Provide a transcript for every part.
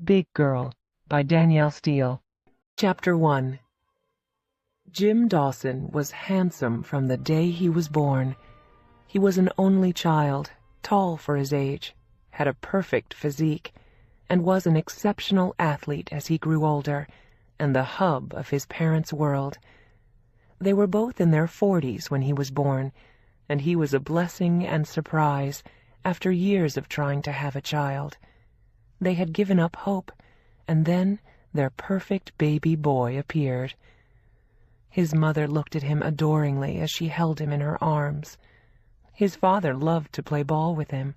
Big Girl by Danielle Steel. Chapter 1. Jim Dawson was handsome from the day he was born. He was an only child, tall for his age, had a perfect physique, and was an exceptional athlete as he grew older, and the hub of his parents' world. They were both in their 40s when he was born, and he was a blessing and surprise after years of trying to have a child. They had given up hope, and then their perfect baby boy appeared. His mother looked at him adoringly as she held him in her arms. His father loved to play ball with him.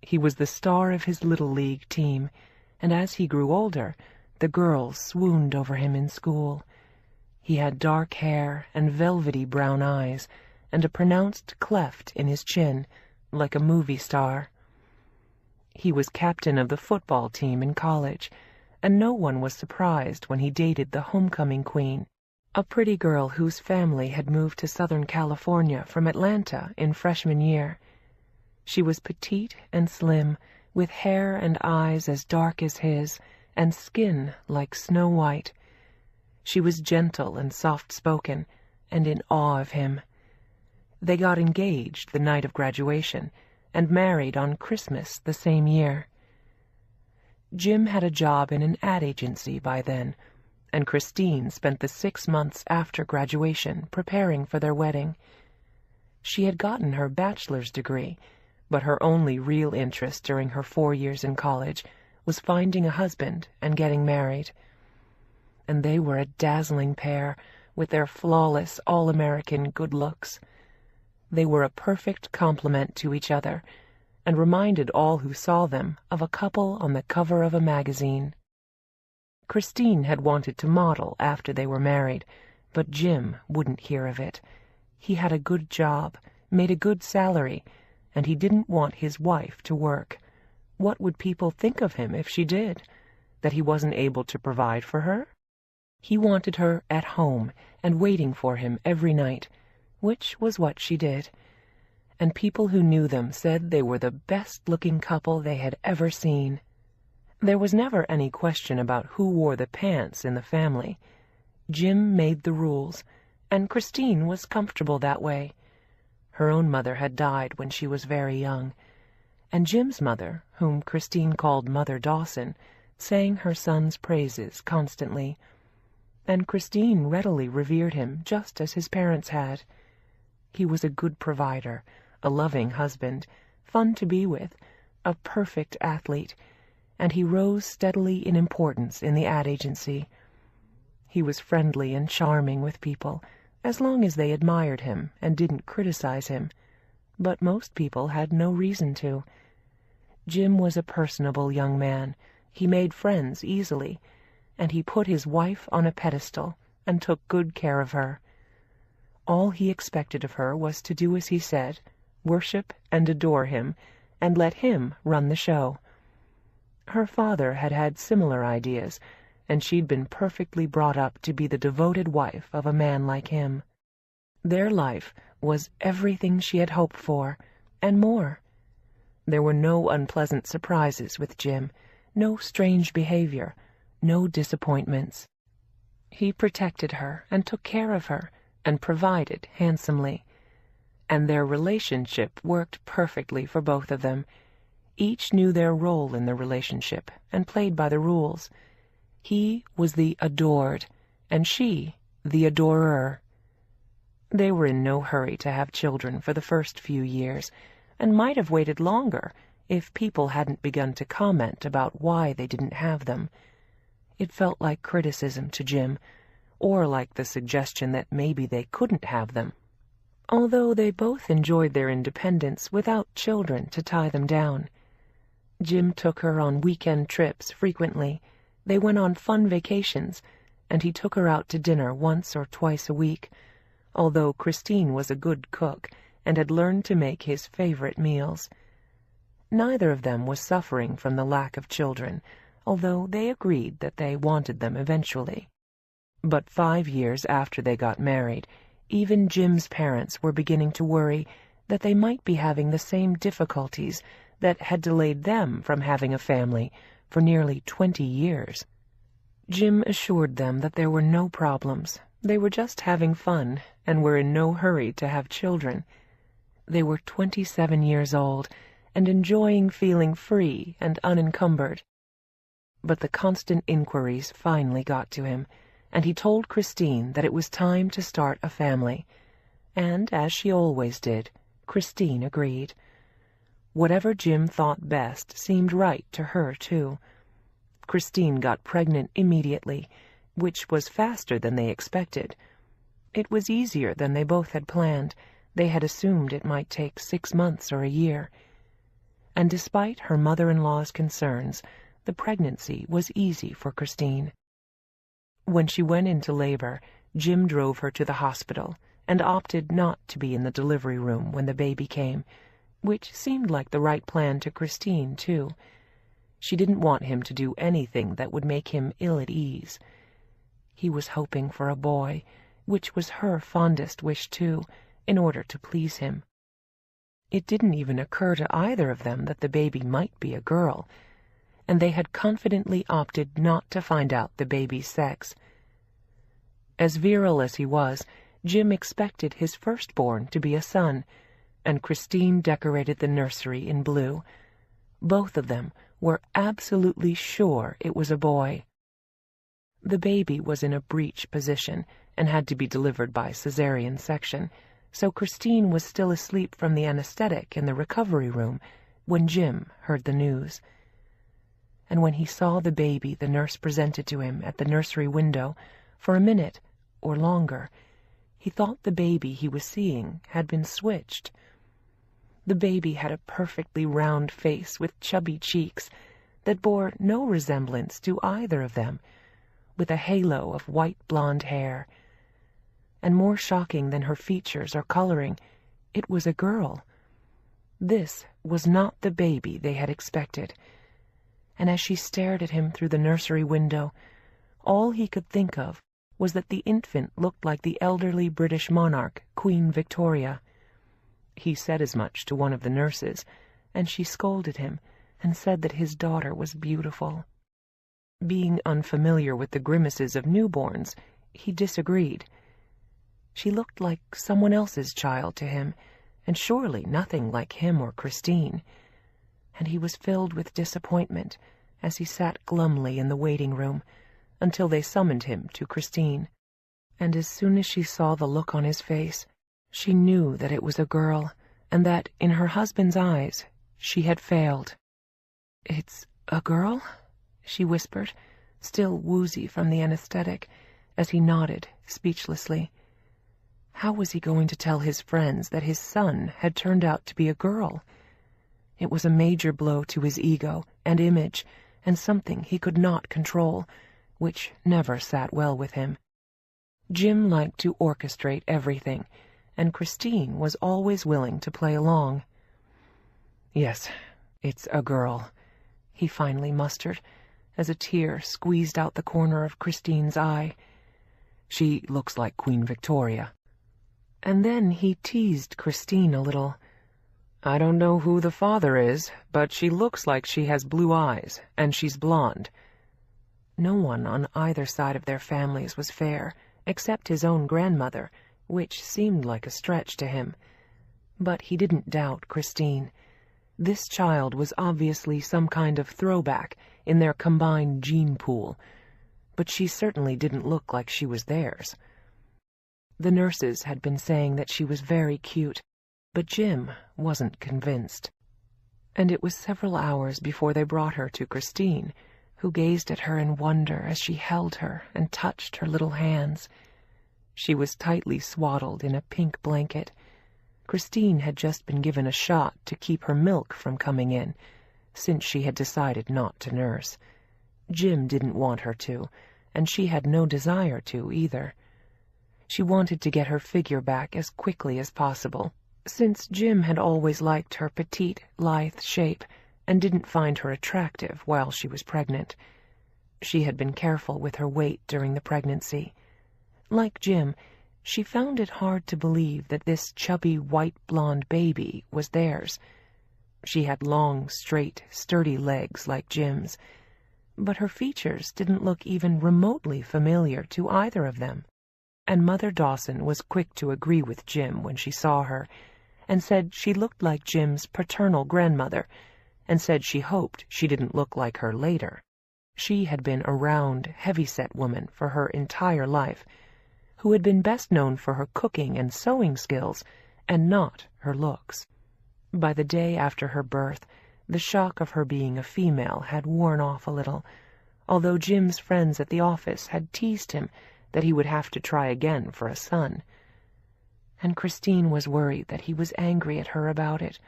He was the star of his Little League team, and as he grew older, the girls swooned over him in school. He had dark hair and velvety brown eyes, and a pronounced cleft in his chin, like a movie star. He was captain of the football team in college, and no one was surprised when he dated the homecoming queen, a pretty girl whose family had moved to Southern California from Atlanta in freshman year. She was petite and slim, with hair and eyes as dark as his, and skin like snow white. She was gentle and soft-spoken, and in awe of him. They got engaged the night of graduation, and married on Christmas the same year. Jim had a job in an ad agency by then, and Christine spent the 6 months after graduation preparing for their wedding. She had gotten her bachelor's degree, but her only real interest during her 4 years in college was finding a husband and getting married. And they were a dazzling pair, with their flawless, all-American good looks. They were a perfect complement to each other, and reminded all who saw them of a couple on the cover of a magazine. Christine had wanted to model after they were married, but Jim wouldn't hear of it. He had a good job, made a good salary, and he didn't want his wife to work. What would people think of him if she did? That he wasn't able to provide for her? He wanted her at home and waiting for him every night, which was what she did. And people who knew them said they were the best-looking couple they had ever seen. There was never any question about who wore the pants in the family. Jim made the rules, and Christine was comfortable that way. Her own mother had died when she was very young, and Jim's mother, whom Christine called Mother Dawson, sang her son's praises constantly, and Christine readily revered him just as his parents had. He was a good provider, a loving husband, fun to be with, a perfect athlete, and he rose steadily in importance in the ad agency. He was friendly and charming with people, as long as they admired him and didn't criticize him, but most people had no reason to. Jim was a personable young man. He made friends easily, and he put his wife on a pedestal and took good care of her. All he expected of her was to do as he said, worship and adore him, and let him run the show. Her father had had similar ideas, and she'd been perfectly brought up to be the devoted wife of a man like him. Their life was everything she had hoped for, and more. There were no unpleasant surprises with Jim, no strange behavior, no disappointments. He protected her and took care of her, and provided handsomely. And their relationship worked perfectly for both of them. Each knew their role in the relationship and played by the rules. He was the adored, and she the adorer. They were in no hurry to have children for the first few years, and might have waited longer if people hadn't begun to comment about why they didn't have them. It felt like criticism to Jim, or like the suggestion that maybe they couldn't have them, although they both enjoyed their independence without children to tie them down. Jim took her on weekend trips frequently. They went on fun vacations, and he took her out to dinner once or twice a week, although Christine was a good cook and had learned to make his favorite meals. Neither of them was suffering from the lack of children, although they agreed that they wanted them eventually. But 5 years after they got married, even Jim's parents were beginning to worry that they might be having the same difficulties that had delayed them from having a family for nearly 20 years. Jim assured them that there were no problems. They were just having fun and were in no hurry to have children. They were 27 years old and enjoying feeling free and unencumbered. But the constant inquiries finally got to him, and he told Christine that it was time to start a family. And, as she always did, Christine agreed. Whatever Jim thought best seemed right to her, too. Christine got pregnant immediately, which was faster than they expected. It was easier than they both had planned. They had assumed it might take 6 months or a year. And despite her mother-in-law's concerns, the pregnancy was easy for Christine. When she went into labor, Jim drove her to the hospital and opted not to be in the delivery room when the baby came, which seemed like the right plan to Christine, too. She didn't want him to do anything that would make him ill at ease. He was hoping for a boy, which was her fondest wish, too, in order to please him. It didn't even occur to either of them that the baby might be a girl, and they had confidently opted not to find out the baby's sex. As virile as he was, Jim expected his firstborn to be a son, and Christine decorated the nursery in blue. Both of them were absolutely sure it was a boy. The baby was in a breech position and had to be delivered by cesarean section, so Christine was still asleep from the anesthetic in the recovery room when Jim heard the news. And when he saw the baby the nurse presented to him at the nursery window, for a minute or longer, he thought the baby he was seeing had been switched. The baby had a perfectly round face with chubby cheeks that bore no resemblance to either of them, with a halo of white blonde hair. And more shocking than her features or coloring, it was a girl. This was not the baby they had expected. And as she stared at him through the nursery window, all he could think of was that the infant looked like the elderly British monarch, Queen Victoria. He said as much to one of the nurses, and she scolded him and said that his daughter was beautiful. Being unfamiliar with the grimaces of newborns, he disagreed. She looked like someone else's child to him, and surely nothing like him or Christine. And he was filled with disappointment as he sat glumly in the waiting room until they summoned him to Christine. And as soon as she saw the look on his face, she knew that it was a girl, and that, in her husband's eyes, she had failed. "It's a girl?" she whispered, still woozy from the anesthetic, as he nodded speechlessly. How was he going to tell his friends that his son had turned out to be a girl? It was a major blow to his ego and image, and something he could not control, which never sat well with him. Jim liked to orchestrate everything, and Christine was always willing to play along. "Yes, it's a girl," he finally mustered, as a tear squeezed out the corner of Christine's eye. "She looks like Queen Victoria." And then he teased Christine a little. "I don't know who the father is, but she looks like she has blue eyes, and she's blonde." No one on either side of their families was fair, except his own grandmother, which seemed like a stretch to him. But he didn't doubt Christine. This child was obviously some kind of throwback in their combined gene pool, but she certainly didn't look like she was theirs. The nurses had been saying that she was very cute, but Jim wasn't convinced. And it was several hours before they brought her to Christine, who gazed at her in wonder as she held her and touched her little hands. She was tightly swaddled in a pink blanket. Christine had just been given a shot to keep her milk from coming in, since she had decided not to nurse. Jim didn't want her to, and she had no desire to either. She wanted to get her figure back as quickly as possible, since Jim had always liked her petite, lithe shape and didn't find her attractive while she was pregnant. She had been careful with her weight during the pregnancy. Like Jim, she found it hard to believe that this chubby, white blonde baby was theirs. She had long, straight, sturdy legs like Jim's, but her features didn't look even remotely familiar to either of them. And Mother Dawson was quick to agree with Jim when she saw her, and said she looked like Jim's paternal grandmother, and said she hoped she didn't look like her later. She had been a round, heavy-set woman for her entire life, who had been best known for her cooking and sewing skills, and not her looks. By the day after her birth, the shock of her being a female had worn off a little, although Jim's friends at the office had teased him that he would have to try again for a son. And Christine was worried that he was angry at her about it,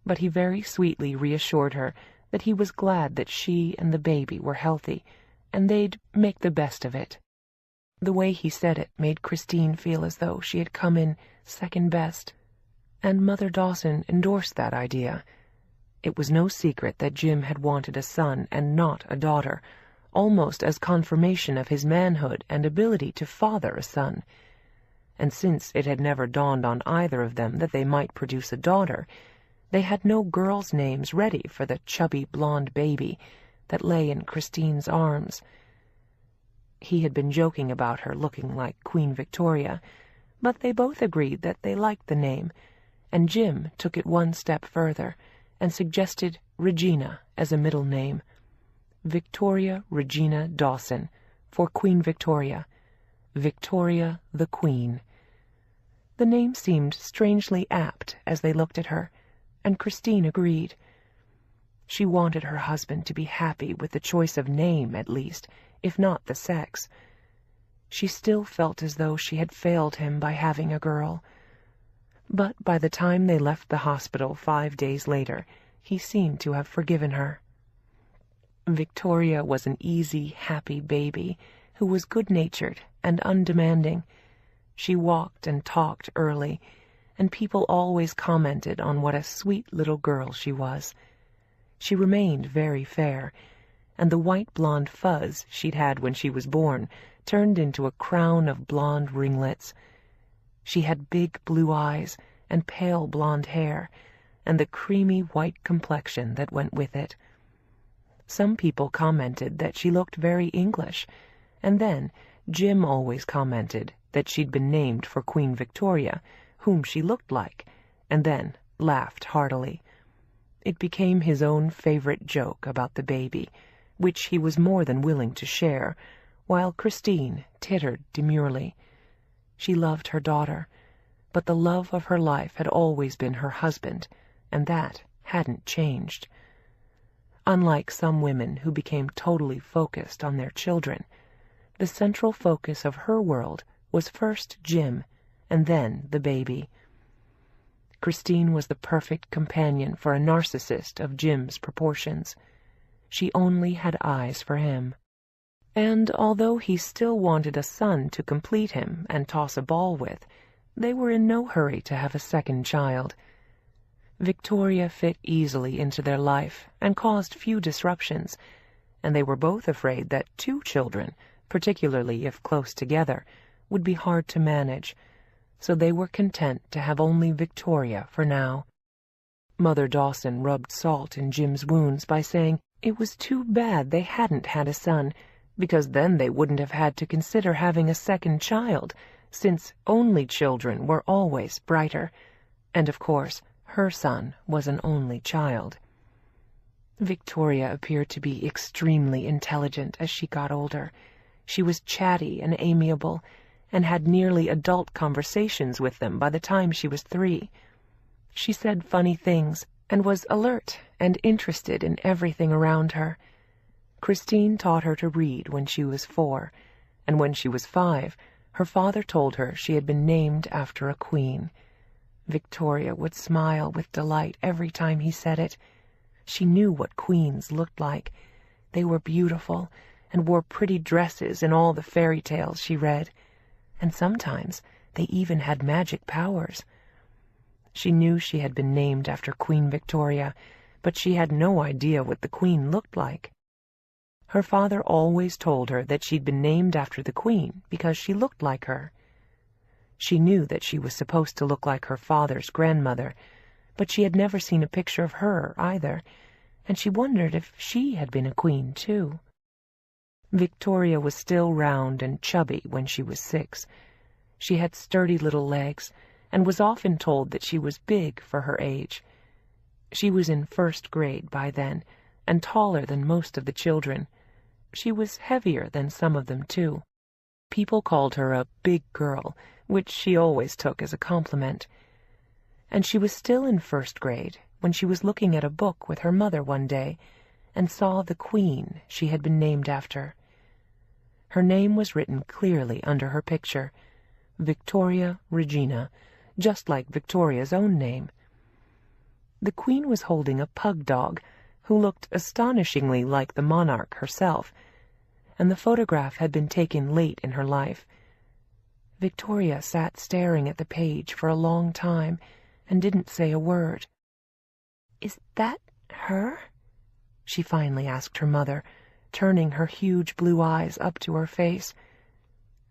but he very sweetly reassured her that he was glad that she and the baby were healthy, and they'd make the best of it. The way he said it made Christine feel as though she had come in second best, and Mother Dawson endorsed that idea. It was no secret that Jim had wanted a son and not a daughter, almost as confirmation of his manhood and ability to father a son. And since it had never dawned on either of them that they might produce a daughter, they had no girls' names ready for the chubby blonde baby that lay in Christine's arms. He had been joking about her looking like Queen Victoria, but they both agreed that they liked the name, and Jim took it one step further and suggested Regina as a middle name. Victoria Regina Dawson, for Queen Victoria. Victoria the Queen. The name seemed strangely apt as they looked at her, and Christine agreed. She wanted her husband to be happy with the choice of name, at least, if not the sex. She still felt as though she had failed him by having a girl. But by the time they left the hospital 5 days later, he seemed to have forgiven her. Victoria was an easy, happy baby who was good-natured and undemanding. She walked and talked early, and people always commented on what a sweet little girl she was. She remained very fair, and the white blonde fuzz she'd had when she was born turned into a crown of blonde ringlets. She had big blue eyes and pale blonde hair, and the creamy white complexion that went with it. Some people commented that she looked very English, and then Jim always commented that she'd been named for Queen Victoria, whom she looked like, and then laughed heartily. It became his own favorite joke about the baby, which he was more than willing to share, while Christine tittered demurely. She loved her daughter, but the love of her life had always been her husband, and that hadn't changed. Unlike some women who became totally focused on their children, the central focus of her world was first Jim, and then the baby. Christine was the perfect companion for a narcissist of Jim's proportions. She only had eyes for him. And although he still wanted a son to complete him and toss a ball with, they were in no hurry to have a second child. Victoria fit easily into their life and caused few disruptions, and they were both afraid that 2 children, particularly if close together, would be hard to manage, so they were content to have only Victoria for now. Mother Dawson rubbed salt in Jim's wounds by saying it was too bad they hadn't had a son, because then they wouldn't have had to consider having a second child, since only children were always brighter, and of course her son was an only child. Victoria appeared to be extremely intelligent as she got older. She was chatty and amiable, and had nearly adult conversations with them by the time she was 3. She said funny things, and was alert and interested in everything around her. Christine taught her to read when she was 4, and when she was 5, her father told her she had been named after a queen. Victoria would smile with delight every time he said it. She knew what queens looked like. They were beautiful, and wore pretty dresses in all the fairy tales she read, and sometimes they even had magic powers. She knew she had been named after Queen Victoria, but she had no idea what the queen looked like. Her father always told her that she'd been named after the queen because she looked like her. She knew that she was supposed to look like her father's grandmother, but she had never seen a picture of her either, and she wondered if she had been a queen too. Victoria was still round and chubby when she was 6. She had sturdy little legs and was often told that she was big for her age. She was in 1st grade by then and taller than most of the children. She was heavier than some of them, too. People called her a big girl, which she always took as a compliment. And she was still in 1st grade when she was looking at a book with her mother one day and saw the queen she had been named after. Her name was written clearly under her picture, Victoria Regina, just like Victoria's own name. The queen was holding a pug dog who looked astonishingly like the monarch herself, and the photograph had been taken late in her life. Victoria sat staring at the page for a long time and didn't say a word. "Is that her?" she finally asked her mother, turning her huge blue eyes up to her face.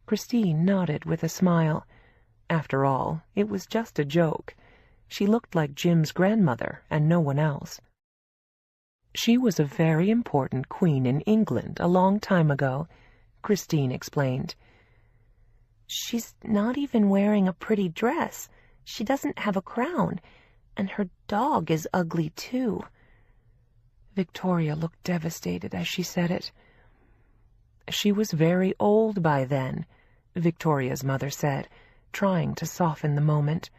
Christine nodded with a smile. After all, it was just a joke. She looked like Jim's grandmother and no one else. "She was a very important queen in England a long time ago," Christine explained. "She's not even wearing a pretty dress. She doesn't have a crown, and her dog is ugly too." Victoria looked devastated as she said it. "She was very old by then," Victoria's mother said, trying to soften the moment.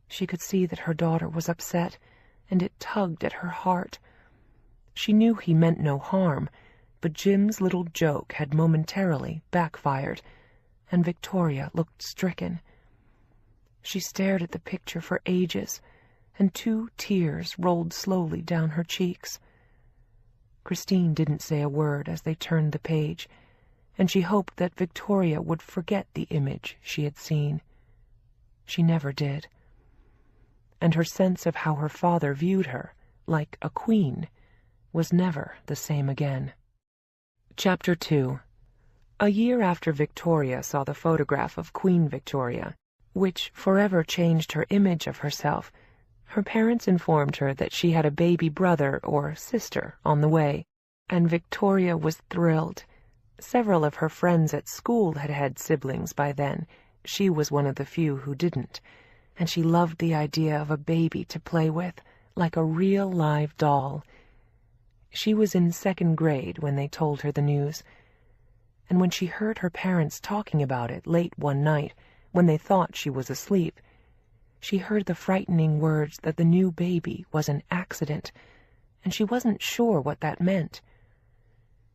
She could see that her daughter was upset, and it tugged at her heart. She knew he meant no harm, but Jim's little joke had momentarily backfired, and Victoria looked stricken. She stared at the picture for ages, and 2 tears rolled slowly down her cheeks. Christine didn't say a word as they turned the page, and she hoped that Victoria would forget the image she had seen. She never did. And her sense of how her father viewed her, like a queen, was never the same again. Chapter 2. A year after Victoria saw the photograph of Queen Victoria, which forever changed her image of herself, her parents informed her that she had a baby brother or sister on the way, and Victoria was thrilled. Several of her friends at school had had siblings by then. She was one of the few who didn't, and she loved the idea of a baby to play with, like a real live doll. She was in 2nd grade when they told her the news, and when she heard her parents talking about it late one night, when they thought she was asleep, she heard the frightening words that the new baby was an accident, and she wasn't sure what that meant.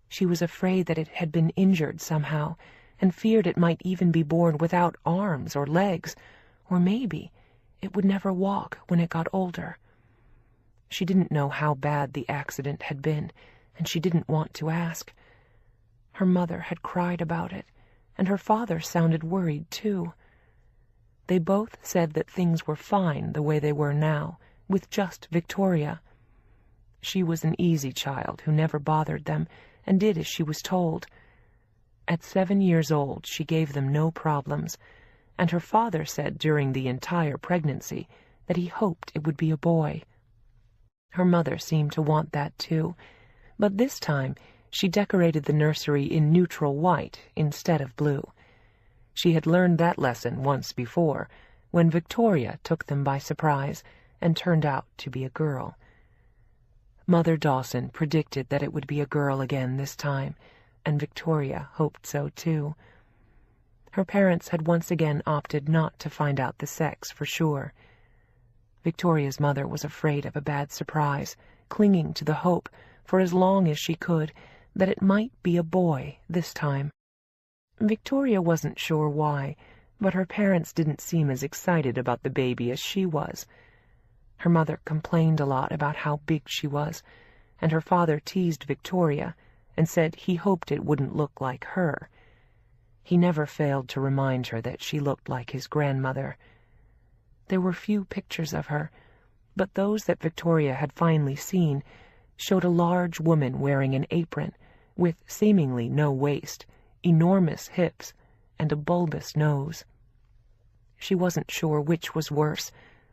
She was afraid that it had been injured somehow, and feared it might even be born without arms or legs, or maybe it would never walk when it got older. She didn't know how bad the accident had been, and she didn't want to ask. Her mother had cried about it, and her father sounded worried too. They both said that things were fine the way they were now, with just Victoria. She was an easy child who never bothered them, and did as she was told. At 7 years old, she gave them no problems, and her father said during the entire pregnancy that he hoped it would be a boy. Her mother seemed to want that too, but this time she decorated the nursery in neutral white instead of blue. She had learned that lesson once before, when Victoria took them by surprise and turned out to be a girl. Mother Dawson predicted that it would be a girl again this time, and Victoria hoped so too. Her parents had once again opted not to find out the sex for sure. Victoria's mother was afraid of a bad surprise, clinging to the hope, for as long as she could, that it might be a boy this time. Victoria wasn't sure why, but her parents didn't seem as excited about the baby as she was. Her mother complained a lot about how big she was, and her father teased Victoria and said he hoped it wouldn't look like her. He never failed to remind her that she looked like his grandmother. There were few pictures of her, but those that Victoria had finally seen showed a large woman wearing an apron, with seemingly no waist, enormous hips, and a bulbous nose. She wasn't sure which was worse,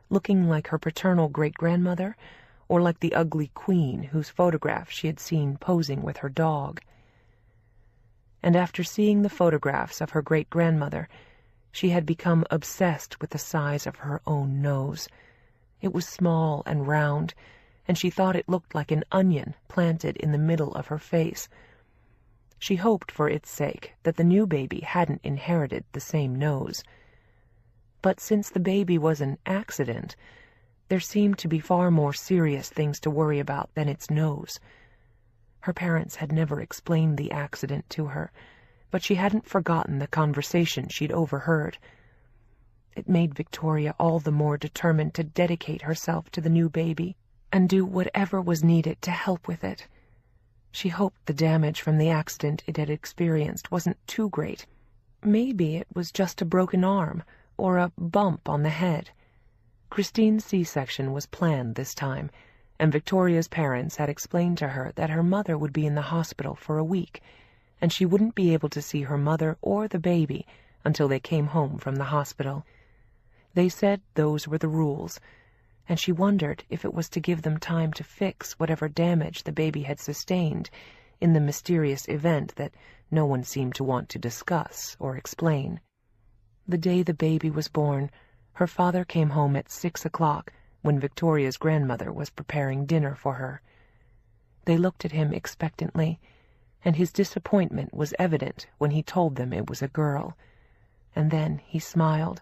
looking like her paternal great-grandmother, or like the ugly queen whose photograph she had seen posing with her dog. and after seeing the photographs of her great-grandmother, she had become obsessed with the size of her own nose. It was small and round, and she thought it looked like an onion planted in the middle of her face. She hoped for its sake that the new baby hadn't inherited the same nose. But since the baby was an accident, there seemed to be far more serious things to worry about than its nose. Her parents had never explained the accident to her, but she hadn't forgotten the conversation she'd overheard. It made Victoria all the more determined to dedicate herself to the new baby and do whatever was needed to help with it. She hoped the damage from the accident it had experienced wasn't too great. Maybe it was just a broken arm or a bump on the head. Christine's C-section was planned this time, and Victoria's parents had explained to her that her mother would be in the hospital for a week, and she wouldn't be able to see her mother or the baby until they came home from the hospital. They said those were the rules, and she wondered if it was to give them time to fix whatever damage the baby had sustained in the mysterious event that no one seemed to want to discuss or explain. The day the baby was born, her father came home at 6 o'clock when Victoria's grandmother was preparing dinner for her. They looked at him expectantly, and his disappointment was evident when he told them it was a girl. And then he smiled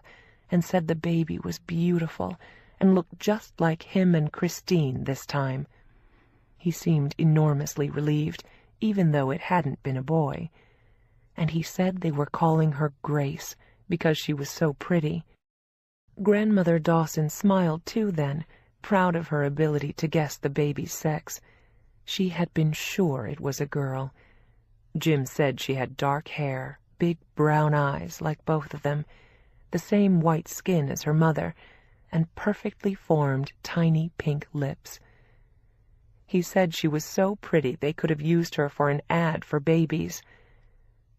and said the baby was beautiful and looked just like him and Christine this time. He seemed enormously relieved, even though it hadn't been a boy. And he said they were calling her Grace because she was so pretty. Grandmother Dawson smiled too then, proud of her ability to guess the baby's sex. She had been sure it was a girl. Jim said she had dark hair, big brown eyes like both of them, the same white skin as her mother, and perfectly formed tiny pink lips. He said she was so pretty they could have used her for an ad for babies.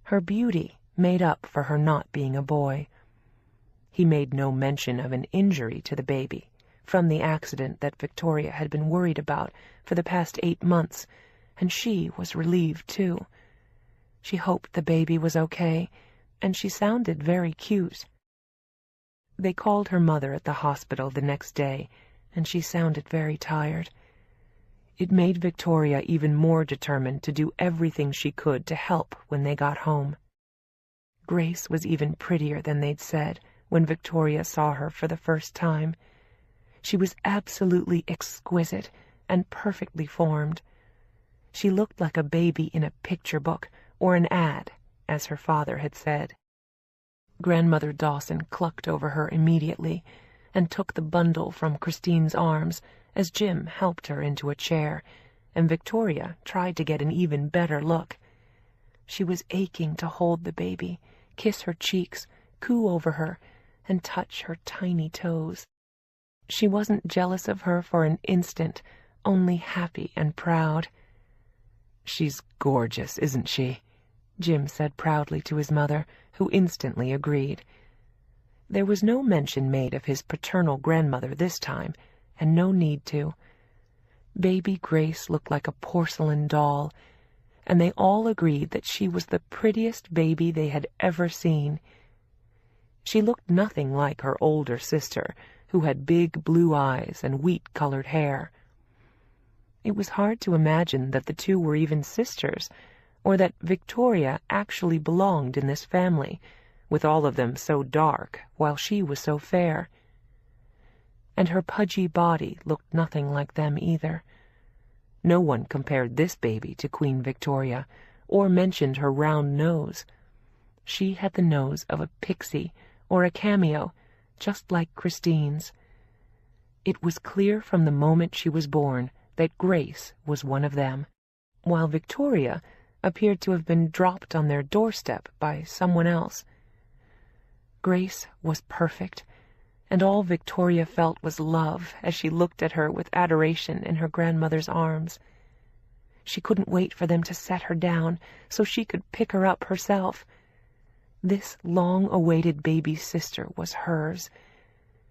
Her beauty made up for her not being a boy. He made no mention of an injury to the baby from the accident that Victoria had been worried about for the past 8 months, and she was relieved too. She hoped the baby was okay, and she sounded very cute. They called her mother at the hospital the next day, and she sounded very tired. It made Victoria even more determined to do everything she could to help when they got home. Grace was even prettier than they'd said when Victoria saw her for the first time. She was absolutely exquisite and perfectly formed. She looked like a baby in a picture book or an ad, as her father had said. Grandmother Dawson clucked over her immediately and took the bundle from Christine's arms as Jim helped her into a chair, and Victoria tried to get an even better look. She was aching to hold the baby, kiss her cheeks, coo over her, and touch her tiny toes. She wasn't jealous of her for an instant, only happy and proud. "She's gorgeous, isn't she?" Jim said proudly to his mother, who instantly agreed. There was no mention made of his paternal grandmother this time, and no need to. Baby Grace looked like a porcelain doll, and they all agreed that she was the prettiest baby they had ever seen. She looked nothing like her older sister, who had big blue eyes and wheat-colored hair. It was hard to imagine that the two were even sisters, or that Victoria actually belonged in this family, with all of them so dark while she was so fair. And her pudgy body looked nothing like them either. No one compared this baby to Queen Victoria, or mentioned her round nose. She had the nose of a pixie or a cameo, just like Christine's. It was clear from the moment she was born that Grace was one of them, while Victoria appeared to have been dropped on their doorstep by someone else. Grace was perfect, and all Victoria felt was love as she looked at her with adoration in her grandmother's arms. She couldn't wait for them to set her down so she could pick her up herself. This long-awaited baby sister was hers.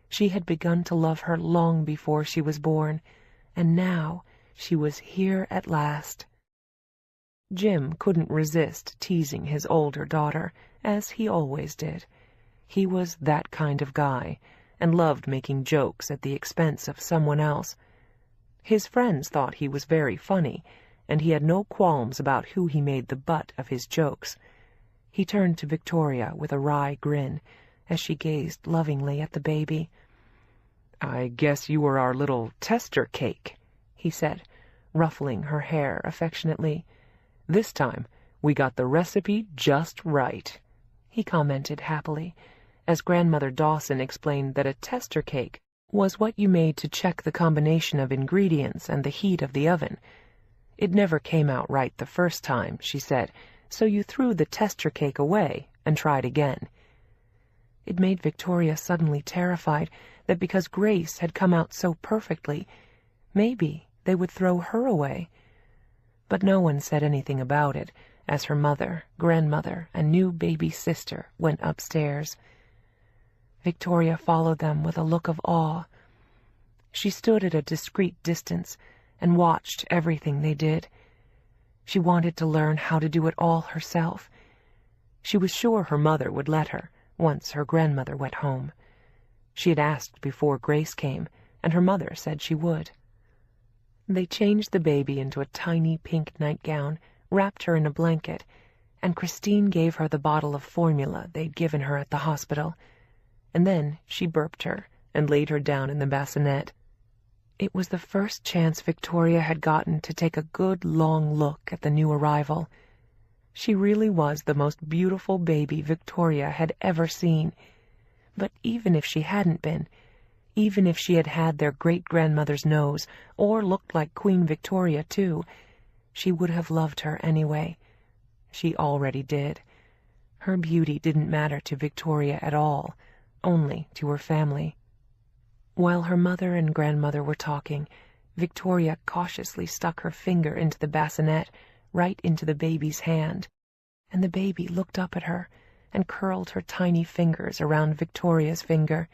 She had begun to love her long before she was born, and now she was here at last. Jim couldn't resist teasing his older daughter, as he always did. He was that kind of guy, and loved making jokes at the expense of someone else. His friends thought he was very funny, and he had no qualms about who he made the butt of his jokes. He turned to Victoria with a wry grin, as she gazed lovingly at the baby. "I guess you were our little tester cake," he said, ruffling her hair affectionately. "This time we got the recipe just right," he commented happily, as Grandmother Dawson explained that a tester cake was what you made to check the combination of ingredients and the heat of the oven. It never came out right the first time, she said, so you threw the tester cake away and tried again. It made Victoria suddenly terrified that because Grace had come out so perfectly, maybe they would throw her away. But no one said anything about it as her mother, grandmother, and new baby sister went upstairs. Victoria followed them with a look of awe. She stood at a discreet distance and watched everything they did. She wanted to learn how to do it all herself. She was sure her mother would let her once her grandmother went home. She had asked before Grace came, and her mother said she would. They changed the baby into a tiny pink nightgown, wrapped her in a blanket, and Christine gave her the bottle of formula they'd given her at the hospital. And then she burped her and laid her down in the bassinet. It was the first chance Victoria had gotten to take a good long look at the new arrival. She really was the most beautiful baby Victoria had ever seen. But even if she hadn't been, even if she had had their great-grandmother's nose, or looked like Queen Victoria too, she would have loved her anyway. She already did. Her beauty didn't matter to Victoria at all, only to her family. While her mother and grandmother were talking, Victoria cautiously stuck her finger into the bassinet, right into the baby's hand, and the baby looked up at her and curled her tiny fingers around Victoria's finger.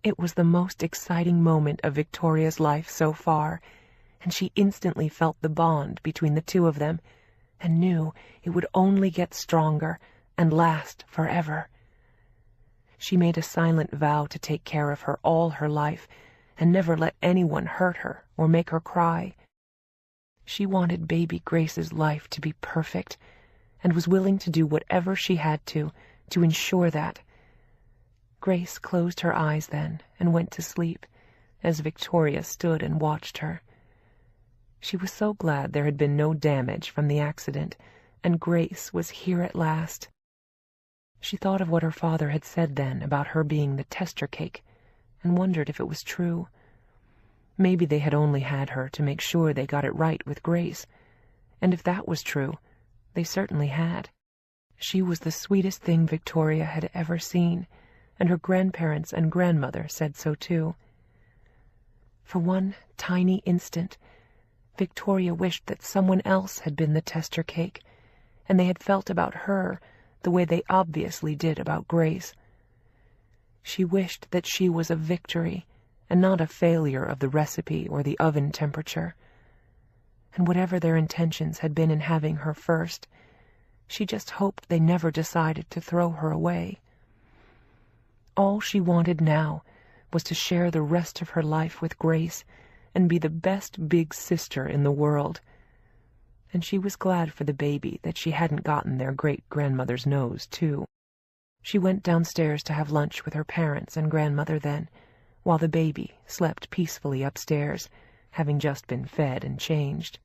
It was the most exciting moment of Victoria's life so far, and she instantly felt the bond between the two of them, and knew it would only get stronger and last forever. She made a silent vow to take care of her all her life, and never let anyone hurt her or make her cry. She wanted baby Grace's life to be perfect, and was willing to do whatever she had to ensure that. Grace closed her eyes then and went to sleep, as Victoria stood and watched her. She was so glad there had been no damage from the accident, and Grace was here at last. She thought of what her father had said then about her being the tester cake, and wondered if it was true. Maybe they had only had her to make sure they got it right with Grace, and if that was true, they certainly had. She was the sweetest thing Victoria had ever seen, and her grandparents and grandmother said so too. For one tiny instant, Victoria wished that someone else had been the tester cake, and they had felt about her the way they obviously did about Grace. She wished that she was a victory, and not a failure of the recipe or the oven temperature. And whatever their intentions had been in having her first, she just hoped they never decided to throw her away. All she wanted now was to share the rest of her life with Grace and be the best big sister in the world. And she was glad for the baby that she hadn't gotten their great-grandmother's nose, too. She went downstairs to have lunch with her parents and grandmother then, while the baby slept peacefully upstairs, having just been fed and changed.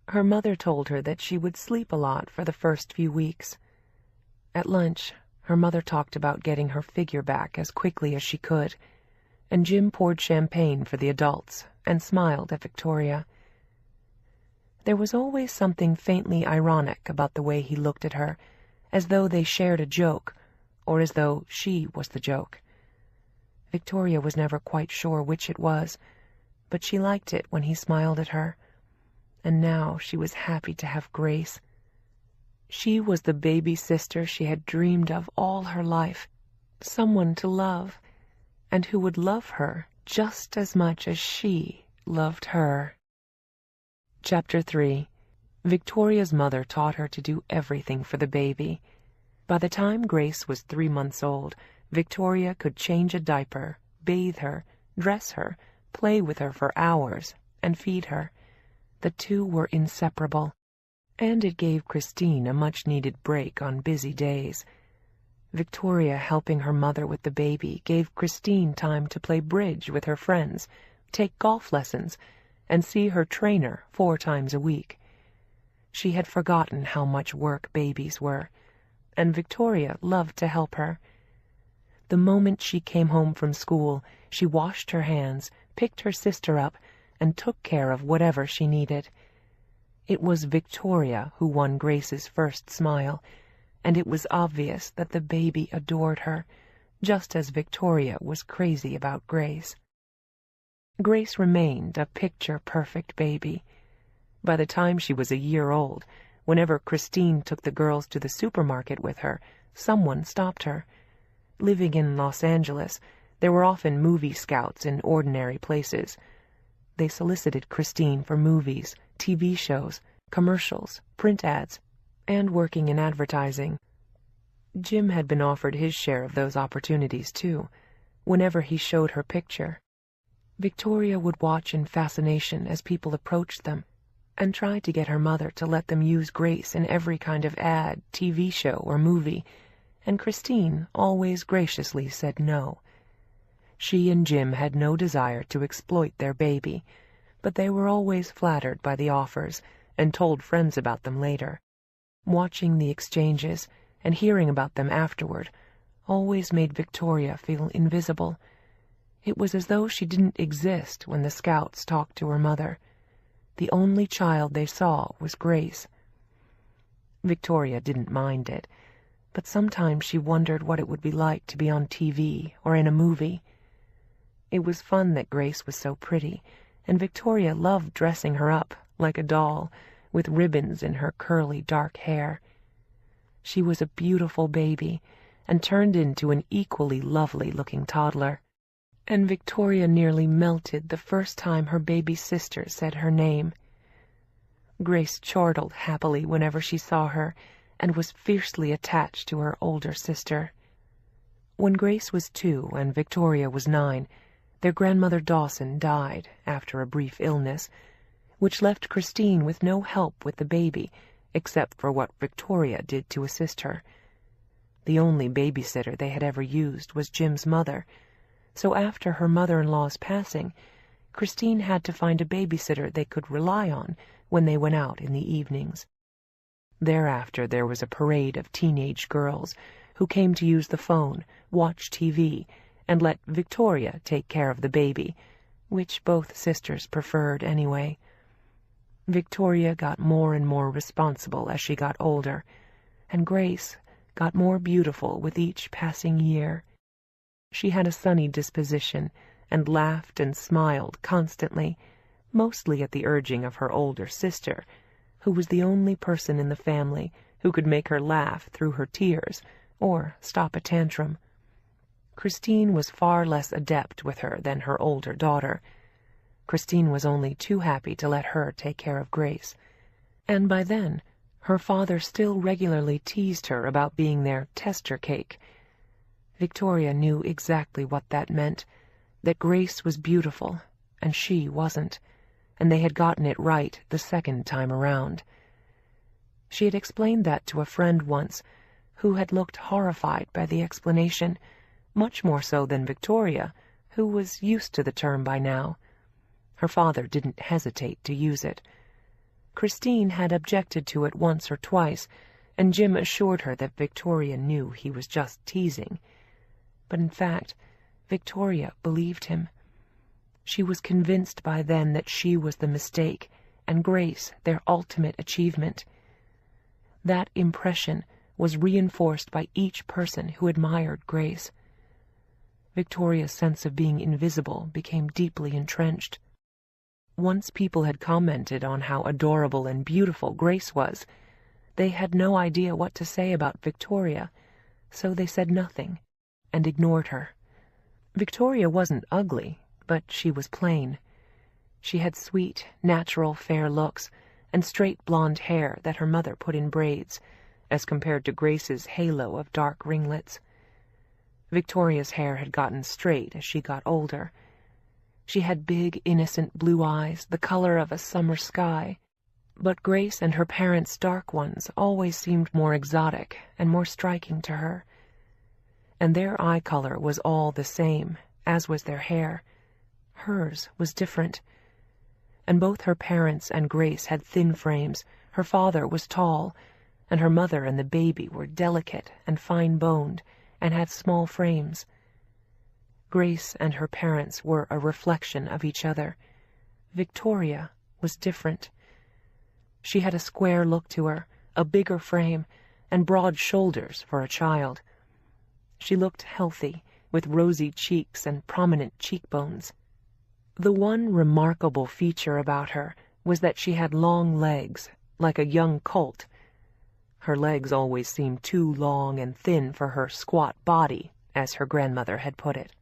Her mother told her that she would sleep a lot for the first few weeks. At lunch, her mother talked about getting her figure back as quickly as she could, and Jim poured champagne for the adults and smiled at Victoria. There was always something faintly ironic about the way he looked at her, as though they shared a joke, or as though she was the joke. Victoria was never quite sure which it was, but she liked it when he smiled at her, and now she was happy to have Grace. She was the baby sister she had dreamed of all her life, someone to love, and who would love her just as much as she loved her. Chapter 3. Victoria's mother taught her to do everything for the baby. By the time Grace was 3 months old, Victoria could change a diaper, bathe her, dress her, play with her for hours, and feed her. The two were inseparable, and it gave Christine a much-needed break on busy days. Victoria helping her mother with the baby gave Christine time to play bridge with her friends, take golf lessons, and see her trainer 4 times a week. She had forgotten how much work babies were, and Victoria loved to help her. The moment she came home from school, she washed her hands, picked her sister up, and took care of whatever she needed. It was Victoria who won Grace's first smile, and it was obvious that the baby adored her, just as Victoria was crazy about Grace. Grace remained a picture-perfect baby. By the time she was a year old, whenever Christine took the girls to the supermarket with her, someone stopped her. Living in Los Angeles, there were often movie scouts in ordinary places. They solicited Christine for movies, TV shows, commercials, print ads, and working in advertising. Jim had been offered his share of those opportunities, too, whenever he showed her picture. Victoria would watch in fascination as people approached them, and try to get her mother to let them use Grace in every kind of ad, TV show, or movie, and Christine always graciously said no. She and Jim had no desire to exploit their baby, but they were always flattered by the offers and told friends about them later. Watching the exchanges and hearing about them afterward always made Victoria feel invisible. It was as though she didn't exist when the scouts talked to her mother. The only child they saw was Grace. Victoria didn't mind it, but sometimes she wondered what it would be like to be on TV or in a movie. It was fun that Grace was so pretty, and Victoria loved dressing her up like a doll, with ribbons in her curly dark hair. She was a beautiful baby, and turned into an equally lovely-looking toddler. And Victoria nearly melted the first time her baby sister said her name. Grace chortled happily whenever she saw her, and was fiercely attached to her older sister. When Grace was 2 and Victoria was 9, their grandmother Dawson died after a brief illness, which left Christine with no help with the baby, except for what Victoria did to assist her. The only babysitter they had ever used was Jim's mother, so after her mother-in-law's passing, Christine had to find a babysitter they could rely on when they went out in the evenings. Thereafter there was a parade of teenage girls who came to use the phone, watch TV, and let Victoria take care of the baby, which both sisters preferred anyway. Victoria got more and more responsible as she got older, and Grace got more beautiful with each passing year. She had a sunny disposition, and laughed and smiled constantly, mostly at the urging of her older sister, who was the only person in the family who could make her laugh through her tears or stop a tantrum. Christine was far less adept with her than her older daughter. Christine was only too happy to let her take care of Grace, and by then her father still regularly teased her about being their tester cake. Victoria knew exactly what that meant, that Grace was beautiful and she wasn't, and they had gotten it right the second time around. She had explained that to a friend once, who had looked horrified by the explanation, much more so than Victoria, who was used to the term by now. Her father didn't hesitate to use it. Christine had objected to it once or twice, and Jim assured her that Victoria knew he was just teasing. But in fact, Victoria believed him. She was convinced by then that she was the mistake, and Grace their ultimate achievement. That impression was reinforced by each person who admired Grace. Victoria's sense of being invisible became deeply entrenched. Once people had commented on how adorable and beautiful Grace was, they had no idea what to say about Victoria, so they said nothing and ignored her. Victoria wasn't ugly, but she was plain. She had sweet, natural, fair looks, and straight blonde hair that her mother put in braids, as compared to Grace's halo of dark ringlets. Victoria's hair had gotten straight as she got older. She had big, innocent blue eyes, the color of a summer sky, but Grace and her parents' dark ones always seemed more exotic and more striking to her. And their eye color was all the same, as was their hair. Hers was different. And both her parents and Grace had thin frames. Her father was tall, and her mother and the baby were delicate and fine-boned and had small frames. Grace and her parents were a reflection of each other. Victoria was different. She had a square look to her, a bigger frame, and broad shoulders for a child. She looked healthy, with rosy cheeks and prominent cheekbones. The one remarkable feature about her was that she had long legs, like a young colt. Her legs always seemed too long and thin for her squat body, as her grandmother had put it.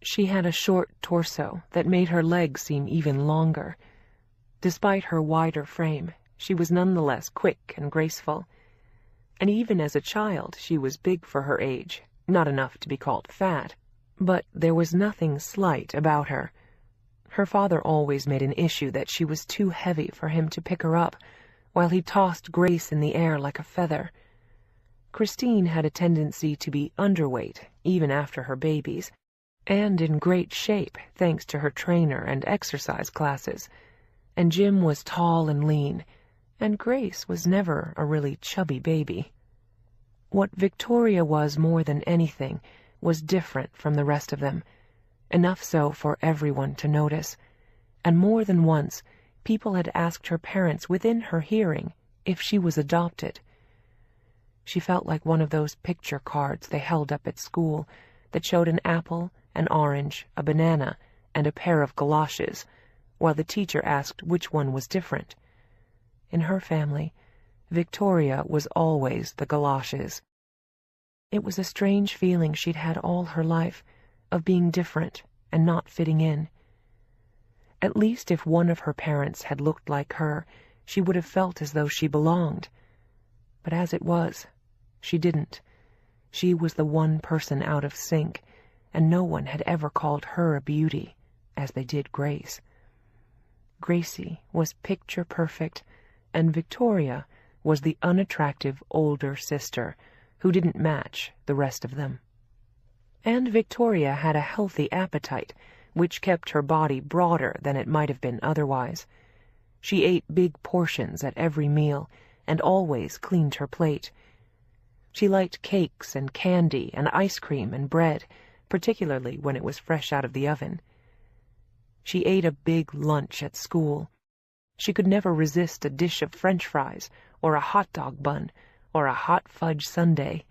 She had a short torso that made her legs seem even longer. Despite her wider frame, she was nonetheless quick and graceful. And even as a child, she was big for her age, not enough to be called fat, but there was nothing slight about her. Her father always made an issue that she was too heavy for him to pick her up, while he tossed Grace in the air like a feather. Christine had a tendency to be underweight, even after her babies, and in great shape thanks to her trainer and exercise classes, and Jim was tall and lean, and Grace was never a really chubby baby. What Victoria was more than anything was different from the rest of them, enough so for everyone to notice, and more than once people had asked her parents within her hearing if she was adopted. She felt like one of those picture cards they held up at school that showed an apple, an orange, a banana, and a pair of galoshes, while the teacher asked which one was different. In her family, Victoria was always the galoshes. It was a strange feeling she'd had all her life, of being different and not fitting in. At least if one of her parents had looked like her, she would have felt as though she belonged. But as it was, she didn't. She was the one person out of sync, and no one had ever called her a beauty, as they did Grace. Gracie was picture perfect, and Victoria was the unattractive older sister who didn't match the rest of them. And Victoria had a healthy appetite, which kept her body broader than it might have been otherwise. She ate big portions at every meal, and always cleaned her plate. She liked cakes and candy and ice cream and bread, particularly when it was fresh out of the oven. She ate a big lunch at school. She could never resist a dish of French fries, or a hot dog bun, or a hot fudge sundae.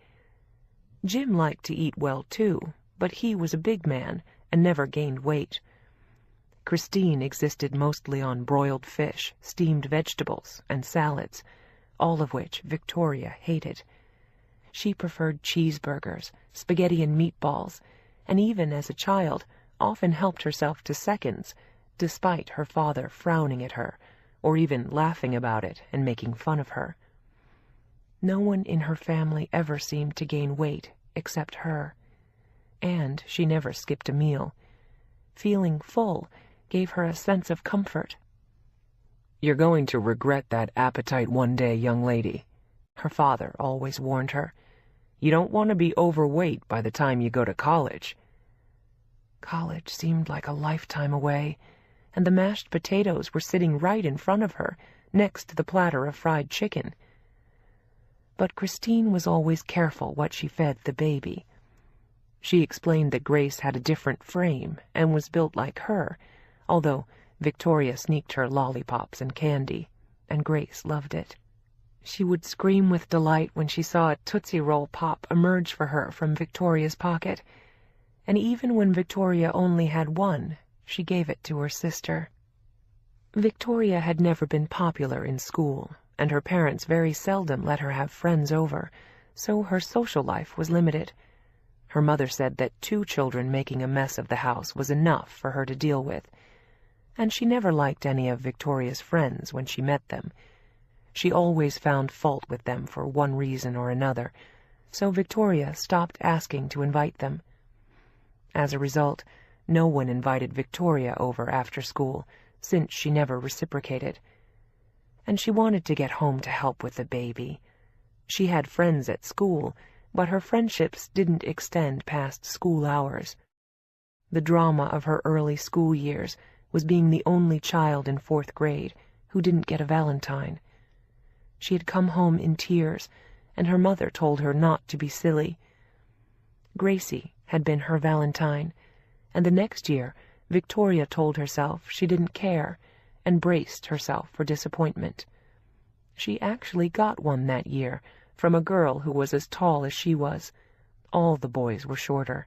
Jim liked to eat well, too, but he was a big man and never gained weight. Christine existed mostly on broiled fish, steamed vegetables, and salads, all of which Victoria hated. She preferred cheeseburgers, spaghetti and meatballs, and even as a child often helped herself to seconds, despite her father frowning at her, or even laughing about it and making fun of her. No one in her family ever seemed to gain weight except her, and she never skipped a meal. Feeling full gave her a sense of comfort. "You're going to regret that appetite one day, young lady," her father always warned her. "You don't want to be overweight by the time you go to college." College seemed like a lifetime away, and the mashed potatoes were sitting right in front of her, next to the platter of fried chicken. But Christine was always careful what she fed the baby. She explained that Grace had a different frame and was built like her, although Victoria sneaked her lollipops and candy, and Grace loved it. She would scream with delight when she saw a Tootsie Roll Pop emerge for her from Victoria's pocket, and even when Victoria only had one, she gave it to her sister. Victoria had never been popular in school, and her parents very seldom let her have friends over, so her social life was limited. Her mother said that 2 children making a mess of the house was enough for her to deal with. and she never liked any of Victoria's friends when she met them. She always found fault with them for one reason or another, so Victoria stopped asking to invite them. As a result, no one invited Victoria over after school, since she never reciprocated. And she wanted to get home to help with the baby. She had friends at school, but her friendships didn't extend past school hours. The drama of her early school years was being the only child in 4th grade who didn't get a Valentine. She had come home in tears, and her mother told her not to be silly. Gracie had been her Valentine, and the next year Victoria told herself she didn't care and braced herself for disappointment. She actually got one that year from a girl who was as tall as she was. All the boys were shorter.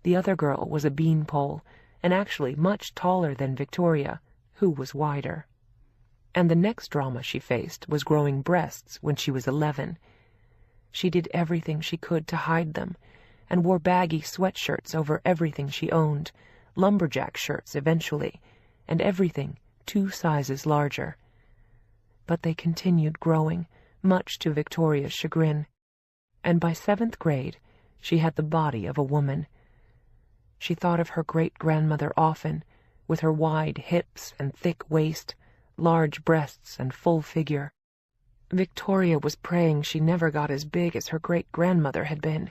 The other girl was a beanpole, and actually much taller than Victoria, who was wider. And the next drama she faced was growing breasts when she was 11. She did everything she could to hide them, and wore baggy sweatshirts over everything she owned, lumberjack shirts eventually, and everything 2 sizes larger. But they continued growing, much to Victoria's chagrin, and by 7th grade she had the body of a woman. She thought of her great-grandmother often, with her wide hips and thick waist, large breasts and full figure. Victoria was praying she never got as big as her great-grandmother had been.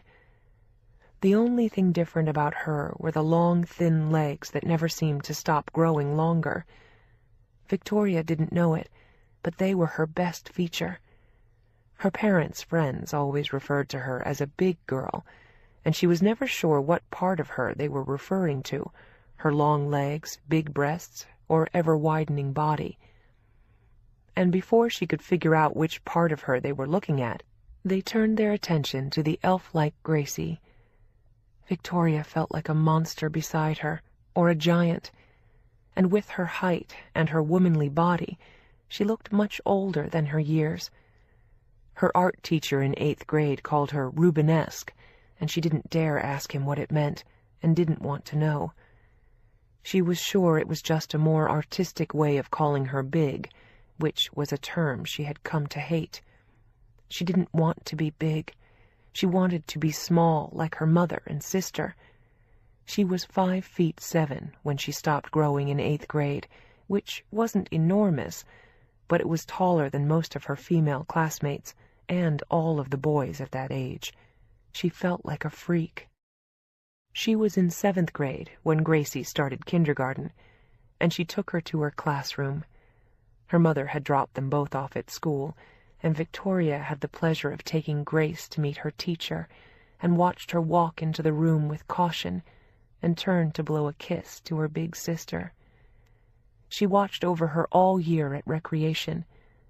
The only thing different about her were the long, thin legs that never seemed to stop growing longer. Victoria didn't know it, but they were her best feature. Her parents' friends always referred to her as a big girl, and she was never sure what part of her they were referring to, her long legs, big breasts, or ever-widening body. And before she could figure out which part of her they were looking at, they turned their attention to the elf-like Gracie. Victoria felt like a monster beside her, or a giant, and with her height and her womanly body, she looked much older than her years. Her art teacher in 8th grade called her Rubenesque, and she didn't dare ask him what it meant, and didn't want to know. She was sure it was just a more artistic way of calling her big, which was a term she had come to hate. She didn't want to be big. She wanted to be small, like her mother and sister. She was 5'7" when she stopped growing in 8th grade, which wasn't enormous, but it was taller than most of her female classmates and all of the boys at that age. She felt like a freak. She was in 7th grade when Gracie started kindergarten, and she took her to her classroom. Her mother had dropped them both off at school, and Victoria had the pleasure of taking Grace to meet her teacher, and watched her walk into the room with caution and turn to blow a kiss to her big sister. She watched over her all year at recreation,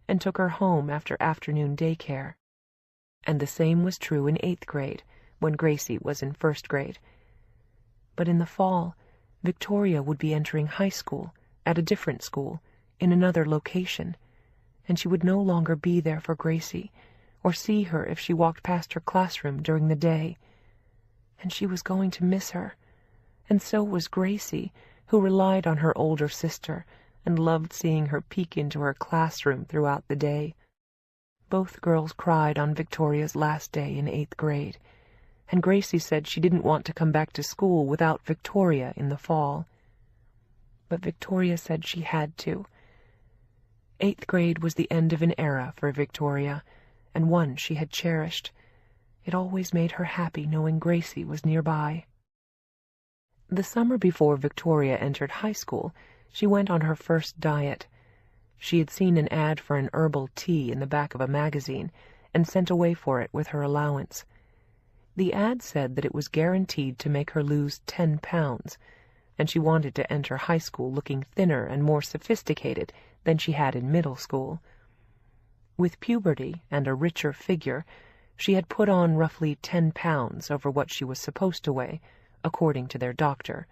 and took her home after afternoon daycare. And the same was true in 8th grade, when Gracie was in 1st grade. But in the fall, Victoria would be entering high school, at a different school, in another location, and she would no longer be there for Gracie, or see her if she walked past her classroom during the day. And she was going to miss her, and so was Gracie, who relied on her older sister and loved seeing her peek into her classroom throughout the day. Both girls cried on Victoria's last day in 8th grade, and Gracie said she didn't want to come back to school without Victoria in the fall. But Victoria said she had to. 8th grade was the end of an era for Victoria, and one she had cherished. It always made her happy knowing Gracie was nearby. The summer before Victoria entered high school, she went on her first diet. She had seen an ad for an herbal tea in the back of a magazine, and sent away for it with her allowance. The ad said that it was guaranteed to make her lose 10 pounds, and she wanted to enter high school looking thinner and more sophisticated than she had in middle school. With puberty and a richer figure, she had put on roughly 10 pounds over what she was supposed to weigh, according to their doctor.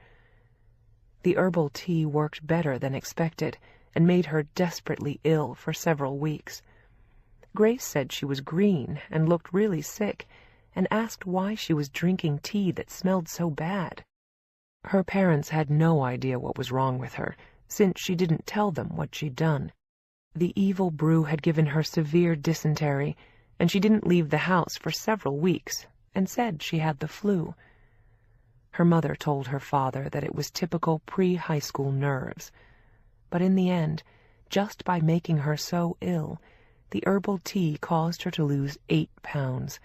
The herbal tea worked better than expected, and made her desperately ill for several weeks. Grace said she was green and looked really sick, and asked why she was drinking tea that smelled so bad. Her parents had no idea what was wrong with her, since she didn't tell them what she'd done. The evil brew had given her severe dysentery, and she didn't leave the house for several weeks and said she had the flu. Her mother told her father that it was typical pre-high school nerves. But in the end, just by making her so ill, the herbal tea caused her to lose 8 pounds,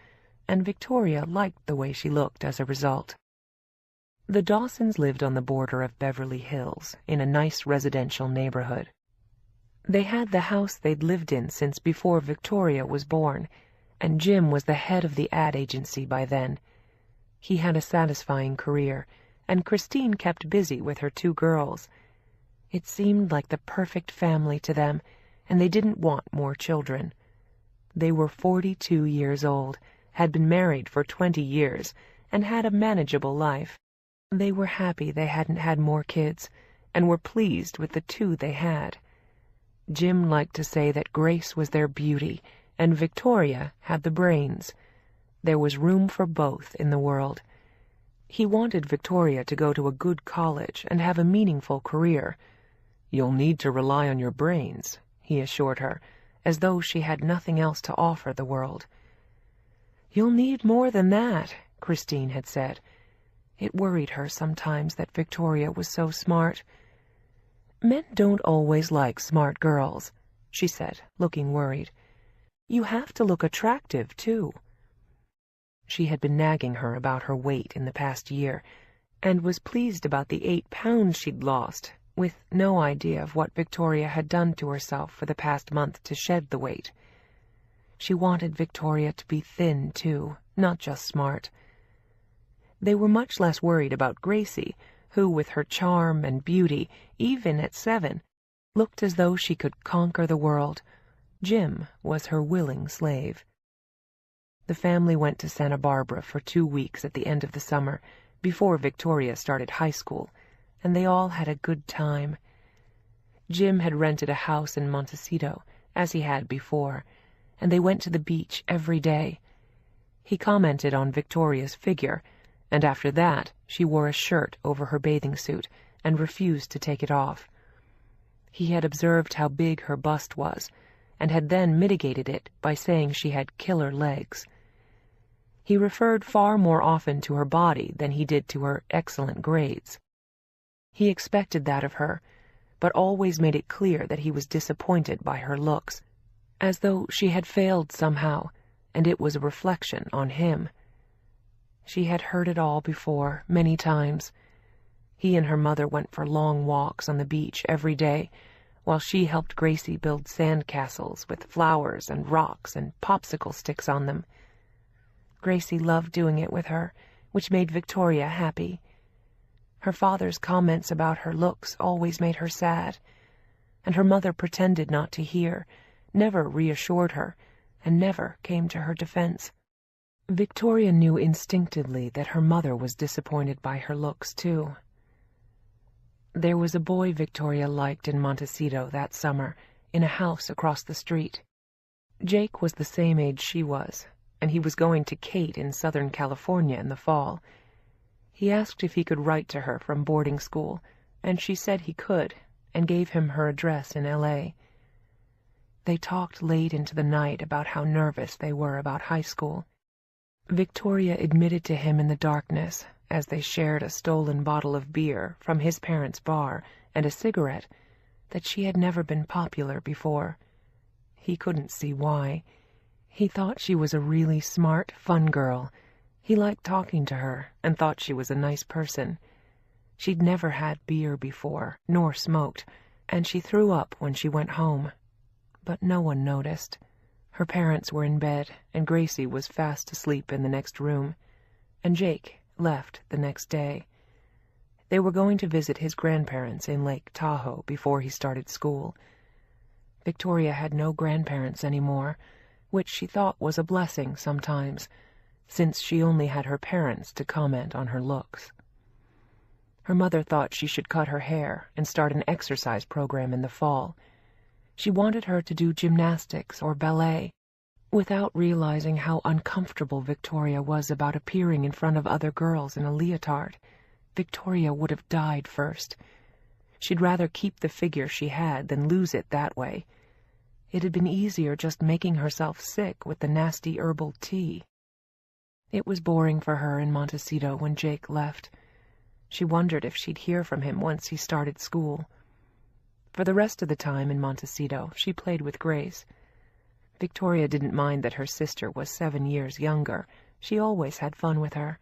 and Victoria liked the way she looked as a result. The Dawsons lived on the border of Beverly Hills, in a nice residential neighborhood. They had the house they'd lived in since before Victoria was born, and Jim was the head of the ad agency by then. He had a satisfying career, and Christine kept busy with her 2 girls. It seemed like the perfect family to them, and they didn't want more children. They were 42 years old, had been married for 20 years, and had a manageable life. They were happy they hadn't had more kids, and were pleased with the 2 they had. Jim liked to say that Grace was their beauty, and Victoria had the brains. There was room for both in the world. He wanted Victoria to go to a good college and have a meaningful career. "You'll need to rely on your brains," he assured her, as though she had nothing else to offer the world. "You'll need more than that," Christine had said. It worried her sometimes that Victoria was so smart. "Men don't always like smart girls," she said, looking worried. "You have to look attractive, too." She had been nagging her about her weight in the past year, and was pleased about the 8 pounds she'd lost, with no idea of what Victoria had done to herself for the past month to shed the weight. She wanted Victoria to be thin, too, not just smart. They were much less worried about Gracie, who, with her charm and beauty, even at 7, looked as though she could conquer the world. Jim was her willing slave. The family went to Santa Barbara for 2 weeks at the end of the summer, before Victoria started high school, and they all had a good time. Jim had rented a house in Montecito, as he had before, and they went to the beach every day. He commented on Victoria's figure, and after that she wore a shirt over her bathing suit and refused to take it off. He had observed how big her bust was, and had then mitigated it by saying she had killer legs. He referred far more often to her body than he did to her excellent grades. He expected that of her, but always made it clear that he was disappointed by her looks, as though she had failed somehow, and it was a reflection on him. She had heard it all before, many times. He and her mother went for long walks on the beach every day, while she helped Gracie build sand castles with flowers and rocks and popsicle sticks on them. Gracie loved doing it with her, which made Victoria happy. Her father's comments about her looks always made her sad, and her mother pretended not to hear, never reassured her, and never came to her defense. Victoria knew instinctively that her mother was disappointed by her looks, too. There was a boy Victoria liked in Montecito that summer, in a house across the street. Jake was the same age she was, and he was going to Kate in Southern California in the fall. He asked if he could write to her from boarding school, and she said he could, and gave him her address in L.A. They talked late into the night about how nervous they were about high school. Victoria admitted to him in the darkness, as they shared a stolen bottle of beer from his parents' bar and a cigarette, that she had never been popular before. He couldn't see why. He thought she was a really smart, fun girl. He liked talking to her and thought she was a nice person. She'd never had beer before, nor smoked, and she threw up when she went home. But no one noticed. Her parents were in bed, and Gracie was fast asleep in the next room, and Jake left the next day. They were going to visit his grandparents in Lake Tahoe before he started school. Victoria had no grandparents anymore, which she thought was a blessing sometimes, since she only had her parents to comment on her looks. Her mother thought she should cut her hair and start an exercise program in the fall. She wanted her to do gymnastics or ballet, without realizing how uncomfortable Victoria was about appearing in front of other girls in a leotard. Victoria would have died first. She'd rather keep the figure she had than lose it that way. It had been easier just making herself sick with the nasty herbal tea. It was boring for her in Montecito when Jake left. She wondered if she'd hear from him once he started school. For the rest of the time in Montecito, she played with Grace. Victoria didn't mind that her sister was 7 years younger. She always had fun with her.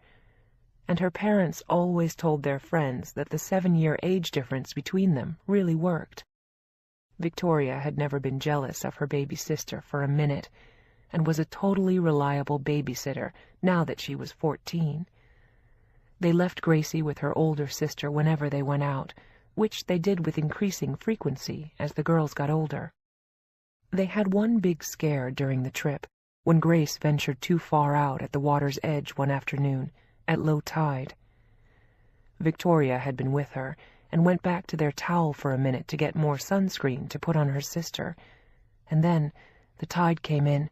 And her parents always told their friends that the 7-year age difference between them really worked. Victoria had never been jealous of her baby sister for a minute, and was a totally reliable babysitter now that she was 14. They left Gracie with her older sister whenever they went out, which they did with increasing frequency as the girls got older. They had one big scare during the trip, when Grace ventured too far out at the water's edge one afternoon, at low tide. Victoria had been with her, and went back to their towel for a minute to get more sunscreen to put on her sister, and then the tide came in,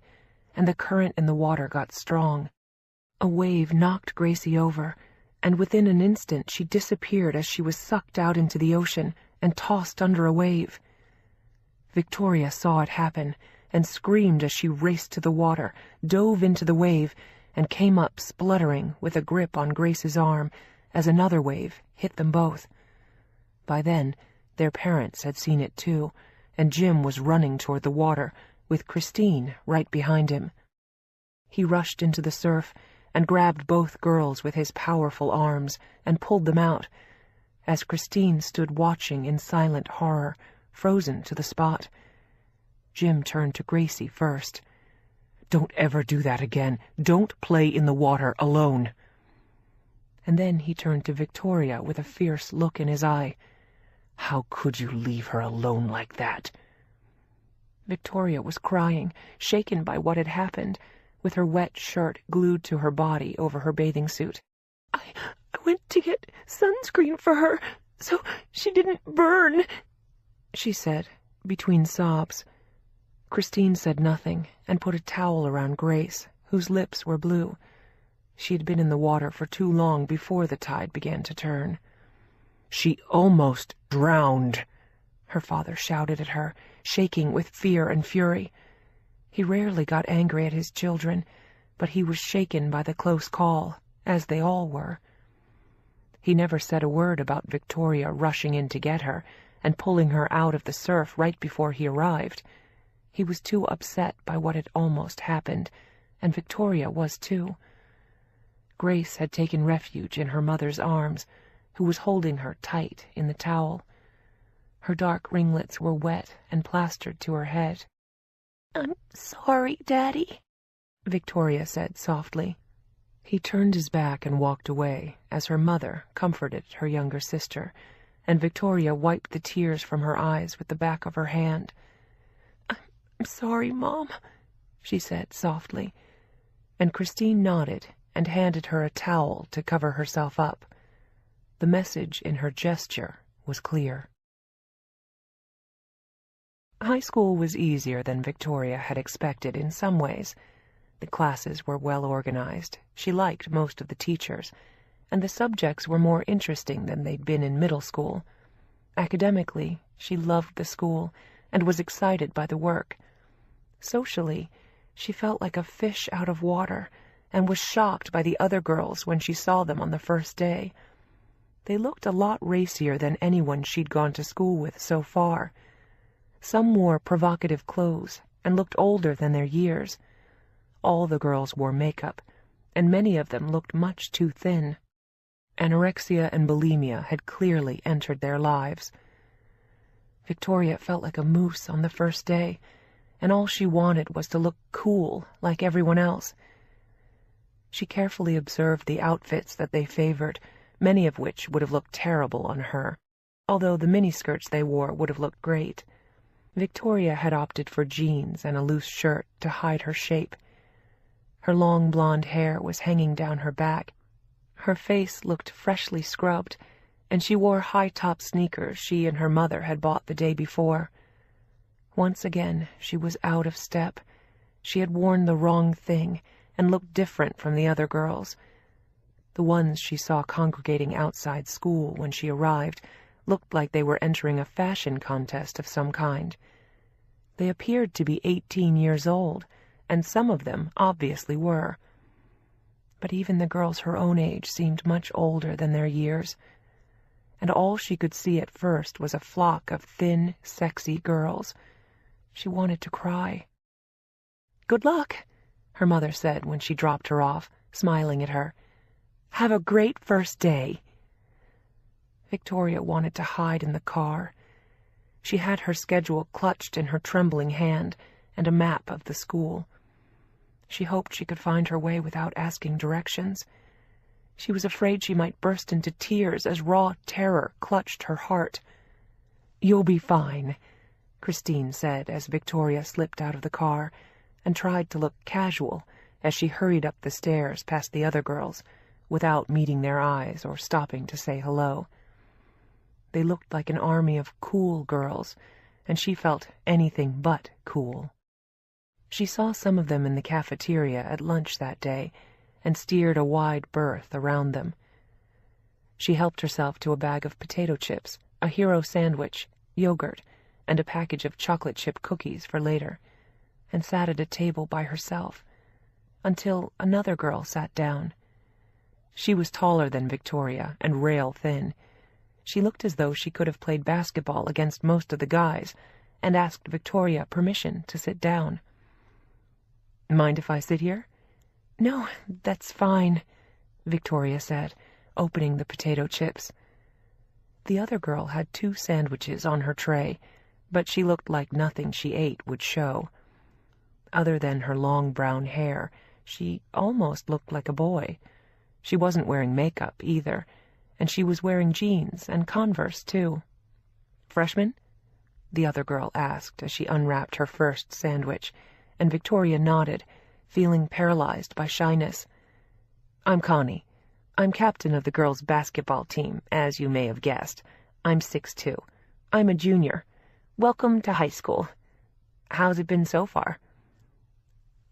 and the current in the water got strong. A wave knocked Gracie over, and within an instant she disappeared as she was sucked out into the ocean and tossed under a wave. Victoria saw it happen, and screamed as she raced to the water, dove into the wave, and came up spluttering with a grip on Grace's arm as another wave hit them both. By then, their parents had seen it too, and Jim was running toward the water, with Christine right behind him. He rushed into the surf and grabbed both girls with his powerful arms and pulled them out, as Christine stood watching in silent horror, frozen to the spot. Jim turned to Gracie first. "Don't ever do that again. Don't play in the water alone." And then he turned to Victoria with a fierce look in his eye. "How could you leave her alone like that?" Victoria was crying, shaken by what had happened, with her wet shirt glued to her body over her bathing suit. I went to get sunscreen for her, so she didn't burn," she said, between sobs. Christine said nothing and put a towel around Grace, whose lips were blue. She had been in the water for too long before the tide began to turn. "She almost drowned," her father shouted at her, shaking with fear and fury. He rarely got angry at his children, but he was shaken by the close call, as they all were. He never said a word about Victoria rushing in to get her and pulling her out of the surf right before he arrived. He was too upset by what had almost happened, and Victoria was too. Grace had taken refuge in her mother's arms, who was holding her tight in the towel. Her dark ringlets were wet and plastered to her head. "I'm sorry, Daddy," Victoria said softly. He turned his back and walked away as her mother comforted her younger sister, and Victoria wiped the tears from her eyes with the back of her hand. "I'm sorry, Mom," she said softly, and Christine nodded and handed her a towel to cover herself up. The message in her gesture was clear. High school was easier than Victoria had expected in some ways. The classes were well organized. She liked most of the teachers, and the subjects were more interesting than they'd been in middle school. Academically, she loved the school and was excited by the work. Socially, she felt like a fish out of water and was shocked by the other girls when she saw them on the first day. They looked a lot racier than anyone she'd gone to school with so far. Some wore provocative clothes and looked older than their years. All the girls wore makeup, and many of them looked much too thin. Anorexia and bulimia had clearly entered their lives. Victoria felt like a moose on the first day, and all she wanted was to look cool like everyone else. She carefully observed the outfits that they favored, many of which would have looked terrible on her, although the miniskirts they wore would have looked great. Victoria had opted for jeans and a loose shirt to hide her shape. Her long blonde hair was hanging down her back. Her face looked freshly scrubbed, and she wore high-top sneakers she and her mother had bought the day before. Once again, she was out of step. She had worn the wrong thing and looked different from the other girls. The ones she saw congregating outside school when she arrived looked like they were entering a fashion contest of some kind. They appeared to be 18 years old, and some of them obviously were. But even the girls her own age seemed much older than their years, and all she could see at first was a flock of thin, sexy girls. She wanted to cry. "Good luck," her mother said when she dropped her off, smiling at her. "Have a great first day." Victoria wanted to hide in the car. She had her schedule clutched in her trembling hand and a map of the school. She hoped she could find her way without asking directions. She was afraid she might burst into tears as raw terror clutched her heart. "You'll be fine," Christine said as Victoria slipped out of the car and tried to look casual as she hurried up the stairs past the other girls without meeting their eyes or stopping to say hello. They looked like an army of cool girls, and she felt anything but cool. She saw some of them in the cafeteria at lunch that day and steered a wide berth around them. She helped herself to a bag of potato chips, a hero sandwich, yogurt, and a package of chocolate chip cookies for later, and sat at a table by herself, until another girl sat down. She was taller than Victoria and rail thin. She looked as though she could have played basketball against most of the guys, and asked Victoria permission to sit down. "Mind if I sit here?" "No, that's fine," Victoria said, opening the potato chips. The other girl had 2 sandwiches on her tray, but she looked like nothing she ate would show. Other than her long brown hair, she almost looked like a boy. She wasn't wearing makeup either, and she was wearing jeans and Converse too. "Freshman?" the other girl asked as she unwrapped her first sandwich, and Victoria nodded, feeling paralyzed by shyness. "I'm Connie. I'm captain of the girls' basketball team, as you may have guessed. I'm 6'2". I'm a junior. Welcome to high school. How's it been so far?"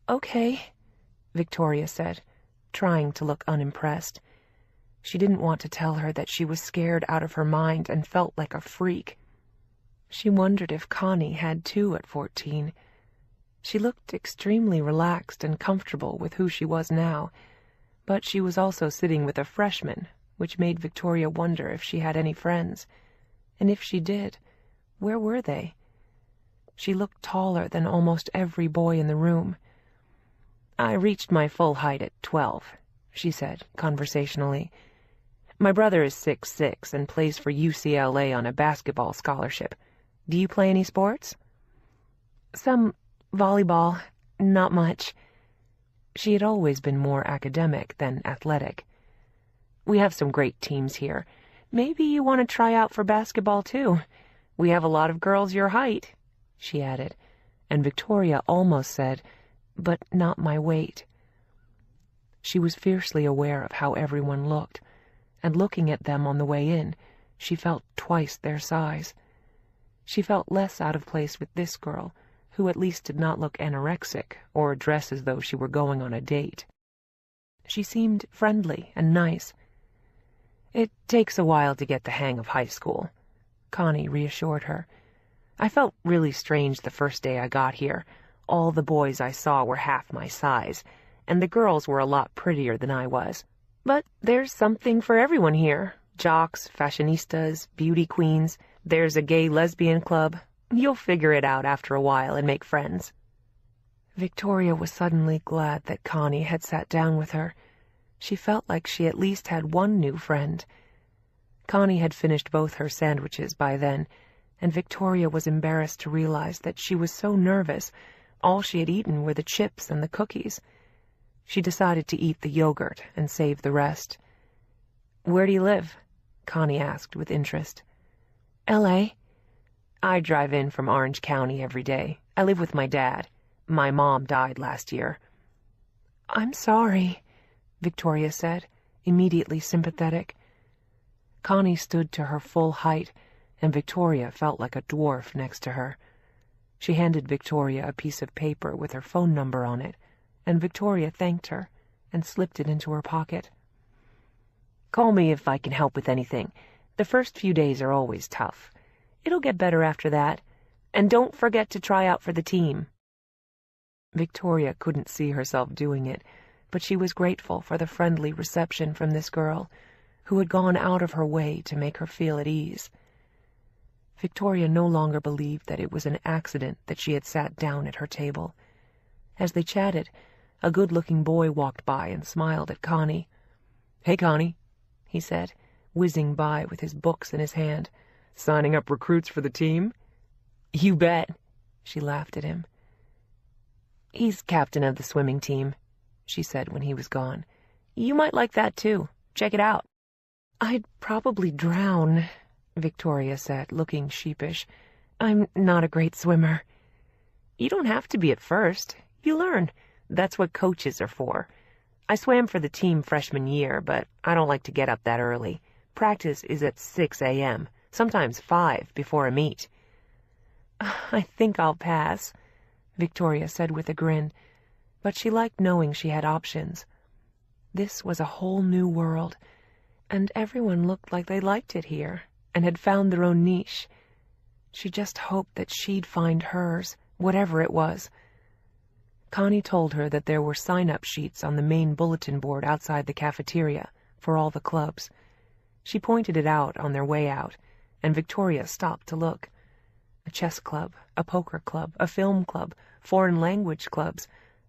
"Okay," Victoria said, trying to look unimpressed. She didn't want to tell her that she was scared out of her mind and felt like a freak. She wondered if Connie had too at 14. She looked extremely relaxed and comfortable with who she was now, but she was also sitting with a freshman, which made Victoria wonder if she had any friends. And if she did, where were they? She looked taller than almost every boy in the room. "I reached my full height at 12, she said conversationally. "My brother is 6'6" and plays for UCLA on a basketball scholarship. Do you play any sports?" "Some volleyball, not much." She had always been more academic than athletic. "We have some great teams here. Maybe you want to try out for basketball too. We have a lot of girls your height," she added, and Victoria almost said, "but not my weight." She was fiercely aware of how everyone looked, and looking at them on the way in, she felt twice their size. She felt less out of place with this girl, who at least did not look anorexic or dress as though she were going on a date. She seemed friendly and nice. "It takes a while to get the hang of high school," Connie reassured her. "I felt really strange the first day I got here. All the boys I saw were half my size, and the girls were a lot prettier than I was. But there's something for everyone here. Jocks, fashionistas, beauty queens. There's a gay lesbian club. You'll figure it out after a while and make friends." Victoria was suddenly glad that Connie had sat down with her. She felt like she at least had one new friend. Connie had finished both her sandwiches by then, and Victoria was embarrassed to realize that she was so nervous. All she had eaten were the chips and the cookies. She decided to eat the yogurt and save the rest. "Where do you live?" Connie asked with interest. "L.A. I drive in from Orange County every day. I live with my dad. My mom died last year." "I'm sorry," Victoria said, immediately sympathetic. Connie stood to her full height, and Victoria felt like a dwarf next to her. She handed Victoria a piece of paper with her phone number on it, and Victoria thanked her and slipped it into her pocket. "Call me if I can help with anything. The first few days are always tough. It'll get better after that. And don't forget to try out for the team." Victoria couldn't see herself doing it, but she was grateful for the friendly reception from this girl, who had gone out of her way to make her feel at ease. Victoria no longer believed that it was an accident that she had sat down at her table. As they chatted, a good-looking boy walked by and smiled at Connie. "Hey, Connie," he said, whizzing by with his books in his hand. "Signing up recruits for the team?" "You bet," she laughed at him. "He's captain of the swimming team," she said when he was gone. "You might like that, too. Check it out." "I'd probably drown," Victoria said, looking sheepish. "I'm not a great swimmer." "You don't have to be at first. You learn. That's what coaches are for. I swam for the team freshman year, but I don't like to get up that early. Practice is at 6 a.m., sometimes 5 before a meet." "I think I'll pass," Victoria said with a grin, but she liked knowing she had options. This was a whole new world, and everyone looked like they liked it here and had found their own niche. She just hoped that she'd find hers, whatever it was. Connie told her that there were sign-up sheets on the main bulletin board outside the cafeteria for all the clubs. She pointed it out on their way out, and Victoria stopped to look. A chess club, a poker club, a film club, foreign language clubs,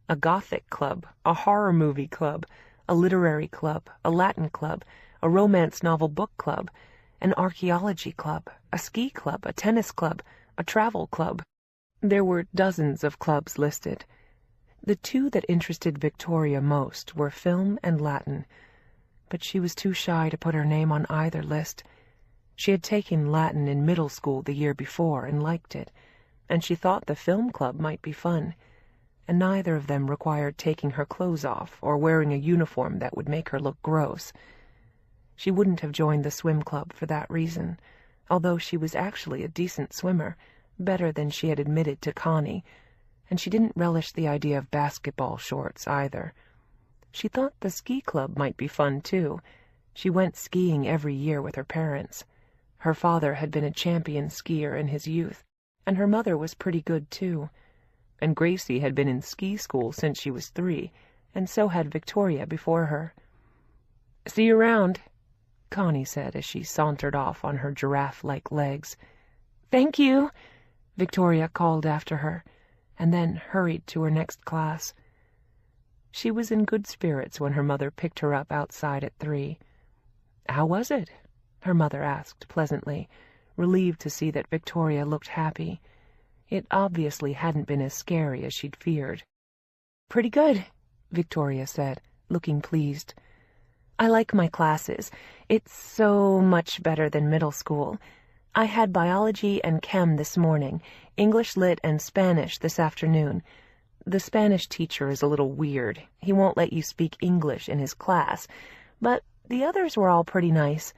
a gothic club, a horror movie club, a literary club, a Latin club, a romance novel book club, an archaeology club, a ski club, a tennis club, a travel club. There were dozens of clubs listed. The two that interested Victoria most were film and Latin, but she was too shy to put her name on either list. She had taken Latin in middle school the year before and liked it, and she thought the film club might be fun, and neither of them required taking her clothes off or wearing a uniform that would make her look gross. She wouldn't have joined the swim club for that reason, although she was actually a decent swimmer, better than she had admitted to Connie, and she didn't relish the idea of basketball shorts either. She thought the ski club might be fun too. She went skiing every year with her parents. Her father had been a champion skier in his youth, and her mother was pretty good too. And Gracie had been in ski school since she was 3, and so had Victoria before her. "See you around," Connie said as she sauntered off on her giraffe-like legs. "Thank you," Victoria called after her, and then hurried to her next class. She was in good spirits when her mother picked her up outside at 3. "How was it?" her mother asked pleasantly, relieved to see that Victoria looked happy. It obviously hadn't been as scary as she'd feared. "Pretty good," Victoria said, looking pleased. "I like my classes. It's so much better than middle school. I had biology and chem this morning, English lit and Spanish this afternoon. The Spanish teacher is a little weird. He won't let you speak English in his class, but the others were all pretty nice.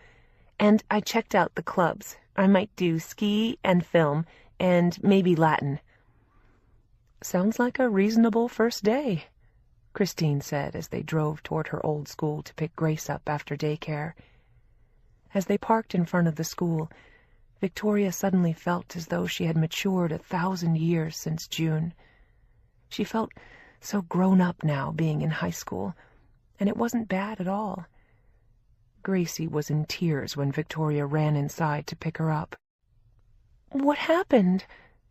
And I checked out the clubs. I might do ski and film, and maybe Latin." "Sounds like a reasonable first day," Christine said as they drove toward her old school to pick Grace up after daycare. As they parked in front of the school, Victoria suddenly felt as though she had matured 1,000 years since June. She felt so grown up now being in high school, and it wasn't bad at all. Gracie was in tears when Victoria ran inside to pick her up. "What happened?"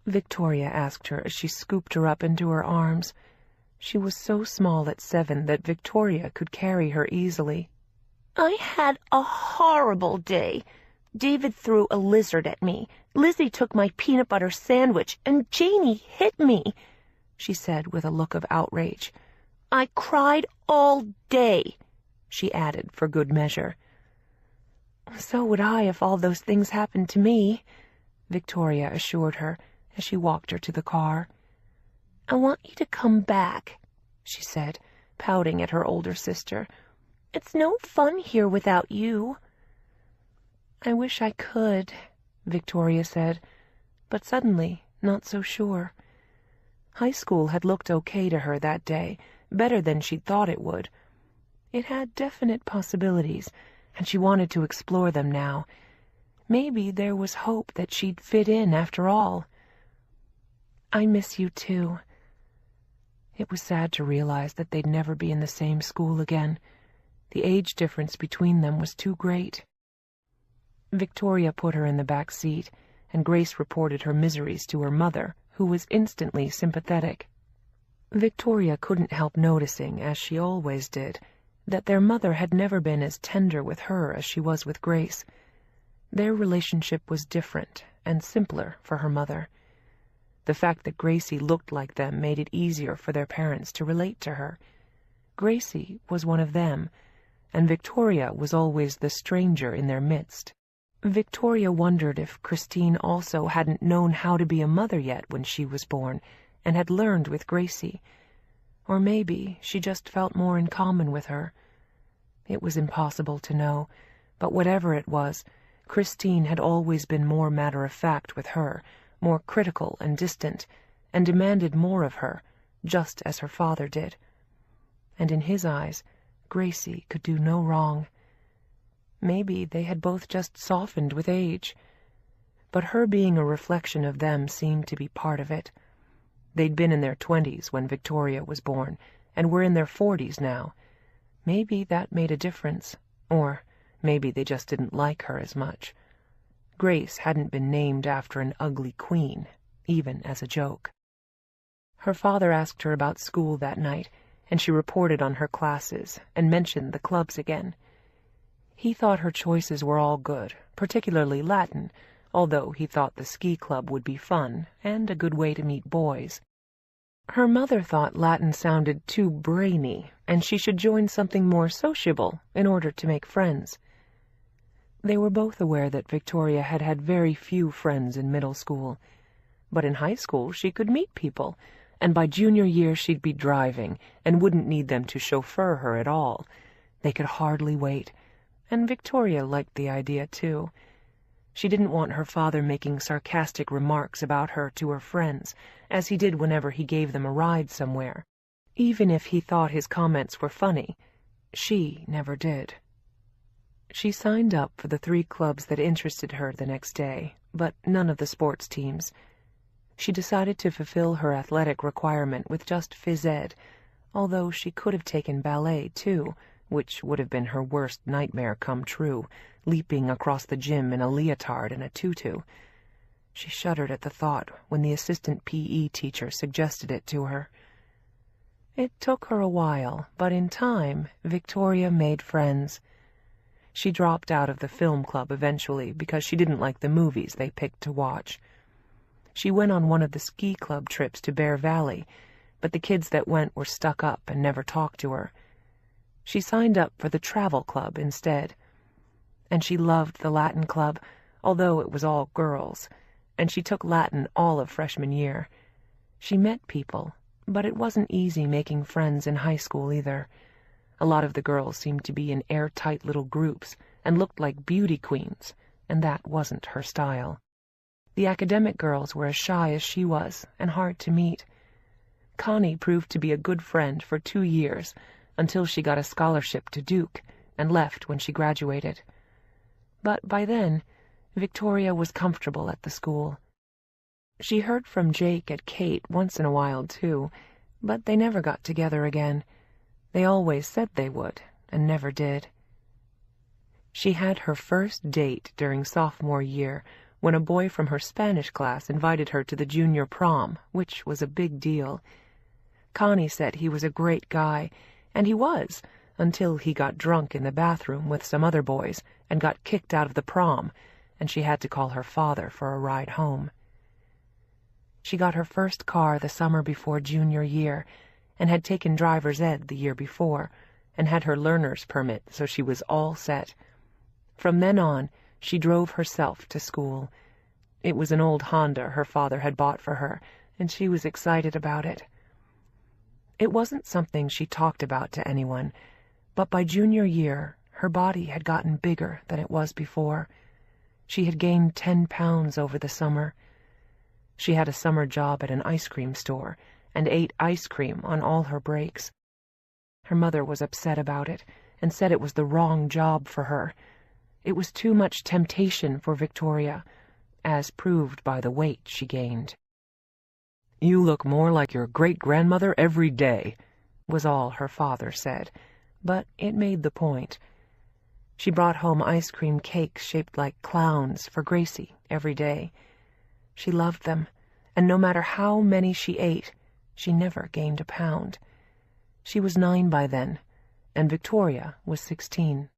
Victoria asked her as she scooped her up into her arms. She was so small at 7 that Victoria could carry her easily. "I had a horrible day. David threw a lizard at me. Lizzie took my peanut butter sandwich, and Janie hit me," she said with a look of outrage. "I cried all day," she added for good measure. "So would I if all those things happened to me," Victoria assured her as she walked her to the car. "I want you to come back," she said, pouting at her older sister. "It's no fun here without you." "I wish I could," Victoria said, but suddenly not so sure. High school had looked okay to her that day, better than she'd thought it would. It had definite possibilities, and she wanted to explore them now, Maybe there was hope that she'd fit in after all. "I miss you too." It was sad to realize that they'd never be in the same school again. The age difference between them was too great. Victoria put her in the back seat, and Grace reported her miseries to her mother, who was instantly sympathetic. Victoria couldn't help noticing, as she always did, that their mother had never been as tender with her as she was with Grace. Their relationship was different and simpler for her mother. The fact that Gracie looked like them made it easier for their parents to relate to her. Gracie was one of them, and Victoria was always the stranger in their midst. Victoria wondered if Christine also hadn't known how to be a mother yet when she was born, and had learned with Gracie. Or maybe she just felt more in common with her. It was impossible to know, but whatever it was, Christine had always been more matter-of-fact with her, more critical and distant, and demanded more of her, just as her father did. And in his eyes, Gracie could do no wrong. Maybe they had both just softened with age. But her being a reflection of them seemed to be part of it. They'd been in their 20s when Victoria was born, and were in their 40s now. Maybe that made a difference, or maybe they just didn't like her as much. Grace hadn't been named after an ugly queen, even as a joke. Her father asked her about school that night, and she reported on her classes and mentioned the clubs again. He thought her choices were all good, particularly Latin, although he thought the ski club would be fun and a good way to meet boys. Her mother thought Latin sounded too brainy, and she should join something more sociable in order to make friends. They were both aware that Victoria had had very few friends in middle school, but in high school she could meet people, and by junior year she'd be driving and wouldn't need them to chauffeur her at all. They could hardly wait, and Victoria liked the idea too. She didn't want her father making sarcastic remarks about her to her friends, as he did whenever he gave them a ride somewhere. Even if he thought his comments were funny, she never did. She signed up for the 3 clubs that interested her the next day, but none of the sports teams. She decided to fulfill her athletic requirement with just phys ed, although she could have taken ballet too, which would have been her worst nightmare come true, leaping across the gym in a leotard and a tutu. She shuddered at the thought when the assistant PE teacher suggested it to her. It took her a while, but in time, Victoria made friends. She dropped out of the film club eventually because she didn't like the movies they picked to watch. She went on one of the ski club trips to Bear Valley, but the kids that went were stuck up and never talked to her. She signed up for the travel club instead. And she loved the Latin club, although it was all girls, and she took Latin all of freshman year. She met people, but it wasn't easy making friends in high school either. A lot of the girls seemed to be in airtight little groups and looked like beauty queens, and that wasn't her style. The academic girls were as shy as she was, and hard to meet. Connie proved to be a good friend for 2 years, until she got a scholarship to Duke and left when she graduated. But by then, Victoria was comfortable at the school. She heard from Jake at Kate once in a while, too, but they never got together again. They always said they would, and never did. She had her first date during sophomore year when a boy from her Spanish class invited her to the junior prom, which was a big deal. Connie said he was a great guy, and he was, until he got drunk in the bathroom with some other boys and got kicked out of the prom, and she had to call her father for a ride home. She got her first car the summer before junior year, and had taken driver's ed the year before, and had her learner's permit, so she was all set. From then on, she drove herself to school. It was an old Honda her father had bought for her, and she was excited about it. It wasn't something she talked about to anyone, but by junior year, her body had gotten bigger than it was before. She had gained 10 pounds over the summer. She had a summer job at an ice cream store and ate ice cream on all her breaks. Her mother was upset about it and said it was the wrong job for her. It was too much temptation for Victoria, as proved by the weight she gained. "You look more like your great-grandmother every day," was all her father said, but it made the point. She brought home ice cream cakes shaped like clowns for Gracie every day. She loved them, and no matter how many she ate, she never gained a pound. She was 9 by then, and Victoria was 16.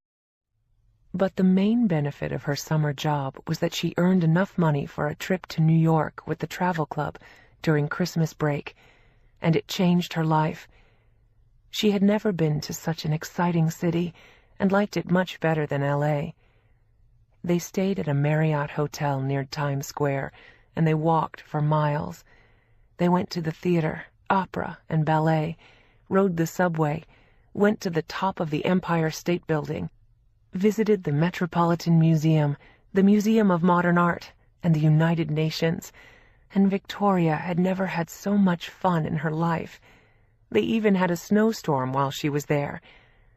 But the main benefit of her summer job was that she earned enough money for a trip to New York with the travel club during Christmas break, and it changed her life. She had never been to such an exciting city and liked it much better than L.A. They stayed at a Marriott hotel near Times Square, and they walked for miles. They went to the theater, opera, and ballet, rode the subway, went to the top of the Empire State Building, visited the Metropolitan Museum, the Museum of Modern Art, and the United Nations, and Victoria had never had so much fun in her life. They even had a snowstorm while she was there,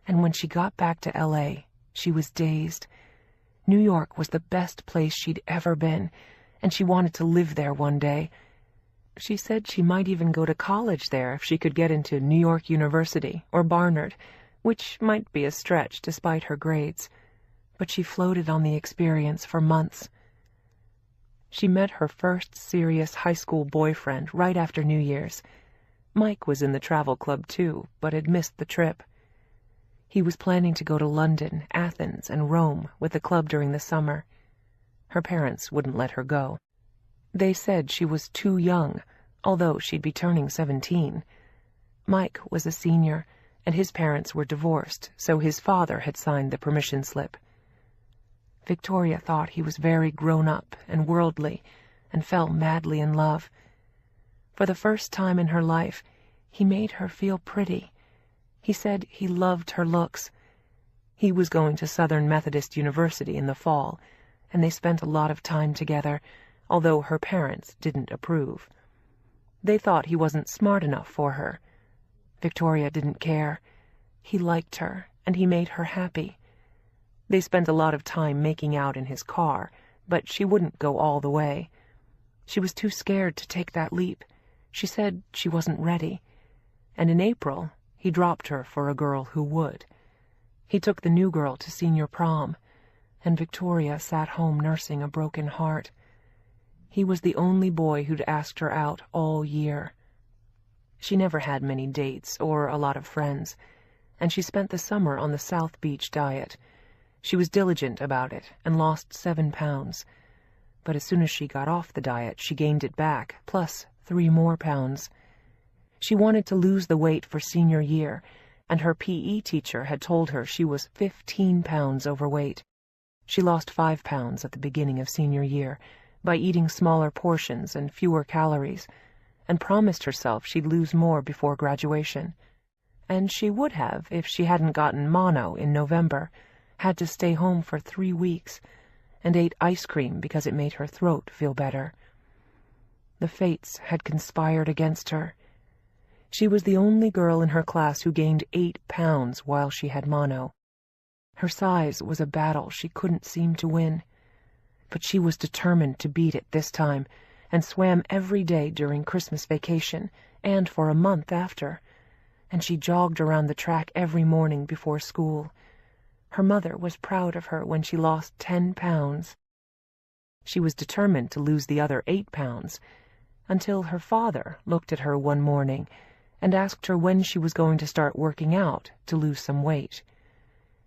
and when she got back to L.A., she was dazed. New York was the best place she'd ever been, and she wanted to live there one day. She said she might even go to college there if she could get into New York University or Barnard, which might be a stretch despite her grades, but she floated on the experience for months. She met her first serious high school boyfriend right after New Year's. Mike was in the travel club too, but had missed the trip. He was planning to go to London, Athens, and Rome with the club during the summer. Her parents wouldn't let her go. They said she was too young, although she'd be turning 17. Mike was a senior, and his parents were divorced, so his father had signed the permission slip. Victoria thought he was very grown-up and worldly, and fell madly in love. For the first time in her life, he made her feel pretty. He said he loved her looks. He was going to Southern Methodist University in the fall, and they spent a lot of time together, although her parents didn't approve. They thought he wasn't smart enough for her. Victoria didn't care. He liked her, and he made her happy. They spent a lot of time making out in his car, but she wouldn't go all the way. She was too scared to take that leap. She said she wasn't ready. And in April, he dropped her for a girl who would. He took the new girl to senior prom, and Victoria sat home nursing a broken heart. He was the only boy who'd asked her out all year. She never had many dates or a lot of friends, and she spent the summer on the South Beach diet. She was diligent about it and lost 7 pounds. But as soon as she got off the diet, she gained it back, plus 3 more pounds. She wanted to lose the weight for senior year, and her PE teacher had told her she was 15 pounds overweight. She lost 5 pounds at the beginning of senior year by eating smaller portions and fewer calories, and promised herself she'd lose more before graduation. And she would have if she hadn't gotten mono in November, had to stay home for 3 weeks, and ate ice cream because it made her throat feel better. The fates had conspired against her. She was the only girl in her class who gained 8 pounds while she had mono. Her size was a battle she couldn't seem to win, but she was determined to beat it this time, and swam every day during Christmas vacation and for a month after, and she jogged around the track every morning before school. Her mother was proud of her when she lost 10 pounds. She was determined to lose the other 8 pounds, until her father looked at her one morning and asked her when she was going to start working out to lose some weight.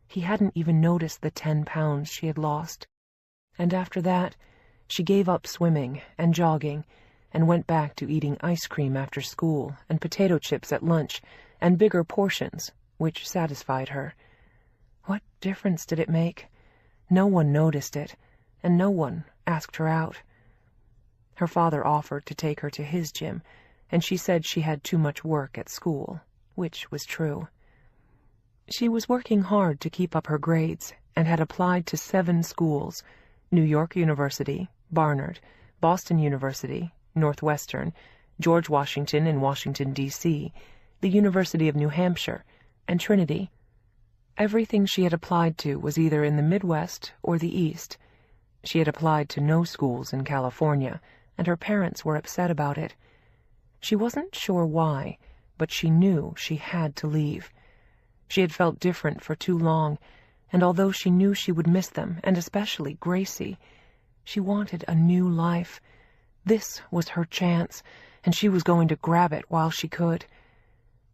He hadn't even noticed the 10 pounds she had lost, and after that, she gave up swimming and jogging and went back to eating ice cream after school and potato chips at lunch and bigger portions, which satisfied her. What difference did it make? No one noticed it, and no one asked her out. Her father offered to take her to his gym, and she said she had too much work at school, which was true. She was working hard to keep up her grades and had applied to 7 schools: New York University, Barnard, Boston University, Northwestern, George Washington in Washington, D.C., the University of New Hampshire, and Trinity. Everything she had applied to was either in the Midwest or the East. She had applied to no schools in California, and her parents were upset about it. She wasn't sure why, but she knew she had to leave. She had felt different for too long, and although she knew she would miss them, and especially Gracie, she wanted a new life. This was her chance, and she was going to grab it while she could.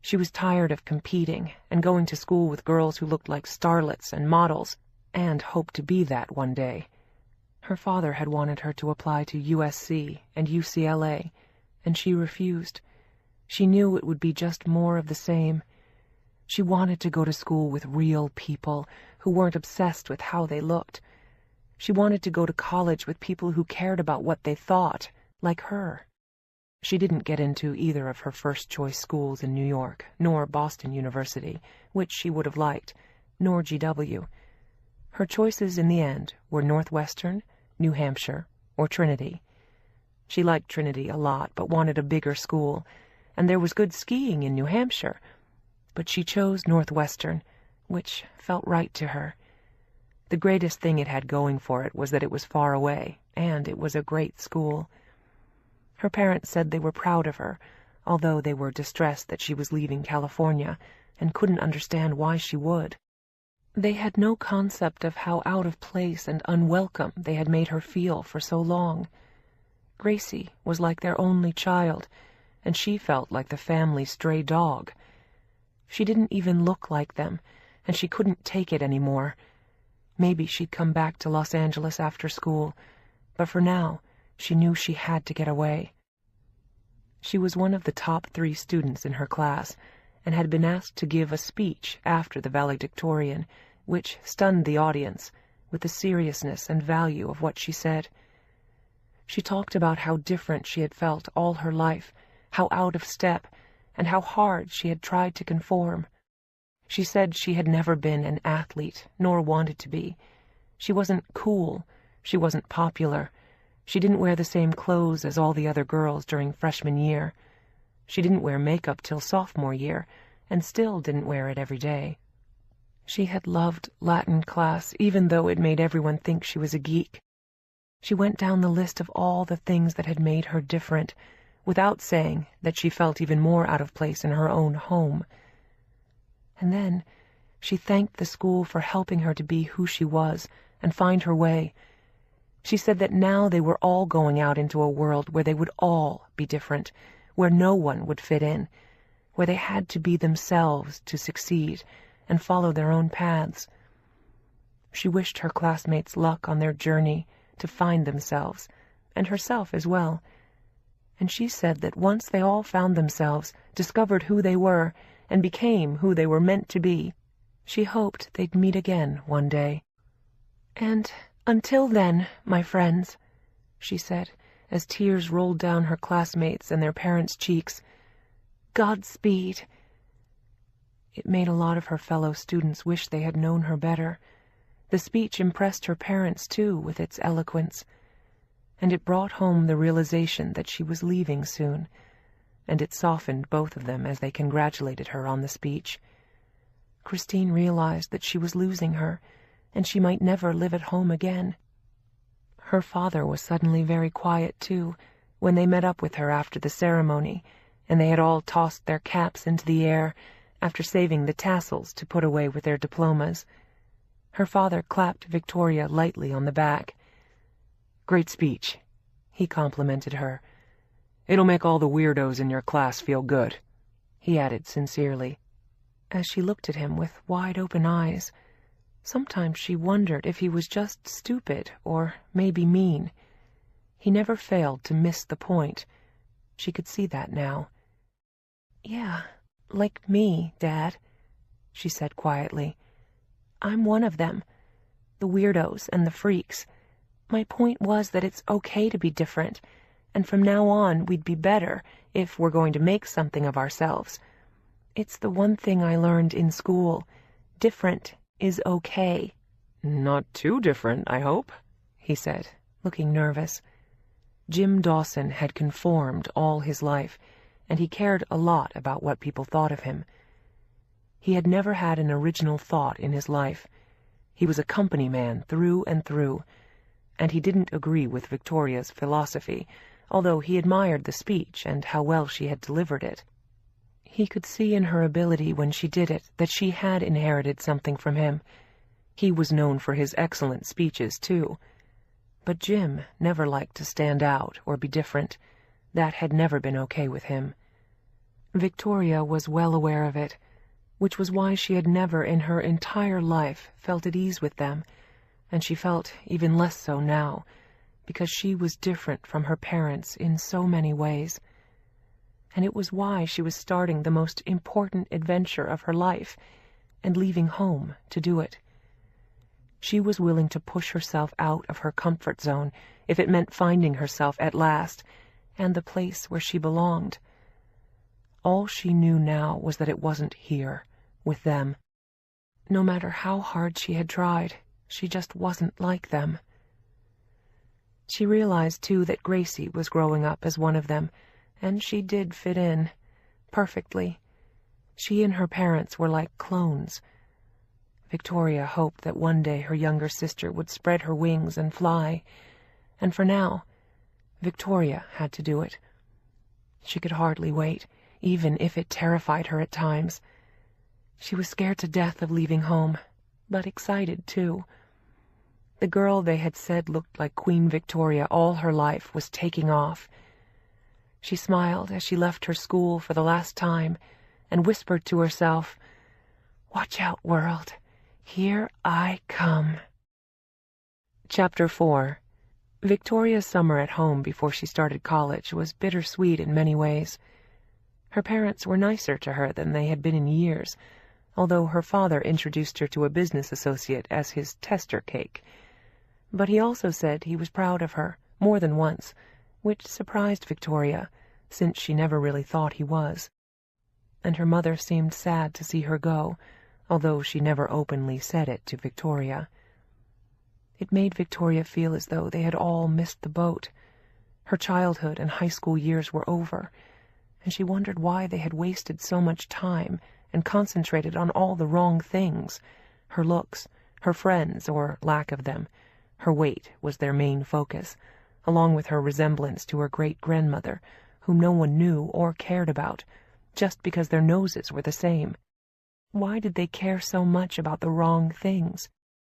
She was tired of competing and going to school with girls who looked like starlets and models, and hoped to be that one day. Her father had wanted her to apply to USC and UCLA, and she refused. She knew it would be just more of the same. She wanted to go to school with real people who weren't obsessed with how they looked. She wanted to go to college with people who cared about what they thought, like her. She didn't get into either of her first-choice schools in New York, nor Boston University, which she would have liked, nor GW. Her choices in the end were Northwestern, New Hampshire, or Trinity. She liked Trinity a lot, but wanted a bigger school, and there was good skiing in New Hampshire. But she chose Northwestern, which felt right to her. The greatest thing it had going for it was that it was far away, and it was a great school. Her parents said they were proud of her, although they were distressed that she was leaving California and couldn't understand why she would. They had no concept of how out of place and unwelcome they had made her feel for so long. Gracie was like their only child, and she felt like the family stray dog. She didn't even look like them, and she couldn't take it anymore. Maybe she'd come back to Los Angeles after school, but for now, she knew she had to get away. She was one of the top 3 students in her class, and had been asked to give a speech after the valedictorian, which stunned the audience with the seriousness and value of what she said. She talked about how different she had felt all her life, how out of step, and how hard she had tried to conform. She said she had never been an athlete, nor wanted to be. She wasn't cool, she wasn't popular. She didn't wear the same clothes as all the other girls during freshman year. She didn't wear makeup till sophomore year, and still didn't wear it every day. She had loved Latin class, even though it made everyone think she was a geek. She went down the list of all the things that had made her different, without saying that she felt even more out of place in her own home. And then she thanked the school for helping her to be who she was and find her way. She said that now they were all going out into a world where they would all be different, where no one would fit in, where they had to be themselves to succeed and follow their own paths. She wished her classmates luck on their journey to find themselves, and herself as well. And she said that once they all found themselves, discovered who they were, and became who they were meant to be, she hoped they'd meet again one day. "And until then, my friends," she said, as tears rolled down her classmates' and their parents' cheeks, "Godspeed." It made a lot of her fellow students wish they had known her better. The speech impressed her parents, too, with its eloquence, and it brought home the realization that she was leaving soon, and it softened both of them as they congratulated her on the speech. Christine realized that she was losing her, and she might never live at home again. Her father was suddenly very quiet, too, when they met up with her after the ceremony, and they had all tossed their caps into the air after saving the tassels to put away with their diplomas. Her father clapped Victoria lightly on the back. "Great speech," he complimented her. "It'll make all the weirdos in your class feel good," he added sincerely. As she looked at him with wide-open eyes, sometimes she wondered if he was just stupid or maybe mean. He never failed to miss the point. She could see that now. "Yeah, like me, Dad," she said quietly. "I'm one of them, the weirdos and the freaks. My point was that it's okay to be different, and from now on we'd be better if we're going to make something of ourselves. It's the one thing I learned in school. Different is okay." "Not too different, I hope," he said, looking nervous. Jim Dawson had conformed all his life, and he cared a lot about what people thought of him. He had never had an original thought in his life. He was a company man through and through, and he didn't agree with Victoria's philosophy, although he admired the speech and how well she had delivered it. He could see in her ability when she did it that she had inherited something from him. He was known for his excellent speeches, too. But Jim never liked to stand out or be different. That had never been okay with him. Victoria was well aware of it, which was why she had never in her entire life felt at ease with them, and she felt even less so now, because she was different from her parents in so many ways. And it was why she was starting the most important adventure of her life and leaving home to do it. She was willing to push herself out of her comfort zone if it meant finding herself at last and the place where she belonged. All she knew now was that it wasn't here, with them. No matter how hard she had tried, she just wasn't like them. She realized, too, that Gracie was growing up as one of them, and she did fit in, perfectly. She and her parents were like clones. Victoria hoped that one day her younger sister would spread her wings and fly, and for now, Victoria had to do it. She could hardly wait, even if it terrified her at times. She was scared to death of leaving home, but excited, too. The girl they had said looked like Queen Victoria all her life was taking off. She smiled as she left her school for the last time and whispered to herself, "Watch out, world. Here I come." Chapter 4. Victoria's summer at home before she started college was bittersweet in many ways. Her parents were nicer to her than they had been in years, although her father introduced her to a business associate as his tester cake. But he also said he was proud of her, more than once, which surprised Victoria, since she never really thought he was. And her mother seemed sad to see her go, although she never openly said it to Victoria. It made Victoria feel as though they had all missed the boat. Her childhood and high school years were over, and she wondered why they had wasted so much time and concentrated on all the wrong things. Her looks, her friends, or lack of them. Her weight was their main focus, along with her resemblance to her great-grandmother, whom no one knew or cared about, just because their noses were the same. Why did they care so much about the wrong things?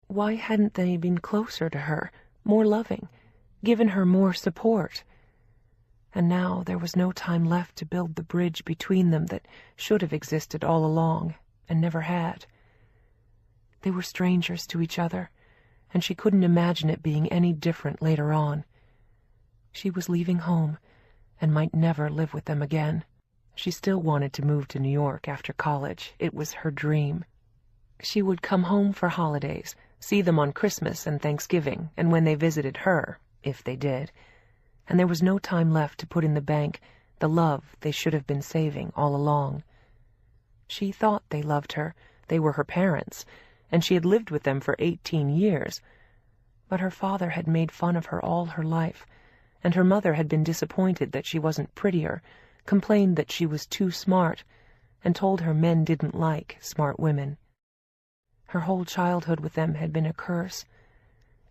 Why hadn't they been closer to her, more loving, given her more support? And now there was no time left to build the bridge between them that should have existed all along, and never had. They were strangers to each other, and she couldn't imagine it being any different later on. She was leaving home, and might never live with them again. She still wanted to move to New York after college. It was her dream. She would come home for holidays, see them on Christmas and Thanksgiving, and when they visited her, if they did. And there was no time left to put in the bank the love they should have been saving all along. She thought they loved her. They were her parents, and she had lived with them for 18 years. But her father had made fun of her all her life, and her mother had been disappointed that she wasn't prettier, complained that she was too smart, and told her men didn't like smart women. Her whole childhood with them had been a curse,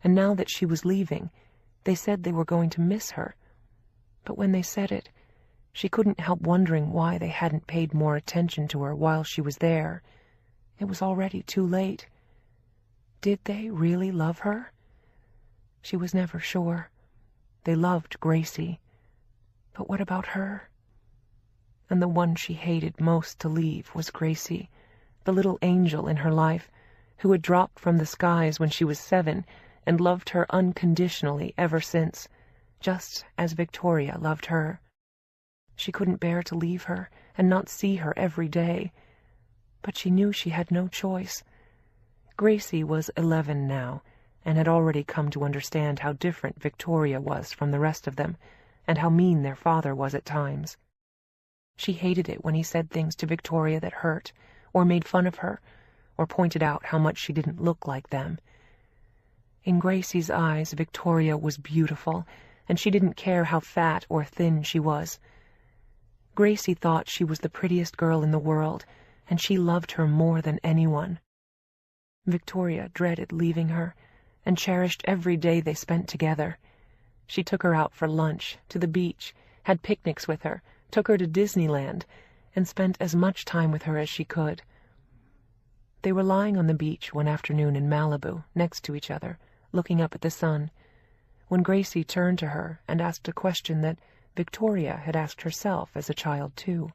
and now that she was leaving, they said they were going to miss her. But when they said it, she couldn't help wondering why they hadn't paid more attention to her while she was there. It was already too late. Did they really love her? She was never sure. They loved Gracie. But what about her? And the one she hated most to leave was Gracie, the little angel in her life, who had dropped from the skies when she was 7 and loved her unconditionally ever since, just as Victoria loved her. She couldn't bear to leave her and not see her every day, but she knew she had no choice. Gracie was 11 now, and had already come to understand how different Victoria was from the rest of them, and how mean their father was at times. She hated it when he said things to Victoria that hurt, or made fun of her, or pointed out how much she didn't look like them. In Gracie's eyes, Victoria was beautiful, and she didn't care how fat or thin she was. Gracie thought she was the prettiest girl in the world, and she loved her more than anyone. Victoria dreaded leaving her and cherished every day they spent together. She took her out for lunch, to the beach, had picnics with her, took her to Disneyland, and spent as much time with her as she could. They were lying on the beach one afternoon in Malibu, next to each other, looking up at the sun, when Gracie turned to her and asked a question that Victoria had asked herself as a child, too.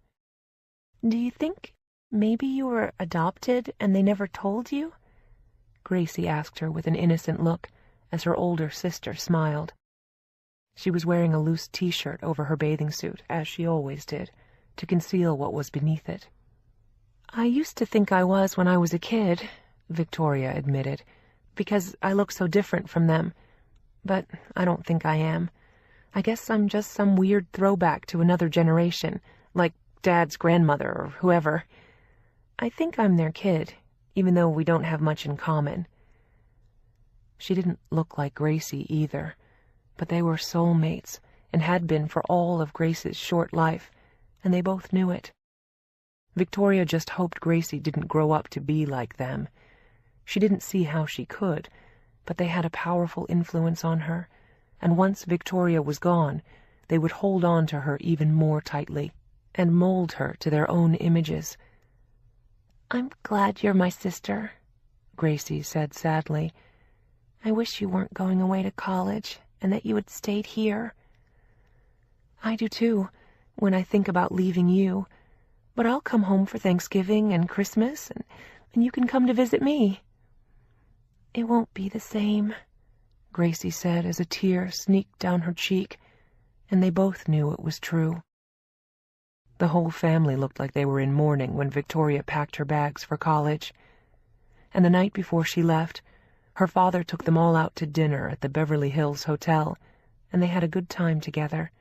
"Do you think maybe you were adopted and they never told you?" Gracie asked her with an innocent look as her older sister smiled. She was wearing a loose t-shirt over her bathing suit, as she always did, to conceal what was beneath it. "I used to think I was when I was a kid," Victoria admitted, "because I look so different from them. But I don't think I am. I guess I'm just some weird throwback to another generation, like Dad's grandmother or whoever. I think I'm their kid, even though we don't have much in common." She didn't look like Gracie either, but they were soulmates and had been for all of Grace's short life, and they both knew it. Victoria just hoped Gracie didn't grow up to be like them. She didn't see how she could, but they had a powerful influence on her, and once Victoria was gone, they would hold on to her even more tightly and mold her to their own images. "I'm glad you're my sister," Gracie said sadly. "I wish you weren't going away to college and that you had stayed here." "I do too, when I think about leaving you. But I'll come home for Thanksgiving and Christmas, and you can come to visit me." "It won't be the same," Gracie said as a tear sneaked down her cheek, and they both knew it was true. The whole family looked like they were in mourning when Victoria packed her bags for college. And the night before she left, her father took them all out to dinner at the Beverly Hills Hotel, and they had a good time together.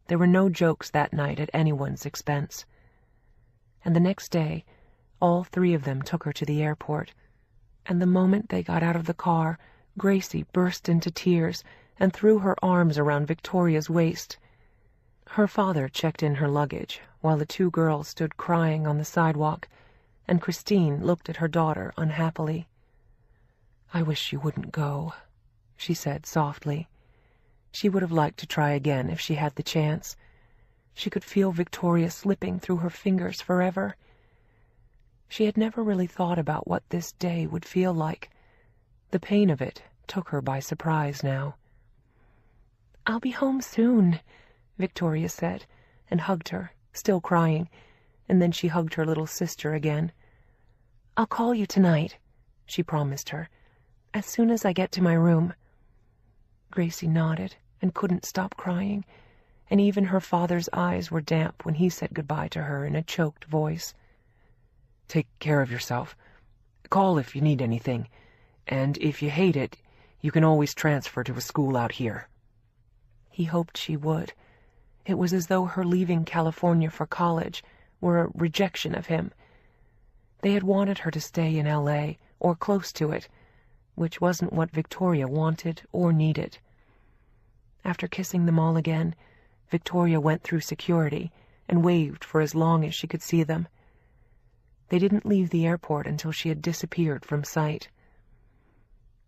There were no jokes that night at anyone's expense. And the next day, all three of them took her to the airport, and the moment they got out of the car, Gracie burst into tears and threw her arms around Victoria's waist. Her father checked in her luggage, while the two girls stood crying on the sidewalk, and Christine looked at her daughter unhappily. "I wish you wouldn't go," she said softly. She would have liked to try again if she had the chance. She could feel Victoria slipping through her fingers forever. She had never really thought about what this day would feel like. The pain of it took her by surprise now. "I'll be home soon," Victoria said, and hugged her, still crying, and then she hugged her little sister again. "I'll call you tonight," she promised her, "as soon as I get to my room." Gracie nodded and couldn't stop crying, and even her father's eyes were damp when he said goodbye to her in a choked voice. "Take care of yourself. Call if you need anything, and if you hate it, you can always transfer to a school out here." He hoped she would. It was as though her leaving California for college were a rejection of him. They had wanted her to stay in L.A., or close to it, which wasn't what Victoria wanted or needed. After kissing them all again, Victoria went through security and waved for as long as she could see them. They didn't leave the airport until she had disappeared from sight.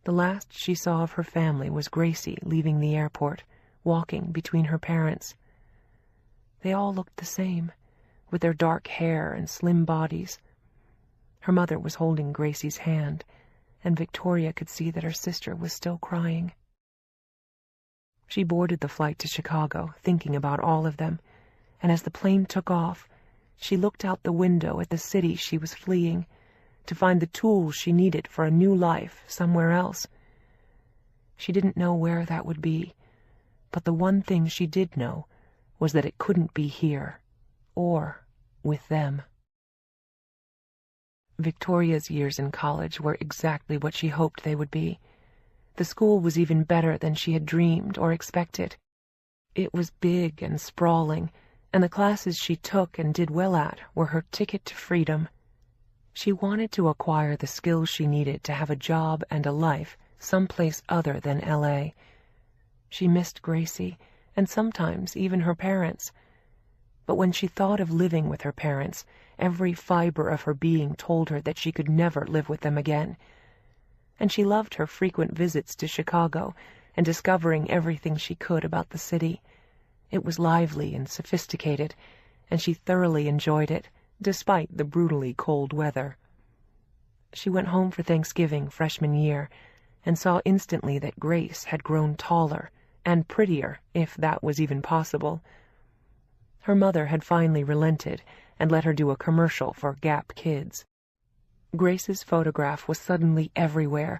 The last she saw of her family was Gracie leaving the airport, walking between her parents. They all looked the same, with their dark hair and slim bodies. Her mother was holding Gracie's hand, and Victoria could see that her sister was still crying. She boarded the flight to Chicago, thinking about all of them, and as the plane took off, she looked out the window at the city she was fleeing, to find the tools she needed for a new life somewhere else. She didn't know where that would be, but the one thing she did know was that it couldn't be here, or with them. Victoria's years in college were exactly what she hoped they would be. The school was even better than she had dreamed or expected. It was big and sprawling, and the classes she took and did well at were her ticket to freedom. She wanted to acquire the skills she needed to have a job and a life someplace other than L.A. She missed Gracie, and sometimes even her parents. But when she thought of living with her parents Every fiber of her being told her that she could never live with them again. And she loved her frequent visits to Chicago and discovering everything she could about the city. It was lively and sophisticated, and she thoroughly enjoyed it, despite the brutally cold weather. She went home for Thanksgiving freshman year and saw instantly that Grace had grown taller and prettier, if that was even possible. Her mother had finally relented and let her do a commercial for Gap Kids. Grace's photograph was suddenly everywhere,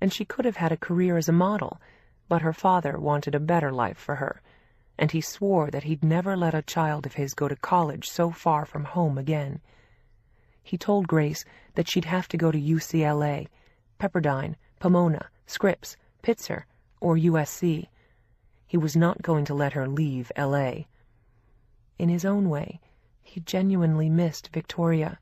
and she could have had a career as a model, but her father wanted a better life for her, and he swore that he'd never let a child of his go to college so far from home again. He told Grace that she'd have to go to UCLA, Pepperdine, Pomona, Scripps, Pitzer, or USC. He was not going to let her leave L.A. In his own way, he genuinely missed Victoria.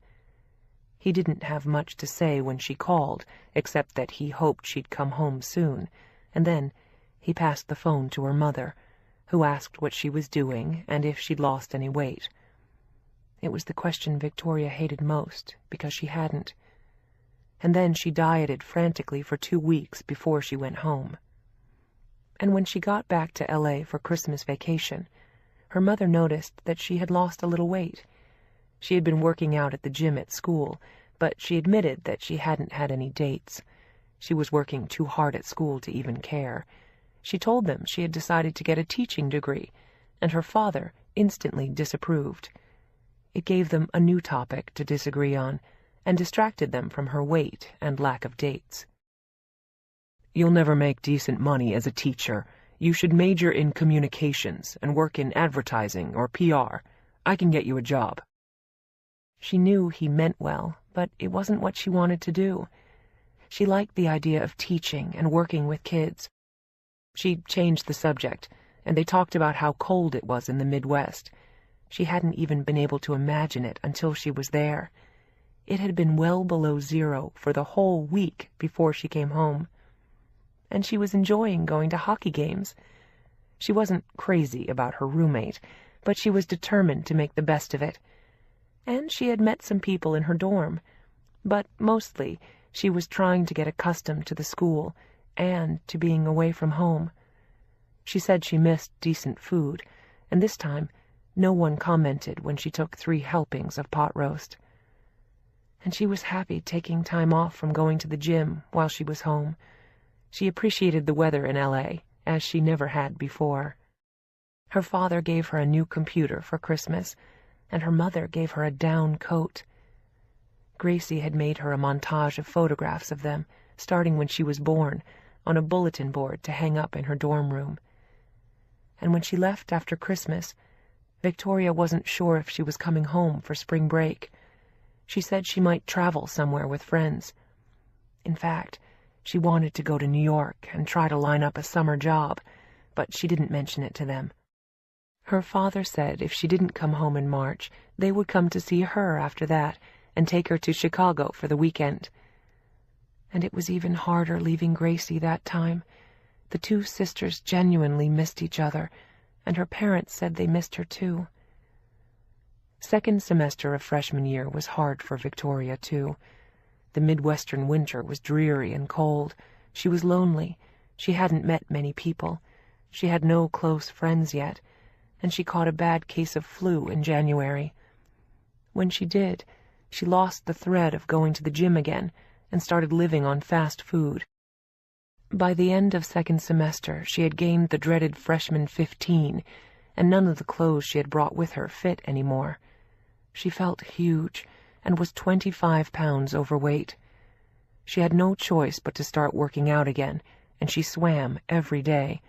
He didn't have much to say when she called, except that he hoped she'd come home soon, and then he passed the phone to her mother, who asked what she was doing and if she'd lost any weight. It was the question Victoria hated most, because she hadn't. And then she dieted frantically for 2 weeks before she went home. And when she got back to L.A. for Christmas vacation, her mother noticed that she had lost a little weight. She had been working out at the gym at school, but she admitted that she hadn't had any dates. She was working too hard at school to even care. She told them she had decided to get a teaching degree, and her father instantly disapproved. It gave them a new topic to disagree on, and distracted them from her weight and lack of dates. "You'll never make decent money as a teacher. You should major in communications and work in advertising or PR. I can get you a job." She knew he meant well, but it wasn't what she wanted to do. She liked the idea of teaching and working with kids. She changed the subject, and they talked about how cold it was in the Midwest. She hadn't even been able to imagine it until she was there. It had been well below zero for the whole week before she came home. And she was enjoying going to hockey games. She wasn't crazy about her roommate, but she was determined to make the best of it. And she had met some people in her dorm, but mostly she was trying to get accustomed to the school and to being away from home. She said she missed decent food, and this time no one commented when she took 3 helpings of pot roast. And she was happy taking time off from going to the gym while she was home. She appreciated the weather in L.A., as she never had before. Her father gave her a new computer for Christmas, and her mother gave her a down coat. Gracie had made her a montage of photographs of them, starting when she was born, on a bulletin board to hang up in her dorm room. And when she left after Christmas, Victoria wasn't sure if she was coming home for spring break. She said she might travel somewhere with friends. In fact, she wanted to go to New York and try to line up a summer job, but she didn't mention it to them. Her father said if she didn't come home in March, they would come to see her after that and take her to Chicago for the weekend. And it was even harder leaving Gracie that time. The 2 sisters genuinely missed each other, and her parents said they missed her too. Second semester of freshman year was hard for Victoria too. The Midwestern winter was dreary and cold. She was lonely. She hadn't met many people. She had no close friends yet, and she caught a bad case of flu in January. When she did, she lost the thread of going to the gym again and started living on fast food. By the end of second semester, she had gained the dreaded freshman 15, and none of the clothes she had brought with her fit anymore. She felt huge and was 25 pounds overweight. She had no choice but to start working out again, and she swam every day.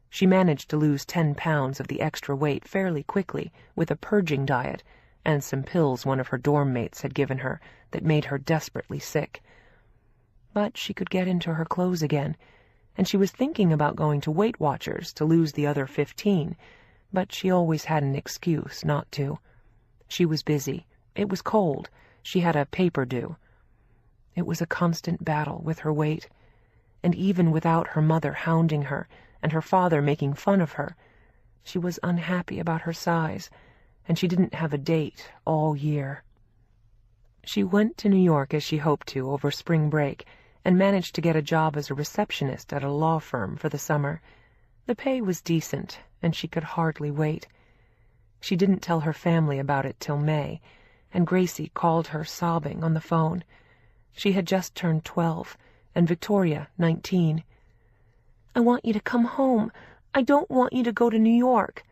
She managed to lose 10 pounds of the extra weight fairly quickly with a purging diet and some pills one of her dorm mates had given her that made her desperately sick. But she could get into her clothes again, and she was thinking about going to Weight Watchers to lose the other 15, but she always had an excuse not to. She was busy. It was cold. She had a paper due. It was a constant battle with her weight, and even without her mother hounding her and her father making fun of her, she was unhappy about her size, and she didn't have a date all year. She went to New York as she hoped to over spring break and managed to get a job as a receptionist at a law firm for the summer. The pay was decent, and she could hardly wait. She didn't tell her family about it till May, and Gracie called her sobbing on the phone. She had just turned 12, and Victoria 19. "I want you to come home. I don't want you to go to New York."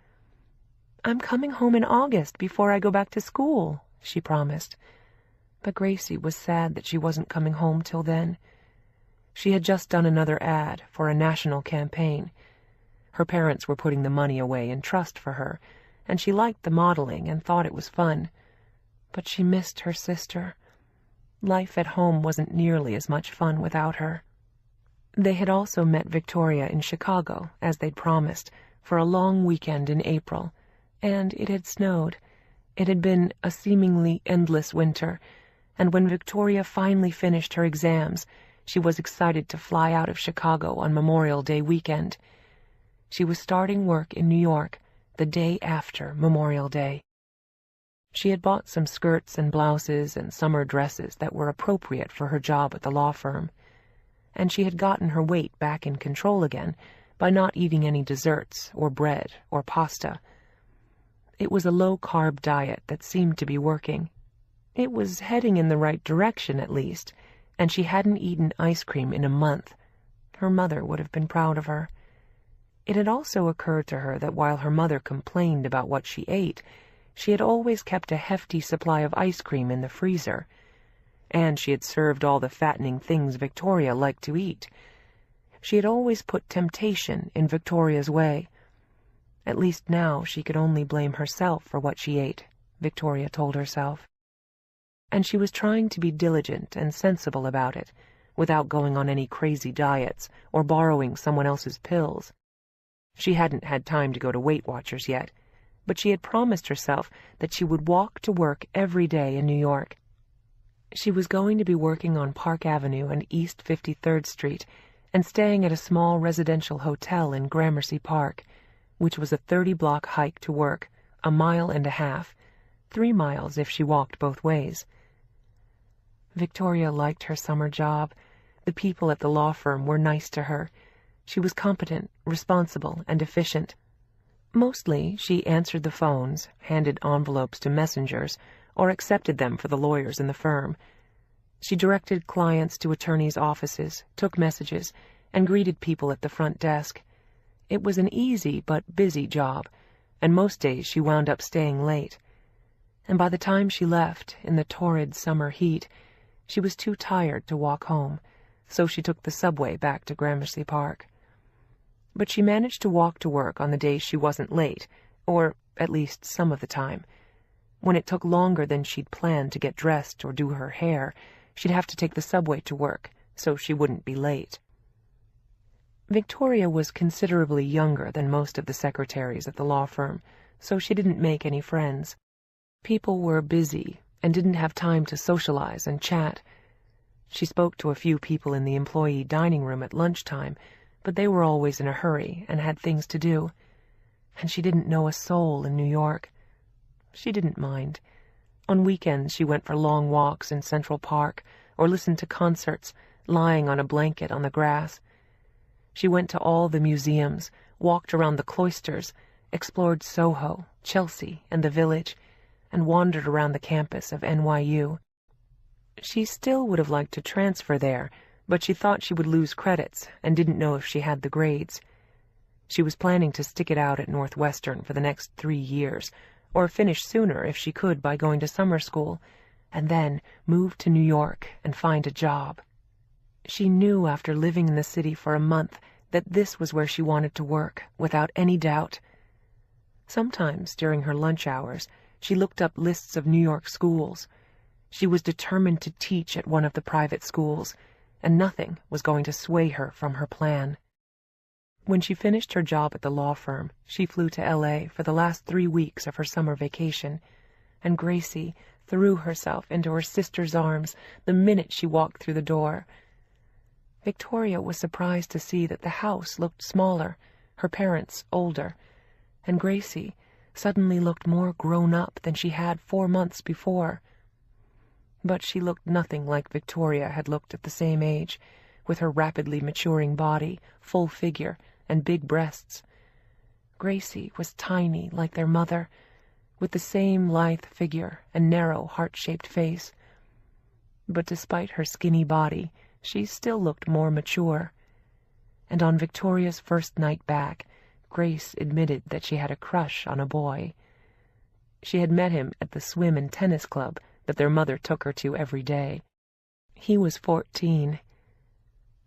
"I'm coming home in August before I go back to school," she promised. But Gracie was sad that she wasn't coming home till then. She had just done another ad for a national campaign. Her parents were putting the money away in trust for her, and she liked the modeling and thought it was fun. But she missed her sister. Life at home wasn't nearly as much fun without her. They had also met Victoria in Chicago, as they'd promised, for a long weekend in April, and it had snowed. It had been a seemingly endless winter, and when Victoria finally finished her exams, she was excited to fly out of Chicago on Memorial Day weekend. She was starting work in New York the day after Memorial Day. She had bought some skirts and blouses and summer dresses that were appropriate for her job at the law firm, and she had gotten her weight back in control again by not eating any desserts or bread or pasta. It was a low-carb diet that seemed to be working. It was heading in the right direction, at least, and she hadn't eaten ice cream in a month. Her mother would have been proud of her. It had also occurred to her that while her mother complained about what she ate, she had always kept a hefty supply of ice cream in the freezer, and she had served all the fattening things Victoria liked to eat. She had always put temptation in Victoria's way. At least now she could only blame herself for what she ate, Victoria told herself. And she was trying to be diligent and sensible about it, without going on any crazy diets or borrowing someone else's pills. She hadn't had time to go to Weight Watchers yet, but she had promised herself that she would walk to work every day in New York. She was going to be working on Park Avenue and East 53rd Street and staying at a small residential hotel in Gramercy Park, which was a 30-block hike to work, 1.5 miles, 3 miles if she walked both ways. Victoria liked her summer job. The people at the law firm were nice to her. She was competent, responsible, and efficient. Mostly, she answered the phones, handed envelopes to messengers, or accepted them for the lawyers in the firm. She directed clients to attorneys' offices, took messages, and greeted people at the front desk. It was an easy but busy job, and most days she wound up staying late. And by the time she left, in the torrid summer heat, she was too tired to walk home, so she took the subway back to Gramercy Park. But she managed to walk to work on the days she wasn't late, or at least some of the time. When it took longer than she'd planned to get dressed or do her hair, she'd have to take the subway to work, so she wouldn't be late. Victoria was considerably younger than most of the secretaries at the law firm, so she didn't make any friends. People were busy and didn't have time to socialize and chat. She spoke to a few people in the employee dining room at lunchtime, but they were always in a hurry and had things to do. And she didn't know a soul in New York. She didn't mind. On weekends she went for long walks in Central Park or listened to concerts, lying on a blanket on the grass. She went to all the museums, walked around the cloisters, explored Soho, Chelsea, and the Village, and wandered around the campus of NYU. She still would have liked to transfer there, but she thought she would lose credits and didn't know if she had the grades. She was planning to stick it out at Northwestern for the next 3 years, or finish sooner if she could by going to summer school, and then move to New York and find a job. She knew after living in the city for a month that this was where she wanted to work, without any doubt. Sometimes, during her lunch hours, she looked up lists of New York schools. She was determined to teach at one of the private schools, and nothing was going to sway her from her plan. When she finished her job at the law firm, she flew to L.A. for the last 3 weeks of her summer vacation, and Gracie threw herself into her sister's arms the minute she walked through the door. Victoria was surprised to see that the house looked smaller, her parents older, and Gracie suddenly looked more grown up than she had 4 months before. But she looked nothing like Victoria had looked at the same age, with her rapidly maturing body, full figure, and big breasts. Gracie was tiny like their mother, with the same lithe figure and narrow heart-shaped face. But despite her skinny body, she still looked more mature. And on Victoria's first night back, Grace admitted that she had a crush on a boy. She had met him at the swim and tennis club that their mother took her to every day. He was 14,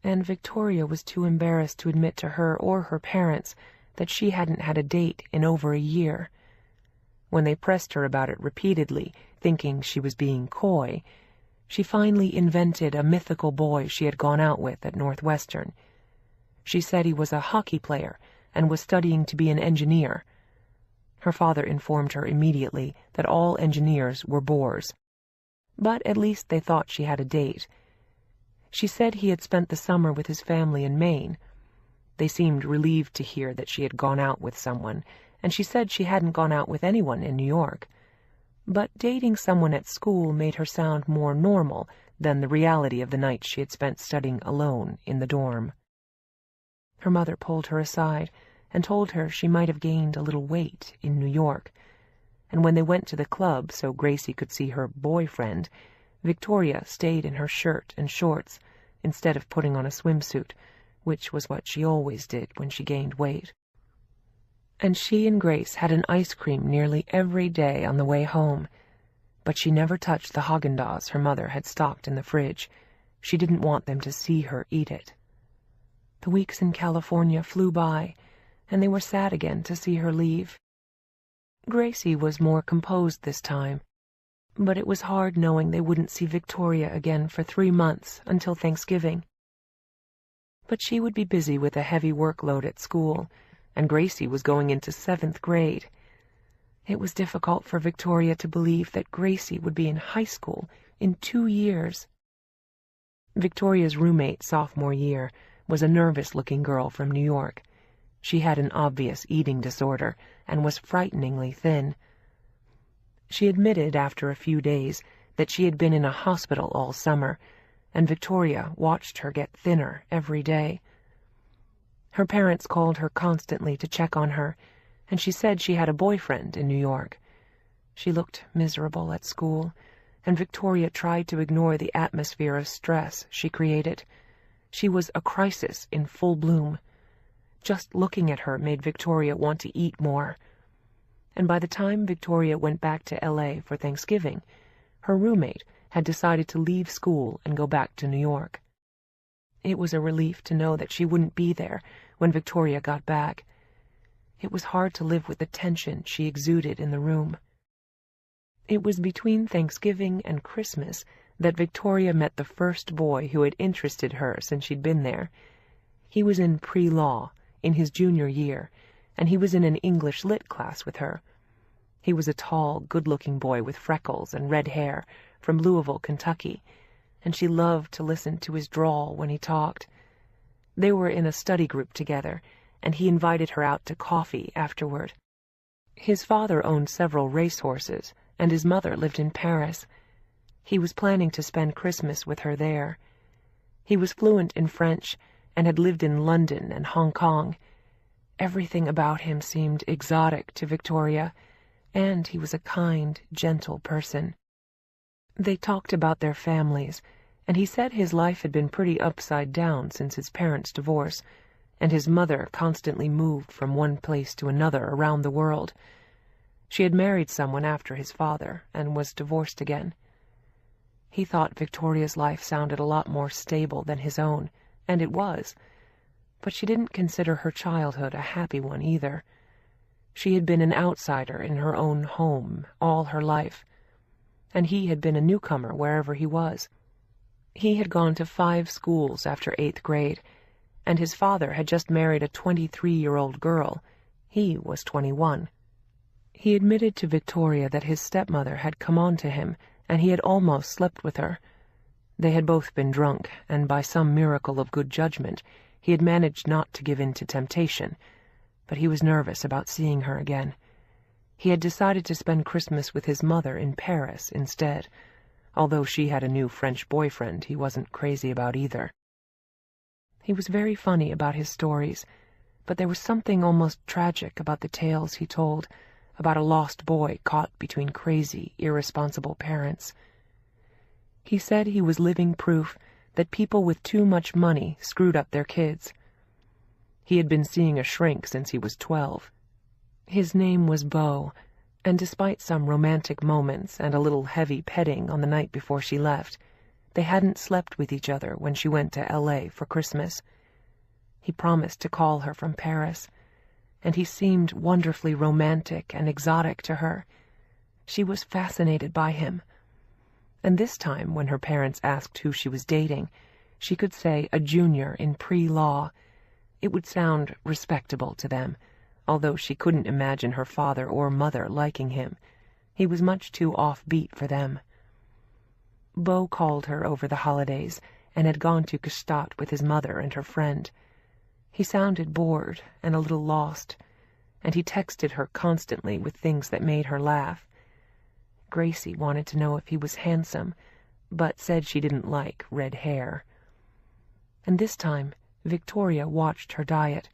and Victoria was too embarrassed to admit to her or her parents that she hadn't had a date in over a year. When they pressed her about it repeatedly, thinking she was being coy, she finally invented a mythical boy she had gone out with at Northwestern. She said he was a hockey player and was studying to be an engineer. Her father informed her immediately that all engineers were bores. But at least they thought she had a date. She said he had spent the summer with his family in Maine. They seemed relieved to hear that she had gone out with someone, and she said she hadn't gone out with anyone in New York. But dating someone at school made her sound more normal than the reality of the nights she had spent studying alone in the dorm. Her mother pulled her aside and told her she might have gained a little weight in New York, and when they went to the club so Gracie could see her boyfriend, Victoria stayed in her shirt and shorts instead of putting on a swimsuit, which was what she always did when she gained weight. And she and Grace had an ice cream nearly every day on the way home, but she never touched the Haagen-Dazs her mother had stocked in the fridge. She didn't want them to see her eat it. The weeks in California flew by, and they were sad again to see her leave. Gracie was more composed this time, but it was hard knowing they wouldn't see Victoria again for 3 months until Thanksgiving. But she would be busy with a heavy workload at school, and Gracie was going into 7th grade. It was difficult for Victoria to believe that Gracie would be in high school in 2 years. Victoria's roommate sophomore year was a nervous-looking girl from New York. She had an obvious eating disorder and was frighteningly thin. She admitted after a few days that she had been in a hospital all summer, and Victoria watched her get thinner every day. Her parents called her constantly to check on her, and she said she had a boyfriend in New York. She looked miserable at school, and Victoria tried to ignore the atmosphere of stress she created. She was a crisis in full bloom. Just looking at her made Victoria want to eat more. And by the time Victoria went back to L.A. for Thanksgiving, her roommate had decided to leave school and go back to New York. It was a relief to know that she wouldn't be there when Victoria got back. It was hard to live with the tension she exuded in the room. It was between Thanksgiving and Christmas that Victoria met the first boy who had interested her since she'd been there. He was in pre-law, in his junior year, and he was in an English lit class with her. He was a tall, good-looking boy with freckles and red hair from Louisville, Kentucky, and she loved to listen to his drawl when he talked. They were in a study group together, and he invited her out to coffee afterward. His father owned several racehorses, and his mother lived in Paris. He was planning to spend Christmas with her there. He was fluent in French and had lived in London and Hong Kong. Everything about him seemed exotic to Victoria, and he was a kind, gentle person. They talked about their families, and he said his life had been pretty upside down since his parents' divorce, and his mother constantly moved from one place to another around the world. She had married someone after his father and was divorced again. He thought Victoria's life sounded a lot more stable than his own, and it was, but she didn't consider her childhood a happy one either. She had been an outsider in her own home all her life, and he had been a newcomer wherever he was. He had gone to 5 schools after 8th grade, and his father had just married a 23-year-old girl. He was 21. He admitted to Victoria that his stepmother had come on to him, and he had almost slept with her. They had both been drunk, and by some miracle of good judgment, he had managed not to give in to temptation, but he was nervous about seeing her again. He had decided to spend Christmas with his mother in Paris instead, although she had a new French boyfriend he wasn't crazy about either. He was very funny about his stories, but there was something almost tragic about the tales he told about a lost boy caught between crazy, irresponsible parents. He said he was living proof that people with too much money screwed up their kids. He had been seeing a shrink since he was 12. His name was Beau, and despite some romantic moments and a little heavy petting on the night before she left, they hadn't slept with each other when she went to L.A. for Christmas. He promised to call her from Paris, and he seemed wonderfully romantic and exotic to her. She was fascinated by him. And this time, when her parents asked who she was dating, she could say a junior in pre-law. It would sound respectable to them, although she couldn't imagine her father or mother liking him. He was much too offbeat for them. Beau called her over the holidays and had gone to Gstaad with his mother and her friend. He sounded bored and a little lost, and he texted her constantly with things that made her laugh. Gracie wanted to know if he was handsome, but said she didn't like red hair. And this time, Victoria watched her diet.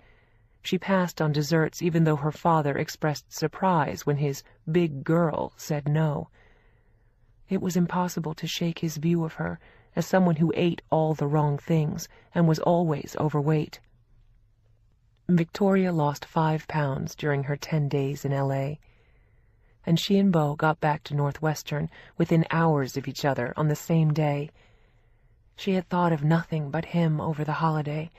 She passed on desserts even though her father expressed surprise when his big girl said no. It was impossible to shake his view of her as someone who ate all the wrong things and was always overweight. Victoria lost 5 pounds during her 10 days in L.A., and she and Beau got back to Northwestern within hours of each other on the same day. She had thought of nothing but him over the holiday,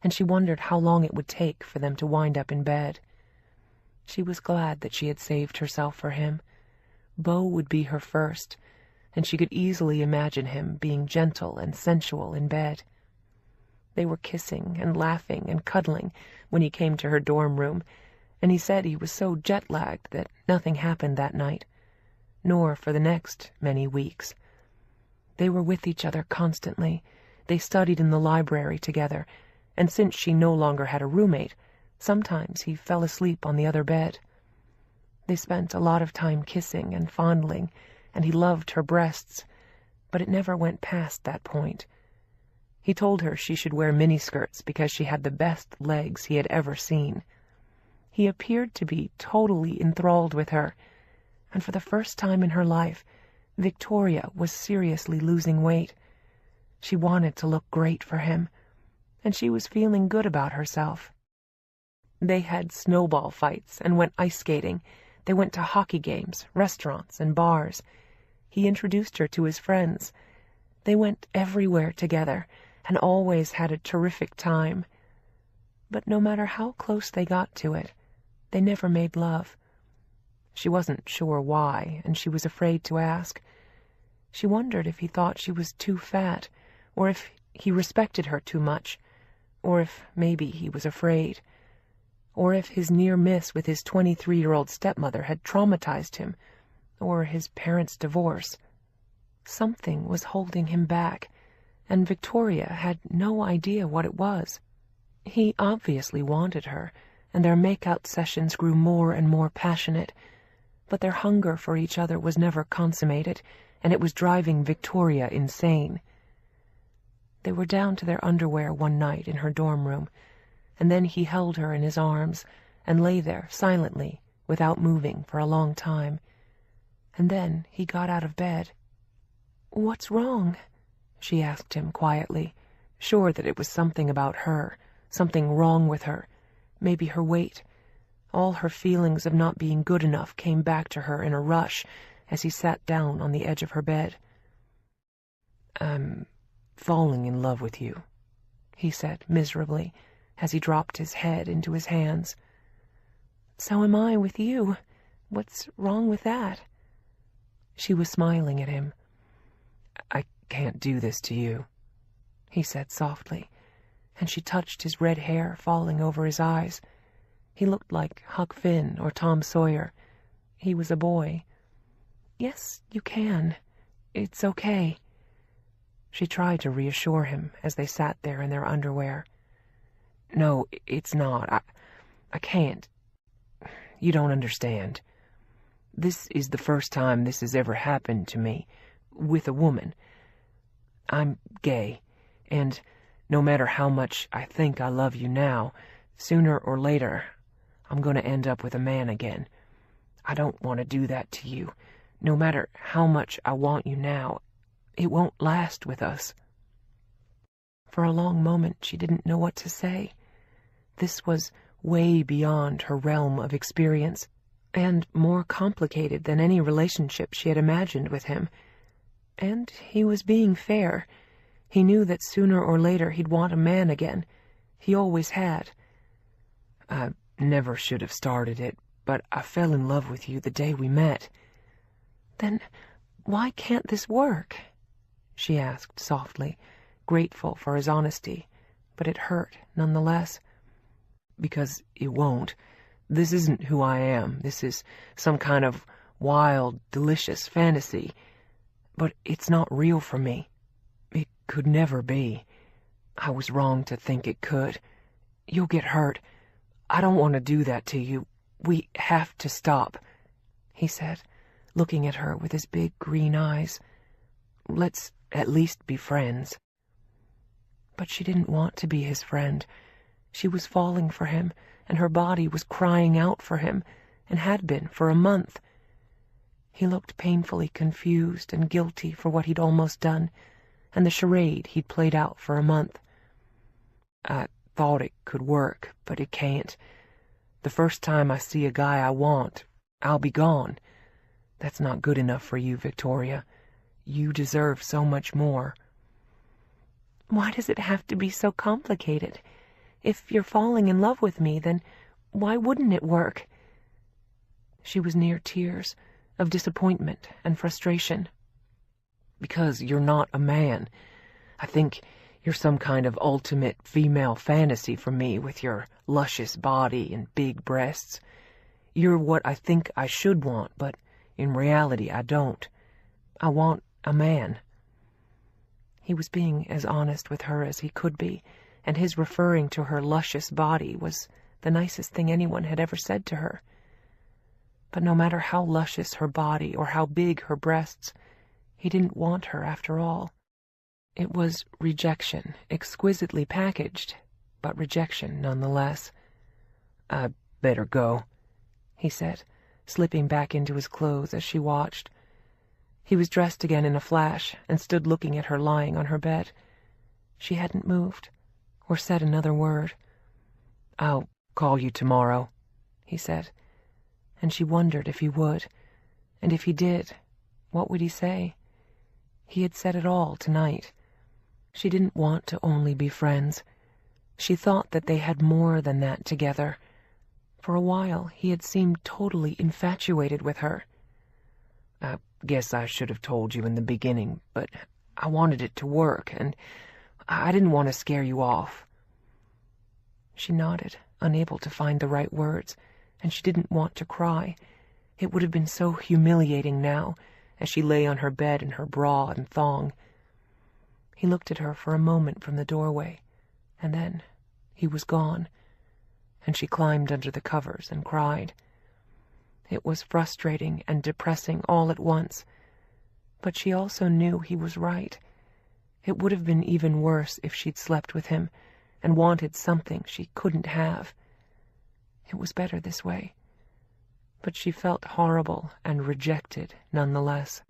and she wondered how long it would take for them to wind up in bed. She was glad that she had saved herself for him. Beau would be her first, and she could easily imagine him being gentle and sensual in bed. They were kissing and laughing and cuddling when he came to her dorm room, and he said he was so jet-lagged that nothing happened that night, nor for the next many weeks. They were with each other constantly. They studied in the library together, and since she no longer had a roommate, sometimes he fell asleep on the other bed. They spent a lot of time kissing and fondling, and he loved her breasts, but it never went past that point. He told her she should wear miniskirts because she had the best legs he had ever seen. He appeared to be totally enthralled with her, and for the first time in her life, Victoria was seriously losing weight. She wanted to look great for him, and she was feeling good about herself. They had snowball fights and went ice skating. They went to hockey games, restaurants, and bars. He introduced her to his friends. They went everywhere together and always had a terrific time. But no matter how close they got to it, they never made love. She wasn't sure why, and she was afraid to ask. She wondered if he thought she was too fat, or if he respected her too much, or if maybe he was afraid, or if his near miss with his 23-year-old stepmother had traumatized him, or his parents' divorce. Something was holding him back, and Victoria had no idea what it was. He obviously wanted her, and their make-out sessions grew more and more passionate, but their hunger for each other was never consummated, and it was driving Victoria insane. They were down to their underwear one night in her dorm room, and then he held her in his arms and lay there silently, without moving, for a long time. And then he got out of bed. "What's wrong?" she asked him quietly, sure that it was something about her, something wrong with her, maybe her weight. All her feelings of not being good enough came back to her in a rush as he sat down on the edge of her bed. "I'm falling in love with you," he said miserably, as he dropped his head into his hands. "So am I with you. What's wrong with that?" She was smiling at him. "I can't do this to you," he said softly, and she touched his red hair falling over his eyes. He looked like Huck Finn or Tom Sawyer. He was a boy. "Yes, you can. It's okay." She tried to reassure him as they sat there in their underwear. "No, it's not. I can't. You don't understand. This is the first time this has ever happened to me. with a woman. I'm gay, and no matter how much I think I love you now, sooner or later, I'm going to end up with a man again. I don't want to do that to you. No matter how much I want you now, it won't last with us." For a long moment, she didn't know what to say. This was way beyond her realm of experience, and more complicated than any relationship she had imagined with him. And he was being fair. He knew that sooner or later he'd want a man again. He always had. "I never should have started it, but I fell in love with you the day we met." "Then why can't this work?" she asked softly, grateful for his honesty, but it hurt nonetheless. "Because it won't. This isn't who I am. This is some kind of wild, delicious fantasy. But it's not real for me. It could never be. I was wrong to think it could. You'll get hurt. I don't want to do that to you. We have to stop," he said, looking at her with his big green eyes. "Let's at least be friends." But she didn't want to be his friend. She was falling for him, and her body was crying out for him, and had been for a month. He looked painfully confused and guilty for what he'd almost done, and the charade he'd played out for a month. "I thought it could work, but it can't. The first time I see a guy I want, I'll be gone. That's not good enough for you, Victoria. You deserve so much more." "Why does it have to be so complicated? If you're falling in love with me, then why wouldn't it work?" She was near tears of disappointment and frustration. "Because you're not a man. I think you're some kind of ultimate female fantasy for me with your luscious body and big breasts. You're what I think I should want, but in reality I don't. I want a man." He was being as honest with her as he could be, and his referring to her luscious body was the nicest thing anyone had ever said to her. But no matter how luscious her body or how big her breasts, he didn't want her after all. It was rejection, exquisitely packaged, but rejection nonetheless. "I better go," he said, slipping back into his clothes as she watched. He was dressed again in a flash and stood looking at her lying on her bed. She hadn't moved or said another word. "I'll call you tomorrow," he said, and she wondered if he would, and if he did, what would he say? He had said it all tonight. She didn't want to only be friends. She thought that they had more than that together. For a while he had seemed totally infatuated with her. "I guess I should have told you in the beginning, but I wanted it to work, and I didn't want to scare you off." She nodded, unable to find the right words, and she didn't want to cry. It would have been so humiliating now, as she lay on her bed in her bra and thong. He looked at her for a moment from the doorway, and then he was gone, and she climbed under the covers and cried. It was frustrating and depressing all at once, but she also knew he was right. It would have been even worse if she'd slept with him and wanted something she couldn't have. It was better this way, but she felt horrible and rejected nonetheless.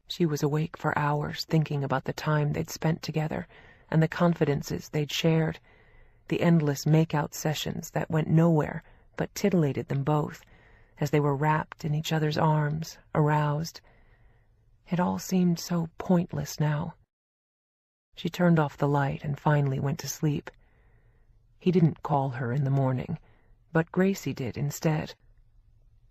She was awake for hours thinking about the time they'd spent together and the confidences they'd shared, the endless make-out sessions that went nowhere but titillated them both as they were wrapped in each other's arms, aroused. It all seemed so pointless now. She turned off the light and finally went to sleep. He didn't call her in the morning, but Gracie did instead.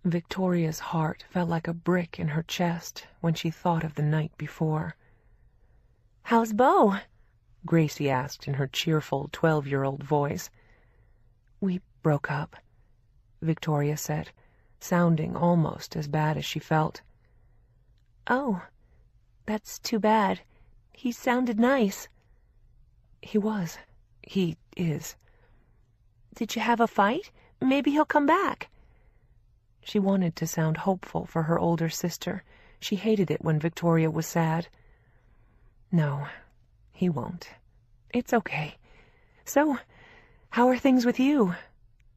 Victoria's heart felt like a brick in her chest when she thought of the night before. "How's Beau?" Gracie asked in her cheerful 12-year-old voice. "We broke up," Victoria said, sounding almost as bad as she felt. "Oh, that's too bad. He sounded nice." "He was. He is." "Did you have a fight? Maybe he'll come back." She wanted to sound hopeful for her older sister. She hated it when Victoria was sad. "No, he won't. It's okay. So, how are things with you?"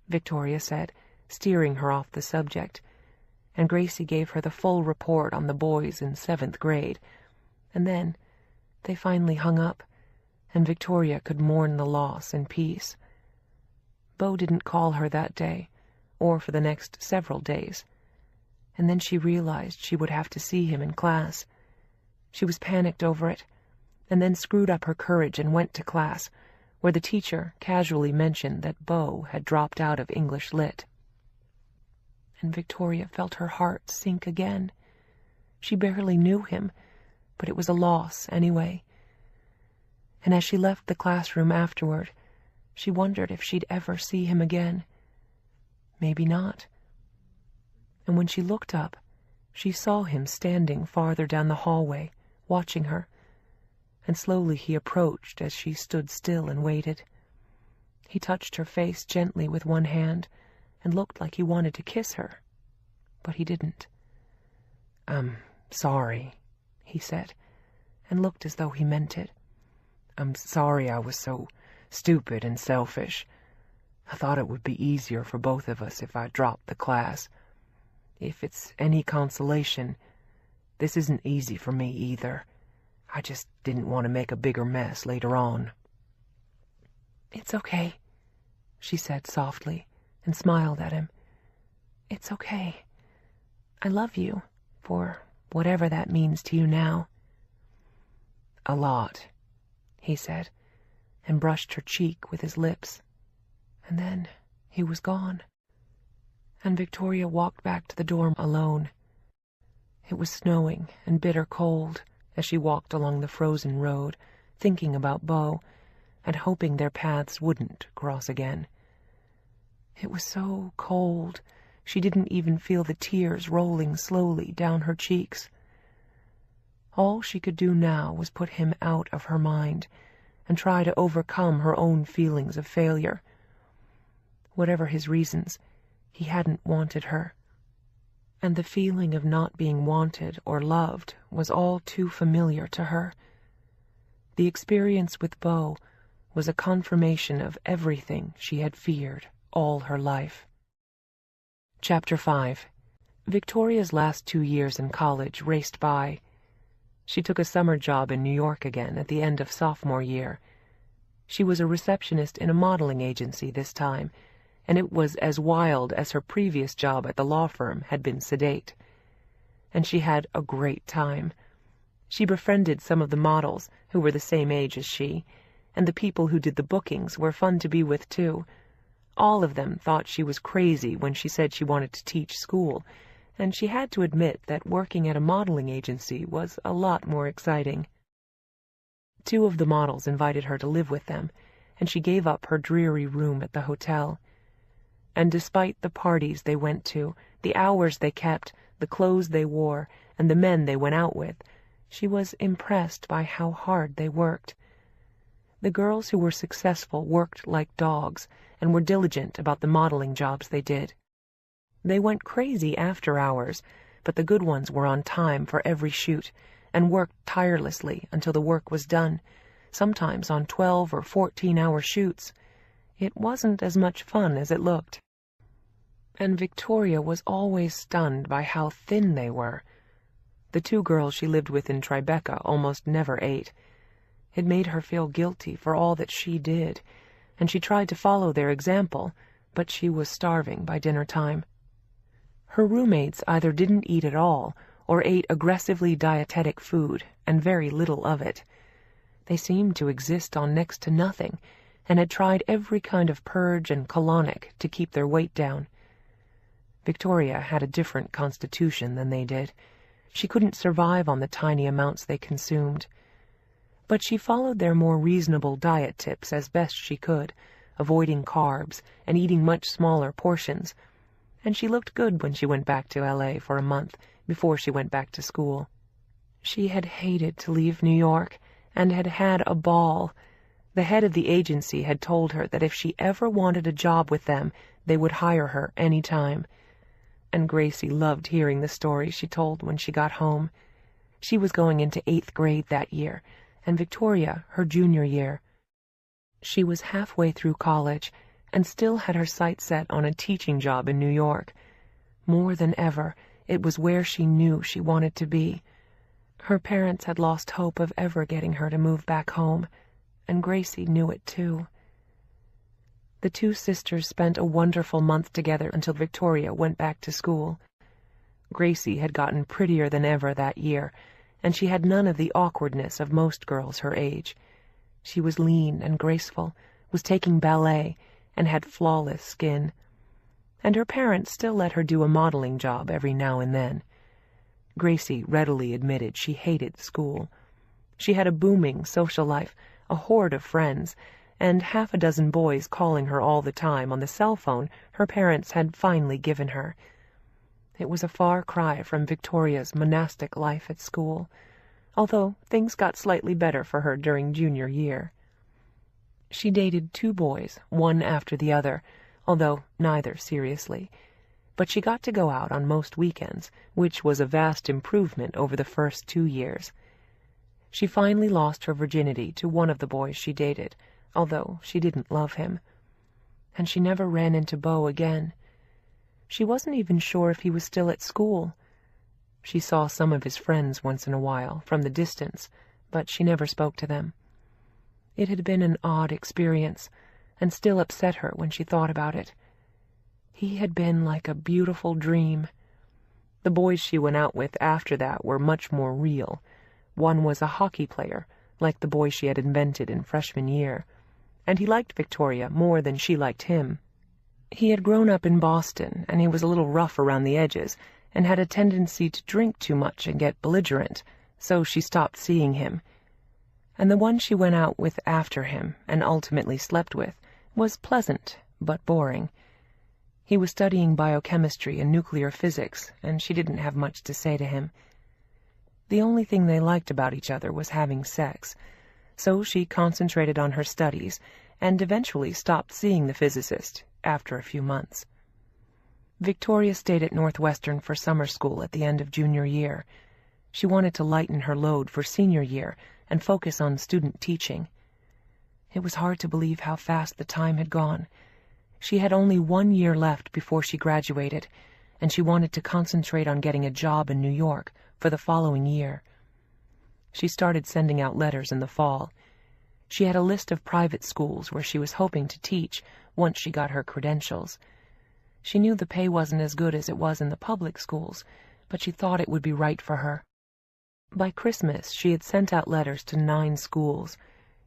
Victoria said, steering her off the subject, and Gracie gave her the full report on the boys in 7th grade, and then they finally hung up, and Victoria could mourn the loss in peace. Beau didn't call her that day, or for the next several days, and then she realized she would have to see him in class. She was panicked over it, and then screwed up her courage and went to class, where the teacher casually mentioned that Beau had dropped out of English Lit. And Victoria felt her heart sink again. She barely knew him, but it was a loss anyway. And as she left the classroom afterward, she wondered if she'd ever see him again. Maybe not. And when she looked up, she saw him standing farther down the hallway, watching her, and slowly he approached as she stood still and waited. He touched her face gently with one hand and looked like he wanted to kiss her, but he didn't. "I'm sorry," he said, and looked as though he meant it. "I'm sorry I was so stupid and selfish. I thought it would be easier for both of us if I dropped the class. If it's any consolation, this isn't easy for me either. I just didn't want to make a bigger mess later on." "It's okay," she said softly, and smiled at him. "It's okay. I love you, for whatever that means to you now." "A lot," he said, and brushed her cheek with his lips. And then he was gone, and Victoria walked back to the dorm alone. It was snowing and bitter cold as she walked along the frozen road, thinking about Beau, and hoping their paths wouldn't cross again. It was so cold, she didn't even feel the tears rolling slowly down her cheeks. All she could do now was put him out of her mind and try to overcome her own feelings of failure. Whatever his reasons, he hadn't wanted her, and the feeling of not being wanted or loved was all too familiar to her. The experience with Beau was a confirmation of everything she had feared all her life. Chapter 5. Victoria's last 2 years in college raced by. She took a summer job in New York again at the end of sophomore year. She was a receptionist in a modeling agency this time, and it was as wild as her previous job at the law firm had been sedate. And she had a great time. She befriended some of the models who were the same age as she, and the people who did the bookings were fun to be with too. All of them thought she was crazy when she said she wanted to teach school, and she had to admit that working at a modeling agency was a lot more exciting. 2 of the models invited her to live with them, and she gave up her dreary room at the hotel. And despite the parties they went to, the hours they kept, the clothes they wore, and the men they went out with, she was impressed by how hard they worked. The girls who were successful worked like dogs and were diligent about the modeling jobs they did. They went crazy after hours, but the good ones were on time for every shoot and worked tirelessly until the work was done, sometimes on 12 or 14-hour shoots. It wasn't as much fun as it looked. And Victoria was always stunned by how thin they were. The 2 girls she lived with in Tribeca almost never ate. It made her feel guilty for all that she did, and she tried to follow their example, but she was starving by dinner time. Her roommates either didn't eat at all or ate aggressively dietetic food, and very little of it. They seemed to exist on next to nothing, and had tried every kind of purge and colonic to keep their weight down. Victoria had a different constitution than they did. She couldn't survive on the tiny amounts they consumed. But she followed their more reasonable diet tips as best she could, avoiding carbs and eating much smaller portions, and she looked good when she went back to LA for a month before she went back to school. She had hated to leave New York and had had a ball. The head of the agency had told her that if she ever wanted a job with them, they would hire her any time. and Gracie loved hearing the stories she told when she got home. She was going into 8th grade that year, and Victoria her junior year. She was halfway through college and still had her sights set on a teaching job in New York. More than ever, it was where she knew she wanted to be. Her parents had lost hope of ever getting her to move back home, and Gracie knew it too. The two sisters spent a wonderful month together until Victoria went back to school. Gracie had gotten prettier than ever that year, and she had none of the awkwardness of most girls her age. She was lean and graceful, was taking ballet, and had flawless skin. And her parents still let her do a modeling job every now and then. Gracie readily admitted she hated school. She had a booming social life, a horde of friends, and half a dozen boys calling her all the time on the cell phone her parents had finally given her. It was a far cry from Victoria's monastic life at school, although things got slightly better for her during junior year. She dated 2 boys, one after the other, although neither seriously, but she got to go out on most weekends, which was a vast improvement over the first 2 years. She finally lost her virginity to one of the boys she dated, although she didn't love him. And she never ran into Beau again. She wasn't even sure if he was still at school. She saw some of his friends once in a while, from the distance, but she never spoke to them. It had been an odd experience, and still upset her when she thought about it. He had been like a beautiful dream. The boys she went out with after that were much more real. One was a hockey player, like the boy she had invented in freshman year, and he liked Victoria more than she liked him. He had grown up in Boston, and he was a little rough around the edges, and had a tendency to drink too much and get belligerent, so she stopped seeing him. And the one she went out with after him, and ultimately slept with, was pleasant, but boring. He was studying biochemistry and nuclear physics, and she didn't have much to say to him. The only thing they liked about each other was having sex, so she concentrated on her studies, and eventually stopped seeing the physicist after a few months. Victoria stayed at Northwestern for summer school at the end of junior year. She wanted to lighten her load for senior year and focus on student teaching. It was hard to believe how fast the time had gone. She had only 1 year left before she graduated, and she wanted to concentrate on getting a job in New York for the following year. She started sending out letters in the fall. She had a list of private schools where she was hoping to teach once she got her credentials. She knew the pay wasn't as good as it was in the public schools, but she thought it would be right for her. By Christmas, she had sent out letters to 9 schools.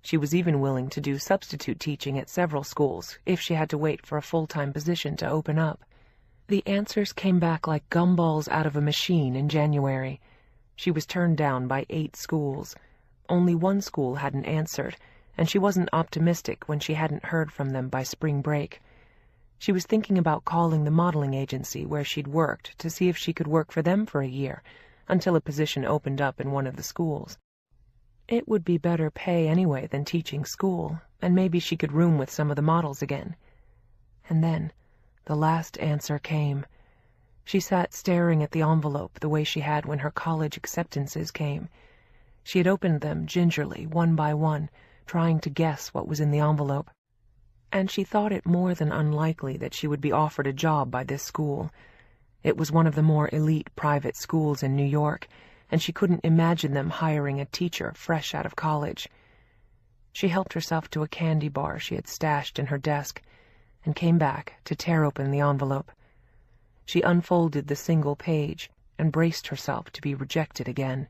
She was even willing to do substitute teaching at several schools if she had to wait for a full-time position to open up. The answers came back like gumballs out of a machine in January. She was turned down by 8 schools. Only 1 school hadn't answered, and she wasn't optimistic when she hadn't heard from them by spring break. She was thinking about calling the modeling agency where she'd worked to see if she could work for them for a year, until a position opened up in one of the schools. It would be better pay anyway than teaching school, and maybe she could room with some of the models again. And then the last answer came. She sat staring at the envelope the way she had when her college acceptances came. She had opened them gingerly, one by one, trying to guess what was in the envelope. And she thought it more than unlikely that she would be offered a job by this school. It was one of the more elite private schools in New York, and she couldn't imagine them hiring a teacher fresh out of college. She helped herself to a candy bar she had stashed in her desk, and came back to tear open the envelope. She unfolded the single page and braced herself to be rejected again.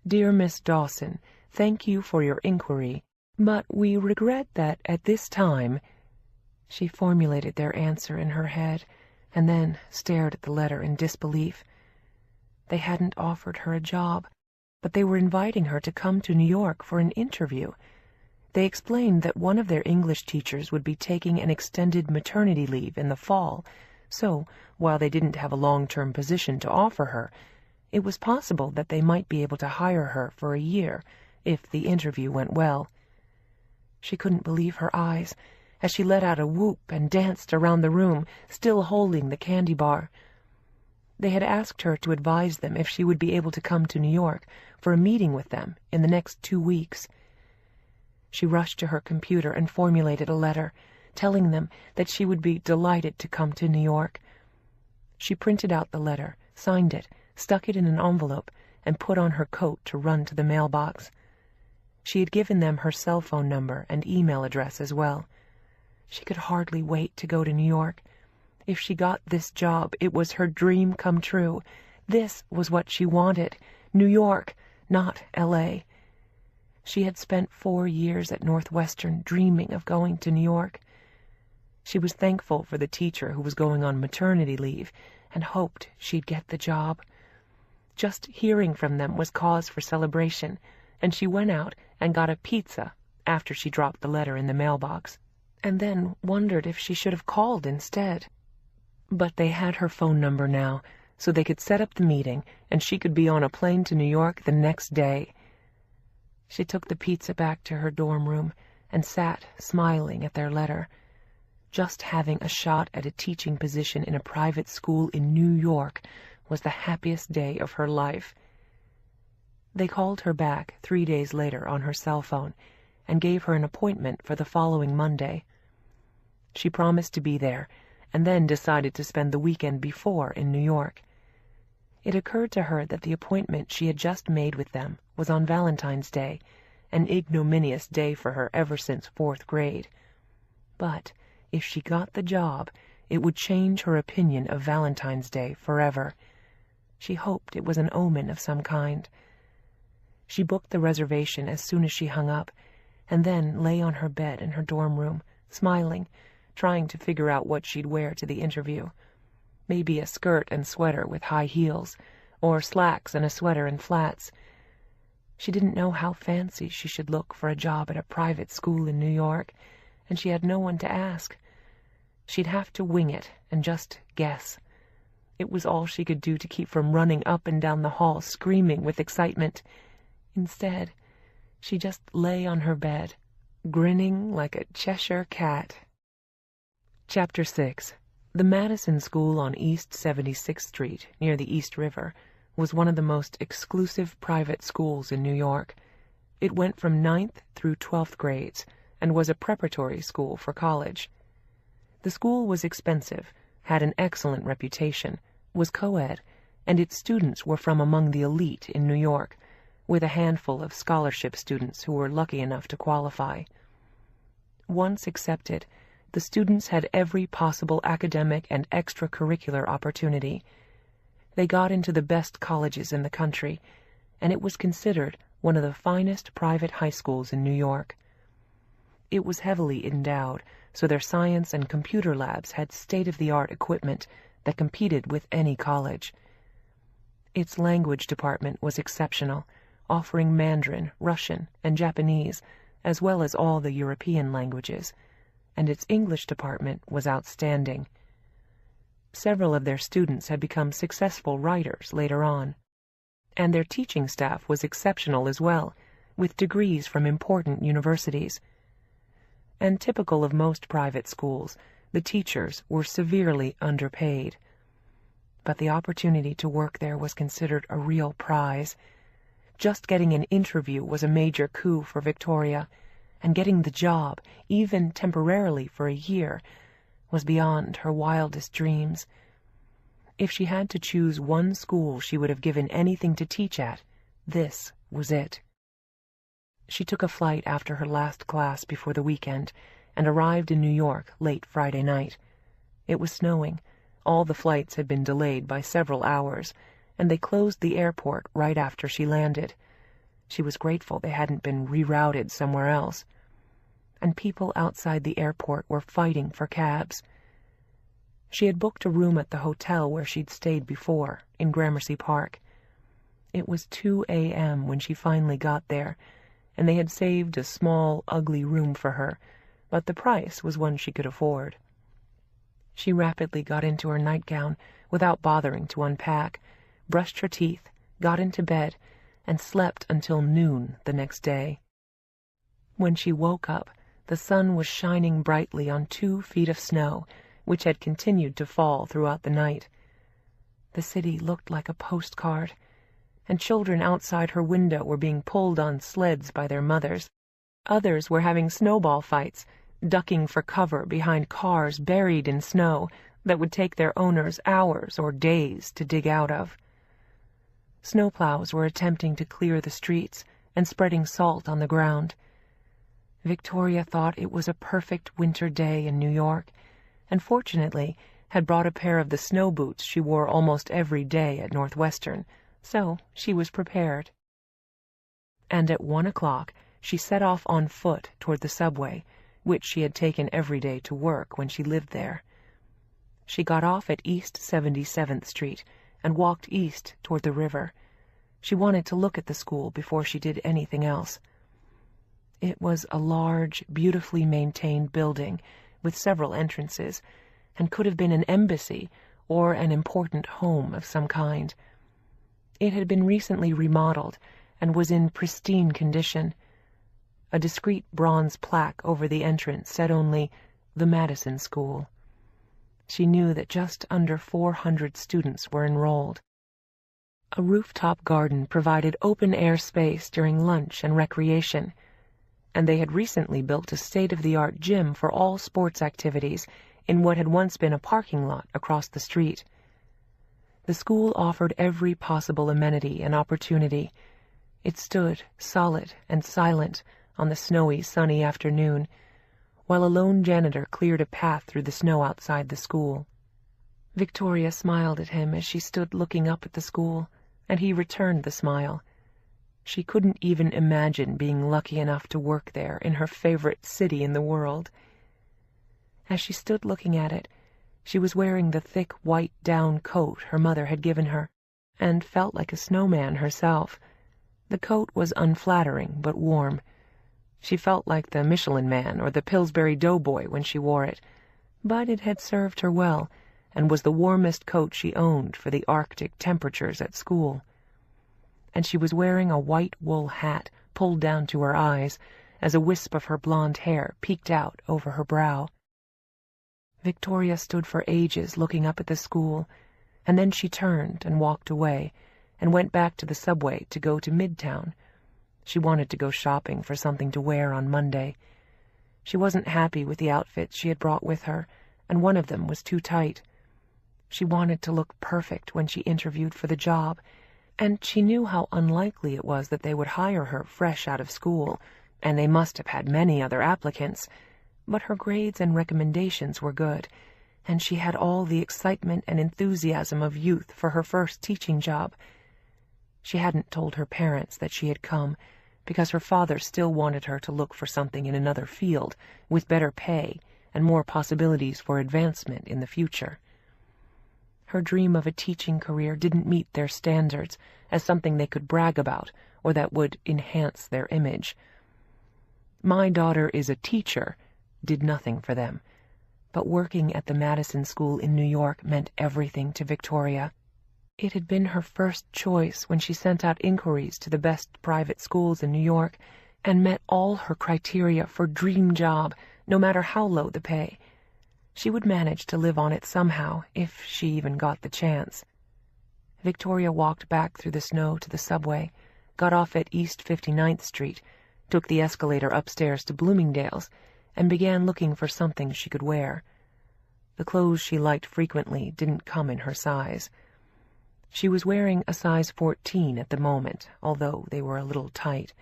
Dear Miss Dawson, thank you for your inquiry, but we regret that at this time— She formulated their answer in her head, and then stared at the letter in disbelief. They hadn't offered her a job, but they were inviting her to come to New York for an interview. They explained that one of their English teachers would be taking an extended maternity leave in the fall, so, while they didn't have a long-term position to offer her, it was possible that they might be able to hire her for a year, if the interview went well. She couldn't believe her eyes as she let out a whoop and danced around the room, still holding the candy bar. They had asked her to advise them if she would be able to come to New York for a meeting with them in the next 2 weeks. She rushed to her computer and formulated a letter, telling them that she would be delighted to come to New York. She printed out the letter, signed it, stuck it in an envelope, and put on her coat to run to the mailbox. She had given them her cell phone number and email address as well. She could hardly wait to go to New York. If she got this job, it was her dream come true. This was what she wanted. New York, not L.A. She had spent 4 years at Northwestern dreaming of going to New York. She was thankful for the teacher who was going on maternity leave and hoped she'd get the job. Just hearing from them was cause for celebration, and she went out and got a pizza after she dropped the letter in the mailbox, and then wondered if she should have called instead. But they had her phone number now, so they could set up the meeting, and she could be on a plane to New York the next day. She took the pizza back to her dorm room and sat smiling at their letter. Just having a shot at a teaching position in a private school in New York was the happiest day of her life. They called her back 3 days later on her cell phone and gave her an appointment for the following Monday. She promised to be there and then decided to spend the weekend before in New York. It occurred to her that the appointment she had just made with them was on Valentine's Day, an ignominious day for her ever since 4th grade. But if she got the job, it would change her opinion of Valentine's Day forever. She hoped it was an omen of some kind. She booked the reservation as soon as she hung up, and then lay on her bed in her dorm room, smiling, trying to figure out what she'd wear to the interview. Maybe a skirt and sweater with high heels, or slacks and a sweater and flats. She didn't know how fancy she should look for a job at a private school in New York, and she had no one to ask. She'd have to wing it and just guess. It was all she could do to keep from running up and down the hall screaming with excitement. Instead, she just lay on her bed, grinning like a Cheshire cat. Chapter 6. The Madison School on East 76th Street, near the East River, was one of the most exclusive private schools in New York. It went from 9th through 12th grades and was a preparatory school for college. The school was expensive, had an excellent reputation, was co-ed, and its students were from among the elite in New York, with a handful of scholarship students who were lucky enough to qualify. Once accepted, the students had every possible academic and extracurricular opportunity. They got into the best colleges in the country, and it was considered one of the finest private high schools in New York. It was heavily endowed, so their science and computer labs had state-of-the-art equipment that competed with any college. Its language department was exceptional, offering Mandarin, Russian, and Japanese, as well as all the European languages, and its English department was outstanding. Several of their students had become successful writers later on, and their teaching staff was exceptional as well, with degrees from important universities. And typical of most private schools, the teachers were severely underpaid. But the opportunity to work there was considered a real prize. Just getting an interview was a major coup for Victoria, and getting the job, even temporarily for a year, was beyond her wildest dreams. If she had to choose one school she would have given anything to teach at, this was it. She took a flight after her last class before the weekend and arrived in New York late Friday night. It was snowing. All the flights had been delayed by several hours, and they closed the airport right after she landed. She was grateful they hadn't been rerouted somewhere else. And people outside the airport were fighting for cabs. She had booked a room at the hotel where she'd stayed before, in Gramercy Park. It was 2 a.m. when she finally got there, and they had saved a small, ugly room for her, but the price was one she could afford. She rapidly got into her nightgown without bothering to unpack, brushed her teeth, got into bed, and slept until noon the next day. When she woke up, the sun was shining brightly on 2 feet of snow, which had continued to fall throughout the night. The city looked like a postcard, and children outside her window were being pulled on sleds by their mothers. Others were having snowball fights, ducking for cover behind cars buried in snow that would take their owners hours or days to dig out of. Snowplows were attempting to clear the streets and spreading salt on the ground. Victoria thought it was a perfect winter day in New York, and fortunately had brought a pair of the snow boots she wore almost every day at Northwestern, so she was prepared. And at 1 o'clock she set off on foot toward the subway, which she had taken every day to work when she lived there. She got off at East 77th Street and walked east toward the river. She wanted to look at the school before she did anything else. It was a large, beautifully maintained building with several entrances, and could have been an embassy or an important home of some kind. It had been recently remodeled and was in pristine condition. A discreet bronze plaque over the entrance said only, "The Madison School." She knew that just under 400 students were enrolled. A rooftop garden provided open-air space during lunch and recreation, and they had recently built a state-of-the-art gym for all sports activities in what had once been a parking lot across the street. The school offered every possible amenity and opportunity. It stood solid and silent on the snowy, sunny afternoon, while a lone janitor cleared a path through the snow outside the school. Victoria smiled at him as she stood looking up at the school, and he returned the smile. She couldn't even imagine being lucky enough to work there in her favorite city in the world. As she stood looking at it, she was wearing the thick white down coat her mother had given her, and felt like a snowman herself. The coat was unflattering but warm. She felt like the Michelin Man or the Pillsbury Doughboy when she wore it, but it had served her well, and was the warmest coat she owned for the Arctic temperatures at school. And she was wearing a white wool hat pulled down to her eyes, as a wisp of her blonde hair peeked out over her brow. Victoria stood for ages looking up at the school, and then she turned and walked away, and went back to the subway to go to Midtown. She wanted to go shopping for something to wear on Monday. She wasn't happy with the outfits she had brought with her, and one of them was too tight. She wanted to look perfect when she interviewed for the job, and she knew how unlikely it was that they would hire her fresh out of school, and they must have had many other applicants, but her grades and recommendations were good, and she had all the excitement and enthusiasm of youth for her first teaching job. She hadn't told her parents that she had come, because her father still wanted her to look for something in another field, with better pay and more possibilities for advancement in the future. Her dream of a teaching career didn't meet their standards as something they could brag about or that would enhance their image. "My daughter is a teacher" did nothing for them, but working at the Madison School in New York meant everything to Victoria. It had been her first choice when she sent out inquiries to the best private schools in New York, and met all her criteria for dream job, no matter how low the pay. She would manage to live on it somehow, if she even got the chance. Victoria walked back through the snow to the subway, got off at East 59th Street, took the escalator upstairs to Bloomingdale's, and began looking for something she could wear. The clothes she liked frequently didn't come in her size. She was wearing a size 14 at the moment, although they were a little tight.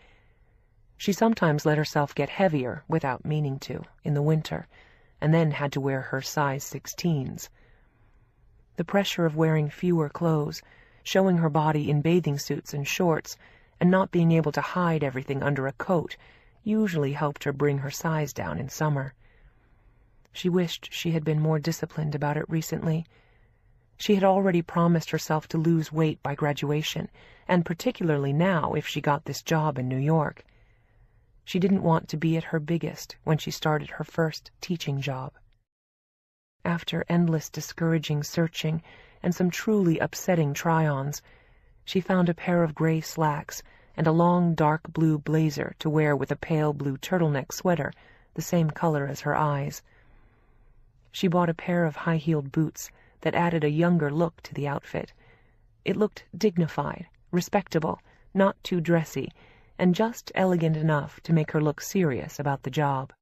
She sometimes let herself get heavier, without meaning to, in the winter, and then had to wear her size 16s. The pressure of wearing fewer clothes, showing her body in bathing suits and shorts, and not being able to hide everything under a coat, usually helped her bring her size down in summer. She wished she had been more disciplined about it recently. She had already promised herself to lose weight by graduation, and particularly now if she got this job in New York. She didn't want to be at her biggest when she started her first teaching job. After endless discouraging searching and some truly upsetting try-ons, she found a pair of gray slacks and a long dark blue blazer to wear with a pale blue turtleneck sweater, the same color as her eyes. She bought a pair of high-heeled boots that added a younger look to the outfit, It looked dignified, respectable, not too dressy, and just elegant enough to make her look serious about the job.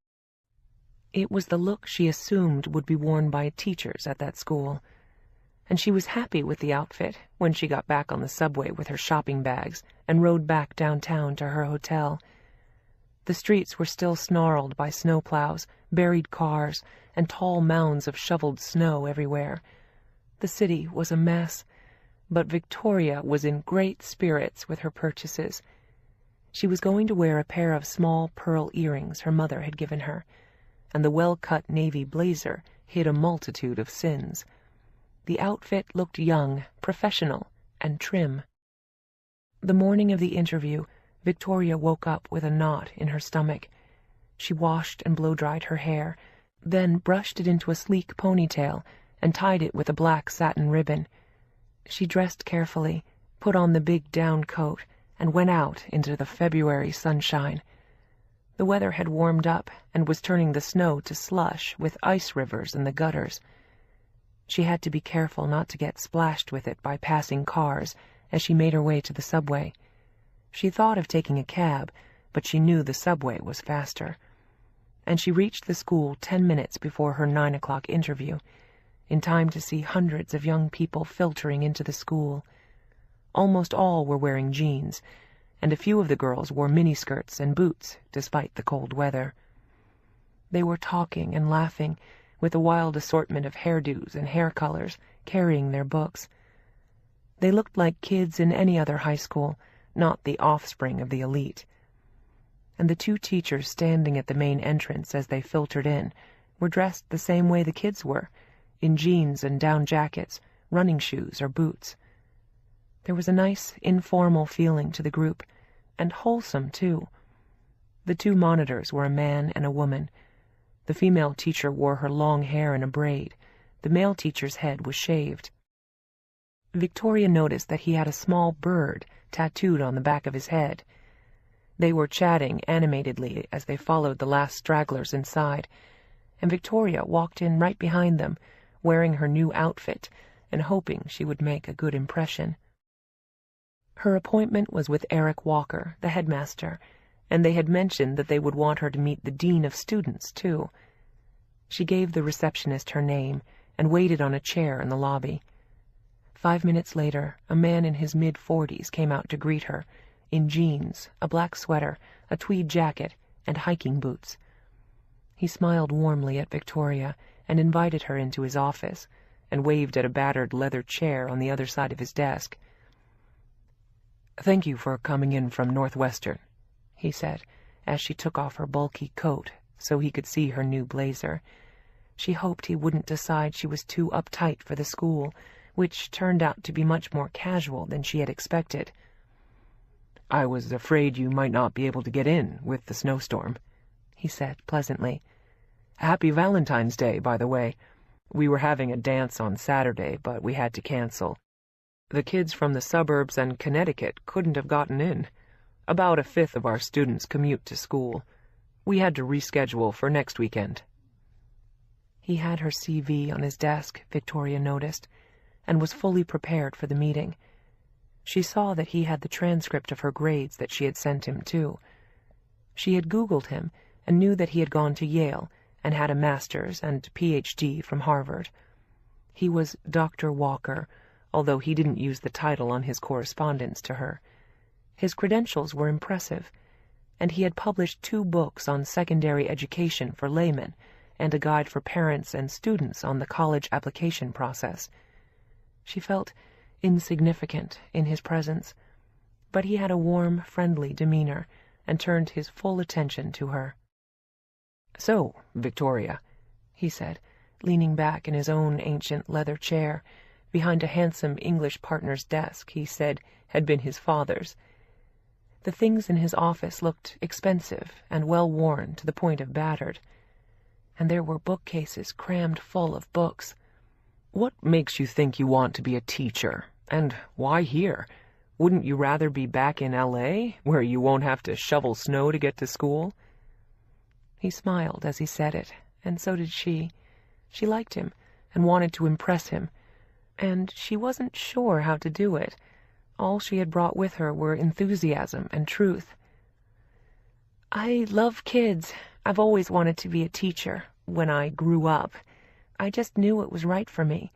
It was the look she assumed would be worn by teachers at that school, and she was happy with the outfit when she got back on the subway with her shopping bags and rode back downtown to her hotel. The streets were still snarled by snowplows, buried cars, and tall mounds of shoveled snow everywhere. The city was a mess, but Victoria was in great spirits with her purchases. She was going to wear a pair of small pearl earrings her mother had given her, and the well-cut navy blazer hid a multitude of sins. The outfit looked young, professional, and trim. The morning of the interview, Victoria woke up with a knot in her stomach. She washed and blow-dried her hair, then brushed it into a sleek ponytail and tied it with a black satin ribbon. She dressed carefully, put on the big down coat, and went out into the February sunshine. The weather had warmed up and was turning the snow to slush with ice rivers in the gutters. She had to be careful not to get splashed with it by passing cars as she made her way to the subway. She thought of taking a cab, but she knew the subway was faster. And she reached the school 10 minutes before her 9 o'clock interview, in time to see hundreds of young people filtering into the school. Almost all were wearing jeans, and a few of the girls wore miniskirts and boots despite the cold weather. They were talking and laughing, with a wild assortment of hairdos and hair colors, carrying their books. They looked like kids in any other high school, not the offspring of the elite. And the two teachers standing at the main entrance as they filtered in were dressed the same way the kids were, in jeans and down jackets, running shoes or boots. There was a nice, informal feeling to the group, and wholesome, too. The two monitors were a man and a woman. The female teacher wore her long hair in a braid. The male teacher's head was shaved. Victoria noticed that he had a small bird tattooed on the back of his head. They were chatting animatedly as they followed the last stragglers inside, and Victoria walked in right behind them, wearing her new outfit and hoping she would make a good impression. Her appointment was with Eric Walker, the headmaster, and they had mentioned that they would want her to meet the dean of students, too. She gave the receptionist her name and waited on a chair in the lobby. 5 minutes later, a man in his mid-40s came out to greet her, in jeans, a black sweater, a tweed jacket, and hiking boots. He smiled warmly at Victoria and invited her into his office, and waved at a battered leather chair on the other side of his desk. "Thank you for coming in from Northwestern," he said, as she took off her bulky coat so he could see her new blazer. She hoped he wouldn't decide she was too uptight for the school, which turned out to be much more casual than she had expected. "I was afraid you might not be able to get in with the snowstorm," he said pleasantly. "Happy Valentine's Day, by the way. We were having a dance on Saturday, but we had to cancel. The kids from the suburbs and Connecticut couldn't have gotten in. About a fifth of our students commute to school. We had to reschedule for next weekend." He had her CV on his desk, Victoria noticed, and was fully prepared for the meeting. She saw that he had the transcript of her grades that she had sent him, too. She had Googled him and knew that he had gone to Yale and had a master's and Ph.D. from Harvard. He was Dr. Walker, although he didn't use the title on his correspondence to her. His credentials were impressive, and he had published 2 books on secondary education for laymen and a guide for parents and students on the college application process. She felt insignificant in his presence, but he had a warm, friendly demeanor and turned his full attention to her. "So, Victoria," he said, leaning back in his own ancient leather chair, behind a handsome English partner's desk he said had been his father's. The things in his office looked expensive and well-worn to the point of battered, and there were bookcases crammed full of books. "What makes you think you want to be a teacher? And why here? Wouldn't you rather be back in L.A., where you won't have to shovel snow to get to school?" He smiled as he said it, and so did she. She liked him and wanted to impress him, and she wasn't sure how to do it. All she had brought with her were enthusiasm and truth. "I love kids. I've always wanted to be a teacher when I grew up. I just knew it was right for me.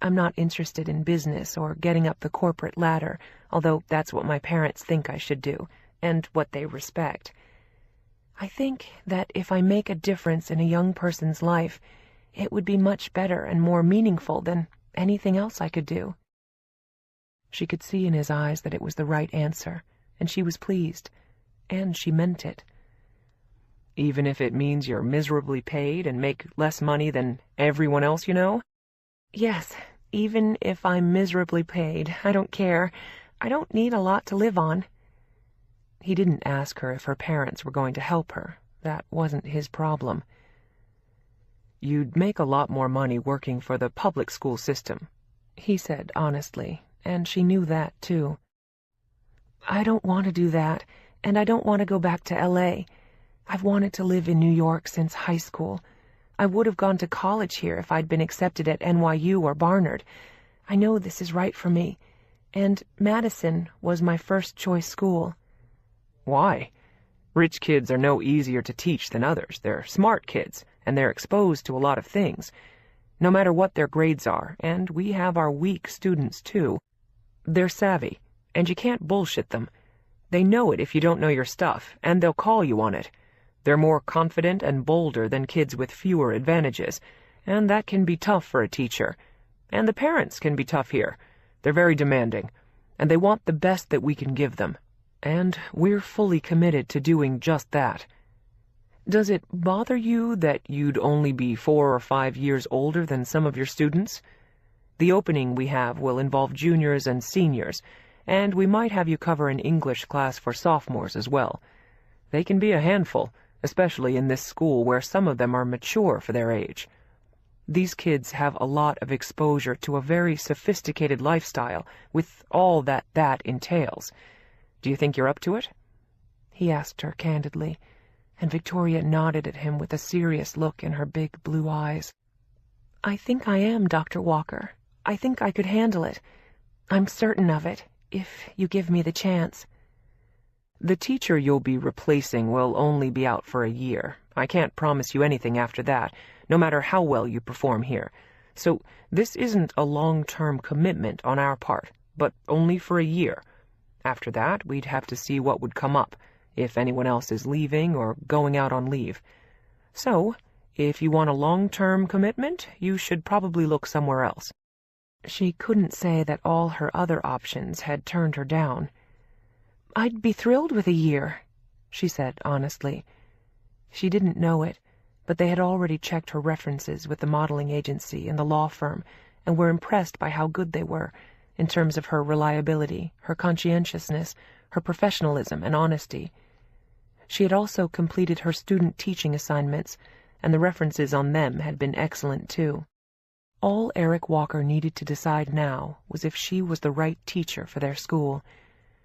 I'm not interested in business or getting up the corporate ladder, although that's what my parents think I should do, and what they respect. I think that if I make a difference in a young person's life, it would be much better and more meaningful than anything else I could do." She could see in his eyes that it was the right answer, and she was pleased, and she meant it. "Even if it means you're miserably paid and make less money than everyone else you know?" "Yes, even if I'm miserably paid. I don't care. I don't need a lot to live on." He didn't ask her if her parents were going to help her. That wasn't his problem. "You'd make a lot more money working for the public school system," he said honestly, and she knew that too. "I don't want to do that, and I don't want to go back to L.A. I've wanted to live in New York since high school. I would have gone to college here if I'd been accepted at NYU or Barnard. I know this is right for me, and Madison was my first choice school." "Why? Rich kids are no easier to teach than others. They're smart kids, and they're exposed to a lot of things, no matter what their grades are, and we have our weak students too. They're savvy, and you can't bullshit them. They know it if you don't know your stuff, and they'll call you on it. They're more confident and bolder than kids with fewer advantages, and that can be tough for a teacher. And the parents can be tough here. They're very demanding, and they want the best that we can give them. And we're fully committed to doing just that. Does it bother you that you'd only be 4 or 5 years older than some of your students? The opening we have will involve juniors and seniors, and we might have you cover an English class for sophomores as well. They can be a handful, especially in this school where some of them are mature for their age. These kids have a lot of exposure to a very sophisticated lifestyle, with all that entails. Do you think you're up to it?" He asked her candidly, and Victoria nodded at him with a serious look in her big blue eyes. "I think I am, Dr. Walker. I think I could handle it. I'm certain of it, if you give me the chance." "The teacher you'll be replacing will only be out for a year. I can't promise you anything after that, no matter how well you perform here. So this isn't a long-term commitment on our part, but only for a year. After that, we'd have to see what would come up, if anyone else is leaving or going out on leave. So, if you want a long-term commitment, you should probably look somewhere else." She couldn't say that all her other options had turned her down. "I'd be thrilled with a year," she said honestly. She didn't know it, but they had already checked her references with the modeling agency and the law firm, and were impressed by how good they were, in terms of her reliability, her conscientiousness, her professionalism and honesty. She had also completed her student teaching assignments, and the references on them had been excellent too. All Eric Walker needed to decide now was if she was the right teacher for their school.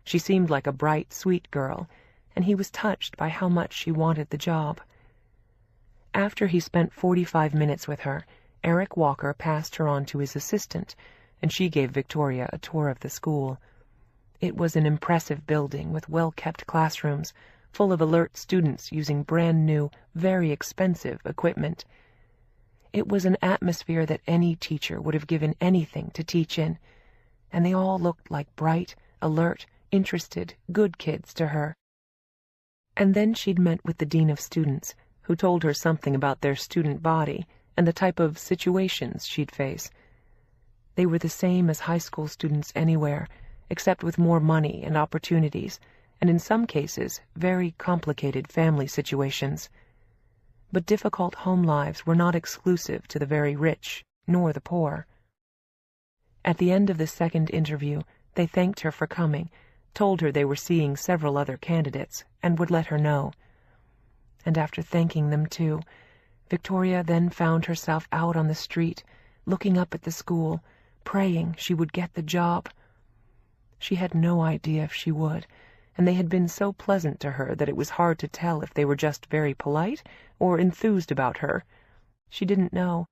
She seemed like a bright, sweet girl, and he was touched by how much she wanted the job. After he spent 45 minutes with her, Eric Walker passed her on to his assistant, and she gave Victoria a tour of the school. It was an impressive building with well-kept classrooms, full of alert students using brand-new, very expensive equipment. It was an atmosphere that any teacher would have given anything to teach in, and they all looked like bright, alert, interested, good kids to her. And then she'd met with the dean of students, who told her something about their student body and the type of situations she'd face. They were the same as high school students anywhere, except with more money and opportunities, and in some cases, very complicated family situations. But difficult home lives were not exclusive to the very rich, nor the poor. At the end of the second interview, they thanked her for coming, told her they were seeing several other candidates, and would let her know. And after thanking them too, Victoria then found herself out on the street, looking up at the school, praying she would get the job. She had no idea if she would, and they had been so pleasant to her that it was hard to tell if they were just very polite or enthused about her. She didn't know.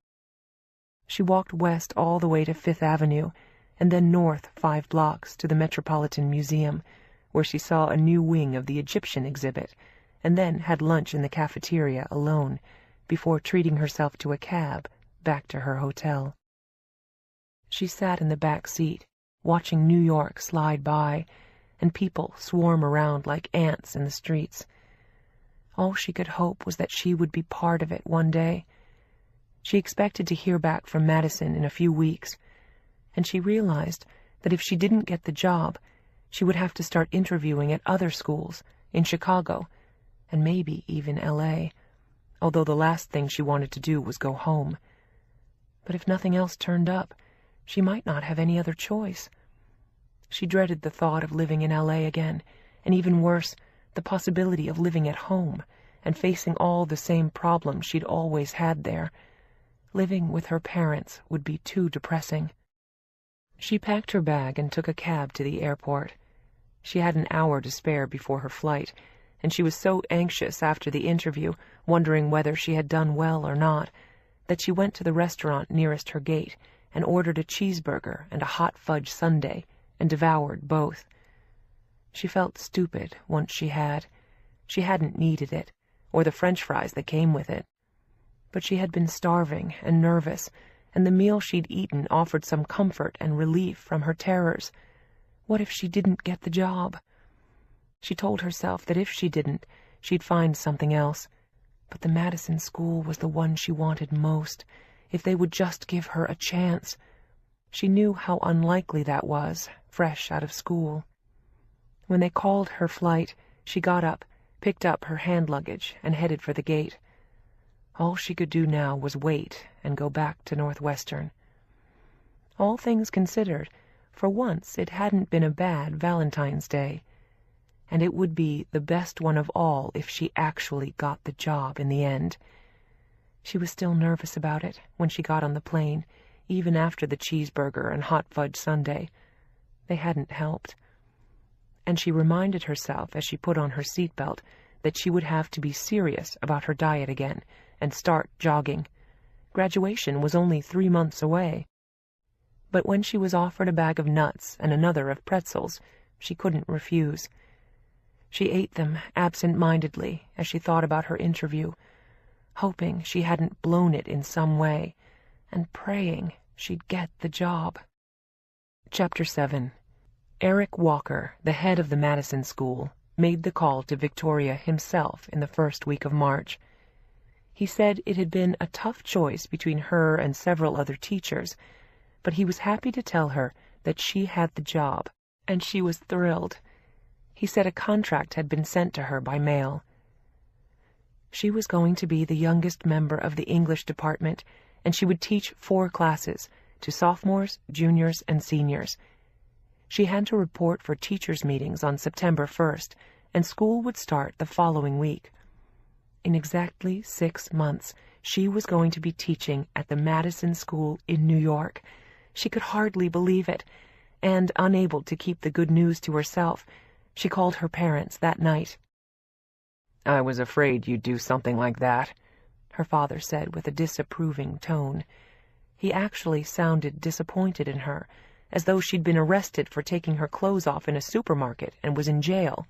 She walked west all the way to Fifth Avenue, and then north 5 blocks to the Metropolitan Museum, where she saw a new wing of the Egyptian exhibit, and then had lunch in the cafeteria alone, before treating herself to a cab back to her hotel. She sat in the back seat, watching New York slide by, and people swarm around like ants in the streets. All she could hope was that she would be part of it one day. She expected to hear back from Madison in a few weeks, and she realized that if she didn't get the job, she would have to start interviewing at other schools in Chicago, and maybe even L.A., although the last thing she wanted to do was go home. But if nothing else turned up, she might not have any other choice. She dreaded the thought of living in L.A. again, and even worse, the possibility of living at home and facing all the same problems she'd always had there. Living with her parents would be too depressing. She packed her bag and took a cab to the airport. She had an hour to spare before her flight, and she was so anxious after the interview, wondering whether she had done well or not, that she went to the restaurant nearest her gate and ordered a cheeseburger and a hot fudge sundae, and devoured both. She felt stupid once she had. She hadn't needed it, or the French fries that came with it. But she had been starving and nervous, and the meal she'd eaten offered some comfort and relief from her terrors. What if she didn't get the job? She told herself that if she didn't, she'd find something else. But the Madison school was the one she wanted most, if they would just give her a chance. She knew how unlikely that was, fresh out of school. When they called her flight, she got up, picked up her hand luggage, and headed for the gate. All she could do now was wait and go back to Northwestern. All things considered, for once it hadn't been a bad Valentine's Day, and it would be the best one of all if she actually got the job in the end. She was still nervous about it when she got on the plane, even after the cheeseburger and hot fudge sundae. They hadn't helped. And she reminded herself as she put on her seatbelt that she would have to be serious about her diet again and start jogging. Graduation was only 3 months away. But when she was offered a bag of nuts and another of pretzels, she couldn't refuse. She ate them absent-mindedly as she thought about her interview, hoping she hadn't blown it in some way, and praying she'd get the job. Chapter 7. Eric Walker, the head of the Madison School, made the call to Victoria himself in the first week of March. He said it had been a tough choice between her and several other teachers, but he was happy to tell her that she had the job, and she was thrilled. He said a contract had been sent to her by mail. She was going to be the youngest member of the English department, and she would teach 4 classes, to sophomores, juniors, and seniors. She had to report for teachers' meetings on September 1st, and school would start the following week. In exactly 6 months, she was going to be teaching at the Madison School in New York. She could hardly believe it, and, unable to keep the good news to herself, she called her parents that night. "I was afraid you'd do something like that," her father said with a disapproving tone. He actually sounded disappointed in her, as though she'd been arrested for taking her clothes off in a supermarket and was in jail.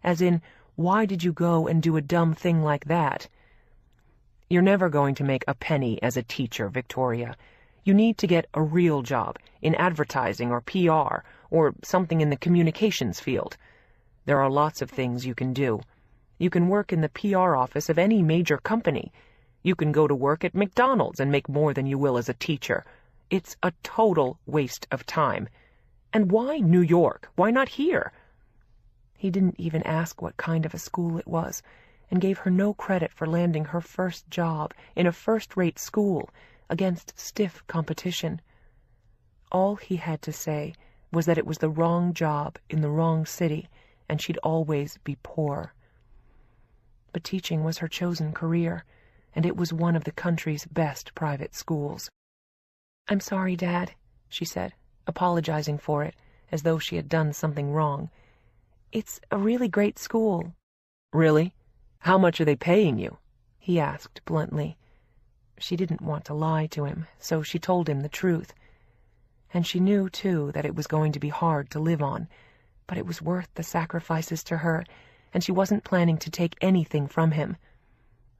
As in, why did you go and do a dumb thing like that? "You're never going to make a penny as a teacher, Victoria. You need to get a real job in advertising or PR or something in the communications field. There are lots of things you can do. You can work in the PR office of any major company. You can go to work at McDonald's and make more than you will as a teacher. It's a total waste of time. And why New York? Why not here?" He didn't even ask what kind of a school it was, and gave her no credit for landing her first job in a first-rate school against stiff competition. All he had to say was that it was the wrong job in the wrong city, and she'd always be poor. But teaching was her chosen career, and it was one of the country's best private schools. "I'm sorry, Dad," she said, apologizing for it, as though she had done something wrong. "It's a really great school." "Really? How much are they paying you?" he asked bluntly. She didn't want to lie to him, so she told him the truth. And she knew, too, that it was going to be hard to live on, but it was worth the sacrifices to her, and she wasn't planning to take anything from him.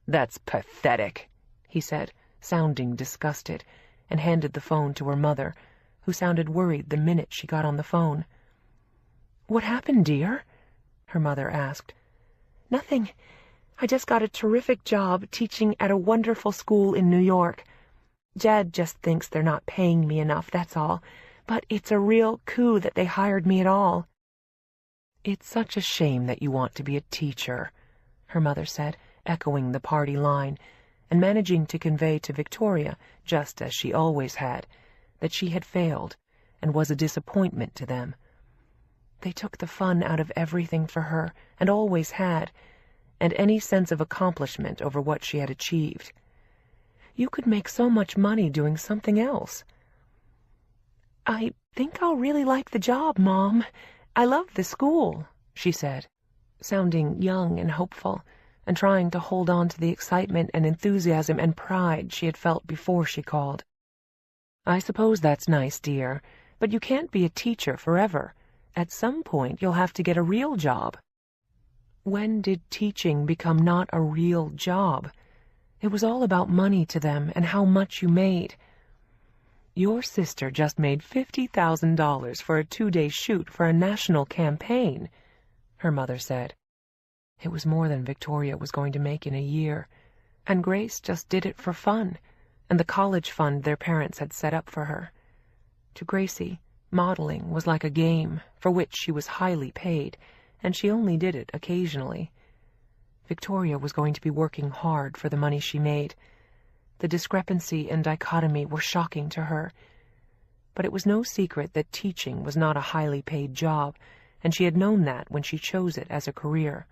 "That's pathetic," he said, sounding disgusted, and handed the phone to her mother, who sounded worried the minute she got on the phone. "What happened, dear?" her mother asked. "Nothing. I just got a terrific job teaching at a wonderful school in New York. Jed just thinks they're not paying me enough, that's all. But it's a real coup that they hired me at all." "It's such a shame that you want to be a teacher," her mother said, echoing the party line, and managing to convey to Victoria, just as she always had, that she had failed and was a disappointment to them. They took the fun out of everything for her, and always had, and any sense of accomplishment over what she had achieved. You could make so much money doing something else. "I think I'll really like the job, Mom. I love the school," she said, sounding young and hopeful, and trying to hold on to the excitement and enthusiasm and pride she had felt before she called. "I suppose that's nice, dear, but you can't be a teacher forever. At some point you'll have to get a real job." When did teaching become not a real job? It was all about money to them and how much you made. "Your sister just made $50,000 for a 2-day shoot for a national campaign," her mother said. It was more than Victoria was going to make in a year, and Grace just did it for fun, and the college fund their parents had set up for her. To Gracie, modeling was like a game for which she was highly paid, and she only did it occasionally. Victoria was going to be working hard for the money she made. The discrepancy and dichotomy were shocking to her. But it was no secret that teaching was not a highly paid job, and she had known that when she chose it as a career.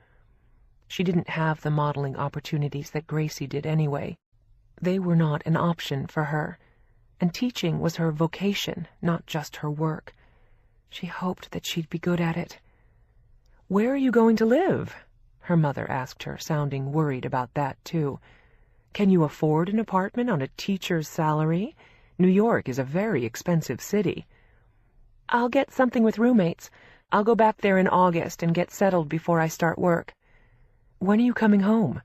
She didn't have the modeling opportunities that Gracie did anyway. They were not an option for her, and teaching was her vocation, not just her work. She hoped that she'd be good at it. "Where are you going to live?" her mother asked her, sounding worried about that, too. "Can you afford an apartment on a teacher's salary? New York is a very expensive city." "I'll get something with roommates. I'll go back there in August and get settled before I start work." "When are you coming home?"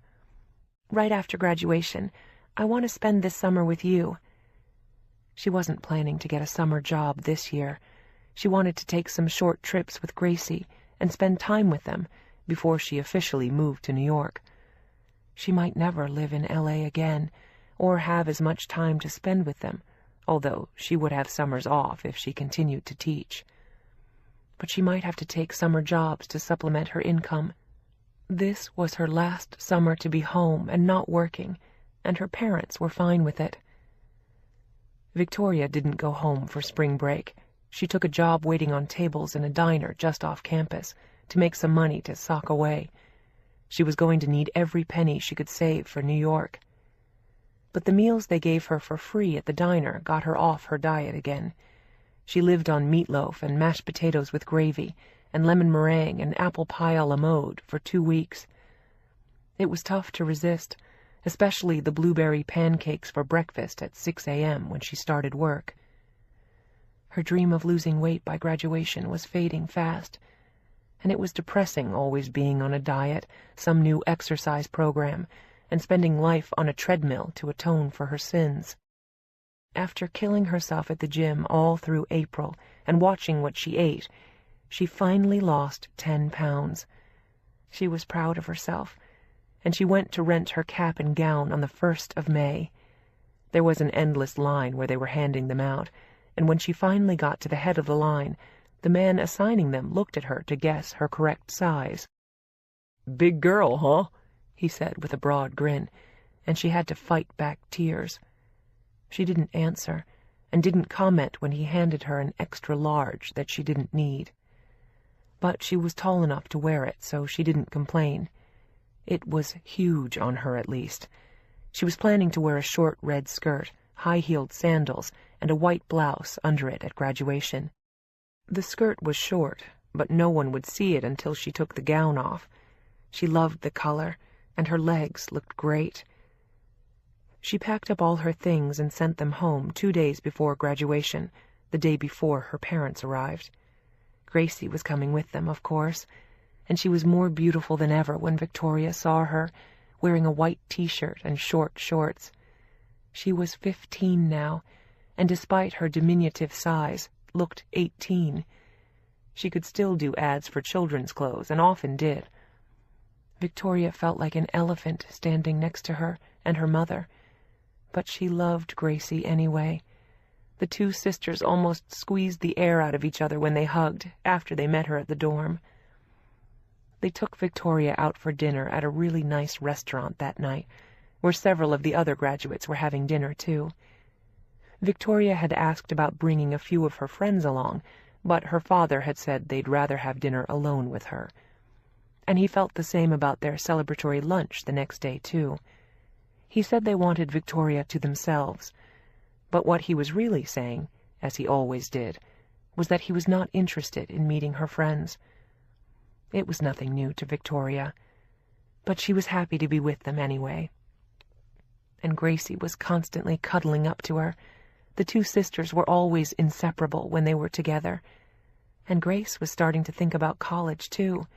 "Right after graduation. I want to spend this summer with you." She wasn't planning to get a summer job this year. She wanted to take some short trips with Gracie and spend time with them before she officially moved to New York. She might never live in L.A. again, or have as much time to spend with them, although she would have summers off if she continued to teach. But she might have to take summer jobs to supplement her income. This was her last summer to be home and not working, and her parents were fine with it. Victoria didn't go home for spring break. She took a job waiting on tables in a diner just off campus to make some money to sock away. She was going to need every penny she could save for New York. But the meals they gave her for free at the diner got her off her diet again. She lived on meatloaf and mashed potatoes with gravy and lemon meringue and apple pie a la mode for 2 weeks. It was tough to resist, especially the blueberry pancakes for breakfast at 6 a.m. when she started work. Her dream of losing weight by graduation was fading fast, and it was depressing always being on a diet, some new exercise program, and spending life on a treadmill to atone for her sins. After killing herself at the gym all through April and watching what she ate, she finally lost 10 pounds. She was proud of herself, and she went to rent her cap and gown on the 1st of May. There was an endless line where they were handing them out, and when she finally got to the head of the line, the man assigning them looked at her to guess her correct size. "Big girl, huh?" he said with a broad grin, and she had to fight back tears. She didn't answer, and didn't comment when he handed her an extra large that she didn't need. But she was tall enough to wear it, so she didn't complain. It was huge on her, at least. She was planning to wear a short red skirt, high-heeled sandals, and a white blouse under it at graduation. The skirt was short, but no one would see it until she took the gown off. She loved the color, and her legs looked great. She packed up all her things and sent them home 2 days before graduation, the day before her parents arrived. Gracie was coming with them, of course, and she was more beautiful than ever when Victoria saw her, wearing a white t-shirt and short shorts. She was 15 now, and despite her diminutive size, looked 18. She could still do ads for children's clothes, and often did. Victoria felt like an elephant standing next to her and her mother, but she loved Gracie anyway. The two sisters almost squeezed the air out of each other when they hugged after they met her at the dorm. They took Victoria out for dinner at a really nice restaurant that night, where several of the other graduates were having dinner too. Victoria had asked about bringing a few of her friends along, but her father had said they'd rather have dinner alone with her. And he felt the same about their celebratory lunch the next day too. He said they wanted Victoria to themselves, but what he was really saying, as he always did, was that he was not interested in meeting her friends. It was nothing new to Victoria, but she was happy to be with them anyway. And Gracie was constantly cuddling up to her. The two sisters were always inseparable when they were together. And Grace was starting to think about college, too.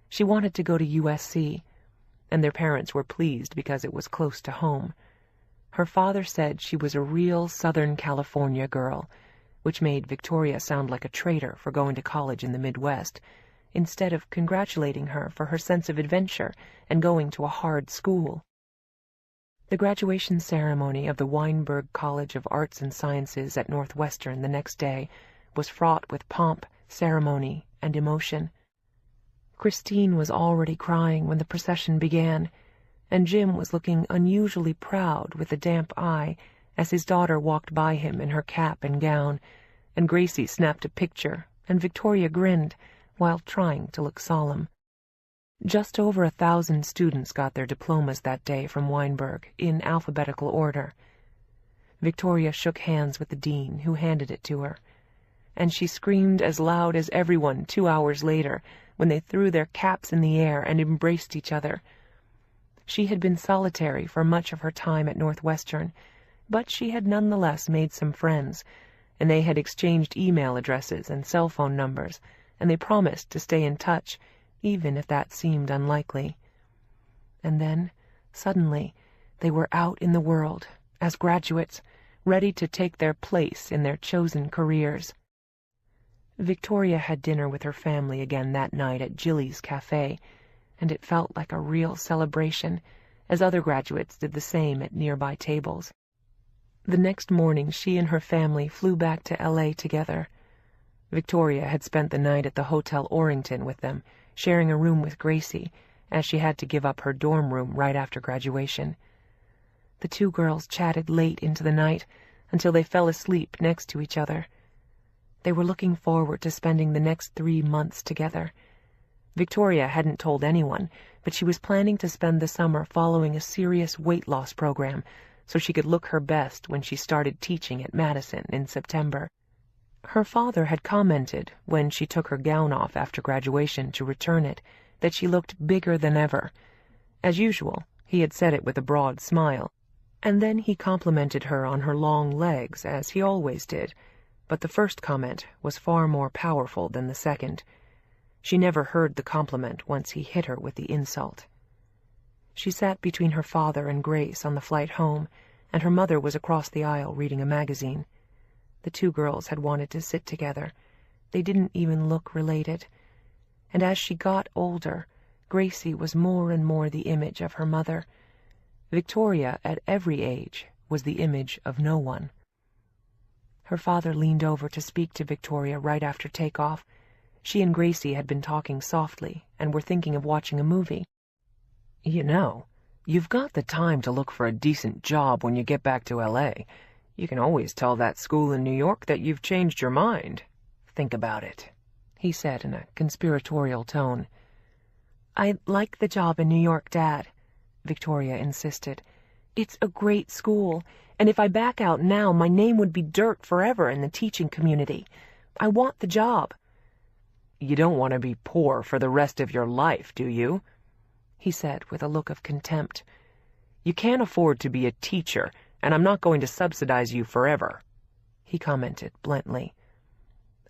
She wanted to go to USC, and their parents were pleased because it was close to home. Her father said she was a real Southern California girl, which made Victoria sound like a traitor for going to college in the Midwest, instead of congratulating her for her sense of adventure and going to a hard school. The graduation ceremony of the Weinberg College of Arts and Sciences at Northwestern the next day was fraught with pomp, ceremony, and emotion. Christine was already crying when the procession began, and Jim was looking unusually proud with a damp eye as his daughter walked by him in her cap and gown, and Gracie snapped a picture, and Victoria grinned while trying to look solemn. Just over 1,000 students got their diplomas that day from Weinberg, in alphabetical order. Victoria shook hands with the dean, who handed it to her, and she screamed as loud as everyone 2 hours later when they threw their caps in the air and embraced each other. She had been solitary for much of her time at Northwestern, but she had nonetheless made some friends, and they had exchanged email addresses and cell phone numbers, and they promised to stay in touch, even if that seemed unlikely. And then, suddenly, they were out in the world, as graduates, ready to take their place in their chosen careers. Victoria had dinner with her family again that night at Jilly's Cafe, and it felt like a real celebration, as other graduates did the same at nearby tables. The next morning she and her family flew back to LA together. Victoria had spent the night at the Hotel Orrington with them, sharing a room with Gracie, as she had to give up her dorm room right after graduation. The two girls chatted late into the night until they fell asleep next to each other. They were looking forward to spending the next 3 months together. Victoria hadn't told anyone, but she was planning to spend the summer following a serious weight loss program so she could look her best when she started teaching at Madison in September. Her father had commented, when she took her gown off after graduation to return it, that she looked bigger than ever. As usual, he had said it with a broad smile, and then he complimented her on her long legs, as he always did, but the first comment was far more powerful than the second. She never heard the compliment once he hit her with the insult. She sat between her father and Grace on the flight home, and her mother was across the aisle reading a magazine. The two girls had wanted to sit together. They didn't even look related. And as she got older, Gracie was more and more the image of her mother. Victoria, at every age, was the image of no one. Her father leaned over to speak to Victoria right after takeoff. She and Gracie had been talking softly and were thinking of watching a movie. "You know, you've got the time to look for a decent job when you get back to LA. You can always tell that school in New York that you've changed your mind. Think about it," he said in a conspiratorial tone. "I like the job in New York, Dad," Victoria insisted. "It's a great school, and if I back out now, my name would be dirt forever in the teaching community. I want the job." "You don't want to be poor for the rest of your life, do you?" he said with a look of contempt. You can't afford to be a teacher, and I'm not going to subsidize you forever," he commented bluntly.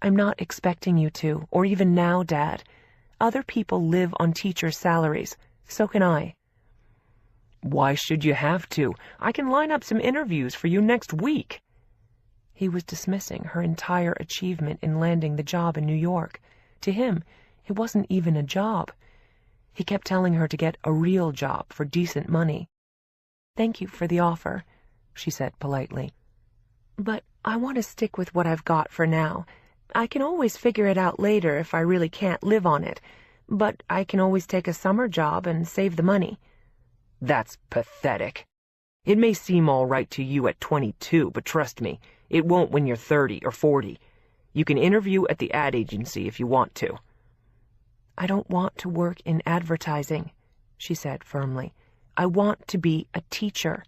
"I'm not expecting you to, or even now, Dad. Other people live on teachers' salaries. So can I." "Why should you have to? I can line up some interviews for you next week." He was dismissing her entire achievement in landing the job in New York. To him, it wasn't even a job. He kept telling her to get a real job for decent money. "Thank you for the offer," she said politely. "But I want to stick with what I've got for now. I can always figure it out later if I really can't live on it, but I can always take a summer job and save the money." "That's pathetic. It may seem all right to you at 22, but trust me, it won't when you're 30 or 40. You can interview at the ad agency if you want to." "I don't want to work in advertising," she said firmly. "I want to be a teacher."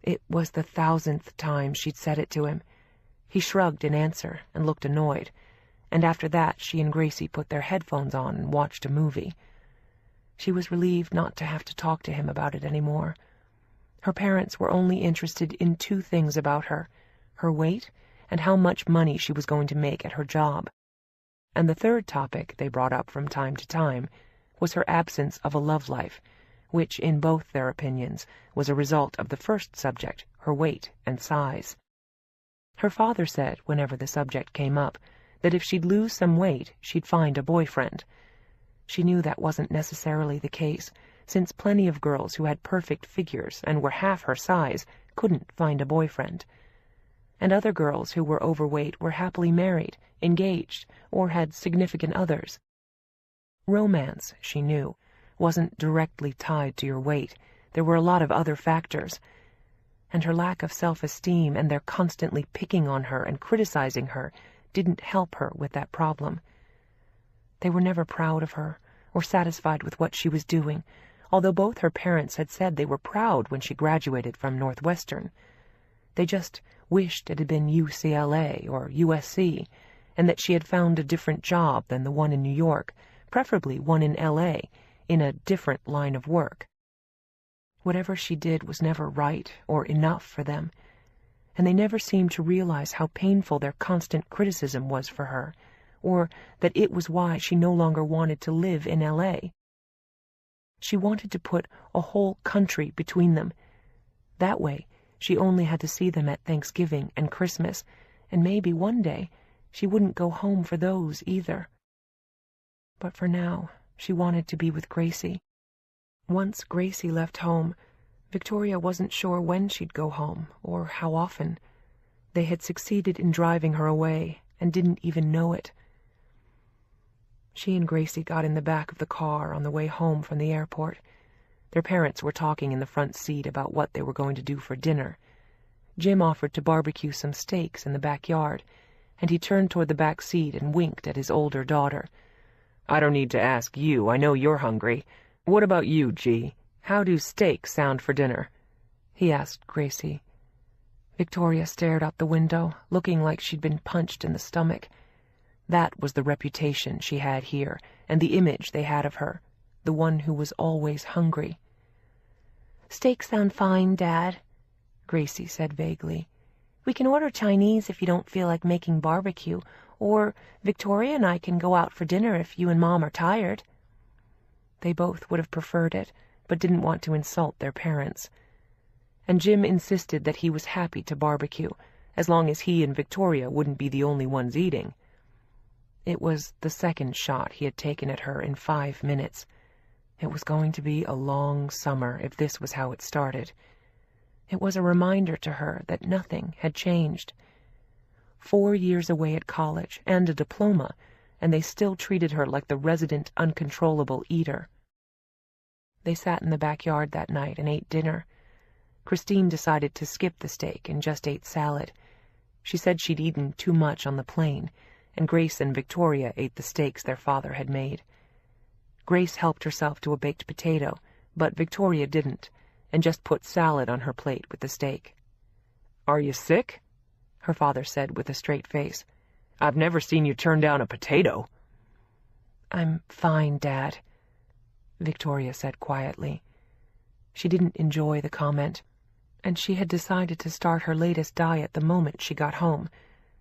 It was the 1,000th time she'd said it to him. He shrugged in answer and looked annoyed, and after that she and Gracie put their headphones on and watched a movie. She was relieved not to have to talk to him about it anymore. Her parents were only interested in 2 things about her: her weight and how much money she was going to make at her job. And the third topic they brought up from time to time was her absence of a love life, which, in both their opinions, was a result of the first subject, her weight and size. Her father said, whenever the subject came up, that if she'd lose some weight, she'd find a boyfriend. She knew that wasn't necessarily the case, since plenty of girls who had perfect figures and were half her size couldn't find a boyfriend. And other girls who were overweight were happily married, engaged, or had significant others. Romance, she knew, wasn't directly tied to your weight. There were a lot of other factors. And her lack of self-esteem and their constantly picking on her and criticizing her didn't help her with that problem. They were never proud of her or satisfied with what she was doing, although both her parents had said they were proud when she graduated from Northwestern. They just wished it had been UCLA or USC, and that she had found a different job than the one in New York, preferably one in LA, in a different line of work. Whatever she did was never right or enough for them, and they never seemed to realize how painful their constant criticism was for her, or that it was why she no longer wanted to live in LA. She wanted to put a whole country between them. That way, she only had to see them at Thanksgiving and Christmas, and maybe one day she wouldn't go home for those either. But for now, she wanted to be with Gracie. Once Gracie left home, Victoria wasn't sure when she'd go home or how often. They had succeeded in driving her away and didn't even know it. She and Gracie got in the back of the car on the way home from the airport. Their parents were talking in the front seat about what they were going to do for dinner. Jim offered to barbecue some steaks in the backyard, and he turned toward the back seat and winked at his older daughter. "I don't need to ask you. I know you're hungry. What about you, G? How do steaks sound for dinner?" he asked Gracie. Victoria stared out the window, looking like she'd been punched in the stomach. That was the reputation she had here, and the image they had of her, the one who was always hungry. "Steaks sound fine, Dad," Gracie said vaguely. "We can order Chinese if you don't feel like making barbecue, or Victoria and I can go out for dinner if you and Mom are tired." They both would have preferred it, but didn't want to insult their parents. And Jim insisted that he was happy to barbecue, as long as he and Victoria wouldn't be the only ones eating. It was the second shot he had taken at her in 5 minutes. It was going to be a long summer if this was how it started. It was a reminder to her that nothing had changed. 4 years away at college and a diploma, and they still treated her like the resident uncontrollable eater. They sat in the backyard that night and ate dinner. Christine decided to skip the steak and just ate salad. She said she'd eaten too much on the plane, and Grace and Victoria ate the steaks their father had made. Grace helped herself to a baked potato, but Victoria didn't, and just put salad on her plate with the steak. "Are you sick?" her father said with a straight face. "I've never seen you turn down a potato." "I'm fine, Dad," Victoria said quietly. She didn't enjoy the comment, and she had decided to start her latest diet the moment she got home.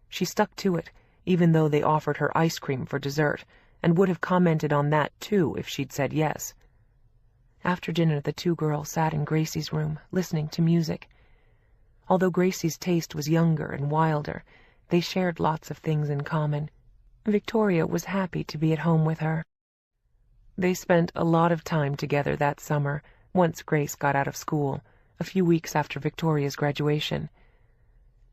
She stuck to it, even though they offered her ice cream for dessert, and would have commented on that too if she'd said yes. After dinner, the two girls sat in Gracie's room, listening to music. Although Gracie's taste was younger and wilder, they shared lots of things in common. Victoria was happy to be at home with her. They spent a lot of time together that summer, once Grace got out of school, a few weeks after Victoria's graduation.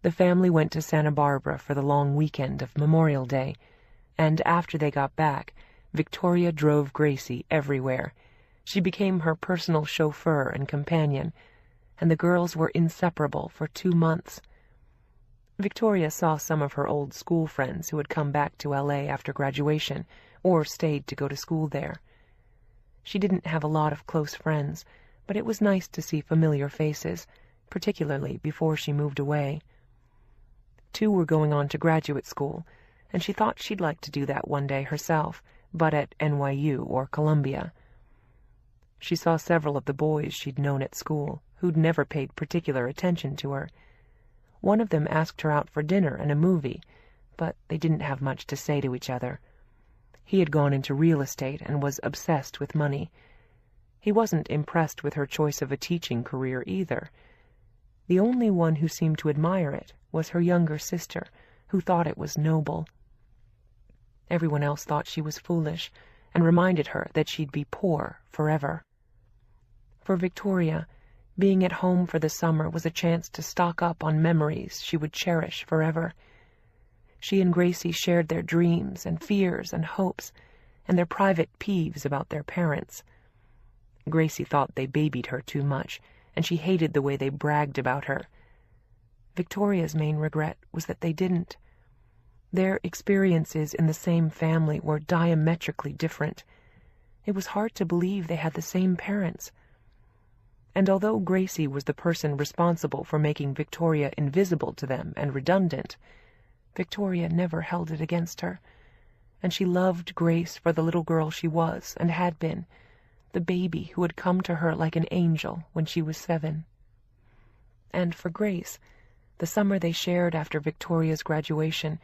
The family went to Santa Barbara for the long weekend of Memorial Day, and after they got back, Victoria drove Gracie everywhere. She became her personal chauffeur and companion, and the girls were inseparable for 2 months. Victoria saw some of her old school friends who had come back to LA after graduation, or stayed to go to school there. She didn't have a lot of close friends, but it was nice to see familiar faces, particularly before she moved away. 2 were going on to graduate school, and she thought she'd like to do that one day herself, but at NYU or Columbia. She saw several of the boys she'd known at school, who'd never paid particular attention to her. One of them asked her out for dinner and a movie, but they didn't have much to say to each other. He had gone into real estate and was obsessed with money. He wasn't impressed with her choice of a teaching career either. The only one who seemed to admire it was her younger sister, who thought it was noble. Everyone else thought she was foolish, and reminded her that she'd be poor forever. For Victoria, being at home for the summer was a chance to stock up on memories she would cherish forever. She and Gracie shared their dreams and fears and hopes, and their private peeves about their parents. Gracie thought they babied her too much, and she hated the way they bragged about her. Victoria's main regret was that they didn't. Their experiences in the same family were diametrically different. It was hard to believe they had the same parents. And although Gracie was the person responsible for making Victoria invisible to them and redundant, Victoria never held it against her, and she loved Grace for the little girl she was and had been, the baby who had come to her like an angel when she was 7. And for Grace, the summer they shared after Victoria's graduation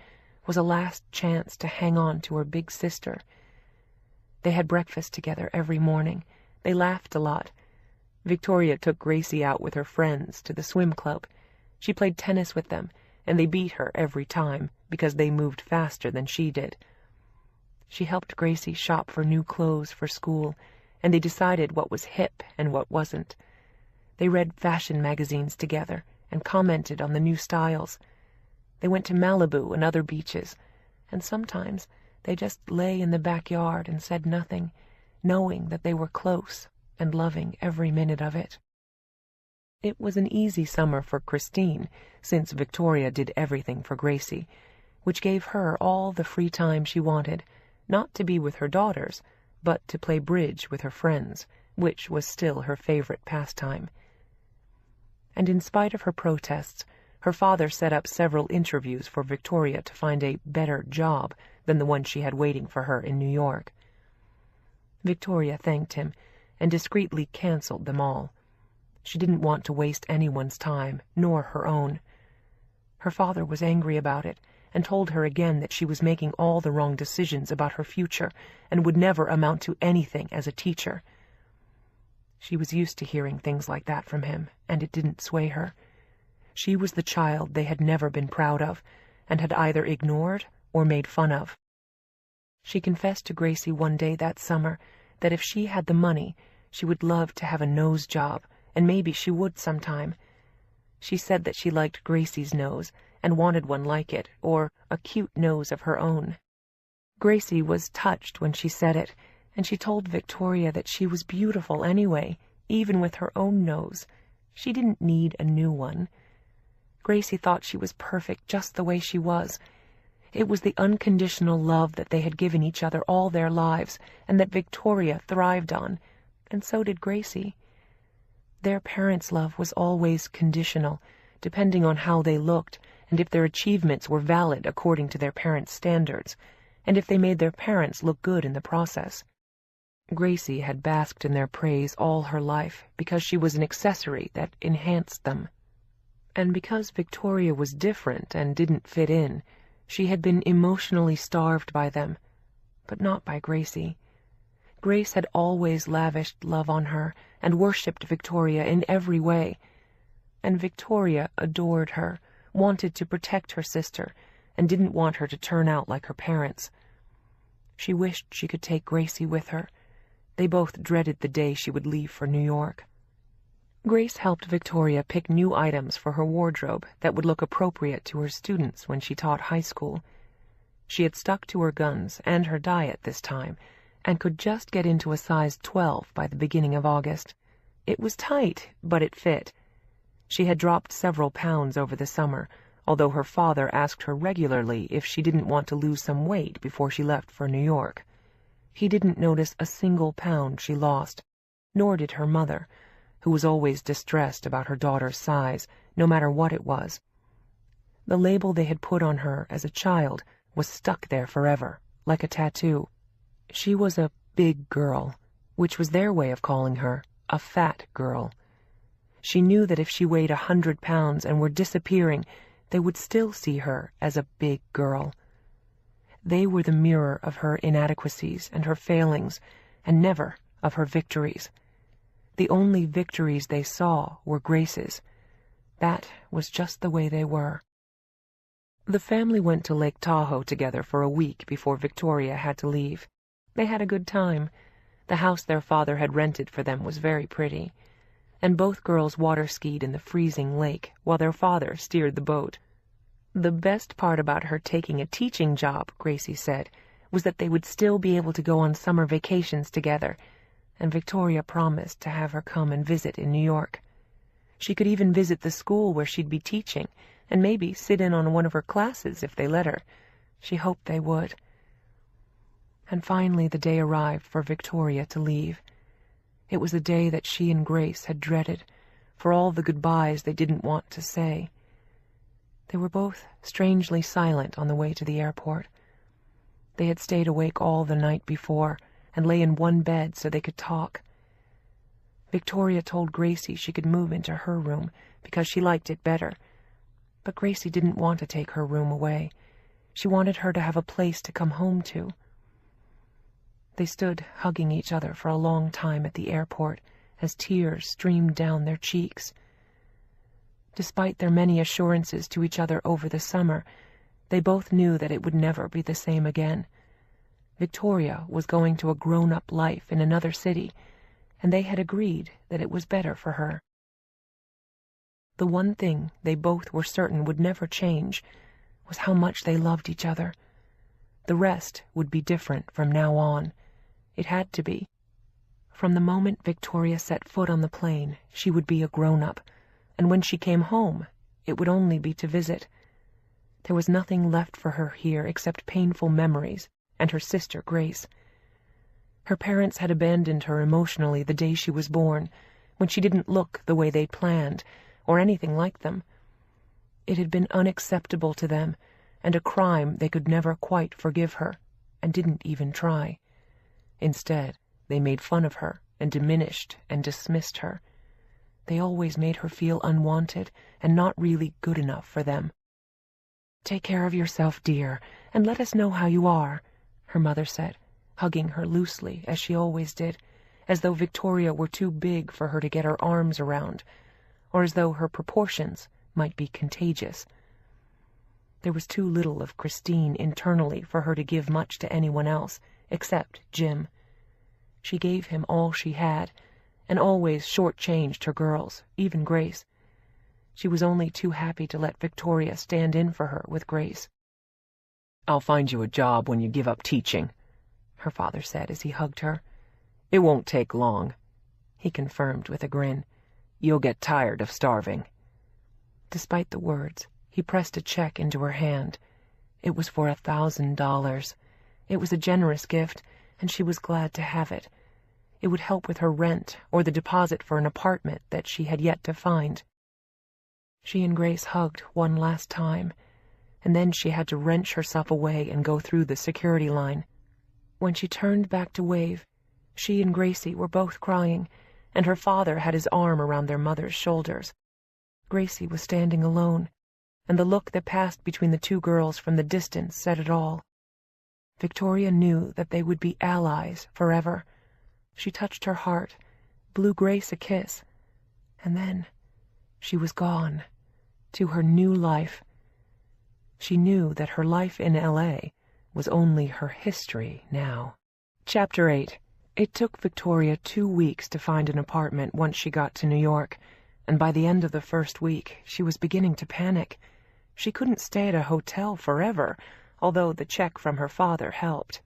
was a last chance to hang on to her big sister. They had breakfast together every morning. They laughed a lot. Victoria took Gracie out with her friends to the swim club. She played tennis with them, and they beat her every time because they moved faster than she did. She helped Gracie shop for new clothes for school, and they decided what was hip and what wasn't. They read fashion magazines together and commented on the new styles. They went to Malibu and other beaches, and sometimes they just lay in the backyard and said nothing, knowing that they were close and loving every minute of it. It was an easy summer for Christine, since Victoria did everything for Gracie, which gave her all the free time she wanted, not to be with her daughters, but to play bridge with her friends, which was still her favorite pastime. And in spite of her protests, her father set up several interviews for Victoria to find a better job than the one she had waiting for her in New York. Victoria thanked him and discreetly canceled them all. She didn't want to waste anyone's time, nor her own. Her father was angry about it, and told her again that she was making all the wrong decisions about her future and would never amount to anything as a teacher. She was used to hearing things like that from him, and it didn't sway her. She was the child they had never been proud of, and had either ignored or made fun of. She confessed to Gracie one day that summer that if she had the money, she would love to have a nose job, and maybe she would sometime. She said that she liked Gracie's nose and wanted one like it, or a cute nose of her own. Gracie was touched when she said it, and she told Victoria that she was beautiful anyway, even with her own nose. She didn't need a new one. Gracie thought she was perfect just the way she was. It was the unconditional love that they had given each other all their lives, and that Victoria thrived on, and so did Gracie. Their parents' love was always conditional, depending on how they looked, and if their achievements were valid according to their parents' standards, and if they made their parents look good in the process. Gracie had basked in their praise all her life because she was an accessory that enhanced them. And because Victoria was different and didn't fit in, she had been emotionally starved by them, but not by Gracie. Grace had always lavished love on her and worshipped Victoria in every way. And Victoria adored her, wanted to protect her sister, and didn't want her to turn out like her parents. She wished she could take Gracie with her. They both dreaded the day she would leave for New York. Grace helped Victoria pick new items for her wardrobe that would look appropriate to her students when she taught high school. She had stuck to her guns and her diet this time, and could just get into a size 12 by the beginning of August. It was tight, but it fit. She had dropped several pounds over the summer, although her father asked her regularly if she didn't want to lose some weight before she left for New York. He didn't notice a single pound she lost, nor did her mother, who was always distressed about her daughter's size, no matter what it was. The label they had put on her as a child was stuck there forever, like a tattoo. She was a big girl, which was their way of calling her a fat girl. She knew that if she weighed 100 pounds and were disappearing, they would still see her as a big girl. They were the mirror of her inadequacies and her failings, and never of her victories. The only victories they saw were Grace's. That was just the way they were. The family went to Lake Tahoe together for a week before Victoria had to leave. They had a good time. The house their father had rented for them was very pretty, and both girls water-skied in the freezing lake while their father steered the boat. The best part about her taking a teaching job, Gracie said, was that they would still be able to go on summer vacations together, and Victoria promised to have her come and visit in New York. She could even visit the school where she'd be teaching, and maybe sit in on one of her classes if they let her. She hoped they would. And finally the day arrived for Victoria to leave. It was a day that she and Grace had dreaded, for all the goodbyes they didn't want to say. They were both strangely silent on the way to the airport. They had stayed awake all the night before and lay in one bed so they could talk. Victoria told Gracie she could move into her room because she liked it better, but Gracie didn't want to take her room away. She wanted her to have a place to come home to. They stood hugging each other for a long time at the airport as tears streamed down their cheeks. Despite their many assurances to each other over the summer, they both knew that it would never be the same again. Victoria was going to a grown-up life in another city, and they had agreed that it was better for her. The one thing they both were certain would never change was how much they loved each other. The rest would be different from now on. It had to be. From the moment Victoria set foot on the plane, she would be a grown-up, and when she came home, it would only be to visit. There was nothing left for her here except painful memories and her sister Grace. Her parents had abandoned her emotionally the day she was born, when she didn't look the way they'd planned, or anything like them. It had been unacceptable to them, and a crime they could never quite forgive her, and didn't even try. Instead, they made fun of her and diminished and dismissed her. They always made her feel unwanted and not really good enough for them. "Take care of yourself, dear, and let us know how you are," her mother said, hugging her loosely as she always did, as though Victoria were too big for her to get her arms around, or as though her proportions might be contagious. There was too little of Christine internally for her to give much to anyone else, except Jim. She gave him all she had, and always short-changed her girls, even Grace. She was only too happy to let Victoria stand in for her with Grace. "I'll find you a job when you give up teaching," her father said as he hugged her. "It won't take long," he confirmed with a grin. "You'll get tired of starving." Despite the words, he pressed a check into her hand. It was for $1,000. It was a generous gift, and she was glad to have it. It would help with her rent or the deposit for an apartment that she had yet to find. She and Grace hugged one last time, and then she had to wrench herself away and go through the security line. When she turned back to wave, She and Gracie were both crying, and her father had his arm around their mother's shoulders. Gracie was standing alone, and the look that passed between the two girls from the distance said it all. Victoria knew that they would be allies forever. She touched her heart, blew Grace a kiss, and then she was gone, to her new life. She knew that her life in L.A. was only her history now. Chapter 8. It took Victoria 2 weeks to find an apartment once she got to New York, and by the end of the first week she was beginning to panic. She couldn't stay at a hotel forever, although the check from her father helped.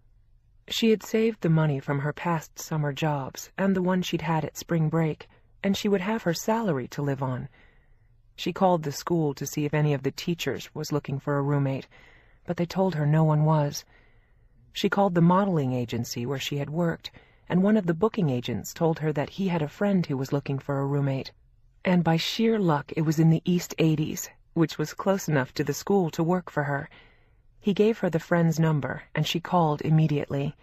She had saved the money from her past summer jobs and the one she'd had at spring break, and she would have her salary to live on. She called the school to see if any of the teachers was looking for a roommate, but they told her no one was. She called the modeling agency where she had worked, and one of the booking agents told her that he had a friend who was looking for a roommate. And by sheer luck it was in the East 80s, which was close enough to the school to work for her. He gave her the friend's number, and she called immediately.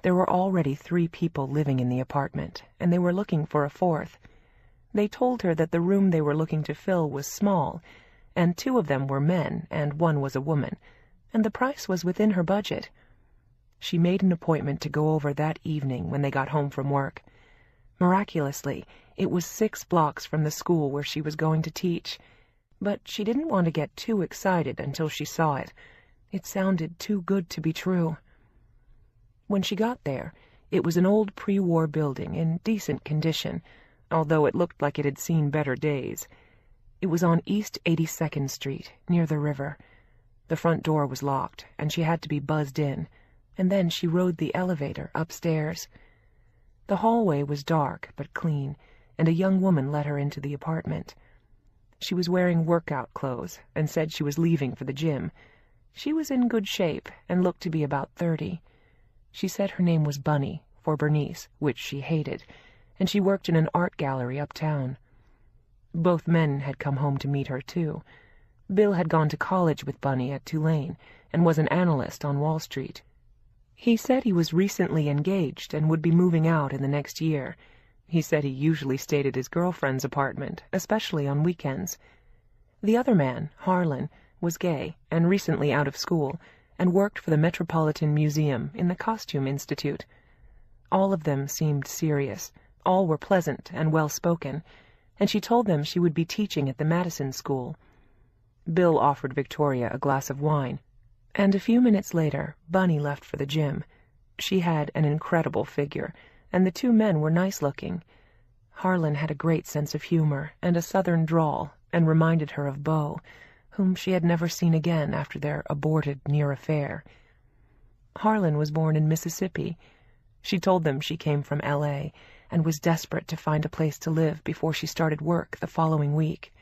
There were already 3 people living in the apartment, and they were looking for a 4th. They told her that the room they were looking to fill was small, and 2 of them were men and 1 was a woman, and the price was within her budget. She made an appointment to go over that evening when they got home from work. Miraculously, it was 6 blocks from the school where she was going to teach, but she didn't want to get too excited until she saw it. It sounded too good to be true. When she got there, it was an old pre-war building in decent condition, although it looked like it had seen better days. It was on East 82nd Street, near the river. The front door was locked, and she had to be buzzed in, and then she rode the elevator upstairs. The hallway was dark but clean, and a young woman let her into the apartment. She was wearing workout clothes and said she was leaving for the gym. She was in good shape and looked to be about 30. She said her name was Bunny, for Bernice, which she hated, and she worked in an art gallery uptown. Both men had come home to meet her, too. Bill had gone to college with Bunny at Tulane and was an analyst on Wall Street. He said he was recently engaged and would be moving out in the next year. He said he usually stayed at his girlfriend's apartment, especially on weekends. The other man, Harlan, was gay and recently out of school, and worked for the Metropolitan Museum in the Costume Institute. All of them seemed serious. All were pleasant and well-spoken, and she told them she would be teaching at the Madison School. Bill offered Victoria a glass of wine, and a few minutes later Bunny left for the gym. She had an incredible figure, and the 2 men were nice-looking. Harlan had a great sense of humor and a southern drawl, and reminded her of Beau, whom she had never seen again after their aborted near affair. Harlan was born in Mississippi. She told them she came from L.A., and was desperate to find a place to live before she started work the following week.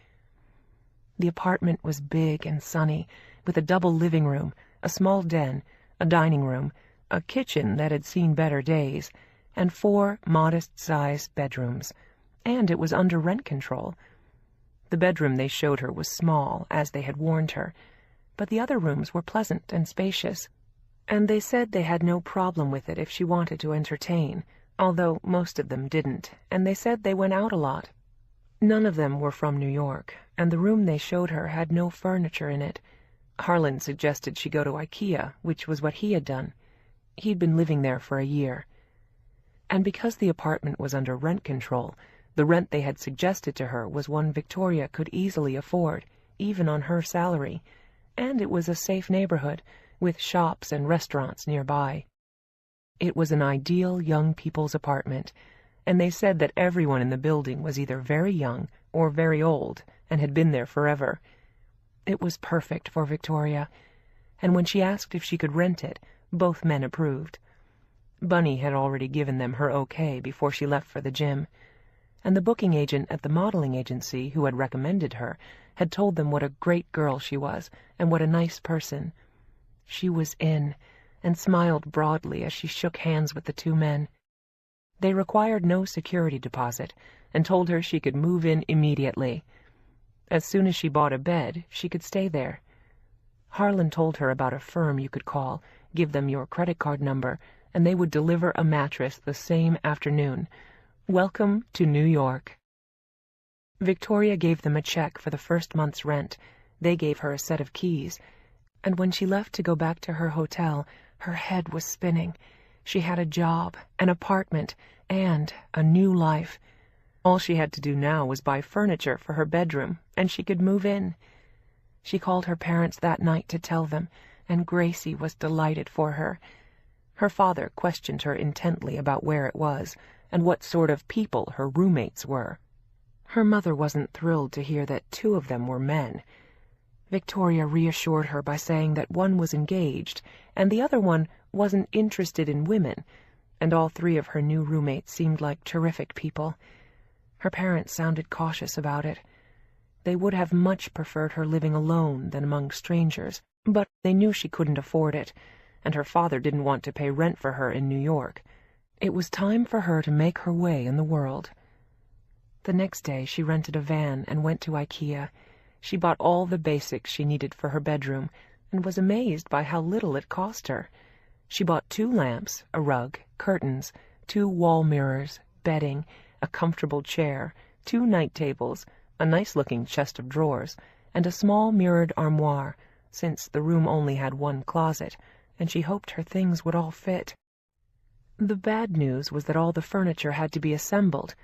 The apartment was big and sunny, with a double living room, a small den, a dining room, a kitchen that had seen better days, and 4 modest-sized bedrooms, and it was under rent control. The bedroom they showed her was small, as they had warned her, but the other rooms were pleasant and spacious, and they said they had no problem with it if she wanted to entertain, although most of them didn't, and they said they went out a lot. None of them were from New York, and the room they showed her had no furniture in it. Harlan suggested she go to IKEA, which was what he had done. He'd been living there for a year. And because the apartment was under rent control, the rent they had suggested to her was one Victoria could easily afford, even on her salary, and it was a safe neighborhood, with shops and restaurants nearby. It was an ideal young people's apartment, and they said that everyone in the building was either very young or very old and had been there forever. It was perfect for Victoria, and when she asked if she could rent it, both men approved. Bunny had already given them her okay before she left for the gym, and the booking agent at the modeling agency who had recommended her had told them what a great girl she was and what a nice person. She was in, and smiled broadly as she shook hands with the 2 men. They required no security deposit and told her she could move in immediately. As soon as she bought a bed, she could stay there. Harlan told her about a firm you could call, give them your credit card number, and they would deliver a mattress the same afternoon. Welcome to New York. Victoria gave them a check for the first month's rent. They gave her a set of keys. And when she left to go back to her hotel, her head was spinning. She had a job, an apartment, and a new life. All she had to do now was buy furniture for her bedroom, and she could move in. She called her parents that night to tell them, and Gracie was delighted for her. Her father questioned her intently about where it was, and what sort of people her roommates were. Her mother wasn't thrilled to hear that 2 of them were men. Victoria reassured her by saying that one was engaged, and the other one wasn't interested in women, and all 3 of her new roommates seemed like terrific people. Her parents sounded cautious about it. They would have much preferred her living alone than among strangers, but they knew she couldn't afford it, and her father didn't want to pay rent for her in New York. It was time for her to make her way in the world. The next day she rented a van and went to IKEA. She bought all the basics she needed for her bedroom, and was amazed by how little it cost her. She bought 2 lamps, a rug, curtains, 2 wall mirrors, bedding, a comfortable chair, 2 night tables, a nice-looking chest of drawers, and a small mirrored armoire, since the room only had 1 closet, and she hoped her things would all fit. The bad news was that all the furniture had to be assembled,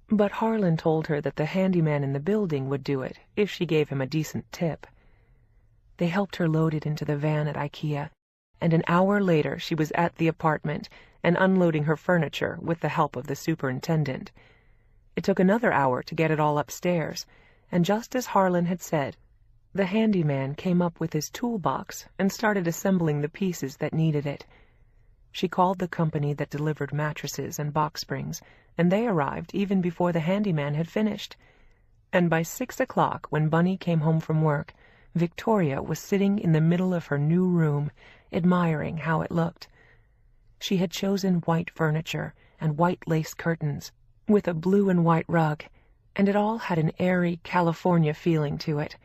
but Harlan told her that the handyman in the building would do it if she gave him a decent tip. They helped her load it into the van at IKEA, and an hour later she was at the apartment and unloading her furniture with the help of the superintendent. It took another hour to get it all upstairs, and just as Harlan had said, the handyman came up with his toolbox and started assembling the pieces that needed it. She called the company that delivered mattresses and box springs, and they arrived even before the handyman had finished. And by 6 o'clock, when Bunny came home from work, Victoria was sitting in the middle of her new room, admiring how it looked. She had chosen white furniture and white lace curtains, with a blue and white rug, and it all had an airy California feeling to it.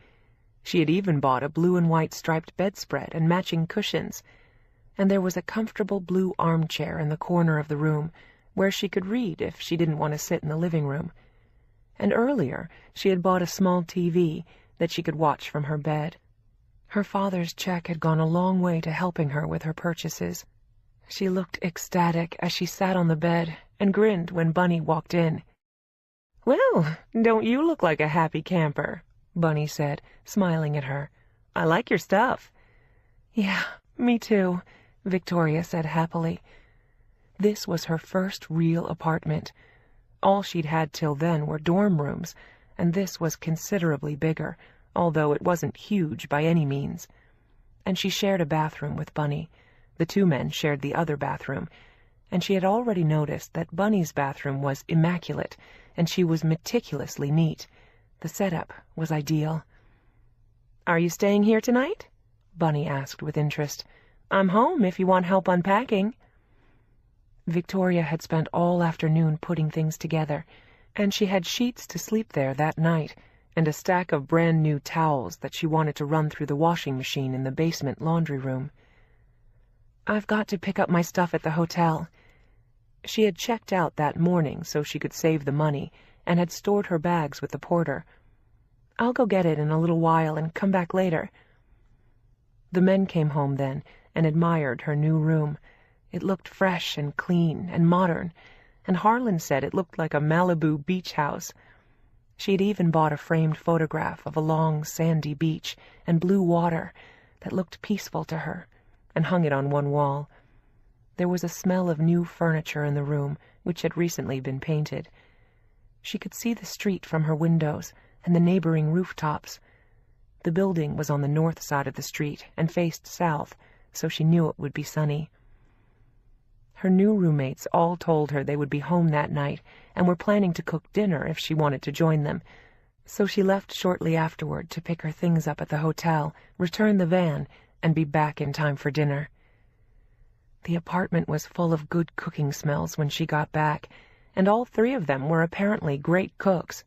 She had even bought a blue and white striped bedspread and matching cushions, and there was a comfortable blue armchair in the corner of the room, where she could read if she didn't want to sit in the living room. And earlier she had bought a small TV that she could watch from her bed. Her father's check had gone a long way to helping her with her purchases. She looked ecstatic as she sat on the bed and grinned when Bunny walked in. "Well, don't you look like a happy camper?" Bunny said, smiling at her. "I like your stuff." "Yeah, me too," Victoria said happily. This was her first real apartment. All she'd had till then were dorm rooms, and this was considerably bigger, although it wasn't huge by any means. And she shared a bathroom with Bunny. The 2 men shared the other bathroom, and she had already noticed that Bunny's bathroom was immaculate, and she was meticulously neat. The setup was ideal. "Are you staying here tonight?" Bunny asked with interest. "I'm home if you want help unpacking." Victoria had spent all afternoon putting things together, and she had sheets to sleep there that night, and a stack of brand-new towels that she wanted to run through the washing machine in the basement laundry room. "I've got to pick up my stuff at the hotel." She had checked out that morning so she could save the money, and had stored her bags with the porter. "I'll go get it in a little while and come back later." The men came home then and admired her new room. It looked fresh and clean and modern, and Harlan said it looked like a Malibu beach house. She had even bought a framed photograph of a long sandy beach and blue water that looked peaceful to her, and hung it on one wall. There was a smell of new furniture in the room, which had recently been painted. She could see the street from her windows and the neighboring rooftops. The building was on the north side of the street and faced south, so she knew it would be sunny. Her new roommates all told her they would be home that night and were planning to cook dinner if she wanted to join them, so she left shortly afterward to pick her things up at the hotel, return the van, and be back in time for dinner. The apartment was full of good cooking smells when she got back, and all 3 of them were apparently great cooks.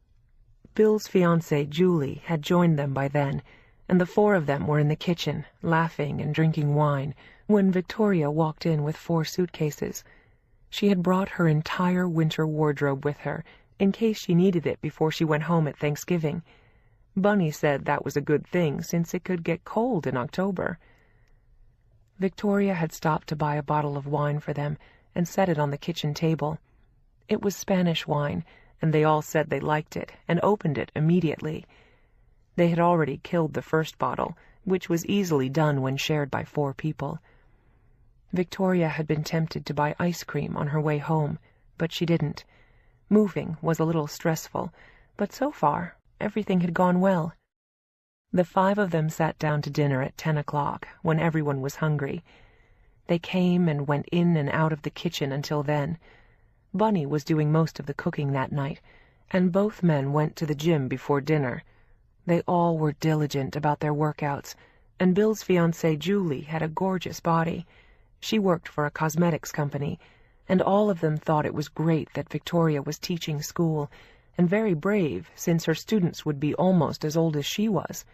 Bill's fiancée, Julie, had joined them by then, and the 4 of them were in the kitchen, laughing and drinking wine, when Victoria walked in with 4 suitcases. She had brought her entire winter wardrobe with her, in case she needed it before she went home at Thanksgiving. Bunny said that was a good thing, since it could get cold in October. Victoria had stopped to buy a bottle of wine for them and set it on the kitchen table. It was Spanish wine, and they all said they liked it and opened it immediately. They had already killed the first bottle, which was easily done when shared by 4 people. Victoria had been tempted to buy ice cream on her way home, but she didn't. Moving was a little stressful, but so far everything had gone well. The 5 of them sat down to dinner at 10 o'clock, when everyone was hungry. They came and went in and out of the kitchen until then. Bunny was doing most of the cooking that night, and both men went to the gym before dinner. They all were diligent about their workouts, and Bill's fiancée Julie had a gorgeous body. She worked for a cosmetics company, and all of them thought it was great that Victoria was teaching school, and very brave, since her students would be almost as old as she was.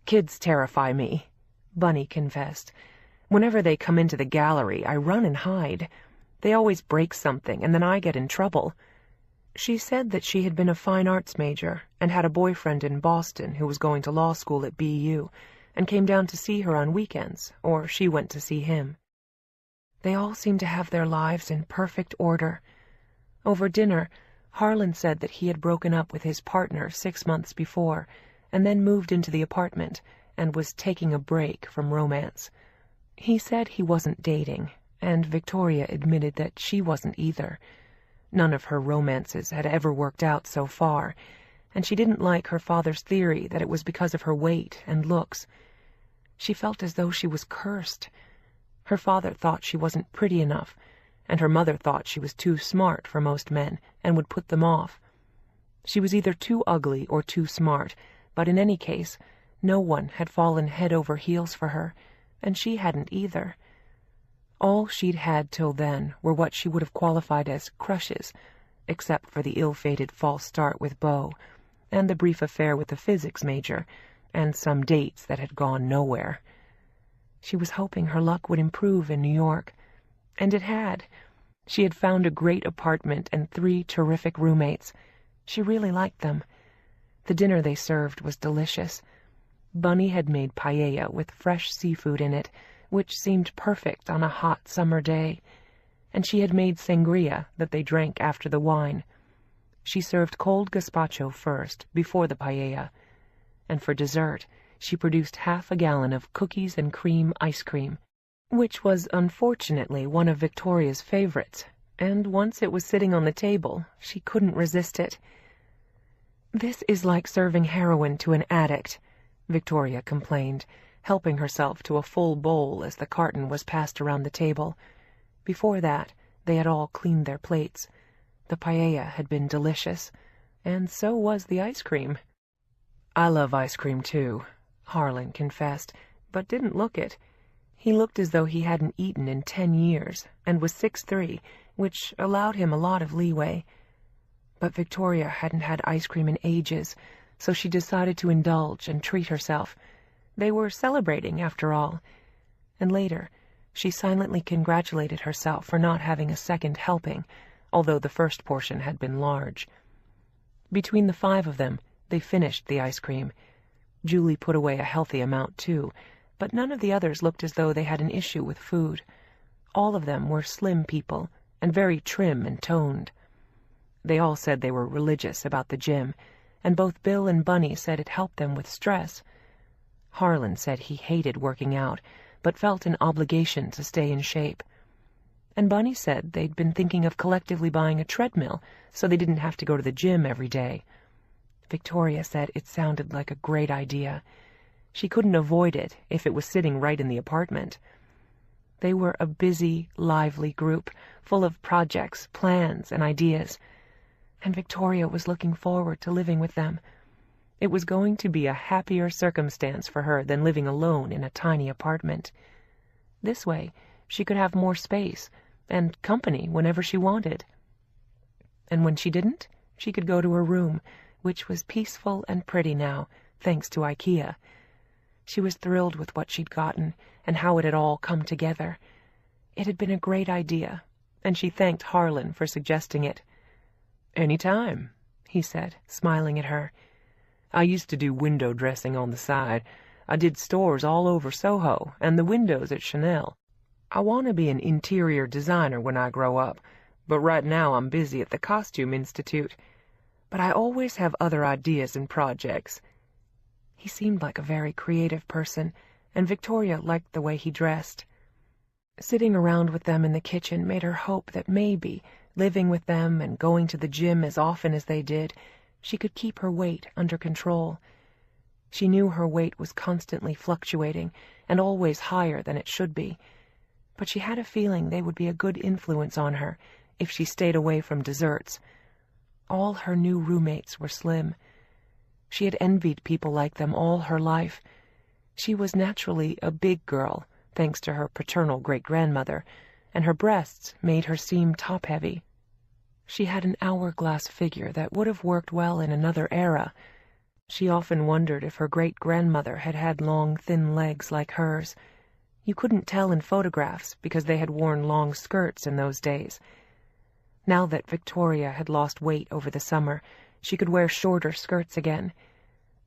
"Kids terrify me," Bunny confessed. "Whenever they come into the gallery, I run and hide. They always break something, and then I get in trouble." She said that she had been a fine arts major and had a boyfriend in Boston who was going to law school at BU, and came down to see her on weekends, or she went to see him. They all seemed to have their lives in perfect order. Over dinner, Harlan said that he had broken up with his partner 6 months before, and then moved into the apartment and was taking a break from romance. He said he wasn't dating, and Victoria admitted that she wasn't either. None of her romances had ever worked out so far, and she didn't like her father's theory that it was because of her weight and looks. She felt as though she was cursed. Her father thought she wasn't pretty enough, and her mother thought she was too smart for most men and would put them off. She was either too ugly or too smart, but in any case, no one had fallen head over heels for her, and she hadn't either. All she'd had till then were what she would have qualified as crushes, except for the ill-fated false start with Beau, and the brief affair with the physics major, and some dates that had gone nowhere. She was hoping her luck would improve in New York, and it had. She had found a great apartment and 3 terrific roommates. She really liked them. The dinner they served was delicious. Bunny had made paella with fresh seafood in it, which seemed perfect on a hot summer day, and she had made sangria that they drank after the wine. She served cold gazpacho first, before the paella, and for dessert she produced half a gallon of cookies and cream ice cream, which was unfortunately one of Victoria's favorites, and once it was sitting on the table, she couldn't resist it. "This is like serving heroin to an addict," Victoria complained, helping herself to a full bowl as the carton was passed around the table. Before that, they had all cleaned their plates. The paella had been delicious, and so was the ice cream. "I love ice cream, too," Harlan confessed, but didn't look it. He looked as though he hadn't eaten in 10 years, and was 6'3", which allowed him a lot of leeway. But Victoria hadn't had ice cream in ages, so she decided to indulge and treat herself. They were celebrating, after all. And later, she silently congratulated herself for not having a second helping, although the first portion had been large. Between the 5 of them, they finished the ice cream. Julie put away a healthy amount, too, but none of the others looked as though they had an issue with food. All of them were slim people, and very trim and toned. They all said they were religious about the gym, and both Bill and Bunny said it helped them with stress. Harlan said he hated working out, but felt an obligation to stay in shape. And Bunny said they'd been thinking of collectively buying a treadmill so they didn't have to go to the gym every day. Victoria said it sounded like a great idea. She couldn't avoid it if it was sitting right in the apartment. They were a busy, lively group, full of projects, plans, and ideas, and Victoria was looking forward to living with them. It was going to be a happier circumstance for her than living alone in a tiny apartment. This way, she could have more space and company whenever she wanted. And when she didn't, she could go to her room, which was peaceful and pretty now, thanks to IKEA. She was thrilled with what she'd gotten and how it had all come together. It had been a great idea, and she thanked Harlan for suggesting it. "Any time," he said, smiling at her. "I used to do window dressing on the side. I did stores all over Soho and the windows at Chanel. I want to be an interior designer when I grow up, but right now I'm busy at the Costume Institute. But I always have other ideas and projects." He seemed like a very creative person, and Victoria liked the way he dressed. Sitting around with them in the kitchen made her hope that maybe, living with them and going to the gym as often as they did, she could keep her weight under control. She knew her weight was constantly fluctuating and always higher than it should be, but she had a feeling they would be a good influence on her if she stayed away from desserts. All her new roommates were slim. She had envied people like them all her life. She was naturally a big girl, thanks to her paternal great-grandmother, and her breasts made her seem top-heavy. She had an hourglass figure that would have worked well in another era. She often wondered if her great-grandmother had had long, thin legs like hers. You couldn't tell in photographs because they had worn long skirts in those days. Now that Victoria had lost weight over the summer, she could wear shorter skirts again.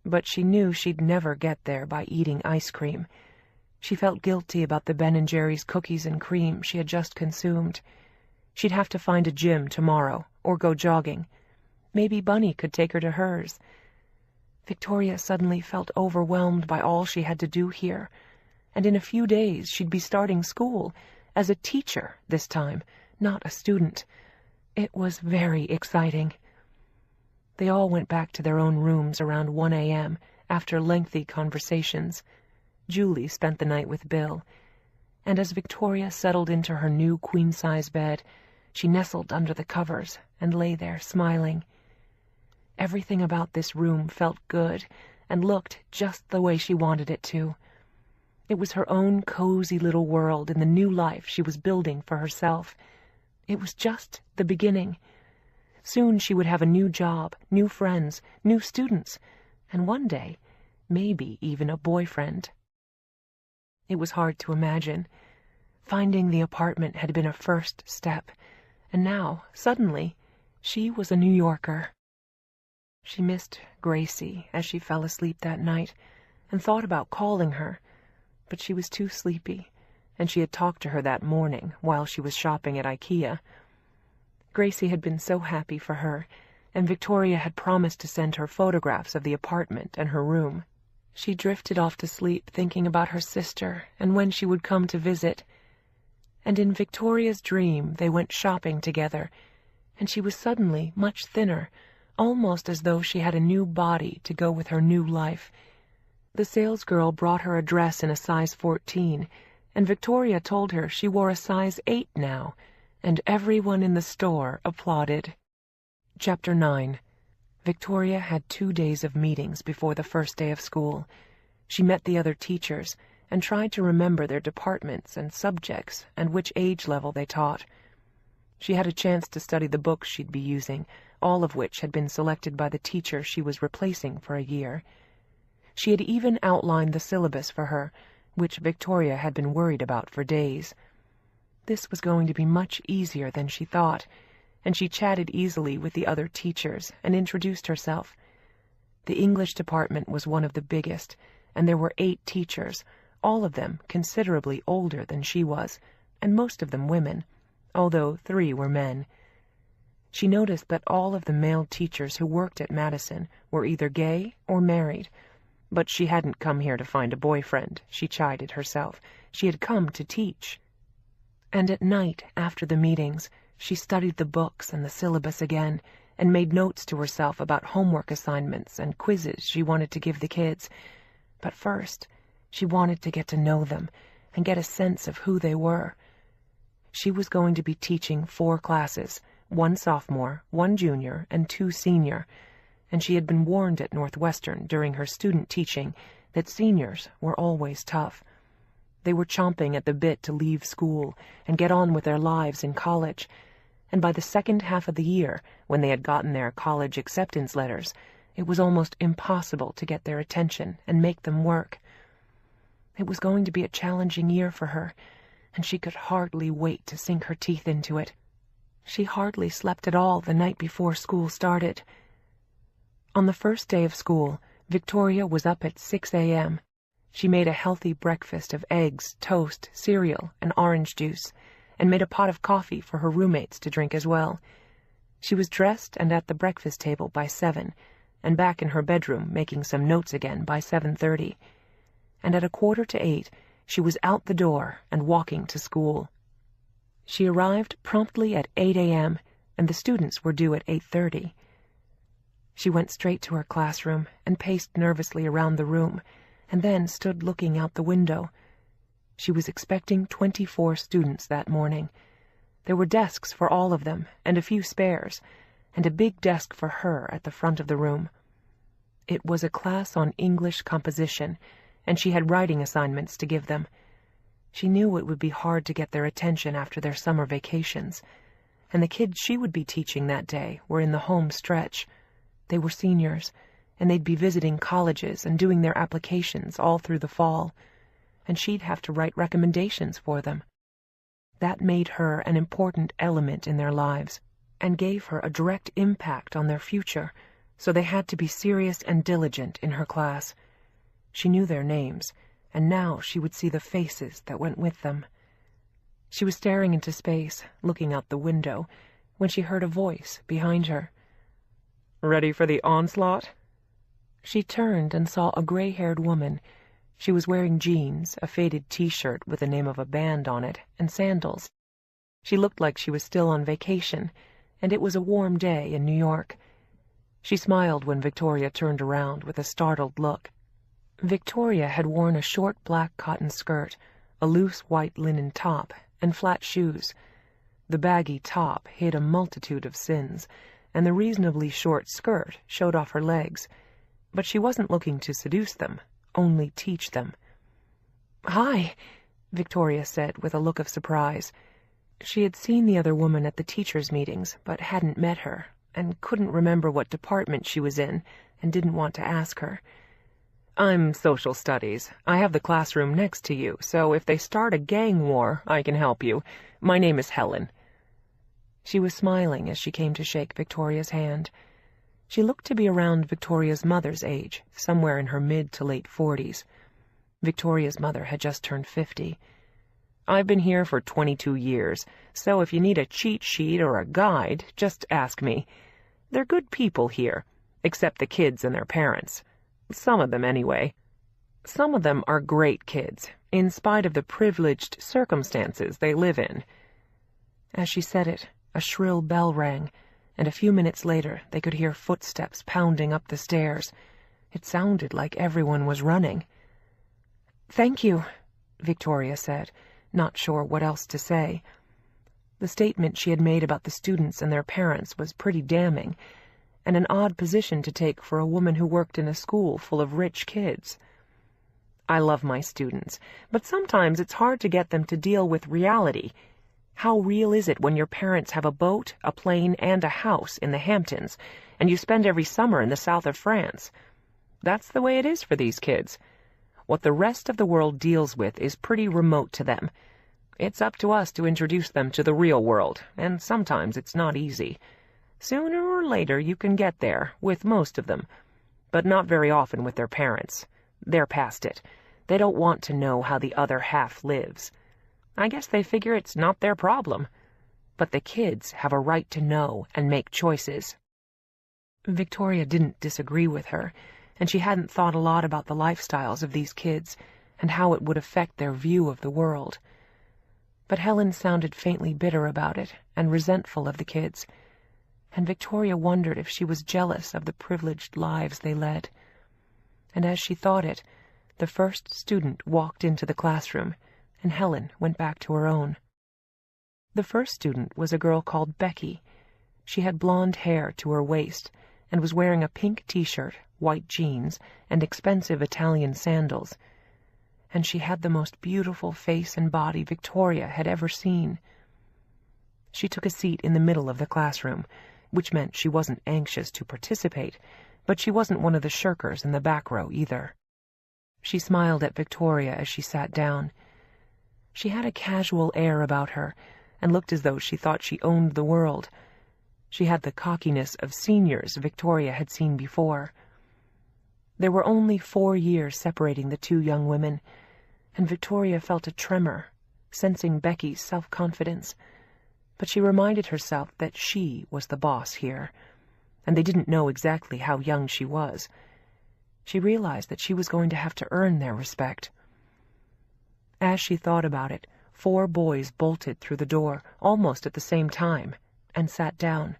But she knew she'd never get there by eating ice cream. She felt guilty about the Ben & Jerry's cookies and cream she had just consumed. She'd have to find a gym tomorrow, or go jogging. Maybe Bunny could take her to hers. Victoria suddenly felt overwhelmed by all she had to do here, and in a few days she'd be starting school, as a teacher this time, not a student. It was very exciting. They all went back to their own rooms around 1 a.m. after lengthy conversations. Julie spent the night with Bill, and as Victoria settled into her new queen-size bed, she nestled under the covers and lay there smiling. Everything about this room felt good and looked just the way she wanted it to. It was her own cozy little world in the new life she was building for herself. It was just the beginning. Soon she would have a new job, new friends, new students, and one day, maybe even a boyfriend. It was hard to imagine. Finding the apartment had been a first step, and now, suddenly, she was a New Yorker. She missed Gracie as she fell asleep that night, and thought about calling her, but she was too sleepy, and she had talked to her that morning while she was shopping at IKEA. Gracie had been so happy for her, and Victoria had promised to send her photographs of the apartment and her room. She drifted off to sleep thinking about her sister and when she would come to visit. And in Victoria's dream they went shopping together, and she was suddenly much thinner, almost as though she had a new body to go with her new life. The salesgirl brought her a dress in a size 14, and Victoria told her she wore a size 8 now, and everyone in the store applauded. Chapter 9. Victoria had 2 days of meetings before the first day of school. She met the other teachers and tried to remember their departments and subjects and which age level they taught. She had a chance to study the books she'd be using, all of which had been selected by the teacher she was replacing for a year. She had even outlined the syllabus for her, which Victoria had been worried about for days. This was going to be much easier than she thought, and she chatted easily with the other teachers and introduced herself. The English department was one of the biggest, and there were 8 teachers, all of them considerably older than she was, and most of them women, although 3 were men. She noticed that all of the male teachers who worked at Madison were either gay or married, but she hadn't come here to find a boyfriend, she chided herself. She had come to teach. And at night, after the meetings, she studied the books and the syllabus again, and made notes to herself about homework assignments and quizzes she wanted to give the kids. But first, she wanted to get to know them and get a sense of who they were. She was going to be teaching 4 classes, 1 sophomore, 1 junior, and 2 senior, and she had been warned at Northwestern during her student teaching that seniors were always tough. They were chomping at the bit to leave school and get on with their lives in college, and by the second half of the year, when they had gotten their college acceptance letters, it was almost impossible to get their attention and make them work. It was going to be a challenging year for her, and she could hardly wait to sink her teeth into it. She hardly slept at all the night before school started. On the first day of school, Victoria was up at 6 a.m. She made a healthy breakfast of eggs, toast, cereal, and orange juice, and made a pot of coffee for her roommates to drink as well. She was dressed and at the breakfast table by 7, and back in her bedroom making some notes again by 7:30. And at 7:45, she was out the door and walking to school. She arrived promptly at 8 a.m., and the students were due at 8:30. She went straight to her classroom and paced nervously around the room, and then stood looking out the window. She was expecting 24 students that morning. There were desks for all of them, and a few spares, and a big desk for her at the front of the room. It was a class on English composition, and she had writing assignments to give them. She knew it would be hard to get their attention after their summer vacations, and the kids she would be teaching that day were in the home stretch. They were seniors, and they'd be visiting colleges and doing their applications all through the fall, and she'd have to write recommendations for them. That made her an important element in their lives, and gave her a direct impact on their future, so they had to be serious and diligent in her class. She knew their names, and now she would see the faces that went with them. She was staring into space, looking out the window, when she heard a voice behind her. "Ready for the onslaught?" She turned and saw a gray-haired woman. She was wearing jeans, a faded T-shirt with the name of a band on it, and sandals. She looked like she was still on vacation, and it was a warm day in New York. She smiled when Victoria turned around with a startled look. Victoria had worn a short black cotton skirt, a loose white linen top, and flat shoes. The baggy top hid a multitude of sins, and the reasonably short skirt showed off her legs. But she wasn't looking to seduce them, only teach them. "Hi," Victoria said with a look of surprise. She had seen the other woman at the teachers' meetings, but hadn't met her, and couldn't remember what department she was in, and didn't want to ask her. "I'm social studies. I have the classroom next to you, so if they start a gang war, I can help you. My name is Helen." She was smiling as she came to shake Victoria's hand. She looked to be around Victoria's mother's age, somewhere in her mid to late 40s. Victoria's mother had just turned 50. "I've been here for 22 years, so if you need a cheat sheet or a guide, just ask me. They're good people here, except the kids and their parents. Some of them, anyway. Some of them are great kids, in spite of the privileged circumstances they live in." As she said it, a shrill bell rang, and a few minutes later they could hear footsteps pounding up the stairs. It sounded like everyone was running. "Thank you," Victoria said, not sure what else to say. The statement she had made about the students and their parents was pretty damning, and an odd position to take for a woman who worked in a school full of rich kids. "I love my students, but sometimes it's hard to get them to deal with reality. How real is it when your parents have a boat, a plane, and a house in the Hamptons, and you spend every summer in the south of France? That's the way it is for these kids. What the rest of the world deals with is pretty remote to them. It's up to us to introduce them to the real world, and sometimes it's not easy. Sooner or later you can get there, with most of them, but not very often with their parents. They're past it. They don't want to know how the other half lives. I guess they figure it's not their problem. But the kids have a right to know and make choices." Victoria didn't disagree with her, and she hadn't thought a lot about the lifestyles of these kids and how it would affect their view of the world. But Helen sounded faintly bitter about it and resentful of the kids, and Victoria wondered if she was jealous of the privileged lives they led. And as she thought it, the first student walked into the classroom, and Helen went back to her own. The first student was a girl called Becky. She had blonde hair to her waist and was wearing a pink T-shirt, white jeans, and expensive Italian sandals. And she had the most beautiful face and body Victoria had ever seen. She took a seat in the middle of the classroom, which meant she wasn't anxious to participate, but she wasn't one of the shirkers in the back row either. She smiled at Victoria as she sat down. She had a casual air about her and looked as though she thought she owned the world. She had the cockiness of seniors Victoria had seen before. There were only 4 years separating the two young women, and Victoria felt a tremor, sensing Becky's self-confidence. But she reminded herself that she was the boss here, and they didn't know exactly how young she was. She realized that she was going to have to earn their respect. As she thought about it, 4 boys bolted through the door almost at the same time and sat down.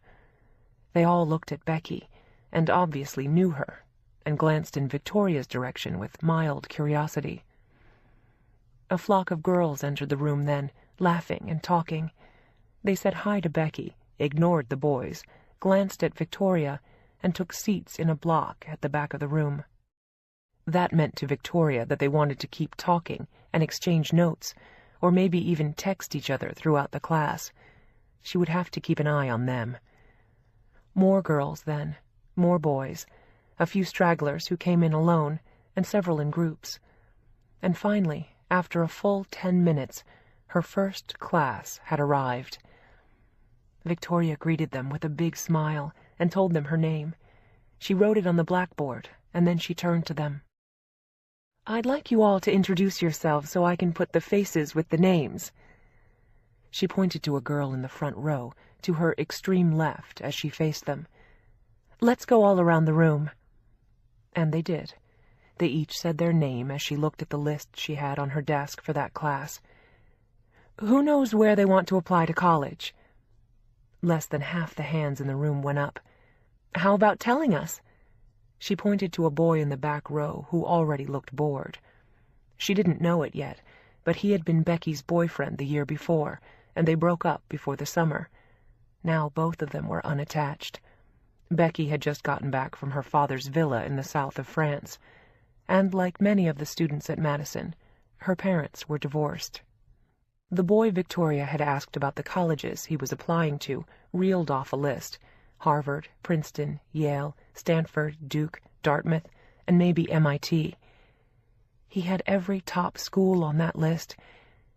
They all looked at Becky, and obviously knew her, and glanced in Victoria's direction with mild curiosity. A flock of girls entered the room then, laughing and talking. They said hi to Becky, ignored the boys, glanced at Victoria, and took seats in a block at the back of the room. That meant to Victoria that they wanted to keep talking and exchange notes, or maybe even text each other throughout the class. She would have to keep an eye on them. More girls then, more boys, a few stragglers who came in alone, and several in groups. And finally, after a full 10 minutes, her first class had arrived. Victoria greeted them with a big smile and told them her name. She wrote it on the blackboard, and then she turned to them. "I'd like you all to introduce yourselves so I can put the faces with the names." She pointed to a girl in the front row, to her extreme left as she faced them. "Let's go all around the room." And they did. They each said their name as she looked at the list she had on her desk for that class. "Who knows where they want to apply to college?" Less than half the hands in the room went up. "How about telling us?" She pointed to a boy in the back row who already looked bored. She didn't know it yet, but he had been Becky's boyfriend the year before, and they broke up before the summer. Now both of them were unattached. Becky had just gotten back from her father's villa in the south of France, and like many of the students at Madison, her parents were divorced. The boy Victoria had asked about the colleges he was applying to reeled off a list: Harvard, Princeton, Yale, Stanford, Duke, Dartmouth, and maybe MIT. He had every top school on that list,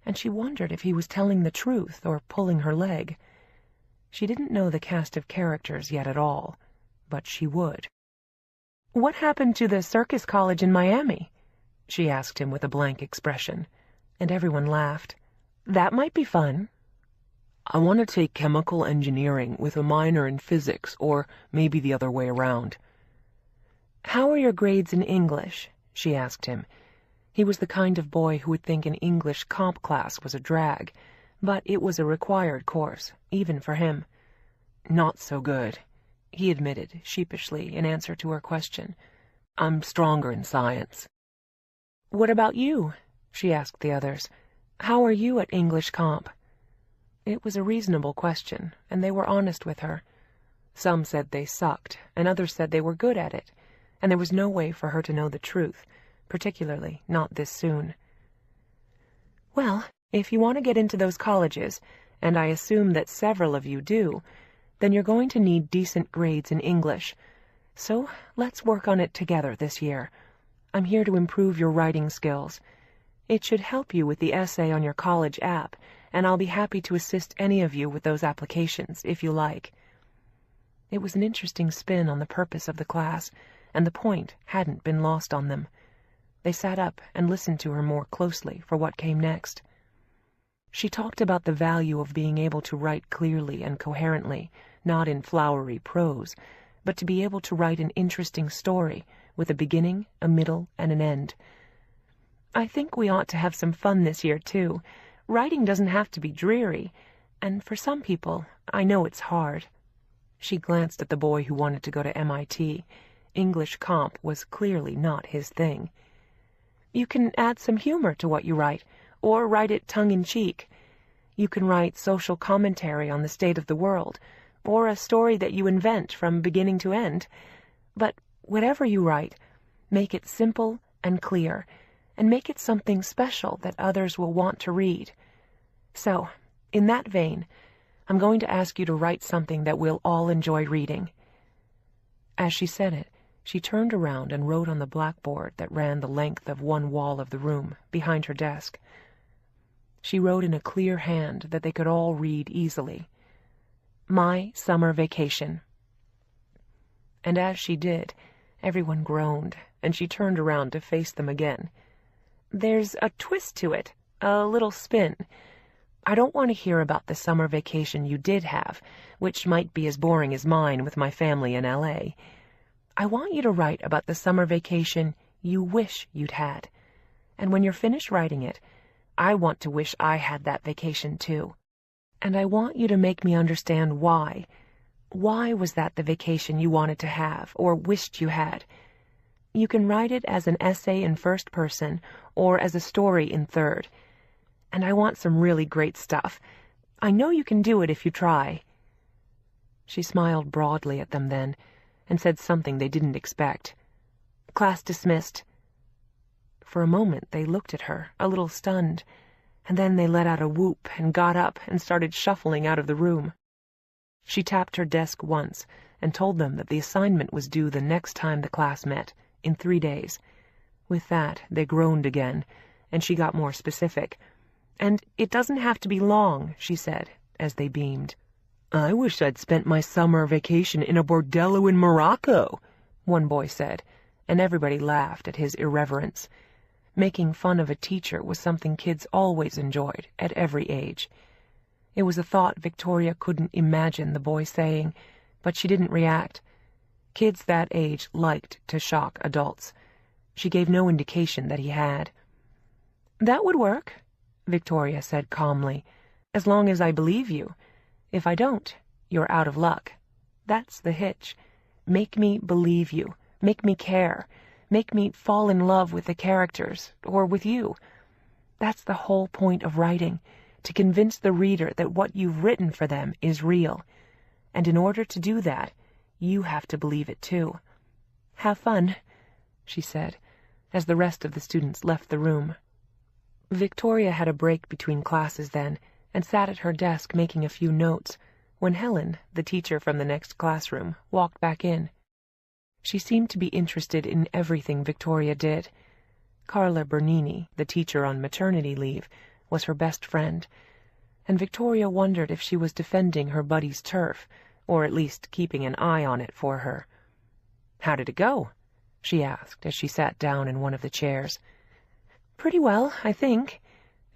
and she wondered if he was telling the truth or pulling her leg. She didn't know the cast of characters yet at all, but she would. "What happened to the circus college in Miami?" she asked him with a blank expression, and everyone laughed. "That might be fun." I want to take chemical engineering with a minor in physics, or maybe the other way around. "How are your grades in English?" she asked him. He was the kind of boy who would think an English comp class was a drag, but it was a required course, even for him. Not so good, he admitted sheepishly in answer to her question. I'm stronger in science. "What about you?" she asked the others. "How are you at English comp?" It was a reasonable question, and they were honest with her. Some said they sucked, and others said they were good at it, and there was no way for her to know the truth, particularly not this soon. "Well, if you want to get into those colleges, and I assume that several of you do, then you're going to need decent grades in English. So let's work on it together this year. I'm here to improve your writing skills. It should help you with the essay on your college app, and I'll be happy to assist any of you with those applications, if you like." It was an interesting spin on the purpose of the class, and the point hadn't been lost on them. They sat up and listened to her more closely for what came next. She talked about the value of being able to write clearly and coherently, not in flowery prose, but to be able to write an interesting story with a beginning, a middle, and an end. "I think we ought to have some fun this year, too. Writing doesn't have to be dreary, and for some people, I know it's hard." She glanced at the boy who wanted to go to MIT. English comp was clearly not his thing. "You can add some humor to what you write, or write it tongue-in-cheek. You can write social commentary on the state of the world, or a story that you invent from beginning to end. But whatever you write, make it simple and clear, and make it something special that others will want to read. So, in that vein, I'm going to ask you to write something that we'll all enjoy reading." As she said it, She turned around and wrote on the blackboard that ran the length of one wall of the room, behind her desk. She wrote in a clear hand that they could all read easily. "My summer vacation." And as she did, everyone groaned, and she turned around to face them again. "There's a twist to it, a little spin. I don't want to hear about the summer vacation you did have, which might be as boring as mine with my family in LA. I want you to write about the summer vacation you wish you'd had. And when you're finished writing it, I want to wish I had that vacation too. And I want you to make me understand why. Why was that the vacation you wanted to have or wished you had? You can write it as an essay in first person or as a story in third. And I want some really great stuff. I know you can do it if you try." She smiled broadly at them then, and said something they didn't expect. "Class dismissed." For a moment they looked at her, a little stunned, and then they let out a whoop and got up and started shuffling out of the room. She tapped her desk once and told them that the assignment was due the next time the class met, in 3 days. With that, they groaned again, and she got more specific. "And it doesn't have to be long," she said, as they beamed. "I wish I'd spent my summer vacation in a bordello in Morocco," one boy said, and everybody laughed at his irreverence. Making fun of a teacher was something kids always enjoyed, at every age. It was a thought Victoria couldn't imagine the boy saying, but she didn't react. Kids that age liked to shock adults. She gave no indication that he had. "That would work," Victoria said calmly, "as long as I believe you. If I don't, you're out of luck. That's the hitch. Make me believe you. Make me care. Make me fall in love with the characters, or with you. That's the whole point of writing, to convince the reader that what you've written for them is real. And in order to do that, you have to believe it too. Have fun," she said, as the rest of the students left the room. Victoria had a break between classes then, and sat at her desk making a few notes, when Helen, the teacher from the next classroom, walked back in. She seemed to be interested in everything Victoria did. Carla Bernini, the teacher on maternity leave, was her best friend, and Victoria wondered if she was defending her buddy's turf, or at least keeping an eye on it for her. "How did it go?" she asked as she sat down in one of the chairs. "Pretty well, I think,"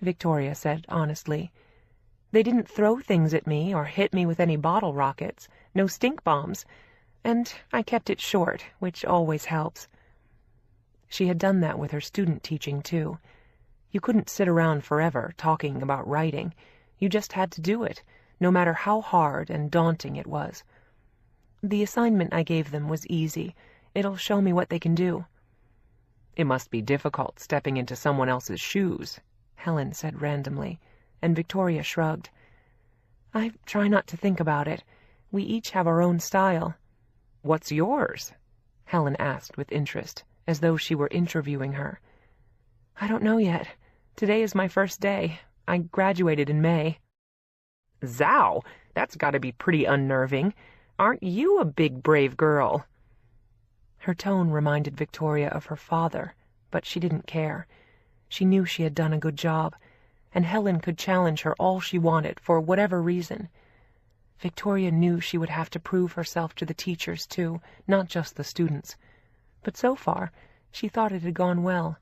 Victoria said honestly. "They didn't throw things at me or hit me with any bottle rockets, no stink bombs, and I kept it short, which always helps." She had done that with her student teaching, too. You couldn't sit around forever talking about writing. You just had to do it, no matter how hard and daunting it was. "The assignment I gave them was easy. It'll show me what they can do." "It must be difficult stepping into someone else's shoes," Helen said randomly, and Victoria shrugged. "I try not to think about it. We each have our own style." "What's yours?" Helen asked with interest, as though she were interviewing her. "I don't know yet. Today is my first day. I graduated in May." "Zow! That's got to be pretty unnerving. Aren't you a big, brave girl?" Her tone reminded Victoria of her father, but she didn't care. She knew she had done a good job, and Helen could challenge her all she wanted for whatever reason. Victoria knew she would have to prove herself to the teachers, too, not just the students. But so far, she thought it had gone well.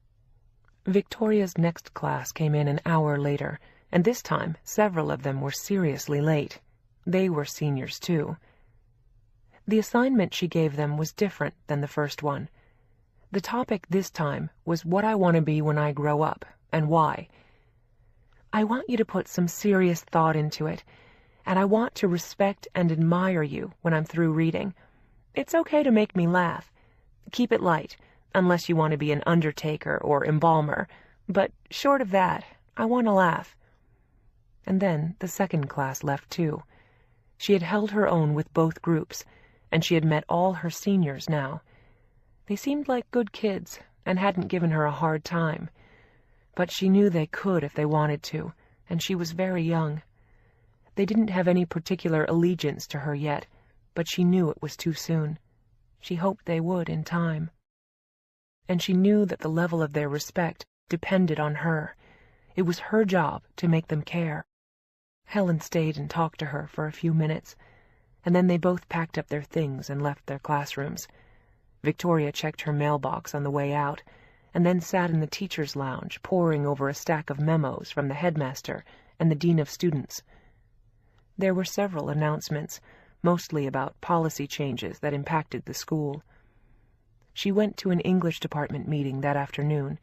Victoria's next class came in an hour later, and this time several of them were seriously late. They were seniors, too. The assignment she gave them was different than the first one. The topic this time was what I want to be when I grow up, and why. "I want you to put some serious thought into it, and I want to respect and admire you when I'm through reading. It's okay to make me laugh. Keep it light, unless you want to be an undertaker or embalmer, but short of that, I want to laugh." And then the second class left too. She had held her own with both groups, and she had met all her seniors now. They seemed like good kids and hadn't given her a hard time. But she knew they could if they wanted to, and she was very young. They didn't have any particular allegiance to her yet, but she knew it was too soon. She hoped they would in time. And she knew that the level of their respect depended on her. It was her job to make them care. Helen stayed and talked to her for a few minutes, and then they both packed up their things and left their classrooms. Victoria checked her mailbox on the way out, and then sat in the teacher's lounge, poring over a stack of memos from the headmaster and the dean of students. There were several announcements, mostly about policy changes that impacted the school. She went to an English department meeting that afternoon,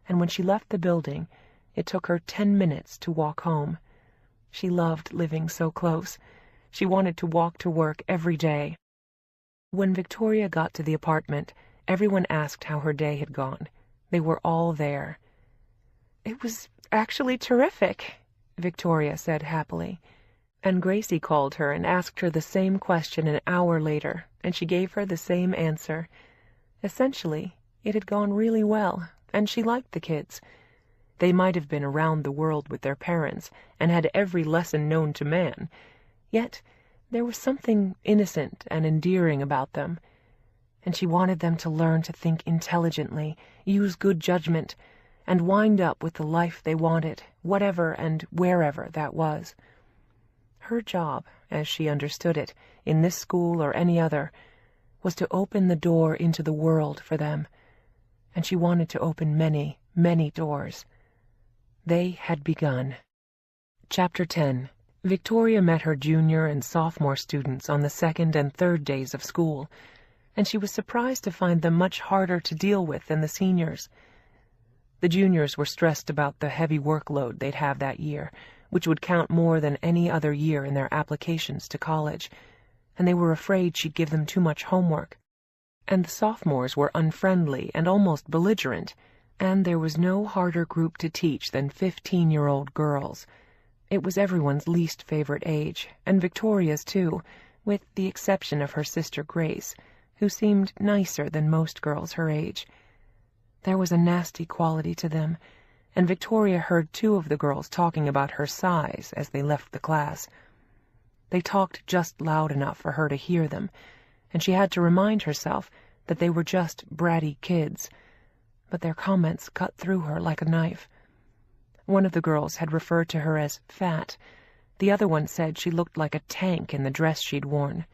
and when she left the building, it took her 10 minutes to walk home. She loved living so close. She wanted to walk to work every day. When Victoria got to the apartment, everyone asked how her day had gone. They were all there. "It was actually terrific," Victoria said happily. And Gracie called her and asked her the same question an hour later, and she gave her the same answer. Essentially, it had gone really well, and she liked the kids. They might have been around the world with their parents and had every lesson known to man, yet there was something innocent and endearing about them, and she wanted them to learn to think intelligently, use good judgment, and wind up with the life they wanted, whatever and wherever that was. Her job, as she understood it, in this school or any other, was to open the door into the world for them, and she wanted to open many, many doors. They had begun. Chapter 10. Victoria met her junior and sophomore students on the second and third days of school, and she was surprised to find them much harder to deal with than the seniors. The juniors were stressed about the heavy workload they'd have that year, which would count more than any other year in their applications to college, and they were afraid she'd give them too much homework. And the sophomores were unfriendly and almost belligerent, and there was no harder group to teach than 15-year-old girls. It was everyone's least favorite age, and Victoria's too, with the exception of her sister Grace, who seemed nicer than most girls her age. There was a nasty quality to them, and Victoria heard 2 of the girls talking about her size as they left the class. They talked just loud enough for her to hear them, and she had to remind herself that they were just bratty kids, but their comments cut through her like a knife. One of the girls had referred to her as fat. The other one said she looked like a tank in the dress she'd worn.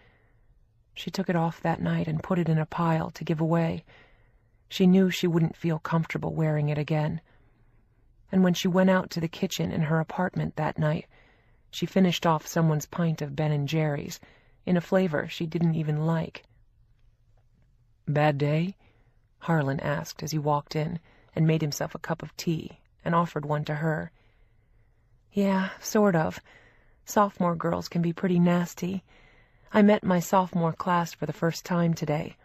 She took it off that night and put it in a pile to give away. She knew she wouldn't feel comfortable wearing it again. And when she went out to the kitchen in her apartment that night, she finished off someone's pint of Ben & Jerry's, in a flavor she didn't even like. "Bad day?" Harlan asked as he walked in and made himself a cup of tea and offered one to her. "Yeah, sort of. Sophomore girls can be pretty nasty. I met my sophomore class for the first time today."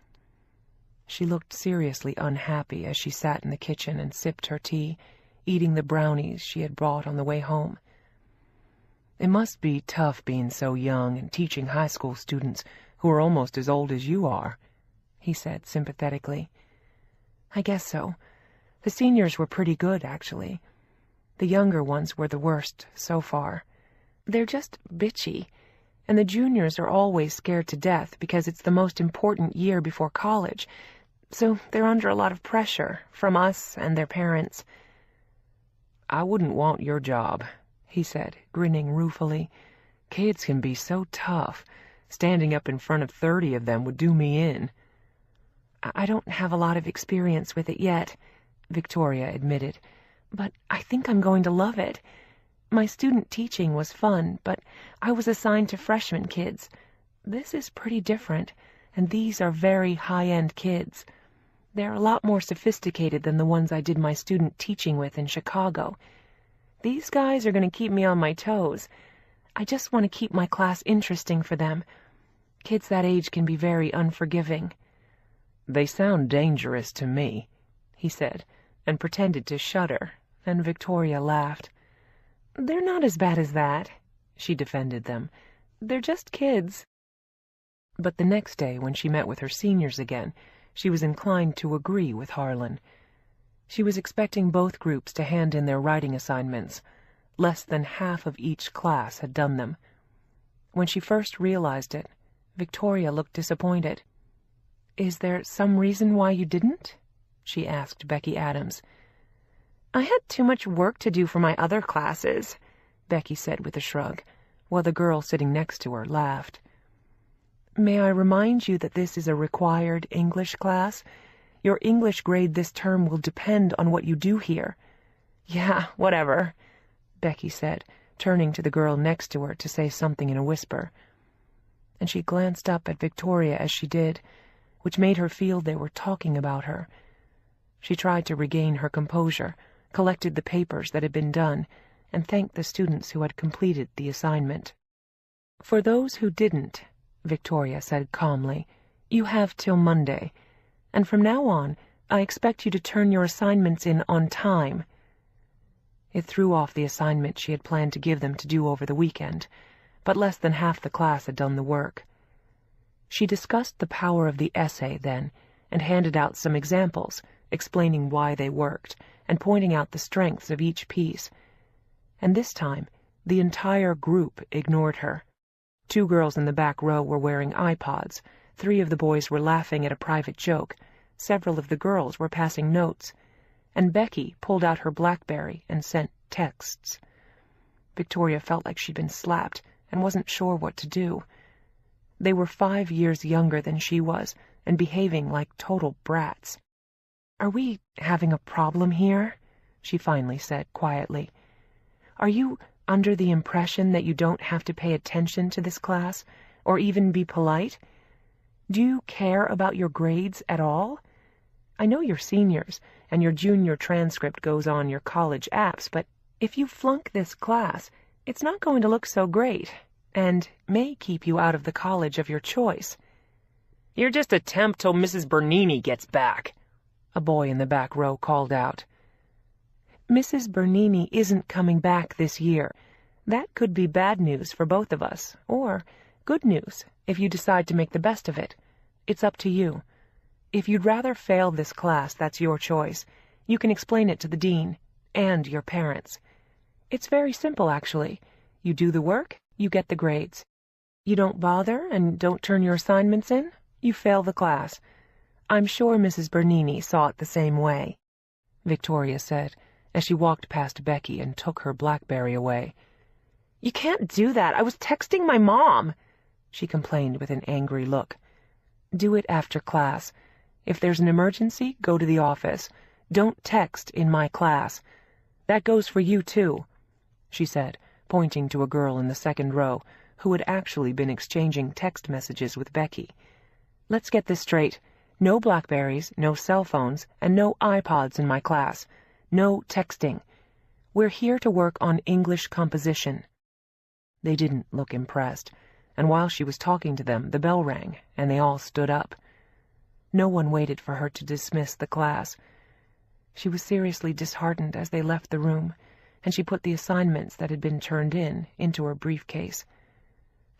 She looked seriously unhappy as she sat in the kitchen and sipped her tea, eating the brownies she had brought on the way home. "It must be tough being so young and teaching high school students who are almost as old as you are," he said sympathetically. "I guess so. The seniors were pretty good, actually. The younger ones were the worst so far. They're just bitchy, and the juniors are always scared to death because it's the most important year before college, so they're under a lot of pressure from us and their parents." "I wouldn't want your job," he said, grinning ruefully. "Kids can be so tough. Standing up in front of 30 of them would do me in." "I don't have a lot of experience with it yet," Victoria admitted, "but I think I'm going to love it. My student teaching was fun, but I was assigned to freshman kids. This is pretty different, and these are very high-end kids. They're a lot more sophisticated than the ones I did my student teaching with in Chicago. These guys are going to keep me on my toes. I just want to keep my class interesting for them. Kids that age can be very unforgiving." "They sound dangerous to me," he said, and pretended to shudder, and Victoria laughed. "They're not as bad as that," she defended them. "They're just kids." But the next day, when she met with her seniors again, she was inclined to agree with Harlan. She was expecting both groups to hand in their writing assignments. Less than half of each class had done them. When she first realized it, Victoria looked disappointed. Is there some reason why you didn't? She asked Becky Adams. I had too much work to do for my other classes, Becky said with a shrug, while the girl sitting next to her laughed. May I remind you that this is a required English class? Your English grade this term will depend on what you do here. Yeah, whatever, Becky said, turning to the girl next to her to say something in a whisper. And she glanced up at Victoria as she did, which made her feel they were talking about her. She tried to regain her composure, collected the papers that had been done, and thanked the students who had completed the assignment. For those who didn't, Victoria said calmly, you have till Monday, and from now on I expect you to turn your assignments in on time. It threw off the assignment she had planned to give them to do over the weekend, but less than half the class had done the work. She discussed the power of the essay then, and handed out some examples, explaining why they worked, and pointing out the strengths of each piece. And this time, the entire group ignored her. 2 girls in the back row were wearing iPods, 3 of the boys were laughing at a private joke, several of the girls were passing notes, and Becky pulled out her BlackBerry and sent texts. Victoria felt like she'd been slapped and wasn't sure what to do. They were 5 years younger than she was, and behaving like total brats. Are we having a problem here? She finally said quietly. Are you under the impression that you don't have to pay attention to this class, or even be polite? Do you care about your grades at all? I know you're seniors, and your junior transcript goes on your college apps, but if you flunk this class, it's not going to look so great, and may keep you out of the college of your choice. You're just a temp till Mrs. Bernini gets back, a boy in the back row called out. Mrs. Bernini isn't coming back this year. That could be bad news for both of us, or good news if you decide to make the best of it. It's up to you. If you'd rather fail this class, that's your choice. You can explain it to the dean and your parents. It's very simple, actually. You do the work, you get the grades. You don't bother and don't turn your assignments in, you fail the class. I'm sure Mrs. Bernini saw it the same way, Victoria said, as she walked past Becky and took her BlackBerry away. You can't do that. I was texting my mom, she complained with an angry look. Do it after class. If there's an emergency, go to the office. Don't text in my class. That goes for you, too, she said, pointing to a girl in the second row who had actually been exchanging text messages with Becky. Let's get this straight. No BlackBerries, no cell phones, and no iPods in my class. No texting. We're here to work on English composition. They didn't look impressed, and while she was talking to them, the bell rang, and they all stood up. No one waited for her to dismiss the class. She was seriously disheartened as they left the room, and she put the assignments that had been turned in into her briefcase.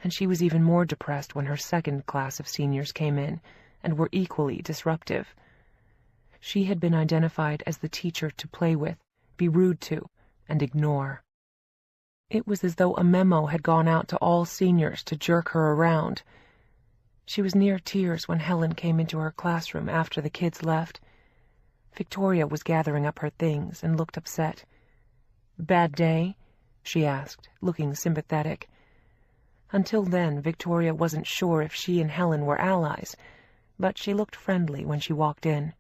And she was even more depressed when her second class of seniors came in and were equally disruptive. She had been identified as the teacher to play with, be rude to, and ignore. It was as though a memo had gone out to all seniors to jerk her around. She was near tears when Helen came into her classroom after the kids left. Victoria was gathering up her things and looked upset. Bad day? She asked, looking sympathetic. Until then, Victoria wasn't sure if she and Helen were allies, but she looked friendly when she walked in.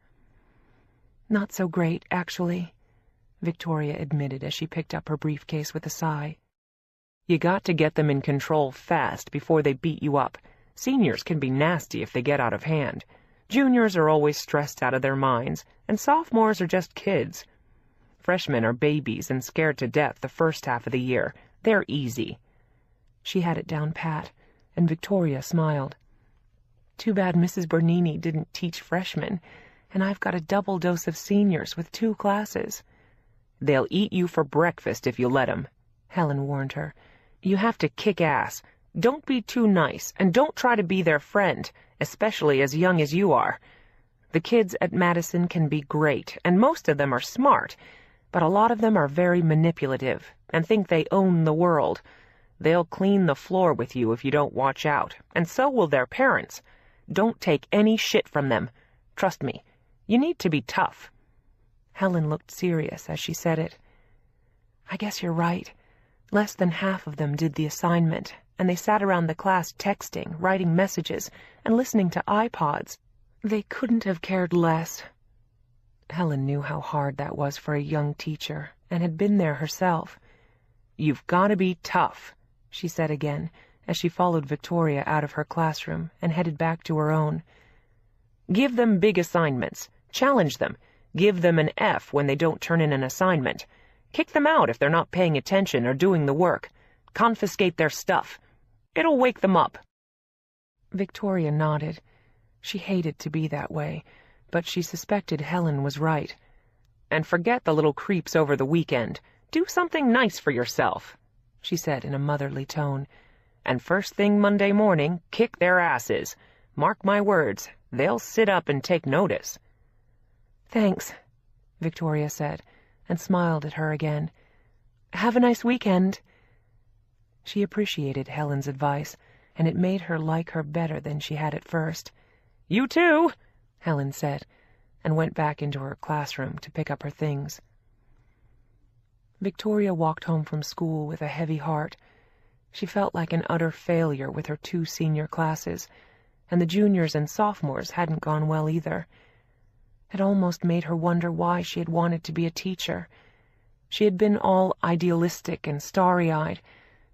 Not so great, actually, Victoria admitted as she picked up her briefcase with a sigh. You got to get them in control fast before they beat you up. Seniors can be nasty if they get out of hand. Juniors are always stressed out of their minds, and sophomores are just kids. Freshmen are babies and scared to death the first half of the year. They're easy. She had it down pat, and Victoria smiled. Too bad Mrs. Bernini didn't teach freshmen, and I've got a double dose of seniors with 2 classes. They'll eat you for breakfast if you let 'em, Helen warned her. You have to kick ass. Don't be too nice, and don't try to be their friend, especially as young as you are. The kids at Madison can be great, and most of them are smart, but a lot of them are very manipulative and think they own the world. They'll clean the floor with you if you don't watch out, and so will their parents. Don't take any shit from them. Trust me, you need to be tough." Helen looked serious as she said it. "I guess you're right. Less than half of them did the assignment, and they sat around the class texting, writing messages, and listening to iPods. They couldn't have cared less." Helen knew how hard that was for a young teacher, and had been there herself. "You've got to be tough," she said again, as she followed Victoria out of her classroom and headed back to her own. "Give them big assignments. Challenge them. Give them an F when they don't turn in an assignment. Kick them out if they're not paying attention or doing the work. Confiscate their stuff. It'll wake them up." Victoria nodded. She hated to be that way, but she suspected Helen was right. "And forget the little creeps over the weekend. Do something nice for yourself," she said in a motherly tone. "And first thing Monday morning, kick their asses. Mark my words, they'll sit up and take notice." "Thanks," Victoria said, and smiled at her again. "Have a nice weekend." She appreciated Helen's advice, and it made her like her better than she had at first. "You too," Helen said, and went back into her classroom to pick up her things. Victoria walked home from school with a heavy heart. She felt like an utter failure with her 2 senior classes, and the juniors and sophomores hadn't gone well either. It almost made her wonder why she had wanted to be a teacher. She had been all idealistic and starry-eyed,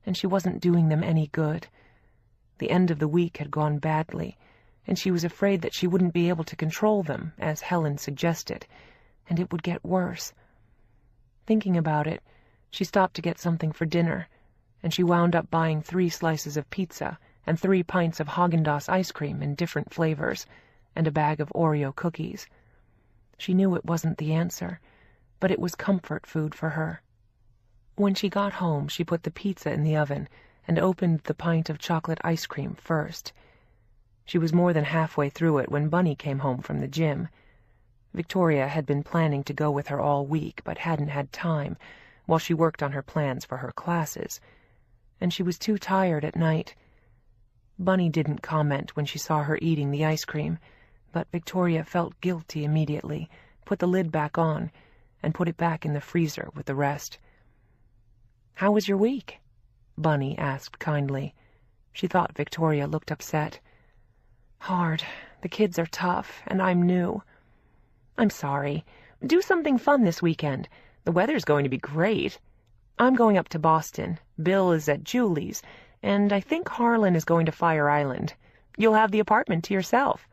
and she wasn't doing them any good. The end of the week had gone badly, and she was afraid that she wouldn't be able to control them, as Helen suggested, and it would get worse. Thinking about it, she stopped to get something for dinner, and she wound up buying 3 slices of pizza and 3 pints of Haagen-Dazs ice cream in different flavors, and a bag of Oreo cookies. She knew it wasn't the answer, but it was comfort food for her. When she got home, she put the pizza in the oven and opened the pint of chocolate ice cream first. She was more than halfway through it when Bunny came home from the gym. Victoria had been planning to go with her all week, but hadn't had time while she worked on her plans for her classes, and she was too tired at night. Bunny didn't comment when she saw her eating the ice cream, but Victoria felt guilty immediately, put the lid back on, and put it back in the freezer with the rest. "How was your week?" Bunny asked kindly. She thought Victoria looked upset. "Hard. The kids are tough, and I'm new." "I'm sorry. Do something fun this weekend. The weather's going to be great. I'm going up to Boston. Bill is at Julie's, and I think Harlan is going to Fire Island. You'll have the apartment to yourself."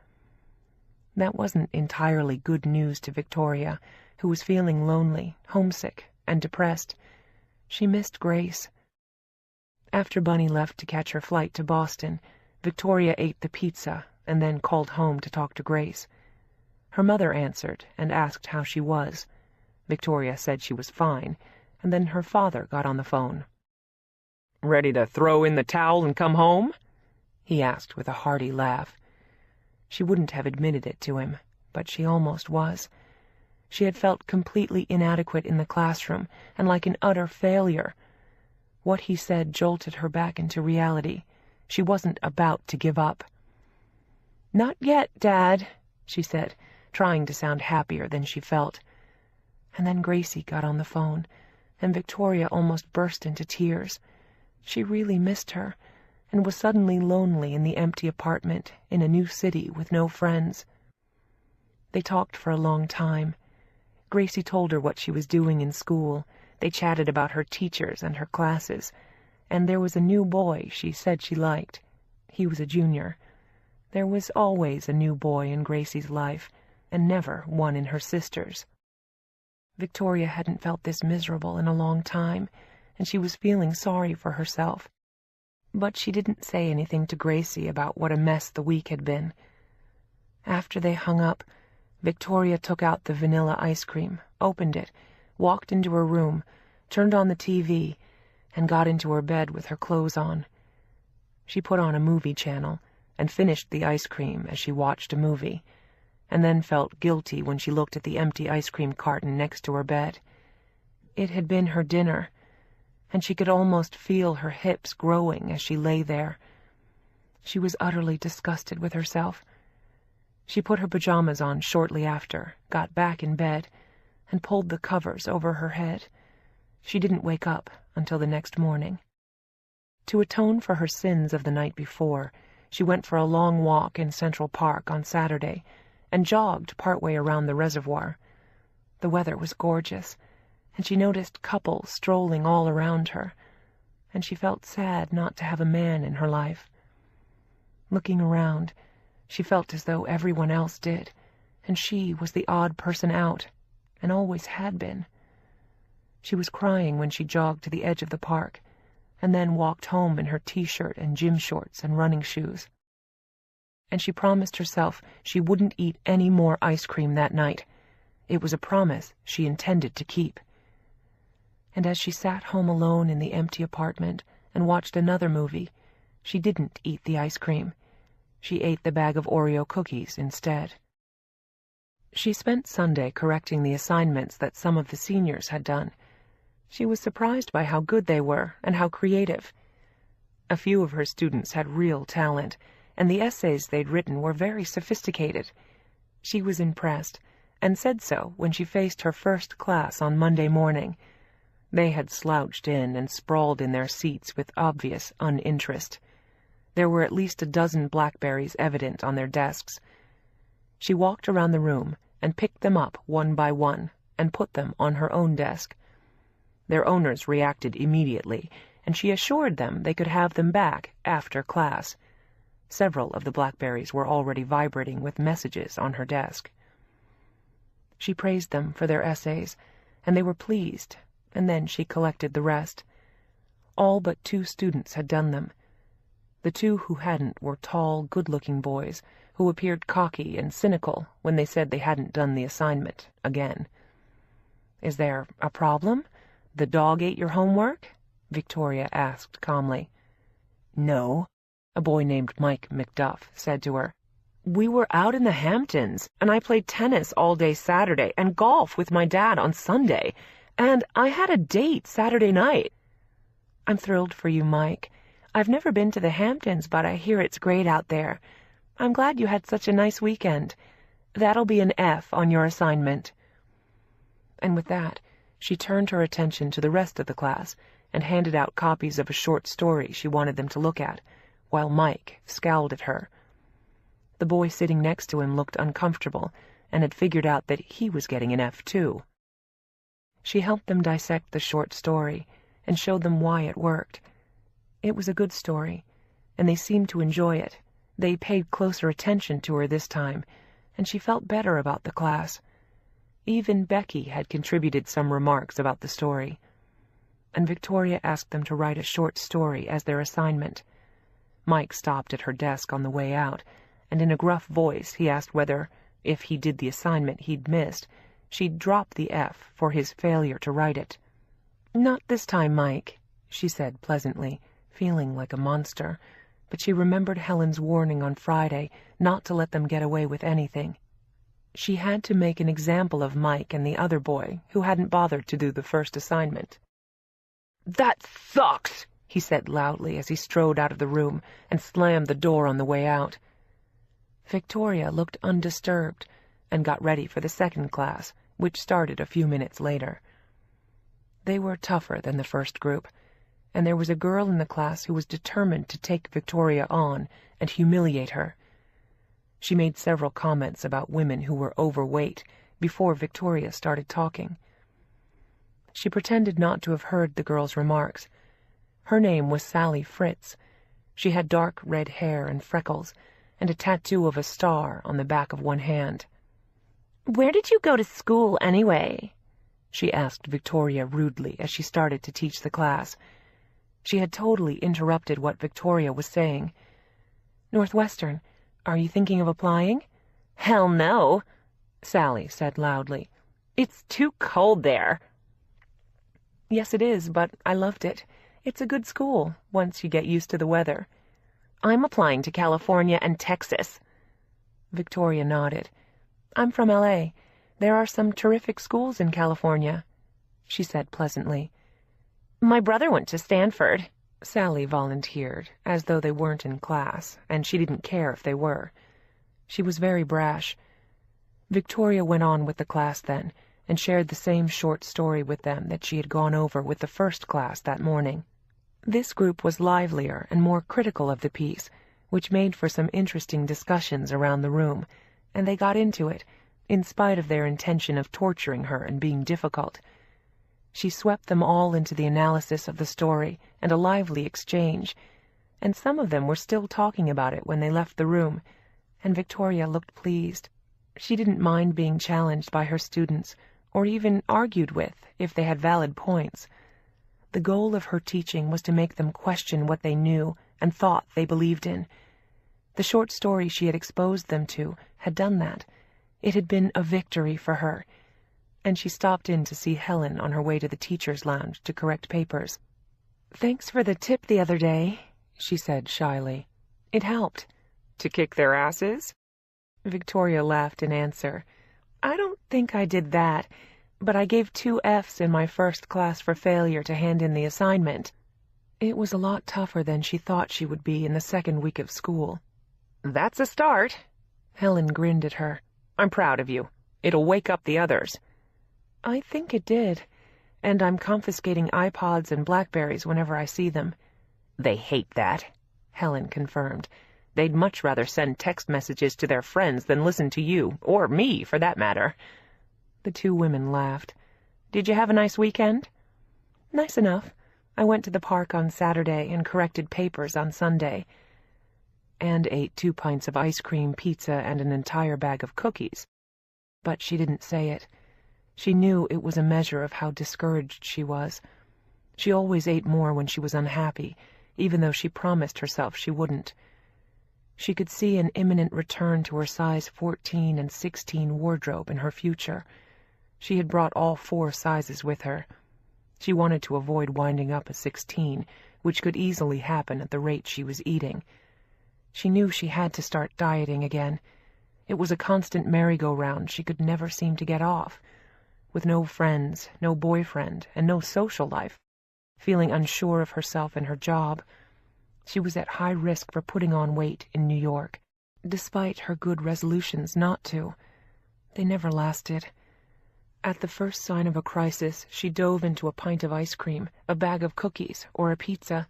That wasn't entirely good news to Victoria, who was feeling lonely, homesick, and depressed. She missed Grace. After Bunny left to catch her flight to Boston, Victoria ate the pizza and then called home to talk to Grace. Her mother answered and asked how she was. Victoria said she was fine, and then her father got on the phone. "Ready to throw in the towel and come home?" he asked with a hearty laugh. She wouldn't have admitted it to him, but she almost was. She had felt completely inadequate in the classroom and like an utter failure. What he said jolted her back into reality. She wasn't about to give up. "Not yet, Dad," she said, trying to sound happier than she felt. And then Gracie got on the phone, and Victoria almost burst into tears. She really missed her, and was suddenly lonely in the empty apartment in a new city with no friends. They talked for a long time. Gracie told her what she was doing in school. They chatted about her teachers and her classes, and there was a new boy she said she liked. He was a junior. There was always a new boy in Gracie's life, and never one in her sister's. Victoria hadn't felt this miserable in a long time, and she was feeling sorry for herself. But she didn't say anything to Gracie about what a mess the week had been. After they hung up, Victoria took out the vanilla ice cream, opened it, walked into her room, turned on the TV, and got into her bed with her clothes on. She put on a movie channel and finished the ice cream as she watched a movie, and then felt guilty when she looked at the empty ice cream carton next to her bed. It had been her dinner, and she could almost feel her hips growing as she lay there. She was utterly disgusted with herself, She put her pajamas on shortly after, got back in bed, and pulled the covers over her head. She didn't wake up until the next morning. To atone for her sins of the night before, she went for a long walk in Central Park on Saturday and jogged partway around the reservoir. The weather was gorgeous, and she noticed couples strolling all around her, and she felt sad not to have a man in her life. Looking around, she felt as though everyone else did, and she was the odd person out, and always had been. She was crying when she jogged to the edge of the park, and then walked home in her t-shirt and gym shorts and running shoes. And she promised herself she wouldn't eat any more ice cream that night. It was a promise she intended to keep. And as she sat home alone in the empty apartment and watched another movie, she didn't eat the ice cream. She ate the bag of Oreo cookies instead. She spent Sunday correcting the assignments that some of the seniors had done. She was surprised by how good they were and how creative. A few of her students had real talent, and the essays they'd written were very sophisticated. She was impressed, and said so when she faced her first class on Monday morning. They had slouched in and sprawled in their seats with obvious uninterest. There were at least a dozen blackberries evident on their desks. She walked around the room and picked them up one by one and put them on her own desk. Their owners reacted immediately, and she assured them they could have them back after class. Several of the blackberries were already vibrating with messages on her desk. She praised them for their essays, and they were pleased, and then she collected the rest. All but 2 students had done them. The 2 who hadn't were tall, good-looking boys who appeared cocky and cynical when they said they hadn't done the assignment again. "Is there a problem? The dog ate your homework?" Victoria asked calmly. "No," a boy named Mike McDuff said to her. "We were out in the Hamptons, and I played tennis all day Saturday and golf with my dad on Sunday, and I had a date Saturday night." "I'm thrilled for you, Mike. I've never been to the Hamptons, but I hear it's great out there. I'm glad you had such a nice weekend. That'll be an F on your assignment." And with that, she turned her attention to the rest of the class and handed out copies of a short story she wanted them to look at, while Mike scowled at her. The boy sitting next to him looked uncomfortable and had figured out that he was getting an F too. She helped them dissect the short story and showed them why it worked. It was a good story, and they seemed to enjoy it. They paid closer attention to her this time, and she felt better about the class. Even Becky had contributed some remarks about the story. And Victoria asked them to write a short story as their assignment. Mike stopped at her desk on the way out, and in a gruff voice he asked whether, if he did the assignment he'd missed, she'd drop the F for his failure to write it. "Not this time, Mike," she said pleasantly, feeling like a monster, but she remembered Helen's warning on Friday not to let them get away with anything. She had to make an example of Mike and the other boy who hadn't bothered to do the first assignment. "That sucks," he said loudly as he strode out of the room and slammed the door on the way out. Victoria looked undisturbed and got ready for the second class, which started a few minutes later. They were tougher than the first group, and there was a girl in the class who was determined to take Victoria on and humiliate her. She made several comments about women who were overweight before Victoria started talking. She pretended not to have heard the girl's remarks. Her name was Sally Fritz. She had dark red hair and freckles, and a tattoo of a star on the back of one hand. "Where did you go to school, anyway?" she asked Victoria rudely as she started to teach the class. She had totally interrupted what Victoria was saying. "Northwestern. Are you thinking of applying?" "Hell no," Sally said loudly. "It's too cold there." "Yes, it is, but I loved it. It's a good school, once you get used to the weather." "I'm applying to California and Texas." Victoria nodded. "I'm from L.A. There are some terrific schools in California," she said pleasantly. "My brother went to Stanford," Sally volunteered, as though they weren't in class, and she didn't care if they were. She was very brash. Victoria went on with the class then, and shared the same short story with them that she had gone over with the first class that morning. This group was livelier and more critical of the piece, which made for some interesting discussions around the room, and they got into it, in spite of their intention of torturing her and being difficult. She swept them all into the analysis of the story and a lively exchange, and some of them were still talking about it when they left the room, and Victoria looked pleased. She didn't mind being challenged by her students, or even argued with if they had valid points. The goal of her teaching was to make them question what they knew and thought they believed in. The short story she had exposed them to had done that. It had been a victory for her, and she stopped in to see Helen on her way to the teacher's lounge to correct papers. "Thanks for the tip the other day," she said shyly. "It helped." "To kick their asses?" Victoria laughed in answer. "I don't think I did that, but I gave 2 F's in my first class for failure to hand in the assignment." It was a lot tougher than she thought she would be in the second week of school. "That's a start." Helen grinned at her. "I'm proud of you. It'll wake up the others." "I think it did, and I'm confiscating iPods and Blackberries whenever I see them." "They hate that," Helen confirmed. "They'd much rather send text messages to their friends than listen to you, or me, for that matter." The 2 women laughed. "Did you have a nice weekend?" "Nice enough. I went to the park on Saturday and corrected papers on Sunday." And ate 2 pints of ice cream, pizza, and an entire bag of cookies. But she didn't say it. She knew it was a measure of how discouraged she was. She always ate more when she was unhappy, even though she promised herself she wouldn't. She could see an imminent return to her size 14 and 16 wardrobe in her future. She had brought all 4 sizes with her. She wanted to avoid winding up a 16, which could easily happen at the rate she was eating. She knew she had to start dieting again. It was a constant merry-go-round she could never seem to get off, with no friends, no boyfriend, and no social life, feeling unsure of herself and her job. She was at high risk for putting on weight in New York, despite her good resolutions not to. They never lasted. At the first sign of a crisis, she dove into a pint of ice cream, a bag of cookies, or a pizza,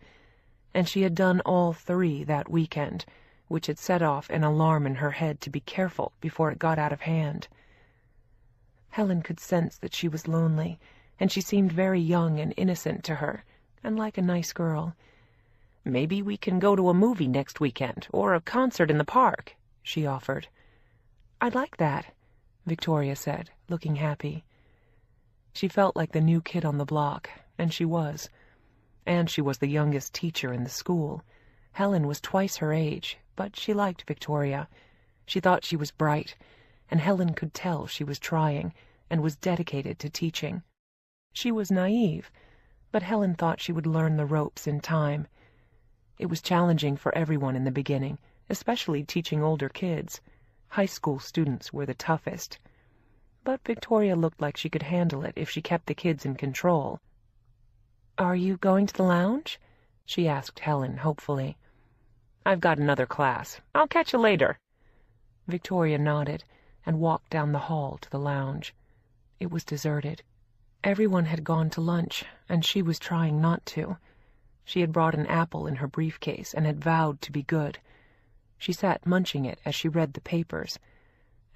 and she had done all 3 that weekend, which had set off an alarm in her head to be careful before it got out of hand. Helen could sense that she was lonely, and she seemed very young and innocent to her, and like a nice girl. "Maybe we can go to a movie next weekend, or a concert in the park," she offered. "I'd like that," Victoria said, looking happy. She felt like the new kid on the block, and she was. And she was the youngest teacher in the school. Helen was twice her age, but she liked Victoria. She thought she was bright, and Helen could tell she was trying, and was dedicated to teaching. She was naive, but Helen thought she would learn the ropes in time. It was challenging for everyone in the beginning, especially teaching older kids. High school students were the toughest. But Victoria looked like she could handle it if she kept the kids in control. "Are you going to the lounge?" she asked Helen hopefully. "I've got another class. I'll catch you later." Victoria nodded and walked down the hall to the lounge. It was deserted. Everyone had gone to lunch, and she was trying not to. She had brought an apple in her briefcase and had vowed to be good. She sat munching it as she read the papers,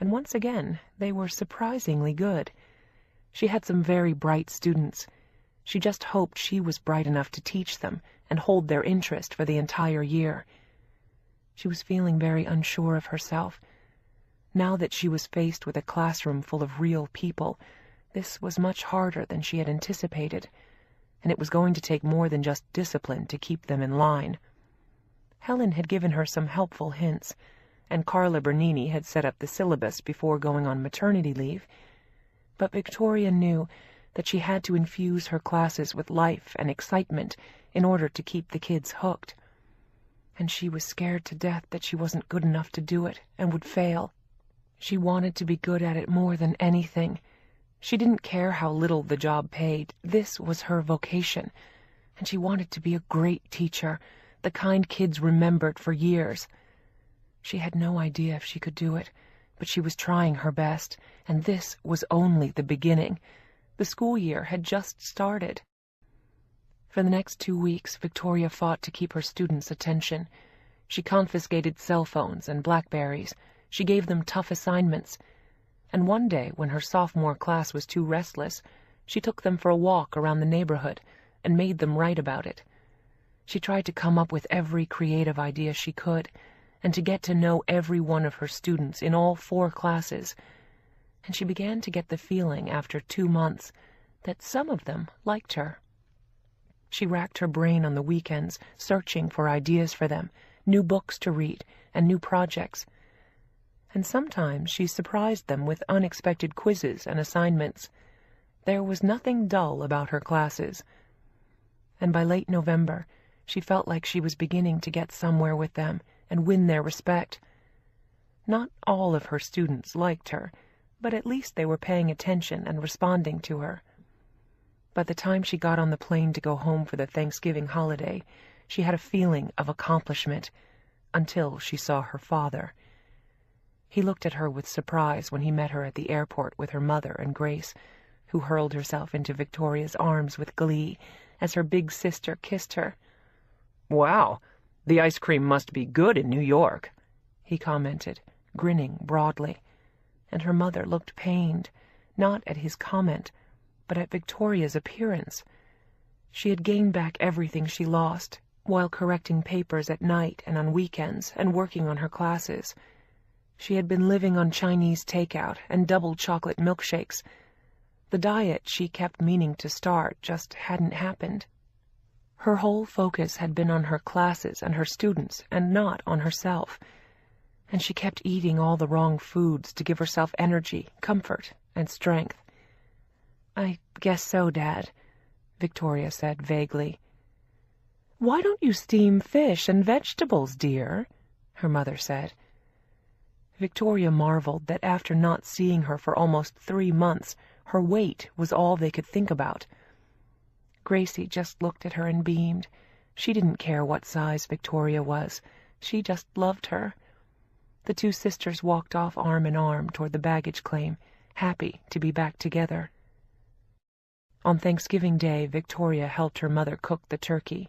and once again they were surprisingly good. She had some very bright students. She just hoped she was bright enough to teach them and hold their interest for the entire year. She was feeling very unsure of herself. Now that she was faced with a classroom full of real people, this was much harder than she had anticipated, and it was going to take more than just discipline to keep them in line. Helen had given her some helpful hints, and Carla Bernini had set up the syllabus before going on maternity leave, but Victoria knew that she had to infuse her classes with life and excitement in order to keep the kids hooked. And she was scared to death that she wasn't good enough to do it and would fail. She wanted to be good at it more than anything. She didn't care how little the job paid. This was her vocation, and she wanted to be a great teacher, the kind kids remembered for years. She had no idea if she could do it, but she was trying her best, and this was only the beginning. The school year had just started. For the next 2 weeks, Victoria fought to keep her students' attention. She confiscated cell phones and Blackberries. She gave them tough assignments. And one day, when her sophomore class was too restless, she took them for a walk around the neighborhood and made them write about it. She tried to come up with every creative idea she could, and to get to know every one of her students in all 4 classes. And she began to get the feeling, after 2 months, that some of them liked her. She racked her brain on the weekends, searching for ideas for them, new books to read, and new projects. And sometimes she surprised them with unexpected quizzes and assignments. There was nothing dull about her classes. And by late November, she felt like she was beginning to get somewhere with them and win their respect. Not all of her students liked her, but at least they were paying attention and responding to her. By the time she got on the plane to go home for the Thanksgiving holiday, she had a feeling of accomplishment, until she saw her father. He looked at her with surprise when he met her at the airport with her mother and Grace, who hurled herself into Victoria's arms with glee as her big sister kissed her. "Wow, the ice cream must be good in New York," he commented, grinning broadly. And her mother looked pained, not at his comment, but at Victoria's appearance. She had gained back everything she lost, while correcting papers at night and on weekends and working on her classes. She had been living on Chinese takeout and double chocolate milkshakes. The diet she kept meaning to start just hadn't happened. Her whole focus had been on her classes and her students, and not on herself. And she kept eating all the wrong foods to give herself energy, comfort, and strength. "I guess so, Dad," Victoria said vaguely. "Why don't you steam fish and vegetables, dear?" her mother said. Victoria marveled that after not seeing her for almost 3 months, her weight was all they could think about. Gracie just looked at her and beamed. She didn't care what size Victoria was. She just loved her. The 2 sisters walked off arm in arm toward the baggage claim, happy to be back together. On Thanksgiving Day, Victoria helped her mother cook the turkey,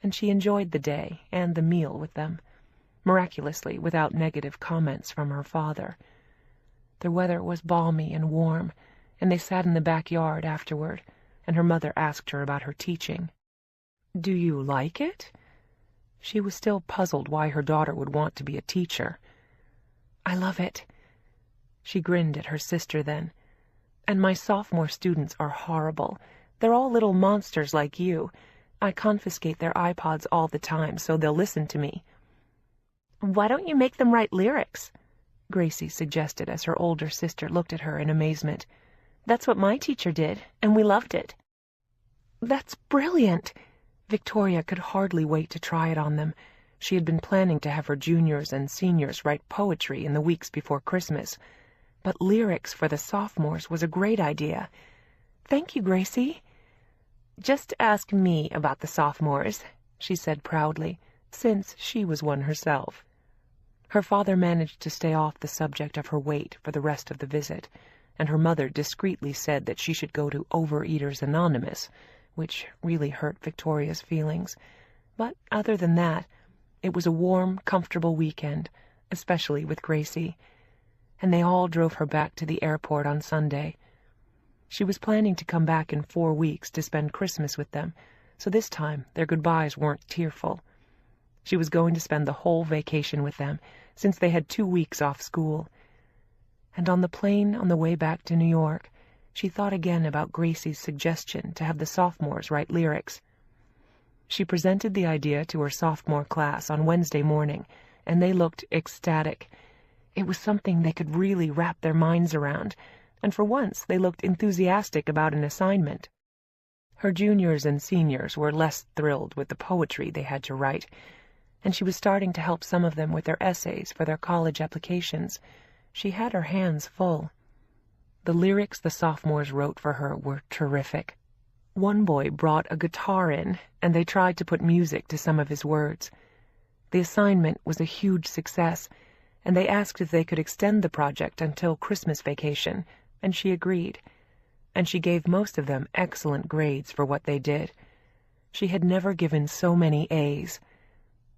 and she enjoyed the day and the meal with them, miraculously without negative comments from her father. The weather was balmy and warm, and they sat in the backyard afterward, and her mother asked her about her teaching. "Do you like it?" She was still puzzled why her daughter would want to be a teacher. "I love it." She grinned at her sister then. "And my sophomore students are horrible. They're all little monsters like you. I confiscate their iPods all the time so they'll listen to me." "Why don't you make them write lyrics?" Gracie suggested as her older sister looked at her in amazement. "That's what my teacher did, and we loved it." "That's brilliant!" Victoria could hardly wait to try it on them. She had been planning to have her juniors and seniors write poetry in the weeks before Christmas, but lyrics for the sophomores was a great idea. "Thank you, Gracie." "Just ask me about the sophomores," she said proudly, since she was one herself. Her father managed to stay off the subject of her weight for the rest of the visit, and her mother discreetly said that she should go to Overeaters Anonymous, which really hurt Victoria's feelings. But other than that, it was a warm, comfortable weekend, especially with Gracie, and they all drove her back to the airport on Sunday. She was planning to come back in 4 weeks to spend Christmas with them, so this time their goodbyes weren't tearful. She was going to spend the whole vacation with them, since they had 2 weeks off school. And on the plane on the way back to New York, she thought again about Gracie's suggestion to have the sophomores write lyrics. She presented the idea to her sophomore class on Wednesday morning, and they looked ecstatic. It was something they could really wrap their minds around, and for once they looked enthusiastic about an assignment. Her juniors and seniors were less thrilled with the poetry they had to write, and she was starting to help some of them with their essays for their college applications. She had her hands full. The lyrics the sophomores wrote for her were terrific. One boy brought a guitar in, and they tried to put music to some of his words. The assignment was a huge success, and they asked if they could extend the project until Christmas vacation, and she agreed. And she gave most of them excellent grades for what they did. She had never given so many A's.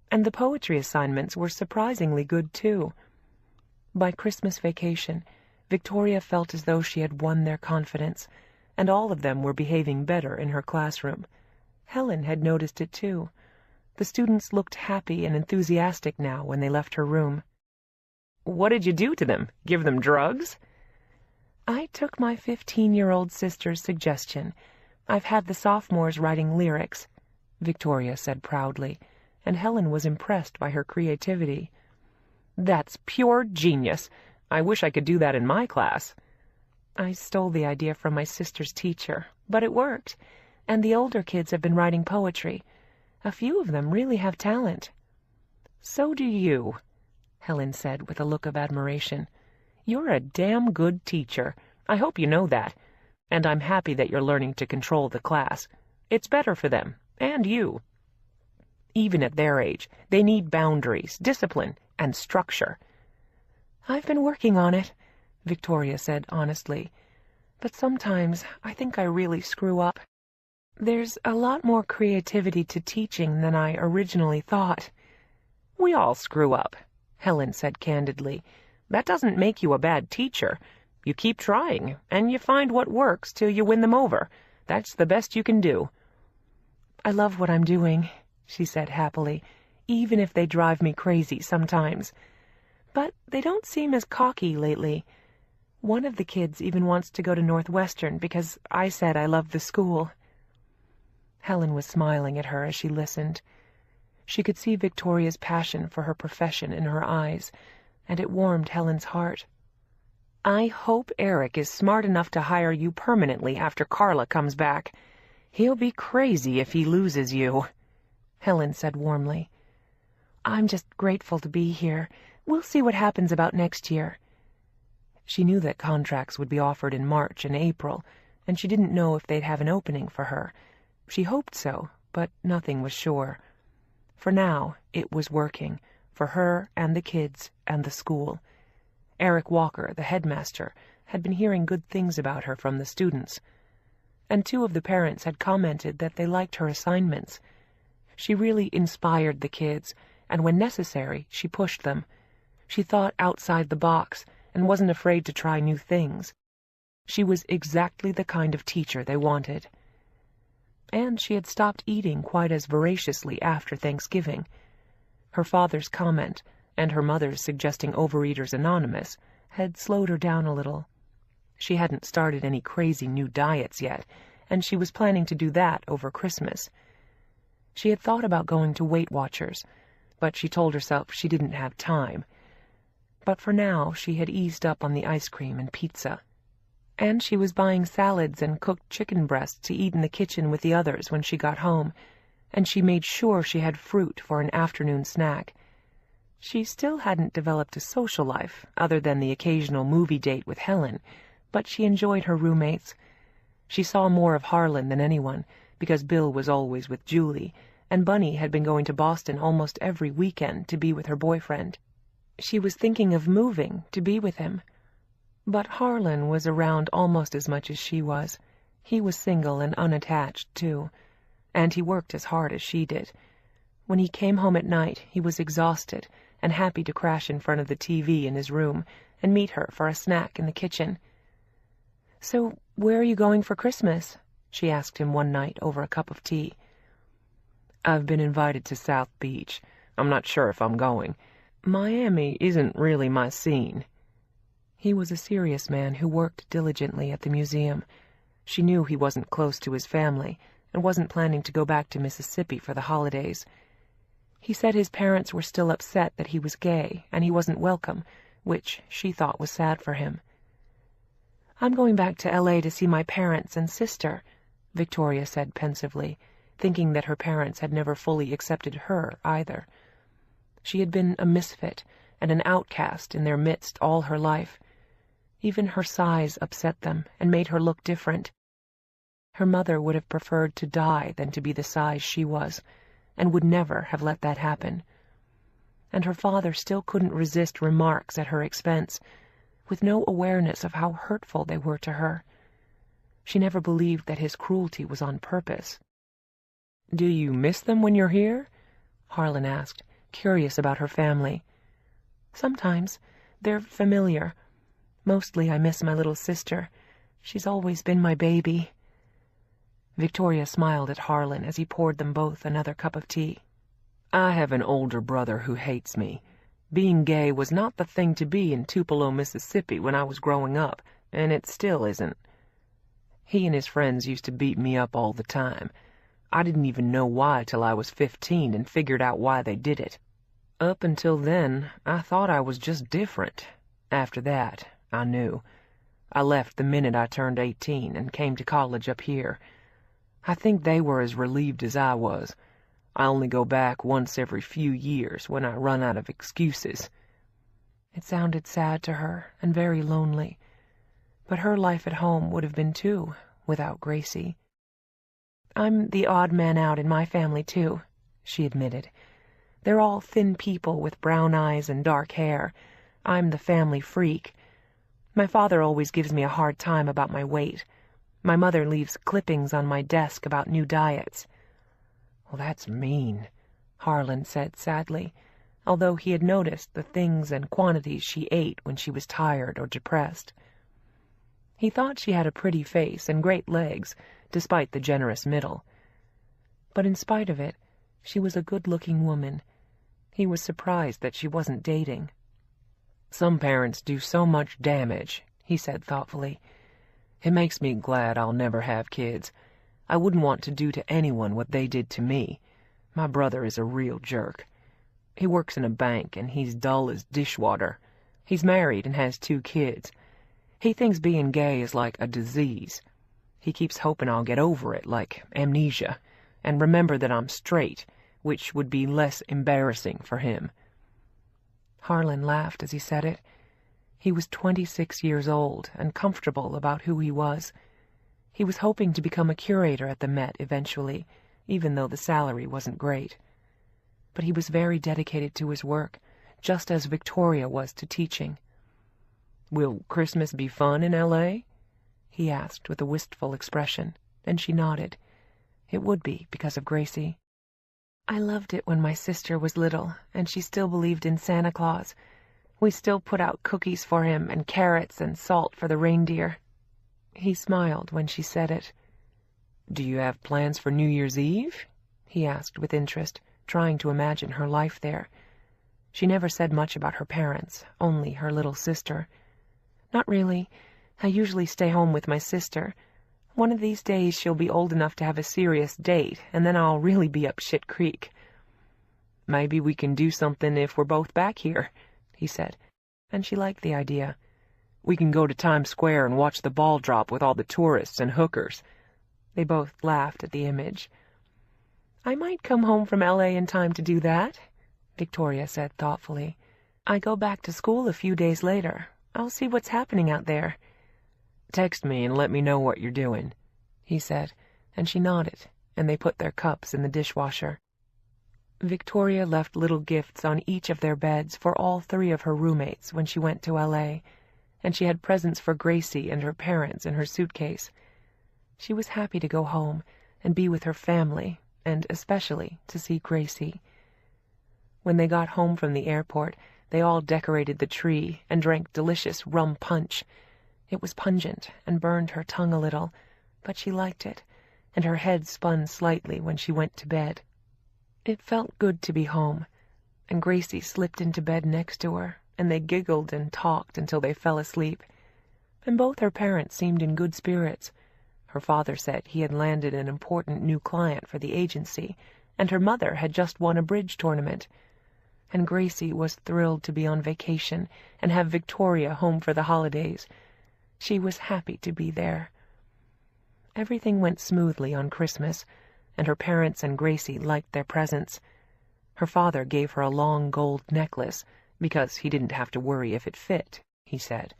And the poetry assignments were surprisingly good, too. By Christmas vacation, Victoria felt as though she had won their confidence, and all of them were behaving better in her classroom. Helen had noticed it, too. The students looked happy and enthusiastic now when they left her room. "What did you do to them? Give them drugs?" I took my 15-year-old sister's suggestion. I've had the sophomores writing lyrics, Victoria said proudly, and Helen was impressed by her creativity. "That's pure genius. I wish I could do that in my class." I stole the idea from my sister's teacher, but it worked, and the older kids have been writing poetry. A few of them really have talent. "So do you," Helen said with a look of admiration. "You're a damn good teacher. I hope you know that. And I'm happy that you're learning to control the class. It's better for them, and you. Even at their age, they need boundaries, discipline, and structure." "I've been working on it," Victoria said honestly. "But sometimes I think I really screw up. There's a lot more creativity to teaching than I originally thought." "We all screw up," Helen said candidly. "That doesn't make you a bad teacher. You keep trying, and you find what works till you win them over. That's the best you can do." "I love what I'm doing," she said happily, "even if they drive me crazy sometimes. But they don't seem as cocky lately. One of the kids even wants to go to Northwestern because I said I loved the school." Helen was smiling at her as she listened. She could see Victoria's passion for her profession in her eyes, and it warmed Helen's heart. "I hope Eric is smart enough to hire you permanently after Carla comes back. He'll be crazy if he loses you," Helen said warmly. "I'm just grateful to be here. We'll see what happens about next year." She knew that contracts would be offered in March and April, and she didn't know if they'd have an opening for her. She hoped so, but nothing was sure. For now, it was working, for her and the kids and the school. Eric Walker, the headmaster, had been hearing good things about her from the students, and 2 of the parents had commented that they liked her assignments. She really inspired the kids, and when necessary, she pushed them. She thought outside the box and wasn't afraid to try new things. She was exactly the kind of teacher they wanted. And she had stopped eating quite as voraciously after Thanksgiving. Her father's comment, and her mother's suggesting Overeaters Anonymous, had slowed her down a little. She hadn't started any crazy new diets yet, and she was planning to do that over Christmas. She had thought about going to Weight Watchers, but she told herself she didn't have time. But for now she had eased up on the ice cream and pizza. And she was buying salads and cooked chicken breasts to eat in the kitchen with the others when she got home, and she made sure she had fruit for an afternoon snack. She still hadn't developed a social life, other than the occasional movie date with Helen, but she enjoyed her roommates. She saw more of Harlan than anyone, because Bill was always with Julie, and Bunny had been going to Boston almost every weekend to be with her boyfriend. She was thinking of moving to be with him. But Harlan was around almost as much as she was. He was single and unattached, too, and he worked as hard as she did. When he came home at night, he was exhausted and happy to crash in front of the TV in his room and meet her for a snack in the kitchen. "So, where are you going for Christmas?" she asked him one night over a cup of tea. "I've been invited to South Beach. I'm not sure if I'm going. Miami isn't really my scene." He was a serious man who worked diligently at the museum. She knew he wasn't close to his family and wasn't planning to go back to Mississippi for the holidays. He said his parents were still upset that he was gay and he wasn't welcome, which she thought was sad for him. "I'm going back to L.A. to see my parents and sister," Victoria said pensively, thinking that her parents had never fully accepted her either. She had been a misfit and an outcast in their midst all her life. Even her size upset them and made her look different. Her mother would have preferred to die than to be the size she was, and would never have let that happen. and her father still couldn't resist remarks at her expense, with no awareness of how hurtful they were to her. She never believed that his cruelty was on purpose. "Do you miss them when you're here?" Harlan asked, curious about her family. "Sometimes. They're familiar. Mostly I miss my little sister. She's always been my baby." Victoria smiled at Harlan as he poured them both another cup of tea. "I have an older brother who hates me. Being gay was not the thing to be in Tupelo, Mississippi when I was growing up, and it still isn't. He and his friends used to beat me up all the time. I didn't even know why till I was 15 and figured out why they did it. Up until then, I thought I was just different. After that, I knew. I left the minute I turned 18 and came to college up here. I think they were as relieved as I was. I only go back once every few years when I run out of excuses." It sounded sad to her and very lonely. But her life at home would have been too, without Gracie. "I'm the odd man out in my family, too," she admitted. "They're all thin people with brown eyes and dark hair. I'm the family freak. My father always gives me a hard time about my weight. My mother leaves clippings on my desk about new diets." "Well, that's mean," Harlan said sadly, although he had noticed the things and quantities she ate when she was tired or depressed. He thought she had a pretty face and great legs, despite the generous middle. But in spite of it, she was a good-looking woman. He was surprised that she wasn't dating. "Some parents do so much damage," he said thoughtfully. "It makes me glad I'll never have kids. I wouldn't want to do to anyone what they did to me. My brother is a real jerk. He works in a bank, and he's dull as dishwater. He's married and has 2 kids. He thinks being gay is like a disease. He keeps hoping I'll get over it, like amnesia, and remember that I'm straight, which would be less embarrassing for him." Harlan laughed as he said it. He was 26 years old and comfortable about who he was. He was hoping to become a curator at the Met eventually, even though the salary wasn't great. But he was very dedicated to his work, just as Victoria was to teaching. "Will Christmas be fun in L.A.?" he asked with a wistful expression, and she nodded. It would be, because of Gracie. "I loved it when my sister was little, and she still believed in Santa Claus. We still put out cookies for him and carrots and salt for the reindeer." He smiled when she said it. "Do you have plans for New Year's Eve?" he asked with interest, trying to imagine her life there. She never said much about her parents, only her little sister. "Not really. I usually stay home with my sister. One of these days she'll be old enough to have a serious date, and then I'll really be up shit creek." "Maybe we can do something if we're both back here," he said, and she liked the idea. "We can go to Times Square and watch the ball drop with all the tourists and hookers." They both laughed at the image. "I might come home from L.A. in time to do that," Victoria said thoughtfully. "I go back to school a few days later. I'll see what's happening out there." "Text me and let me know what you're doing," he said, and she nodded, and they put their cups in the dishwasher. Victoria left little gifts on each of their beds for all 3 of her roommates when she went to L.A., and she had presents for Gracie and her parents in her suitcase. She was happy to go home and be with her family, and especially to see Gracie. When they got home from the airport, they all decorated the tree and drank delicious rum punch. It was pungent and burned her tongue a little, but she liked it, and her head spun slightly when she went to bed. It felt good to be home, and Gracie slipped into bed next to her, and they giggled and talked until they fell asleep. And both her parents seemed in good spirits. Her father said he had landed an important new client for the agency, and her mother had just won a bridge tournament. And Gracie was thrilled to be on vacation and have Victoria home for the holidays. She was happy to be there. Everything went smoothly on Christmas, and her parents and Gracie liked their presents. Her father gave her a long gold necklace, because he didn't have to worry if it fit, he said.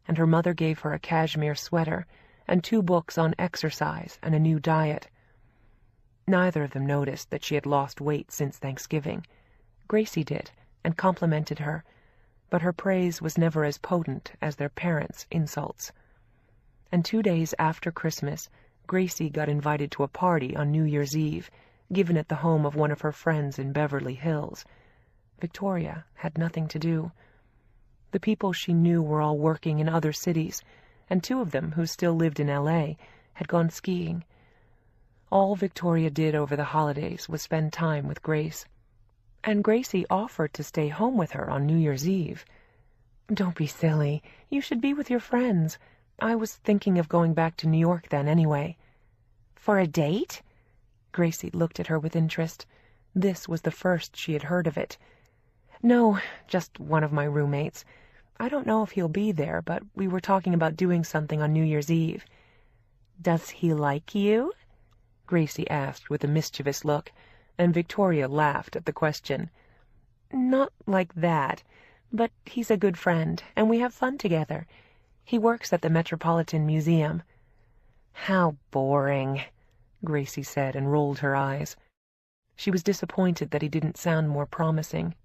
And her mother gave her a cashmere sweater and 2 books on exercise and a new diet. Neither of them noticed that she had lost weight since Thanksgiving. Gracie did, and complimented her, but her praise was never as potent as their parents' insults. And 2 days after Christmas, Gracie got invited to a party on New Year's Eve, given at the home of one of her friends in Beverly Hills. Victoria had nothing to do. The people she knew were all working in other cities, and 2 of them, who still lived in L.A., had gone skiing. All Victoria did over the holidays was spend time with Grace. And Gracie offered to stay home with her on New Year's Eve. "Don't be silly. You should be with your friends. I was thinking of going back to New York then anyway." "For a date?" Gracie looked at her with interest. This was the first she had heard of it. "No, just one of my roommates. I don't know if he'll be there, but we were talking about doing something on New Year's Eve." "Does he like you?" Gracie asked with a mischievous look, and Victoria laughed at the question. "Not like that, but he's a good friend, and we have fun together. He works at the Metropolitan Museum." "How boring," Gracie said, and rolled her eyes. She was disappointed that he didn't sound more promising.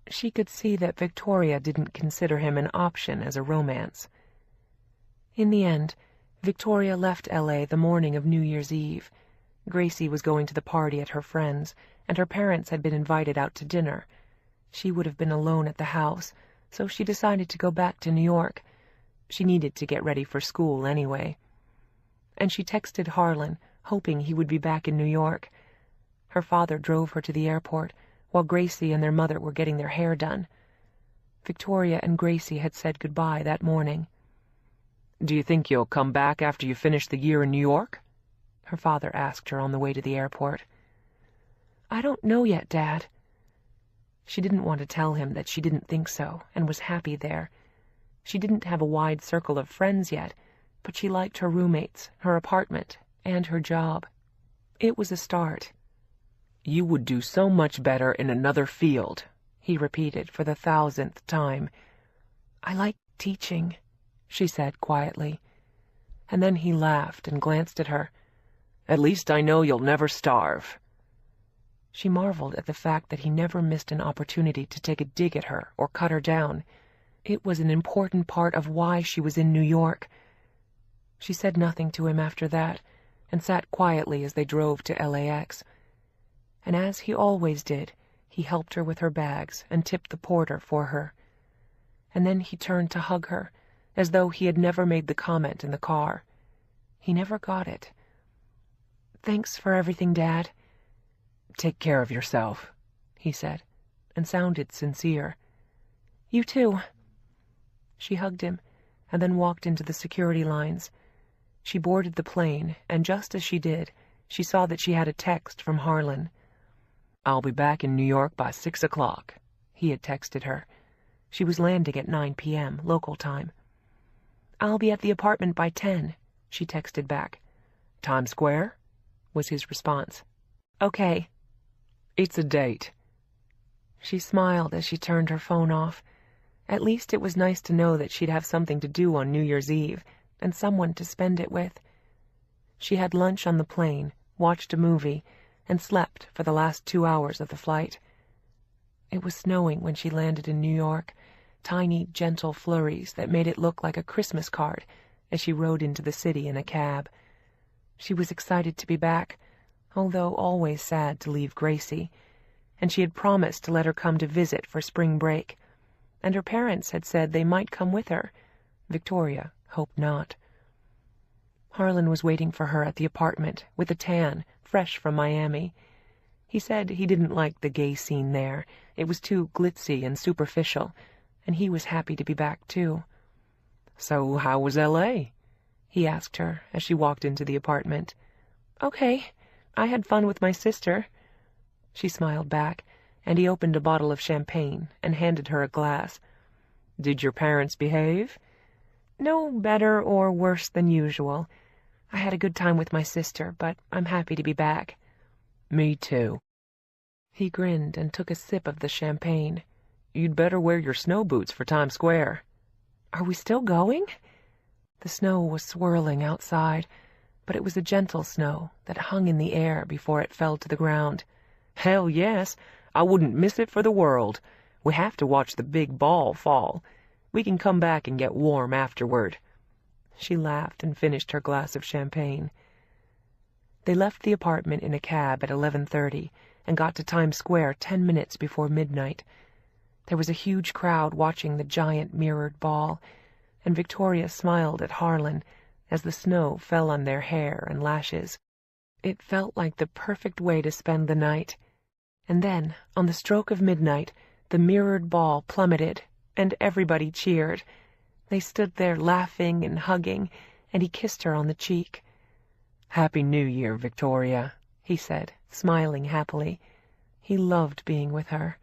She could see that Victoria didn't consider him an option as a romance. In the end, Victoria left L.A. the morning of New Year's Eve. Gracie was going to the party at her friend's, and her parents had been invited out to dinner. She would have been alone at the house, so she decided to go back to New York. She needed to get ready for school anyway. And she texted Harlan, hoping he would be back in New York. Her father drove her to the airport, while Gracie and their mother were getting their hair done. Victoria and Gracie had said goodbye that morning. "Do you think you'll come back after you finish the year in New York?" her father asked her on the way to the airport. "I don't know yet, Dad." She didn't want to tell him that she didn't think so, and was happy there. She didn't have a wide circle of friends yet, but she liked her roommates, her apartment, and her job. It was a start. "You would do so much better in another field," he repeated for the 1,000th time. "I like teaching," she said quietly. And then he laughed and glanced at her. "At least I know you'll never starve." She marveled at the fact that he never missed an opportunity to take a dig at her or cut her down. It was an important part of why she was in New York. She said nothing to him after that, and sat quietly as they drove to LAX. And as he always did, he helped her with her bags and tipped the porter for her. And then he turned to hug her, as though he had never made the comment in the car. He never got it. "Thanks for everything, Dad." "Take care of yourself," he said, and sounded sincere. "You too." She hugged him, and then walked into the security lines. She boarded the plane, and just as she did, she saw that she had a text from Harlan. "I'll be back in New York by 6 o'clock," he had texted her. She was landing at 9 p.m. local time. "I'll be at the apartment by 10, she texted back. "Times Square?" was his response. "Okay." "It's a date." She smiled as she turned her phone off. At least it was nice to know that she'd have something to do on New Year's Eve, and someone to spend it with. She had lunch on the plane, watched a movie, and slept for the last 2 hours of the flight. It was snowing when she landed in New York, tiny, gentle flurries that made it look like a Christmas card as she rode into the city in a cab. She was excited to be back, although always sad to leave Gracie, and she had promised to let her come to visit for spring break, and her parents had said they might come with her. Victoria hoped not. Harlan was waiting for her at the apartment with a tan, fresh from Miami. He said he didn't like the gay scene there. It was too glitzy and superficial, and he was happy to be back too. "So how was L.A.?" he asked her as she walked into the apartment. "Okay. I had fun with my sister." She smiled back, and he opened a bottle of champagne and handed her a glass. "Did your parents behave?" "No better or worse than usual. I had a good time with my sister, but I'm happy to be back." "Me too." He grinned and took a sip of the champagne. "You'd better wear your snow boots for Times Square." "Are we still going?" The snow was swirling outside, but it was a gentle snow that hung in the air before it fell to the ground. "Hell yes. I wouldn't miss it for the world. We have to watch the big ball fall. We can come back and get warm afterward." She laughed and finished her glass of champagne. They left the apartment in a cab at 11:30 and got to Times Square 10 minutes before midnight. There was a huge crowd watching the giant mirrored ball, and Victoria smiled at Harlan as the snow fell on their hair and lashes. It felt like the perfect way to spend the night. And then, on the stroke of midnight, the mirrored ball plummeted, and everybody cheered. They stood there laughing and hugging, and he kissed her on the cheek. "Happy New Year, Victoria," he said, smiling happily. He loved being with her.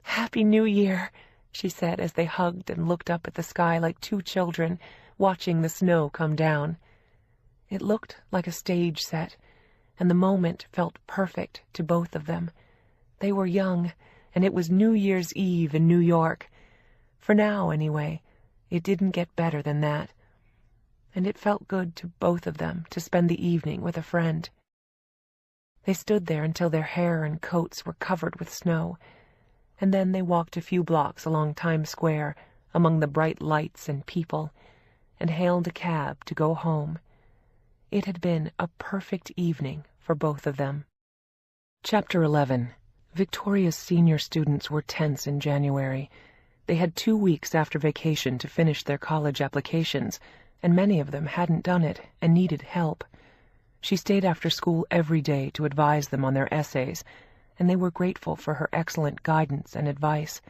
"Happy New Year," she said as they hugged and looked up at the sky like two children, watching the snow come down. It looked like a stage set, and the moment felt perfect to both of them. They were young, and it was New Year's Eve in New York. For now, anyway, it didn't get better than that. And it felt good to both of them to spend the evening with a friend. They stood there until their hair and coats were covered with snow, and then they walked a few blocks along Times Square among the bright lights and people, and hailed a cab to go home. It had been a perfect evening for both of them. Chapter 11. Victoria's senior students were tense in January. They had 2 weeks after vacation to finish their college applications, and many of them hadn't done it and needed help. She stayed after school every day to advise them on their essays, and they were grateful for her excellent guidance and advice.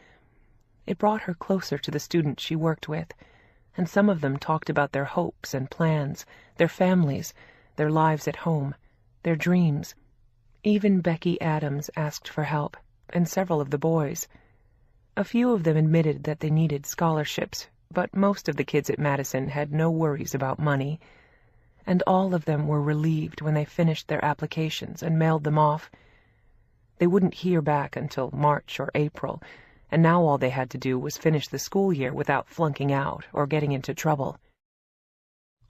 It brought her closer to the students she worked with, and some of them talked about their hopes and plans, their families, their lives at home, their dreams. Even Becky Adams asked for help, and several of the boys. A few of them admitted that they needed scholarships, but most of the kids at Madison had no worries about money, and all of them were relieved when they finished their applications and mailed them off. They wouldn't hear back until March or April, and now all they had to do was finish the school year without flunking out or getting into trouble.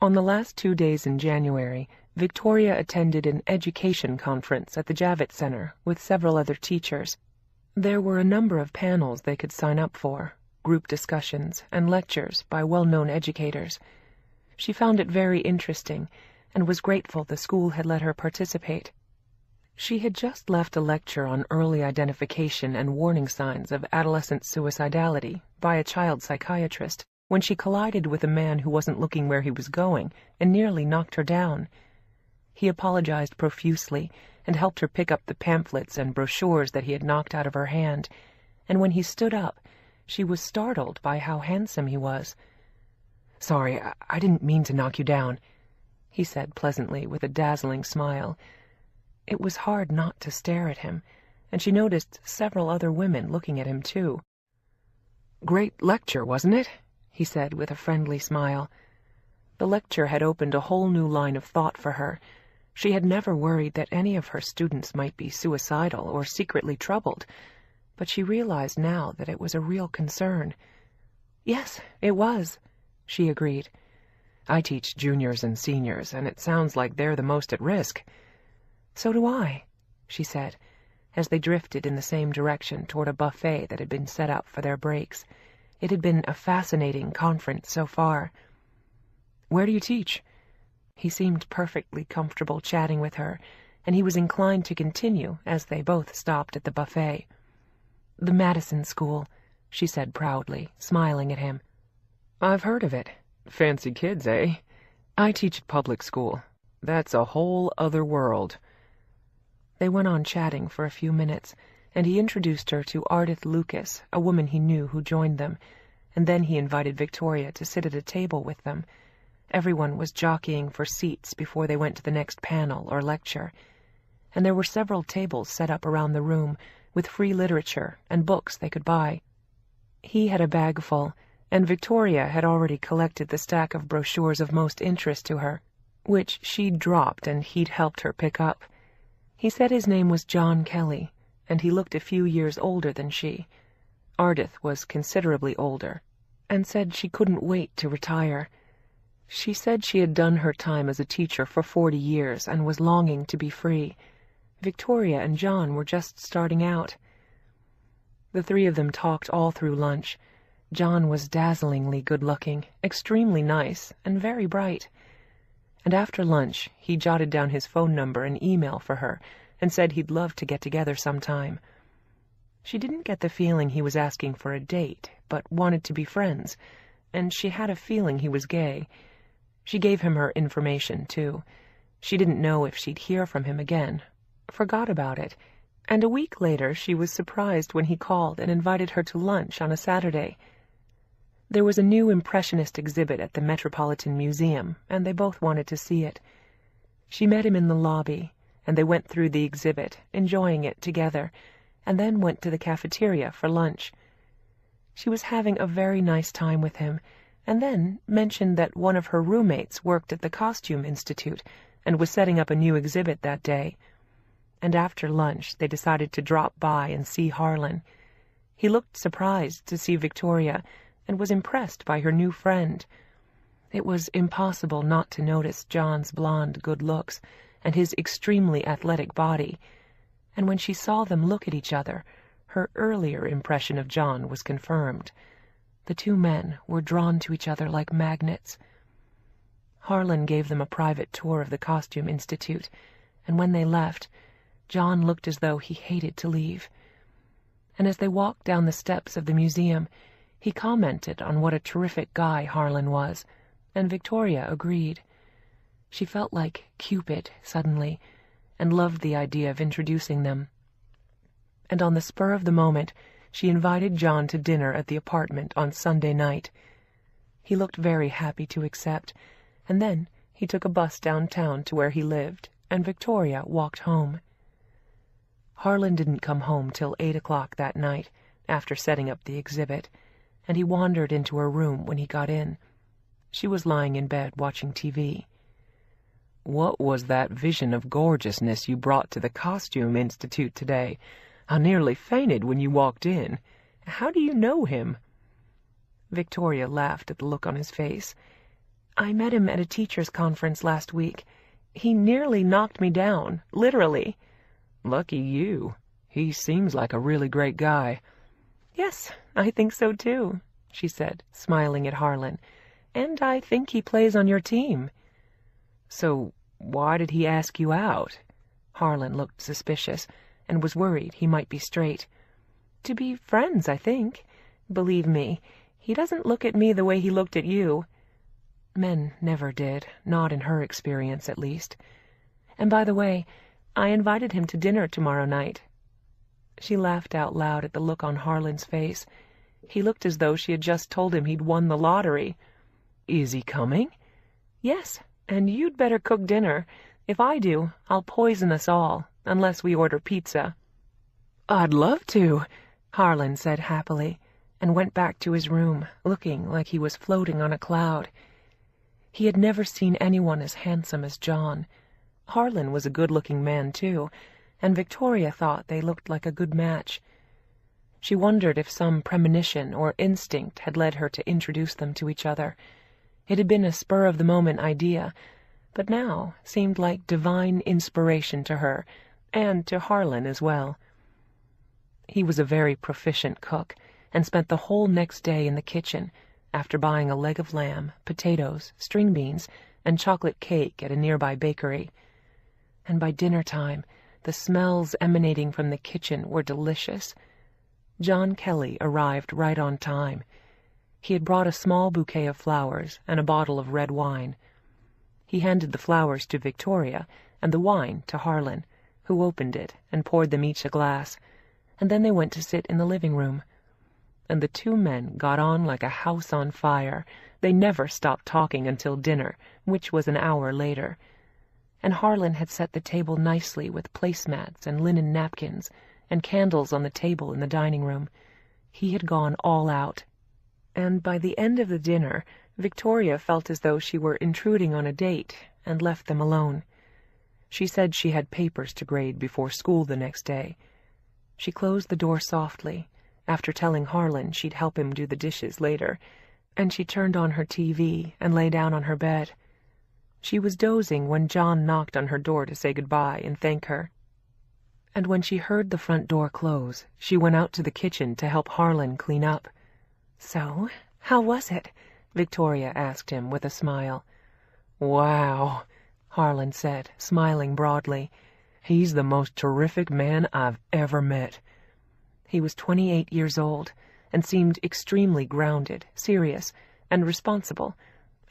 On the last 2 days in January, Victoria attended an education conference at the Javits Center with several other teachers. There were a number of panels they could sign up for, group discussions, and lectures by well-known educators. She found it very interesting and was grateful the school had let her participate. She had just left a lecture on early identification and warning signs of adolescent suicidality by a child psychiatrist when she collided with a man who wasn't looking where he was going and nearly knocked her down. He apologized profusely and helped her pick up the pamphlets and brochures that he had knocked out of her hand, and when he stood up, she was startled by how handsome he was. "Sorry, I didn't mean to knock you down," he said pleasantly with a dazzling smile. It was hard not to stare at him, and she noticed several other women looking at him too. "Great lecture, wasn't it?" he said with a friendly smile. The lecture had opened a whole new line of thought for her. She had never worried that any of her students might be suicidal or secretly troubled, but she realized now that it was a real concern. "Yes, it was," she agreed. "I teach juniors and seniors, and it sounds like they're the most at risk." "So do I," she said, as they drifted in the same direction toward a buffet that had been set up for their breaks. It had been a fascinating conference so far. "Where do you teach?" He seemed perfectly comfortable chatting with her, and he was inclined to continue as they both stopped at the buffet. "The Madison School," she said proudly, smiling at him. "I've heard of it. Fancy kids, eh? I teach at public school. That's a whole other world." They went on chatting for a few minutes, and he introduced her to Ardith Lucas, a woman he knew who joined them, and then he invited Victoria to sit at a table with them. Everyone was jockeying for seats before they went to the next panel or lecture, and there were several tables set up around the room with free literature and books they could buy. He had a bag full, and Victoria had already collected the stack of brochures of most interest to her, which she'd dropped and he'd helped her pick up. He said his name was John Kelly, and he looked a few years older than she. Ardith was considerably older, and said she couldn't wait to retire. She said she had done her time as a teacher for 40 years and was longing to be free. Victoria and John were just starting out. The three of them talked all through lunch. John was dazzlingly good-looking, extremely nice, and very bright. And after lunch, he jotted down his phone number and email for her and said he'd love to get together sometime. She didn't get the feeling he was asking for a date, but wanted to be friends, and she had a feeling he was gay. She gave him her information, too. She didn't know if she'd hear from him again, forgot about it, and a week later she was surprised when he called and invited her to lunch on a Saturday. There was a new Impressionist exhibit at the Metropolitan Museum, and they both wanted to see it. She met him in the lobby, and they went through the exhibit, enjoying it together, and then went to the cafeteria for lunch. She was having a very nice time with him, and then mentioned that one of her roommates worked at the Costume Institute and was setting up a new exhibit that day. And after lunch they decided to drop by and see Harlan. He looked surprised to see Victoria and was impressed by her new friend. It was impossible not to notice John's blonde good looks and his extremely athletic body, and when she saw them look at each other, her earlier impression of John was confirmed. The two men were drawn to each other like magnets. Harlan gave them a private tour of the Costume Institute, and when they left, John looked as though he hated to leave. And as they walked down the steps of the museum, he commented on what a terrific guy Harlan was, and Victoria agreed. She felt like Cupid suddenly, and loved the idea of introducing them. And on the spur of the moment, she invited John to dinner at the apartment on Sunday night. He looked very happy to accept, and then he took a bus downtown to where he lived, and Victoria walked home. Harlan didn't come home till 8 o'clock that night, after setting up the exhibit, and he wandered into her room when he got in. She was lying in bed watching TV. "What was that vision of gorgeousness you brought to the Costume Institute today? I nearly fainted when you walked in. How do you know him?" Victoria laughed at the look on his face. "I met him at a teachers' conference last week. He nearly knocked me down, literally." "Lucky you. He seems like a really great guy." "Yes, I think so too," she said, smiling at Harlan. "And I think he plays on your team." "So why did he ask you out?" Harlan looked suspicious, and was worried he might be straight. "To be friends, I think. Believe me, he doesn't look at me the way he looked at you." Men never did, not in her experience at least. "And by the way, I invited him to dinner tomorrow night." She laughed out loud at the look on Harlan's face. He looked as though she had just told him he'd won the lottery. "Is he coming?" "Yes, and you'd better cook dinner. If I do, I'll poison us all, unless we order pizza." "I'd love to," Harlan said happily, and went back to his room, looking like he was floating on a cloud. He had never seen anyone as handsome as John. Harlan was a good-looking man, too, and Victoria thought they looked like a good match. She wondered if some premonition or instinct had led her to introduce them to each other. It had been a spur-of-the-moment idea, but now seemed like divine inspiration to her, and to Harlan as well. He was a very proficient cook, and spent the whole next day in the kitchen, after buying a leg of lamb, potatoes, string beans, and chocolate cake at a nearby bakery. And by dinner time, the smells emanating from the kitchen were delicious. John Kelly arrived right on time. He had brought a small bouquet of flowers and a bottle of red wine. He handed the flowers to Victoria and the wine to Harlan, who opened it and poured them each a glass, and then they went to sit in the living room. And the two men got on like a house on fire. They never stopped talking until dinner, which was an hour later. And Harlan had set the table nicely with placemats and linen napkins, and candles on the table in the dining room. He had gone all out. And by the end of the dinner, Victoria felt as though she were intruding on a date, and left them alone. She said she had papers to grade before school the next day. She closed the door softly, after telling Harlan she'd help him do the dishes later, and she turned on her TV and lay down on her bed. She was dozing when John knocked on her door to say goodbye and thank her. And when she heard the front door close, she went out to the kitchen to help Harlan clean up. "So, how was it?" Victoria asked him with a smile. "Wow," Harlan said, smiling broadly. "He's the most terrific man I've ever met." He was 28 years old and seemed extremely grounded, serious, and responsible,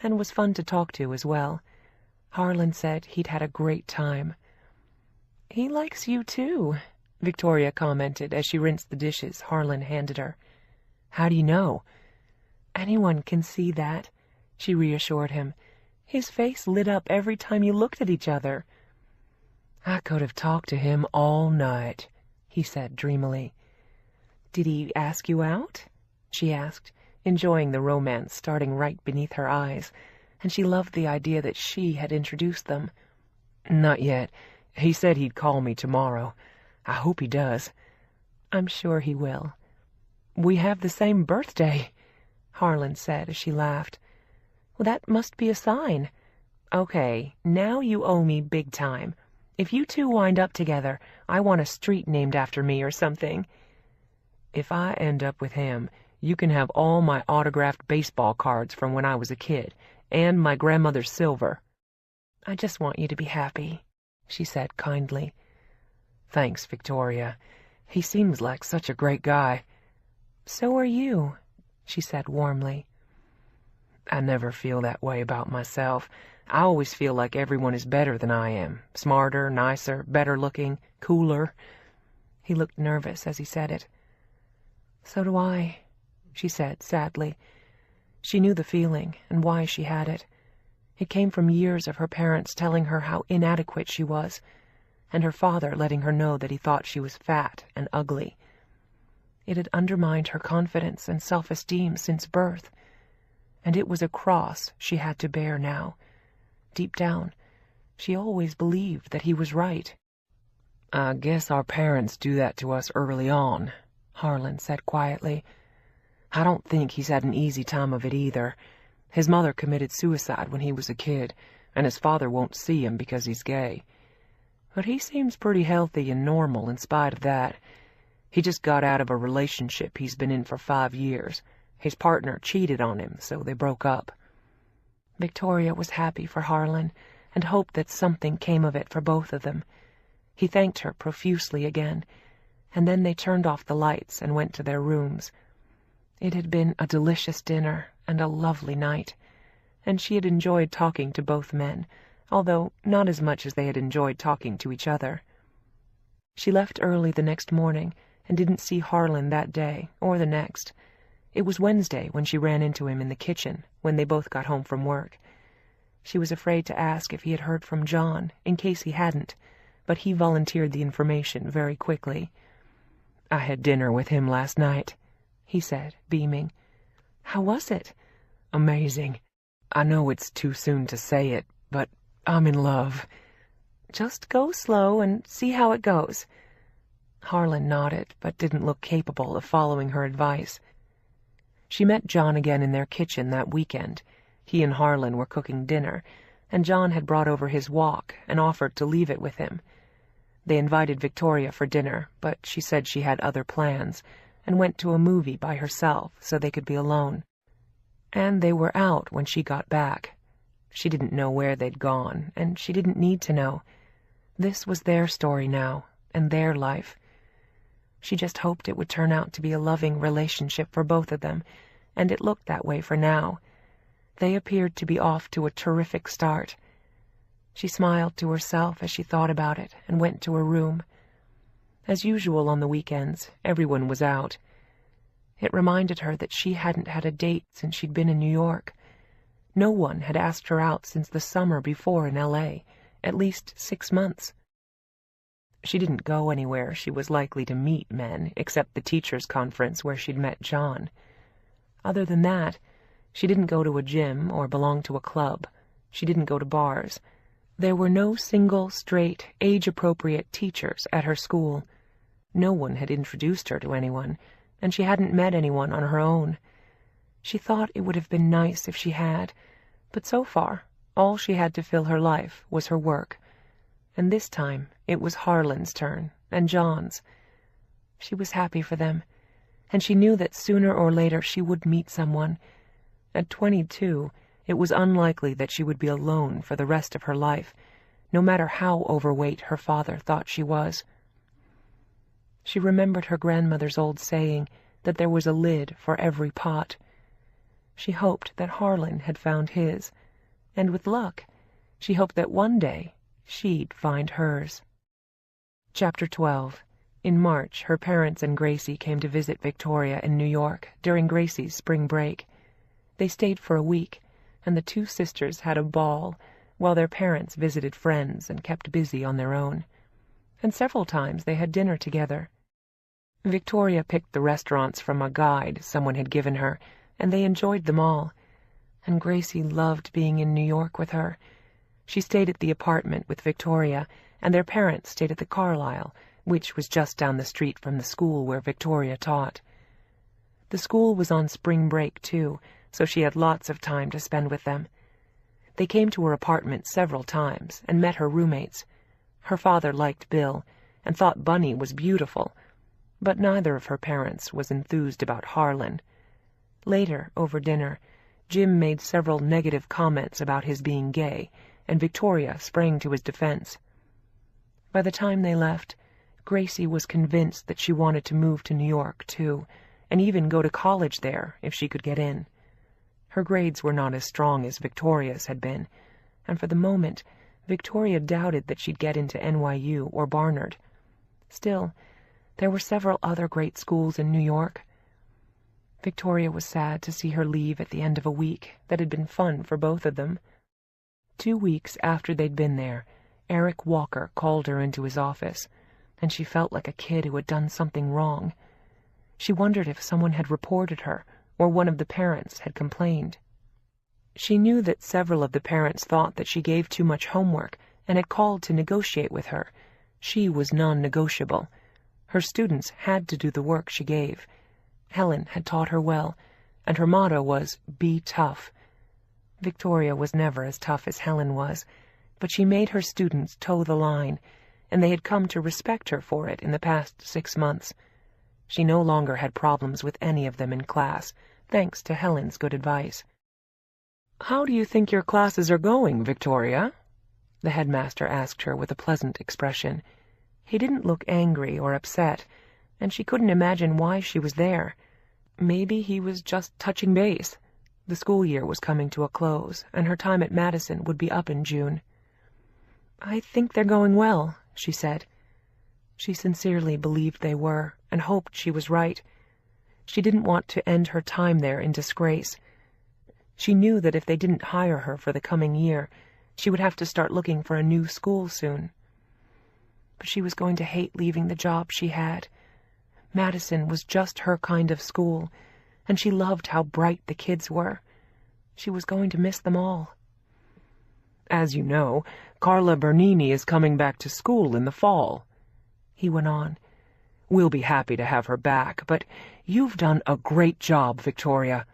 and was fun to talk to as well. Harlan said he'd had a great time. "He likes you too," Victoria commented as she rinsed the dishes Harlan handed her. "How do you know?" "Anyone can see that," she reassured him. "His face lit up every time you looked at each other." "I could have talked to him all night," he said dreamily. "Did he ask you out?" she asked, enjoying the romance starting right beneath her eyes, and she loved the idea that she had introduced them. "Not yet. He said he'd call me tomorrow. I hope he does." "I'm sure he will." "We have the same birthday," Harlan said as she laughed. "Well, that must be a sign. Okay, now you owe me big time. If you two wind up together, I want a street named after me or something." "If I end up with him, you can have all my autographed baseball cards from when I was a kid, and my grandmother's silver." "I just want you to be happy," she said kindly. "Thanks, Victoria. He seems like such a great guy." "So are you," she said warmly. "I never feel that way about myself. I always feel like everyone is better than I am. Smarter, nicer, better looking, cooler." He looked nervous as he said it. "So do I," she said sadly. She knew the feeling and why she had it. It came from years of her parents telling her how inadequate she was, and her father letting her know that he thought she was fat and ugly. It had undermined her confidence and self-esteem since birth, and it was a cross she had to bear now. Deep down, she always believed that he was right. "I guess our parents do that to us early on," Harlan said quietly. "I don't think he's had an easy time of it either. His mother committed suicide when he was a kid, and his father won't see him because he's gay. But he seems pretty healthy and normal in spite of that. He just got out of a relationship he's been in for 5 years. His partner cheated on him, so they broke up." Victoria was happy for Harlan and hoped that something came of it for both of them. He thanked her profusely again, and then they turned off the lights and went to their rooms. It had been a delicious dinner and a lovely night, and she had enjoyed talking to both men, although not as much as they had enjoyed talking to each other. She left early the next morning and didn't see Harlan that day or the next. It was Wednesday when she ran into him in the kitchen when they both got home from work. She was afraid to ask if he had heard from John, in case he hadn't, but he volunteered the information very quickly. "I had dinner with him last night," he said, beaming. "How was it?" "Amazing. I know it's too soon to say it, but I'm in love." "Just go slow and see how it goes." Harlan nodded, but didn't look capable of following her advice. She met John again in their kitchen that weekend. He and Harlan were cooking dinner, and John had brought over his walk and offered to leave it with him. They invited Victoria for dinner, but she said she had other plans, and went to a movie by herself so they could be alone. And they were out when she got back. She didn't know where they'd gone, and she didn't need to know. This was their story now, and their life. She just hoped it would turn out to be a loving relationship for both of them, and it looked that way for now. They appeared to be off to a terrific start. She smiled to herself as she thought about it and went to her room. As usual on the weekends, everyone was out. It reminded her that she hadn't had a date since she'd been in New York. No one had asked her out since the summer before in L.A., at least 6 months. She didn't go anywhere she was likely to meet men, except the teachers' conference where she'd met John. Other than that, she didn't go to a gym or belong to a club. She didn't go to bars. There were no single, straight, age-appropriate teachers at her school. No one had introduced her to anyone, and she hadn't met anyone on her own. She thought it would have been nice if she had, but so far, all she had to fill her life was her work. And this time it was Harlan's turn, and John's. She was happy for them, and she knew that sooner or later she would meet someone. At 22, it was unlikely that she would be alone for the rest of her life, no matter how overweight her father thought she was. She remembered her grandmother's old saying that there was a lid for every pot. She hoped that Harlan had found his, and with luck, she hoped that one day she'd find hers. Chapter 12. In March, her parents and Gracie came to visit Victoria in New York during Gracie's spring break. They stayed for a week, and the two sisters had a ball, while their parents visited friends and kept busy on their own. And several times they had dinner together. Victoria picked the restaurants from a guide someone had given her, and they enjoyed them all. And Gracie loved being in New York with her. She stayed at the apartment with Victoria, and their parents stayed at the Carlisle, which was just down the street from the school where Victoria taught. The school was on spring break, too, so she had lots of time to spend with them. They came to her apartment several times and met her roommates. Her father liked Bill and thought Bunny was beautiful, but neither of her parents was enthused about Harlan. Later, over dinner, Jim made several negative comments about his being gay, and Victoria sprang to his defense. By the time they left, Gracie was convinced that she wanted to move to New York, too, and even go to college there if she could get in. Her grades were not as strong as Victoria's had been, and for the moment, Victoria doubted that she'd get into NYU or Barnard. Still, there were several other great schools in New York. Victoria was sad to see her leave at the end of a week that had been fun for both of them. 2 weeks after they'd been there, Eric Walker called her into his office, and she felt like a kid who had done something wrong. She wondered if someone had reported her, or one of the parents had complained. She knew that several of the parents thought that she gave too much homework and had called to negotiate with her. She was non-negotiable. Her students had to do the work she gave. Helen had taught her well, and her motto was, "Be tough." Victoria was never as tough as Helen was, but she made her students toe the line, and they had come to respect her for it in the past 6 months. She no longer had problems with any of them in class, thanks to Helen's good advice. "How do you think your classes are going, Victoria?" the headmaster asked her with a pleasant expression. He didn't look angry or upset, and she couldn't imagine why she was there. Maybe he was just touching base. The school year was coming to a close, and her time at Madison would be up in June. "I think they're going well," she said. She sincerely believed they were, and hoped she was right. She didn't want to end her time there in disgrace. She knew that if they didn't hire her for the coming year, she would have to start looking for a new school soon. But she was going to hate leaving the job she had. Madison was just her kind of school, and she loved how bright the kids were. She was going to miss them all. "As you know, Carla Bernini is coming back to school in the fall," he went on. "We'll be happy to have her back, but you've done a great job, Victoria.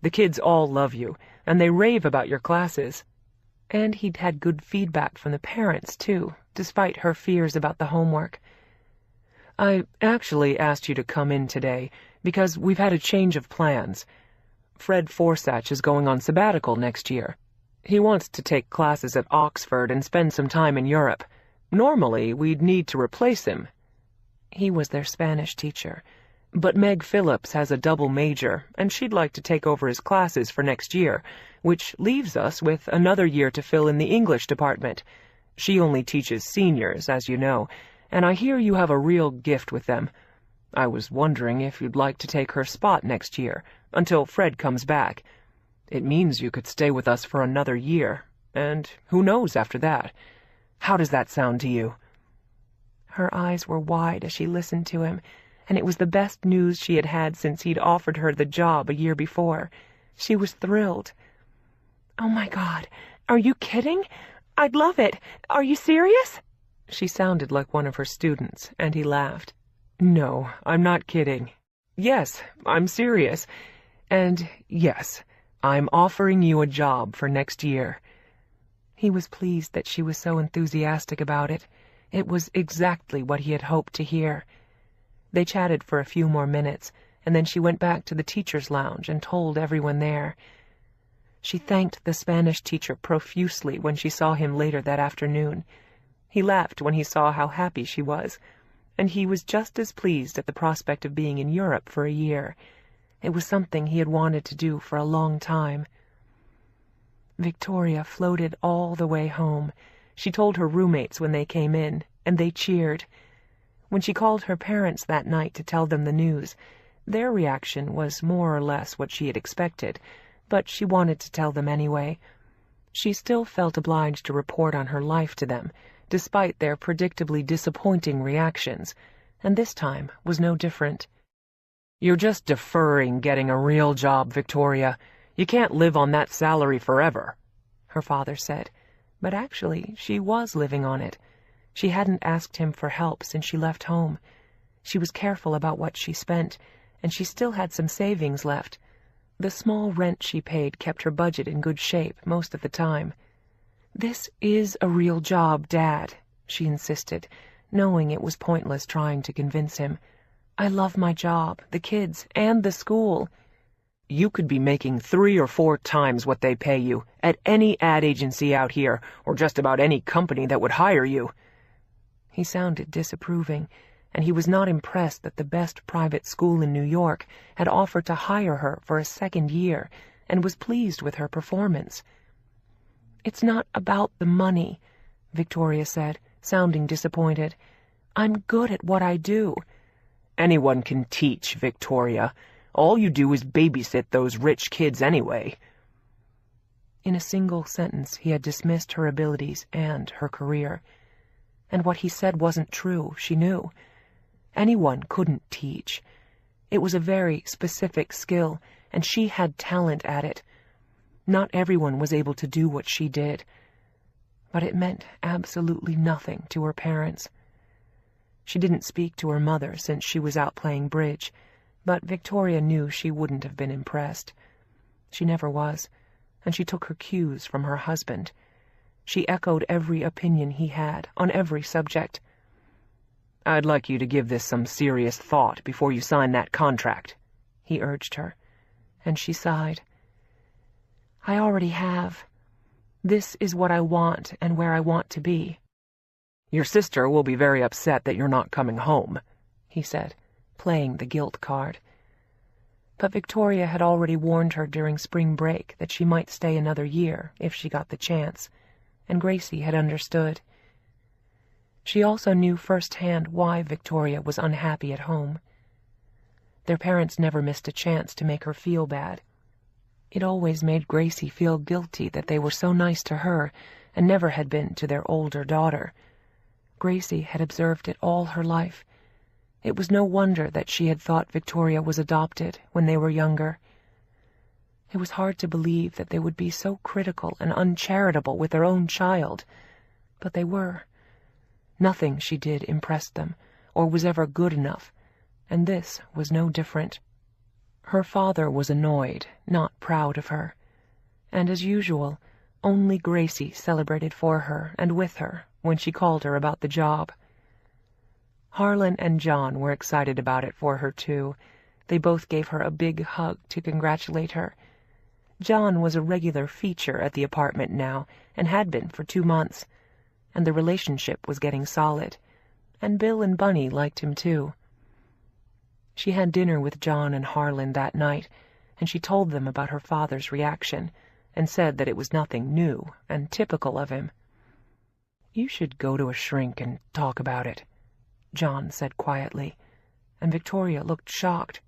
The kids all love you, and they rave about your classes." And he'd had good feedback from the parents, too, despite her fears about the homework. "I actually asked you to come in today because we've had a change of plans. Fred Forsach is going on sabbatical next year. He wants to take classes at Oxford and spend some time in Europe. Normally, we'd need to replace him." He was their Spanish teacher. "But Meg Phillips has a double major, and she'd like to take over his classes for next year, which leaves us with another year to fill in the English department. She only teaches seniors, as you know, and I hear you have a real gift with them. I was wondering if you'd like to take her spot next year, until Fred comes back. It means you could stay with us for another year, and who knows after that. How does that sound to you?" Her eyes were wide as she listened to him, and it was the best news she had had since he'd offered her the job a year before. She was thrilled. "Oh, my God, are you kidding? I'd love it. Are you serious?" She sounded like one of her students, and he laughed. "No, I'm not kidding. Yes, I'm serious. And yes, I'm offering you a job for next year." He was pleased that she was so enthusiastic about it. It was exactly what he had hoped to hear. They chatted for a few more minutes, and then she went back to the teacher's lounge and told everyone there. She thanked the Spanish teacher profusely when she saw him later that afternoon. He laughed when he saw how happy she was, and he was just as pleased at the prospect of being in Europe for a year. It was something he had wanted to do for a long time. Victoria floated all the way home. She told her roommates when they came in, and they cheered. When she called her parents that night to tell them the news, their reaction was more or less what she had expected, but she wanted to tell them anyway. She still felt obliged to report on her life to them, despite their predictably disappointing reactions, and this time was no different. "You're just deferring getting a real job, Victoria. You can't live on that salary forever," her father said, but actually she was living on it. She hadn't asked him for help since she left home. She was careful about what she spent, and she still had some savings left. The small rent she paid kept her budget in good shape most of the time. "This is a real job, Dad," she insisted, knowing it was pointless trying to convince him. "I love my job, the kids, and the school." "You could be making 3 or 4 times what they pay you at any ad agency out here, or just about any company that would hire you." He sounded disapproving, and he was not impressed that the best private school in New York had offered to hire her for a second year, and was pleased with her performance. "It's not about the money," Victoria said, sounding disappointed. "I'm good at what I do." "Anyone can teach, Victoria. All you do is babysit those rich kids anyway." In a single sentence he had dismissed her abilities and her career. And what he said wasn't true, she knew. Anyone couldn't teach. It was a very specific skill, and she had talent at it. Not everyone was able to do what she did. But it meant absolutely nothing to her parents. She didn't speak to her mother since she was out playing bridge, but Victoria knew she wouldn't have been impressed. She never was, and she took her cues from her husband. She echoed every opinion he had on every subject. "I'd like you to give this some serious thought before you sign that contract," he urged her, and she sighed. "I already have. This is what I want and where I want to be." "Your sister will be very upset that you're not coming home," he said, playing the guilt card. But Victoria had already warned her during spring break that she might stay another year if she got the chance, and Gracie had understood. She also knew firsthand why Victoria was unhappy at home. Their parents never missed a chance to make her feel bad. It always made Gracie feel guilty that they were so nice to her and never had been to their older daughter. Gracie had observed it all her life. It was no wonder that she had thought Victoria was adopted when they were younger. It was hard to believe that they would be so critical and uncharitable with their own child, but they were. Nothing she did impressed them, or was ever good enough, and this was no different. Her father was annoyed, not proud of her, and as usual, only Gracie celebrated for her and with her when she called her about the job. Harlan and John were excited about it for her, too. They both gave her a big hug to congratulate her. John was a regular feature at the apartment now, and had been for 2 months, and the relationship was getting solid, and Bill and Bunny liked him, too. She had dinner with John and Harlan that night, and she told them about her father's reaction, and said that it was nothing new and typical of him. "You should go to a shrink and talk about it," John said quietly, and Victoria looked shocked.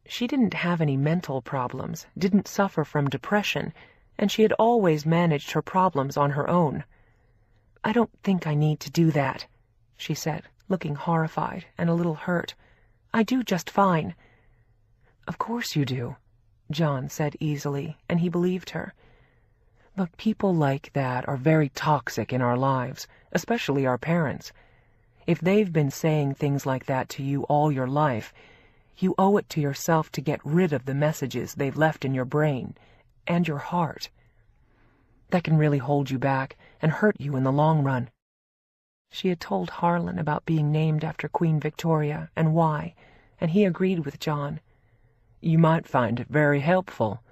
She didn't have any mental problems, didn't suffer from depression, and she had always managed her problems on her own. "I don't think I need to do that," she said, looking horrified and a little hurt. "I do just fine." "Of course you do," John said easily, and he believed her. "But people like that are very toxic in our lives, especially our parents. If they've been saying things like that to you all your life, you owe it to yourself to get rid of the messages they've left in your brain and your heart. That can really hold you back and hurt you in the long run." She had told Harlan about being named after Queen Victoria and why, and he agreed with John. "You might find it very helpful."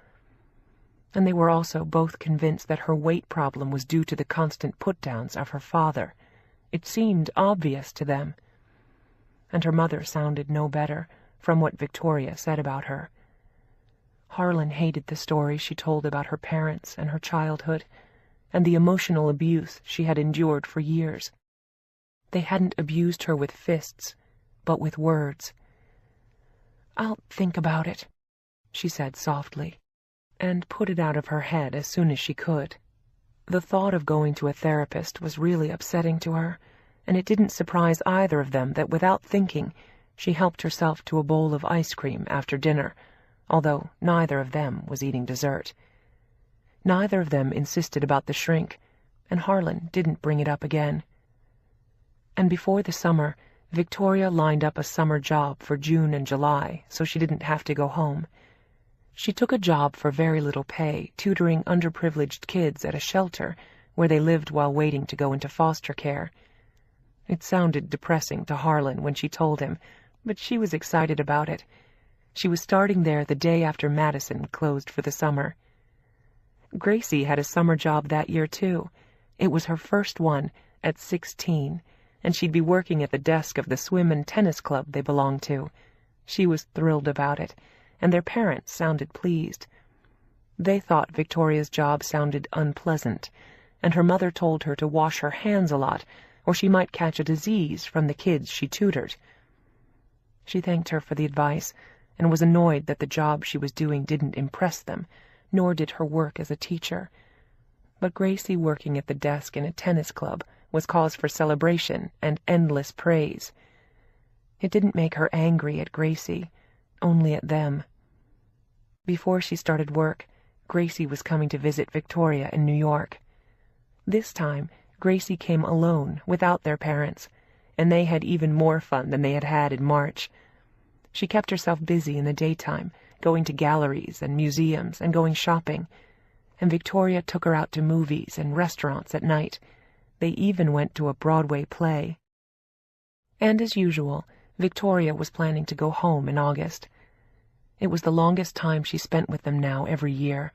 And they were also both convinced that her weight problem was due to the constant put-downs of her father. It seemed obvious to them. And her mother sounded no better, from what Victoria said about her. Harlan hated the stories she told about her parents and her childhood, and the emotional abuse she had endured for years. They hadn't abused her with fists, but with words. "I'll think about it," she said softly, and put it out of her head as soon as she could. The thought of going to a therapist was really upsetting to her, and it didn't surprise either of them that without thinking she helped herself to a bowl of ice cream after dinner, although neither of them was eating dessert. Neither of them insisted about the shrink, and Harlan didn't bring it up again. And before the summer, Victoria lined up a summer job for June and July so she didn't have to go home. She took a job for very little pay, tutoring underprivileged kids at a shelter where they lived while waiting to go into foster care. It sounded depressing to Harlan when she told him, but she was excited about it. She was starting there the day after Madison closed for the summer. Gracie had a summer job that year, too. It was her first one at 16, and she'd be working at the desk of the swim and tennis club they belonged to. She was thrilled about it, and their parents sounded pleased. They thought Victoria's job sounded unpleasant, and her mother told her to wash her hands a lot, or she might catch a disease from the kids she tutored. She thanked her for the advice, and was annoyed that the job she was doing didn't impress them, nor did her work as a teacher. But Gracie working at the desk in a tennis club was cause for celebration and endless praise. It didn't make her angry at Gracie, only at them. Before she started work, Gracie was coming to visit Victoria in New York. This time, Gracie came alone, without their parents, and they had even more fun than they had had in March. She kept herself busy in the daytime, going to galleries and museums and going shopping, and Victoria took her out to movies and restaurants at night. They even went to a Broadway play. And as usual, Victoria was planning to go home in August. It was the longest time she spent with them now every year.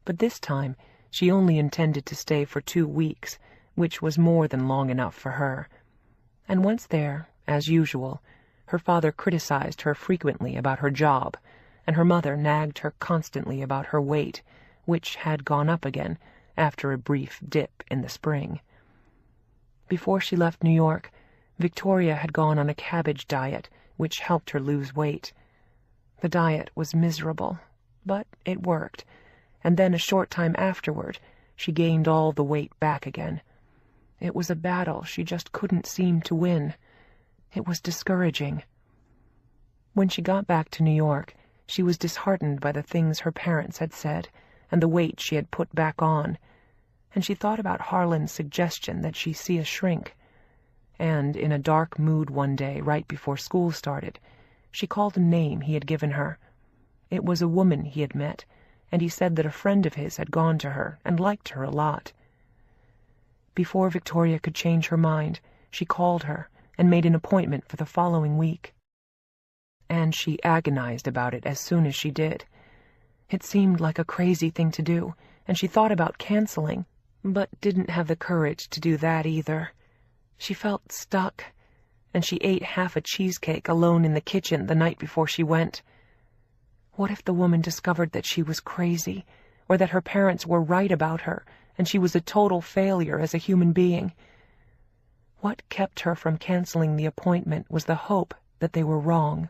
But this time, she only intended to stay for 2 weeks, which was more than long enough for her. And once there, as usual, her father criticized her frequently about her job, and her mother nagged her constantly about her weight, which had gone up again after a brief dip in the spring. Before she left New York, Victoria had gone on a cabbage diet, which helped her lose weight. The diet was miserable, but it worked, and then a short time afterward, she gained all the weight back again. It was a battle she just couldn't seem to win. It was discouraging. When she got back to New York, she was disheartened by the things her parents had said and the weight she had put back on, and she thought about Harlan's suggestion that she see a shrink. And in a dark mood one day right before school started, she called a name he had given her. It was a woman he had met, and he said that a friend of his had gone to her and liked her a lot. Before Victoria could change her mind, she called her and made an appointment for the following week. And she agonized about it as soon as she did. It seemed like a crazy thing to do, and she thought about canceling, but didn't have the courage to do that either. She felt stuck, and she ate half a cheesecake alone in the kitchen the night before she went. What if the woman discovered that she was crazy, or that her parents were right about her, and she was a total failure as a human being? What kept her from canceling the appointment was the hope that they were wrong.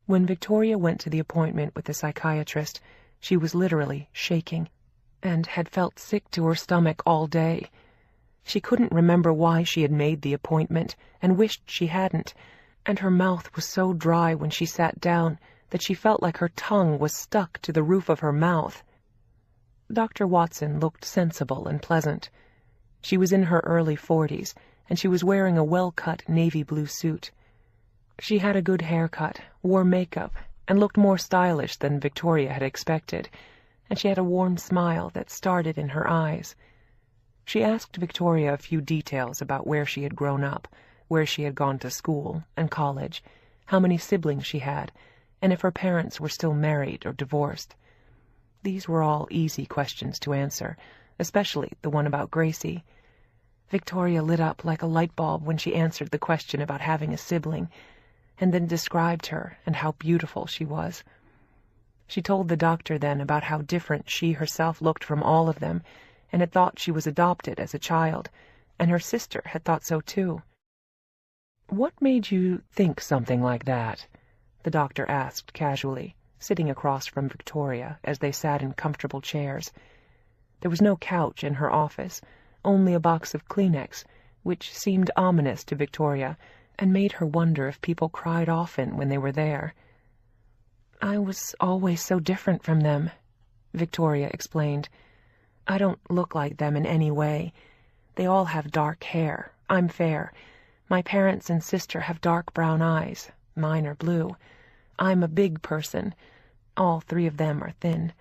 When Victoria went to the appointment with the psychiatrist, she was literally shaking, and had felt sick to her stomach all day. She couldn't remember why she had made the appointment, and wished she hadn't, and her mouth was so dry when she sat down that she felt like her tongue was stuck to the roof of her mouth. Dr. Watson looked sensible and pleasant. She was in her early 40s, and she was wearing a well-cut navy blue suit. She had a good haircut, wore makeup, and looked more stylish than Victoria had expected, and she had a warm smile that started in her eyes. She asked Victoria a few details about where she had grown up, where she had gone to school and college, how many siblings she had, and if her parents were still married or divorced. These were all easy questions to answer, especially the one about Gracie. Victoria lit up like a light bulb when she answered the question about having a sibling, and then described her and how beautiful she was. She told the doctor then about how different she herself looked from all of them, and had thought she was adopted as a child, and her sister had thought so too. "What made you think something like that?" the doctor asked casually, sitting across from Victoria as they sat in comfortable chairs. There was no couch in her office, only a box of Kleenex, which seemed ominous to Victoria and made her wonder if people cried often when they were there. "I was always so different from them," Victoria explained. "I don't look like them in any way. They all have dark hair. I'm fair. My parents and sister have dark brown eyes. Mine are blue. I'm a big person. All three of them are thin.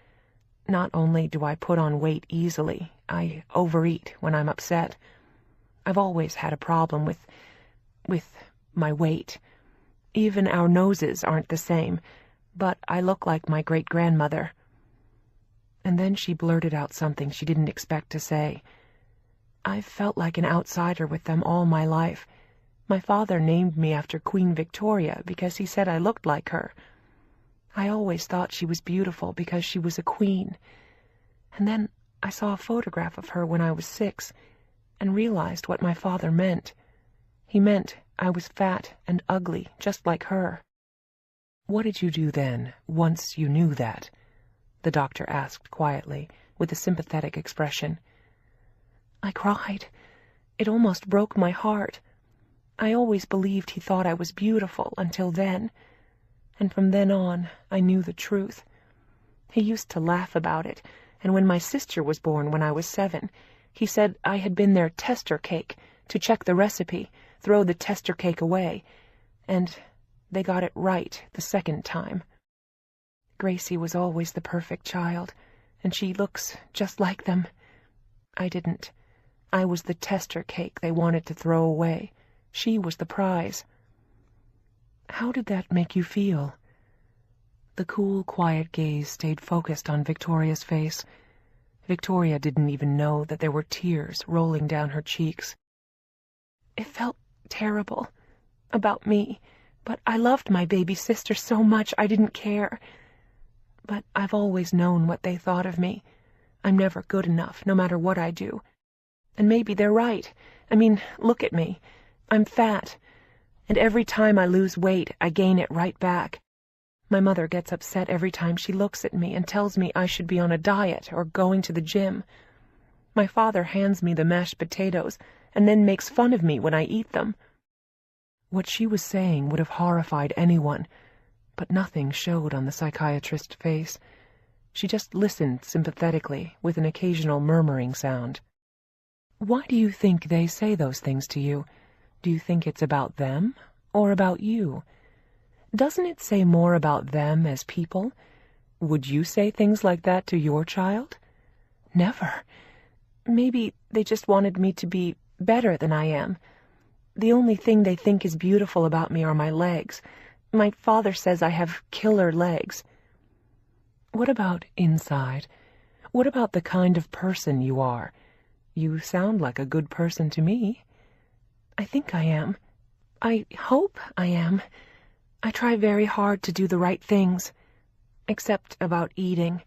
Not only do I put on weight easily, I overeat when I'm upset. I've always had a problem with my weight. Even our noses aren't the same, but I look like my great-grandmother." And then she blurted out something she didn't expect to say. "I've felt like an outsider with them all my life. My father named me after Queen Victoria because he said I looked like her. I always thought she was beautiful because she was a queen. And then I saw a photograph of her when I was 6 and realized what my father meant. He meant I was fat and ugly, just like her." "What did you do then, once you knew that?" the doctor asked quietly, with a sympathetic expression. "I cried. It almost broke my heart. I always believed he thought I was beautiful until then, and from then on I knew the truth. He used to laugh about it, and when my sister was born when I was 7, he said I had been their tester cake, to check the recipe, throw the tester cake away, and they got it right the second time. Gracie was always the perfect child, and she looks just like them. I didn't. I was the tester cake they wanted to throw away. She was the prize." "How did that make you feel?" The cool, quiet gaze stayed focused on Victoria's face. Victoria didn't even know that there were tears rolling down her cheeks. "It felt terrible. About me. But I loved my baby sister so much I didn't care. But I've always known what they thought of me. I'm never good enough, no matter what I do. And maybe they're right. I mean, look at me. I'm fat. And every time I lose weight, I gain it right back. My mother gets upset every time she looks at me and tells me I should be on a diet or going to the gym. My father hands me the mashed potatoes and then makes fun of me when I eat them." What she was saying would have horrified anyone, but nothing showed on the psychiatrist's face. She just listened sympathetically, with an occasional murmuring sound. "Why do you think they say those things to you? Do you think it's about them or about you? Doesn't it say more about them as people? Would you say things like that to your child?" "Never. Maybe they just wanted me to be better than I am. The only thing they think is beautiful about me are my legs. My father says I have killer legs." "What about inside? What about the kind of person you are? You sound like a good person to me." "I think I am. I hope I am. I try very hard to do the right things. Except about eating.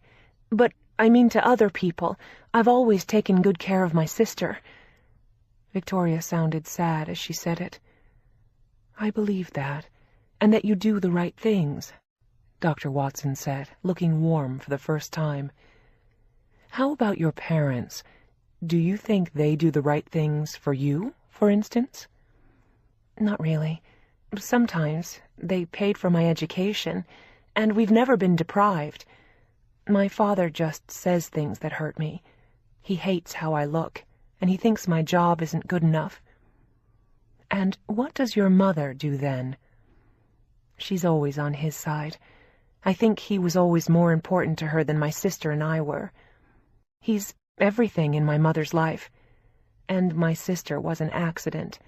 But I mean to other people. I've always taken good care of my sister." Victoria sounded sad as she said it. "I believe that, and that you do the right things," Dr. Watson said, looking warm for the first time. "How about your parents? Do you think they do the right things for you, for instance?" "Not really. Sometimes they paid for my education, and we've never been deprived. My father just says things that hurt me. He hates how I look, and he thinks my job isn't good enough." "And what does your mother do then?" "She's always on his side. I think he was always more important to her than my sister and I were. He's everything in my mother's life. And my sister was an accident.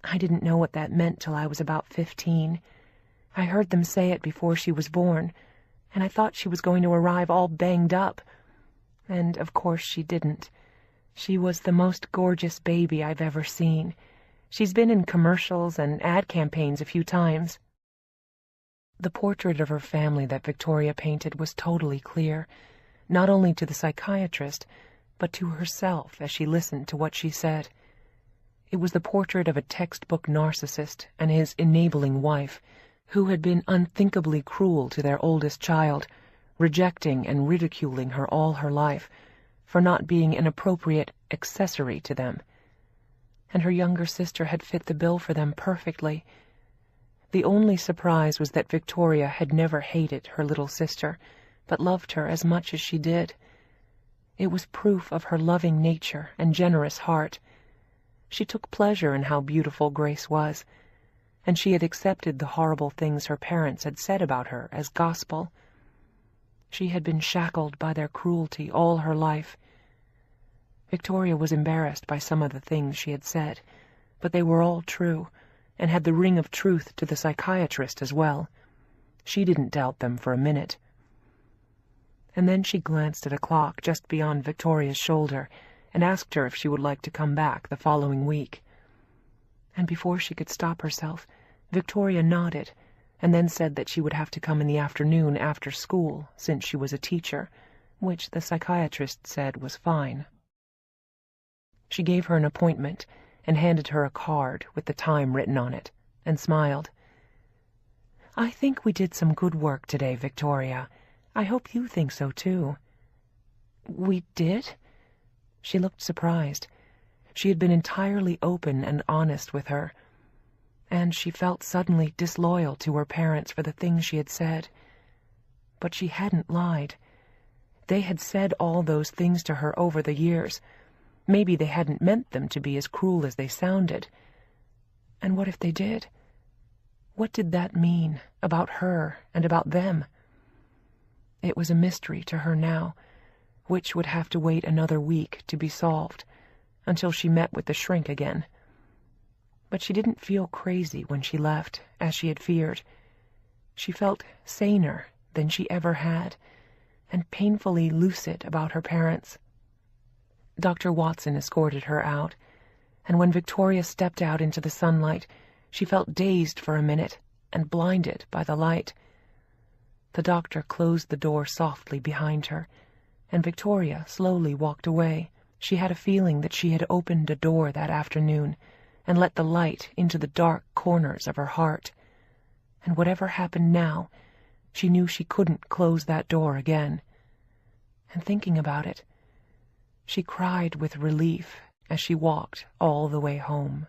I didn't know what that meant till I was about 15. I heard them say it before she was born, and I thought she was going to arrive all banged up. And, of course, she didn't. She was the most gorgeous baby I've ever seen. She's been in commercials and ad campaigns a few times. The portrait of her family that Victoria painted was totally clear, not only to the psychiatrist, but to herself as she listened to what she said. It was the portrait of a textbook narcissist and his enabling wife, who had been unthinkably cruel to their oldest child, rejecting and ridiculing her all her life for not being an appropriate accessory to them. And her younger sister had fit the bill for them perfectly. The only surprise was that Victoria had never hated her little sister, but loved her as much as she did. It was proof of her loving nature and generous heart. She took pleasure in how beautiful Grace was, and she had accepted the horrible things her parents had said about her as gospel. She had been shackled by their cruelty all her life. Victoria was embarrassed by some of the things she had said, but they were all true, and had the ring of truth to the psychiatrist as well. She didn't doubt them for a minute. And then she glanced at a clock just beyond Victoria's shoulder and asked her if she would like to come back the following week. And before she could stop herself, Victoria nodded, and then said that she would have to come in the afternoon after school, since she was a teacher, which the psychiatrist said was fine. She gave her an appointment and handed her a card with the time written on it, and smiled. "I think we did some good work today, Victoria. I hope you think so, too." "We did?" She looked surprised. She had been entirely open and honest with her, and she felt suddenly disloyal to her parents for the things she had said. But she hadn't lied. They had said all those things to her over the years. Maybe they hadn't meant them to be as cruel as they sounded. And what if they did? What did that mean about her and about them? It was a mystery to her now, which would have to wait another week to be solved, until she met with the shrink again. But she didn't feel crazy when she left, as she had feared. She felt saner than she ever had, and painfully lucid about her parents. Dr. Watson escorted her out, and when Victoria stepped out into the sunlight, she felt dazed for a minute and blinded by the light. The doctor closed the door softly behind her, and Victoria slowly walked away. She had a feeling that she had opened a door that afternoon and let the light into the dark corners of her heart. And whatever happened now, she knew she couldn't close that door again. And thinking about it, she cried with relief as she walked all the way home.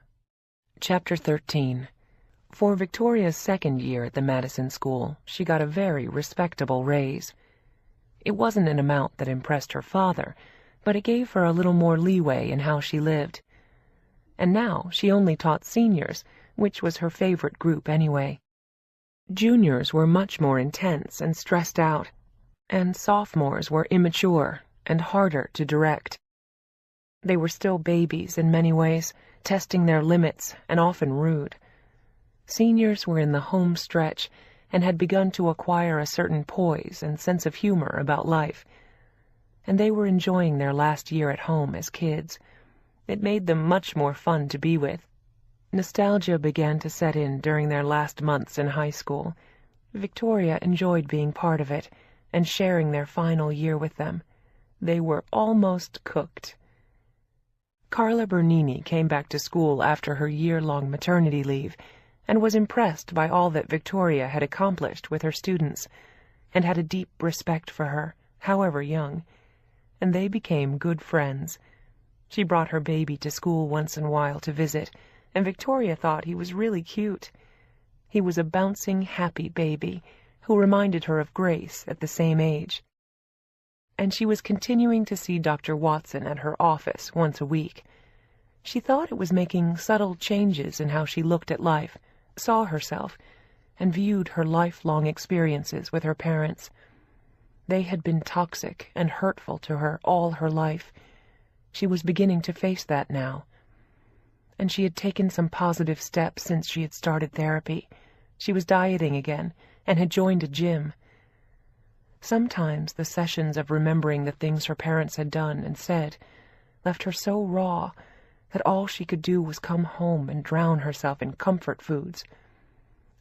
Chapter 13. For Victoria's second year at the Madison School, she got a very respectable raise. It wasn't an amount that impressed her father, but it gave her a little more leeway in how she lived. And now she only taught seniors, which was her favorite group anyway. Juniors were much more intense and stressed out, and sophomores were immature and harder to direct. They were still babies in many ways, testing their limits and often rude. Seniors were in the home stretch and had begun to acquire a certain poise and sense of humor about life, and they were enjoying their last year at home as kids. It made them much more fun to be with. Nostalgia began to set in during their last months in high school. Victoria enjoyed being part of it and sharing their final year with them. They were almost cooked. Carla Bernini came back to school after her year-long maternity leave and was impressed by all that Victoria had accomplished with her students, and had a deep respect for her, however young, and they became good friends. She brought her baby to school once in a while to visit, and Victoria thought he was really cute. He was a bouncing, happy baby who reminded her of Grace at the same age. And she was continuing to see Dr. Watson at her office once a week. She thought it was making subtle changes in how she looked at life, saw herself, and viewed her lifelong experiences with her parents. They had been toxic and hurtful to her all her life. She was beginning to face that now. And she had taken some positive steps since she had started therapy. She was dieting again and had joined a gym. Sometimes the sessions of remembering the things her parents had done and said left her so raw that all she could do was come home and drown herself in comfort foods.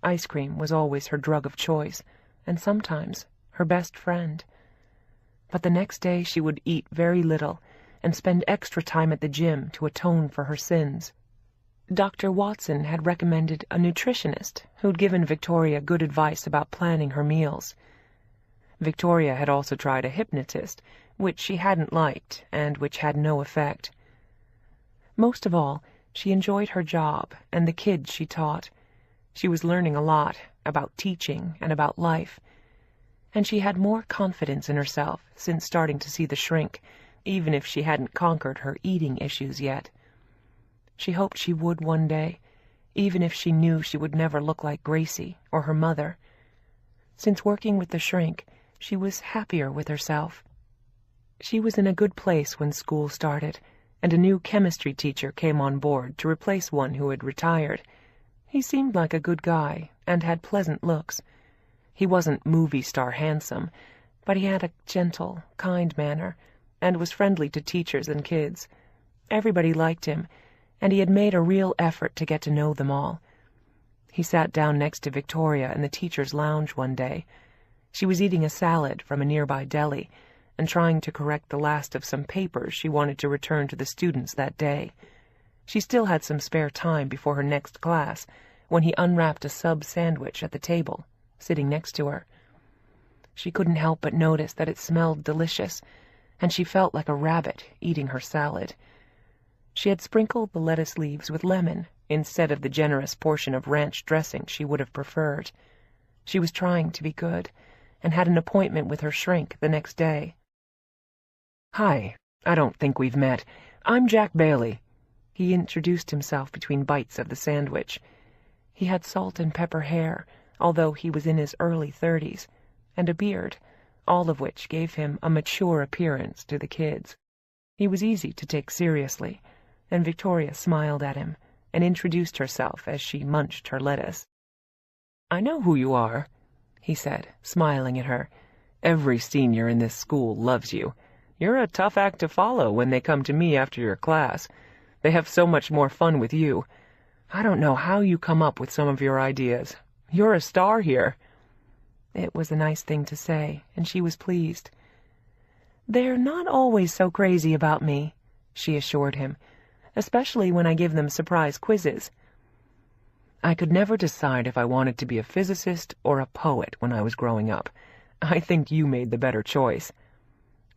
Ice cream was always her drug of choice, and sometimes her best friend. But the next day she would eat very little and spend extra time at the gym to atone for her sins. Dr. Watson had recommended a nutritionist who'd given Victoria good advice about planning her meals. Victoria had also tried a hypnotist, which she hadn't liked and which had no effect. Most of all, she enjoyed her job and the kids she taught. She was learning a lot about teaching and about life, and she had more confidence in herself since starting to see the shrink, even if she hadn't conquered her eating issues yet. She hoped she would one day, even if she knew she would never look like Gracie or her mother. Since working with the shrink, she was happier with herself. She was in a good place when school started, and a new chemistry teacher came on board to replace one who had retired. He seemed like a good guy and had pleasant looks. He wasn't movie star handsome, but he had a gentle, kind manner and was friendly to teachers and kids. Everybody liked him, and he had made a real effort to get to know them all. He sat down next to Victoria in the teacher's lounge one day. She was eating a salad from a nearby deli and trying to correct the last of some papers she wanted to return to the students that day. She still had some spare time before her next class when he unwrapped a sub sandwich at the table, sitting next to her. She couldn't help but notice that it smelled delicious, and she felt like a rabbit eating her salad. She had sprinkled the lettuce leaves with lemon instead of the generous portion of ranch dressing she would have preferred. She was trying to be good, and had an appointment with her shrink the next day. "Hi, I don't think we've met. I'm Jack Bailey." He introduced himself between bites of the sandwich. He had salt and pepper hair, although he was in his early 30s, and a beard, all of which gave him a mature appearance to the kids. He was easy to take seriously, and Victoria smiled at him and introduced herself as she munched her lettuce. "I know who you are," he said, smiling at her. "Every senior in this school loves you. You're a tough act to follow when they come to me after your class. They have so much more fun with you. I don't know how you come up with some of your ideas. You're a star here." It was a nice thing to say, and she was pleased. "They're not always so crazy about me," she assured him, "especially when I give them surprise quizzes." "I could never decide if I wanted to be a physicist or a poet when I was growing up. I think you made the better choice."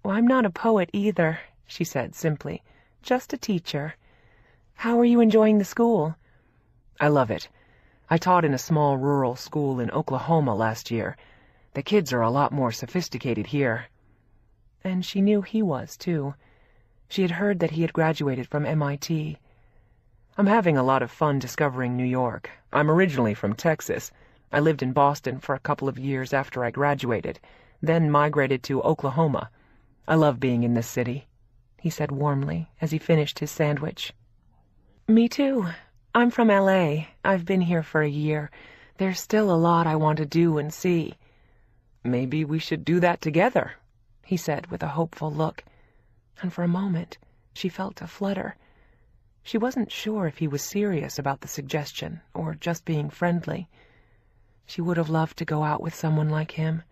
"Well, I'm not a poet either," she said simply. "Just a teacher. How are you enjoying the school?" "I love it. I taught in a small rural school in Oklahoma last year. The kids are a lot more sophisticated here." And she knew he was, too. She had heard that he had graduated from MIT. "I'm having a lot of fun discovering New York. I'm originally from Texas. I lived in Boston for a couple of years after I graduated, then migrated to Oklahoma. I love being in this city," he said warmly as he finished his sandwich. "Me too. I'm from LA. I've been here for a year. There's still a lot I want to do and see." "Maybe we should do that together," he said with a hopeful look. And for a moment she felt a flutter. She wasn't sure if he was serious about the suggestion or just being friendly. She would have loved to go out with someone like him.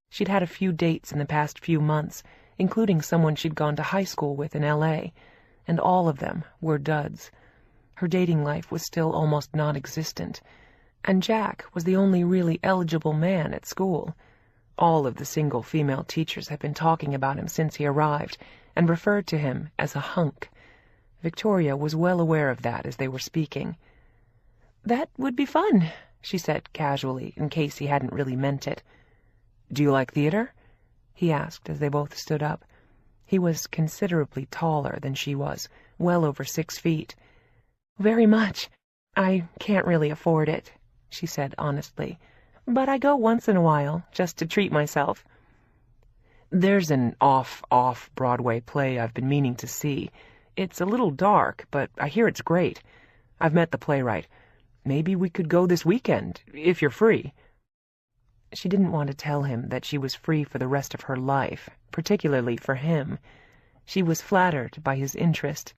She'd had a few dates in the past few months, including someone she'd gone to high school with in LA, and all of them were duds. Her dating life was still almost non-existent, and Jack was the only really eligible man at school. All of the single female teachers had been talking about him since he arrived, and referred to him as a hunk. Victoria was well aware of that as they were speaking. "That would be fun," she said casually, in case he hadn't really meant it. "Do you like theater?" he asked as they both stood up. He was considerably taller than she was, well over 6 feet. "Very much. I can't really afford it," she said honestly, "but I go once in a while, just to treat myself." There's an off-Broadway play I've been meaning to see. It's a little dark, but I hear it's great. I've met the playwright. Maybe we could go this weekend, if you're free." She didn't want to tell him that she was free for the rest of her life, particularly for him. She was flattered by his interest.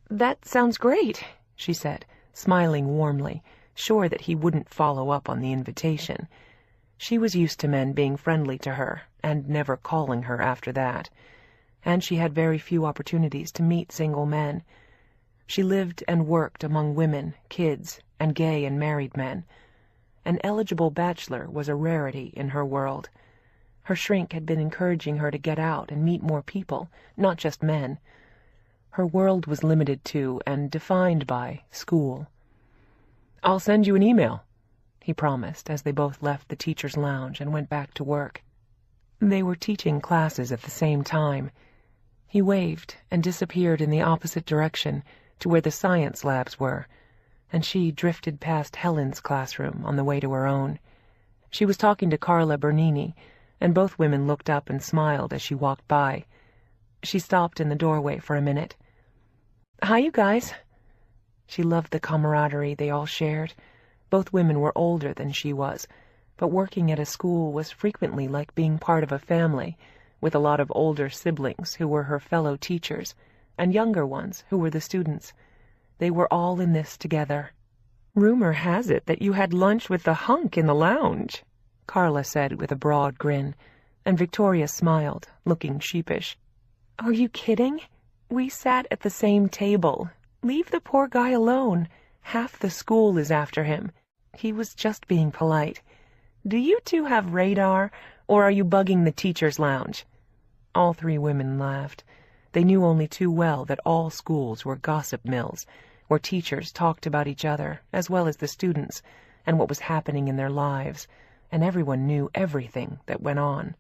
"That sounds great," she said, smiling warmly, sure that he wouldn't follow up on the invitation. She was used to men being friendly to her and never calling her after that, and she had very few opportunities to meet single men. She lived and worked among women, kids, and gay and married men. An eligible bachelor was a rarity in her world. Her shrink had been encouraging her to get out and meet more people, not just men. Her world was limited to and defined by school. "I'll send you an email," he promised as they both left the teacher's lounge and went back to work. They were teaching classes at the same time. He waved and disappeared in the opposite direction to where the science labs were, and she drifted past Helen's classroom on the way to her own. She was talking to Carla Bernini, and both women looked up and smiled as she walked by. She stopped in the doorway for a minute. "Hi, you guys." She loved the camaraderie they all shared. Both women were older than she was, but working at a school was frequently like being part of a family, with a lot of older siblings who were her fellow teachers, and younger ones who were the students. They were all in this together. "Rumor has it that you had lunch with the hunk in the lounge," Carla said with a broad grin, and Victoria smiled, looking sheepish. "Are you kidding? We sat at the same table. Leave the poor guy alone. Half the school is after him. He was just being polite. Do you two have radar, or are you bugging the teacher's lounge?" All three women laughed. They knew only too well that all schools were gossip mills, where teachers talked about each other, as well as the students, and what was happening in their lives, and everyone knew everything that went on.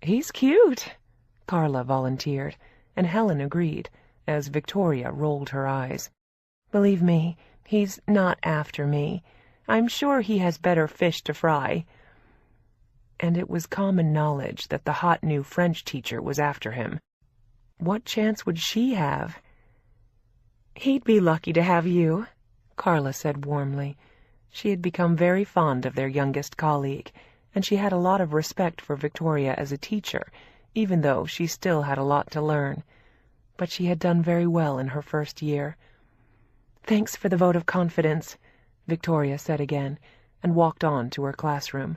"He's cute," Carla volunteered, and Helen agreed, as Victoria rolled her eyes. "Believe me, he's not after me. I'm sure he has better fish to fry." And it was common knowledge that the hot new French teacher was after him. What chance would she have? "He'd be lucky to have you," Carla said warmly. She had become very fond of their youngest colleague, and she had a lot of respect for Victoria as a teacher, even though she still had a lot to learn. But she had done very well in her first year. "Thanks for the vote of confidence," Victoria said again, and walked on to her classroom.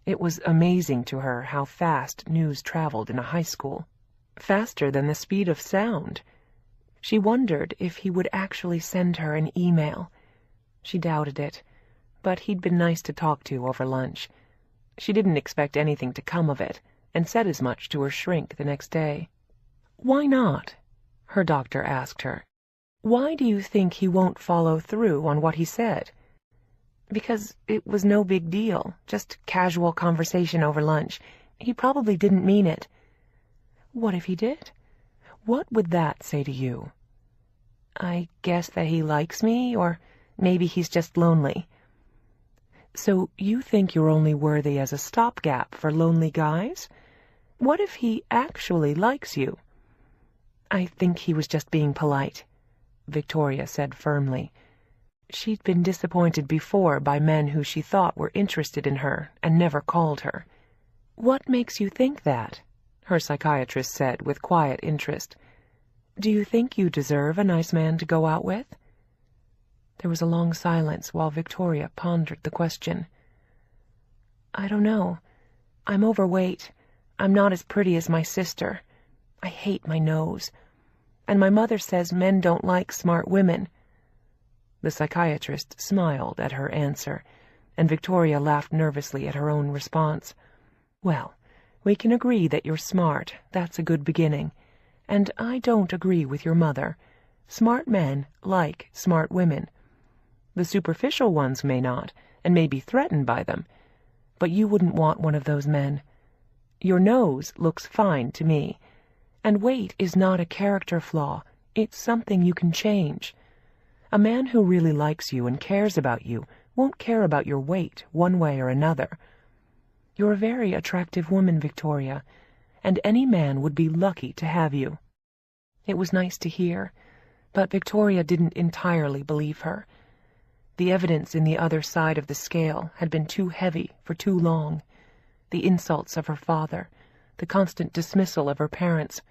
It was amazing to her how fast news traveled in a high school, faster than the speed of sound. She wondered if he would actually send her an email. She doubted it, but he'd been nice to talk to over lunch. She didn't expect anything to come of it, and said as much to her shrink the next day. "Why not?" her doctor asked her. "Why do you think he won't follow through on what he said?" "Because it was no big deal, just casual conversation over lunch. He probably didn't mean it." "What if he did? What would that say to you?" "I guess that he likes me, or maybe he's just lonely." "So you think you're only worthy as a stopgap for lonely guys? What if he actually likes you?" "I think he was just being polite," Victoria said firmly. She'd been disappointed before by men who she thought were interested in her and never called her. "What makes you think that?" her psychiatrist said with quiet interest. "Do you think you deserve a nice man to go out with?" There was a long silence while Victoria pondered the question. "I don't know. I'm overweight. I'm not as pretty as my sister. I hate my nose. And my mother says men don't like smart women." The psychiatrist smiled at her answer, and Victoria laughed nervously at her own response. "Well, we can agree that you're smart. That's a good beginning. And I don't agree with your mother. Smart men like smart women. The superficial ones may not, and may be threatened by them. But you wouldn't want one of those men. Your nose looks fine to me. And weight is not a character flaw. It's something you can change. A man who really likes you and cares about you won't care about your weight one way or another." You're a very attractive woman, Victoria, and any man would be lucky to have you." It was nice to hear, but Victoria didn't entirely believe her. The evidence in the other side of the scale had been too heavy for too long. The insults of her father, the constant dismissal of her parents,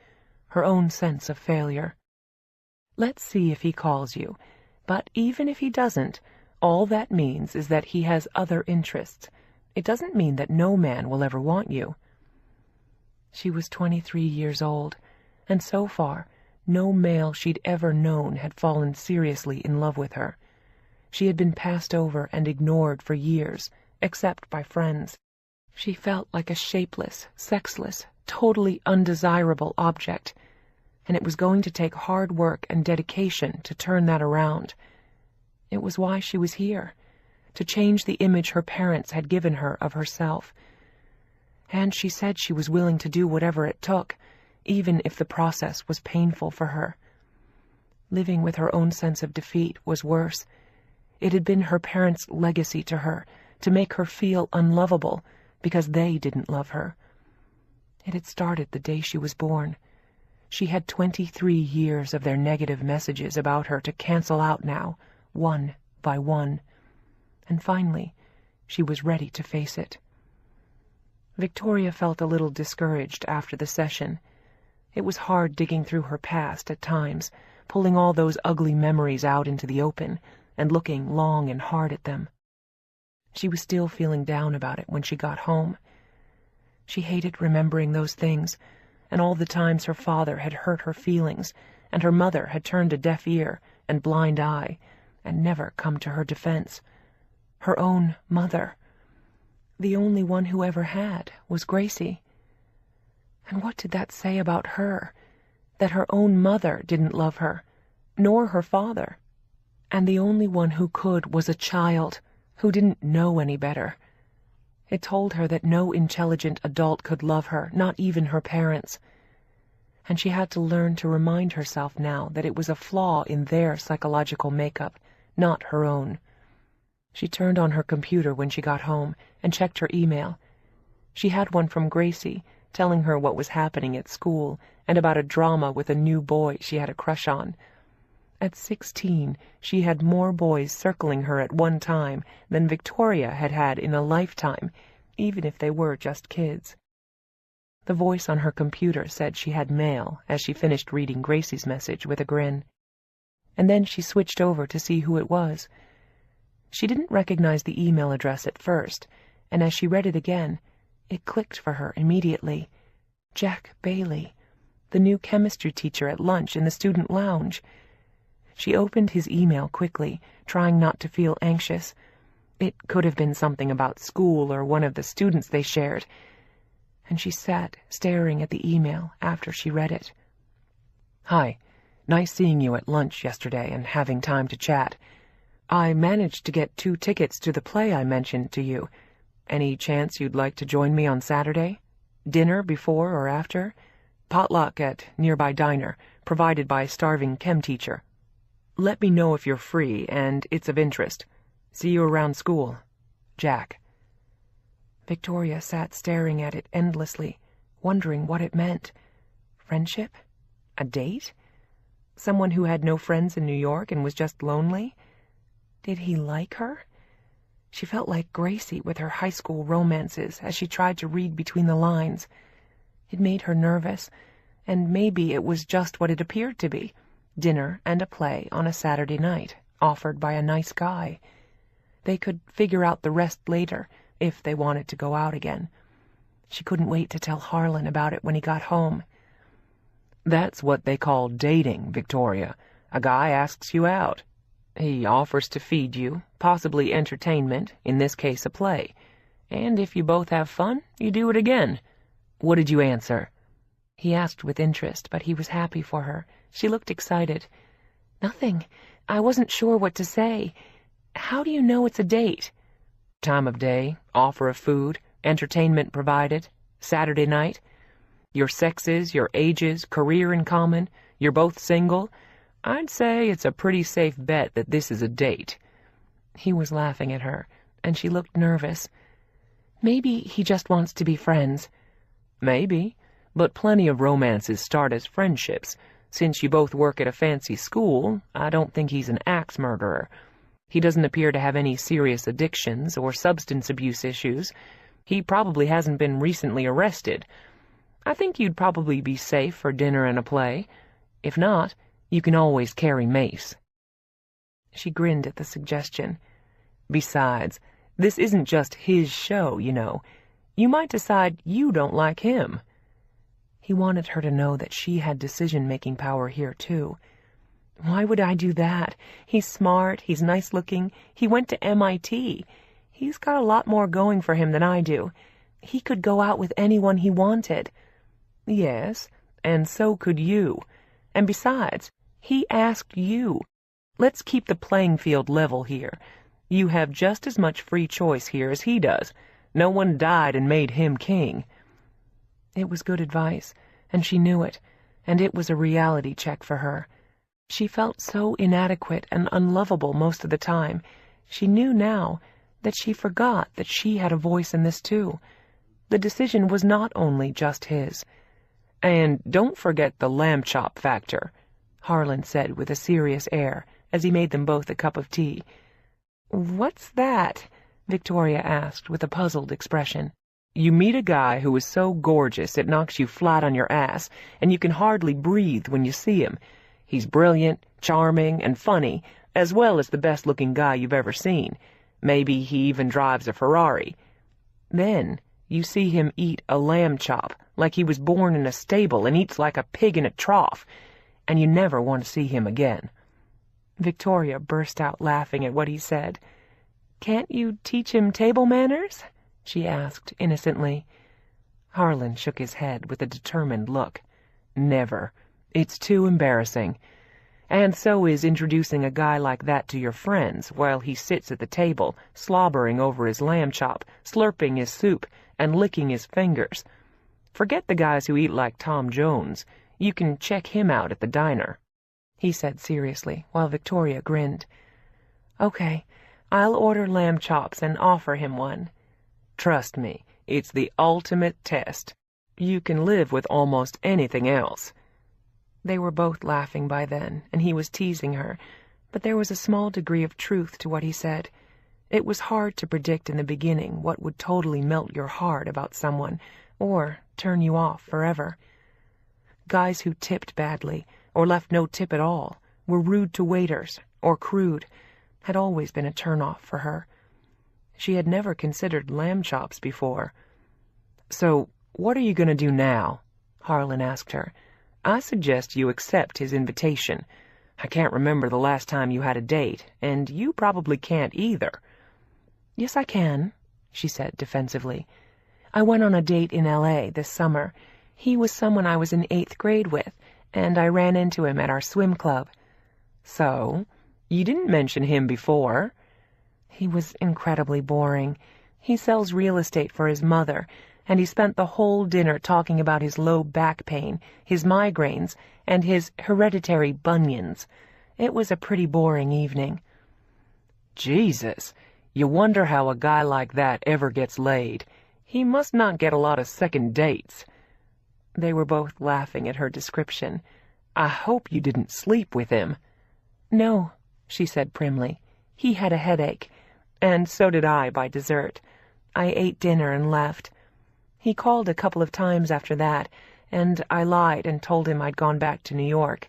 her own sense of failure. "Let's see if he calls you, but even if he doesn't, all that means is that he has other interests. It doesn't mean that no man will ever want you." She was 23 years old, and so far, no male she'd ever known had fallen seriously in love with her. She had been passed over and ignored for years, except by friends. She felt like a shapeless, sexless, totally undesirable object, and it was going to take hard work and dedication to turn that around. It was why she was here, to change the image her parents had given her of herself. And she said she was willing to do whatever it took, even if the process was painful for her. Living with her own sense of defeat was worse. It had been her parents' legacy to her, to make her feel unlovable because they didn't love her. It had started the day she was born. She had 23 years of their negative messages about her to cancel out now, one by one. And finally, she was ready to face it. Victoria felt a little discouraged after the session. It was hard digging through her past at times, pulling all those ugly memories out into the open and looking long and hard at them. She was still feeling down about it when she got home. She hated remembering those things, and all the times her father had hurt her feelings, and her mother had turned a deaf ear and blind eye, and never come to her defense. Her own mother. The only one who ever had was Gracie. And what did that say about her? That her own mother didn't love her, nor her father. And the only one who could was a child who didn't know any better. It told her that no intelligent adult could love her, not even her parents. And she had to learn to remind herself now that it was a flaw in their psychological makeup, not her own. She turned on her computer when she got home and checked her email. She had one from Gracie, telling her what was happening at school and about a drama with a new boy she had a crush on. At 16, she had more boys circling her at one time than Victoria had had in a lifetime, even if they were just kids. The voice on her computer said she had mail as she finished reading Gracie's message with a grin. And then she switched over to see who it was. She didn't recognize the email address at first, and as she read it again, it clicked for her immediately. Jack Bailey, the new chemistry teacher at lunch in the student lounge. She opened his email quickly, trying not to feel anxious. It could have been something about school or one of the students they shared. And she sat staring at the email after she read it. "Hi, nice seeing you at lunch yesterday and having time to chat. I managed to get 2 tickets to the play I mentioned to you. Any chance you'd like to join me on Saturday? Dinner before or after? Potluck at nearby diner, provided by starving chem teacher. Let me know if you're free and it's of interest. See you around school. Jack." Victoria sat staring at it endlessly, wondering what it meant. Friendship? A date? Someone who had no friends in New York and was just lonely? Did he like her? She felt like Gracie with her high school romances as she tried to read between the lines. It made her nervous, and maybe it was just what it appeared to be. Dinner and a play on a Saturday night, offered by a nice guy. They could figure out the rest later, if they wanted to go out again. She couldn't wait to tell Harlan about it when he got home. "That's what they call dating, Victoria. A guy asks you out. He offers to feed you, possibly entertainment, in this case a play. And if you both have fun, you do it again. What did you answer?" He asked with interest, but he was happy for her. She looked excited. "Nothing. I wasn't sure what to say. How do you know it's a date?" "Time of day, offer of food, entertainment provided, Saturday night. Your sexes, your ages, career in common, you're both single. I'd say it's a pretty safe bet that this is a date." He was laughing at her, and she looked nervous. Maybe he just wants to be friends. Maybe, but plenty of romances start as friendships. Since you both work at a fancy school, I don't think he's an axe murderer. He doesn't appear to have any serious addictions or substance abuse issues. He probably hasn't been recently arrested. I think you'd probably be safe for dinner and a play. If not, you can always carry mace." She grinned at the suggestion. "Besides, this isn't just his show, you know. You might decide you don't like him." He wanted her to know that she had decision-making power here, too. "Why would I do that? He's smart, he's nice-looking, he went to MIT. He's got a lot more going for him than I do. He could go out with anyone he wanted." "Yes, and so could you. And besides, he asked you. Let's keep the playing field level here. You have just as much free choice here as he does. No one died and made him king." It was good advice, and she knew it, and it was a reality check for her. She felt so inadequate and unlovable most of the time. She knew now that she forgot that she had a voice in this too. The decision was not only just his. "And don't forget the lamb chop factor," Harlan said with a serious air as he made them both a cup of tea. "What's that?" Victoria asked with a puzzled expression. "You meet a guy who is so gorgeous it knocks you flat on your ass, and you can hardly breathe when you see him. He's brilliant, charming, and funny, as well as the best-looking guy you've ever seen. Maybe he even drives a Ferrari. Then you see him eat a lamb chop like he was born in a stable and eats like a pig in a trough, and you never want to see him again." Victoria burst out laughing at what he said. "Can't you teach him table manners?" she asked innocently. Harlan shook his head with a determined look. "Never. It's too embarrassing. And so is introducing a guy like that to your friends while he sits at the table, slobbering over his lamb chop, slurping his soup, and licking his fingers. Forget the guys who eat like Tom Jones. You can check him out at the diner," he said seriously, while Victoria grinned. "Okay, I'll order lamb chops and offer him one." "Trust me, it's the ultimate test. You can live with almost anything else." They were both laughing by then, and he was teasing her, but there was a small degree of truth to what he said. It was hard to predict in the beginning what would totally melt your heart about someone, or turn you off forever. Guys who tipped badly, or left no tip at all, were rude to waiters, or crude, had always been a turn-off for her. She had never considered lamb chops before. "So, what are you going to do now?" Harlan asked her. "I suggest you accept his invitation. I can't remember the last time you had a date, and you probably can't either." "Yes, I can," she said defensively. "I went on a date in L.A. this summer. He was someone I was in 8th grade with, and I ran into him at our swim club." "So? You didn't mention him before." "He was incredibly boring. He sells real estate for his mother, and he spent the whole dinner talking about his low back pain, his migraines, and his hereditary bunions. It was a pretty boring evening." "Jesus, you wonder how a guy like that ever gets laid. He must not get a lot of second dates." They were both laughing at her description. "I hope you didn't sleep with him." "No," she said primly. "He had a headache, and so did I by dessert. I ate dinner and left. He called a couple of times after that, and I lied and told him I'd gone back to New York.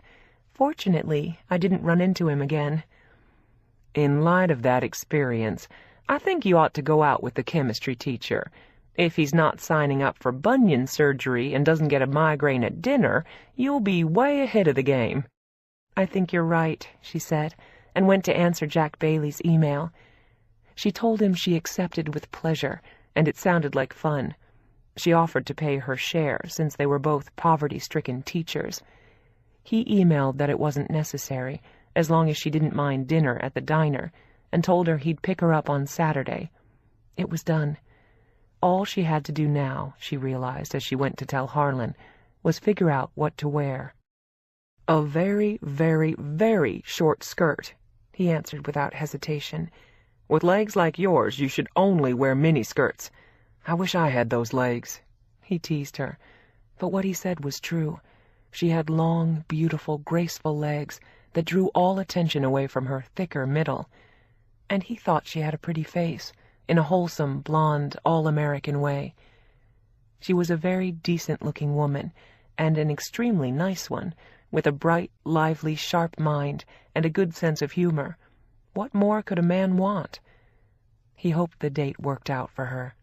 Fortunately, I didn't run into him again." "In light of that experience, I think you ought to go out with the chemistry teacher. If he's not signing up for bunion surgery and doesn't get a migraine at dinner, you'll be way ahead of the game." "I think you're right," she said, and went to answer Jack Bailey's email. She told him she accepted with pleasure, and it sounded like fun. She offered to pay her share, since they were both poverty-stricken teachers. He emailed that it wasn't necessary, as long as she didn't mind dinner at the diner, and told her he'd pick her up on Saturday. It was done. All she had to do now, she realized as she went to tell Harlan, was figure out what to wear. "A very, very, very short skirt," he answered without hesitation. "With legs like yours, you should only wear miniskirts. I wish I had those legs. He teased her, but what he said was true. She had long, beautiful, graceful legs that drew all attention away from her thicker middle. And he thought she had a pretty face, in a wholesome, blonde, all-American way. She was a very decent-looking woman, and an extremely nice one, with a bright, lively, sharp mind and a good sense of humor. What more could a man want? He hoped the date worked out for her,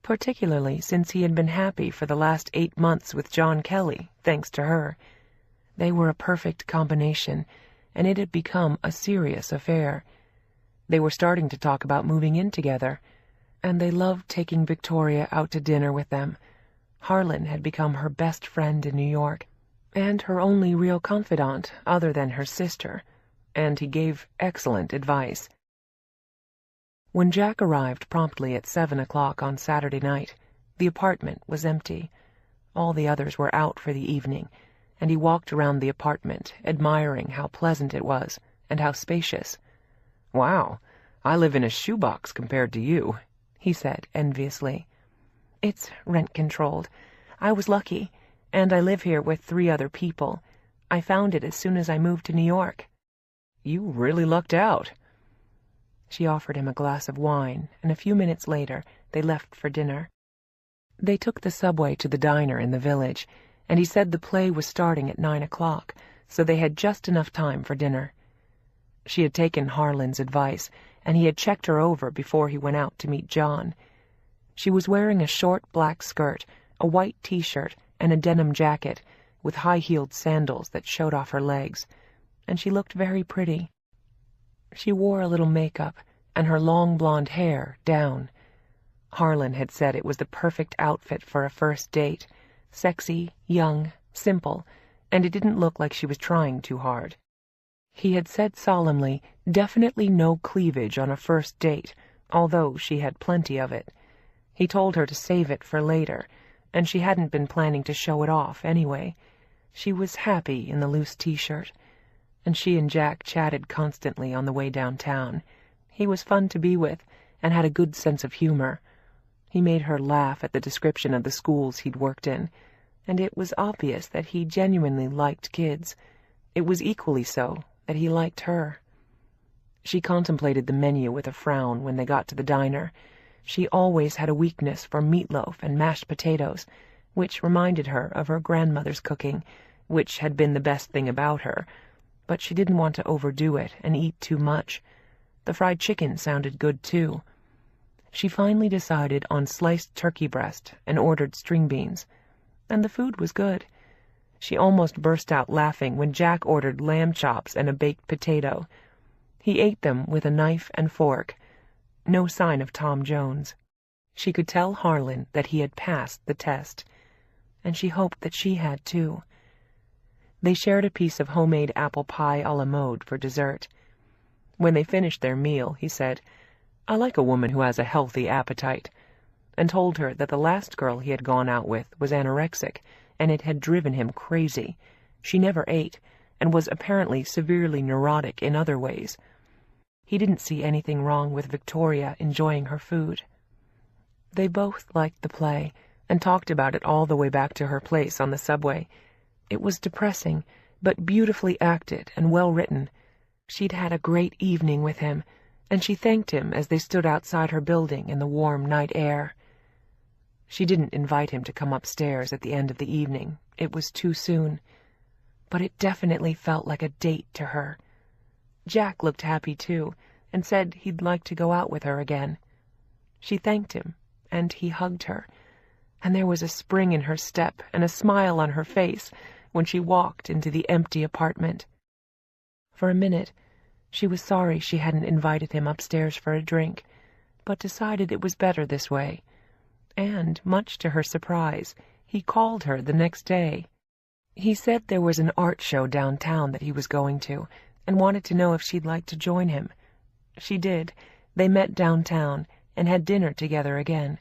particularly since he had been happy for the last 8 months with John Kelly, thanks to her. They were a perfect combination, and it had become a serious affair. They were starting to talk about moving in together, and they loved taking Victoria out to dinner with them. Harlan had become her best friend in New York, and her only real confidant other than her sister, and he gave excellent advice. When Jack arrived promptly at 7 o'clock on Saturday night, the apartment was empty. All the others were out for the evening, and he walked around the apartment, admiring how pleasant it was and how spacious. "Wow, I live in a shoebox compared to you," he said enviously. "It's rent-controlled. I was lucky, and I live here with 3 other people. I found it as soon as I moved to New York." "You really lucked out." She offered him a glass of wine, and a few minutes later they left for dinner. They took the subway to the diner in the village, and he said the play was starting at 9 o'clock, so they had just enough time for dinner. She had taken Harlan's advice, and he had checked her over before he went out to meet John. She was wearing a short black skirt, a white T-shirt, and a denim jacket, with high-heeled sandals that showed off her legs, and she looked very pretty. She wore a little makeup, and her long blonde hair down. Harlan had said it was the perfect outfit for a first date, sexy, young, simple, and it didn't look like she was trying too hard. He had said solemnly, definitely no cleavage on a first date, although she had plenty of it. He told her to save it for later, and she hadn't been planning to show it off anyway. She was happy in the loose T-shirt, and she and Jack chatted constantly on the way downtown. He was fun to be with, and had a good sense of humor. He made her laugh at the description of the schools he'd worked in, and it was obvious that he genuinely liked kids. It was equally so that he liked her. She contemplated the menu with a frown when they got to the diner. She always had a weakness for meatloaf and mashed potatoes, which reminded her of her grandmother's cooking, which had been the best thing about her, but she didn't want to overdo it and eat too much. The fried chicken sounded good, too. She finally decided on sliced turkey breast and ordered string beans, and the food was good. She almost burst out laughing when Jack ordered lamb chops and a baked potato. He ate them with a knife and fork. No sign of Tom Jones. She could tell Harlan that he had passed the test, and she hoped that she had, too. They shared a piece of homemade apple pie a la mode for dessert. When they finished their meal, he said, "I like a woman who has a healthy appetite," and told her that the last girl he had gone out with was anorexic, and it had driven him crazy. She never ate, and was apparently severely neurotic in other ways. He didn't see anything wrong with Victoria enjoying her food. They both liked the play, and talked about it all the way back to her place on the subway. It was depressing, but beautifully acted and well written. She'd had a great evening with him, and she thanked him as they stood outside her building in the warm night air. She didn't invite him to come upstairs at the end of the evening. It was too soon. But it definitely felt like a date to her. Jack looked happy, too, and said he'd like to go out with her again. She thanked him, and he hugged her, and there was a spring in her step and a smile on her face when she walked into the empty apartment. For a minute, she was sorry she hadn't invited him upstairs for a drink, but decided it was better this way. And, much to her surprise, he called her the next day. He said there was an art show downtown that he was going to, and wanted to know if she'd like to join him. She did. They met downtown and had dinner together again.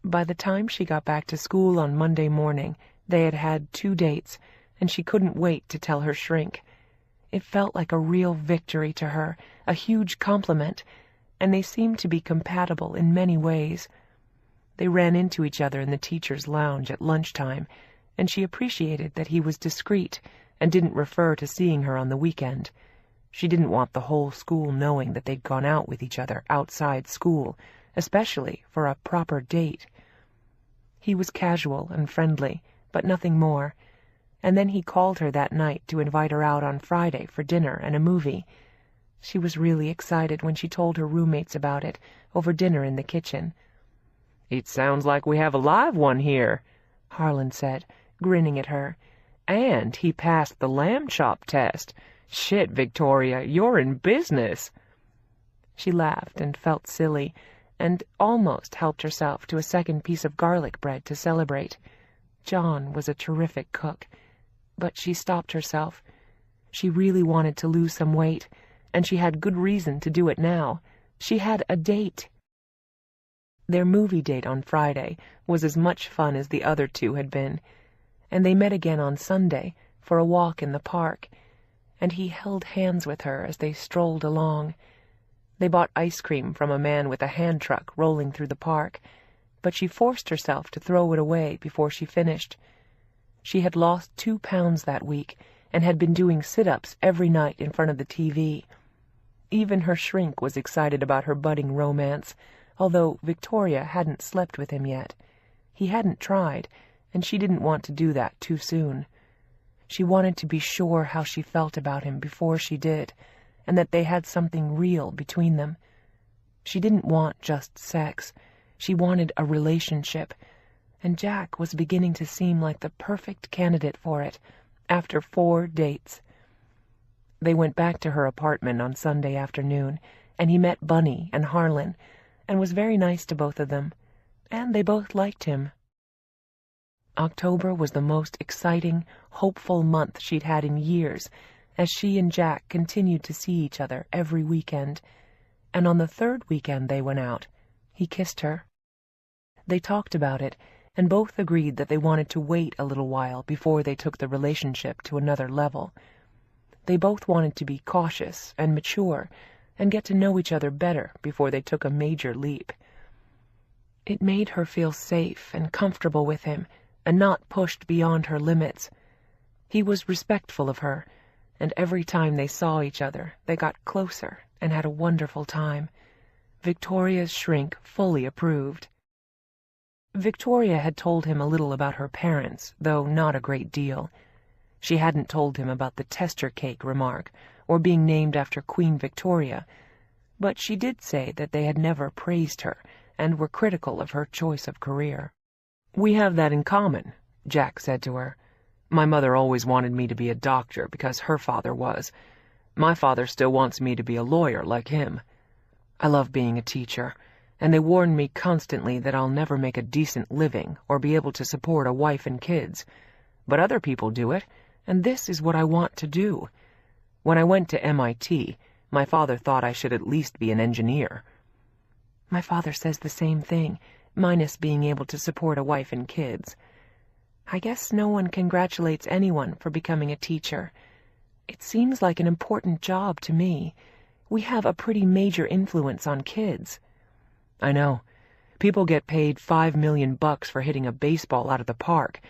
By the time she got back to school on Monday morning, they had had 2 dates, and she couldn't wait to tell her shrink. It felt like a real victory to her, a huge compliment, and they seemed to be compatible in many ways. They ran into each other in the teacher's lounge at lunchtime, and she appreciated that he was discreet and didn't refer to seeing her on the weekend. She didn't want the whole school knowing that they'd gone out with each other outside school, especially for a proper date. He was casual and friendly, but nothing more, and then he called her that night to invite her out on Friday for dinner and a movie. She was really excited when she told her roommates about it over dinner in the kitchen. "It sounds like we have a live one here," Harlan said, grinning at her. "And he passed the lamb chop test. Shit, Victoria, you're in business." She laughed and felt silly, and almost helped herself to a second piece of garlic bread to celebrate. John was a terrific cook, but she stopped herself. She really wanted to lose some weight, and she had good reason to do it now. She had a date. Their movie date on Friday was as much fun as the other two had been, and they met again on Sunday for a walk in the park, and he held hands with her as they strolled along. They bought ice cream from a man with a hand truck rolling through the park, but she forced herself to throw it away before she finished. She had lost 2 pounds that week and had been doing sit-ups every night in front of the TV. Even her shrink was excited about her budding romance, although Victoria hadn't slept with him yet. He hadn't tried, and she didn't want to do that too soon. She wanted to be sure how she felt about him before she did, and that they had something real between them. She didn't want just sex. She wanted a relationship, and Jack was beginning to seem like the perfect candidate for it after 4 dates. They went back to her apartment on Sunday afternoon, and he met Bunny and Harlan, and was very nice to both of them, and they both liked him. October was the most exciting, hopeful month she'd had in years, as she and Jack continued to see each other every weekend, and on the 3rd weekend they went out, he kissed her. They talked about it, and both agreed that they wanted to wait a little while before they took the relationship to another level. They both wanted to be cautious and mature, and get to know each other better before they took a major leap. It made her feel safe and comfortable with him, and not pushed beyond her limits. He was respectful of her, and every time they saw each other, they got closer and had a wonderful time. Victoria's shrink fully approved. Victoria had told him a little about her parents, though not a great deal. She hadn't told him about the tester cake remark, or being named after Queen Victoria, but she did say that they had never praised her, and were critical of her choice of career. "We have that in common," Jack said to her. "My mother always wanted me to be a doctor because her father was. My father still wants me to be a lawyer like him. I love being a teacher, and they warn me constantly that I'll never make a decent living or be able to support a wife and kids. But other people do it, and this is what I want to do. When I went to MIT, my father thought I should at least be an engineer." My father says the same thing, minus being able to support a wife and kids. I guess no one congratulates anyone for becoming a teacher. It seems like an important job to me. We have a pretty major influence on kids. "I know. People get paid $5 million for hitting a baseball out of the park,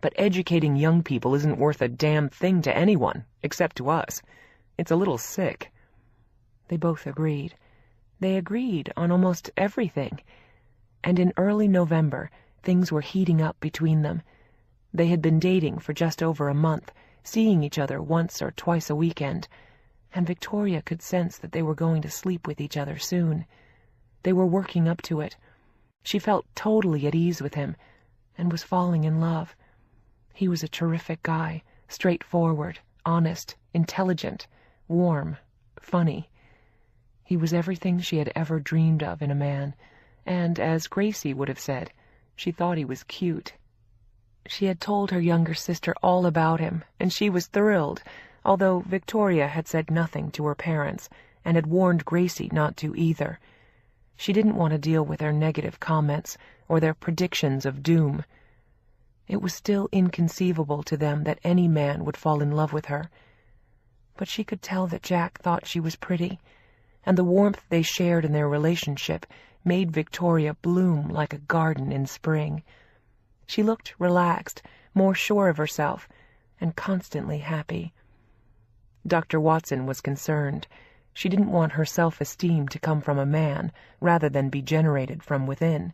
but educating young people isn't worth a damn thing to anyone, except to us. It's a little sick." They both agreed. They agreed on almost everything. And in early November, things were heating up between them. They had been dating for just over a month, seeing each other once or twice a weekend, and Victoria could sense that they were going to sleep with each other soon. They were working up to it. She felt totally at ease with him, and was falling in love. He was a terrific guy, straightforward, honest, intelligent, warm, funny. He was everything she had ever dreamed of in a man, and, as Gracie would have said, she thought he was cute. She had told her younger sister all about him, and she was thrilled, although Victoria had said nothing to her parents, and had warned Gracie not to either. She didn't want to deal with their negative comments, or their predictions of doom. It was still inconceivable to them that any man would fall in love with her. But she could tell that Jack thought she was pretty, and the warmth they shared in their relationship made Victoria bloom like a garden in spring. She looked relaxed, more sure of herself, and constantly happy. Dr. Watson was concerned. She didn't want her self-esteem to come from a man rather than be generated from within.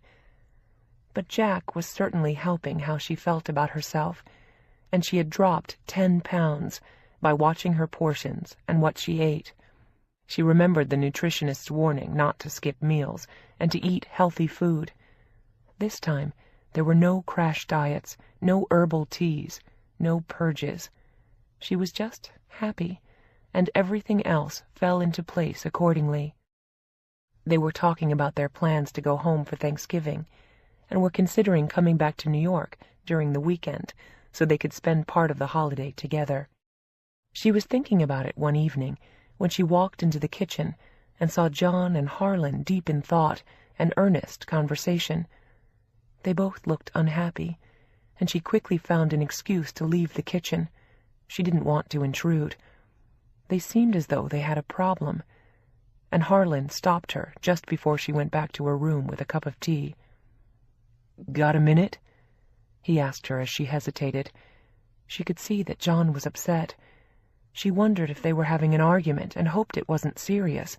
But Jack was certainly helping how she felt about herself, and she had dropped 10 pounds by watching her portions and what she ate. She remembered the nutritionist's warning not to skip meals and to eat healthy food. This time, there were no crash diets, no herbal teas, no purges. She was just happy, and everything else fell into place accordingly. They were talking about their plans to go home for Thanksgiving, and were considering coming back to New York during the weekend so they could spend part of the holiday together. She was thinking about it one evening when she walked into the kitchen and saw John and Harlan deep in thought and earnest conversation. They both looked unhappy, and she quickly found an excuse to leave the kitchen. She didn't want to intrude. They seemed as though they had a problem, and Harlan stopped her just before she went back to her room with a cup of tea. "Got a minute?" he asked her as she hesitated. She could see that John was upset. She wondered if they were having an argument and hoped it wasn't serious.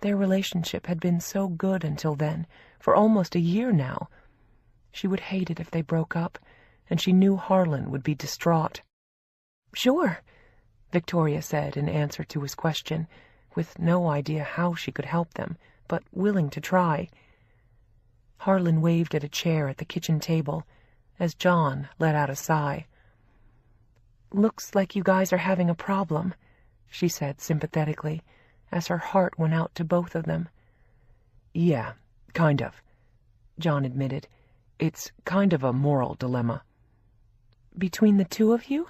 Their relationship had been so good until then, for almost a year now. She would hate it if they broke up, and she knew Harlan would be distraught. "Sure," Victoria said in answer to his question, with no idea how she could help them, but willing to try. Harlan waved at a chair at the kitchen table as John let out a sigh. "Looks like you guys are having a problem," she said sympathetically, as her heart went out to both of them. "Yeah, kind of," John admitted. "It's kind of a moral dilemma." "Between the two of you?"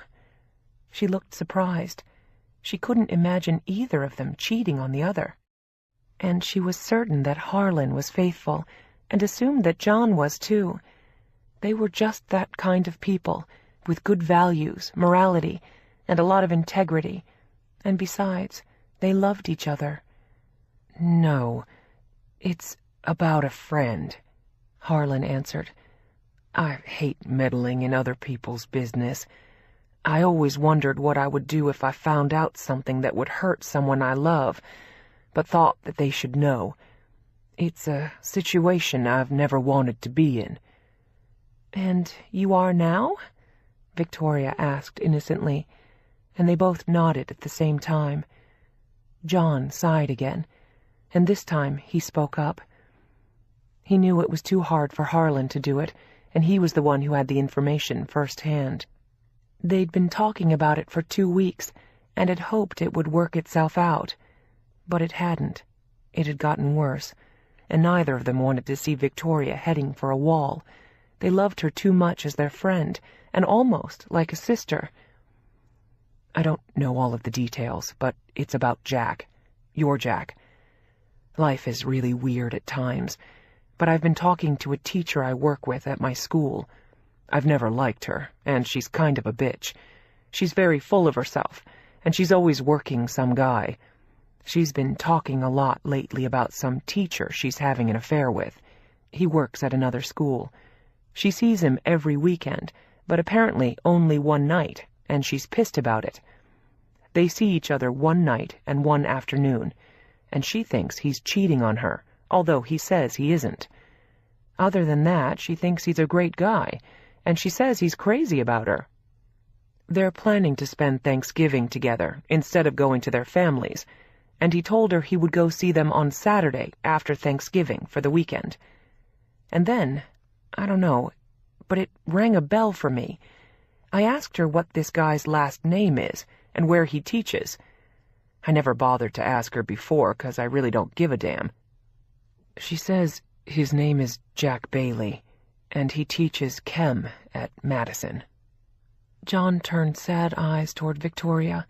She looked surprised. She couldn't imagine either of them cheating on the other. And she was certain that Harlan was faithful, and assumed that John was too. They were just that kind of people, with good values, morality, and a lot of integrity. And besides, they loved each other. "No, it's about a friend," Harlan answered. "I hate meddling in other people's business. I always wondered what I would do if I found out something that would hurt someone I love, but thought that they should know. It's a situation I've never wanted to be in." "And you are now?" Victoria asked innocently, and they both nodded at the same time. John sighed again, and this time he spoke up. He knew it was too hard for Harlan to do it, and he was the one who had the information firsthand. They'd been talking about it for 2 weeks, and had hoped it would work itself out. But it hadn't. It had gotten worse, and neither of them wanted to see Victoria heading for a wall. They loved her too much as their friend, and almost like a sister. "I don't know all of the details, but it's about Jack. Your Jack. Life is really weird at times, but I've been talking to a teacher I work with at my school. I've never liked her, and she's kind of a bitch. She's very full of herself, and she's always working some guy. She's been talking a lot lately about some teacher she's having an affair with. He works at another school. She sees him every weekend, but apparently only one night, and she's pissed about it. They see each other one night and one afternoon, and she thinks he's cheating on her, although he says he isn't. Other than that, she thinks he's a great guy, and she says he's crazy about her. They're planning to spend Thanksgiving together instead of going to their families, and he told her he would go see them on Saturday after Thanksgiving for the weekend. And then, I don't know, but it rang a bell for me. I asked her what this guy's last name is and where he teaches. I never bothered to ask her before, 'cause I really don't give a damn. She says his name is Jack Bailey, and he teaches chem at Madison. John turned sad eyes toward Victoria,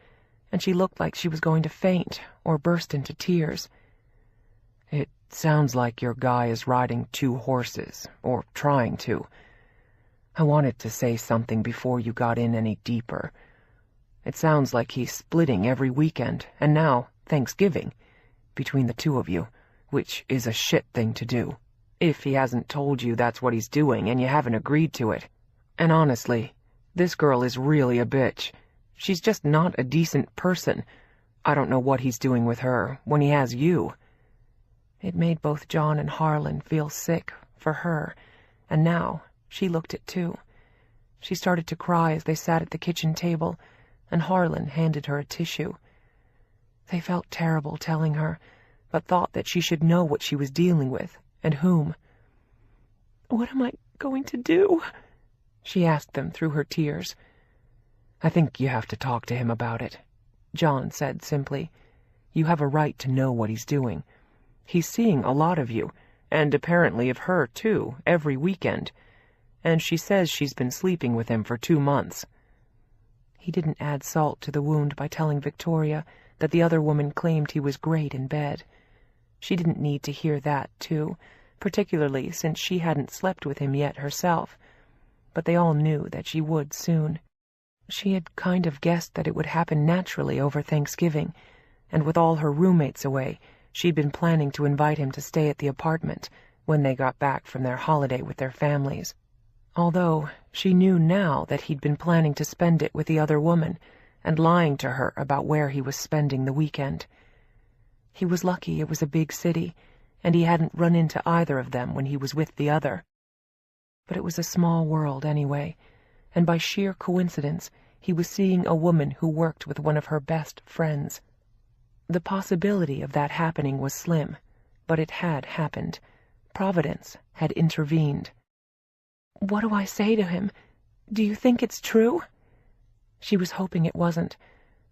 and she looked like she was going to faint or burst into tears. "It sounds like your guy is riding 2 horses, or trying to. I wanted to say something before you got in any deeper. It sounds like he's splitting every weekend, and now Thanksgiving, between the two of you. which is a shit thing to do. If he hasn't told you that's what he's doing and you haven't agreed to it. And honestly, this girl is really a bitch. She's just not a decent person. I don't know what he's doing with her when he has you." It made both John and Harlan feel sick for her, and now she looked it too. She started to cry as they sat at the kitchen table, and Harlan handed her a tissue. They felt terrible telling her, but thought that she should know what she was dealing with, and whom. "What am I going to do?" she asked them through her tears. "I think you have to talk to him about it," John said simply. "You have a right to know what he's doing. He's seeing a lot of you, and apparently of her too, every weekend. And she says she's been sleeping with him for 2 months. He didn't add salt to the wound by telling Victoria that the other woman claimed he was great in bed. She didn't need to hear that, too, particularly since she hadn't slept with him yet herself, but they all knew that she would soon. She had kind of guessed that it would happen naturally over Thanksgiving, and with all her roommates away, she'd been planning to invite him to stay at the apartment when they got back from their holiday with their families. Although she knew now that he'd been planning to spend it with the other woman and lying to her about where he was spending the weekend. He was lucky it was a big city, and he hadn't run into either of them when he was with the other. But it was a small world anyway, and by sheer coincidence he was seeing a woman who worked with one of her best friends. The possibility of that happening was slim, but it had happened. Providence had intervened. "What do I say to him? Do you think it's true?" She was hoping it wasn't,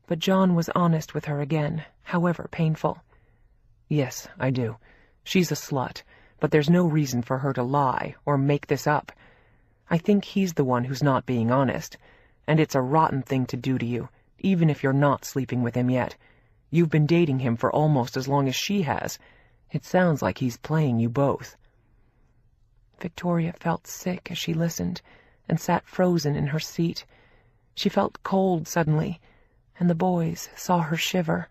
but John was honest with her again, however painful. "Yes, I do. She's a slut, but there's no reason for her to lie or make this up. I think he's the one who's not being honest, and it's a rotten thing to do to you, even if you're not sleeping with him yet. You've been dating him for almost as long as she has. It sounds like he's playing you both." Victoria felt sick as she listened and sat frozen in her seat. She felt cold suddenly, and the boys saw her shiver.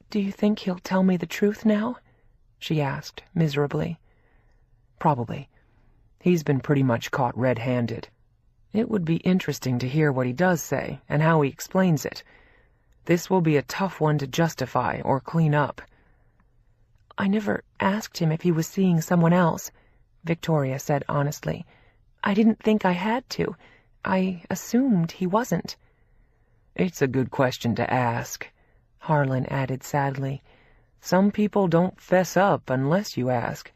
"Do you think he'll tell me the truth now?" she asked miserably. "Probably. He's been pretty much caught red-handed. It would be interesting to hear what he does say and how he explains it. This will be a tough one to justify or clean up." "I never asked him if he was seeing someone else," Victoria said honestly. "I didn't think I had to. I assumed he wasn't." "It's a good question to ask," Harlan added sadly. "Some people don't fess up unless you ask.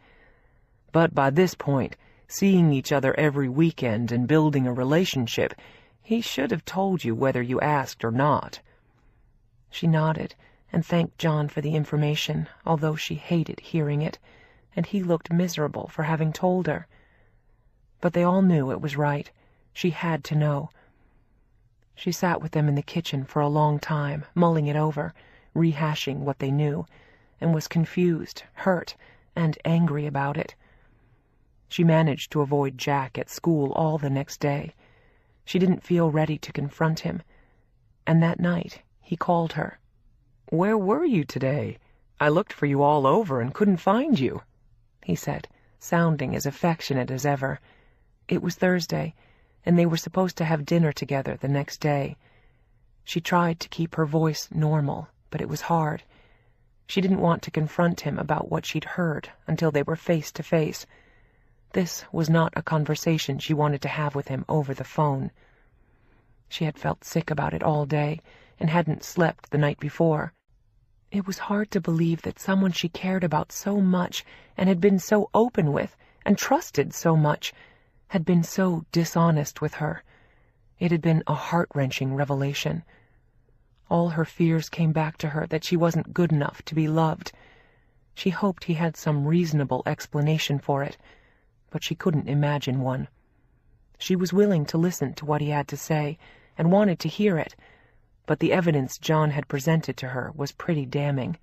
But by this point, seeing each other every weekend and building a relationship, he should have told you whether you asked or not." She nodded and thanked John for the information, although she hated hearing it, and he looked miserable for having told her. But they all knew it was right. She had to know. She sat with them in the kitchen for a long time, mulling it over, rehashing what they knew, and was confused, hurt, and angry about it. She managed to avoid Jack at school all the next day. She didn't feel ready to confront him, and that night he called her. "Where were you today? I looked for you all over and couldn't find you," he said, sounding as affectionate as ever. It was Thursday, and they were supposed to have dinner together the next day. She tried to keep her voice normal, but it was hard. She didn't want to confront him about what she'd heard until they were face to face. This was not a conversation she wanted to have with him over the phone. She had felt sick about it all day and hadn't slept the night before. It was hard to believe that someone she cared about so much and had been so open with and trusted so much had been so dishonest with her. It had been a heart-wrenching revelation. All her fears came back to her that she wasn't good enough to be loved. She hoped he had some reasonable explanation for it, but she couldn't imagine one. She was willing to listen to what he had to say and wanted to hear it, but the evidence John had presented to her was pretty damning.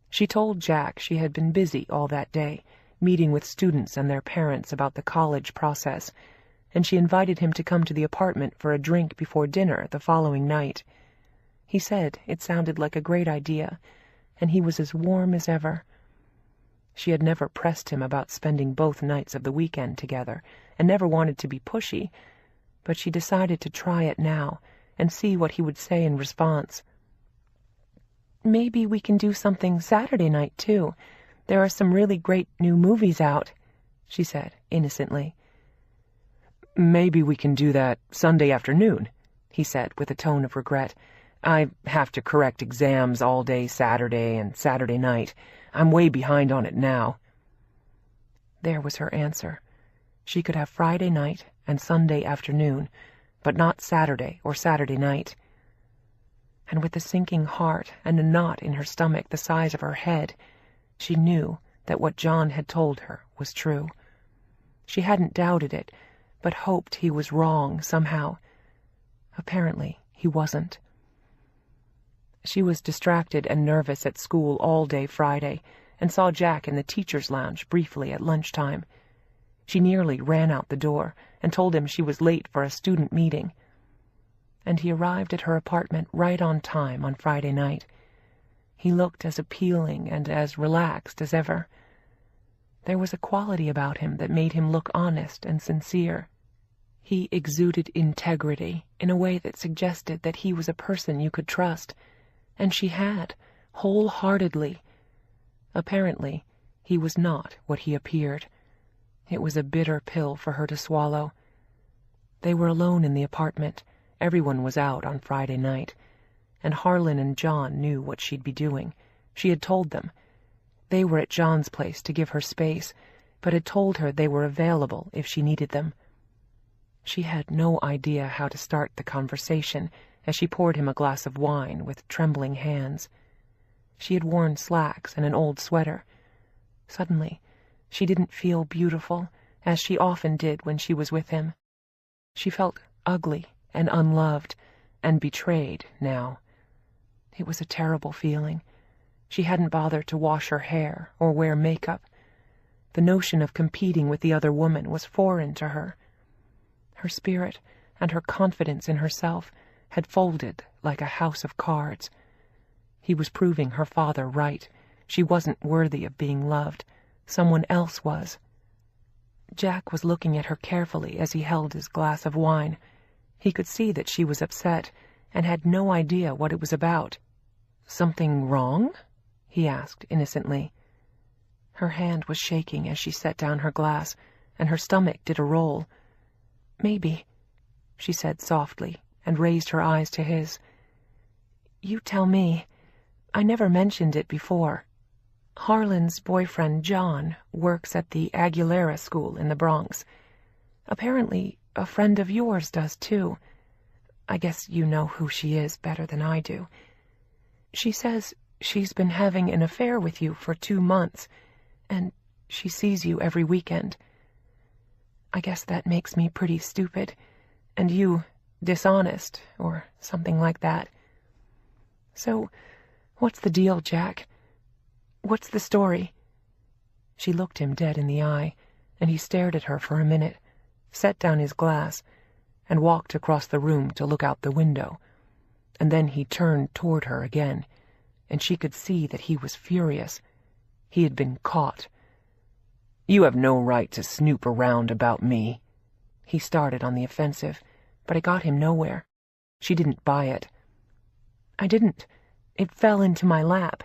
She told Jack she had been busy all that day, meeting with students and their parents about the college process, and she invited him to come to the apartment for a drink before dinner the following night. He said it sounded like a great idea, and he was as warm as ever. She had never pressed him about spending both nights of the weekend together, and never wanted to be pushy, but she decided to try it now and see what he would say in response. Maybe we can do something Saturday night, too. There are some really great new movies out, she said innocently. Maybe we can do that Sunday afternoon, he said with a tone of regret. I have to correct exams all day Saturday and Saturday night. I'm way behind on it now. There was her answer. She could have Friday night and Sunday afternoon, but not Saturday or Saturday night. And with a sinking heart and a knot in her stomach the size of her head, she knew that what John had told her was true. She hadn't doubted it, but hoped he was wrong somehow. Apparently, he wasn't. She was distracted and nervous at school all day Friday, and saw Jack in the teacher's lounge briefly at lunchtime. She nearly ran out the door and told him she was late for a student meeting. And he arrived at her apartment right on time on Friday night. He looked as appealing and as relaxed as ever. There was a quality about him that made him look honest and sincere. He exuded integrity in a way that suggested that he was a person you could trust, and she had, wholeheartedly. Apparently, he was not what he appeared. It was a bitter pill for her to swallow. They were alone in the apartment. Everyone was out on Friday night, and Harlan and John knew what she'd be doing. She had told them. They were at John's place to give her space, but had told her they were available if she needed them. She had no idea how to start the conversation as she poured him a glass of wine with trembling hands. She had worn slacks and an old sweater. Suddenly, she didn't feel beautiful, as she often did when she was with him. She felt ugly and unloved and betrayed now. It was a terrible feeling. She hadn't bothered to wash her hair or wear makeup. The notion of competing with the other woman was foreign to her. Her spirit and her confidence in herself had folded like a house of cards. He was proving her father right. She wasn't worthy of being loved. Someone else was. Jack was looking at her carefully as he held his glass of wine. He could see that she was upset and had no idea what it was about. "Something wrong?" he asked innocently. Her hand was shaking as she set down her glass, and her stomach did a roll. "Maybe," she said softly, and raised her eyes to his. "You tell me. I never mentioned it before. Harlan's boyfriend, John, works at the Aguilera School in the Bronx. Apparently, a friend of yours does, too. I guess you know who she is better than I do. She says she's been having an affair with you for 2 months, and she sees you every weekend. I guess that makes me pretty stupid, and you dishonest, or something like that. So, what's the deal, Jack? What's the story?" She looked him dead in the eye, and he stared at her for a minute, set down his glass, and walked across the room to look out the window. And then he turned toward her again, and she could see that he was furious. He had been caught. "You have no right to snoop around about me." He started on the offensive, but it got him nowhere. She didn't buy it. "I didn't. It fell into my lap.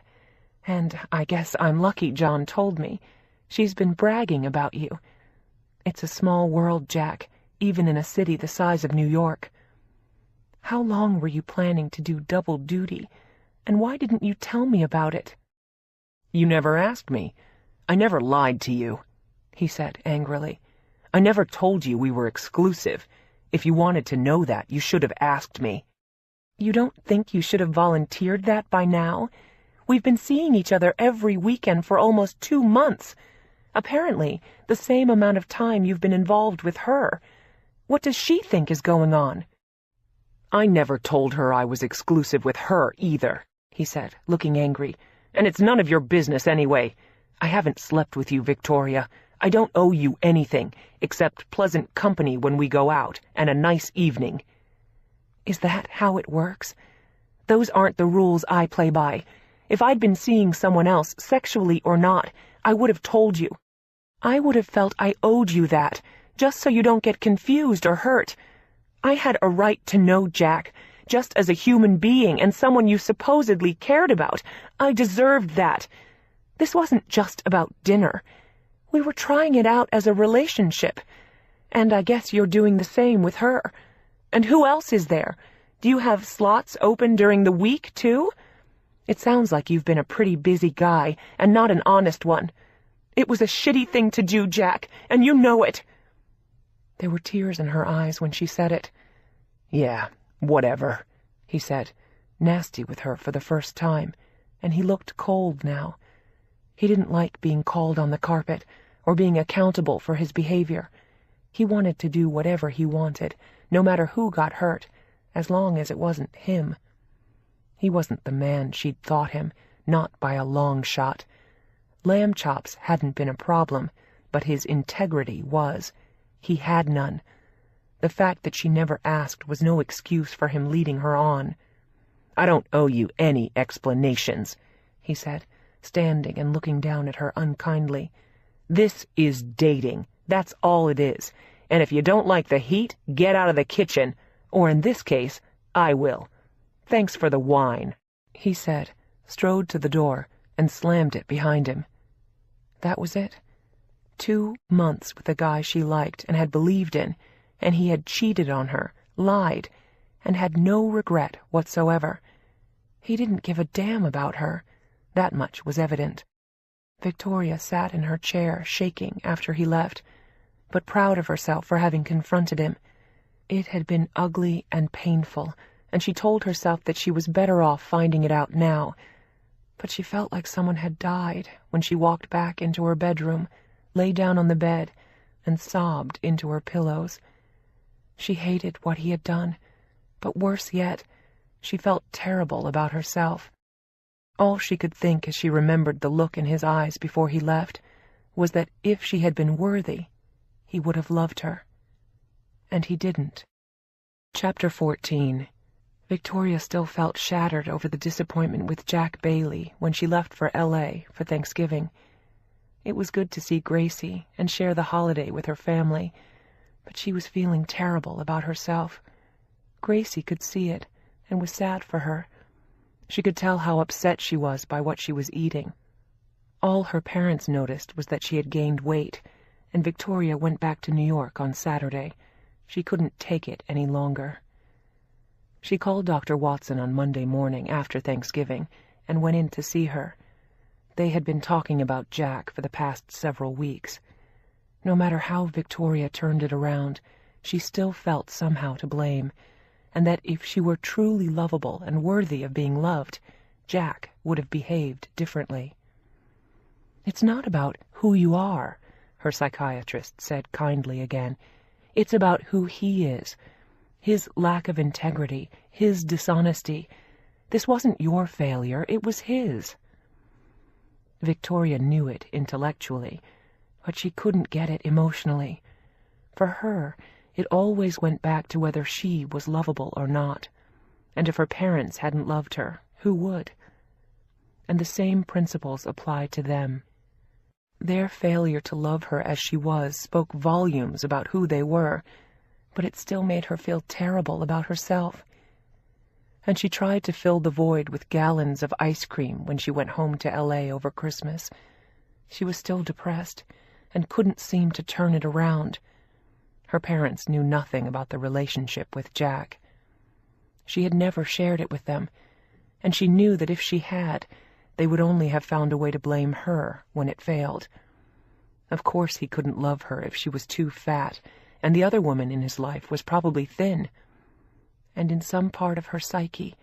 And I guess I'm lucky John told me. She's been bragging about you. It's a small world, Jack, even in a city the size of New York. How long were you planning to do double duty, and why didn't you tell me about it?" "You never asked me. I never lied to you," he said angrily. "I never told you we were exclusive. If you wanted to know that, you should have asked me." "You don't think you should have volunteered that by now? We've been seeing each other every weekend for almost 2 months. Apparently, the same amount of time you've been involved with her. What does she think is going on?" "I never told her I was exclusive with her either," he said, looking angry. "And it's none of your business anyway. I haven't slept with you, Victoria. I don't owe you anything, except pleasant company when we go out, and a nice evening." "Is that how it works? Those aren't the rules I play by. If I'd been seeing someone else, sexually or not, I would have told you. I would have felt I owed you that, just so you don't get confused or hurt. I had a right to know Jack, just as a human being and someone you supposedly cared about. I deserved that. This wasn't just about dinner. We were trying it out as a relationship. And I guess you're doing the same with her. And who else is there? Do you have slots open during the week, too? It sounds like you've been a pretty busy guy, and not an honest one. It was a shitty thing to do, Jack, and you know it. There were tears in her eyes when she said it. Yeah, whatever, he said, nasty with her for the first time, and he looked cold now. He didn't like being called on the carpet, or being accountable for his behavior. He wanted to do whatever he wanted, no matter who got hurt, as long as it wasn't him. He wasn't the man she'd thought him, not by a long shot. Lamb chops hadn't been a problem, but his integrity was. He had none. The fact that she never asked was no excuse for him leading her on. I don't owe you any explanations, he said, standing and looking down at her unkindly. This is dating. That's all it is. And if you don't like the heat, get out of the kitchen. Or in this case, I will. Thanks for the wine, he said, strode to the door, and slammed it behind him. That was it. 2 months with a guy she liked and had believed in, and he had cheated on her, lied, and had no regret whatsoever. He didn't give a damn about her. That much was evident. Victoria sat in her chair, shaking after he left, but proud of herself for having confronted him. It had been ugly and painful, and she told herself that she was better off finding it out now. But she felt like someone had died when she walked back into her bedroom, lay down on the bed, and sobbed into her pillows. She hated what he had done, but worse yet, she felt terrible about herself. All she could think as she remembered the look in his eyes before he left was that if she had been worthy, he would have loved her. And he didn't. Chapter 14. Victoria still felt shattered over the disappointment with Jack Bailey when she left for L.A. for Thanksgiving. It was good to see Gracie and share the holiday with her family, but she was feeling terrible about herself. Gracie could see it and was sad for her. She could tell how upset she was by what she was eating. All her parents noticed was that she had gained weight, and Victoria went back to New York on Saturday. She couldn't take it any longer. She called Dr. Watson on Monday morning after Thanksgiving and went in to see her. They had been talking about Jack for the past several weeks. No matter how Victoria turned it around, she still felt somehow to blame, and that if she were truly lovable and worthy of being loved, Jack would have behaved differently. "It's not about who you are," her psychiatrist said kindly again. "It's about who he is. His lack of integrity, his dishonesty. This wasn't your failure, it was his." Victoria knew it intellectually, but she couldn't get it emotionally. For her, it always went back to whether she was lovable or not, and if her parents hadn't loved her, who would? And the same principles applied to them. Their failure to love her as she was spoke volumes about who they were, but it still made her feel terrible about herself. And she tried to fill the void with gallons of ice cream when she went home to L.A. over Christmas. She was still depressed and couldn't seem to turn it around. Her parents knew nothing about the relationship with Jack. She had never shared it with them, and she knew that if she had, they would only have found a way to blame her when it failed. Of course he couldn't love her if she was too fat, and the other woman in his life was probably thin. And in some part of her psyche,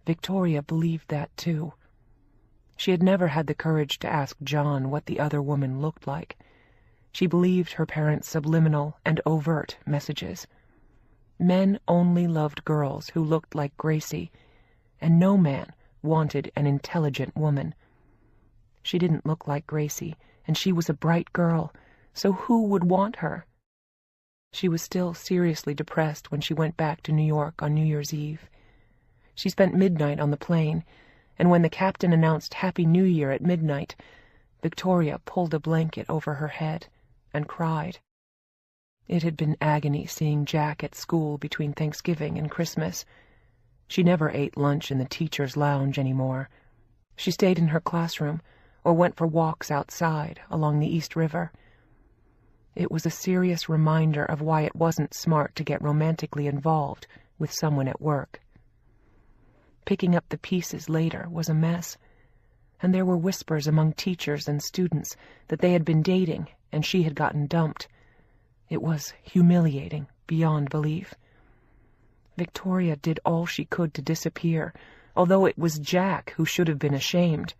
Victoria believed that too. She had never had the courage to ask John what the other woman looked like. She believed her parents' subliminal and overt messages. Men only loved girls who looked like Gracie, and no man wanted an intelligent woman. She didn't look like Gracie, and she was a bright girl, so who would want her? She was still seriously depressed when she went back to New York on New Year's Eve. She spent midnight on the plane, and when the captain announced Happy New Year at midnight, Victoria pulled a blanket over her head and cried. It had been agony seeing Jack at school between Thanksgiving and Christmas. She never ate lunch in the teacher's lounge anymore. She stayed in her classroom or went for walks outside along the East River. It was a serious reminder of why it wasn't smart to get romantically involved with someone at work. Picking up the pieces later was a mess, and there were whispers among teachers and students that they had been dating and she had gotten dumped. It was humiliating beyond belief. Victoria did all she could to disappear, although it was Jack who should have been ashamed.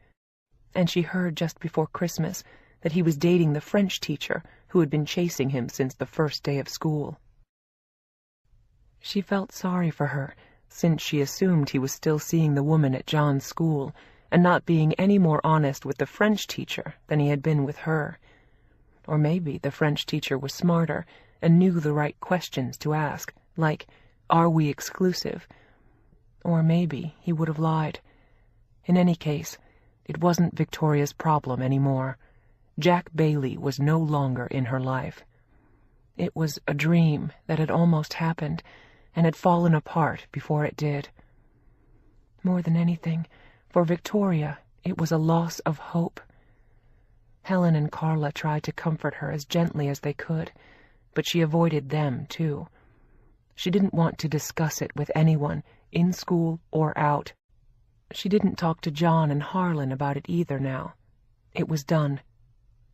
And she heard just before Christmas that he was dating the French teacher who had been chasing him since the first day of school. She felt sorry for her, since she assumed he was still seeing the woman at John's school and not being any more honest with the French teacher than he had been with her. Or maybe the French teacher was smarter and knew the right questions to ask, like, "Are we exclusive?" Or maybe he would have lied. In any case, it wasn't Victoria's problem anymore. Jack Bailey was no longer in her life. It was a dream that had almost happened and had fallen apart before it did. More than anything, for Victoria, it was a loss of hope. Helen and Carla tried to comfort her as gently as they could, but she avoided them, too. She didn't want to discuss it with anyone, in school or out. She didn't talk to John and Harlan about it either now. It was done.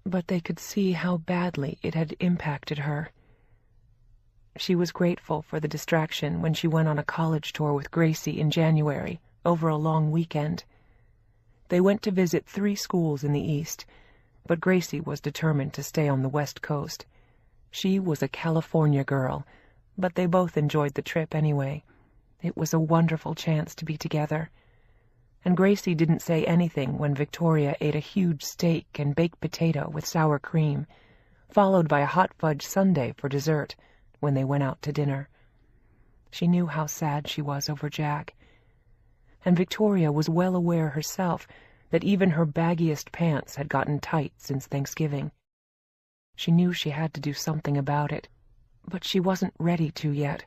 But they could see how badly it had impacted her. She was grateful for the distraction when she went on a college tour with Gracie in January, over a long weekend. They went to visit 3 schools in the East, but Gracie was determined to stay on the West Coast. She was a California girl, but they both enjoyed the trip anyway. It was a wonderful chance to be together. And Gracie didn't say anything when Victoria ate a huge steak and baked potato with sour cream, followed by a hot fudge sundae for dessert when they went out to dinner. She knew how sad she was over Jack. And Victoria was well aware herself that even her baggiest pants had gotten tight since Thanksgiving. She knew she had to do something about it, but she wasn't ready to yet.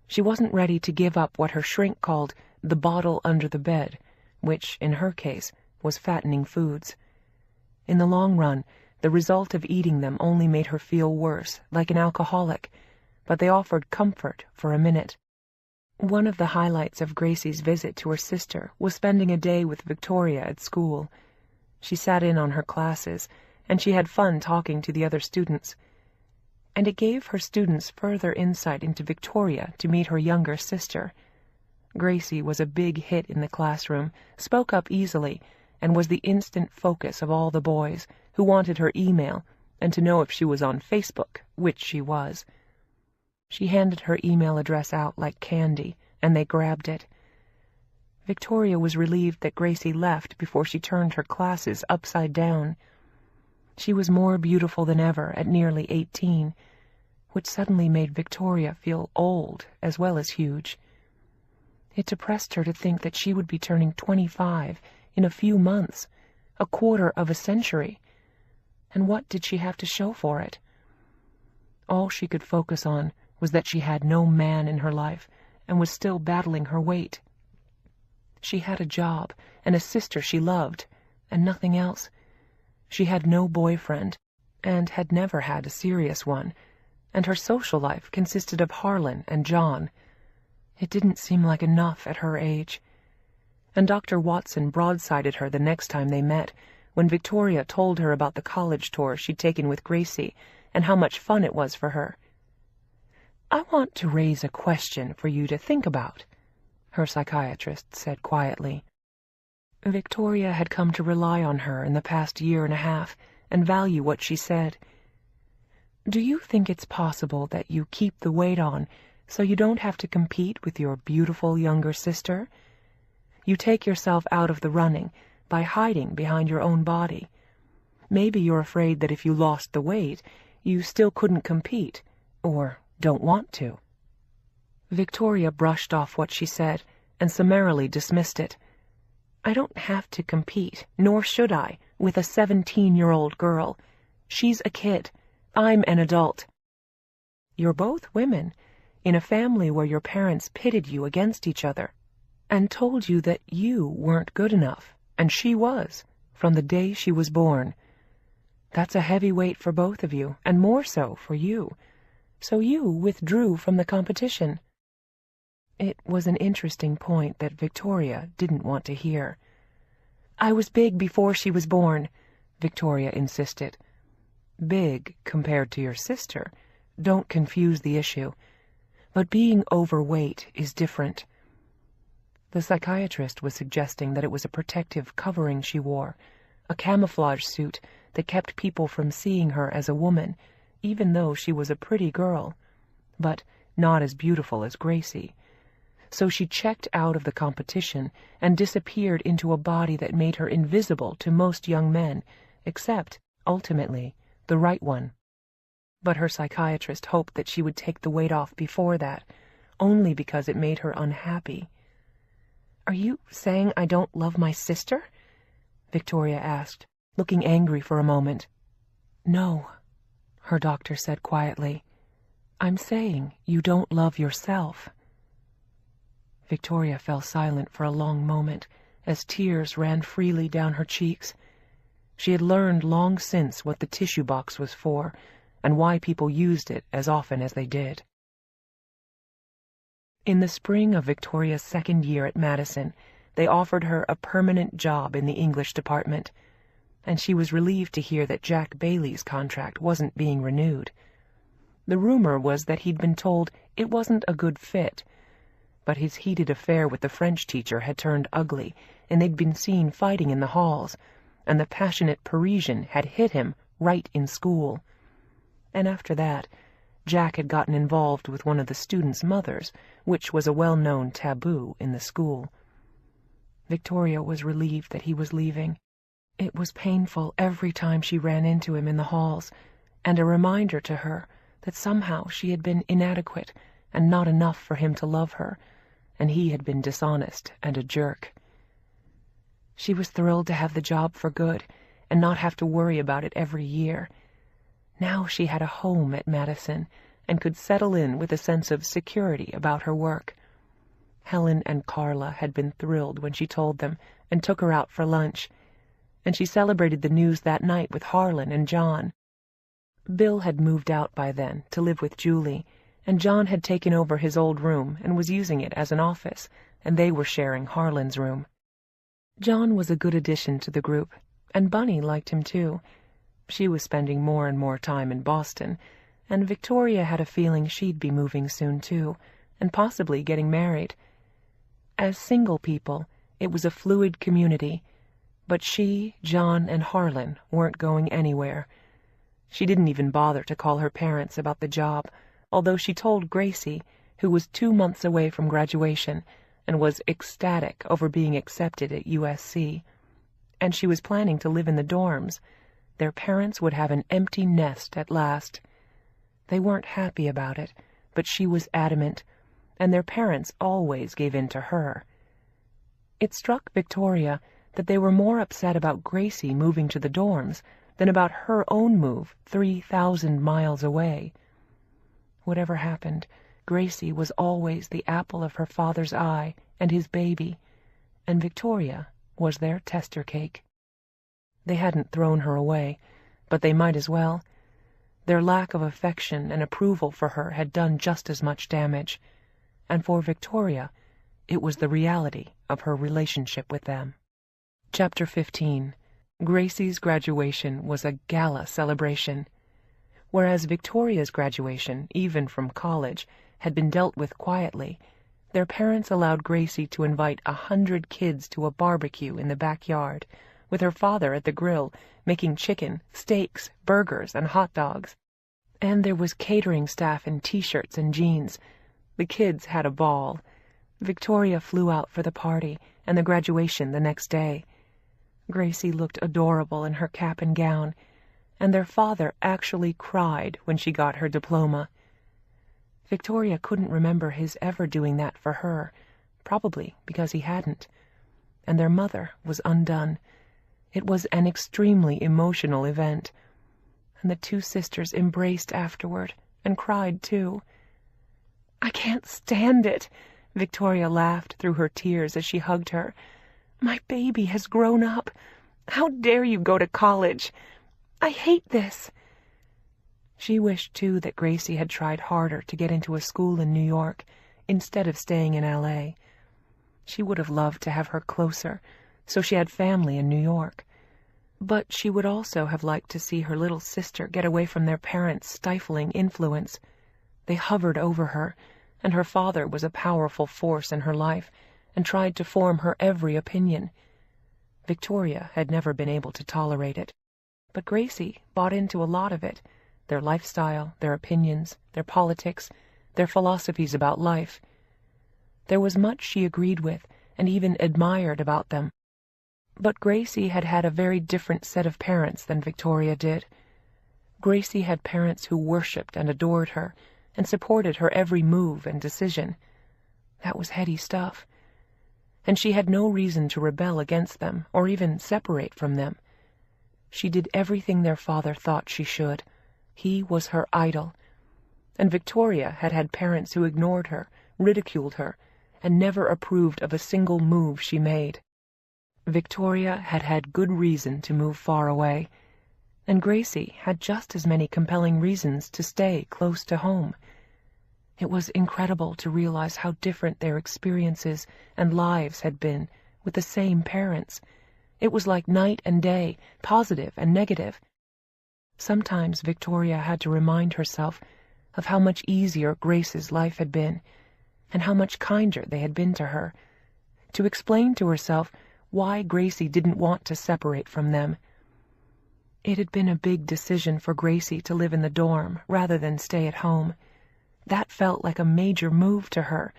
She wasn't ready to give up what her shrink called the bottle under the bed, which, in her case, was fattening foods. In the long run, the result of eating them only made her feel worse, like an alcoholic, but they offered comfort for a minute. One of the highlights of Gracie's visit to her sister was spending a day with Victoria at school. She sat in on her classes, and she had fun talking to the other students. And it gave her students further insight into Victoria to meet her younger sister. Gracie was a big hit in the classroom, spoke up easily, and was the instant focus of all the boys, who wanted her email and to know if she was on Facebook, which she was. She handed her email address out like candy, and they grabbed it. Victoria was relieved that Gracie left before she turned her classes upside down. She was more beautiful than ever at nearly 18, which suddenly made Victoria feel old as well as huge. It depressed her to think that she would be turning 25 in a few months, a quarter of a century. And what did she have to show for it? All she could focus on was that she had no man in her life and was still battling her weight. She had a job and a sister she loved, and nothing else. She had no boyfriend, and had never had a serious one, and her social life consisted of Harlan and John. It didn't seem like enough at her age. And Dr. Watson broadsided her the next time they met, when Victoria told her about the college tour she'd taken with Gracie and how much fun it was for her. "I want to raise a question for you to think about," her psychiatrist said quietly. Victoria had come to rely on her in the past year and a half and value what she said. "Do you think it's possible that you keep the weight on so you don't have to compete with your beautiful younger sister? You take yourself out of the running by hiding behind your own body. Maybe you're afraid that if you lost the weight, you still couldn't compete, or don't want to." Victoria brushed off what she said and summarily dismissed it. I don't have to compete, nor should I, with a 17-year-old girl. She's a kid. I'm an adult. You're both women, in a family where your parents pitted you against each other and told you that you weren't good enough, and she was, from the day she was born. That's a heavy weight for both of you, and more so for you. So you withdrew from the competition. It was an interesting point that Victoria didn't want to hear. I was big before she was born, Victoria insisted. Big compared to your sister. Don't confuse the issue. But being overweight is different. The psychiatrist was suggesting that it was a protective covering she wore, a camouflage suit that kept people from seeing her as a woman, even though she was a pretty girl, but not as beautiful as Gracie. So she checked out of the competition and disappeared into a body that made her invisible to most young men, except, ultimately, the right one. But her psychiatrist hoped that she would take the weight off before that, only because it made her unhappy. Are you saying I don't love my sister? Victoria asked, looking angry for a moment. No, her doctor said quietly. I'm saying you don't love yourself. Victoria fell silent for a long moment as tears ran freely down her cheeks. She had learned long since what the tissue box was for and why people used it as often as they did. In the spring of Victoria's second year at Madison, they offered her a permanent job in the English department, and she was relieved to hear that Jack Bailey's contract wasn't being renewed. The rumor was that he'd been told it wasn't a good fit, but his heated affair with the French teacher had turned ugly, and they'd been seen fighting in the halls, and the passionate Parisian had hit him right in school. And after that, Jack had gotten involved with one of the students' mothers, which was a well-known taboo in the school. Victoria was relieved that he was leaving. It was painful every time she ran into him in the halls, and a reminder to her that somehow she had been inadequate and not enough for him to love her, and he had been dishonest and a jerk. She was thrilled to have the job for good and not have to worry about it every year. Now she had a home at Madison and could settle in with a sense of security about her work. Helen and Carla had been thrilled when she told them and took her out for lunch, and she celebrated the news that night with Harlan and John. Bill had moved out by then to live with Julie, and John had taken over his old room and was using it as an office, and they were sharing Harlan's room. John was a good addition to the group, and Bunny liked him too. She was spending more and more time in Boston, and Victoria had a feeling she'd be moving soon too, and possibly getting married. As single people, it was a fluid community, but she, John, and Harlan weren't going anywhere. She didn't even bother to call her parents about the job, although she told Gracie, who was 2 months away from graduation and was ecstatic over being accepted at USC. And she was planning to live in the dorms. Their parents would have an empty nest at last. They weren't happy about it, but she was adamant, and their parents always gave in to her. It struck Victoria that they were more upset about Gracie moving to the dorms than about her own move 3,000 miles away. Whatever happened, Gracie was always the apple of her father's eye and his baby, and Victoria was their tester cake. They hadn't thrown her away, but they might as well. Their lack of affection and approval for her had done just as much damage, and for Victoria, it was the reality of her relationship with them. Chapter 15. Gracie's graduation was a gala celebration. Whereas Victoria's graduation, even from college, had been dealt with quietly, their parents allowed Gracie to invite 100 kids to a barbecue in the backyard, with her father at the grill, making chicken, steaks, burgers, and hot dogs. And there was catering staff in T-shirts and jeans. The kids had a ball. Victoria flew out for the party and the graduation the next day. Gracie looked adorable in her cap and gown, and their father actually cried when she got her diploma. Victoria couldn't remember his ever doing that for her, probably because he hadn't. and their mother was undone. It was an extremely emotional event, and the two sisters embraced afterward and cried too. "I can't stand it," Victoria laughed through her tears as she hugged her. "My baby has grown up. How dare you go to college? I hate this." She wished, too, that Gracie had tried harder to get into a school in New York instead of staying in L.A. She would have loved to have her closer, so she had family in New York. But she would also have liked to see her little sister get away from their parents' stifling influence. They hovered over her, and her father was a powerful force in her life and tried to form her every opinion. Victoria had never been able to tolerate it, but Gracie bought into a lot of it: their lifestyle, their opinions, their politics, their philosophies about life. There was much she agreed with and even admired about them. But Gracie had had a very different set of parents than Victoria did. Gracie had parents who worshipped and adored her and supported her every move and decision. That was heady stuff. And she had no reason to rebel against them or even separate from them. She did everything their father thought she should. He was her idol. And Victoria had had parents who ignored her, ridiculed her, and never approved of a single move she made. Victoria had had good reason to move far away, and Gracie had just as many compelling reasons to stay close to home. It was incredible to realize how different their experiences and lives had been with the same parents. It was like night and day, positive and negative. Sometimes Victoria had to remind herself of how much easier Grace's life had been, and how much kinder they had been to her, to explain to herself why Gracie didn't want to separate from them. It had been a big decision for Gracie to live in the dorm rather than stay at home. That felt like a major move to her,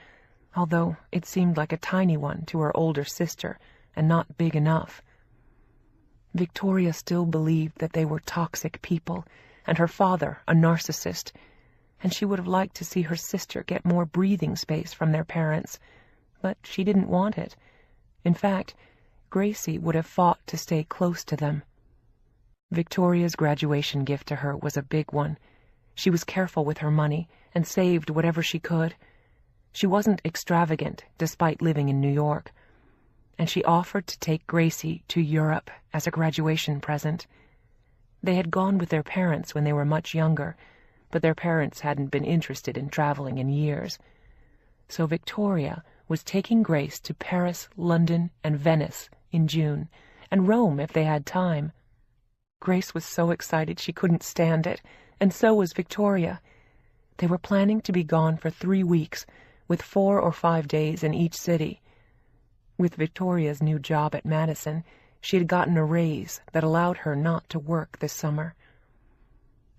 although it seemed like a tiny one to her older sister and not big enough. Victoria still believed that they were toxic people, and her father a narcissist, and she would have liked to see her sister get more breathing space from their parents, but she didn't want it. In fact, Gracie would have fought to stay close to them. Victoria's graduation gift to her was a big one. She was careful with her money and saved whatever she could. She wasn't extravagant, despite living in New York, and she offered to take Gracie to Europe as a graduation present. They had gone with their parents when they were much younger, but their parents hadn't been interested in traveling in years. So Victoria was taking Grace to Paris, London, and Venice in June, and Rome if they had time. Grace was so excited she couldn't stand it, and so was Victoria. They were planning to be gone for 3 weeks, with 4 or 5 days in each city. With Victoria's new job at Madison, she had gotten a raise that allowed her not to work this summer.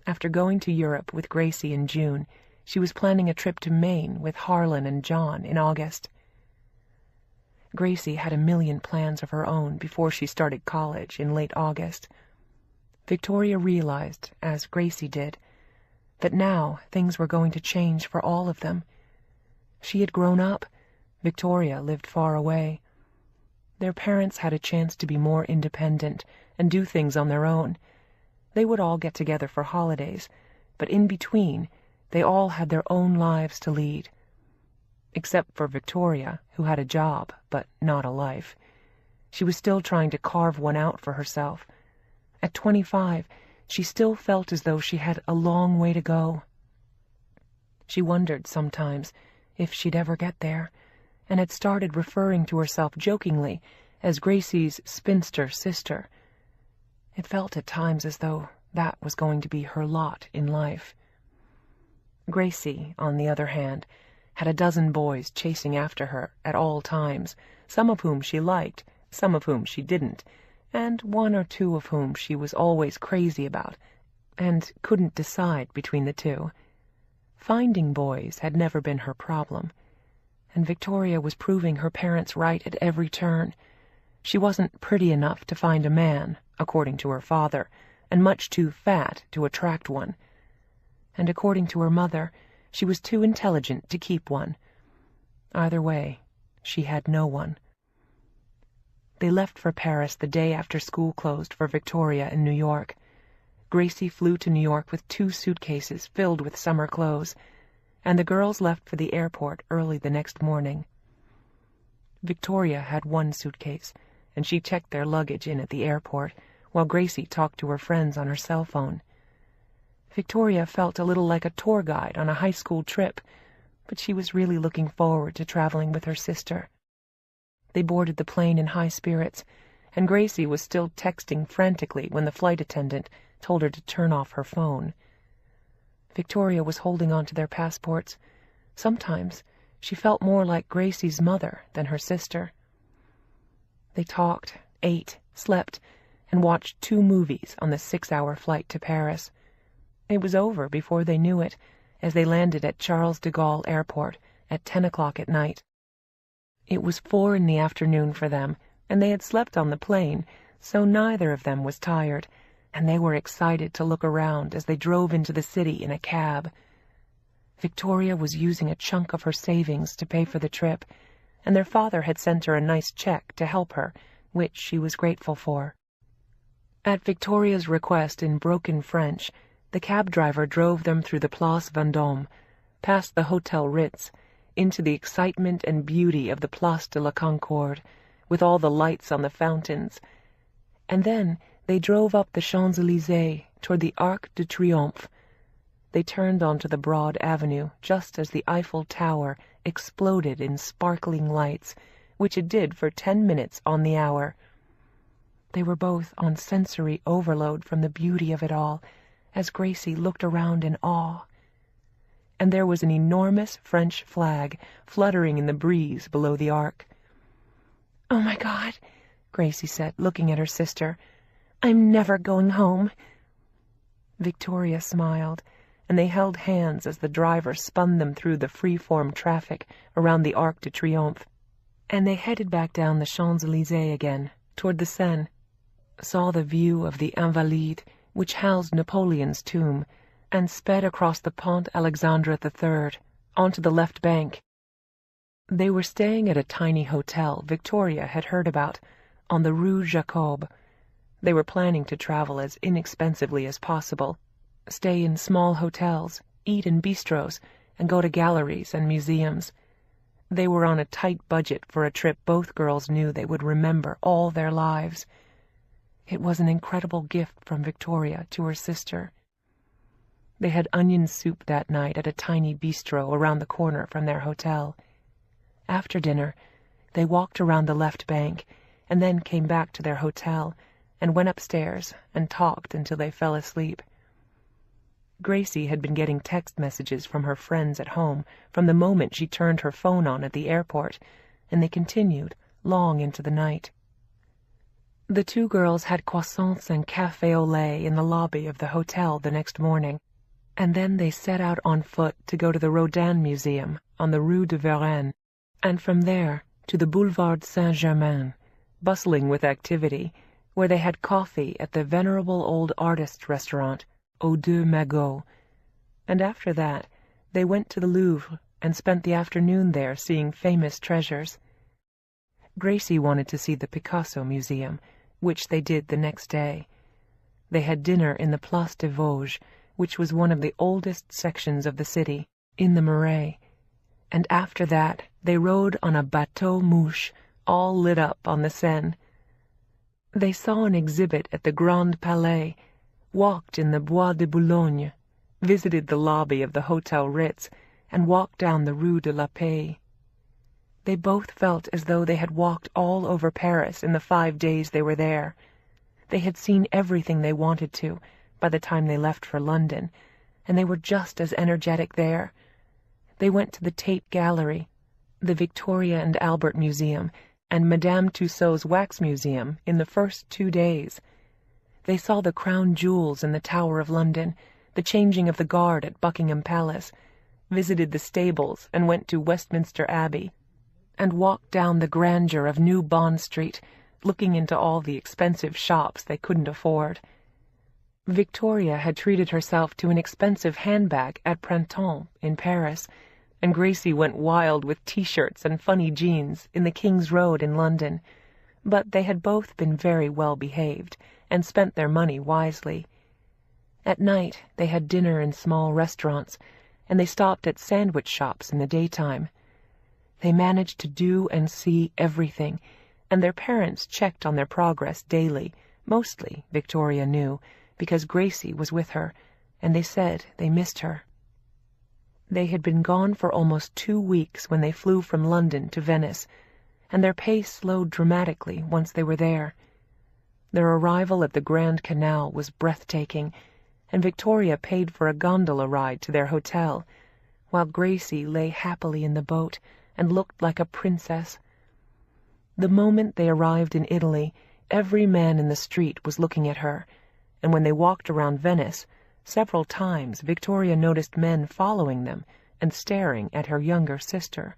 After going to Europe with Gracie in June, she was planning a trip to Maine with Harlan and John in August. Gracie had a million plans of her own before she started college in late August. Victoria realized, as Gracie did, that now things were going to change for all of them. She had grown up. Victoria lived far away. Their parents had a chance to be more independent and do things on their own. They would all get together for holidays, but in between, they all had their own lives to lead. Except for Victoria, who had a job, but not a life. She was still trying to carve one out for herself. At 25, she still felt as though she had a long way to go. She wondered sometimes if she'd ever get there, and had started referring to herself jokingly as Gracie's spinster sister. It felt at times as though that was going to be her lot in life. Gracie, on the other hand, had a dozen boys chasing after her at all times, some of whom she liked, some of whom she didn't, and 1 or 2 of whom she was always crazy about, and couldn't decide between the 2. Finding boys had never been her problem, and Victoria was proving her parents right at every turn. She wasn't pretty enough to find a man, according to her father, and much too fat to attract one. And according to her mother, she was too intelligent to keep one. Either way, she had no one. They left for Paris the day after school closed for Victoria in New York. Gracie flew to New York with 2 suitcases filled with summer clothes, and the girls left for the airport early the next morning. Victoria had 1 suitcase, and she checked their luggage in at the airport, while Gracie talked to her friends on her cell phone. Victoria felt a little like a tour guide on a high school trip, but she was really looking forward to traveling with her sister. They boarded the plane in high spirits, and Gracie was still texting frantically when the flight attendant told her to turn off her phone. Victoria was holding on to their passports. Sometimes she felt more like Gracie's mother than her sister. They talked, ate, slept, and watched 2 movies on the 6-hour flight to Paris. It was over before they knew it, as they landed at Charles de Gaulle Airport at 10 o'clock at night. It was 4 in the afternoon for them, and they had slept on the plane, so neither of them was tired, and they were excited to look around as they drove into the city in a cab. Victoria was using a chunk of her savings to pay for the trip, and their father had sent her a nice check to help her, which she was grateful for. At Victoria's request in broken French, the cab driver drove them through the Place Vendôme, past the Hotel Ritz, into the excitement and beauty of the Place de la Concorde, with all the lights on the fountains, and then they drove up the Champs-Élysées toward the Arc de Triomphe. They turned onto the broad avenue just as the Eiffel Tower exploded in sparkling lights, which it did for 10 minutes on the hour. They were both on sensory overload from the beauty of it all, as Gracie looked around in awe. And there was an enormous French flag fluttering in the breeze below the arc. "Oh, my God," Gracie said, looking at her sister. "I'm never going home." Victoria smiled, and they held hands as the driver spun them through the free-form traffic around the Arc de Triomphe, and they headed back down the Champs-Élysées again, toward the Seine, saw the view of the Invalides, which housed Napoleon's tomb, and sped across the Pont Alexandre III, onto the left bank. They were staying at a tiny hotel Victoria had heard about, on the Rue Jacob. They were planning to travel as inexpensively as possible, stay in small hotels, eat in bistros, and go to galleries and museums. They were on a tight budget for a trip both girls knew they would remember all their lives. It was an incredible gift from Victoria to her sister. They had onion soup that night at a tiny bistro around the corner from their hotel. After dinner, they walked around the left bank, and then came back to their hotel, and went upstairs and talked until they fell asleep. Gracie had been getting text messages from her friends at home from the moment she turned her phone on at the airport, and they continued long into the night. The 2 girls had croissants and café au lait in the lobby of the hotel the next morning, and then they set out on foot to go to the Rodin Museum on the Rue de Varenne, and from there to the Boulevard Saint-Germain, bustling with activity, where they had coffee at the venerable old artist's restaurant, Aux Deux Magots, and after that they went to the Louvre and spent the afternoon there seeing famous treasures. Gracie wanted to see the Picasso Museum, which they did the next day. They had dinner in the Place des Vosges, which was one of the oldest sections of the city, in the Marais, and after that they rode on a bateau mouche, all lit up on the Seine. They saw an exhibit at the Grand Palais, walked in the Bois de Boulogne, visited the lobby of the Hotel Ritz, and walked down the Rue de la Paix. They both felt as though they had walked all over Paris in the 5 days they were there. They had seen everything they wanted to by the time they left for London, and they were just as energetic there. They went to the Tate Gallery, the Victoria and Albert Museum, and Madame Tussaud's Wax Museum in the first 2 days. They saw the crown jewels in the Tower of London, the changing of the guard at Buckingham Palace, visited the stables and went to Westminster Abbey, and walked down the grandeur of New Bond Street, looking into all the expensive shops they couldn't afford. Victoria had treated herself to an expensive handbag at Printemps in Paris, and Gracie went wild with T-shirts and funny jeans in the King's Road in London, but they had both been very well behaved and spent their money wisely. At night they had dinner in small restaurants, and they stopped at sandwich shops in the daytime. They managed to do and see everything, and their parents checked on their progress daily, mostly, Victoria knew, because Gracie was with her, and they said they missed her. They had been gone for almost 2 weeks when they flew from London to Venice, and their pace slowed dramatically once they were there. Their arrival at the Grand Canal was breathtaking, and Victoria paid for a gondola ride to their hotel, while Gracie lay happily in the boat and looked like a princess. The moment they arrived in Italy, every man in the street was looking at her, and when they walked around Venice, several times Victoria noticed men following them and staring at her younger sister.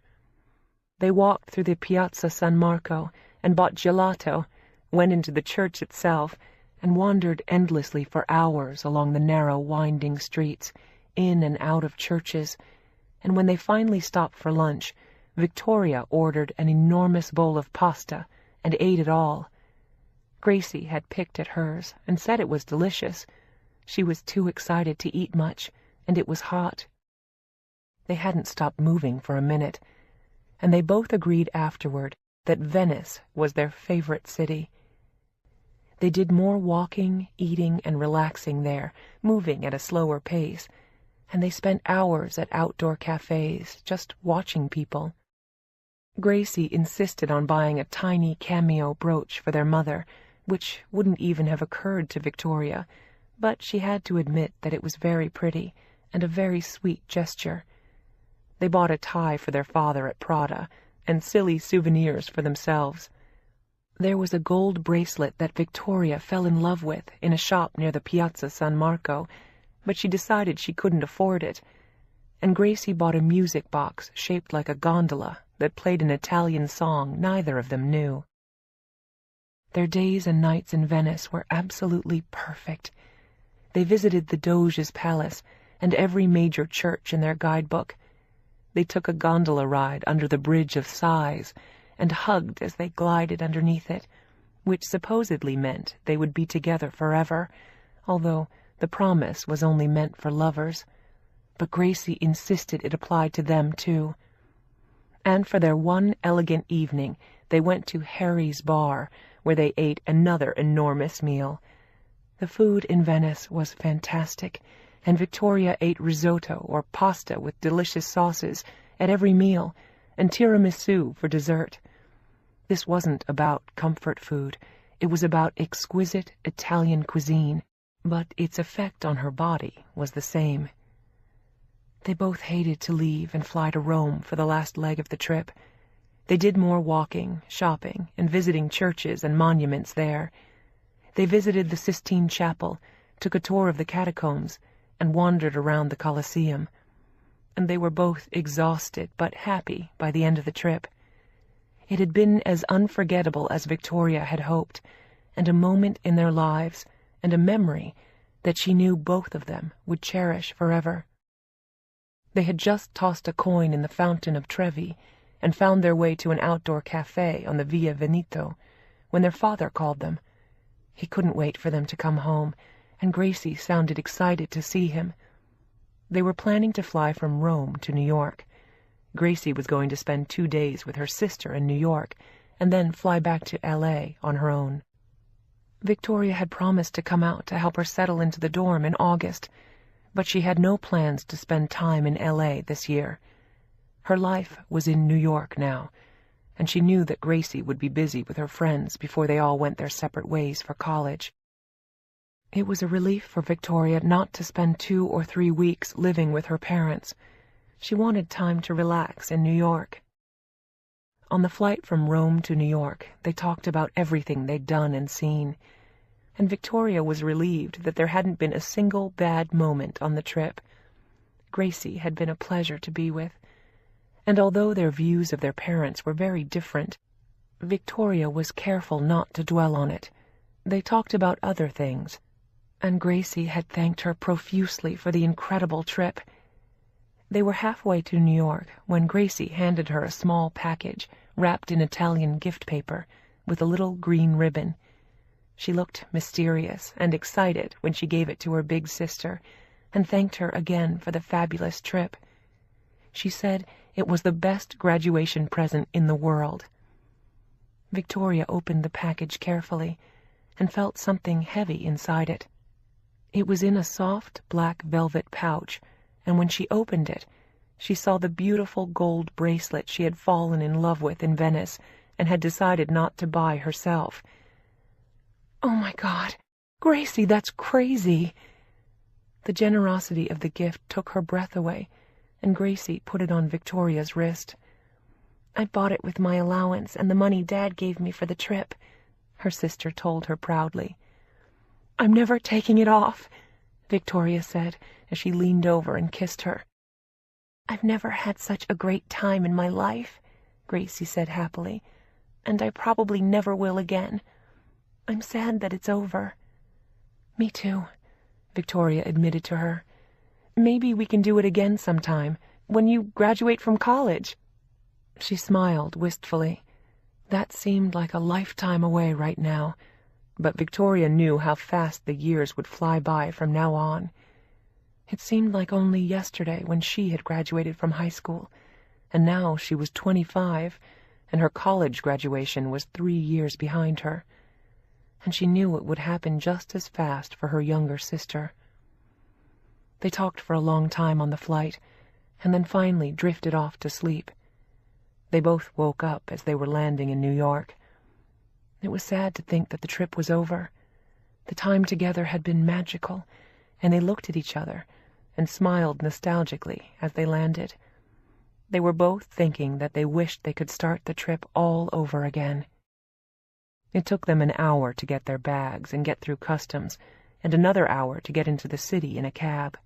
They walked through the Piazza San Marco and bought gelato, went into the church itself, and wandered endlessly for hours along the narrow, winding streets, in and out of churches, and when they finally stopped for lunch, Victoria ordered an enormous bowl of pasta and ate it all. Gracie had picked at hers and said it was delicious. She was too excited to eat much, and it was hot. They hadn't stopped moving for a minute, and they both agreed afterward that Venice was their favorite city. They did more walking, eating, and relaxing there, moving at a slower pace, and they spent hours at outdoor cafes, just watching people. Gracie insisted on buying a tiny cameo brooch for their mother, which wouldn't even have occurred to Victoria, but she had to admit that it was very pretty and a very sweet gesture. They bought a tie for their father at Prada, and silly souvenirs for themselves. There was a gold bracelet that Victoria fell in love with in a shop near the Piazza San Marco, but she decided she couldn't afford it, and Gracie bought a music box shaped like a gondola that played an Italian song neither of them knew. Their days and nights in Venice were absolutely perfect. They visited the Doge's palace and every major church in their guidebook. They took a gondola ride under the Bridge of Sighs and hugged as they glided underneath it, which supposedly meant they would be together forever, although the promise was only meant for lovers. But Gracie insisted it applied to them too. And for their one elegant evening, they went to Harry's bar, where they ate another enormous meal. The food in Venice was fantastic, and Victoria ate risotto or pasta with delicious sauces at every meal, and tiramisu for dessert. This wasn't about comfort food. It was about exquisite Italian cuisine, but its effect on her body was the same. They both hated to leave and fly to Rome for the last leg of the trip. They did more walking, shopping, and visiting churches and monuments there. They visited the Sistine Chapel, took a tour of the catacombs, and wandered around the Colosseum. And they were both exhausted but happy by the end of the trip. It had been as unforgettable as Victoria had hoped, and a moment in their lives, and a memory that she knew both of them would cherish forever. They had just tossed a coin in the fountain of Trevi, and found their way to an outdoor cafe on the Via Veneto, when their father called them. He couldn't wait for them to come home, and Gracie sounded excited to see him. They were planning to fly from Rome to New York. Gracie was going to spend 2 days with her sister in New York, and then fly back to L.A. on her own. Victoria had promised to come out to help her settle into the dorm in August, but she had no plans to spend time in L.A. this year. Her life was in New York now, and she knew that Gracie would be busy with her friends before they all went their separate ways for college. It was a relief for Victoria not to spend 2 or 3 weeks living with her parents. She wanted time to relax in New York. On the flight from Rome to New York, they talked about everything they'd done and seen, and Victoria was relieved that there hadn't been a single bad moment on the trip. Gracie had been a pleasure to be with, and although their views of their parents were very different, Victoria was careful not to dwell on it. They talked about other things, and Gracie had thanked her profusely for the incredible trip. They were halfway to New York when Gracie handed her a small package wrapped in Italian gift paper with a little green ribbon. She looked mysterious and excited when she gave it to her big sister and thanked her again for the fabulous trip. She said it was the best graduation present in the world. Victoria opened the package carefully and felt something heavy inside it. It was in a soft black velvet pouch, and when she opened it, she saw the beautiful gold bracelet she had fallen in love with in Venice and had decided not to buy herself. "Oh my God, Gracie, that's crazy!" The generosity of the gift took her breath away, and Gracie put it on Victoria's wrist. "I bought it with my allowance and the money Dad gave me for the trip," her sister told her proudly. "I'm never taking it off," Victoria said as she leaned over and kissed her. "I've never had such a great time in my life," Gracie said happily, "and I probably never will again. I'm sad that it's over." "Me too," Victoria admitted to her. "Maybe we can do it again sometime, when you graduate from college." She smiled wistfully. That seemed like a lifetime away right now, but Victoria knew how fast the years would fly by from now on. It seemed like only yesterday when she had graduated from high school, and now she was 25, and her college graduation was 3 years behind her. And she knew it would happen just as fast for her younger sister. They talked for a long time on the flight, and then finally drifted off to sleep. They both woke up as they were landing in New York. It was sad to think that the trip was over. The time together had been magical, and they looked at each other and smiled nostalgically as they landed. They were both thinking that they wished they could start the trip all over again. It took them an hour to get their bags and get through customs, and another hour to get into the city in a cab.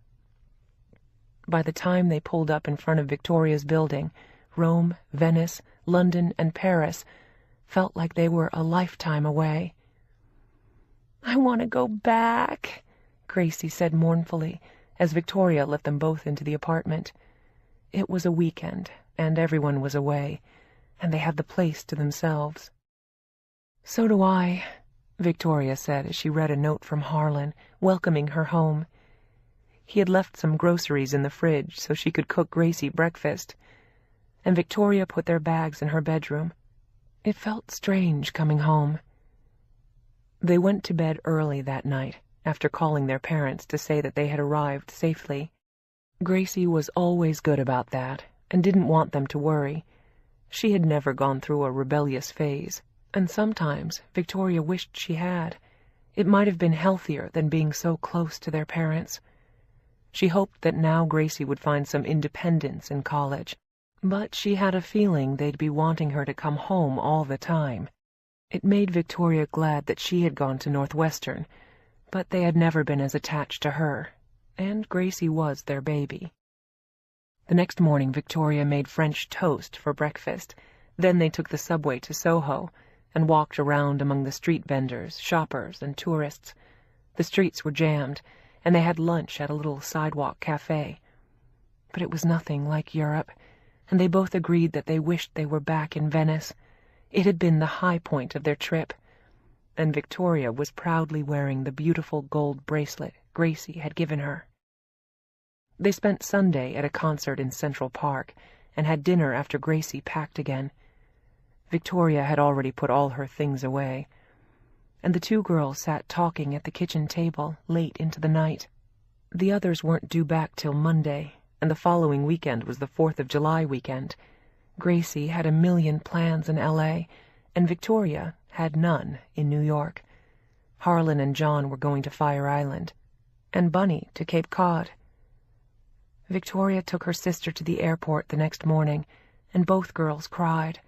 By the time they pulled up in front of Victoria's building, Rome, Venice, London, and Paris felt like they were a lifetime away. "I want to go back," Gracie said mournfully as Victoria let them both into the apartment. It was a weekend, and everyone was away, and they had the place to themselves. "So do I," Victoria said as she read a note from Harlan, welcoming her home. He had left some groceries in the fridge so she could cook Gracie breakfast, and Victoria put their bags in her bedroom. It felt strange coming home. They went to bed early that night, after calling their parents to say that they had arrived safely. Gracie was always good about that, and didn't want them to worry. She had never gone through a rebellious phase, and sometimes Victoria wished she had. It might have been healthier than being so close to their parents. She hoped that now Gracie would find some independence in college, but she had a feeling they'd be wanting her to come home all the time. It made Victoria glad that she had gone to Northwestern, but they had never been as attached to her, and Gracie was their baby. The next morning Victoria made French toast for breakfast. Then they took the subway to Soho and walked around among the street vendors, shoppers, and tourists. The streets were jammed, and they had lunch at a little sidewalk cafe. But it was nothing like Europe, and they both agreed that they wished they were back in Venice. It had been the high point of their trip, and Victoria was proudly wearing the beautiful gold bracelet Gracie had given her. They spent Sunday at a concert in Central Park and had dinner after Gracie packed again. Victoria had already put all her things away, and the two girls sat talking at the kitchen table late into the night. The others weren't due back till Monday, and the following weekend was the 4th of July weekend. Gracie had a million plans in L.A., and Victoria had none in New York. Harlan and John were going to Fire Island, and Bunny to Cape Cod. Victoria took her sister to the airport the next morning, and both girls cried.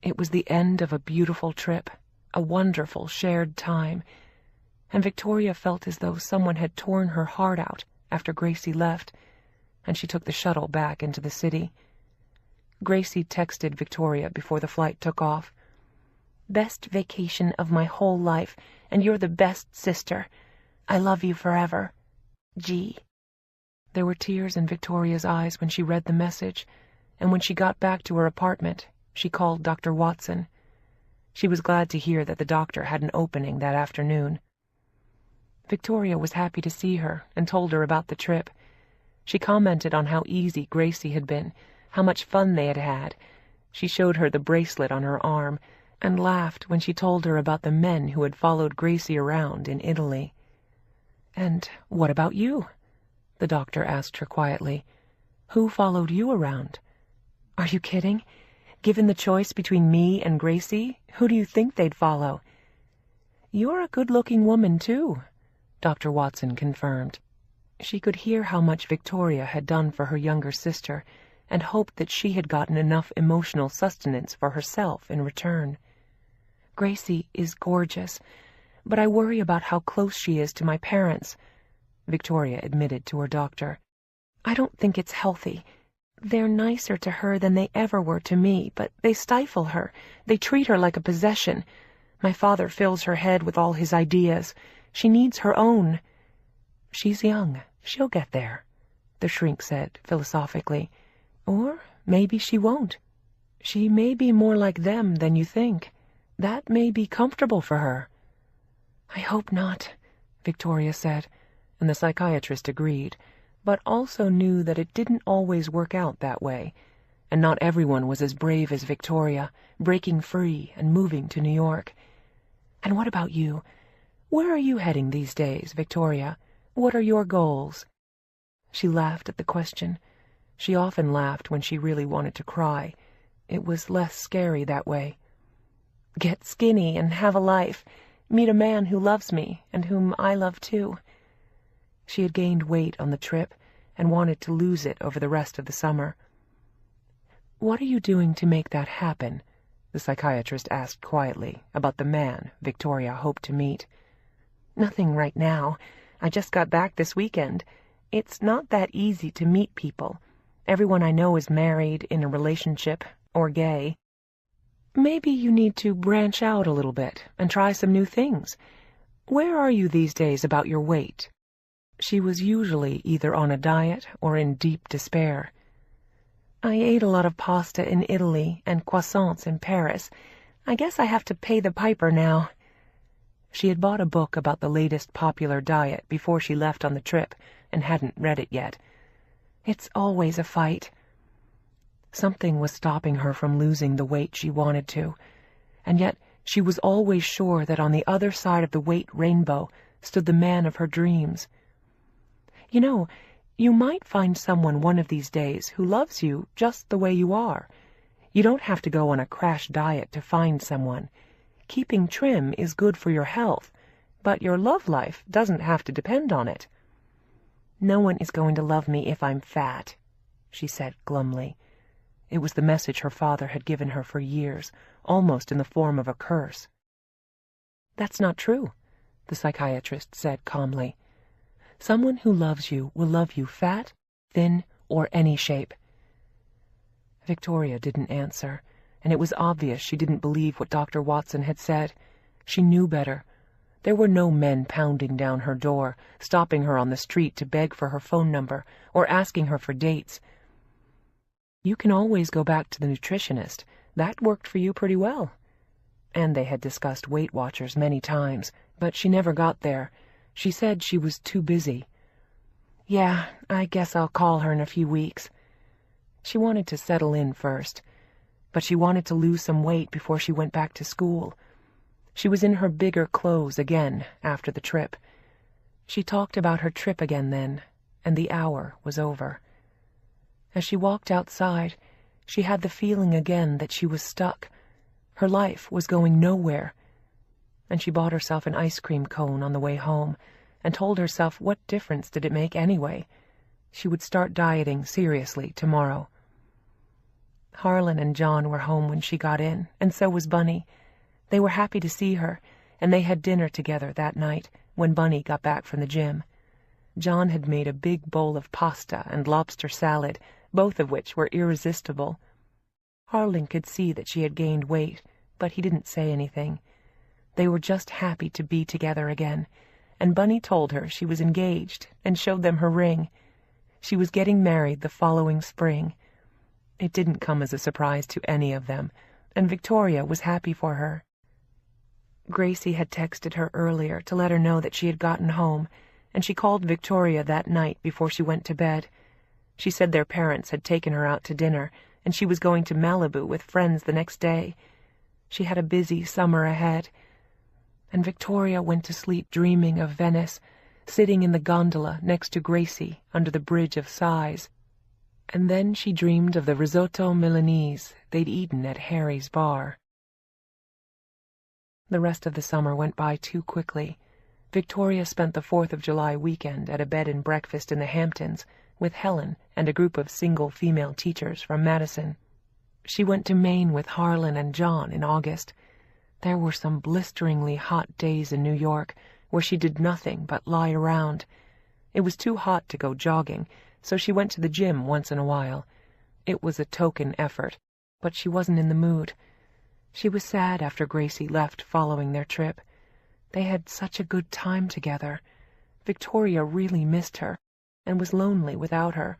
It was the end of a beautiful trip, a wonderful shared time, and Victoria felt as though someone had torn her heart out after Gracie left, and she took the shuttle back into the city. Gracie texted Victoria before the flight took off. "Best vacation of my whole life, and you're the best sister. I love you forever. G." There were tears in Victoria's eyes when she read the message, and when she got back to her apartment, she called Dr. Watson. She was glad to hear that the doctor had an opening that afternoon. Victoria was happy to see her and told her about the trip. She commented on how easy Gracie had been, how much fun they had had. She showed her the bracelet on her arm and laughed when she told her about the men who had followed Gracie around in Italy. "And what about you?" the doctor asked her quietly. "Who followed you around?" "Are you kidding? Given the choice between me and Gracie, who do you think they'd follow?" "You're a good-looking woman, too," Dr. Watson confirmed. She could hear how much Victoria had done for her younger sister and hoped that she had gotten enough emotional sustenance for herself in return. "Gracie is gorgeous, but I worry about how close she is to my parents," Victoria admitted to her doctor. "I don't think it's healthy. They're nicer to her than they ever were to me, but they stifle her. They treat her like a possession. My father fills her head with all his ideas. She needs her own." "She's young. She'll get there," the shrink said philosophically. "Or maybe she won't. She may be more like them than you think. That may be comfortable for her." "I hope not," Victoria said, and the psychiatrist agreed, but also knew that it didn't always work out that way, and not everyone was as brave as Victoria, breaking free and moving to New York. "And what about you? Where are you heading these days, Victoria? What are your goals?" She laughed at the question. She often laughed when she really wanted to cry. It was less scary that way. "Get skinny and have a life. Meet a man who loves me and whom I love too." She had gained weight on the trip and wanted to lose it over the rest of the summer. "What are you doing to make that happen?" the psychiatrist asked quietly about the man Victoria hoped to meet. "Nothing right now. I just got back this weekend. It's not that easy to meet people. Everyone I know is married, in a relationship, or gay." "Maybe you need to branch out a little bit and try some new things. Where are you these days about your weight?" She was usually either on a diet or in deep despair. "I ate a lot of pasta in Italy and croissants in Paris. I guess I have to pay the piper now." She had bought a book about the latest popular diet before she left on the trip and hadn't read it yet. "It's always a fight." Something was stopping her from losing the weight she wanted to, and yet she was always sure that on the other side of the weight rainbow stood the man of her dreams. "You know, you might find someone one of these days who loves you just the way you are. You don't have to go on a crash diet to find someone. Keeping trim is good for your health, but your love life doesn't have to depend on it." "No one is going to love me if I'm fat," she said glumly. It was the message her father had given her for years, almost in the form of a curse. "That's not true," the psychiatrist said calmly. "Someone who loves you will love you fat, thin, or any shape." Victoria didn't answer, and it was obvious she didn't believe what Dr. Watson had said. She knew better. There were no men pounding down her door, stopping her on the street to beg for her phone number, or asking her for dates. "You can always go back to the nutritionist. That worked for you pretty well." And they had discussed Weight Watchers many times, but she never got there. She said she was too busy. "Yeah, I guess I'll call her in a few weeks." She wanted to settle in first, but she wanted to lose some weight before she went back to school. She was in her bigger clothes again after the trip. She talked about her trip again then, and the hour was over. As she walked outside, she had the feeling again that she was stuck. Her life was going nowhere. And she bought herself an ice cream cone on the way home and told herself what difference did it make anyway. She would start dieting seriously tomorrow. Harlan and John were home when she got in, and so was Bunny. They were happy to see her, and they had dinner together that night when Bunny got back from the gym. John had made a big bowl of pasta and lobster salad, both of which were irresistible. Harlan could see that she had gained weight, but he didn't say anything. They were just happy to be together again, and Bunny told her she was engaged and showed them her ring. She was getting married the following spring. It didn't come as a surprise to any of them, and Victoria was happy for her. Gracie had texted her earlier to let her know that she had gotten home, and she called Victoria that night before she went to bed. She said their parents had taken her out to dinner, and she was going to Malibu with friends the next day. She had a busy summer ahead. And Victoria went to sleep dreaming of Venice, sitting in the gondola next to Gracie under the Bridge of Sighs. And then she dreamed of the risotto Milanese they'd eaten at Harry's bar. The rest of the summer went by too quickly. Victoria spent the 4th of July weekend at a bed and breakfast in the Hamptons with Helen and a group of single female teachers from Madison. She went to Maine with Harlan and John in August. There were some blisteringly hot days in New York where she did nothing but lie around. It was too hot to go jogging, so she went to the gym once in a while. It was a token effort, but she wasn't in the mood. She was sad after Gracie left following their trip. They had such a good time together. Victoria really missed her, and was lonely without her.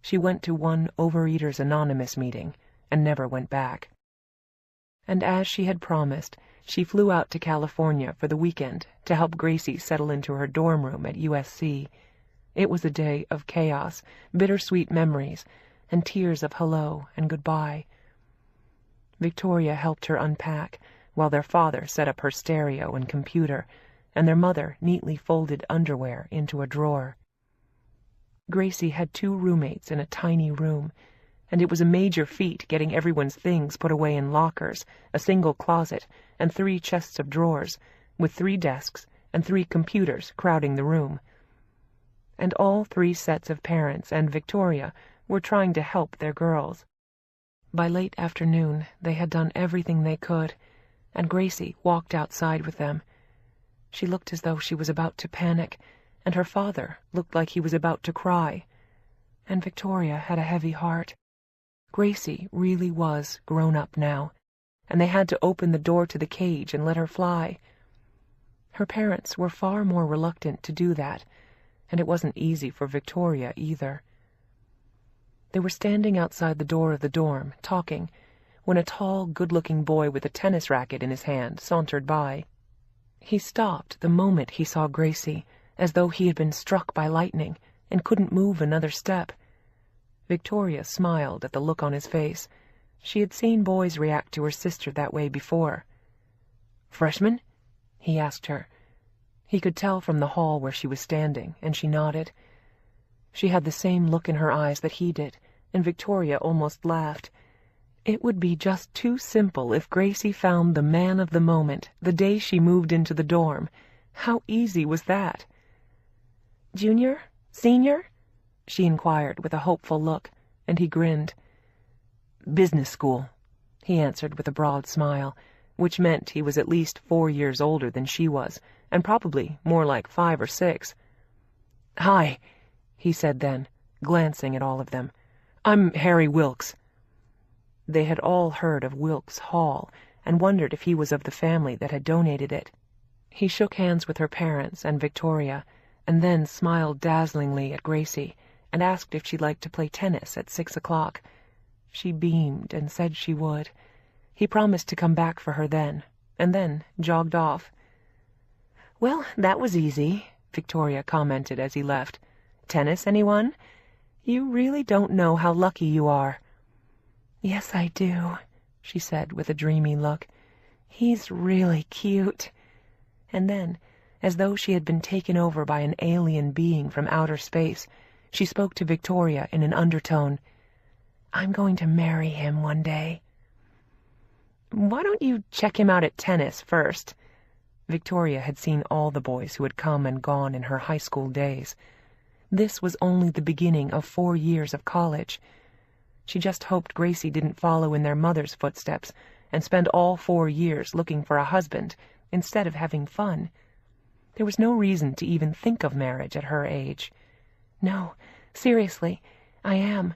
She went to one Overeaters Anonymous meeting, and never went back. And as she had promised, she flew out to California for the weekend to help Gracie settle into her dorm room at USC. It was a day of chaos, bittersweet memories, and tears of hello and goodbye. Victoria helped her unpack, while their father set up her stereo and computer, and their mother neatly folded underwear into a drawer. Gracie had 2 roommates in a tiny room, and it was a major feat getting everyone's things put away in lockers, a single closet, and 3 chests of drawers, with 3 desks and 3 computers crowding the room. And all 3 sets of parents and Victoria were trying to help their girls. By late afternoon, they had done everything they could, and Gracie walked outside with them. She looked as though she was about to panic, and her father looked like he was about to cry. And Victoria had a heavy heart. Gracie really was grown up now, and they had to open the door to the cage and let her fly. Her parents were far more reluctant to do that, and it wasn't easy for Victoria either. They were standing outside the door of the dorm, talking, when a tall, good-looking boy with a tennis racket in his hand sauntered by. He stopped the moment he saw Gracie, as though he had been struck by lightning, and couldn't move another step. Victoria smiled at the look on his face. She had seen boys react to her sister that way before. "Freshman?" he asked her. He could tell from the hall where she was standing, and she nodded. She had the same look in her eyes that he did, and Victoria almost laughed. It would be just too simple if Gracie found the man of the moment the day she moved into the dorm. How easy was that? "Junior? Senior?" she inquired with a hopeful look, and he grinned. "Business school," he answered with a broad smile, which meant he was at least 4 years older than she was, and probably more like 5 or 6. "Hi," he said then, glancing at all of them. "I'm Harry Wilkes." They had all heard of Wilkes Hall, and wondered if he was of the family that had donated it. He shook hands with her parents and Victoria, and then smiled dazzlingly at Gracie, and asked if she'd like to play tennis at 6 o'clock. She beamed and said she would. He promised to come back for her then, and then jogged off. "Well, that was easy," Victoria commented as he left. "Tennis, anyone? You really don't know how lucky you are." "Yes, I do," she said with a dreamy look. "He's really cute." And then, as though she had been taken over by an alien being from outer space, she spoke to Victoria in an undertone. "I'm going to marry him one day." "Why don't you check him out at tennis first?" Victoria had seen all the boys who had come and gone in her high school days. This was only the beginning of 4 years of college. She just hoped Gracie didn't follow in their mother's footsteps and spend all 4 years looking for a husband instead of having fun. There was no reason to even think of marriage at her age. "No, seriously, I am.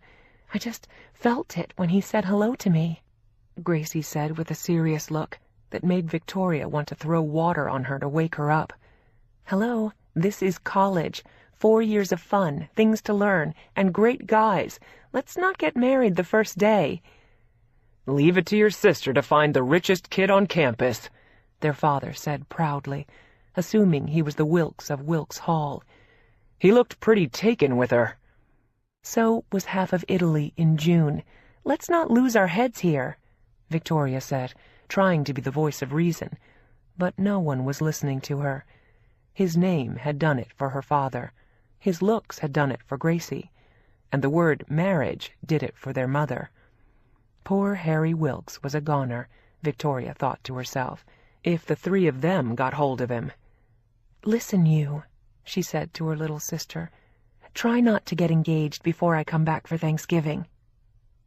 I just felt it when he said hello to me," Gracie said with a serious look that made Victoria want to throw water on her to wake her up. "Hello, this is college. 4 years of fun, things to learn, and great guys. Let's not get married the first day." "Leave it to your sister to find the richest kid on campus," their father said proudly, assuming he was the Wilkes of Wilkes Hall. "He looked pretty taken with her." "So was half of Italy in June. Let's not lose our heads here," Victoria said, trying to be the voice of reason, but no one was listening to her. His name had done it for her father, his looks had done it for Gracie, and the word marriage did it for their mother. Poor Harry Wilkes was a goner, Victoria thought to herself, if the three of them got hold of him. "Listen, you," she said to her little sister. "Try not to get engaged before I come back for Thanksgiving."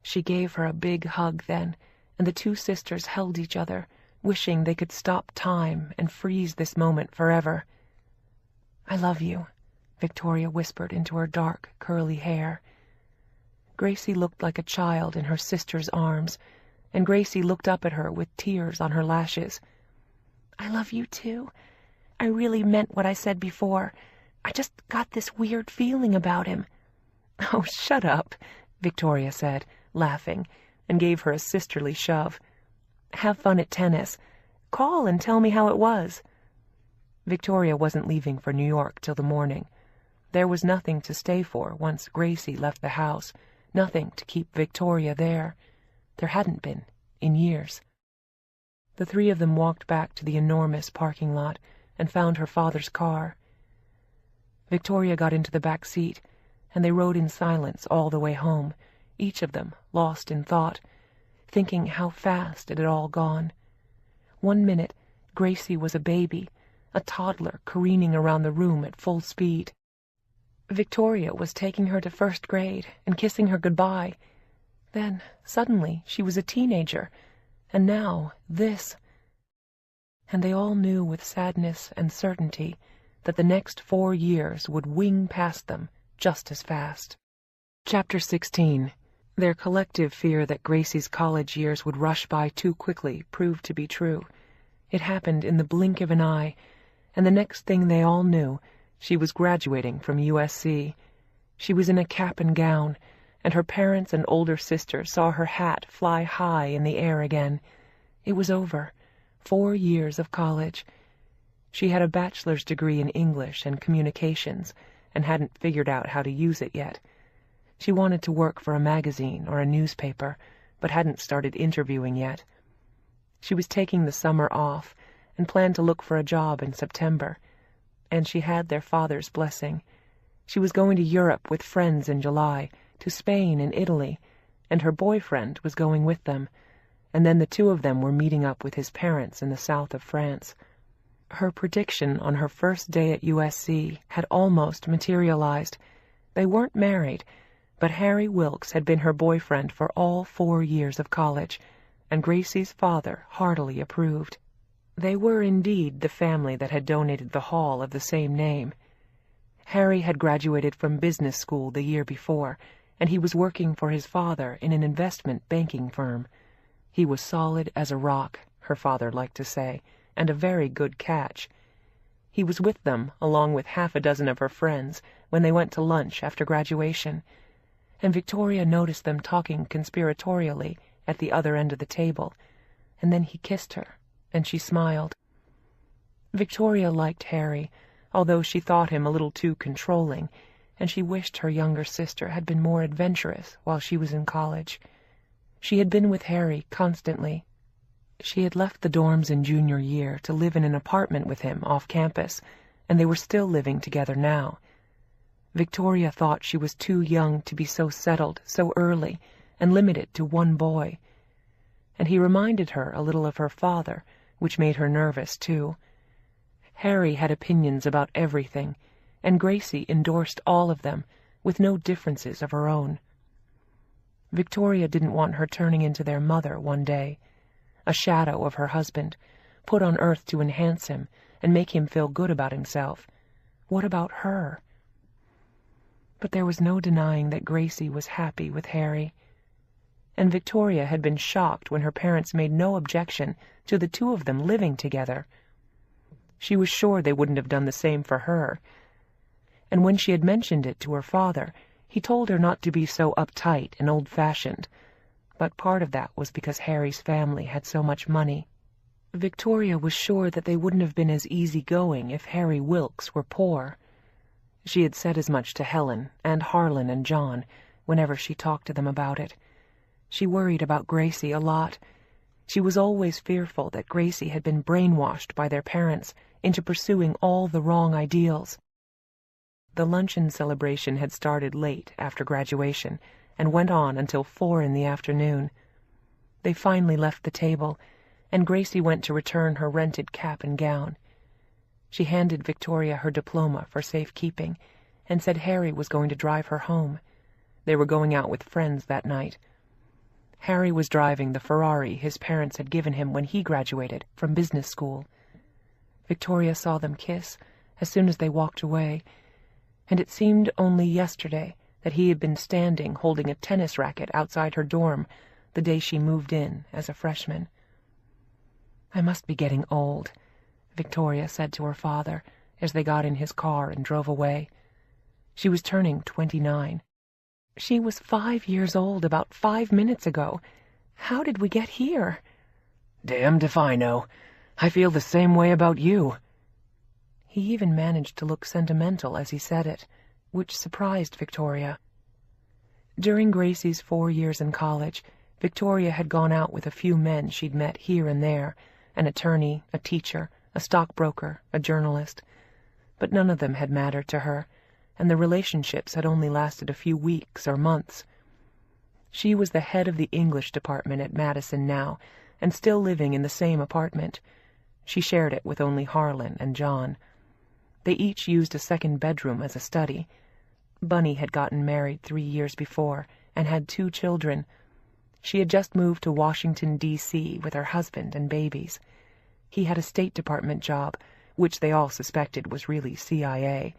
She gave her a big hug then, and the two sisters held each other, wishing they could stop time and freeze this moment forever. "I love you," Victoria whispered into her dark, curly hair. Gracie looked like a child in her sister's arms, and Gracie looked up at her with tears on her lashes. "I love you too. I really meant what I said before. I just got this weird feeling about him." "Oh, shut up," Victoria said, laughing, and gave her a sisterly shove. "Have fun at tennis. Call and tell me how it was." Victoria wasn't leaving for New York till the morning. There was nothing to stay for once Gracie left the house, nothing to keep Victoria there. There hadn't been in years. The three of them walked back to the enormous parking lot and found her father's car. Victoria got into the back seat, and they rode in silence all the way home, each of them lost in thought, thinking how fast it had all gone. 1 minute, Gracie was a baby, a toddler careening around the room at full speed. Victoria was taking her to first grade and kissing her goodbye. Then, suddenly, she was a teenager, and now this. And they all knew with sadness and certainty that the next 4 years would wing past them just as fast. Chapter 16. Their collective fear that Gracie's college years would rush by too quickly proved to be true. It happened in the blink of an eye, and the next thing they all knew, she was graduating from USC. She was in a cap and gown, and her parents and older sister saw her hat fly high in the air again. It was over. 4 years of college. She had a bachelor's degree in English and communications, and hadn't figured out how to use it yet. She wanted to work for a magazine or a newspaper, but hadn't started interviewing yet. She was taking the summer off, and planned to look for a job in September. And she had their father's blessing. She was going to Europe with friends in July, to Spain and Italy, and her boyfriend was going with them, and then the two of them were meeting up with his parents in the south of France. Her prediction on her first day at USC had almost materialized. They weren't married, but Harry Wilkes had been her boyfriend for all 4 years of college, and Gracie's father heartily approved. They were indeed the family that had donated the hall of the same name. Harry had graduated from business school the year before, and he was working for his father in an investment banking firm. He was solid as a rock, her father liked to say, and a very good catch. He was with them, along with half a dozen of her friends, when they went to lunch after graduation, and Victoria noticed them talking conspiratorially at the other end of the table, and then he kissed her, and she smiled. Victoria liked Harry, although she thought him a little too controlling, and she wished her younger sister had been more adventurous while she was in college. She had been with Harry constantly. She had left the dorms in junior year to live in an apartment with him off campus, and they were still living together now. Victoria thought she was too young to be so settled so early and limited to one boy. And he reminded her a little of her father, which made her nervous, too. Harry had opinions about everything, and Gracie endorsed all of them, with no differences of her own. Victoria didn't want her turning into their mother one day, a shadow of her husband, put on earth to enhance him and make him feel good about himself. What about her? But there was no denying that Gracie was happy with Harry. And Victoria had been shocked when her parents made no objection to the two of them living together. She was sure they wouldn't have done the same for her. And when she had mentioned it to her father, he told her not to be so uptight and old-fashioned, but part of that was because Harry's family had so much money. Victoria was sure that they wouldn't have been as easygoing if Harry Wilkes were poor. She had said as much to Helen and Harlan and John whenever she talked to them about it. She worried about Gracie a lot. She was always fearful that Gracie had been brainwashed by their parents into pursuing all the wrong ideals. The luncheon celebration had started late after graduation and went on until 4 in the afternoon. They finally left the table, and Gracie went to return her rented cap and gown. She handed Victoria her diploma for safekeeping and said Harry was going to drive her home. They were going out with friends that night. Harry was driving the Ferrari his parents had given him when he graduated from business school. Victoria saw them kiss as soon as they walked away, and it seemed only yesterday that he had been standing holding a tennis racket outside her dorm the day she moved in as a freshman. "I must be getting old," Victoria said to her father as they got in his car and drove away. She was turning 29. "She was 5 years old about 5 minutes ago. How did we get here?" "Damned if I know. I feel the same way about you." He even managed to look sentimental as he said it, which surprised Victoria. During Gracie's 4 years in college, Victoria had gone out with a few men she'd met here and there, an attorney, a teacher, a stockbroker, a journalist. But none of them had mattered to her, and the relationships had only lasted a few weeks or months. She was the head of the English department at Madison now, and still living in the same apartment. She shared it with only Harlan and John. They each used a second bedroom as a study. Bunny had gotten married 3 years before and had 2 children. She had just moved to Washington, D.C. with her husband and babies. He had a State Department job, which they all suspected was really CIA,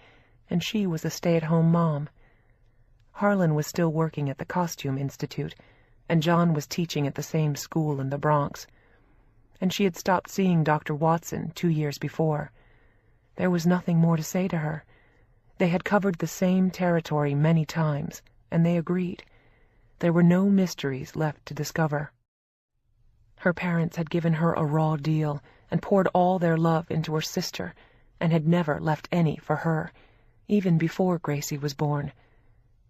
and she was a stay-at-home mom. Harlan was still working at the Costume Institute, and John was teaching at the same school in the Bronx. And she had stopped seeing Dr. Watson 2 years before. There was nothing more to say to her. They had covered the same territory many times, and they agreed. There were no mysteries left to discover. Her parents had given her a raw deal and poured all their love into her sister, and had never left any for her, even before Gracie was born.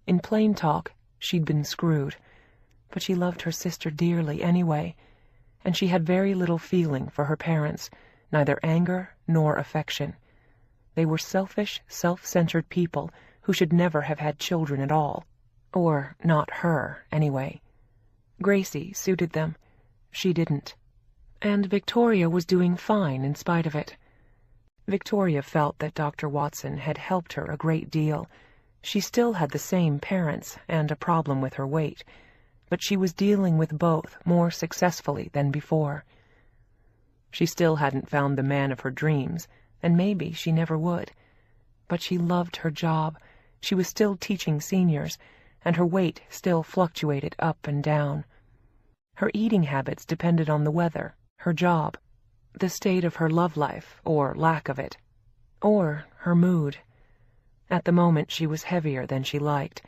In plain talk, she'd been screwed, but she loved her sister dearly anyway, and she had very little feeling for her parents, neither anger nor affection. They were selfish, self-centered people who should never have had children at all. Or not her, anyway. Gracie suited them. She didn't. And Victoria was doing fine in spite of it. Victoria felt that Dr. Watson had helped her a great deal. She still had the same parents and a problem with her weight, but she was dealing with both more successfully than before. She still hadn't found the man of her dreams, and maybe she never would. But she loved her job. She was still teaching seniors, and her weight still fluctuated up and down. Her eating habits depended on the weather, her job, the state of her love life, or lack of it, or her mood. At the moment she was heavier than she liked.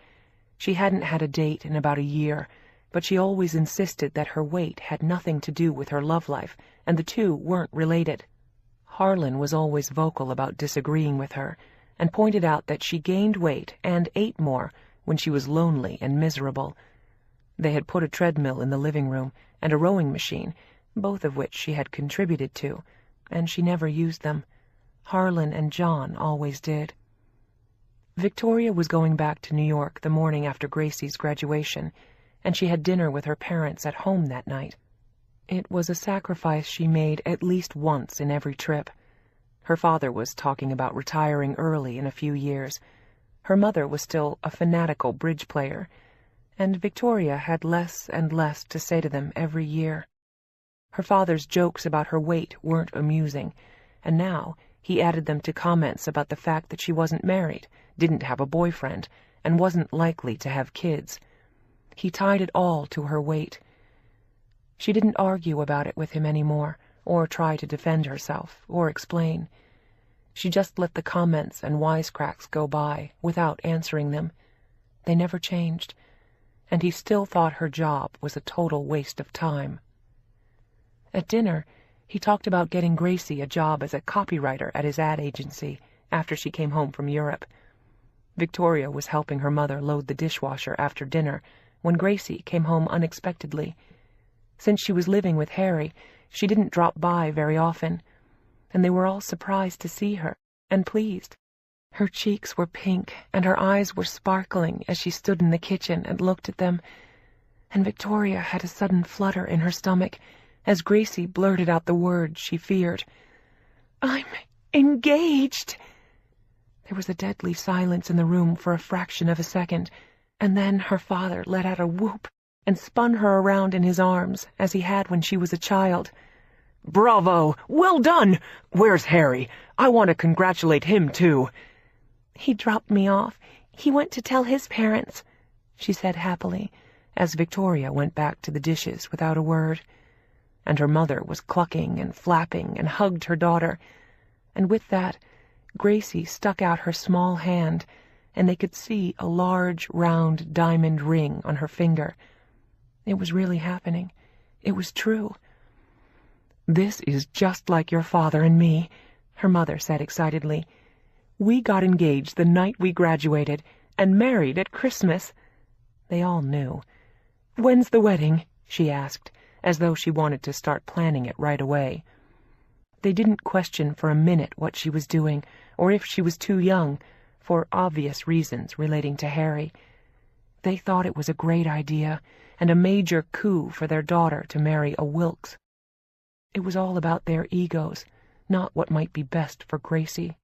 She hadn't had a date in about a year, but she always insisted that her weight had nothing to do with her love life, and the two weren't related. Harlan was always vocal about disagreeing with her, and pointed out that she gained weight and ate more when she was lonely and miserable. They had put a treadmill in the living room and a rowing machine, both of which she had contributed to, and she never used them. Harlan and John always did. Victoria was going back to New York the morning after Gracie's graduation, and she had dinner with her parents at home that night. It was a sacrifice she made at least once in every trip. Her father was talking about retiring early in a few years. Her mother was still a fanatical bridge player, and Victoria had less and less to say to them every year. Her father's jokes about her weight weren't amusing, and now he added them to comments about the fact that she wasn't married, didn't have a boyfriend, and wasn't likely to have kids. He tied it all to her weight. She didn't argue about it with him anymore, or try to defend herself, or explain. She just let the comments and wisecracks go by without answering them. They never changed, and he still thought her job was a total waste of time. At dinner, He talked about getting Gracie a job as a copywriter at his ad agency after she came home from Europe. Victoria was helping her mother load the dishwasher after dinner when Gracie came home unexpectedly. Since she was living with Harry, she didn't drop by very often, and they were all surprised to see her, and pleased. Her cheeks were pink, and her eyes were sparkling as she stood in the kitchen and looked at them, and Victoria had a sudden flutter in her stomach as Gracie blurted out the word she feared. "I'm engaged!" There was a deadly silence in the room for a fraction of a second, and then her father let out a whoop and spun her around in his arms as he had when she was a child. "Bravo! Well done! Where's Harry? I want to congratulate him, too." "He dropped me off. He went to tell his parents," she said happily, as Victoria went back to the dishes without a word. And her mother was clucking and flapping and hugged her daughter, and with that Gracie stuck out her small hand, and they could see a large, round diamond ring on her finger. It was really happening. It was true. "This is just like your father and me," her mother said excitedly. "We got engaged the night we graduated, and married at Christmas." They all knew. "When's the wedding?" she asked, as though she wanted to start planning it right away. They didn't question for a minute what she was doing, or if she was too young, for obvious reasons relating to Harry. They thought it was a great idea, and a major coup for their daughter to marry a Wilkes. It was all about their egos, not what might be best for Gracie.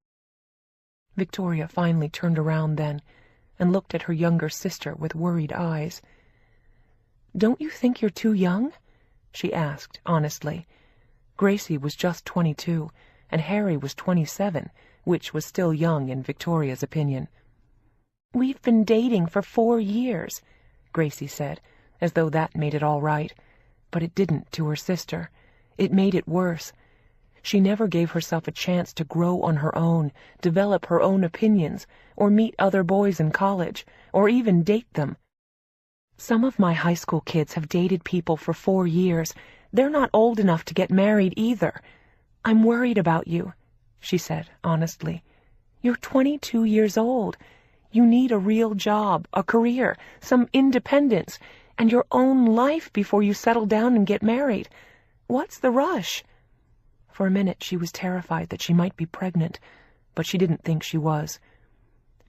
Victoria finally turned around then, and looked at her younger sister with worried eyes. "Don't you think you're too young?" she asked honestly. Gracie was just 22, and Harry was 27, which was still young in Victoria's opinion. "We've been dating for 4 years," Gracie said, as though that made it all right. But it didn't to her sister. It made it worse. She never gave herself a chance to grow on her own, develop her own opinions, or meet other boys in college, or even date them. "Some of my high school kids have dated people for 4 years. They're not old enough to get married either. I'm worried about you," she said honestly. "You're 22 years old. You need a real job, a career, some independence, and your own life before you settle down and get married. What's the rush?" For a minute she was terrified that she might be pregnant, but she didn't think she was.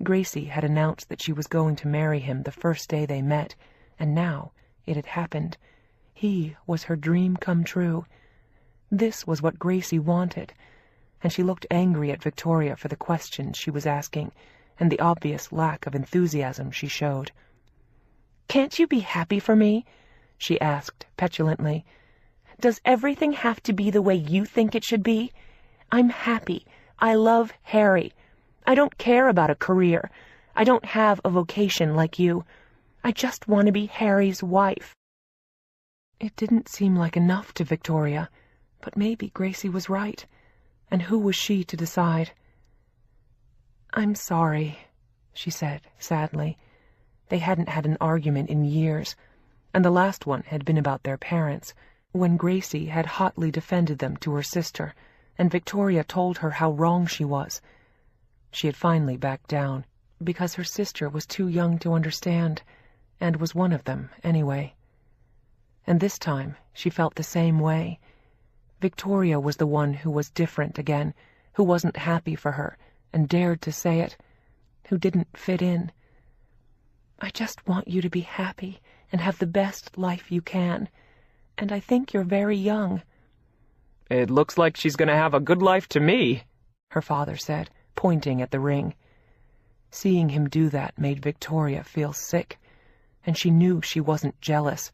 Gracie had announced that she was going to marry him the first day they met, and now it had happened. He was her dream come true. This was what Gracie wanted, and she looked angry at Victoria for the questions she was asking and the obvious lack of enthusiasm she showed. "Can't you be happy for me?" she asked petulantly. "Does everything have to be the way you think it should be? I'm happy. I love Harry. I don't care about a career. I don't have a vocation like you. I just want to be Harry's wife." It didn't seem like enough to Victoria, but maybe Gracie was right, and who was she to decide? "I'm sorry," she said sadly. They hadn't had an argument in years, and the last one had been about their parents, when Gracie had hotly defended them to her sister, and Victoria told her how wrong she was. She had finally backed down, because her sister was too young to understand, and was one of them anyway. And this time she felt the same way. Victoria was the one who was different again, who wasn't happy for her, and dared to say it, who didn't fit in. "I just want you to be happy and have the best life you can, and I think you're very young." "It looks like she's going to have a good life to me," her father said, pointing at the ring. Seeing him do that made Victoria feel sick, and she knew she wasn't jealous.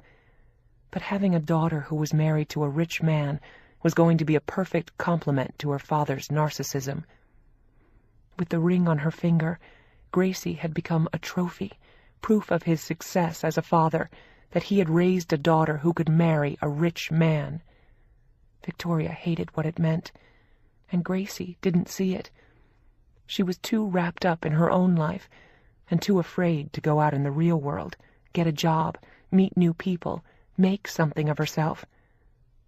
But having a daughter who was married to a rich man was going to be a perfect complement to her father's narcissism. With the ring on her finger, Gracie had become a trophy, proof of his success as a father, that he had raised a daughter who could marry a rich man. Victoria hated what it meant, and Gracie didn't see it. She was too wrapped up in her own life, and too afraid to go out in the real world, get a job, meet new people, make something of herself.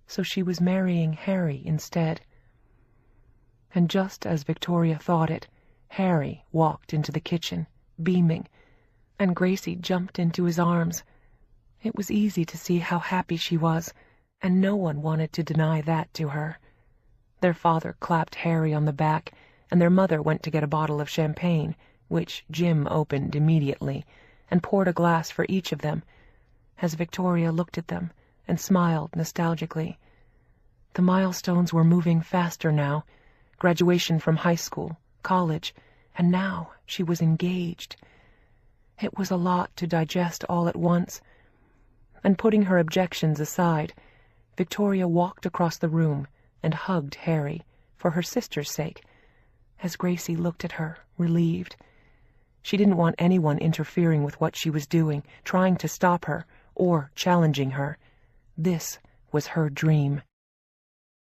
so she was marrying Harry instead. And just as Victoria thought it, Harry walked into the kitchen, beaming, and Gracie jumped into his arms. It was easy to see how happy she was, and no one wanted to deny that to her. Their father clapped Harry on the back, and their mother went to get a bottle of champagne, which Jim opened immediately, and poured a glass for each of them, as Victoria looked at them and smiled nostalgically. The milestones were moving faster now. Graduation from high school, college, and now she was engaged. It was a lot to digest all at once, and putting her objections aside, Victoria walked across the room and hugged Harry, for her sister's sake, as Gracie looked at her, relieved. She didn't want anyone interfering with what she was doing, trying to stop her, or challenging her. This was her dream.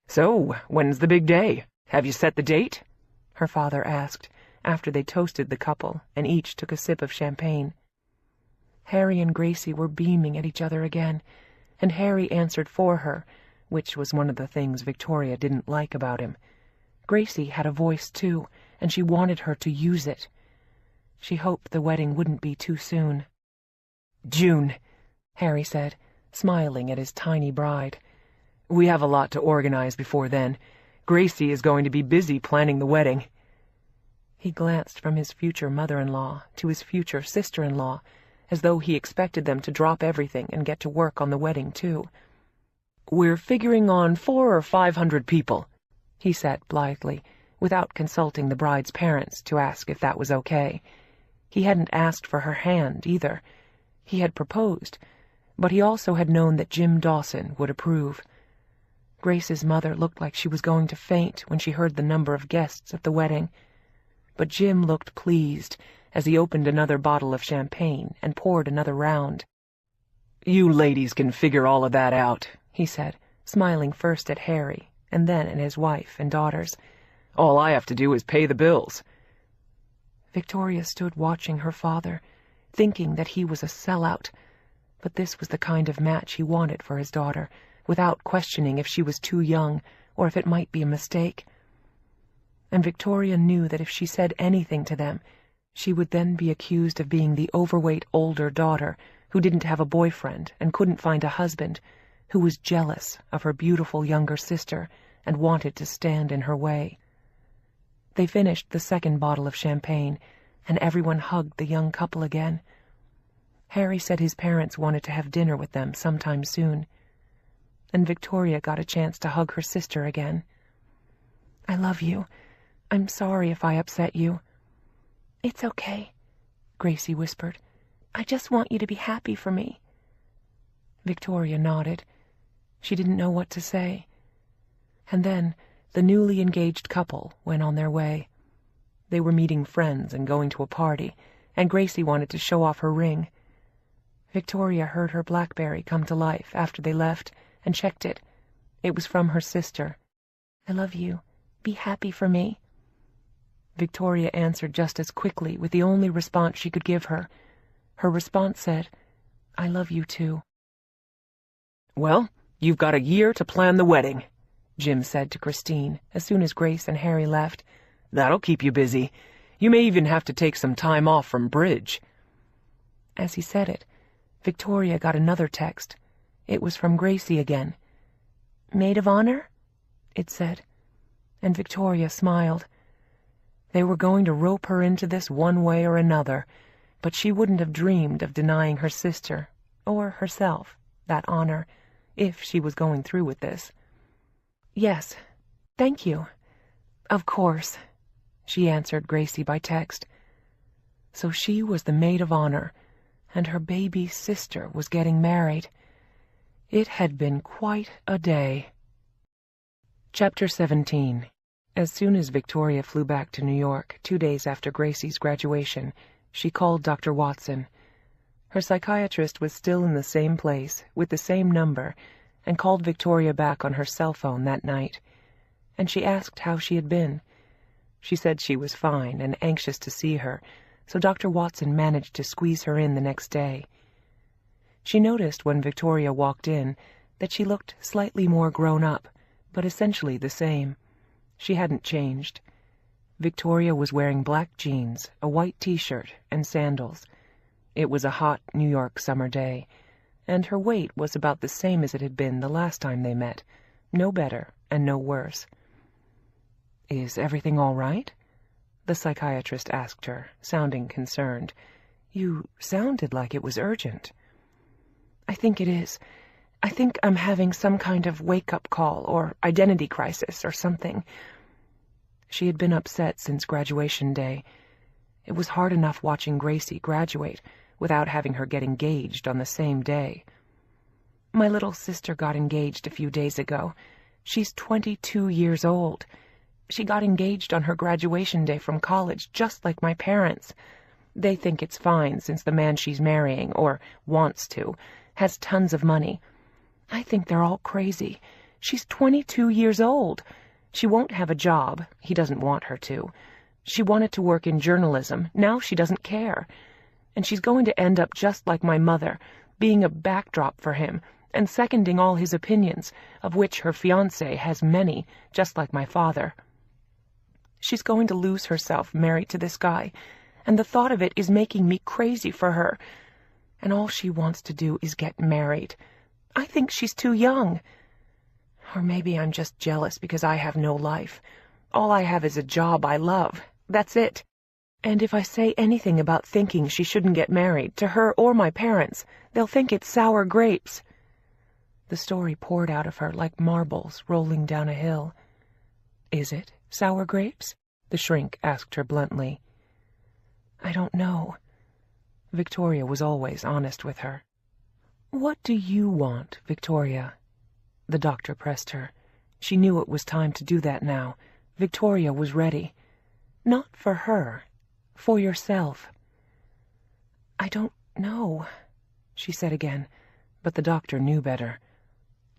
"So, when's the big day? Have you set the date?" her father asked, after they toasted the couple and each took a sip of champagne. Harry and Gracie were beaming at each other again, and Harry answered for her, which was one of the things Victoria didn't like about him. Gracie had a voice too, and she wanted her to use it. She hoped the wedding wouldn't be too soon. "June," Harry said, smiling at his tiny bride. "We have a lot to organize before then. Gracie is going to be busy planning the wedding." He glanced from his future mother-in-law to his future sister-in-law, as though he expected them to drop everything and get to work on the wedding too. "We're figuring on 400 or 500 people," he said blithely, without consulting the bride's parents to ask if that was okay. He hadn't asked for her hand, either. He had proposed, but he also had known that Jim Dawson would approve. Grace's mother looked like she was going to faint when she heard the number of guests at the wedding, but Jim looked pleased as he opened another bottle of champagne and poured another round. "You ladies can figure all of that out," he said, smiling first at Harry and then at his wife and daughters. "All I have to do is pay the bills." Victoria stood watching her father, thinking that he was a sellout, but this was the kind of match he wanted for his daughter, without questioning if she was too young or if it might be a mistake. And Victoria knew that if she said anything to them, she would then be accused of being the overweight older daughter who didn't have a boyfriend and couldn't find a husband, who was jealous of her beautiful younger sister and wanted to stand in her way. They finished the second bottle of champagne, and everyone hugged the young couple again. Harry said his parents wanted to have dinner with them sometime soon, and Victoria got a chance to hug her sister again. "I love you. I'm sorry if I upset you." "It's okay," Gracie whispered. "I just want you to be happy for me." Victoria nodded. She didn't know what to say. And then the newly engaged couple went on their way. They were meeting friends and going to a party, and Gracie wanted to show off her ring. Victoria heard her BlackBerry come to life after they left and checked it. It was from her sister. "I love you. Be happy for me." Victoria answered just as quickly with the only response she could give her. Her response said, "I love you too." "Well, you've got a year to plan the wedding," Jim said to Christine as soon as Grace and Harry left. "That'll keep you busy. You may even have to take some time off from bridge." As he said it, Victoria got another text. It was from Gracie again. "Maid of honor?" it said, and Victoria smiled. They were going to rope her into this one way or another, but she wouldn't have dreamed of denying her sister, or herself, that honor, if she was going through with this. "Yes, thank you. Of course," she answered Gracie by text. So she was the maid of honor, and her baby sister was getting married. It had been quite a day. Chapter 17. As soon as Victoria flew back to New York, 2 days after Gracie's graduation, she called Dr. Watson. Her psychiatrist was still in the same place, with the same number, and called Victoria back on her cell phone that night. And she asked how she had been. She said she was fine and anxious to see her, so Dr. Watson managed to squeeze her in the next day. She noticed when Victoria walked in that she looked slightly more grown up, but essentially the same. She hadn't changed. Victoria was wearing black jeans, a white t-shirt, and sandals. It was a hot New York summer day, and her weight was about the same as it had been the last time they met, no better and no worse. "Is everything all right?" the psychiatrist asked her, sounding concerned. "You sounded like it was urgent." "I think it is. I think I'm having some kind of wake-up call or identity crisis or something." She had been upset since graduation day. It was hard enough watching Gracie graduate without having her get engaged on the same day. "My little sister got engaged a few days ago. She's 22 years old. She got engaged on her graduation day from college, just like my parents. They think it's fine since the man she's marrying, or wants to, has tons of money. I think they're all crazy. She's 22 years old. She won't have a job. He doesn't want her to. She wanted to work in journalism. Now she doesn't care. And she's going to end up just like my mother, being a backdrop for him, and seconding all his opinions, of which her fiancé has many, just like my father. She's going to lose herself married to this guy, and the thought of it is making me crazy for her. And all she wants to do is get married. I think she's too young. Or maybe I'm just jealous because I have no life. All I have is a job I love. That's it. And if I say anything about thinking she shouldn't get married, to her or my parents, they'll think it's sour grapes." The story poured out of her like marbles rolling down a hill. "Is it sour grapes?" the shrink asked her bluntly. "I don't know." Victoria was always honest with her. "What do you want, Victoria?" The doctor pressed her. She knew it was time to do that now. Victoria was ready. "Not for her. For yourself." "I don't know," she said again, but the doctor knew better.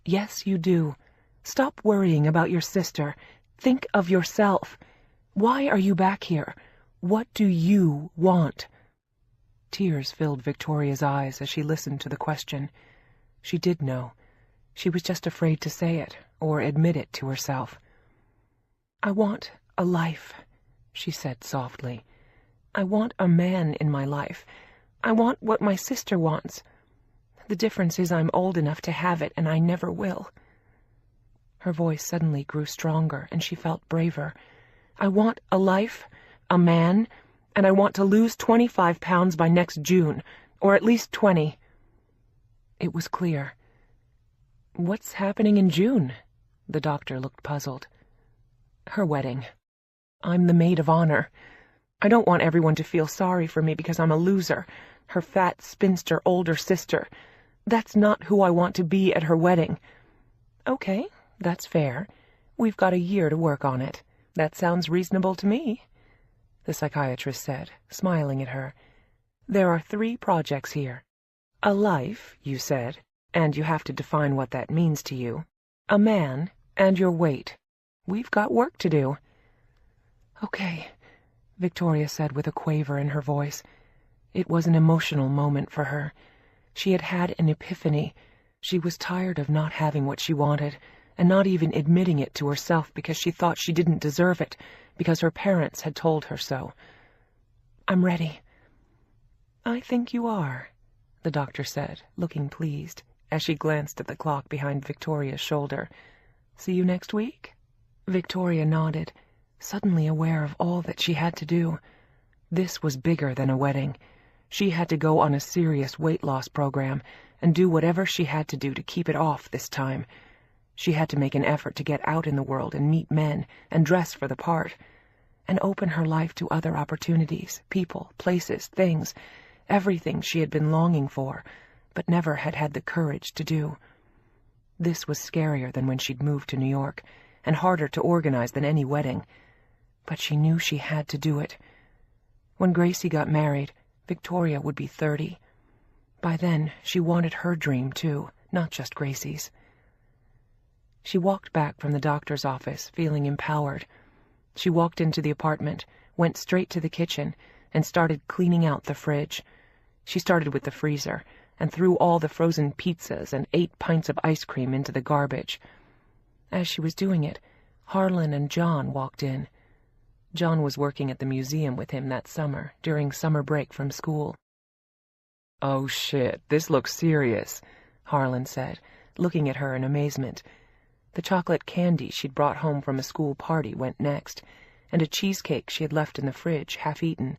"Yes, you do. Stop worrying about your sister. Think of yourself. Why are you back here? What do you want?" Tears filled Victoria's eyes as she listened to the question. She did know. She was just afraid to say it or admit it to herself. "I want a life," she said softly. "I want a man in my life. I want what my sister wants. The difference is I'm old enough to have it, and I never will." Her voice suddenly grew stronger, and she felt braver. "I want a life, a man, and I want to lose 25 pounds by next June, or at least 20. It was clear. "What's happening in June?" The doctor looked puzzled. "Her wedding. I'm the maid of honor. I don't want everyone to feel sorry for me because I'm a loser, her fat, spinster older sister. That's not who I want to be at her wedding." "Okay, that's fair. We've got a year to work on it. That sounds reasonable to me," the psychiatrist said, smiling at her. "There are 3 projects here. A life, you said, and you have to define what that means to you. A man, and your weight. We've got work to do." "Okay," Victoria said with a quaver in her voice. It was an emotional moment for her. She had had an epiphany. She was tired of not having what she wanted, and not even admitting it to herself because she thought she didn't deserve it, because her parents had told her so. "I'm ready." "I think you are," the doctor said, looking pleased, as she glanced at the clock behind Victoria's shoulder. "See you next week?" Victoria nodded, suddenly aware of all that she had to do. This was bigger than a wedding. She had to go on a serious weight loss program and do whatever she had to do to keep it off this time. She had to make an effort to get out in the world and meet men and dress for the part, and open her life to other opportunities, people, places, things, everything she had been longing for, but never had had the courage to do. This was scarier than when she'd moved to New York, and harder to organize than any wedding. But she knew she had to do it. When Gracie got married, Victoria would be 30. By then, she wanted her dream, too, not just Gracie's. She walked back from the doctor's office, feeling empowered. She walked into the apartment, went straight to the kitchen, and started cleaning out the fridge. She started with the freezer, and threw all the frozen pizzas and 8 pints of ice cream into the garbage. As she was doing it, Harlan and John walked in. John was working at the museum with him that summer, during summer break from school. "Oh shit, this looks serious," Harlan said, looking at her in amazement. The chocolate candy she'd brought home from a school party went next, and a cheesecake she had left in the fridge, half-eaten.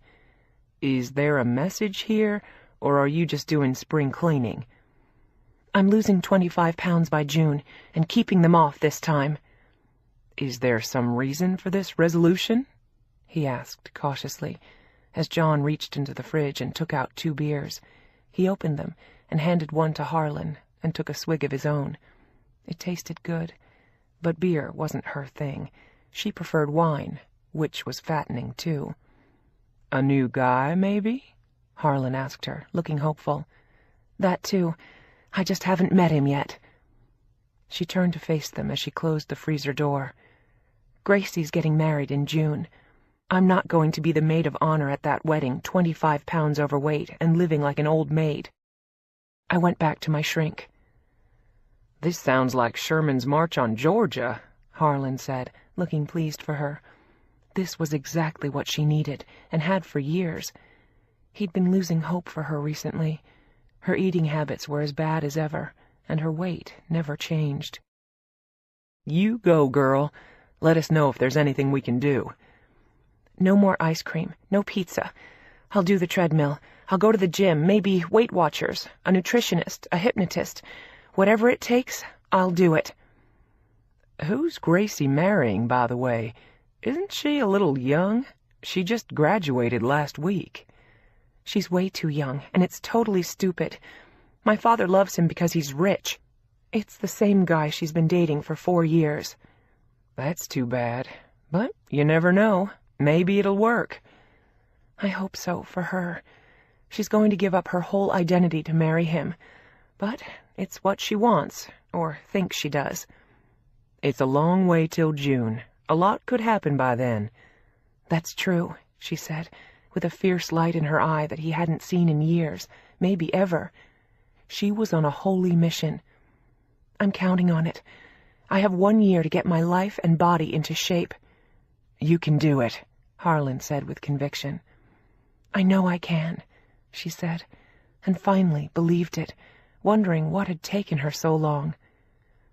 "Is there a message here, or are you just doing spring cleaning?" "I'm losing 25 pounds by June, and keeping them off this time." "Is there some reason for this resolution?" he asked cautiously, as John reached into the fridge and took out 2 beers. He opened them and handed one to Harlan and took a swig of his own. It tasted good, but beer wasn't her thing. She preferred wine, which was fattening, too. "A new guy, maybe?" Harlan asked her, looking hopeful. "That, too. I just haven't met him yet." She turned to face them as she closed the freezer door. "Gracie's getting married in June. I'm not going to be the maid of honor at that wedding, 25 pounds overweight and living like an old maid." I went back to my shrink. "This sounds like Sherman's March on Georgia," Harlan said, looking pleased for her. This was exactly what she needed, and had for years. He'd been losing hope for her recently. Her eating habits were as bad as ever, and her weight never changed. "You go, girl. Let us know if there's anything we can do." "No more ice cream, no pizza. I'll do the treadmill. I'll go to the gym, maybe Weight Watchers, a nutritionist, a hypnotist. Whatever it takes, I'll do it." "Who's Gracie marrying, by the way? Isn't she a little young? She just graduated last week." "She's way too young, and it's totally stupid. My father loves him because he's rich. It's the same guy she's been dating for 4 years. "That's too bad. But you never know. Maybe it'll work." "I hope so, for her. She's going to give up her whole identity to marry him. But it's what she wants, or thinks she does." "It's a long way till June. A lot could happen by then." "That's true," she said, with a fierce light in her eye that he hadn't seen in years, maybe ever. She was on a holy mission. "I'm counting on it. I have 1 year to get my life and body into shape." "You can do it," Harlan said with conviction. "I know I can," she said, and finally believed it, wondering what had taken her so long.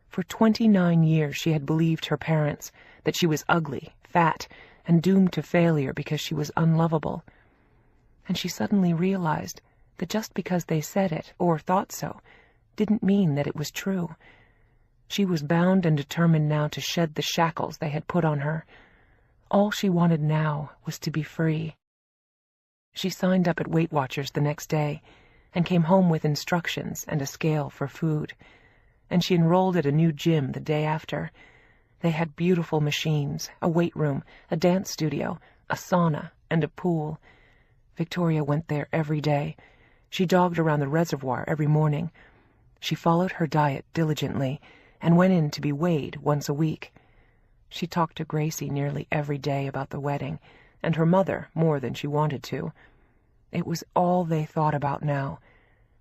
For 29 years she had believed her parents, that she was ugly, fat, and doomed to failure because she was unlovable. And she suddenly realized that just because they said it, or thought so, didn't mean that it was true. She was bound and determined now to shed the shackles they had put on her. All she wanted now was to be free. She signed up at Weight Watchers the next day, and came home with instructions and a scale for food. And she enrolled at a new gym the day after. They had beautiful machines, a weight room, a dance studio, a sauna, and a pool. Victoria went there every day. She jogged around the reservoir every morning. She followed her diet diligently, and went in to be weighed once a week. She talked to Gracie nearly every day about the wedding, and her mother more than she wanted to. It was all they thought about now.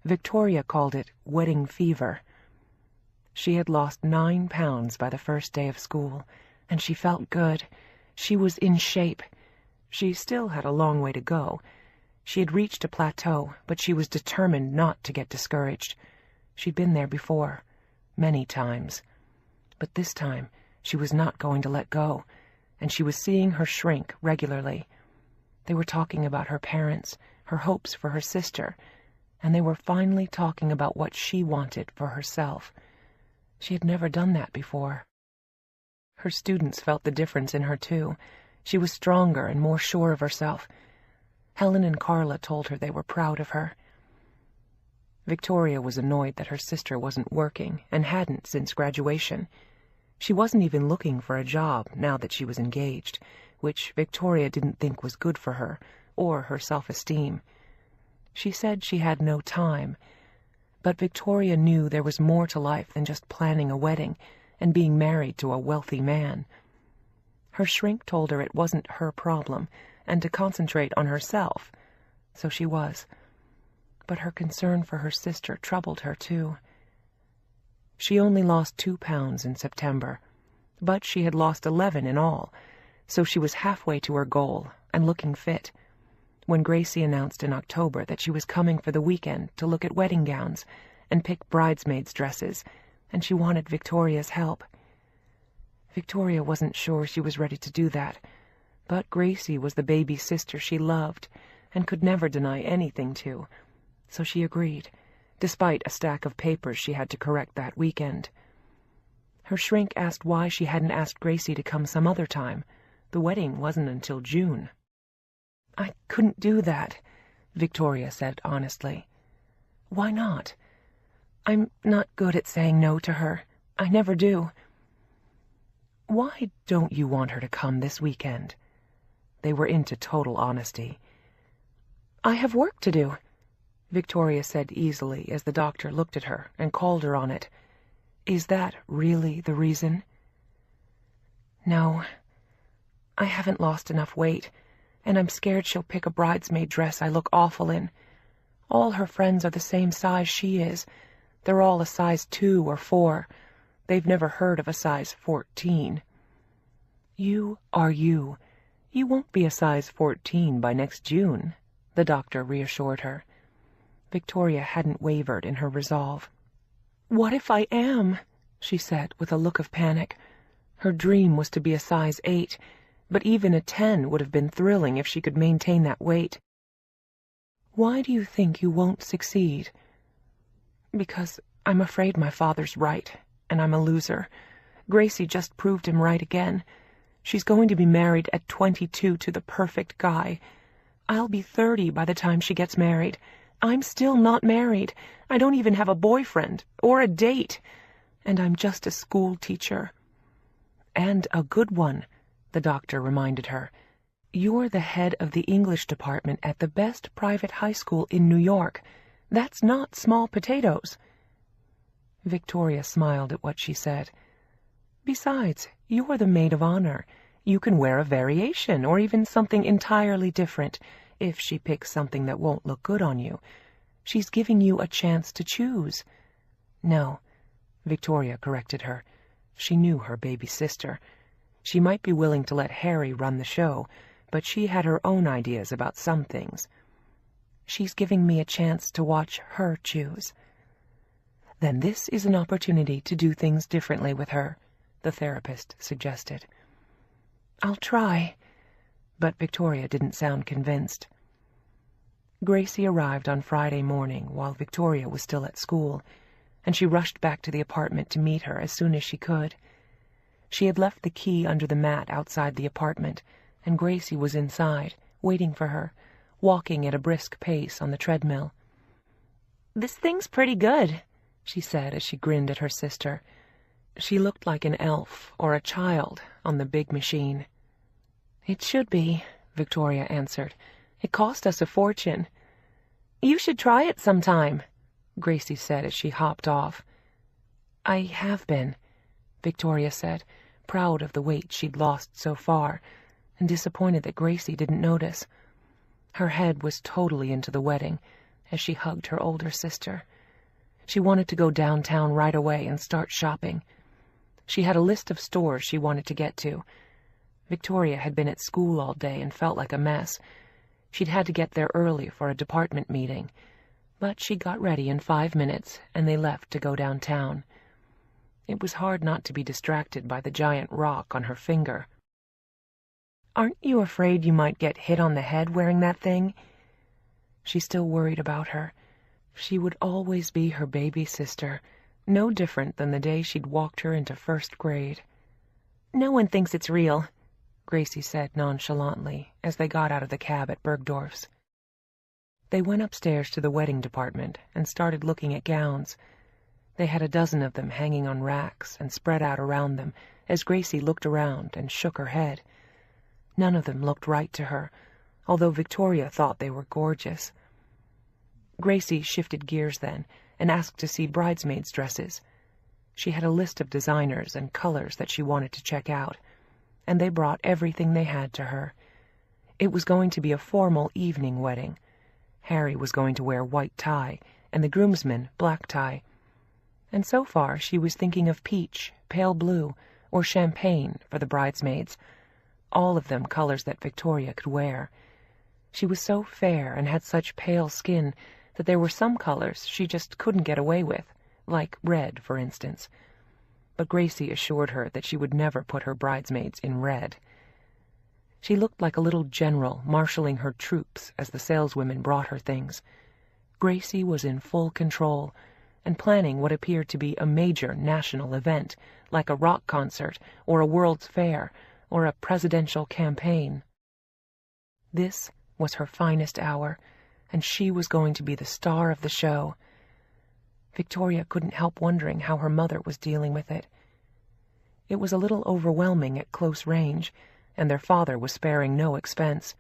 Victoria called it wedding fever. She had lost 9 pounds by the first day of school, and she felt good. She was in shape. She still had a long way to go. She had reached a plateau, but she was determined not to get discouraged. She'd been there before, many times. But this time, she was not going to let go, and she was seeing her shrink regularly. They were talking about her parents, her hopes for her sister, and they were finally talking about what she wanted for herself. She had never done that before. Her students felt the difference in her, too. She was stronger and more sure of herself. Helen and Carla told her they were proud of her. Victoria was annoyed that her sister wasn't working, and hadn't since graduation. She wasn't even looking for a job now that she was engaged, which Victoria didn't think was good for her, or her self-esteem. She said she had no time, but Victoria knew there was more to life than just planning a wedding and being married to a wealthy man. Her shrink told her it wasn't her problem, and to concentrate on herself, so she was. but her concern for her sister troubled her too. She only lost 2 pounds in September, but she had lost 11 in all, so she was halfway to her goal and looking fit, when Gracie announced in October that she was coming for the weekend to look at wedding gowns and pick bridesmaids' dresses, and she wanted Victoria's help. Victoria wasn't sure she was ready to do that, but Gracie was the baby sister she loved and could never deny anything to, so she agreed, despite a stack of papers she had to correct that weekend. Her shrink asked why she hadn't asked Gracie to come some other time. The wedding wasn't until June. "I couldn't do that," Victoria said honestly. "Why not?" "I'm not good at saying no to her. I never do." "Why don't you want her to come this weekend?" They were into total honesty. "I have work to do," Victoria said easily as the doctor looked at her and called her on it. "Is that really the reason?" "No. I haven't lost enough weight, and I'm scared she'll pick a bridesmaid dress I look awful in. All her friends are the same size she is. They're all a size 2 or 4. They've never heard of a size 14. You are you. You won't be a size 14 by next June," the doctor reassured her. Victoria hadn't wavered in her resolve. "What if I am?" she said with a look of panic. Her dream was to be a size 8, but even a 10 would have been thrilling if she could maintain that weight. "Why do you think you won't succeed?" "Because I'm afraid my father's right, and I'm a loser. Gracie just proved him right again. She's going to be married at 22 to the perfect guy. I'll be 30 by the time she gets married. I'm still not married. I don't even have a boyfriend or a date. And I'm just a school teacher." "And a good one," the doctor reminded her. "You're the head of the English department at the best private high school in New York. That's not small potatoes." Victoria smiled at what she said. "Besides, you're the maid of honor. You can wear a variation or even something entirely different if she picks something that won't look good on you. She's giving you a chance to choose." "No," Victoria corrected her. She knew her baby sister. She might be willing to let Harry run the show, but she had her own ideas about some things. "She's giving me a chance to watch her choose." "Then this is an opportunity to do things differently with her," the therapist suggested. "I'll try," but Victoria didn't sound convinced. Gracie arrived on Friday morning while Victoria was still at school, and she rushed back to the apartment to meet her as soon as she could. She had left the key under the mat outside the apartment, and Gracie was inside, waiting for her, walking at a brisk pace on the treadmill. "This thing's pretty good," she said as she grinned at her sister. She looked like an elf or a child on the big machine. "It should be," Victoria answered. "It cost us a fortune." "You should try it sometime," Gracie said as she hopped off. "I have been," Victoria said, proud of the weight she'd lost so far, and disappointed that Gracie didn't notice. Her head was totally into the wedding as she hugged her older sister. She wanted to go downtown right away and start shopping. She had a list of stores she wanted to get to. Victoria had been at school all day and felt like a mess. She'd had to get there early for a department meeting, but she got ready in 5 minutes and they left to go downtown. It was hard not to be distracted by the giant rock on her finger. "Aren't you afraid you might get hit on the head wearing that thing?" She still worried about her. She would always be her baby sister, no different than the day she'd walked her into 1st grade. "No one thinks it's real," Gracie said nonchalantly as they got out of the cab at Bergdorf's. They went upstairs to the wedding department and started looking at gowns. They had a dozen of them hanging on racks and spread out around them as Gracie looked around and shook her head. None of them looked right to her, although Victoria thought they were gorgeous. Gracie shifted gears then and asked to see bridesmaids' dresses. She had a list of designers and colors that she wanted to check out, and they brought everything they had to her. It was going to be a formal evening wedding. Harry was going to wear white tie, and the groomsmen black tie. And so far she was thinking of peach, pale blue, or champagne for the bridesmaids, all of them colors that Victoria could wear. She was so fair and had such pale skin that there were some colors she just couldn't get away with, like red, for instance. But Gracie assured her that she would never put her bridesmaids in red. She looked like a little general marshalling her troops as the saleswomen brought her things. Gracie was in full control and planning what appeared to be a major national event, like a rock concert or a World's Fair or a presidential campaign. This was her finest hour, and she was going to be the star of the show. Victoria couldn't help wondering how her mother was dealing with it. It was a little overwhelming at close range, and their father was sparing no expense.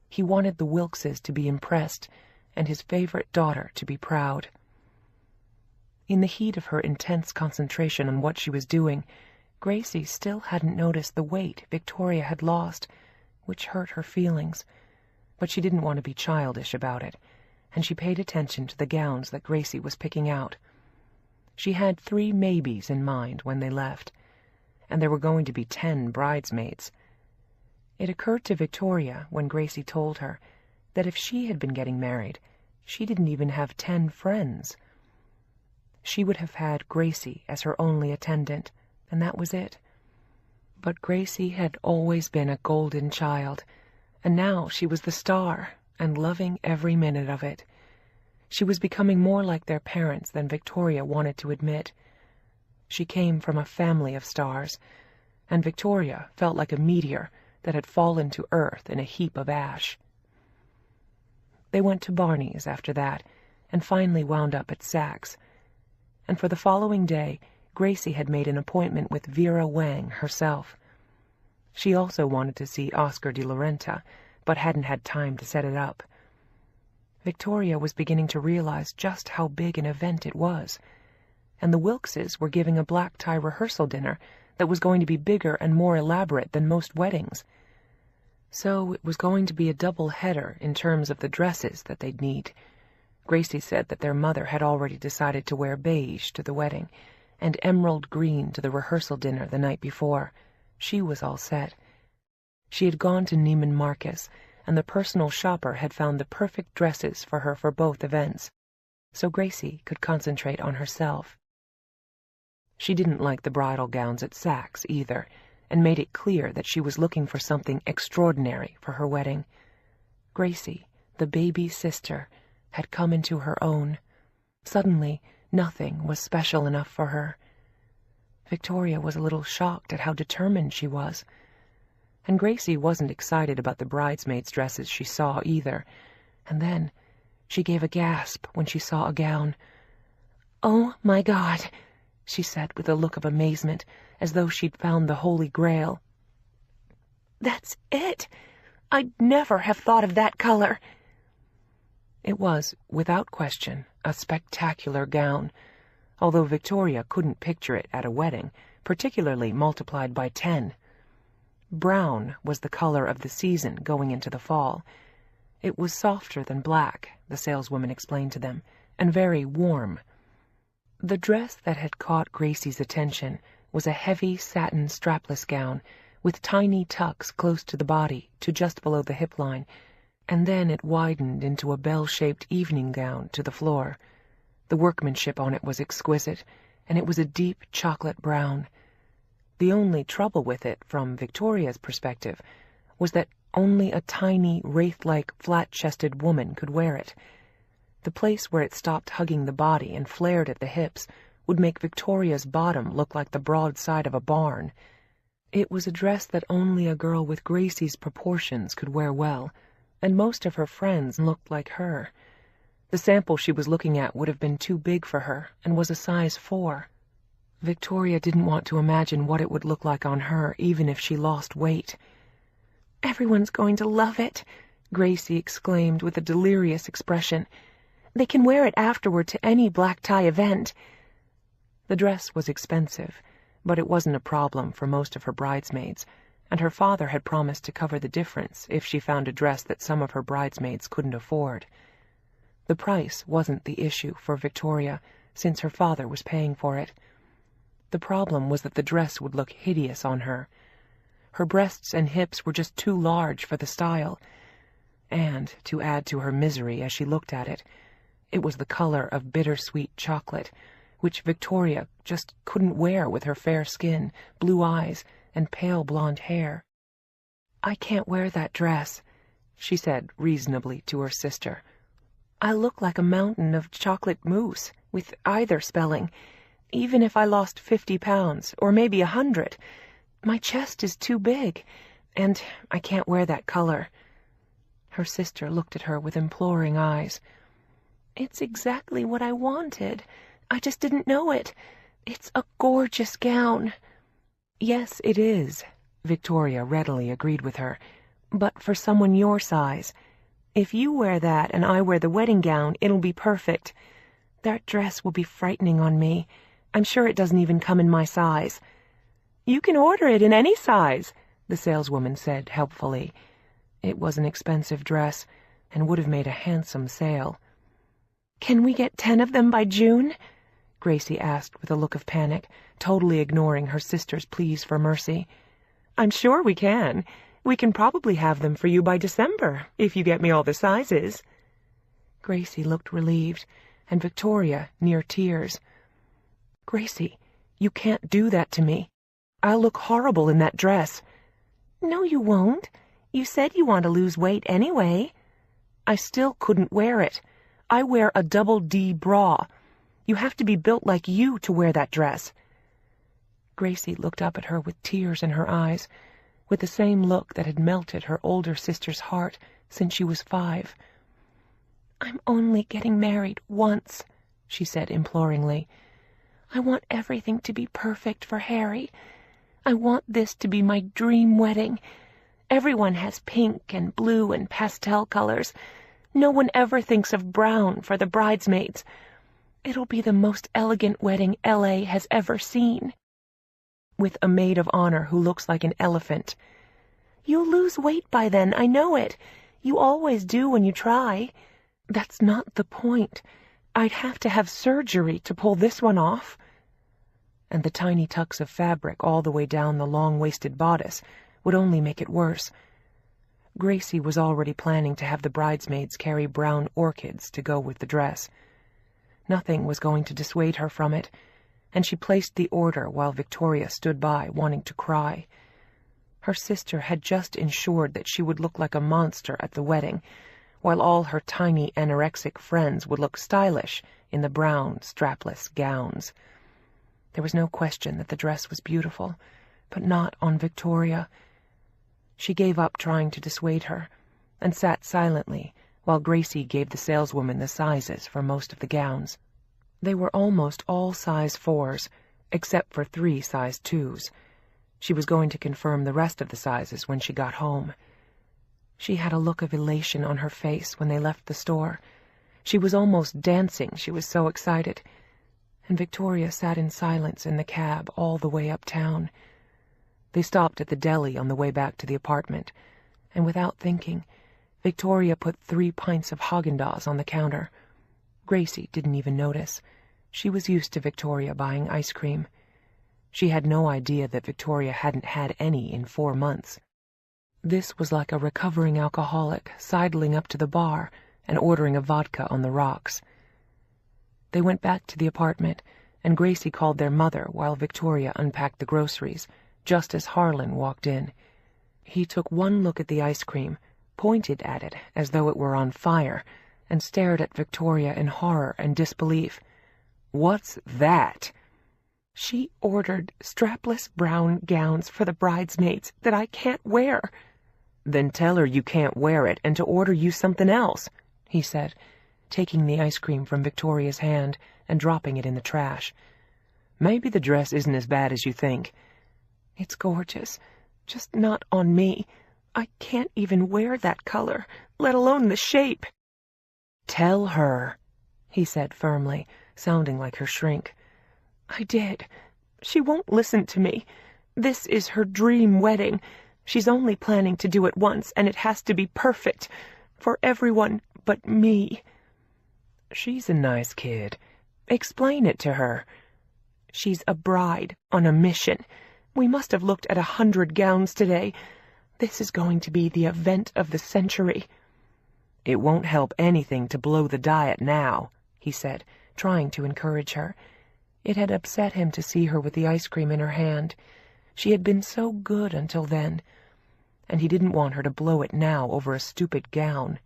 He wanted the Wilkses to be impressed, and his favorite daughter to be proud. In the heat of her intense concentration on what she was doing, Gracie still hadn't noticed the weight Victoria had lost, which hurt her feelings. But she didn't want to be childish about it, and she paid attention to the gowns that Gracie was picking out. She had 3 maybes in mind when they left, and there were going to be 10 bridesmaids. It occurred to Victoria when Gracie told her that if she had been getting married, she didn't even have 10 friends. She would have had Gracie as her only attendant, and that was it. But Gracie had always been a golden child, and now she was the star, and loving every minute of it. She was becoming more like their parents than Victoria wanted to admit. She came from a family of stars, and Victoria felt like a meteor that had fallen to earth in a heap of ash. They went to Barney's after that, and finally wound up at Saks. And for the following day, Gracie had made an appointment with Vera Wang herself. She also wanted to see Oscar de la Renta, but hadn't had time to set it up. Victoria was beginning to realize just how big an event it was, and the Wilkses were giving a black tie rehearsal dinner that was going to be bigger and more elaborate than most weddings. So it was going to be a double header in terms of the dresses that they'd need. Gracie said that their mother had already decided to wear beige to the wedding, and emerald green to the rehearsal dinner the night before. She was all set. She had gone to Neiman Marcus, and the personal shopper had found the perfect dresses for her for both events, so Gracie could concentrate on herself. She didn't like the bridal gowns at Saks either, and made it clear that she was looking for something extraordinary for her wedding. Gracie, the baby sister, had come into her own. Suddenly, nothing was special enough for her. Victoria was a little shocked at how determined she was. And Gracie wasn't excited about the bridesmaids' dresses she saw either. And then she gave a gasp when she saw a gown. "Oh, my God," she said with a look of amazement, as though she'd found the Holy Grail. "That's it! I'd never have thought of that color." It was, without question, a spectacular gown, although Victoria couldn't picture it at a wedding, particularly multiplied by 10. Brown was the color of the season going into the fall. It was softer than black, the saleswoman explained to them, and very warm. The dress that had caught Gracie's attention was a heavy satin strapless gown with tiny tucks close to the body to just below the hip line, and then it widened into a bell-shaped evening gown to the floor. The workmanship on it was exquisite, and it was a deep chocolate brown. The only trouble with it, from Victoria's perspective, was that only a tiny, wraith-like, flat-chested woman could wear it. The place where it stopped hugging the body and flared at the hips would make Victoria's bottom look like the broad side of a barn. It was a dress that only a girl with Gracie's proportions could wear well, and most of her friends looked like her. The sample she was looking at would have been too big for her, and was a size 4. Victoria didn't want to imagine what it would look like on her, even if she lost weight. "Everyone's going to love it," Gracie exclaimed with a delirious expression. "They can wear it afterward to any black tie event." The dress was expensive, but it wasn't a problem for most of her bridesmaids, and her father had promised to cover the difference if she found a dress that some of her bridesmaids couldn't afford. The price wasn't the issue for Victoria, since her father was paying for it. The problem was that the dress would look hideous on her. Her breasts and hips were just too large for the style. And, to add to her misery as she looked at it, it was the color of bittersweet chocolate, which Victoria just couldn't wear with her fair skin, blue eyes, and pale blonde hair. "I can't wear that dress," she said reasonably to her sister. "I look like a mountain of chocolate mousse, with either spelling, even if I lost 50 pounds, or maybe 100. My chest is too big, and I can't wear that color." Her sister looked at her with imploring eyes. "It's exactly what I wanted. I just didn't know it. It's a gorgeous gown." "Yes, it is," Victoria readily agreed with her, "but for someone your size. If you wear that and I wear the wedding gown, it'll be perfect. That dress will be frightening on me. I'm sure it doesn't even come in my size." "You can order it in any size," the saleswoman said helpfully. It was an expensive dress and would have made a handsome sale. "Can we get 10 of them by June?" Gracie asked with a look of panic, totally ignoring her sister's pleas for mercy. "I'm sure we can. We can probably have them for you by December, if you get me all the sizes." Gracie looked relieved, and Victoria near tears. "Gracie, you can't do that to me. I'll look horrible in that dress." "No, you won't. You said you want to lose weight anyway." "I still couldn't wear it. I wear a double D bra. You have to be built like you to wear that dress." Gracie looked up at her with tears in her eyes, with the same look that had melted her older sister's heart since she was 5. "I'm only getting married once," she said imploringly. "I want everything to be perfect for Harry. I want this to be my dream wedding. Everyone has pink and blue and pastel colors. No one ever thinks of brown for the bridesmaids. It'll be the most elegant wedding LA has ever seen." "With a maid of honor who looks like an elephant." "You'll lose weight by then, I know it. You always do when you try." "That's not the point. I'd have to have surgery to pull this one off." And the tiny tucks of fabric all the way down the long-waisted bodice would only make it worse. Gracie was already planning to have the bridesmaids carry brown orchids to go with the dress. Nothing was going to dissuade her from it, and she placed the order while Victoria stood by, wanting to cry. Her sister had just ensured that she would look like a monster at the wedding, while all her tiny anorexic friends would look stylish in the brown, strapless gowns. There was no question that the dress was beautiful, but not on Victoria. She gave up trying to dissuade her, and sat silently while Gracie gave the saleswoman the sizes for most of the gowns. They were almost all size 4s, except for 3 size 2s. She was going to confirm the rest of the sizes when she got home. She had a look of elation on her face when they left the store. She was almost dancing, she was so excited. And Victoria sat in silence in the cab all the way uptown. They stopped at the deli on the way back to the apartment, and without thinking, Victoria put 3 pints of Haagen-Dazs on the counter. Gracie didn't even notice. She was used to Victoria buying ice cream. She had no idea that Victoria hadn't had any in 4 months. This was like a recovering alcoholic sidling up to the bar and ordering a vodka on the rocks. They went back to the apartment, and Gracie called their mother while Victoria unpacked the groceries, just as Harlan walked in. He took one look at the ice cream, pointed at it as though it were on fire, and stared at Victoria in horror and disbelief. "What's that?" "She ordered strapless brown gowns for the bridesmaids that I can't wear." "Then tell her you can't wear it and to order you something else," he said, taking the ice cream from Victoria's hand and dropping it in the trash. "Maybe the dress isn't as bad as you think." "It's gorgeous, just not on me. I can't even wear that color, let alone the shape." "Tell her," he said firmly, sounding like her shrink. "I did. She won't listen to me. This is her dream wedding. She's only planning to do it once, and it has to be perfect. For everyone but me." She's a nice kid. Explain it to her. She's a bride on a mission. We must have looked at 100 gowns today. This is going to be the event of the century. It won't help anything to blow the diet now, he said, trying to encourage her. It had upset him to see her with the ice cream in her hand. She had been so good until then, and he didn't want her to blow it now over a stupid gown.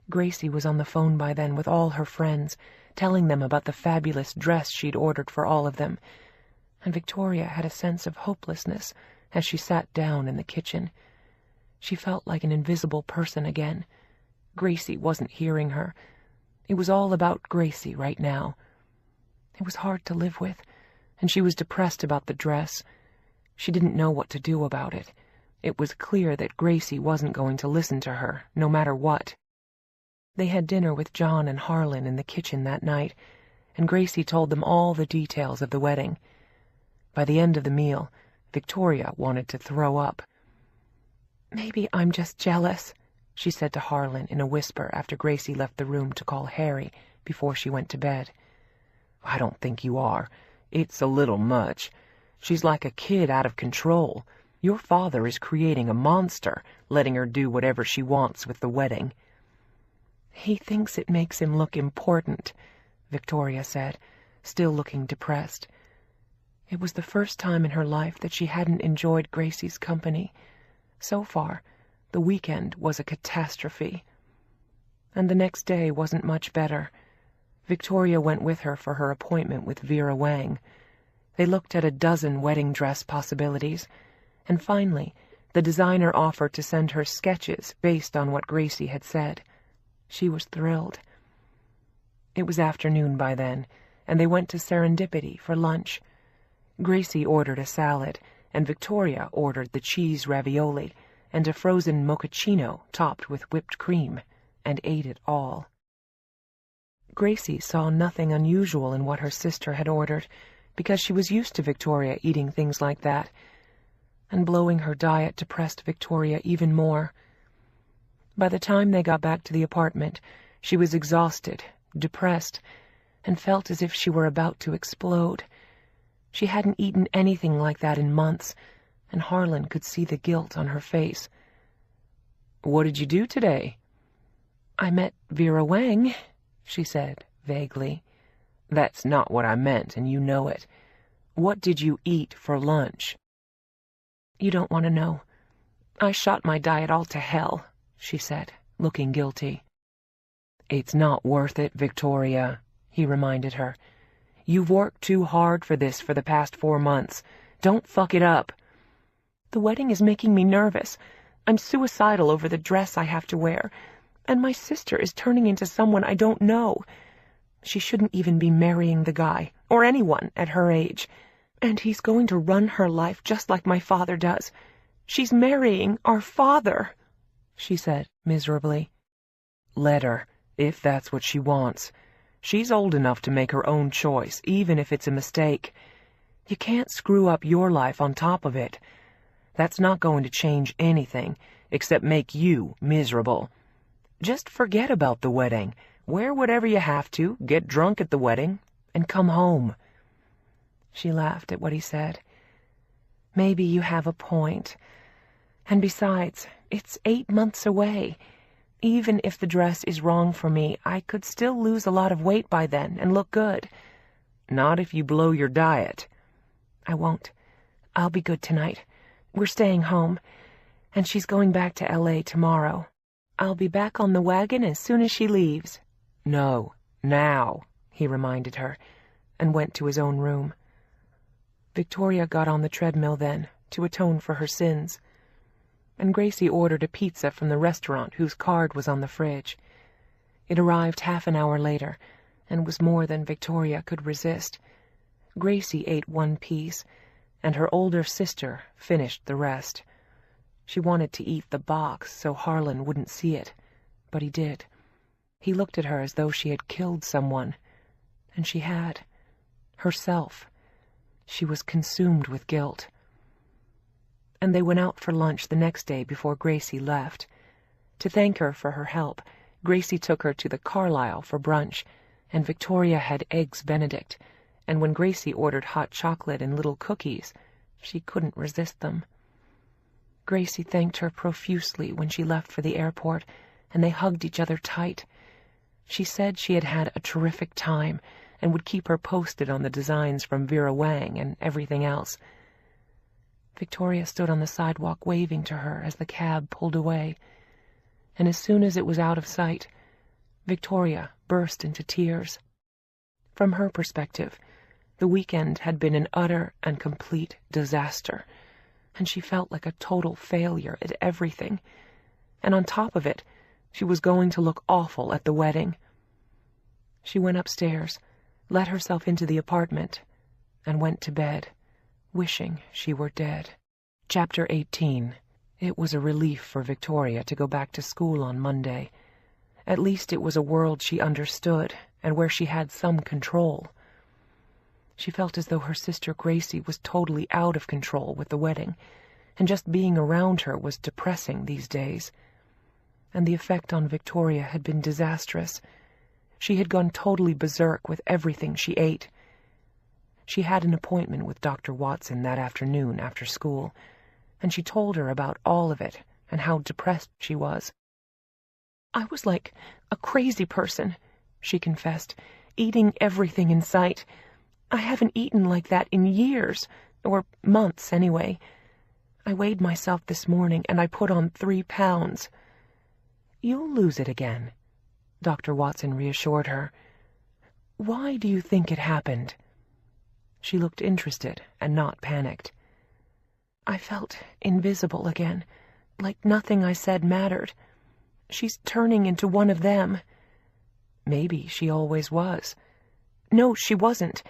Gracie was on the phone by then with all her friends, telling them about the fabulous dress she'd ordered for all of them, and Victoria had a sense of hopelessness as she sat down in the kitchen. She felt like an invisible person again. Gracie wasn't hearing her. It was all about Gracie right now. It was hard to live with, and she was depressed about the dress. She didn't know what to do about it. It was clear that Gracie wasn't going to listen to her, no matter what. They had dinner with John and Harlan in the kitchen that night, and Gracie told them all the details of the wedding. By the end of the meal, Victoria wanted to throw up. "Maybe I'm just jealous," she said to Harlan in a whisper after Gracie left the room to call Harry before she went to bed. I don't think you are. It's a little much. She's like a kid out of control. Your father is creating a monster, letting her do whatever she wants with the wedding. "He thinks it makes him look important," Victoria said, still looking depressed. It was the first time in her life that she hadn't enjoyed Gracie's company. So far, the weekend was a catastrophe. And the next day wasn't much better. Victoria went with her for her appointment with Vera Wang. They looked at a dozen wedding dress possibilities, and finally, the designer offered to send her sketches based on what Gracie had said. She was thrilled. It was afternoon by then, and they went to Serendipity for lunch. Gracie ordered a salad, and Victoria ordered the cheese ravioli and a frozen mochaccino topped with whipped cream, and ate it all. Gracie saw nothing unusual in what her sister had ordered, because she was used to Victoria eating things like that, and blowing her diet depressed Victoria even more. By the time they got back to the apartment, she was exhausted, depressed, and felt as if she were about to explode. She hadn't eaten anything like that in months, and Harlan could see the guilt on her face. "What did you do today?" "I met Vera Wang," she said vaguely. "That's not what I meant, and you know it. What did you eat for lunch?" "You don't want to know. I shot my diet all to hell," she said, looking guilty. "It's not worth it, Victoria," he reminded her. "You've worked too hard for this for the past 4 months. Don't fuck it up." "The wedding is making me nervous. I'm suicidal over the dress I have to wear, and my sister is turning into someone I don't know. She shouldn't even be marrying the guy, or anyone at her age. And he's going to run her life just like my father does. She's marrying our father," she said miserably. "Let her, if that's what she wants. She's old enough to make her own choice, even if it's a mistake. You can't screw up your life on top of it. That's not going to change anything, except make you miserable. Just forget about the wedding. Wear whatever you have to, get drunk at the wedding, and come home." She laughed at what he said. "Maybe you have a point. And besides, it's 8 months away. Even if the dress is wrong for me, I could still lose a lot of weight by then and look good." "Not if you blow your diet." "I won't. I'll be good tonight. We're staying home, and she's going back to LA tomorrow. I'll be back on the wagon as soon as she leaves." "No, now," he reminded her, and went to his own room. Victoria got on the treadmill then, to atone for her sins, and Gracie ordered a pizza from the restaurant whose card was on the fridge. It arrived half an hour later, and was more than Victoria could resist. Gracie ate 1 piece, and her older sister finished the rest. She wanted to eat the box so Harlan wouldn't see it, but he did. He looked at her as though she had killed someone, and she had. Herself. She was consumed with guilt. And they went out for lunch the next day before Gracie left. To thank her for her help, Gracie took her to the Carlisle for brunch, and Victoria had eggs Benedict, and when Gracie ordered hot chocolate and little cookies, she couldn't resist them. Gracie thanked her profusely when she left for the airport, and they hugged each other tight. She said she had had a terrific time and would keep her posted on the designs from Vera Wang and everything else. Victoria stood on the sidewalk waving to her as the cab pulled away, and as soon as it was out of sight, Victoria burst into tears. From her perspective, the weekend had been an utter and complete disaster, and she felt like a total failure at everything. And on top of it, she was going to look awful at the wedding. She went upstairs, let herself into the apartment, and went to bed, wishing she were dead. Chapter 18. It was a relief for Victoria to go back to school on Monday. At least it was a world she understood, and where she had some control. She felt as though her sister Gracie was totally out of control with the wedding, and just being around her was depressing these days. And the effect on Victoria had been disastrous. She had gone totally berserk with everything she ate. She had an appointment with Dr. Watson that afternoon after school, and she told her about all of it and how depressed she was. "I was like a crazy person," she confessed, "eating everything in sight. I haven't eaten like that in years, or months anyway. I weighed myself this morning and I put on 3 pounds. "You'll lose it again," Dr. Watson reassured her. "Why do you think it happened?" She looked interested and not panicked. "I felt invisible again, like nothing I said mattered. She's turning into one of them." "Maybe she always was." "No, she wasn't.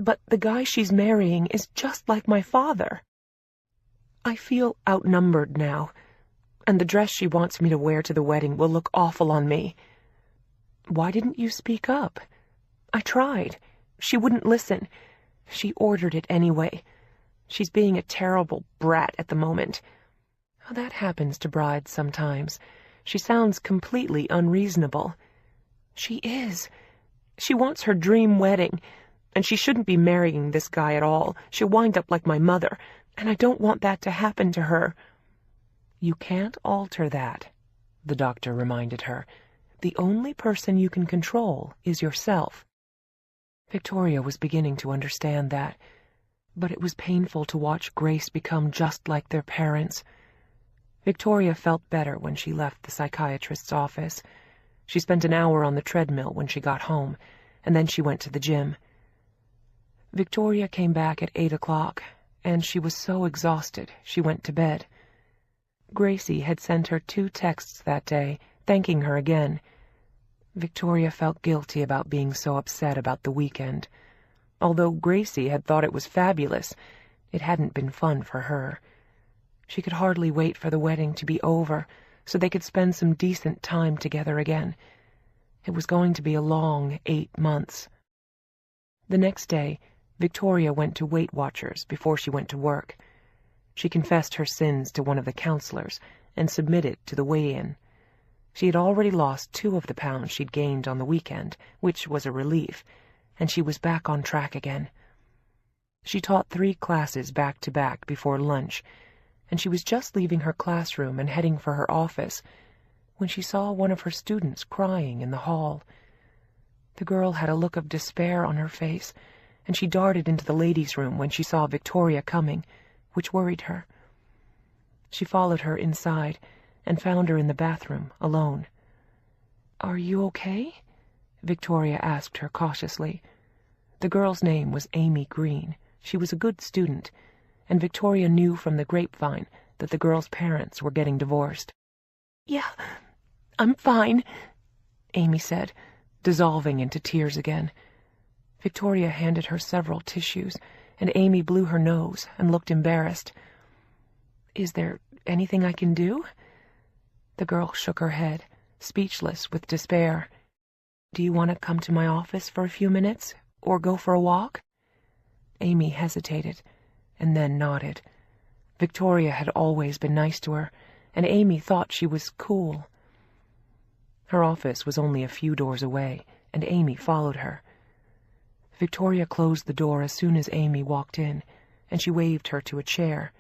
But the guy she's marrying is just like my father. I feel outnumbered now, and the dress she wants me to wear to the wedding will look awful on me." "Why didn't you speak up?" "I tried. She wouldn't listen. She ordered it anyway. She's being a terrible brat at the moment." "That happens to brides sometimes. She sounds completely unreasonable." "She is. She wants her dream wedding, and she shouldn't be marrying this guy at all. She'll wind up like my mother, and I don't want that to happen to her." "You can't alter that," the doctor reminded her. "The only person you can control is yourself." Victoria was beginning to understand that, but it was painful to watch Grace become just like their parents. Victoria felt better when she left the psychiatrist's office. She spent an hour on the treadmill when she got home, and then she went to the gym. Victoria came back at 8 o'clock, and she was so exhausted she went to bed. Gracie had sent her 2 texts that day, thanking her again. Victoria felt guilty about being so upset about the weekend. Although Gracie had thought it was fabulous, it hadn't been fun for her. She could hardly wait for the wedding to be over so they could spend some decent time together again. It was going to be a long 8 months. The next day, Victoria went to Weight Watchers before she went to work. She confessed her sins to one of the counselors and submitted to the weigh-in. She had already lost 2 of the pounds she'd gained on the weekend, which was a relief, and she was back on track again. She taught 3 classes back-to-back before lunch, and she was just leaving her classroom and heading for her office when she saw one of her students crying in the hall. The girl had a look of despair on her face, and she darted into the ladies' room when she saw Victoria coming, which worried her. She followed her inside and found her in the bathroom, alone. "Are you okay?" Victoria asked her cautiously. The girl's name was Amy Green. She was a good student, and Victoria knew from the grapevine that the girl's parents were getting divorced. "Yeah, I'm fine," Amy said, dissolving into tears again. Victoria handed her several tissues, and Amy blew her nose and looked embarrassed. "Is there anything I can do?" The girl shook her head, speechless with despair. "Do you want to come to my office for a few minutes, or go for a walk?" Amy hesitated, and then nodded. Victoria had always been nice to her, and Amy thought she was cool. Her office was only a few doors away, and Amy followed her. Victoria closed the door as soon as Amy walked in, and she waved her to a chair.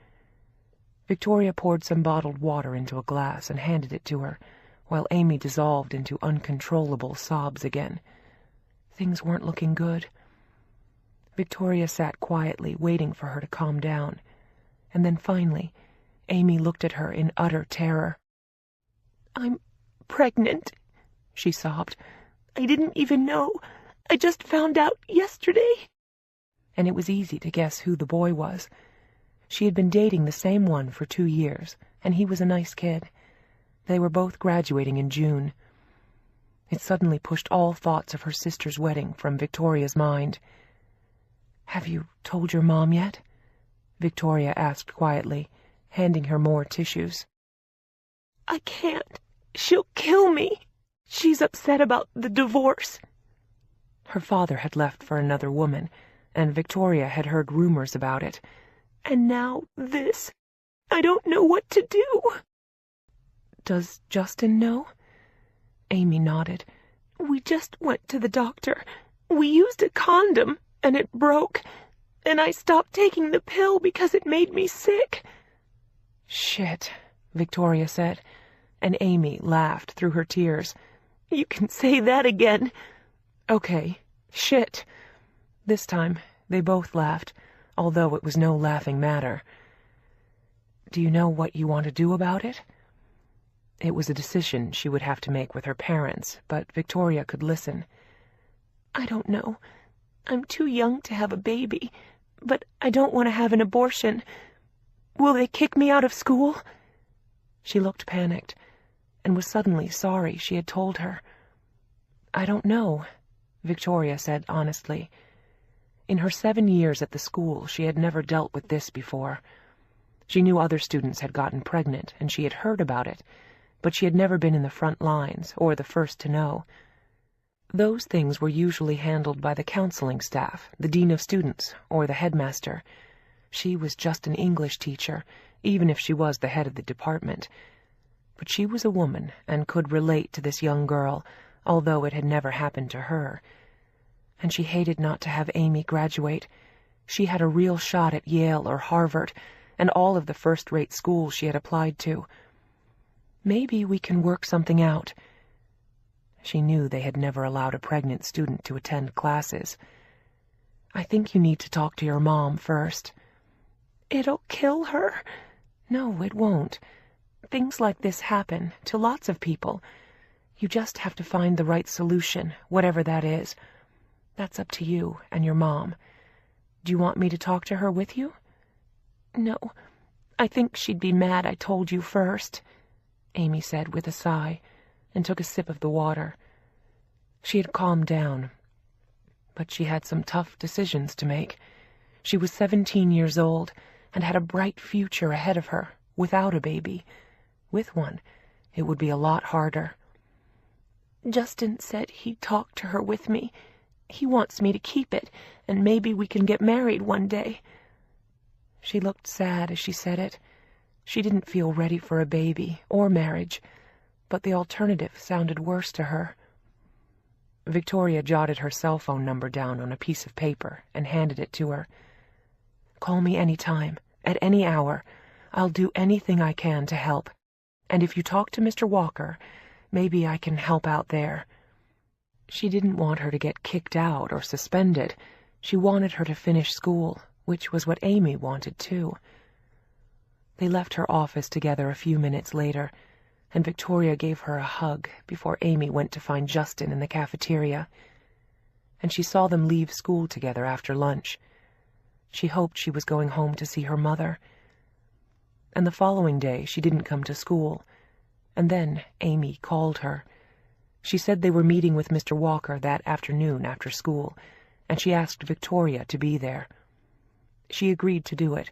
Victoria poured some bottled water into a glass and handed it to her, while Amy dissolved into uncontrollable sobs again. Things weren't looking good. Victoria sat quietly, waiting for her to calm down, and then finally, Amy looked at her in utter terror. "I'm pregnant," she sobbed. "I didn't even know. I just found out yesterday." And it was easy to guess who the boy was. She had been dating the same one for 2 years, and he was a nice kid. They were both graduating in June. It suddenly pushed all thoughts of her sister's wedding from Victoria's mind. "Have you told your mom yet?" Victoria asked quietly, handing her more tissues. "I can't. She'll kill me. She's upset about the divorce." Her father had left for another woman, and Victoria had heard rumors about it. "And now this. I don't know what to do." "Does Justin know?" Amy nodded. "We just went to the doctor. We used a condom, and it broke, and I stopped taking the pill because it made me sick." "Shit," Victoria said, and Amy laughed through her tears. "You can say that again." "Okay, shit." This time they both laughed, although it was no laughing matter. "Do you know what you want to do about it?" It was a decision she would have to make with her parents, but Victoria could listen. "I don't know. I'm too young to have a baby, but I don't want to have an abortion. Will they kick me out of school?" She looked panicked, and was suddenly sorry she had told her. "I don't know," Victoria said honestly. In her 7 years at the school, she had never dealt with this before. She knew other students had gotten pregnant, and she had heard about it, but she had never been in the front lines or the first to know. Those things were usually handled by the counseling staff, the dean of students, or the headmaster. She was just an English teacher, even if she was the head of the department. But she was a woman and could relate to this young girl, although it had never happened to her. And she hated not to have Amy graduate. She had a real shot at Yale or Harvard, and all of the first-rate schools she had applied to. "Maybe we can work something out." She knew they had never allowed a pregnant student to attend classes. "I think you need to talk to your mom first." "It'll kill her." "No, it won't. Things like this happen to lots of people. You just have to find the right solution, whatever that is. That's up to you and your mom. Do you want me to talk to her with you?" "No. I think she'd be mad I told you first," Amy said with a sigh, and took a sip of the water. She had calmed down, but she had some tough decisions to make. She was 17 years old and had a bright future ahead of her, without a baby. With one, it would be a lot harder. "Justin said he'd talk to her with me. He wants me to keep it, and maybe we can get married one day." She looked sad as she said it. She didn't feel ready for a baby or marriage, but the alternative sounded worse to her. Victoria jotted her cell phone number down on a piece of paper and handed it to her. "Call me any time, at any hour. I'll do anything I can to help. And if you talk to Mr. Walker, maybe I can help out there." She didn't want her to get kicked out or suspended. She wanted her to finish school, which was what Amy wanted too. They left her office together a few minutes later, and Victoria gave her a hug before Amy went to find Justin in the cafeteria. And she saw them leave school together after lunch. She hoped she was going home to see her mother. And the following day she didn't come to school. And then Amy called her. She said they were meeting with Mr. Walker that afternoon after school, and she asked Victoria to be there. She agreed to do it,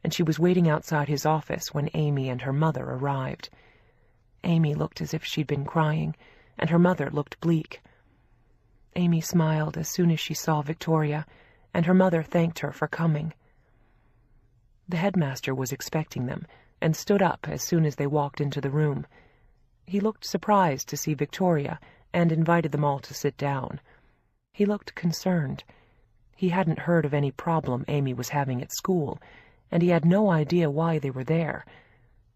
and she was waiting outside his office when Amy and her mother arrived. Amy looked as if she'd been crying, and her mother looked bleak. Amy smiled as soon as she saw Victoria, and her mother thanked her for coming. The headmaster was expecting them, and stood up as soon as they walked into the room. He looked surprised to see Victoria and invited them all to sit down. He looked concerned. He hadn't heard of any problem Amy was having at school, and he had no idea why they were there.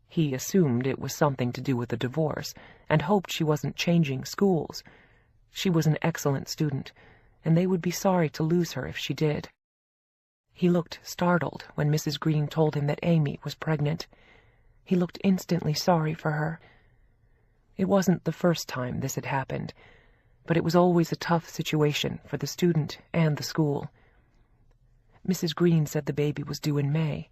He assumed it was something to do with the divorce, and hoped she wasn't changing schools. She was an excellent student, and they would be sorry to lose her if she did. He looked startled when Mrs. Green told him that Amy was pregnant. He looked instantly sorry for her. It wasn't the first time this had happened, but it was always a tough situation for the student and the school. Mrs. Green said the baby was due in May,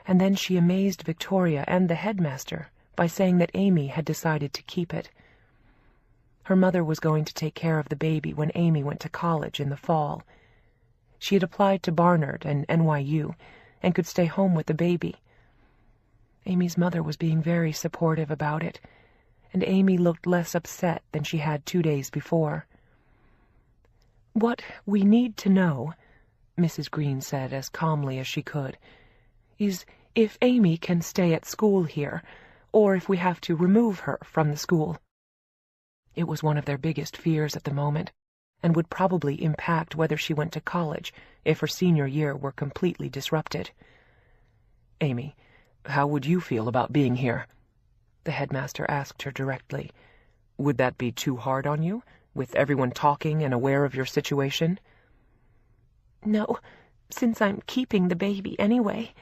and then she amazed Victoria and the headmaster by saying that Amy had decided to keep it. Her mother was going to take care of the baby when Amy went to college in the fall. She had applied to Barnard and NYU and could stay home with the baby. Amy's mother was being very supportive about it, and Amy looked less upset than she had 2 days before. "What we need to know," Mrs. Green said as calmly as she could, "is if Amy can stay at school here, or if we have to remove her from the school." It was one of their biggest fears at the moment, and would probably impact whether she went to college if her senior year were completely disrupted. "Amy, how would you feel about being here?" the headmaster asked her directly. "Would that be too hard on you, with everyone talking and aware of your situation?" "No, since I'm keeping the baby anyway."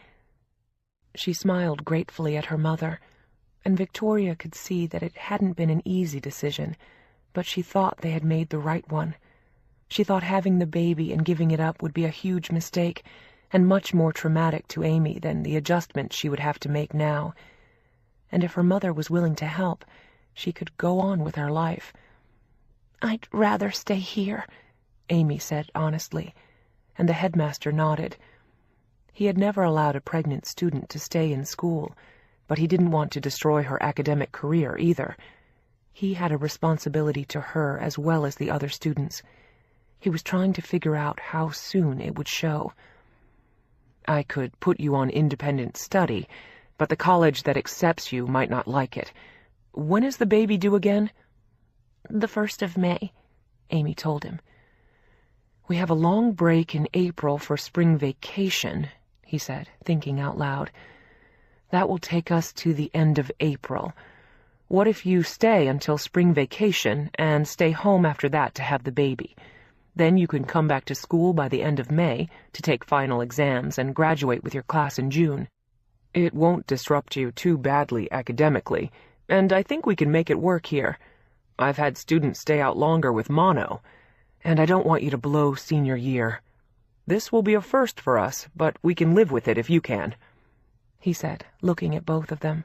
She smiled gratefully at her mother, and Victoria could see that it hadn't been an easy decision, but she thought they had made the right one. She thought having the baby and giving it up would be a huge mistake, and much more traumatic to Amy than the adjustment she would have to make now. And if her mother was willing to help, she could go on with her life. "I'd rather stay here," Amy said honestly, and the headmaster nodded. He had never allowed a pregnant student to stay in school, but he didn't want to destroy her academic career either. He had a responsibility to her as well as the other students. He was trying to figure out how soon it would show. "I could put you on independent study, but the college that accepts you might not like it. When is the baby due again?" "The 1st of May," Amy told him. "We have a long break in April for spring vacation," he said, thinking out loud. "That will take us to the end of April. What if you stay until spring vacation and stay home after that to have the baby? Then you can come back to school by the end of May to take final exams and graduate with your class in June. It won't disrupt you too badly academically, and I think we can make it work here. I've had students stay out longer with mono, and I don't want you to blow senior year. This will be a first for us, but we can live with it if you can," he said, looking at both of them,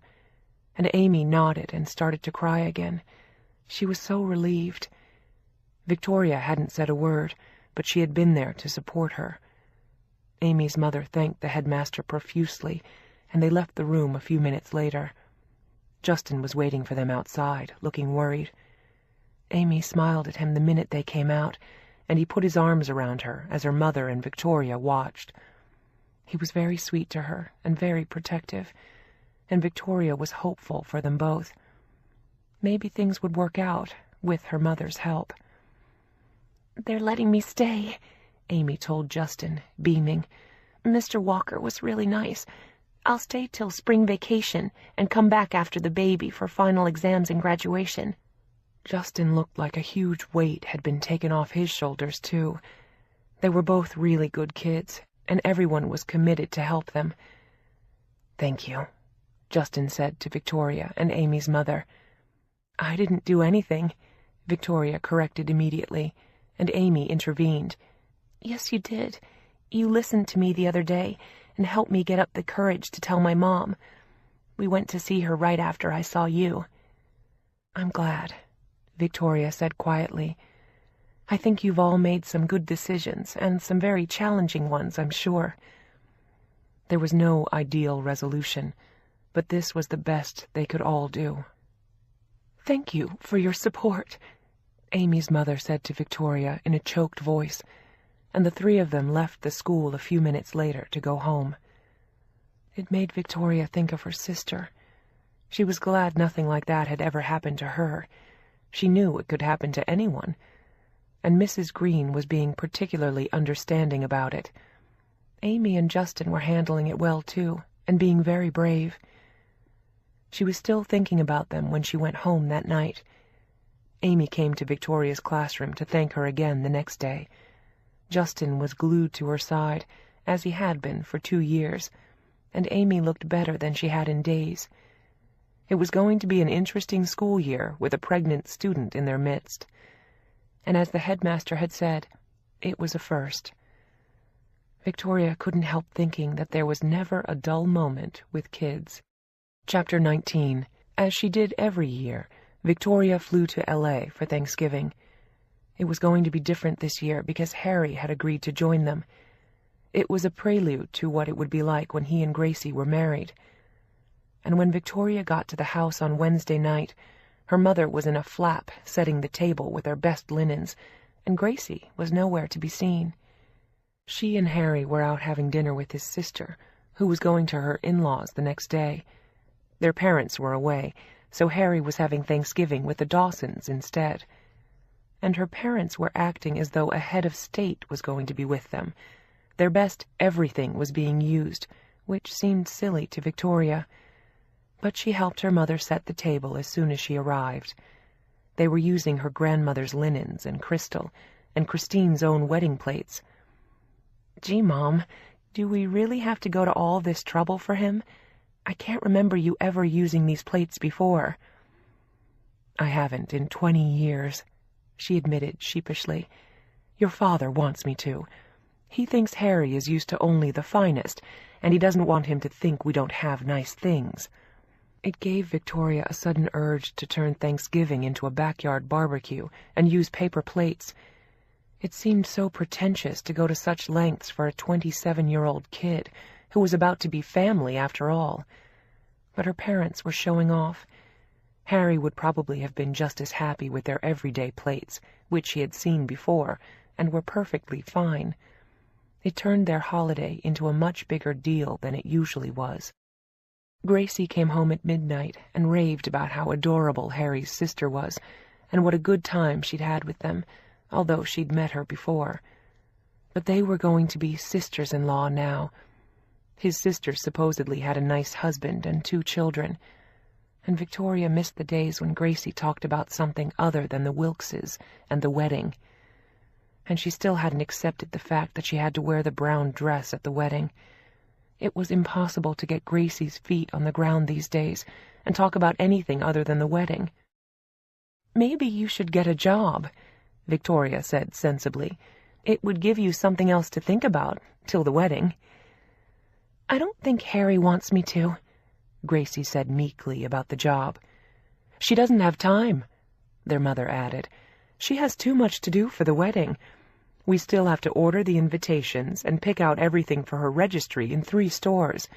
and Amy nodded and started to cry again. She was so relieved. Victoria hadn't said a word, but she had been there to support her. Amy's mother thanked the headmaster profusely, and they left the room a few minutes later. Justin was waiting for them outside, looking worried. Amy smiled at him the minute they came out, and he put his arms around her as her mother and Victoria watched. He was very sweet to her and very protective, and Victoria was hopeful for them both. Maybe things would work out with her mother's help. "They're letting me stay," Amy told Justin, beaming. "Mr. Walker was really nice. I'll stay till spring vacation and come back after the baby for final exams and graduation." Justin looked like a huge weight had been taken off his shoulders, too. They were both really good kids, and everyone was committed to help them. "Thank you," Justin said to Victoria and Amy's mother. "I didn't do anything," Victoria corrected immediately, and Amy intervened. "Yes, you did. You listened to me the other day and helped me get up the courage to tell my mom. We went to see her right after I saw you." "I'm glad," Victoria said quietly. "I think you've all made some good decisions, and some very challenging ones, I'm sure." There was no ideal resolution, but this was the best they could all do. "Thank you for your support," Amy's mother said to Victoria in a choked voice, and the three of them left the school a few minutes later to go home. It made Victoria think of her sister. She was glad nothing like that had ever happened to her. She knew it could happen to anyone, and Mrs. Green was being particularly understanding about it. Amy and Justin were handling it well, too, and being very brave. She was still thinking about them when she went home that night. Amy came to Victoria's classroom to thank her again the next day. Justin was glued to her side, as he had been for 2 years, and Amy looked better than she had in days. It was going to be an interesting school year with a pregnant student in their midst. And as the headmaster had said, it was a first. Victoria couldn't help thinking that there was never a dull moment with kids. Chapter 19. As she did every year, Victoria flew to L.A. for Thanksgiving. It was going to be different this year because Harry had agreed to join them. It was a prelude to what it would be like when he and Gracie were married. And when Victoria got to the house on Wednesday night, her mother was in a flap setting the table with their best linens, and Gracie was nowhere to be seen. She and Harry were out having dinner with his sister, who was going to her in-laws the next day. Their parents were away, so Harry was having Thanksgiving with the Dawsons instead. And her parents were acting as though a head of state was going to be with them. Their best everything was being used, which seemed silly to Victoria. But she helped her mother set the table as soon as she arrived. They were using her grandmother's linens and crystal, and Christine's own wedding plates. "Gee, Mom, do we really have to go to all this trouble for him? I can't remember you ever using these plates before." "I haven't in 20 years," she admitted sheepishly. "Your father wants me to. He thinks Harry is used to only the finest, and he doesn't want him to think we don't have nice things." It gave Victoria a sudden urge to turn Thanksgiving into a backyard barbecue and use paper plates. It seemed so pretentious to go to such lengths for a 27-year-old kid who was about to be family after all. But her parents were showing off. Harry would probably have been just as happy with their everyday plates, which he had seen before, and were perfectly fine. It turned their holiday into a much bigger deal than it usually was. Gracie came home at midnight and raved about how adorable Harry's sister was, and what a good time she'd had with them, although she'd met her before. But they were going to be sisters-in-law now. His sister supposedly had a nice husband and 2 children, and Victoria missed the days when Gracie talked about something other than the Wilkses and the wedding. And she still hadn't accepted the fact that she had to wear the brown dress at the wedding. It was impossible to get Gracie's feet on the ground these days and talk about anything other than the wedding. "Maybe you should get a job," Victoria said sensibly. "It would give you something else to think about till the wedding." "I don't think Harry wants me to," Gracie said meekly about the job. "She doesn't have time," their mother added. "She has too much to do for the wedding. We still have to order the invitations and pick out everything for her registry in 3 stores.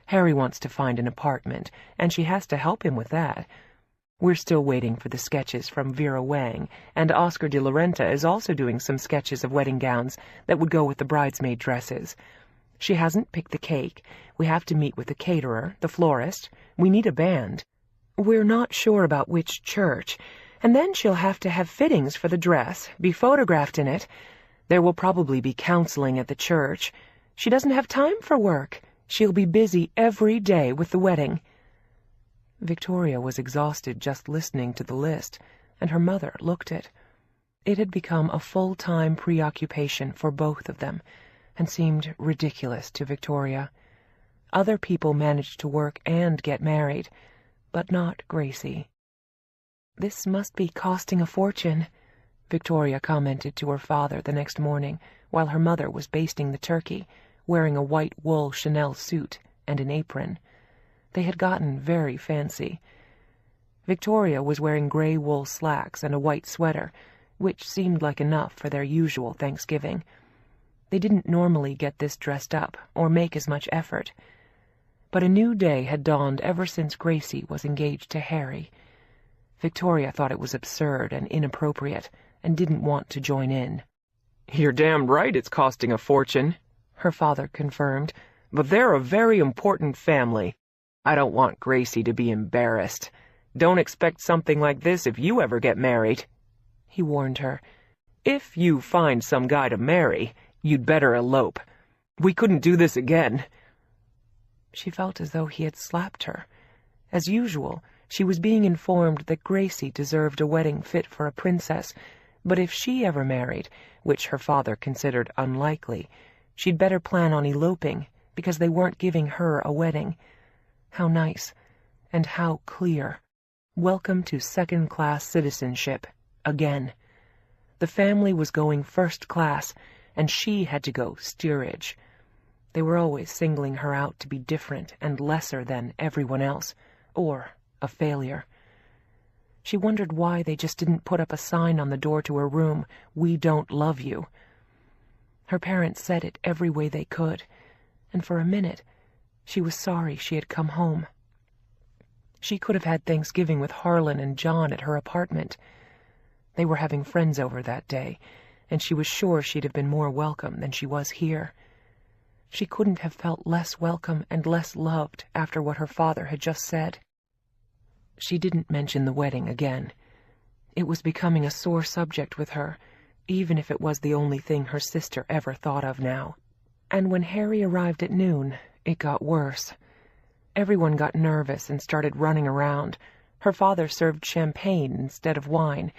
Harry wants to find an apartment, and she has to help him with that. We're still waiting for the sketches from Vera Wang, and Oscar de la Renta is also doing some sketches of wedding gowns that would go with the bridesmaid dresses. She hasn't picked the cake. We have to meet with the caterer, the florist. We need a band. We're not sure about which church. And then she'll have to have fittings for the dress, be photographed in it. There will probably be counseling at the church. She doesn't have time for work. She'll be busy every day with the wedding." Victoria was exhausted just listening to the list, and her mother looked it. It had become a full-time preoccupation for both of them, and seemed ridiculous to Victoria. Other people managed to work and get married, but not Gracie. "This must be costing a fortune," Victoria commented to her father the next morning, while her mother was basting the turkey, wearing a white wool Chanel suit and an apron. They had gotten very fancy. Victoria was wearing gray wool slacks and a white sweater, which seemed like enough for their usual Thanksgiving. They didn't normally get this dressed up or make as much effort. But a new day had dawned ever since Gracie was engaged to Harry. Victoria thought it was absurd and inappropriate, and didn't want to join in. "You're damn right it's costing a fortune," her father confirmed. "But they're a very important family. I don't want Gracie to be embarrassed. Don't expect something like this if you ever get married," he warned her. "If you find some guy to marry, you'd better elope. We couldn't do this again." She felt as though he had slapped her. As usual, she was being informed that Gracie deserved a wedding fit for a princess, but if she ever married, which her father considered unlikely, she'd better plan on eloping, because they weren't giving her a wedding. How nice, and how clear. Welcome to second-class citizenship, again. The family was going first class, and she had to go steerage. They were always singling her out to be different and lesser than everyone else, or a failure. She wondered why they just didn't put up a sign on the door to her room, "We don't love you." Her parents said it every way they could, and for a minute she was sorry she had come home. She could have had Thanksgiving with Harlan and John at her apartment. They were having friends over that day, and she was sure she'd have been more welcome than she was here. She couldn't have felt less welcome and less loved after what her father had just said. She didn't mention the wedding again. It was becoming a sore subject with her, even if it was the only thing her sister ever thought of now. And when Harry arrived at noon, it got worse. Everyone got nervous and started running around. Her father served champagne instead of wine.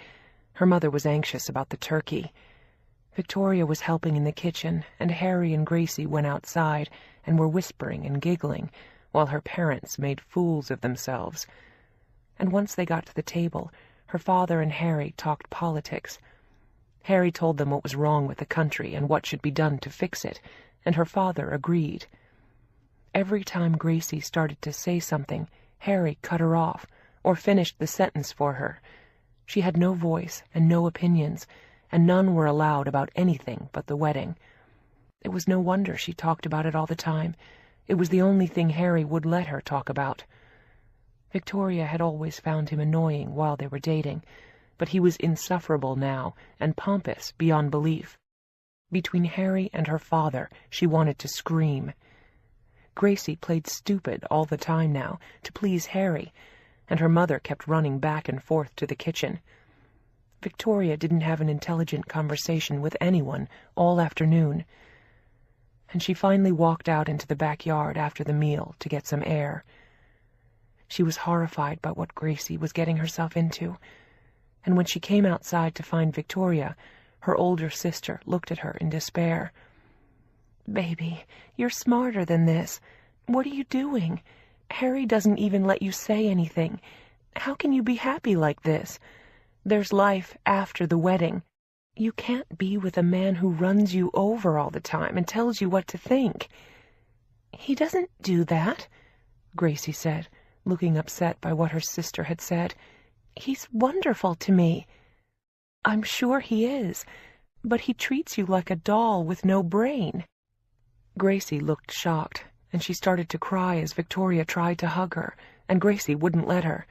Her mother was anxious about the turkey. Victoria was helping in the kitchen, and Harry and Gracie went outside and were whispering and giggling, while her parents made fools of themselves. And once they got to the table, her father and Harry talked politics. Harry told them what was wrong with the country and what should be done to fix it, and her father agreed. Every time Gracie started to say something, Harry cut her off, or finished the sentence for her. She had no voice and no opinions, and none were allowed about anything but the wedding. It was no wonder she talked about it all the time. It was the only thing Harry would let her talk about. Victoria had always found him annoying while they were dating, but he was insufferable now and pompous beyond belief. Between Harry and her father, she wanted to scream. Gracie played stupid all the time now to please Harry, and her mother kept running back and forth to the kitchen. Victoria didn't have an intelligent conversation with anyone all afternoon, and she finally walked out into the backyard after the meal to get some air. She was horrified by what Gracie was getting herself into, and when she came outside to find Victoria, her older sister looked at her in despair. "Baby, you're smarter than this. What are you doing? Harry doesn't even let you say anything. How can you be happy like this? There's life after the wedding. You can't be with a man who runs you over all the time and tells you what to think." "He doesn't do that," Gracie said, looking upset by what her sister had said. "He's wonderful to me." "I'm sure he is, but he treats you like a doll with no brain." Gracie looked shocked, and she started to cry as Victoria tried to hug her, and Gracie wouldn't let her.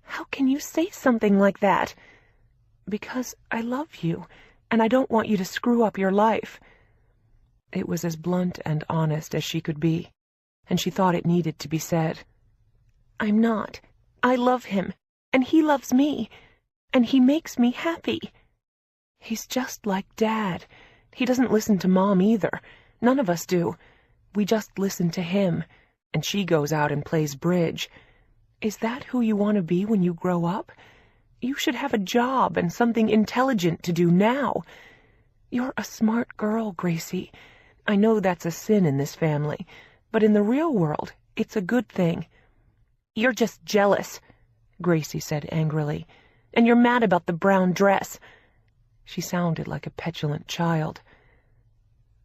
"How can you say something like that?" "Because I love you, and I don't want you to screw up your life." It was as blunt and honest as she could be, and she thought it needed to be said. "I'm not. I love him, and he loves me, and he makes me happy. He's just like Dad. He doesn't listen to Mom either. None of us do. We just listen to him, and she goes out and plays bridge. Is that who you want to be when you grow up? You should have a job and something intelligent to do now. You're a smart girl, Gracie. I know that's a sin in this family, but in the real world, it's a good thing." "You're just jealous," Gracie said angrily, "and you're mad about the brown dress." She sounded like a petulant child.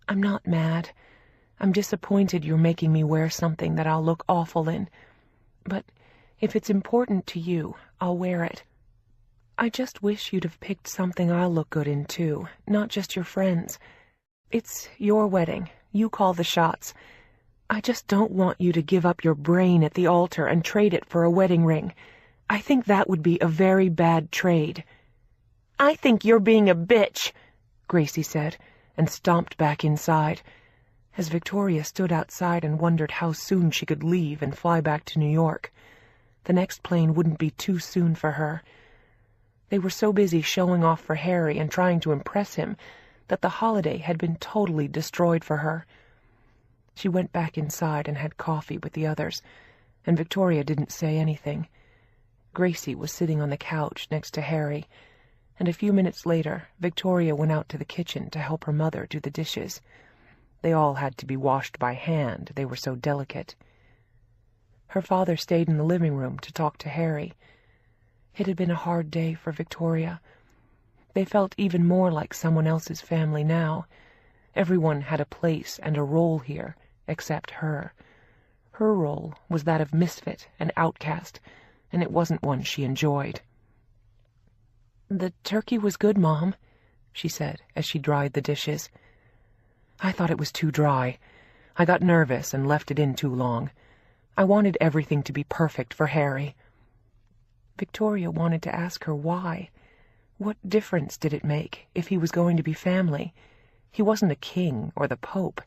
"I'm not mad. I'm disappointed you're making me wear something that I'll look awful in. But if it's important to you, I'll wear it. I just wish you'd have picked something I'll look good in, too, not just your friends. It's your wedding. You call the shots. I just don't want you to give up your brain at the altar and trade it for a wedding ring. I think that would be a very bad trade." "I think you're being a bitch," Gracie said, and stomped back inside. As Victoria stood outside and wondered how soon she could leave and fly back to New York. The next plane wouldn't be too soon for her. They were so busy showing off for Harry and trying to impress him that the holiday had been totally destroyed for her. She went back inside and had coffee with the others, and Victoria didn't say anything. Gracie was sitting on the couch next to Harry, and a few minutes later Victoria went out to the kitchen to help her mother do the dishes. They all had to be washed by hand, they were so delicate. Her father stayed in the living room to talk to Harry. It had been a hard day for Victoria. They felt even more like someone else's family now. Everyone had a place and a role here, except her. Her role was that of misfit and outcast, and it wasn't one she enjoyed. "The turkey was good, Mom," she said as she dried the dishes. "I thought it was too dry. I got nervous and left it in too long. I wanted everything to be perfect for Harry." Victoria wanted to ask her why. What difference did it make if he was going to be family? He wasn't a king or the Pope.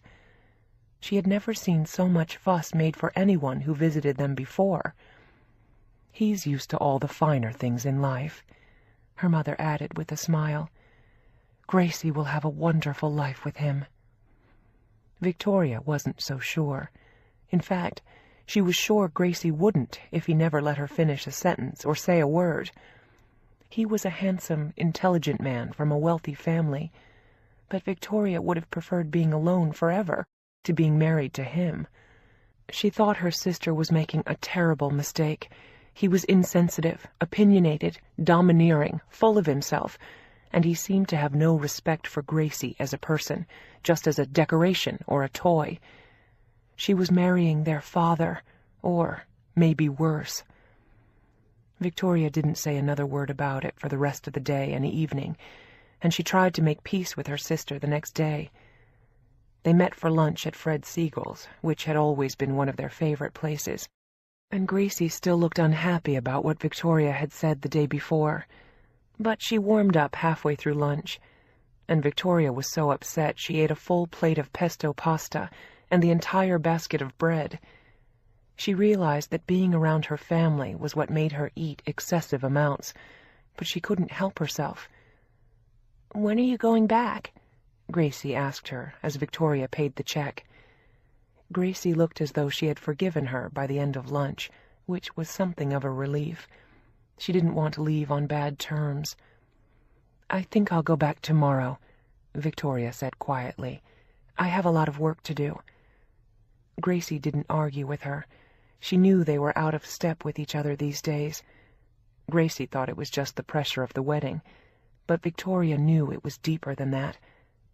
She had never seen so much fuss made for anyone who visited them before. "He's used to all the finer things in life," her mother added with a smile. "Gracie will have a wonderful life with him." Victoria wasn't so sure. In fact, she was sure Gracie wouldn't if he never let her finish a sentence or say a word. He was a handsome, intelligent man from a wealthy family, but Victoria would have preferred being alone forever to being married to him. She thought her sister was making a terrible mistake. He was insensitive, opinionated, domineering, full of himself, and he seemed to have no respect for Gracie as a person, just as a decoration or a toy. She was marrying their father, or maybe worse. Victoria didn't say another word about it for the rest of the day and evening, and she tried to make peace with her sister the next day. They met for lunch at Fred Siegel's, which had always been one of their favorite places, and Gracie still looked unhappy about what Victoria had said the day before. But she warmed up halfway through lunch, and Victoria was so upset she ate a full plate of pesto pasta and the entire basket of bread. She realized that being around her family was what made her eat excessive amounts, but she couldn't help herself. "When are you going back?" Gracie asked her as Victoria paid the check. Gracie looked as though she had forgiven her by the end of lunch, which was something of a relief. She didn't want to leave on bad terms. "I think I'll go back tomorrow," Victoria said quietly. "I have a lot of work to do." Gracie didn't argue with her. She knew they were out of step with each other these days. Gracie thought it was just the pressure of the wedding, but Victoria knew it was deeper than that,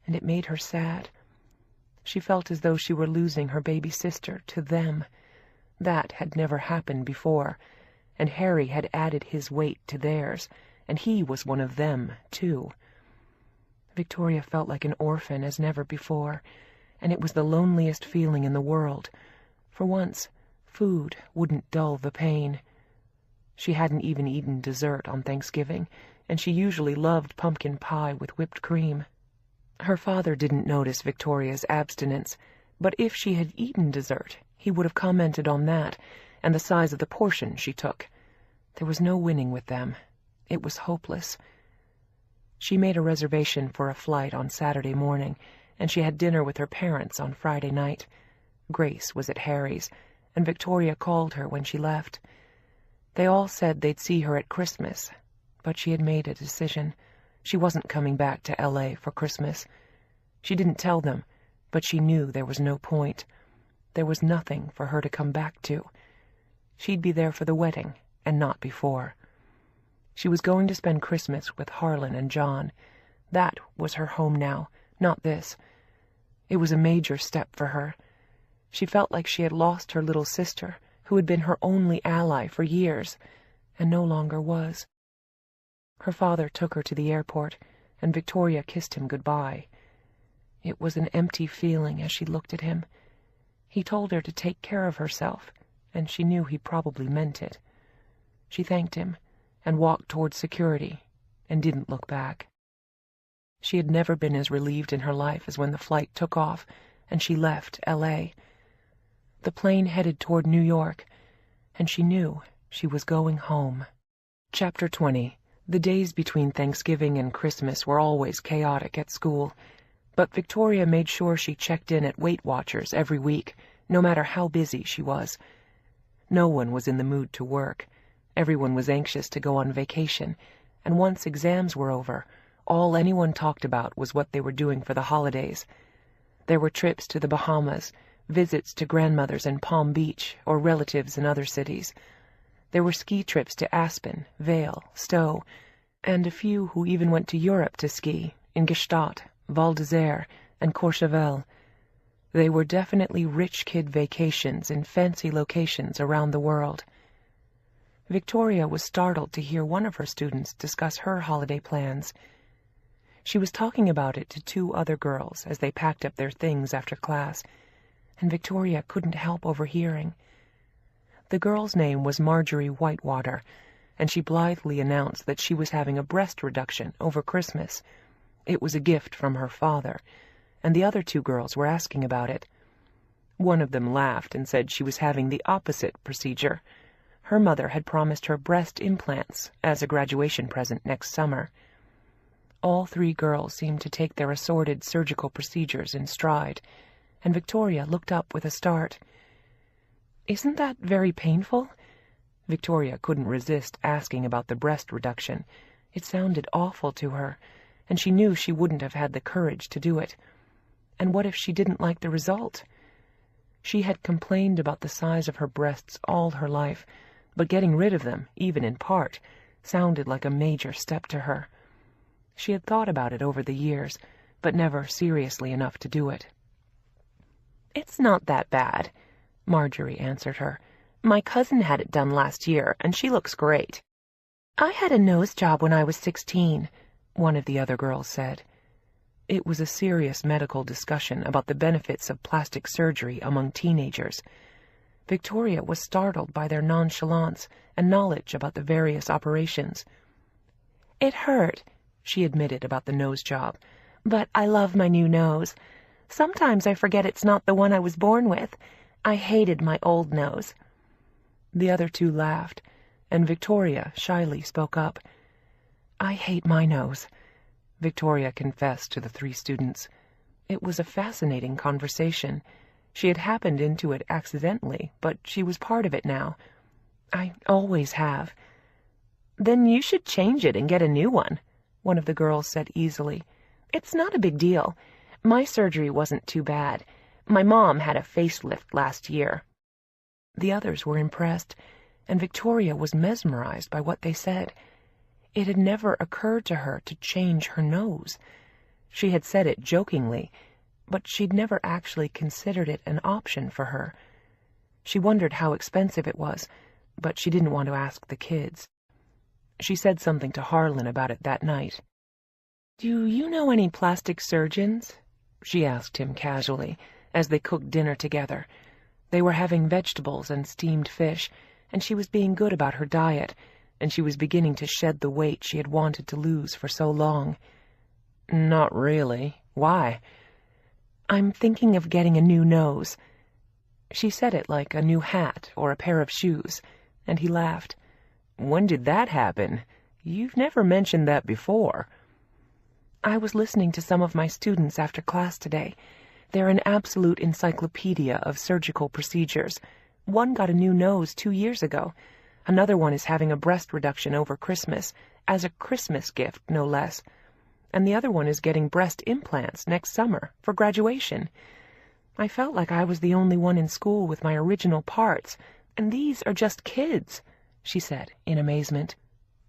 and it made her sad. She felt as though she were losing her baby sister to them. That had never happened before, and Harry had added his weight to theirs, and he was one of them, too. Victoria felt like an orphan as never before, and it was the loneliest feeling in the world. For once, food wouldn't dull the pain. She hadn't even eaten dessert on Thanksgiving, and she usually loved pumpkin pie with whipped cream. Her father didn't notice Victoria's abstinence, but if she had eaten dessert, he would have commented on that, and the size of the portion she took. There was no winning with them. It was hopeless. She made a reservation for a flight on Saturday morning, and she had dinner with her parents on Friday night. Grace was at Harry's, and Victoria called her when she left. They all said they'd see her at Christmas, but she had made a decision. She wasn't coming back to L.A. for Christmas. She didn't tell them, but she knew there was no point. There was nothing for her to come back to. She'd be there for the wedding, and not before. She was going to spend Christmas with Harlan and John. That was her home now, not this. It was a major step for her. She felt like she had lost her little sister, who had been her only ally for years, and no longer was. Her father took her to the airport, and Victoria kissed him goodbye. It was an empty feeling as she looked at him. He told her to take care of herself, and she knew he probably meant it. She thanked him, and walked toward security, and didn't look back. She had never been as relieved in her life as when the flight took off, and she left L.A. The plane headed toward New York, and she knew she was going home. Chapter 20. The days between Thanksgiving and Christmas were always chaotic at school, but Victoria made sure she checked in at Weight Watchers every week, no matter how busy she was. No one was in the mood to work. Everyone was anxious to go on vacation, and once exams were over, all anyone talked about was what they were doing for the holidays. There were trips to the Bahamas, visits to grandmothers in Palm Beach or relatives in other cities. There were ski trips to Aspen, Vail, Stowe, and a few who even went to Europe to ski, in Gstaad, Val d'Isère, and Courchevel. They were definitely rich kid vacations in fancy locations around the world. Victoria was startled to hear one of her students discuss her holiday plans. She was talking about it to two other girls as they packed up their things after class, and Victoria couldn't help overhearing. The girl's name was Marjorie Whitewater, and she blithely announced that she was having a breast reduction over Christmas. It was a gift from her father, and the other two girls were asking about it. One of them laughed and said she was having the opposite procedure. Her mother had promised her breast implants as a graduation present next summer. All three girls seemed to take their assorted surgical procedures in stride, and Victoria looked up with a start. "Isn't that very painful?" Victoria couldn't resist asking about the breast reduction. It sounded awful to her, and she knew she wouldn't have had the courage to do it. And what if she didn't like the result? She had complained about the size of her breasts all her life, but getting rid of them, even in part, sounded like a major step to her. She had thought about it over the years, but never seriously enough to do it. "It's not that bad," Marjorie answered her. "My cousin had it done last year, and she looks great." "I had a nose job when I was 16, one of the other girls said. It was a serious medical discussion about the benefits of plastic surgery among teenagers. Victoria was startled by their nonchalance and knowledge about the various operations. "It hurt," she admitted about the nose job, "but I love my new nose. Sometimes I forget it's not the one I was born with. I hated my old nose." The other two laughed, and Victoria shyly spoke up. "I hate my nose," Victoria confessed to the three students. It was a fascinating conversation. She had happened into it accidentally, but she was part of it now. "I always have." "Then you should change it and get a new one," one of the girls said easily. "It's not a big deal. My surgery wasn't too bad. My mom had a facelift last year." The others were impressed, and Victoria was mesmerized by what they said. It had never occurred to her to change her nose. She had said it jokingly, but she'd never actually considered it an option for her. She wondered how expensive it was, but she didn't want to ask the kids. She said something to Harlan about it that night. "Do you know any plastic surgeons?" she asked him casually, as they cooked dinner together. They were having vegetables and steamed fish, and she was being good about her diet, and she was beginning to shed the weight she had wanted to lose for so long. "Not really. Why?" "I'm thinking of getting a new nose." She said it like a new hat or a pair of shoes, and he laughed. "When did that happen? You've never mentioned that before." "I was listening to some of my students after class today. They're an absolute encyclopedia of surgical procedures. One got a new nose 2 years ago. Another one is having a breast reduction over Christmas, as a Christmas gift, no less. And the other one is getting breast implants next summer for graduation. I felt like I was the only one in school with my original parts, and these are just kids," she said in amazement.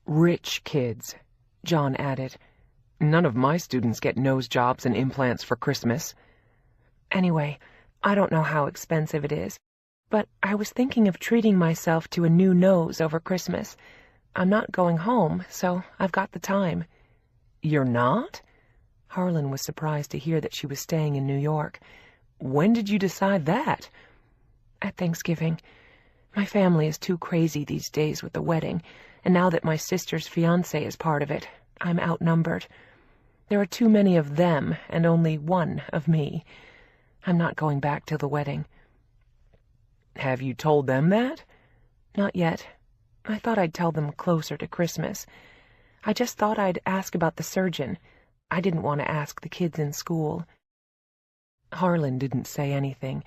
"Rich kids," John added. "None of my students get nose jobs and implants for Christmas." "Anyway, I don't know how expensive it is, but I was thinking of treating myself to a new nose over Christmas. I'm not going home, so I've got the time." "You're not?" Harlan was surprised to hear that she was staying in New York. "When did you decide that?" "At Thanksgiving. My family is too crazy these days with the wedding, and now that my sister's fiancé is part of it, I'm outnumbered. There are too many of them and only one of me. I'm not going back till the wedding." "Have you told them that?" "Not yet. I thought I'd tell them closer to Christmas. I just thought I'd ask about the surgeon. I didn't want to ask the kids in school." Harlan didn't say anything,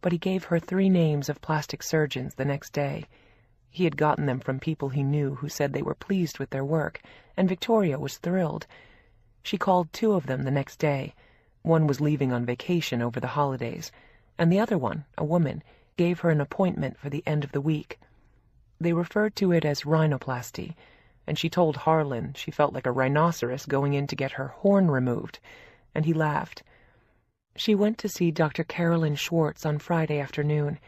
but he gave her 3 names of plastic surgeons the next day. He had gotten them from people he knew who said they were pleased with their work, and Victoria was thrilled. She called 2 of them the next day. One was leaving on vacation over the holidays, and the other one, a woman, gave her an appointment for the end of the week. They referred to it as rhinoplasty, and she told Harlan she felt like a rhinoceros going in to get her horn removed, and he laughed. She went to see Dr. Carolyn Schwartz on Friday afternoon.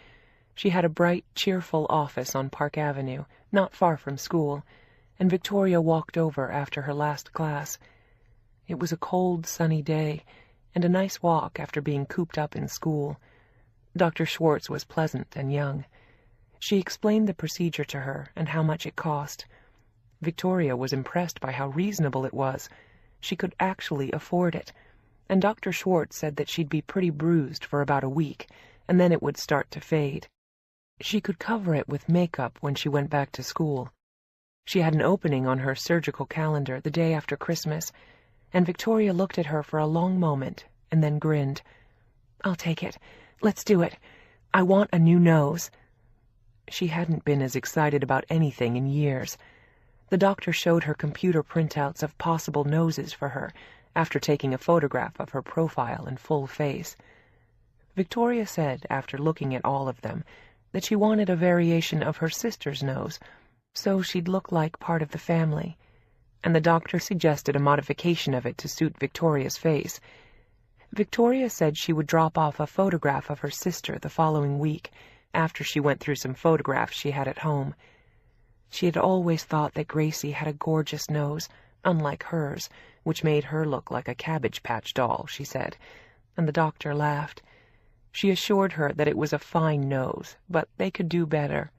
She had a bright, cheerful office on Park Avenue, not far from school, and Victoria walked over after her last class. It was a cold, sunny day, and a nice walk after being cooped up in school. Dr. Schwartz was pleasant and young. She explained the procedure to her and how much it cost. Victoria was impressed by how reasonable it was. She could actually afford it. And Dr. Schwartz said that she'd be pretty bruised for about a week, and then it would start to fade. She could cover it with makeup when she went back to school. She had an opening on her surgical calendar the day after Christmas, and Victoria looked at her for a long moment and then grinned. "I'll take it. Let's do it. I want a new nose." She hadn't been as excited about anything in years. The doctor showed her computer printouts of possible noses for her, after taking a photograph of her profile and full face. Victoria said, after looking at all of them, that she wanted a variation of her sister's nose, so she'd look like part of the family, and the doctor suggested a modification of it to suit Victoria's face. Victoria said she would drop off a photograph of her sister the following week, after she went through some photographs she had at home. She had always thought that Gracie had a gorgeous nose, unlike hers, which made her look like a Cabbage Patch doll, she said, and the doctor laughed. She assured her that it was a fine nose, but they could do better.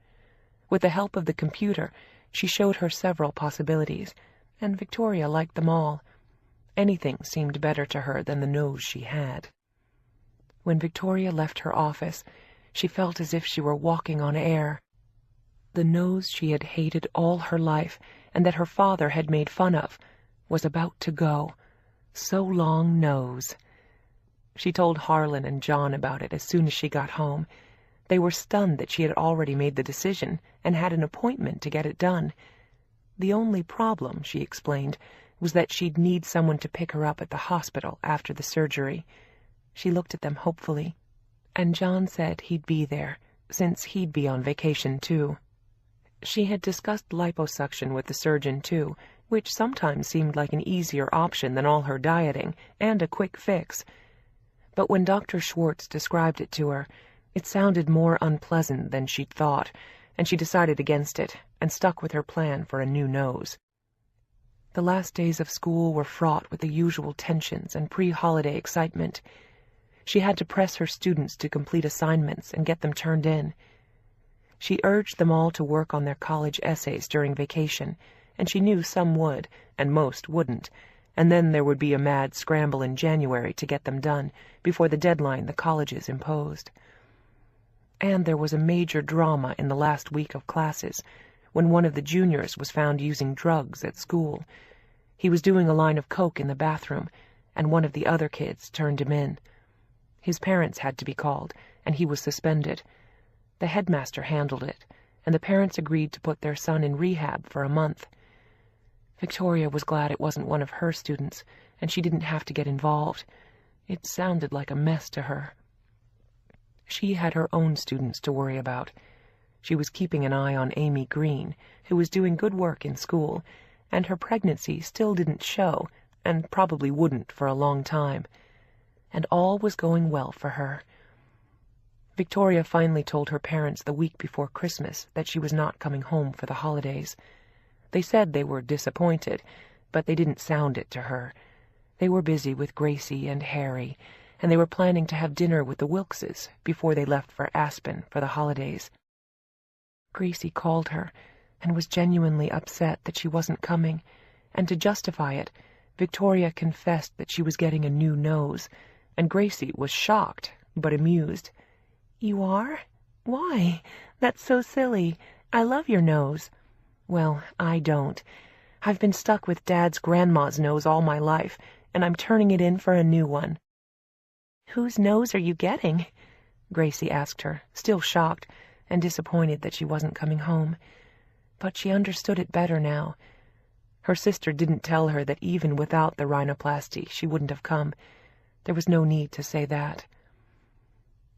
With the help of the computer, she showed her several possibilities, and Victoria liked them all. Anything seemed better to her than the nose she had. When Victoria left her office, she felt as if she were walking on air. The nose she had hated all her life, and that her father had made fun of, was about to go. So long, nose. She told Harlan and John about it as soon as she got home. They were stunned that she had already made the decision and had an appointment to get it done. The only problem, she explained, was that she'd need someone to pick her up at the hospital after the surgery. She looked at them hopefully, and John said he'd be there, since he'd be on vacation too. She had discussed liposuction with the surgeon too, which sometimes seemed like an easier option than all her dieting, and a quick fix. But when Dr. Schwartz described it to her, it sounded more unpleasant than she'd thought, and she decided against it, and stuck with her plan for a new nose. The last days of school were fraught with the usual tensions and pre-holiday excitement. She had to press her students to complete assignments and get them turned in. She urged them all to work on their college essays during vacation, and she knew some would, and most wouldn't, and then there would be a mad scramble in January to get them done before the deadline the colleges imposed. And there was a major drama in the last week of classes, when one of the juniors was found using drugs at school. He was doing a line of coke in the bathroom, and one of the other kids turned him in. His parents had to be called, and he was suspended. The headmaster handled it, and the parents agreed to put their son in rehab for a month. Victoria was glad it wasn't one of her students, and she didn't have to get involved. It sounded like a mess to her. She had her own students to worry about. She was keeping an eye on Amy Green, who was doing good work in school, and her pregnancy still didn't show, and probably wouldn't for a long time. And all was going well for her. Victoria finally told her parents the week before Christmas that she was not coming home for the holidays. They said they were disappointed, but they didn't sound it to her. They were busy with Gracie and Harry, and they were planning to have dinner with the Wilkses before they left for Aspen for the holidays. Gracie called her and was genuinely upset that she wasn't coming, and to justify it, Victoria confessed that she was getting a new nose, and Gracie was shocked, but amused. "You are? Why? That's so silly. I love your nose." "Well, I don't. I've been stuck with Dad's grandma's nose all my life, and I'm turning it in for a new one." "Whose nose are you getting?" Gracie asked her, still shocked and disappointed that she wasn't coming home. But she understood it better now. Her sister didn't tell her that even without the rhinoplasty she wouldn't have come. There was no need to say that.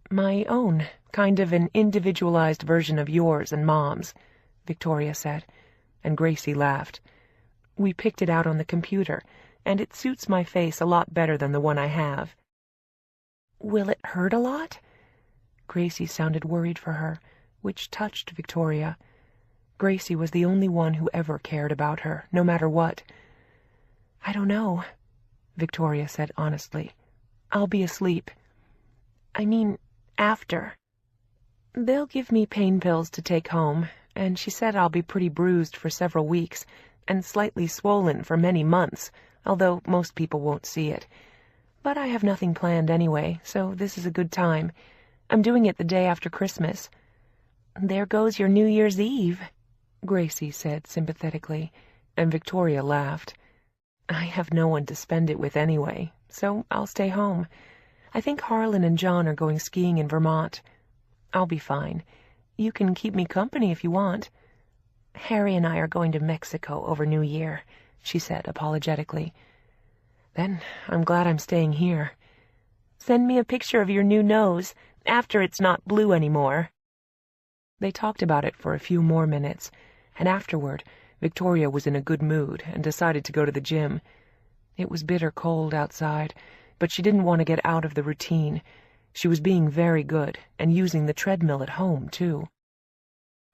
"My own, kind of an individualized version of yours and Mom's," Victoria said, and Gracie laughed. "We picked it out on the computer, and it suits my face a lot better than the one I have." "Will it hurt a lot?" Gracie sounded worried for her, which touched Victoria. Gracie was the only one who ever cared about her, no matter what. "I don't know," Victoria said honestly. "I'll be asleep." "I mean, after." "They'll give me pain pills to take home, and she said I'll be pretty bruised for several weeks, and slightly swollen for many months, although most people won't see it. But I have nothing planned anyway, so this is a good time. I'm doing it the day after Christmas." "There goes your New Year's Eve," Gracie said sympathetically, and Victoria laughed. "I have no one to spend it with anyway, so I'll stay home. I think Harlan and John are going skiing in Vermont. I'll be fine. You can keep me company if you want." "Harry and I are going to Mexico over New Year," she said apologetically. "Then I'm glad I'm staying here." "Send me a picture of your new nose, after it's not blue anymore." They talked about it for a few more minutes, and afterward Victoria was in a good mood and decided to go to the gym. It was bitter cold outside, but she didn't want to get out of the routine. She was being very good and using the treadmill at home, too.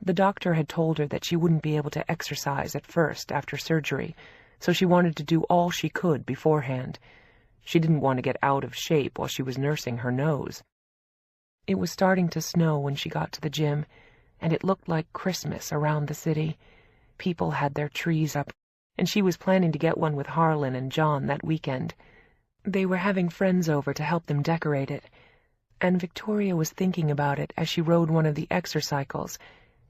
The doctor had told her that she wouldn't be able to exercise at first after surgery, so she wanted to do all she could beforehand. She didn't want to get out of shape while she was nursing her nose. It was starting to snow when she got to the gym, and it looked like Christmas around the city. People had their trees up, and she was planning to get one with Harlan and John that weekend. They were having friends over to help them decorate it, and Victoria was thinking about it as she rode one of the exercycles,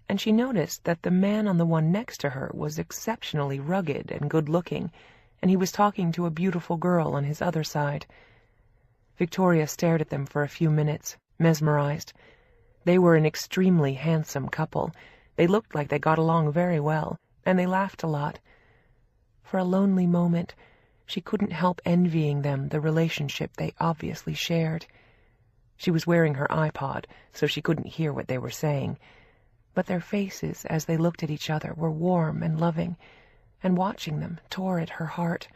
and she noticed that the man on the one next to her was exceptionally rugged and good-looking, and he was talking to a beautiful girl on his other side. Victoria stared at them for a few minutes, mesmerized. They were an extremely handsome couple. They looked like they got along very well, and they laughed a lot. For a lonely moment, she couldn't help envying them the relationship they obviously shared. She was wearing her iPod, so she couldn't hear what they were saying, but their faces as they looked at each other were warm and loving, and watching them tore at her heart.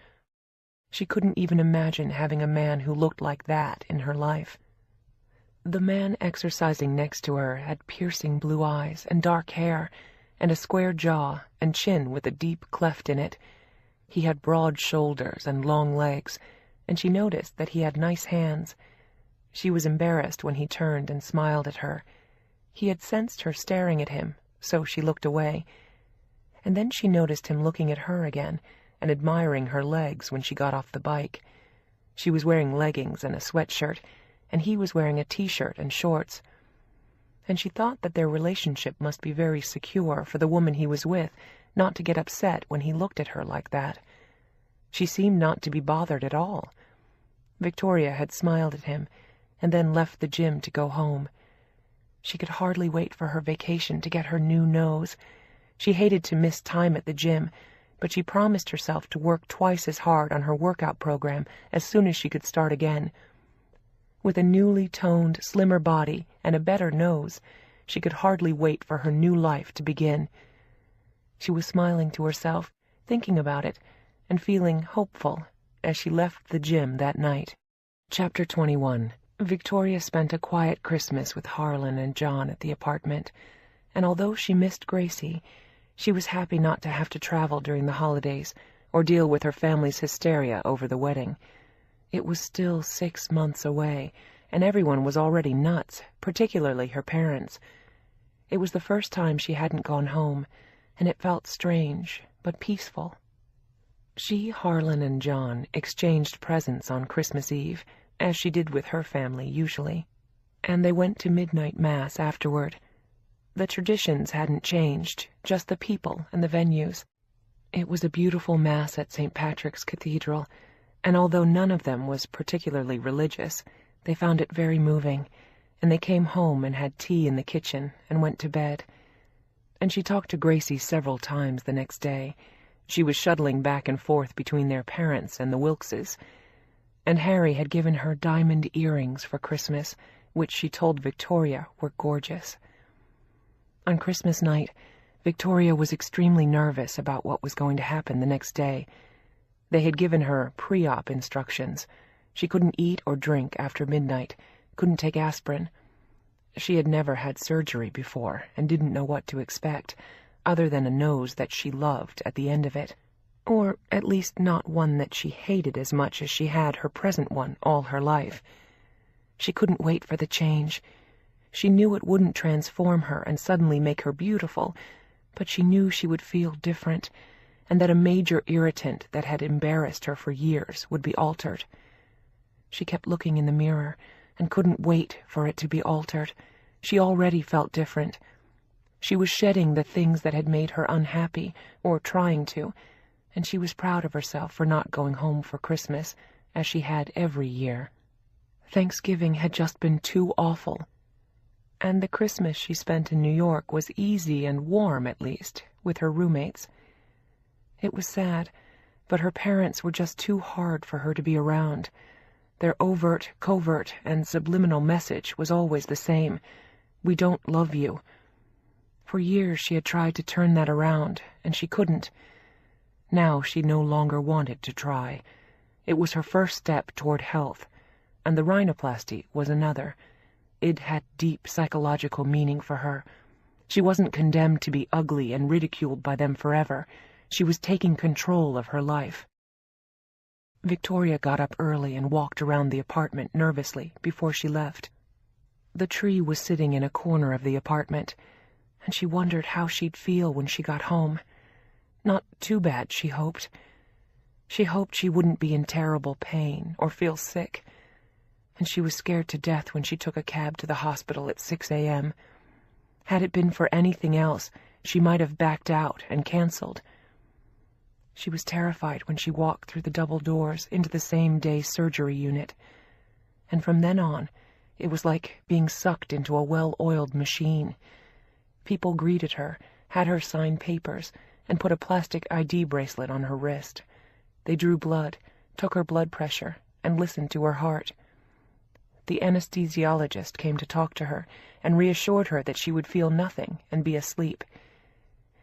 She couldn't even imagine having a man who looked like that in her life. The man exercising next to her had piercing blue eyes and dark hair, and a square jaw and chin with a deep cleft in it. He had broad shoulders and long legs, and she noticed that he had nice hands. She was embarrassed when he turned and smiled at her. He had sensed her staring at him, so she looked away. And then she noticed him looking at her again and admiring her legs when she got off the bike. She was wearing leggings and a sweatshirt, and he was wearing a t-shirt and shorts. And she thought that their relationship must be very secure for the woman he was with not to get upset when he looked at her like that. She seemed not to be bothered at all. Victoria had smiled at him and then left the gym to go home. She could hardly wait for her vacation to get her new nose. She hated to miss time at the gym, but she promised herself to work twice as hard on her workout program as soon as she could start again. With a newly toned, slimmer body and a better nose, she could hardly wait for her new life to begin. She was smiling to herself, thinking about it, and feeling hopeful as she left the gym that night. Chapter 21. Victoria spent a quiet Christmas with Harlan and John at the apartment, and although she missed Gracie, she was happy not to have to travel during the holidays or deal with her family's hysteria over the wedding. It was still 6 months away, and everyone was already nuts, particularly her parents. It was the first time she hadn't gone home, and it felt strange, but peaceful. She, Harlan, and John exchanged presents on Christmas Eve, as she did with her family usually. and they went to midnight mass afterward. The traditions hadn't changed, just the people and the venues. It was a beautiful mass at St. Patrick's Cathedral, and although none of them was particularly religious, they found it very moving, and they came home and had tea in the kitchen and went to bed. And she talked to Gracie several times the next day. She was shuttling back and forth between their parents and the Wilkses, and Harry had given her diamond earrings for Christmas, which she told Victoria were gorgeous. On Christmas night, Victoria was extremely nervous about what was going to happen the next day. They had given her pre-op instructions. She couldn't eat or drink after midnight, couldn't take aspirin. She had never had surgery before and didn't know what to expect, other than a nose that she loved at the end of it, or at least not one that she hated as much as she had her present one all her life. She couldn't wait for the change. She knew it wouldn't transform her and suddenly make her beautiful, but she knew she would feel different, and that a major irritant that had embarrassed her for years would be altered. She kept looking in the mirror and couldn't wait for it to be altered. She already felt different. She was shedding the things that had made her unhappy, or trying to, and she was proud of herself for not going home for Christmas, as she had every year. Thanksgiving had just been too awful, and the Christmas she spent in New York was easy and warm, at least, with her roommates. It was sad, but her parents were just too hard for her to be around. Their overt, covert, and subliminal message was always the same: "We don't love you." For years she had tried to turn that around, and she couldn't. Now she no longer wanted to try. It was her first step toward health, and the rhinoplasty was another. It had deep psychological meaning for her. She wasn't condemned to be ugly and ridiculed by them forever. She was taking control of her life. Victoria got up early and walked around the apartment nervously before she left. The tree was sitting in a corner of the apartment, and she wondered how she'd feel when she got home. Not too bad, she hoped. She hoped she wouldn't be in terrible pain or feel sick, and she was scared to death when she took a cab to the hospital at 6 a.m. Had it been for anything else, she might have backed out and canceled. She was terrified when she walked through the double doors into the same-day surgery unit, and from then on, it was like being sucked into a well-oiled machine. People greeted her, had her sign papers, and put a plastic ID bracelet on her wrist. They drew blood, took her blood pressure, and listened to her heart. The anesthesiologist came to talk to her and reassured her that she would feel nothing and be asleep.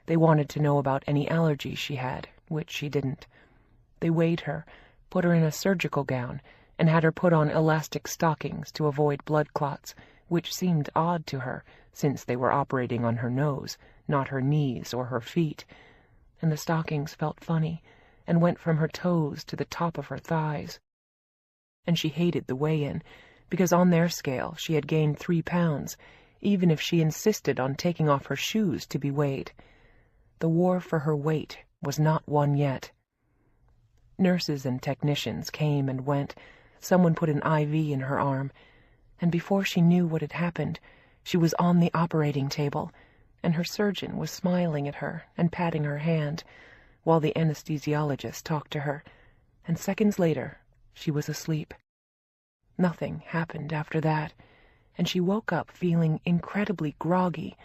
They wanted to know about any allergies she had, which she didn't. They weighed her, put her in a surgical gown, and had her put on elastic stockings to avoid blood clots, which seemed odd to her, since they were operating on her nose, not her knees or her feet, and the stockings felt funny, and went from her toes to the top of her thighs. And she hated the weigh-in, because on their scale she had gained 3 pounds, even if she insisted on taking off her shoes to be weighed. The war for her weight was not won yet. Nurses and technicians came and went. Someone put an IV in her arm, and before she knew what had happened, she was on the operating table, and her surgeon was smiling at her and patting her hand, while the anesthesiologist talked to her, and seconds later she was asleep. Nothing happened after that, and she woke up feeling incredibly groggy,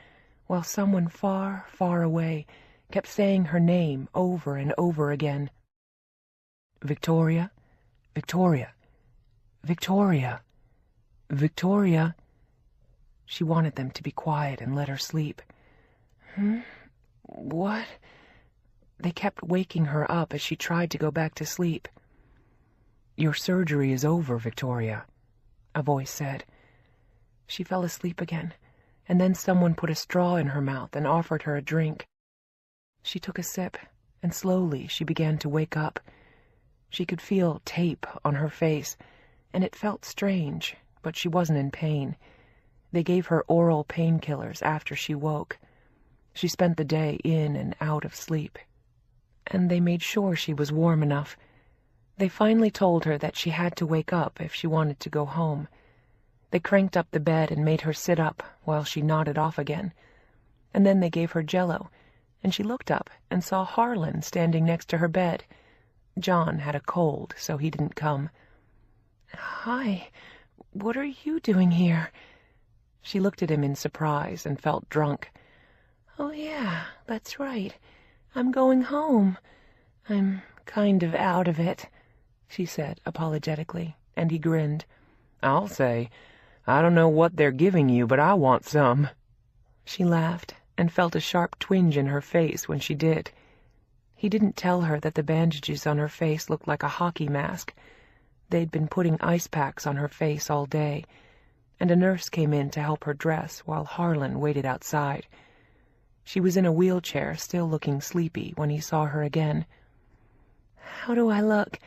while someone far, far away kept saying her name over and over again. "Victoria, Victoria, Victoria, Victoria." She wanted them to be quiet and let her sleep. What? They kept waking her up as she tried to go back to sleep. "Your surgery is over, Victoria," a voice said. She fell asleep again, and then someone put a straw in her mouth and offered her a drink. She took a sip, and slowly she began to wake up. She could feel tape on her face, and it felt strange, but she wasn't in pain. They gave her oral painkillers after she woke. She spent the day in and out of sleep, and they made sure she was warm enough. They finally told her that she had to wake up if she wanted to go home. They cranked up the bed and made her sit up while she nodded off again. And then they gave her Jell-O, and she looked up and saw Harlan standing next to her bed. John had a cold, so he didn't come. "Hi, what are you doing here?" She looked at him in surprise and felt drunk. "Oh yeah, that's right. I'm going home. I'm kind of out of it," she said apologetically, and he grinned. "I'll say, I don't know what they're giving you, but I want some." She laughed and felt a sharp twinge in her face when she did. He didn't tell her that the bandages on her face looked like a hockey mask. They'd been putting ice packs on her face all day, and a nurse came in to help her dress while Harlan waited outside. She was in a wheelchair, still looking sleepy, when he saw her again. "How do I look?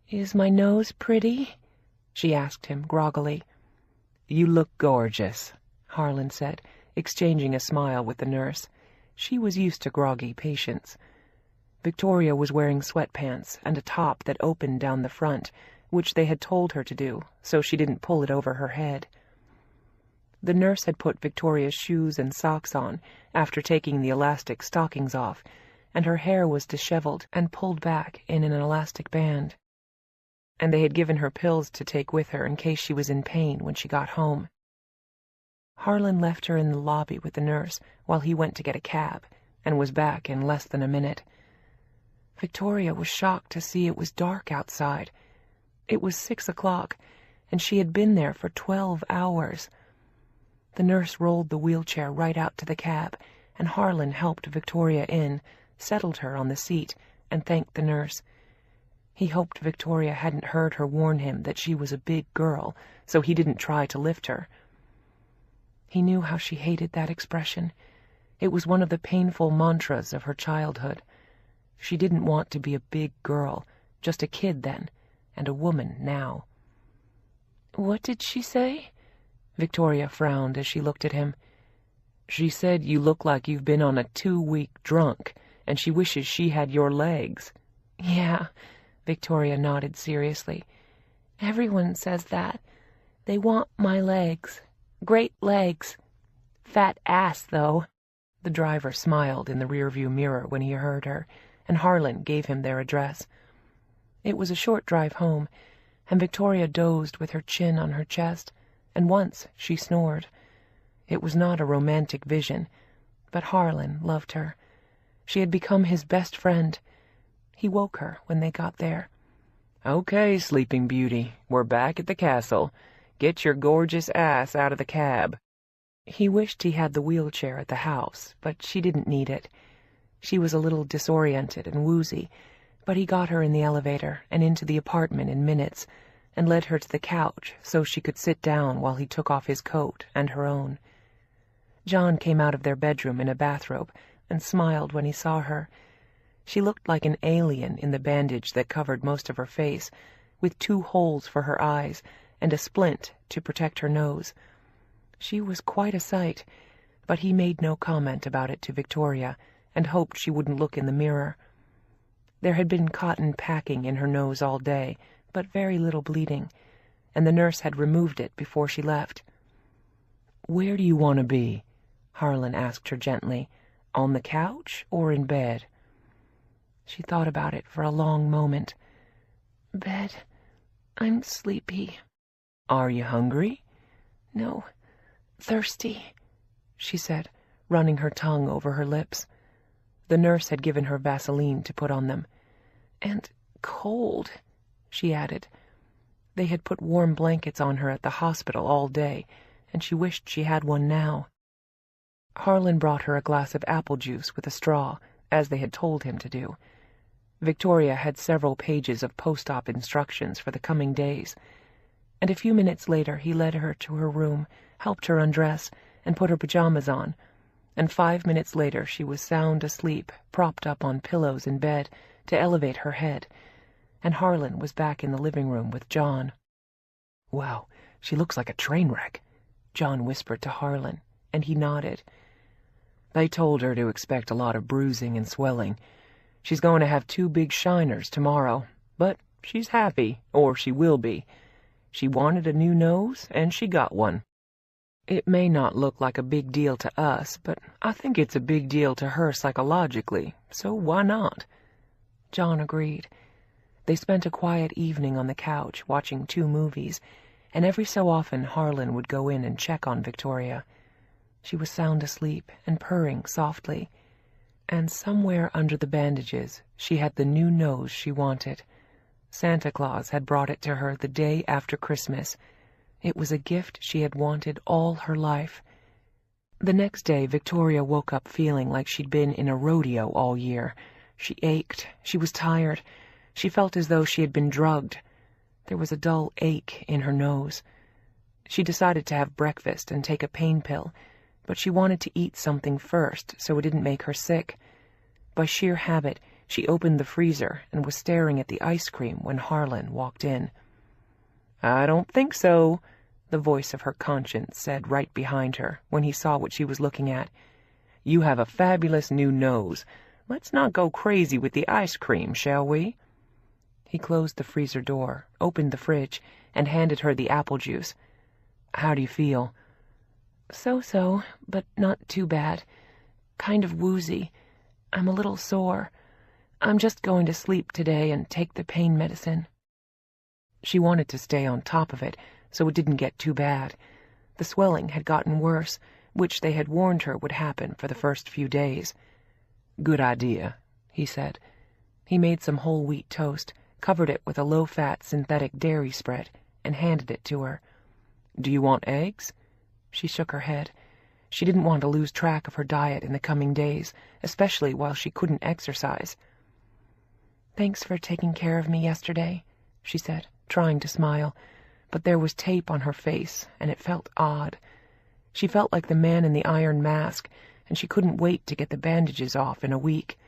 Is my nose pretty?" she asked him groggily. "You look gorgeous," Harlan said, exchanging a smile with the nurse. She was used to groggy patients. Victoria was wearing sweatpants and a top that opened down the front, which they had told her to do, so she didn't pull it over her head. The nurse had put Victoria's shoes and socks on after taking the elastic stockings off, and her hair was disheveled and pulled back in an elastic band. And they had given her pills to take with her in case she was in pain when she got home. Harlan left her in the lobby with the nurse while he went to get a cab, and was back in less than a minute. Victoria was shocked to see it was dark outside. It was 6 o'clock, and she had been there for 12 hours. The nurse rolled the wheelchair right out to the cab, and Harlan helped Victoria in, settled her on the seat, and thanked the nurse. He hoped Victoria hadn't heard her warn him that she was a big girl, so he didn't try to lift her. He knew how she hated that expression. It was one of the painful mantras of her childhood. She didn't want to be a big girl, just a kid then, and a woman now. "What did she say?" Victoria frowned as she looked at him. "She said you look like you've been on a 2-week drunk, and she wishes she had your legs." "Yeah," Victoria nodded seriously. "Everyone says that. They want my legs. Great legs. Fat ass, though." The driver smiled in the rearview mirror when he heard her, and Harlan gave him their address. It was a short drive home, and Victoria dozed with her chin on her chest, and once she snored. It was not a romantic vision, but Harlan loved her. She had become his best friend. He woke her when they got there. "Okay, Sleeping Beauty, we're back at the castle. Get your gorgeous ass out of the cab." He wished he had the wheelchair at the house, but she didn't need it. She was a little disoriented and woozy, but he got her in the elevator and into the apartment in minutes, and led her to the couch so she could sit down while he took off his coat and her own. John came out of their bedroom in a bathrobe and smiled when he saw her. She looked like an alien in the bandage that covered most of her face, with 2 holes for her eyes and a splint to protect her nose. She was quite a sight, but he made no comment about it to Victoria, and hoped she wouldn't look in the mirror. There had been cotton packing in her nose all day, but very little bleeding, and the nurse had removed it before she left. "Where do you want to be?" Harlan asked her gently. "On the couch or in bed?" She thought about it for a long moment. "Bed. I'm sleepy." "Are you hungry?" "No. Thirsty," she said, running her tongue over her lips. The nurse had given her Vaseline to put on them. "And cold," she added. They had put warm blankets on her at the hospital all day, and she wished she had one now. Harlan brought her a glass of apple juice with a straw, as they had told him to do. Victoria had several pages of post-op instructions for the coming days, and a few minutes later he led her to her room, helped her undress, and put her pajamas on, and 5 minutes later she was sound asleep, propped up on pillows in bed to elevate her head, and Harlan was back in the living room with John. "Wow, she looks like a train wreck," John whispered to Harlan, and he nodded. "They told her to expect a lot of bruising and swelling. She's going to have 2 big shiners tomorrow, but she's happy, or she will be. She wanted a new nose, and she got one. It may not look like a big deal to us, but I think it's a big deal to her psychologically, so why not?" John agreed. They spent a quiet evening on the couch watching 2 movies, and every so often Harlan would go in and check on Victoria. She was sound asleep and purring softly, and somewhere under the bandages she had the new nose she wanted. Santa Claus had brought it to her the day after Christmas. It was a gift she had wanted all her life. The next day Victoria woke up feeling like she'd been in a rodeo all year. She ached, she was tired, she felt as though she had been drugged. There was a dull ache in her nose. She decided to have breakfast and take a pain pill, but she wanted to eat something first so it didn't make her sick. By sheer habit, she opened the freezer and was staring at the ice cream when Harlan walked in. "I don't think so," the voice of her conscience said right behind her when he saw what she was looking at. "You have a fabulous new nose. Let's not go crazy with the ice cream, shall we?" He closed the freezer door, opened the fridge, and handed her the apple juice. "How do you feel?" So-so, but not too bad. Kind of woozy. I'm a little sore. I'm just going to sleep today and take the pain medicine." She wanted to stay on top of it so it didn't get too bad. The swelling had gotten worse, which they had warned her would happen for the first few days. "Good idea," he said. He made some whole wheat toast, covered it with a low-fat synthetic dairy spread, and handed it to her. "Do you want eggs?" She shook her head. She didn't want to lose track of her diet in the coming days, especially while she couldn't exercise. "Thanks for taking care of me yesterday," she said, trying to smile, but there was tape on her face, and it felt odd. She felt like the man in the iron mask, and she couldn't wait to get the bandages off in a week.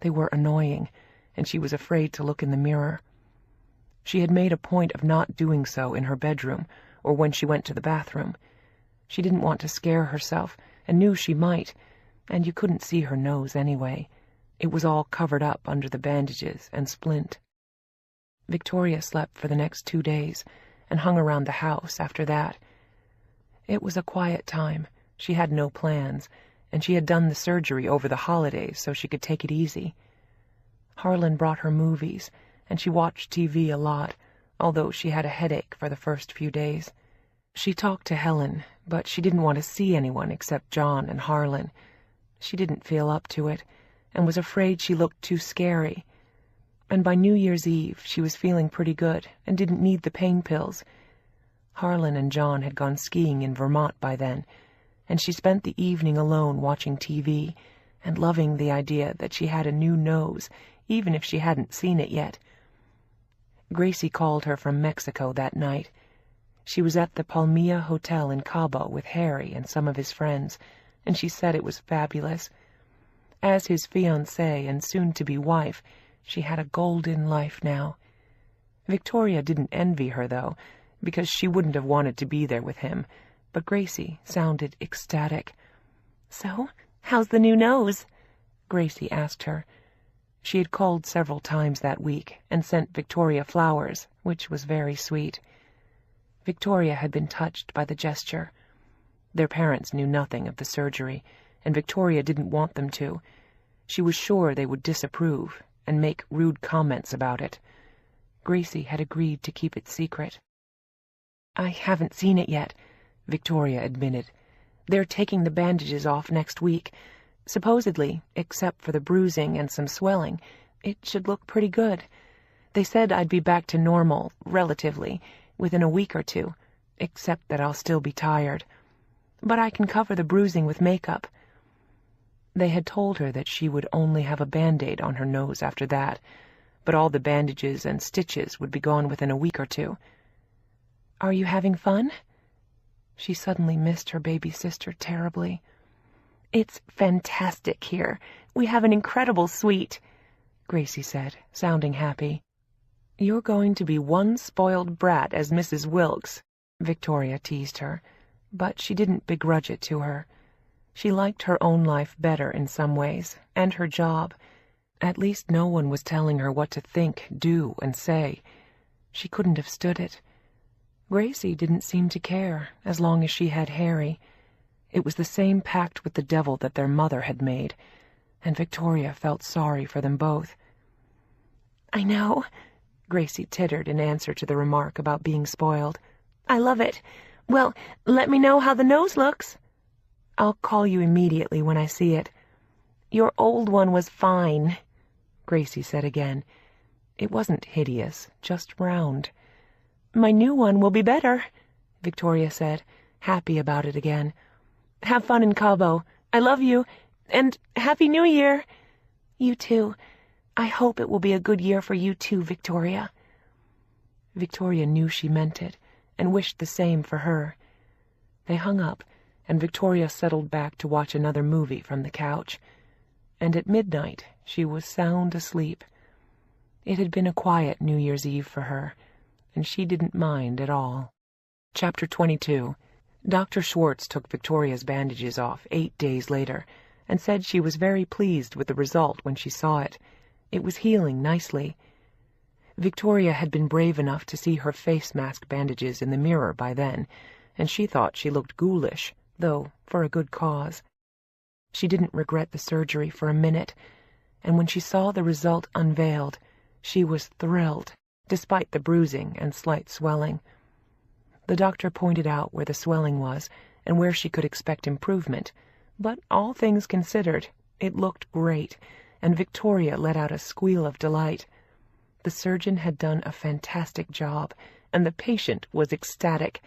They were annoying, and she was afraid to look in the mirror. She had made a point of not doing so in her bedroom or when she went to the bathroom. She didn't want to scare herself, and knew she might, and you couldn't see her nose anyway. It was all covered up under the bandages and splint. Victoria slept for the next 2 days and hung around the house after that. It was a quiet time. She had no plans, and she had done the surgery over the holidays so she could take it easy. Harlan brought her movies, and she watched TV a lot, although she had a headache for the first few days. She talked to Helen, but she didn't want to see anyone except John and Harlan. She didn't feel up to it, and was afraid she looked too scary. And by New Year's Eve, she was feeling pretty good and didn't need the pain pills. Harlan and John had gone skiing in Vermont by then, and she spent the evening alone watching TV and loving the idea that she had a new nose, even if she hadn't seen it yet. Gracie called her from Mexico that night. She was at the Palmilla Hotel in Cabo with Harry and some of his friends, and she said it was fabulous. As his fiancée and soon-to-be wife, she had a golden life now. Victoria didn't envy her, though, because she wouldn't have wanted to be there with him, but Gracie sounded ecstatic. "So, how's the new nose?" Gracie asked her. She had called several times that week and sent Victoria flowers, which was very sweet. Victoria had been touched by the gesture. Their parents knew nothing of the surgery, and Victoria didn't want them to. She was sure they would disapprove and make rude comments about it. Gracie had agreed to keep it secret. "I haven't seen it yet," Victoria admitted. "They're taking the bandages off next week. Supposedly, except for the bruising and some swelling, it should look pretty good. They said I'd be back to normal, relatively, within a week or 2, except that I'll still be tired. But I can cover the bruising with makeup." They had told her that she would only have a Band-Aid on her nose after that, but all the bandages and stitches would be gone within a week or 2. "Are you having fun?" She suddenly missed her baby sister terribly. "It's fantastic here. We have an incredible suite," Gracie said, sounding happy. "You're going to be one spoiled brat as Mrs. Wilkes," Victoria teased her, but she didn't begrudge it to her. She liked her own life better in some ways, and her job. At least no one was telling her what to think, do, and say. She couldn't have stood it. Gracie didn't seem to care as long as she had Harry. It was the same pact with the devil that their mother had made, and Victoria felt sorry for them both. "I know," Gracie tittered in answer to the remark about being spoiled. "I love it. Well, let me know how the nose looks." "I'll call you immediately when I see it." "Your old one was fine," Gracie said again. It wasn't hideous, just round. "My new one will be better," Victoria said, happy about it again. "Have fun in Cabo. I love you, and Happy New Year." "You too. I hope it will be a good year for you too, Victoria." Victoria knew she meant it, and wished the same for her. They hung up, and Victoria settled back to watch another movie from the couch. And at midnight she was sound asleep. It had been a quiet New Year's Eve for her, and she didn't mind at all. Chapter 22. Dr. Schwartz took Victoria's bandages off 8 days later, and said she was very pleased with the result when she saw it. It was healing nicely. Victoria had been brave enough to see her face mask bandages in the mirror by then, and she thought she looked ghoulish, though for a good cause. She didn't regret the surgery for a minute, and when she saw the result unveiled, she was thrilled, despite the bruising and slight swelling. The doctor pointed out where the swelling was and where she could expect improvement, but all things considered, it looked great, and Victoria let out a squeal of delight. The surgeon had done a fantastic job, and the patient was ecstatic.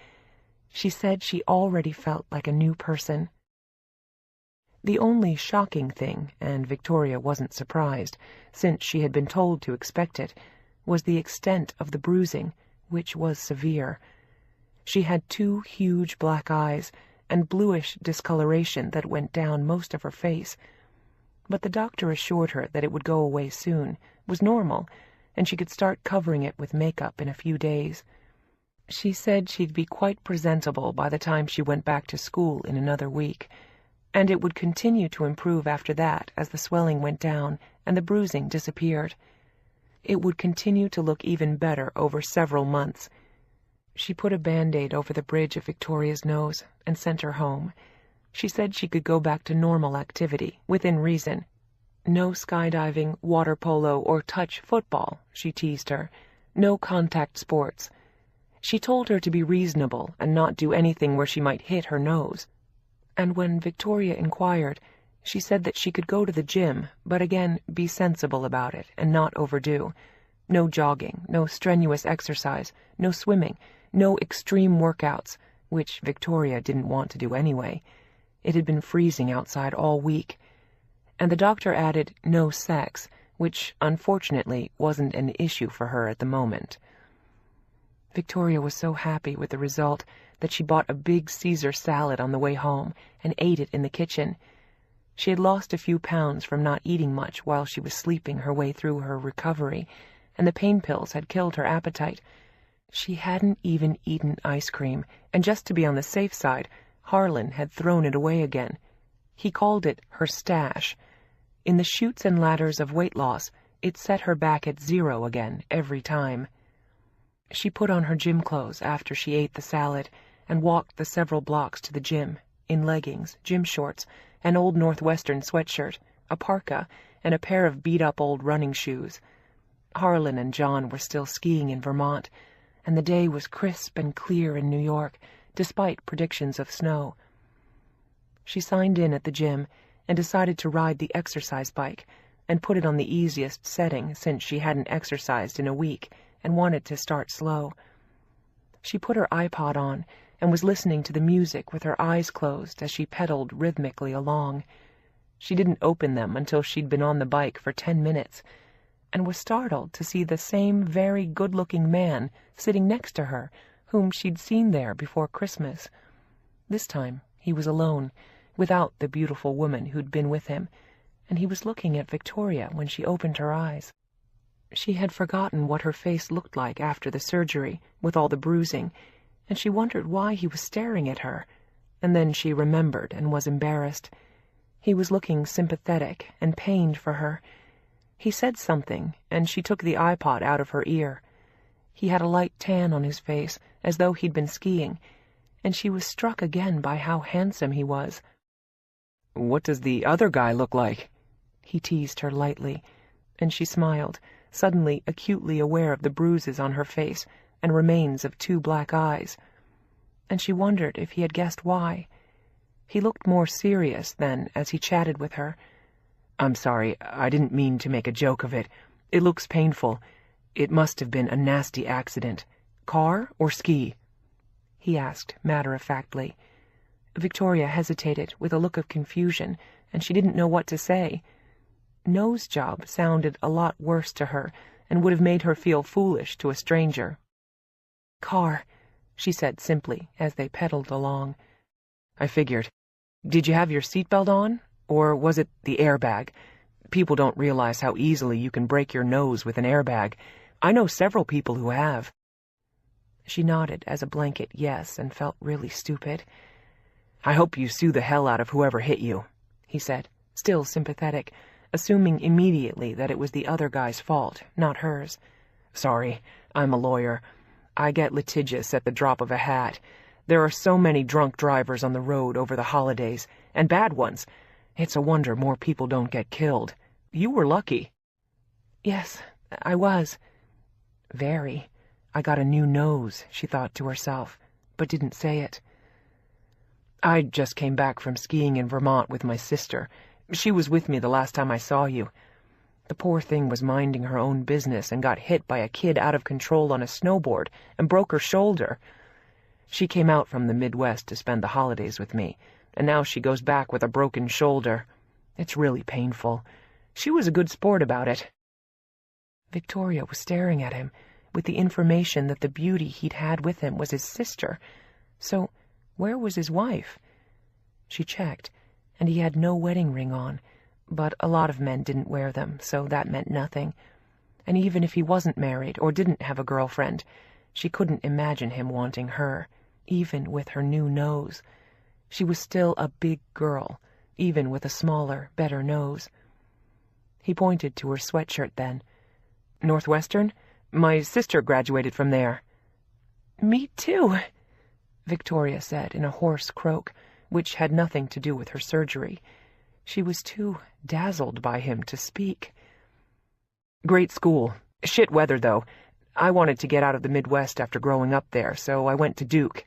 She said she already felt like a new person. The only shocking thing, and Victoria wasn't surprised, since she had been told to expect it, was the extent of the bruising, which was severe. She had 2 huge black eyes, and bluish discoloration that went down most of her face. But the doctor assured her that it would go away soon, was normal, and she could start covering it with makeup in a few days. She said she'd be quite presentable by the time she went back to school in another week, and it would continue to improve after that as the swelling went down and the bruising disappeared. It would continue to look even better over several months. She put a Band-Aid over the bridge of Victoria's nose and sent her home. She said she could go back to normal activity, within reason. No skydiving, water polo, or touch football, she teased her. No contact sports. She told her to be reasonable and not do anything where she might hit her nose. And when Victoria inquired, she said that she could go to the gym, but again, be sensible about it and not overdo. No jogging, no strenuous exercise, no swimming, no extreme workouts, which Victoria didn't want to do anyway. It had been freezing outside all week. And the doctor added no sex, which unfortunately wasn't an issue for her at the moment. Victoria was so happy with the result that she bought a big Caesar salad on the way home and ate it in the kitchen. She had lost a few pounds from not eating much while she was sleeping her way through her recovery, and the pain pills had killed her appetite. She hadn't even eaten ice cream, and just to be on the safe side, Harlan had thrown it away again. He called it her stash. In the chutes and ladders of weight loss, it set her back at 0 again every time. She put on her gym clothes after she ate the salad and walked the several blocks to the gym, in leggings, gym shorts, an old Northwestern sweatshirt, a parka, and a pair of beat-up old running shoes. Harlan and John were still skiing in Vermont, and the day was crisp and clear in New York, despite predictions of snow. She signed in at the gym and decided to ride the exercise bike and put it on the easiest setting since she hadn't exercised in a week and wanted to start slow. She put her iPod on and was listening to the music with her eyes closed as she pedaled rhythmically along. She didn't open them until she'd been on the bike for 10 minutes, and was startled to see the same very good-looking man sitting next to her, whom she'd seen there before Christmas. This time he was alone, without the beautiful woman who'd been with him, and he was looking at Victoria when she opened her eyes. She had forgotten what her face looked like after the surgery, with all the bruising, and she wondered why he was staring at her, and then she remembered and was embarrassed. He was looking sympathetic and pained for her. He said something, and she took the iPod out of her ear. He had a light tan on his face, as though he'd been skiing, and she was struck again by how handsome he was. "What does the other guy look like?" He teased her lightly, and she smiled, suddenly acutely aware of the bruises on her face and remains of 2 black eyes. And she wondered if he had guessed why. He looked more serious then as he chatted with her. "I'm sorry, I didn't mean to make a joke of it. It looks painful. It must have been a nasty accident. Car or ski?" he asked matter-of-factly. Victoria hesitated with a look of confusion, and she didn't know what to say. Nose job sounded a lot worse to her and would have made her feel foolish to a stranger. "Car," she said simply as they pedaled along. "I figured. Did you have your seatbelt on? Or was it the airbag? People don't realize how easily you can break your nose with an airbag. I know several people who have." She nodded as a blanket yes and felt really stupid. "I hope you sue the hell out of whoever hit you," he said, still sympathetic, assuming immediately that it was the other guy's fault, not hers. "Sorry, I'm a lawyer. I get litigious at the drop of a hat. There are so many drunk drivers on the road over the holidays, and bad ones. It's a wonder more people don't get killed. You were lucky." "Yes, I was. Very. I got a new nose," she thought to herself, but didn't say it. "I just came back from skiing in Vermont with my sister. She was with me the last time I saw you. The poor thing was minding her own business and got hit by a kid out of control on a snowboard and broke her shoulder. She came out from the Midwest to spend the holidays with me, and now she goes back with a broken shoulder. It's really painful. She was a good sport about it." Victoria was staring at him, with the information that the beauty he'd had with him was his sister. So where was his wife? She checked, and he had no wedding ring on, but a lot of men didn't wear them, so that meant nothing. And even if he wasn't married or didn't have a girlfriend, she couldn't imagine him wanting her, even with her new nose. She was still a big girl, even with a smaller, better nose. He pointed to her sweatshirt then. "Northwestern? My sister graduated from there." "Me too," Victoria said in a hoarse croak, which had nothing to do with her surgery. She was too dazzled by him to speak. "Great school. Shit weather, though. I wanted to get out of the Midwest after growing up there, so I went to Duke."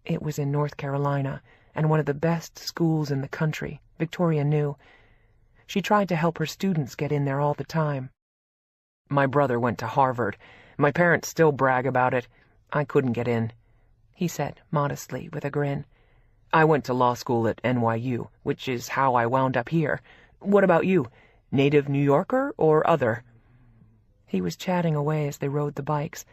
It was in North Carolina, and one of the best schools in the country, Victoria knew. She tried to help her students get in there all the time. "My brother went to Harvard. My parents still brag about it. I couldn't get in," he said modestly with a grin. "I went to law school at NYU, which is how I wound up here. What about you? Native New Yorker or other?" He was chatting away as they rode the bikes,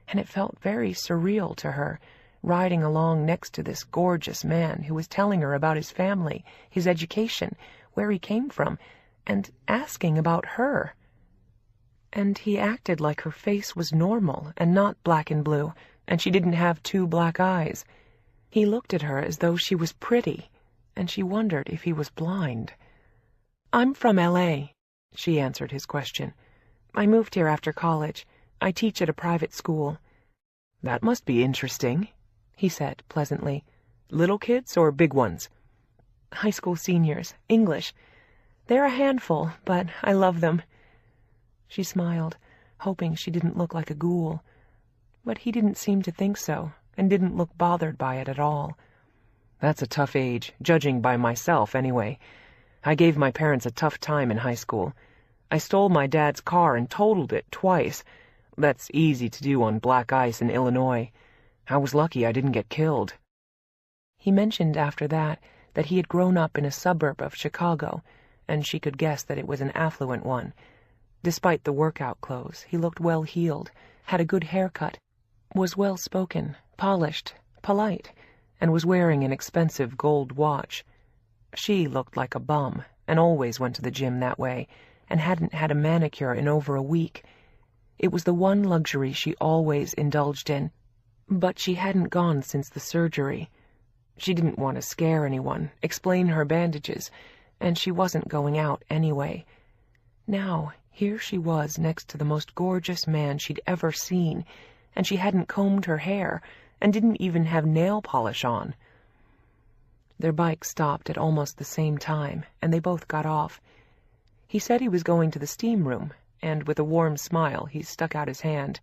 and it felt very surreal to her, riding along next to this gorgeous man who was telling her about his family, his education, where he came from, and asking about her. And he acted like her face was normal and not black and blue, and she didn't have 2 black eyes. He looked at her as though she was pretty, and she wondered if he was blind. "I'm from L.A., she answered his question. "I moved here after college. I teach at a private school." "That must be interesting," he said pleasantly. "Little kids or big ones?" "High school seniors, English. They're a handful, but I love them." She smiled, hoping she didn't look like a ghoul. But he didn't seem to think so, and didn't look bothered by it at all. "That's a tough age, judging by myself anyway. I gave my parents a tough time in high school. I stole my dad's car and totaled it twice. That's easy to do on black ice in Illinois. I was lucky I didn't get killed." He mentioned after that he had grown up in a suburb of Chicago, and she could guess that it was an affluent one. Despite the workout clothes, he looked well-heeled, had a good haircut, was well-spoken, polished, polite, and was wearing an expensive gold watch. She looked like a bum, and always went to the gym that way, and hadn't had a manicure in over a week. It was the one luxury she always indulged in, but she hadn't gone since the surgery. She didn't want to scare anyone, explain her bandages, and she wasn't going out anyway. Now, here she was next to the most gorgeous man she'd ever seen, and she hadn't combed her hair, and didn't even have nail polish on. Their bikes stopped at almost the same time, and they both got off. He said he was going to the steam room, and with a warm smile he stuck out his hand.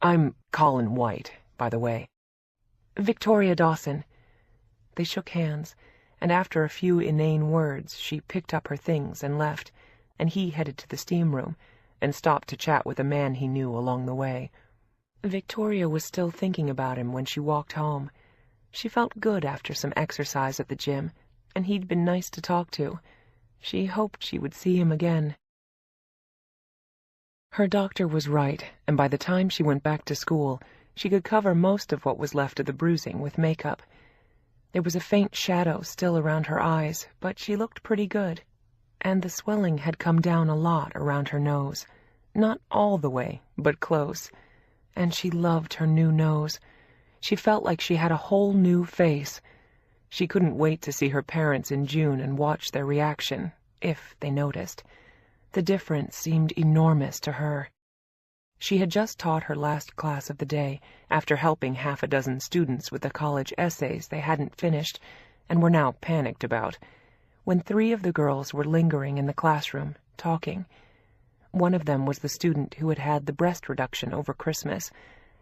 "I'm Colin White, by the way." "Victoria Dawson." They shook hands, and after a few inane words she picked up her things and left, and he headed to the steam room and stopped to chat with a man he knew along the way. Victoria was still thinking about him when she walked home. She felt good after some exercise at the gym, and he'd been nice to talk to. She hoped she would see him again. Her doctor was right, and by the time she went back to school, she could cover most of what was left of the bruising with makeup. There was a faint shadow still around her eyes, but she looked pretty good. And the swelling had come down a lot around her nose. Not all the way, but close. And she loved her new nose. She felt like she had a whole new face. She couldn't wait to see her parents in June and watch their reaction, if they noticed. The difference seemed enormous to her. She had just taught her last class of the day, after helping half a dozen students with the college essays they hadn't finished and were now panicked about, when 3 of the girls were lingering in the classroom, talking. One of them was the student who had had the breast reduction over Christmas,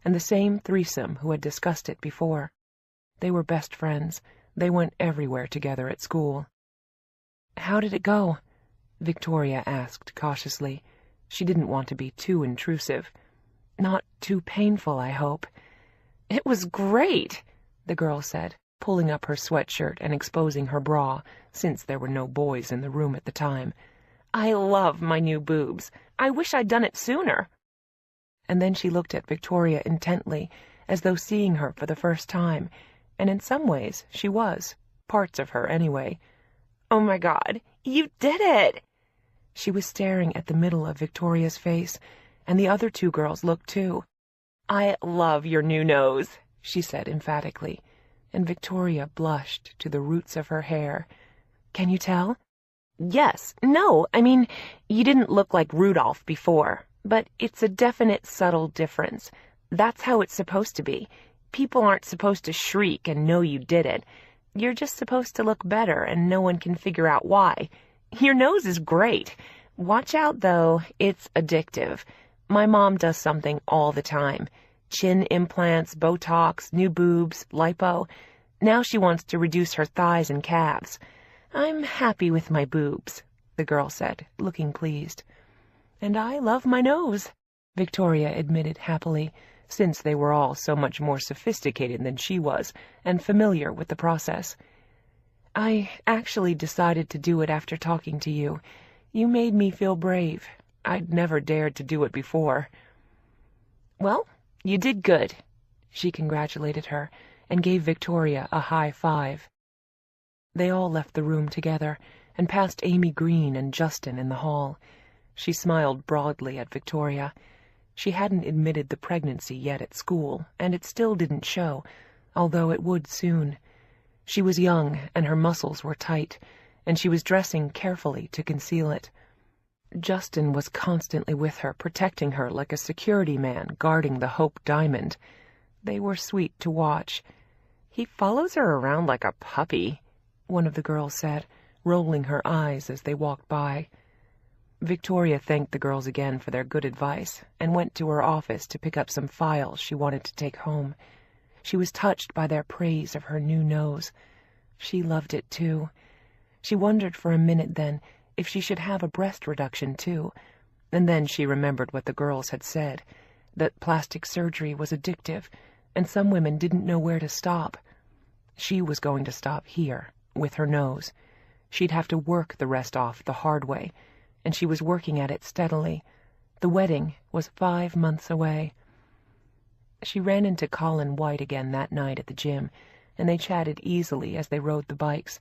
and the same threesome who had discussed it before. They were best friends. They went everywhere together at school. "How did it go?" Victoria asked cautiously. She didn't want to be too intrusive. "Not too painful, I hope." "It was great," the girl said, pulling up her sweatshirt and exposing her bra, since there were no boys in the room at the time. "I love my new boobs. I wish I'd done it sooner." And then she looked at Victoria intently, as though seeing her for the first time, and in some ways she was, parts of her anyway. "Oh my God, you did it!" She was staring at the middle of Victoria's face, and the other 2 girls looked too. "I love your new nose," she said emphatically, and Victoria blushed to the roots of her hair. "Can you tell?" "Yes. No, I mean, you didn't look like Rudolph before, but it's a definite subtle difference. That's how it's supposed to be. People aren't supposed to shriek and know you did it. You're just supposed to look better, and no one can figure out why. Your nose is great. Watch out, though. It's addictive. My mom does something all the time. Chin implants, Botox, new boobs, lipo. Now she wants to reduce her thighs and calves. I'm happy with my boobs," the girl said, looking pleased. "And I love my nose," Victoria admitted happily, since they were all so much more sophisticated than she was and familiar with the process. "I actually decided to do it after talking to you. You made me feel brave. I'd never dared to do it before." "Well, you did good," she congratulated her and gave Victoria a high five. They all left the room together and passed Amy Green and Justin in the hall. She smiled broadly at Victoria. She hadn't admitted the pregnancy yet at school, and it still didn't show, although it would soon. She was young, and her muscles were tight, and she was dressing carefully to conceal it. Justin was constantly with her, protecting her like a security man guarding the Hope Diamond. They were sweet to watch. "He follows her around like a puppy," one of the girls said, rolling her eyes as they walked by. Victoria thanked the girls again for their good advice and went to her office to pick up some files she wanted to take home. She was touched by their praise of her new nose. She loved it, too. She wondered for a minute then if she should have a breast reduction, too, and then she remembered what the girls had said, that plastic surgery was addictive, and some women didn't know where to stop. She was going to stop here, with her nose. She'd have to work the rest off the hard way, and she was working at it steadily. The wedding was 5 months away. She ran into Colin White again that night at the gym, and they chatted easily as they rode the bikes.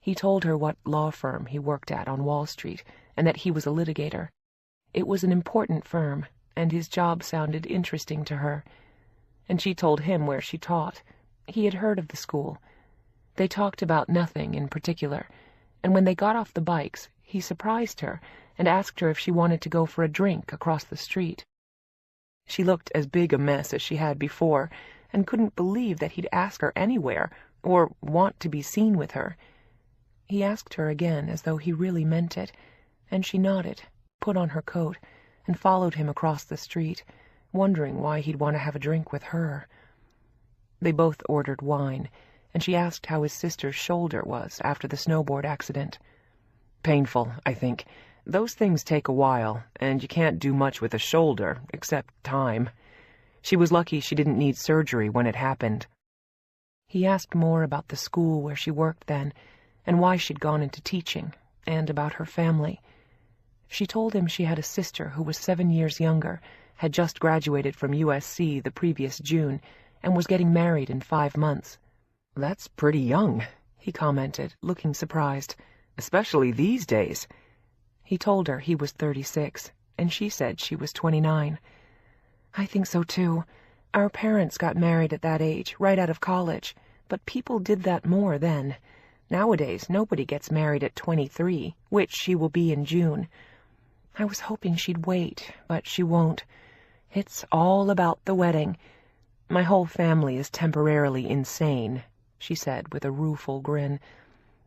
He told her what law firm he worked at on Wall Street, and that he was a litigator. It was an important firm, and his job sounded interesting to her. And she told him where she taught. He had heard of the school. They talked about nothing in particular, and when they got off the bikes, he surprised her and asked her if she wanted to go for a drink across the street. She looked as big a mess as she had before, and couldn't believe that he'd ask her anywhere, or want to be seen with her. He asked her again as though he really meant it, and she nodded, put on her coat, and followed him across the street, wondering why he'd want to have a drink with her. They both ordered wine, and she asked how his sister's shoulder was after the snowboard accident. Painful, I think. Those things take a while, and you can't do much with a shoulder, except time. She was lucky she didn't need surgery when it happened. He asked more about the school where she worked then, and why she'd gone into teaching, and about her family. She told him she had a sister who was 7 years younger, had just graduated from USC the previous June, and was getting married in 5 months. "That's pretty young," he commented, looking surprised, "especially these days." He told her he was 36, and she said she was 29. "I think so, too. Our parents got married at that age, right out of college, but people did that more then. Nowadays, nobody gets married at 23, which she will be in June. I was hoping she'd wait, but she won't. It's all about the wedding. My whole family is temporarily insane," she said with a rueful grin.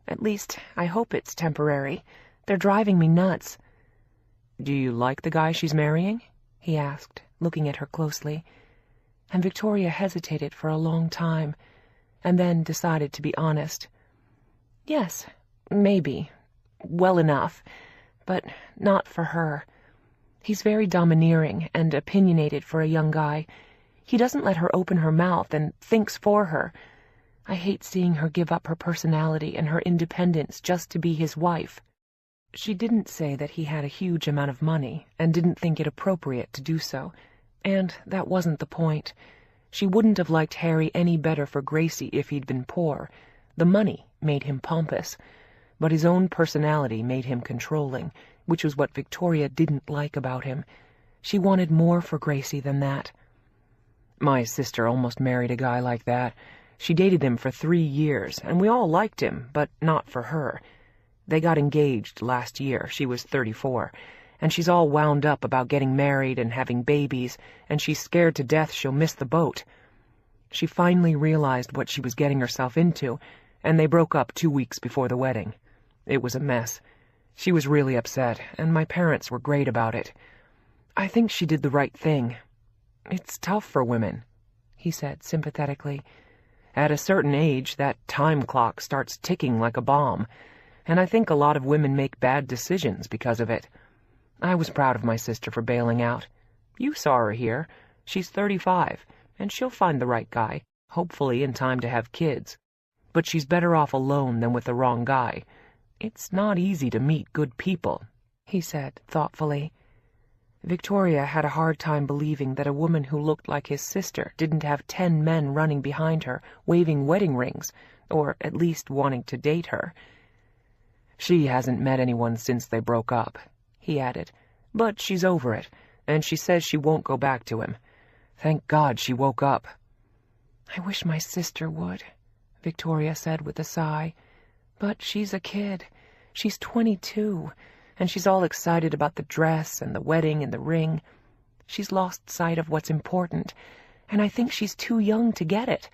"At least, I hope it's temporary. They're driving me nuts." "Do you like the guy she's marrying?" he asked, looking at her closely. And Victoria hesitated for a long time, and then decided to be honest. "Yes, maybe. Well enough. But not for her. He's very domineering and opinionated for a young guy. He doesn't let her open her mouth and thinks for her. I hate seeing her give up her personality and her independence just to be his wife." She didn't say that he had a huge amount of money and didn't think it appropriate to do so, and that wasn't the point. She wouldn't have liked Harry any better for Gracie if he'd been poor. The money made him pompous, but his own personality made him controlling, which was what Victoria didn't like about him. She wanted more for Gracie than that. "My sister almost married a guy like that. She dated him for 3 years, and we all liked him, but not for her. They got engaged last year. She was 34, and she's all wound up about getting married and having babies, and she's scared to death she'll miss the boat. She finally realized what she was getting herself into, and they broke up 2 weeks before the wedding. It was a mess. She was really upset, and my parents were great about it. I think she did the right thing. It's tough for women," he said sympathetically. "At a certain age, that time clock starts ticking like a bomb, and I think a lot of women make bad decisions because of it. I was proud of my sister for bailing out. You saw her here. She's 35, and she'll find the right guy, hopefully in time to have kids. But she's better off alone than with the wrong guy. It's not easy to meet good people," he said thoughtfully. Victoria had a hard time believing that a woman who looked like his sister didn't have 10 men running behind her, waving wedding rings, or at least wanting to date her. "She hasn't met anyone since they broke up," he added, "but she's over it, and she says she won't go back to him. Thank God she woke up." "I wish my sister would," Victoria said with a sigh. "But she's a kid. She's 22, and she's all excited about the dress and the wedding and the ring. She's lost sight of what's important, and I think she's too young to get it.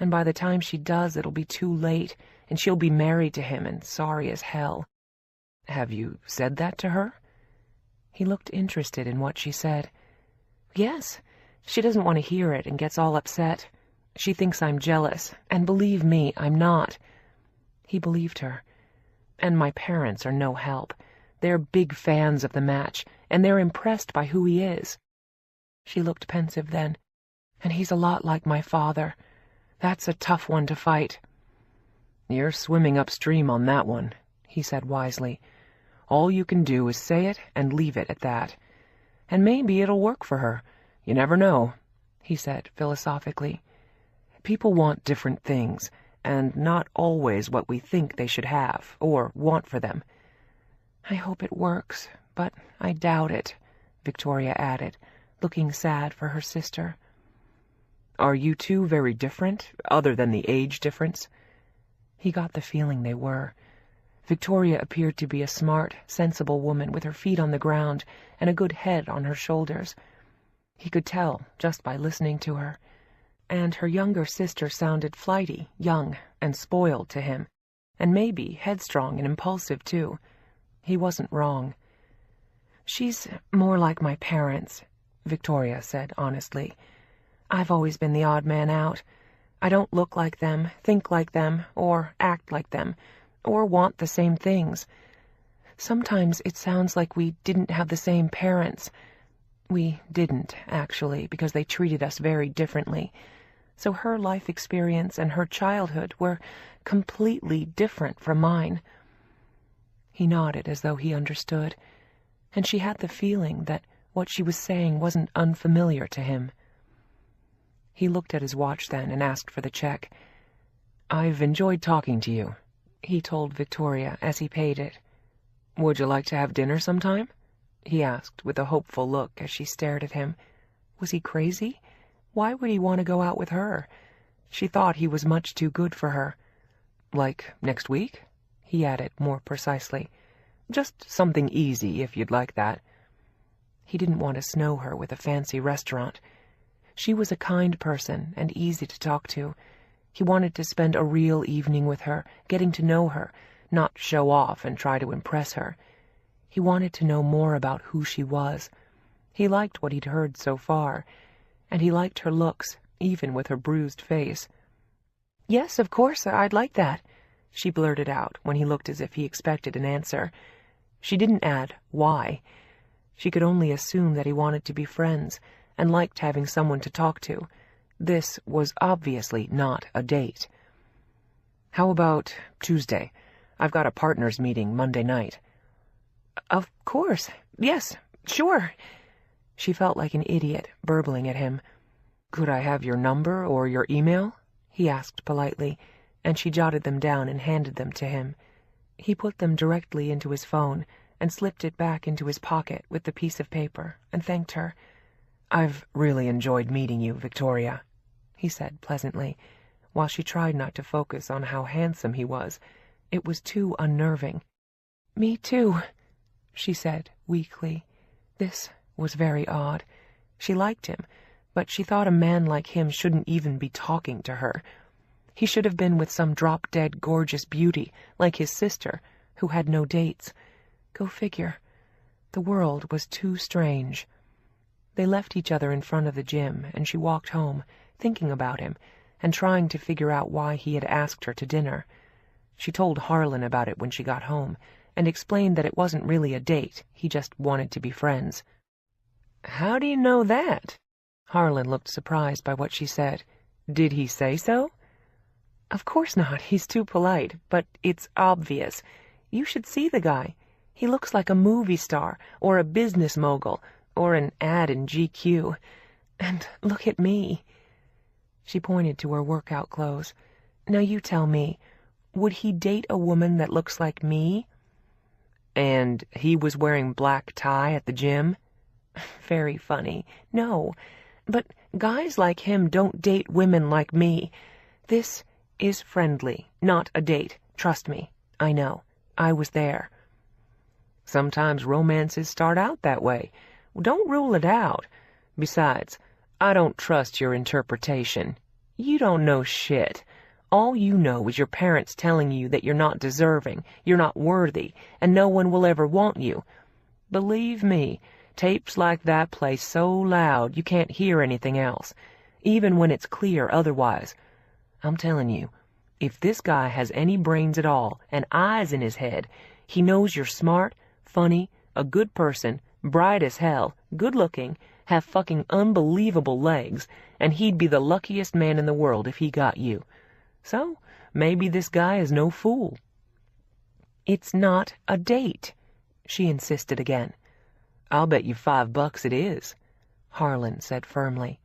And by the time she does, it'll be too late, and she'll be married to him and sorry as hell." "Have you said that to her?" He looked interested in what she said. "Yes. She doesn't want to hear it and gets all upset. She thinks I'm jealous, and believe me, I'm not." He believed her. "And my parents are no help. They're big fans of the match, and they're impressed by who he is." She looked pensive then. "And he's a lot like my father. That's a tough one to fight." "You're swimming upstream on that one," he said wisely. "All you can do is say it and leave it at that. And maybe it'll work for her. You never know," he said philosophically. "People want different things, and not always what we think they should have or want for them." "I hope it works, but I doubt it," Victoria added, looking sad for her sister. "Are you two very different, other than the age difference?" He got the feeling they were. Victoria appeared to be a smart, sensible woman with her feet on the ground and a good head on her shoulders. He could tell just by listening to her. And her younger sister sounded flighty, young, and spoiled to him, and maybe headstrong and impulsive too. He wasn't wrong. "She's more like my parents," Victoria said honestly. "I've always been the odd man out. I don't look like them, think like them, or act like them, or want the same things. Sometimes it sounds like we didn't have the same parents. We didn't, actually, because they treated us very differently. So her life experience and her childhood were completely different from mine." He nodded as though he understood, and she had the feeling that what she was saying wasn't unfamiliar to him. He looked at his watch then and asked for the check. "I've enjoyed talking to you," he told Victoria as he paid it. "Would you like to have dinner sometime?" he asked with a hopeful look as she stared at him. Was he crazy? Why would he want to go out with her? She thought he was much too good for her. "Like next week?" he added more precisely. "Just something easy, if you'd like that." He didn't want to snow her with a fancy restaurant. She was a kind person and easy to talk to. He wanted to spend a real evening with her, getting to know her, not show off and try to impress her. He wanted to know more about who she was. He liked what he'd heard so far, and he liked her looks, even with her bruised face. "Yes, of course, I'd like that," she blurted out when he looked as if he expected an answer. She didn't add why. She could only assume that he wanted to be friends and liked having someone to talk to. This was obviously not a date. "How about Tuesday? I've got a partners meeting Monday night." "Of course. Yes, sure." She felt like an idiot, burbling at him. "Could I have your number or your email?" he asked politely, and she jotted them down and handed them to him. He put them directly into his phone and slipped it back into his pocket with the piece of paper and thanked her. "I've really enjoyed meeting you, Victoria," he said pleasantly, while she tried not to focus on how handsome he was. It was too unnerving. "Me too," she said weakly. This was very odd. She liked him, but she thought a man like him shouldn't even be talking to her. He should have been with some drop-dead gorgeous beauty, like his sister, who had no dates. Go figure. The world was too strange. They left each other in front of the gym, and she walked home, thinking about him, and trying to figure out why he had asked her to dinner. She told Harlan about it when she got home, and explained that it wasn't really a date, he just wanted to be friends. "How do you know that?" Harlan looked surprised by what she said. "Did he say so?" "Of course not, he's too polite, but it's obvious. You should see the guy. He looks like a movie star, or a business mogul, or an ad in GQ. And look at me." She pointed to her workout clothes. "Now you tell me, would he date a woman that looks like me?" "And he was wearing black tie at the gym?" "Very funny. No, but guys like him don't date women like me. This is friendly, not a date. Trust me. I know. I was there." "Sometimes romances start out that way. Don't rule it out. Besides, I don't trust your interpretation. You don't know shit. All you know is your parents telling you that you're not deserving, you're not worthy, and no one will ever want you. Believe me, tapes like that play so loud you can't hear anything else, even when it's clear otherwise. I'm telling you, if this guy has any brains at all and eyes in his head, he knows you're smart, funny, a good person, bright as hell, good-looking, have fucking unbelievable legs, and he'd be the luckiest man in the world if he got you. So, maybe this guy is no fool." "It's not a date," she insisted again. "I'll bet you $5 it is," Harlan said firmly.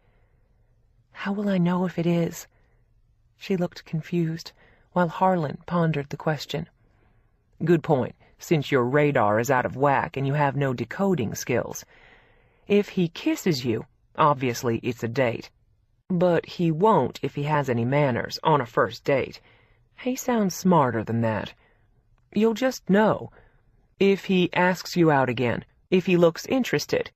"How will I know if it is?" She looked confused, while Harlan pondered the question. "Good point, since your radar is out of whack and you have no decoding skills. If he kisses you, obviously it's a date. But he won't if he has any manners on a first date. He sounds smarter than that. You'll just know. If he asks you out again, if he looks interested,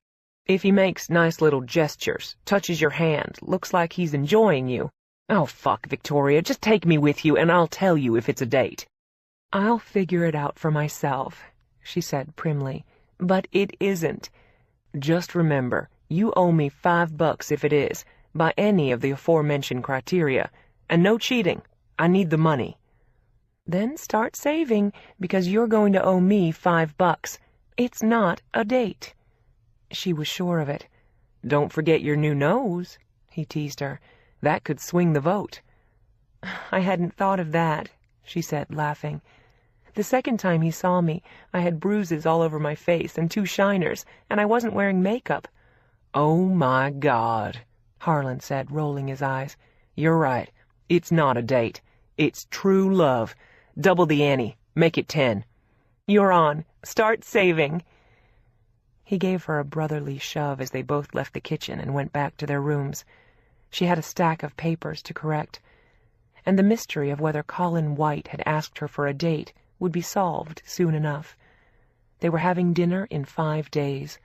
If he makes nice little gestures, touches your hand, looks like he's enjoying you. Oh, fuck, Victoria, just take me with you and I'll tell you if it's a date. I'll figure it out for myself, she said primly, but it isn't. Just remember, you owe me $5 if it is, by any of the aforementioned criteria, and no cheating. I need the money. Then start saving, because you're going to owe me $5. It's not a date. She was sure of it. Don't forget your new nose, he teased her. That could swing the vote. I hadn't thought of that, she said, laughing. The second time he saw me, I had bruises all over my face and 2 shiners, and I wasn't wearing makeup. Oh, my God, Harlan said, rolling his eyes. You're right. It's not a date. It's true love. Double the ante. Make it 10. You're on. Start saving. He gave her a brotherly shove as they both left the kitchen and went back to their rooms. She had a stack of papers to correct, and the mystery of whether Colin White had asked her for a date would be solved soon enough. They were having dinner in 5 days.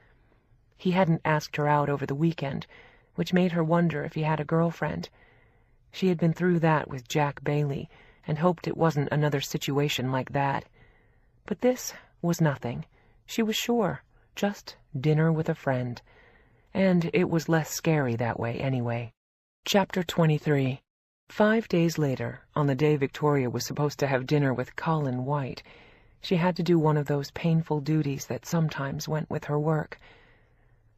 He hadn't asked her out over the weekend, which made her wonder if he had a girlfriend. She had been through that with Jack Bailey, and hoped it wasn't another situation like that. But this was nothing. She was sure. Just dinner with a friend. And it was less scary that way anyway. Chapter 23. 5 days later, on the day Victoria was supposed to have dinner with Colin White, she had to do one of those painful duties that sometimes went with her work.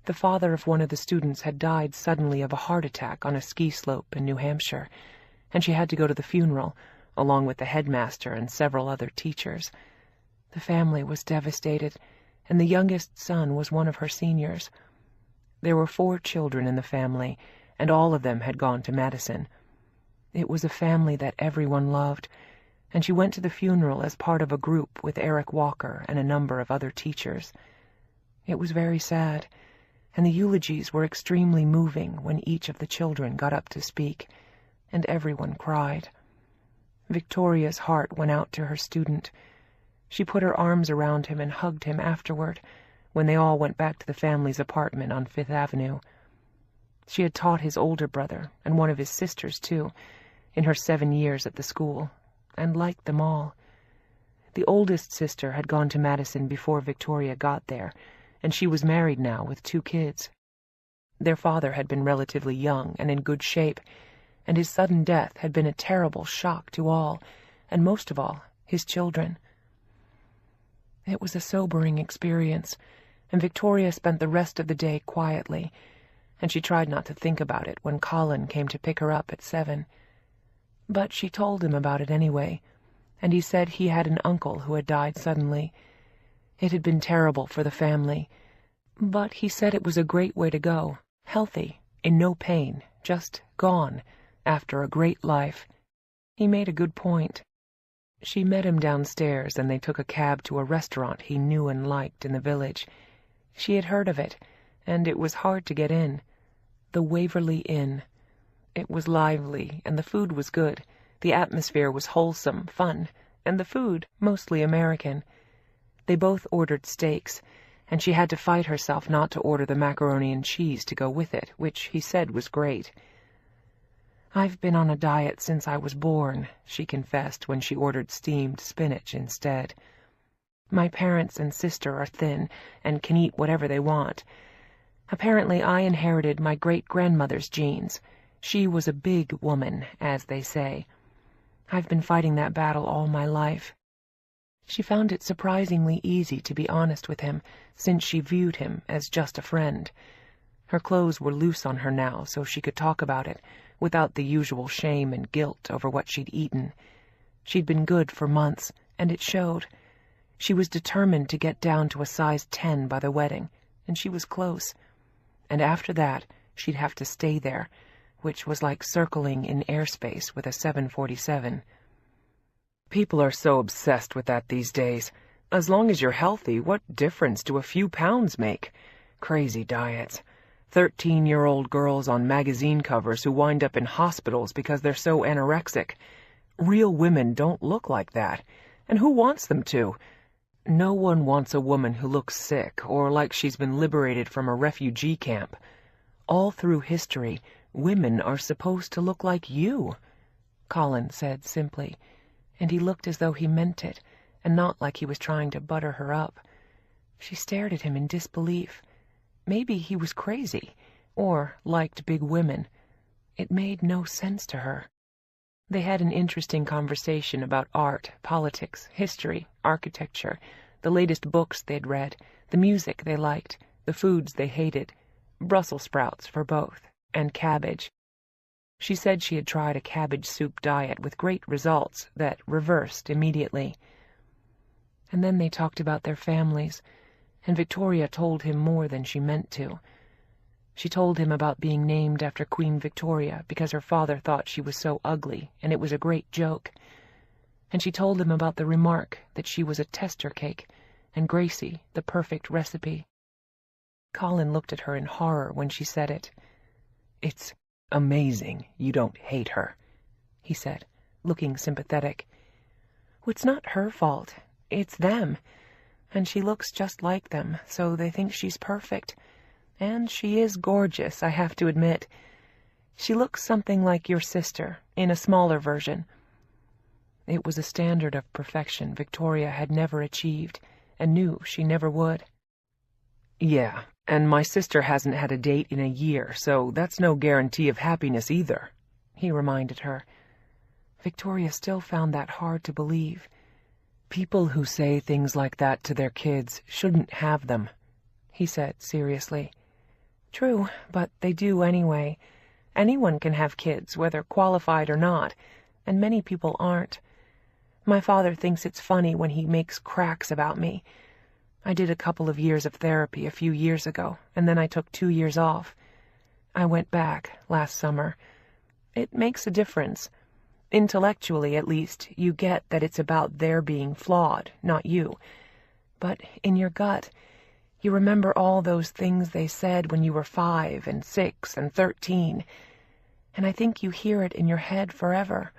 The father of one of the students had died suddenly of a heart attack on a ski slope in New Hampshire, and she had to go to the funeral, along with the headmaster and several other teachers. The family was devastated, and the youngest son was one of her seniors. There were 4 children in the family, and all of them had gone to Madison. It was a family that everyone loved, and she went to the funeral as part of a group with Eric Walker and a number of other teachers. It was very sad, and the eulogies were extremely moving when each of the children got up to speak, and everyone cried. Victoria's heart went out to her student. She put her arms around him and hugged him afterward, when they all went back to the family's apartment on 5th Avenue. She had taught his older brother, and one of his sisters, too, in her 7 years at the school, and liked them all. The oldest sister had gone to Madison before Victoria got there, and she was married now with 2 kids. Their father had been relatively young and in good shape, and his sudden death had been a terrible shock to all, and most of all, his children. It was a sobering experience, and Victoria spent the rest of the day quietly, and she tried not to think about it when Colin came to pick her up at 7. But she told him about it anyway, and he said he had an uncle who had died suddenly. It had been terrible for the family, but he said it was a great way to go, healthy, in no pain, just gone, after a great life. He made a good point. She met him downstairs, and they took a cab to a restaurant he knew and liked in the village. She had heard of it, and it was hard to get in. The Waverly Inn. It was lively, and the food was good. The atmosphere was wholesome, fun, and the food mostly American. They both ordered steaks, and she had to fight herself not to order the macaroni and cheese to go with it, which he said was great. "I've been on a diet since I was born," she confessed when she ordered steamed spinach instead. "My parents and sister are thin and can eat whatever they want. Apparently I inherited my great-grandmother's genes. She was a big woman, as they say. I've been fighting that battle all my life." She found it surprisingly easy to be honest with him, since she viewed him as just a friend. Her clothes were loose on her now, so she could talk about it, without the usual shame and guilt over what she'd eaten. She'd been good for months, and it showed. She was determined to get down to a size 10 by the wedding, and she was close. And after that, she'd have to stay there, which was like circling in airspace with a 747. People are so obsessed with that these days. As long as you're healthy, what difference do a few pounds make? Crazy diets. 13-year-old girls on magazine covers who wind up in hospitals because they're so anorexic. Real women don't look like that. And who wants them to? No one wants a woman who looks sick or like she's been liberated from a refugee camp. All through history, women are supposed to look like you, Colin said simply, and he looked as though he meant it, and not like he was trying to butter her up. She stared at him in disbelief. Maybe he was crazy, or liked big women. It made no sense to her. They had an interesting conversation about art, politics, history, architecture, the latest books they'd read, the music they liked, the foods they hated, Brussels sprouts for both, and cabbage. She said she had tried a cabbage soup diet with great results that reversed immediately. And then they talked about their families, and Victoria told him more than she meant to. She told him about being named after Queen Victoria because her father thought she was so ugly, and it was a great joke. And she told him about the remark that she was a tester cake, and Gracie the perfect recipe. Colin looked at her in horror when she said it. "It's amazing you don't hate her," he said, looking sympathetic. "Well, it's not her fault. It's them. And she looks just like them, so they think she's perfect. And she is gorgeous, I have to admit. She looks something like your sister, in a smaller version." It was a standard of perfection Victoria had never achieved, and knew she never would. "Yeah, and my sister hasn't had a date in a year, so that's no guarantee of happiness either," he reminded her. Victoria still found that hard to believe. "People who say things like that to their kids shouldn't have them," he said seriously. "True, but they do anyway. Anyone can have kids, whether qualified or not, and many people aren't. My father thinks it's funny when he makes cracks about me. I did a couple of years of therapy a few years ago, and then I took 2 years off. I went back last summer. It makes a difference. Intellectually, at least, you get that it's about their being flawed, not you. But in your gut, you remember all those things they said when you were 5 and 6 and 13, and I think you hear it in your head forever.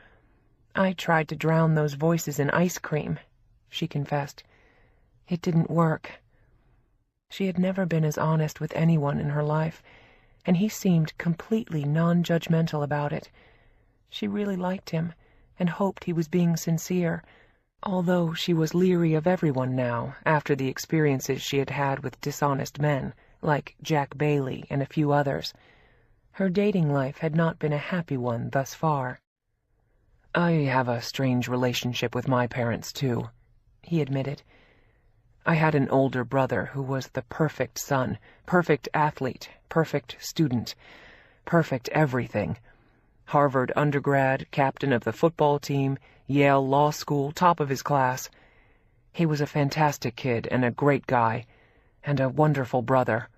I tried to drown those voices in ice cream," she confessed. "It didn't work." She had never been as honest with anyone in her life, and he seemed completely non-judgmental about it. She really liked him, and hoped he was being sincere, although she was leery of everyone now after the experiences she had had with dishonest men, like Jack Bailey and a few others. Her dating life had not been a happy one thus far. "I have a strange relationship with my parents, too," he admitted. "I had an older brother who was the perfect son, perfect athlete, perfect student, perfect everything. Harvard undergrad, captain of the football team, Yale Law School, top of his class. He was a fantastic kid and a great guy, and a wonderful brother.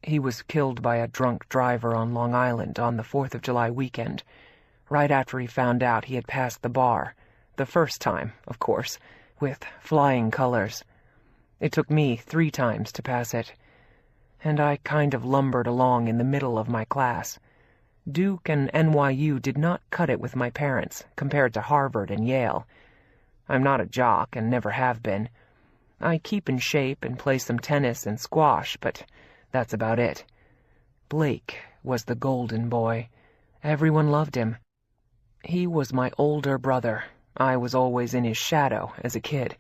He was killed by a drunk driver on Long Island on the 4th of July weekend, right after he found out he had passed the bar, the first time, of course, with flying colors. It took me 3 times to pass it, and I kind of lumbered along in the middle of my class. Duke and NYU did not cut it with my parents compared to Harvard and Yale. I'm not a jock and never have been. I keep in shape and play some tennis and squash, but that's about it. Blake was the golden boy. Everyone loved him. He was my older brother. I was always in his shadow as a kid.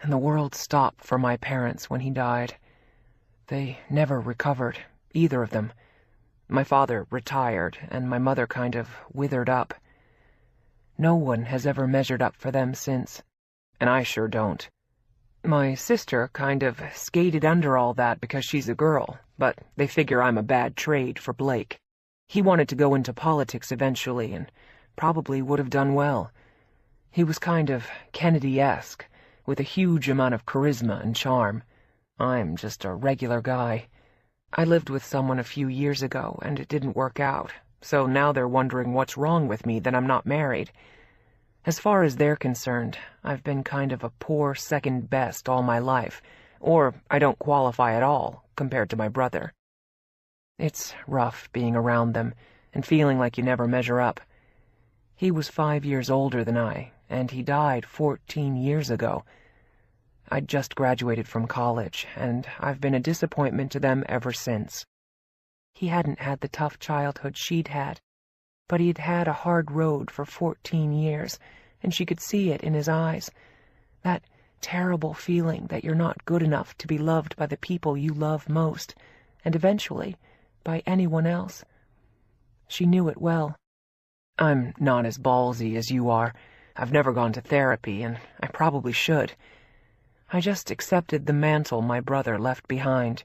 And the world stopped for my parents when he died. They never recovered, either of them. My father retired, and my mother kind of withered up. No one has ever measured up for them since, and I sure don't. My sister kind of skated under all that because she's a girl, but they figure I'm a bad trade for Blake. He wanted to go into politics eventually, and probably would have done well. He was kind of Kennedy-esque, with a huge amount of charisma and charm. I'm just a regular guy. I lived with someone a few years ago, and it didn't work out, so now they're wondering what's wrong with me that I'm not married. As far as they're concerned, I've been kind of a poor second best all my life, or I don't qualify at all compared to my brother. It's rough being around them and feeling like you never measure up. He was 5 years older than I, and he died 14 years ago. I'd just graduated from college, and I've been a disappointment to them ever since. He hadn't had the tough childhood she'd had, but he'd had a hard road for 14 years, and she could see it in his eyes. That terrible feeling that you're not good enough to be loved by the people you love most, and eventually by anyone else. She knew it well. I'm not as ballsy as you are. I've never gone to therapy, and I probably should. I just accepted the mantle my brother left behind.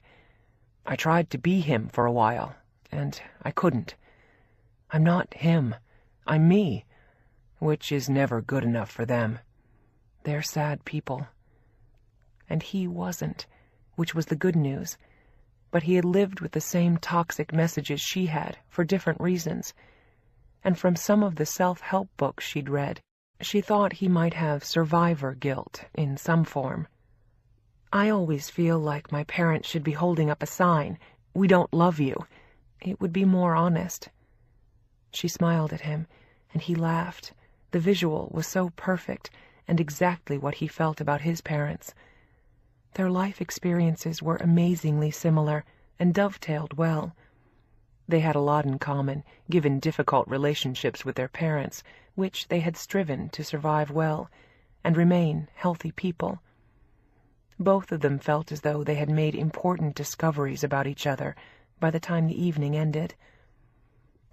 I tried to be him for a while, and I couldn't. I'm not him. I'm me, which is never good enough for them. They're sad people. And he wasn't, which was the good news. But he had lived with the same toxic messages she had, for different reasons. And from some of the self-help books she'd read, she thought he might have survivor guilt in some form. I always feel like my parents should be holding up a sign, "We don't love you." It would be more honest. She smiled at him, and he laughed. The visual was so perfect, and exactly what he felt about his parents. Their life experiences were amazingly similar, and dovetailed well. They had a lot in common, given difficult relationships with their parents, which they had striven to survive well, and remain healthy people. Both of them felt as though they had made important discoveries about each other by the time the evening ended.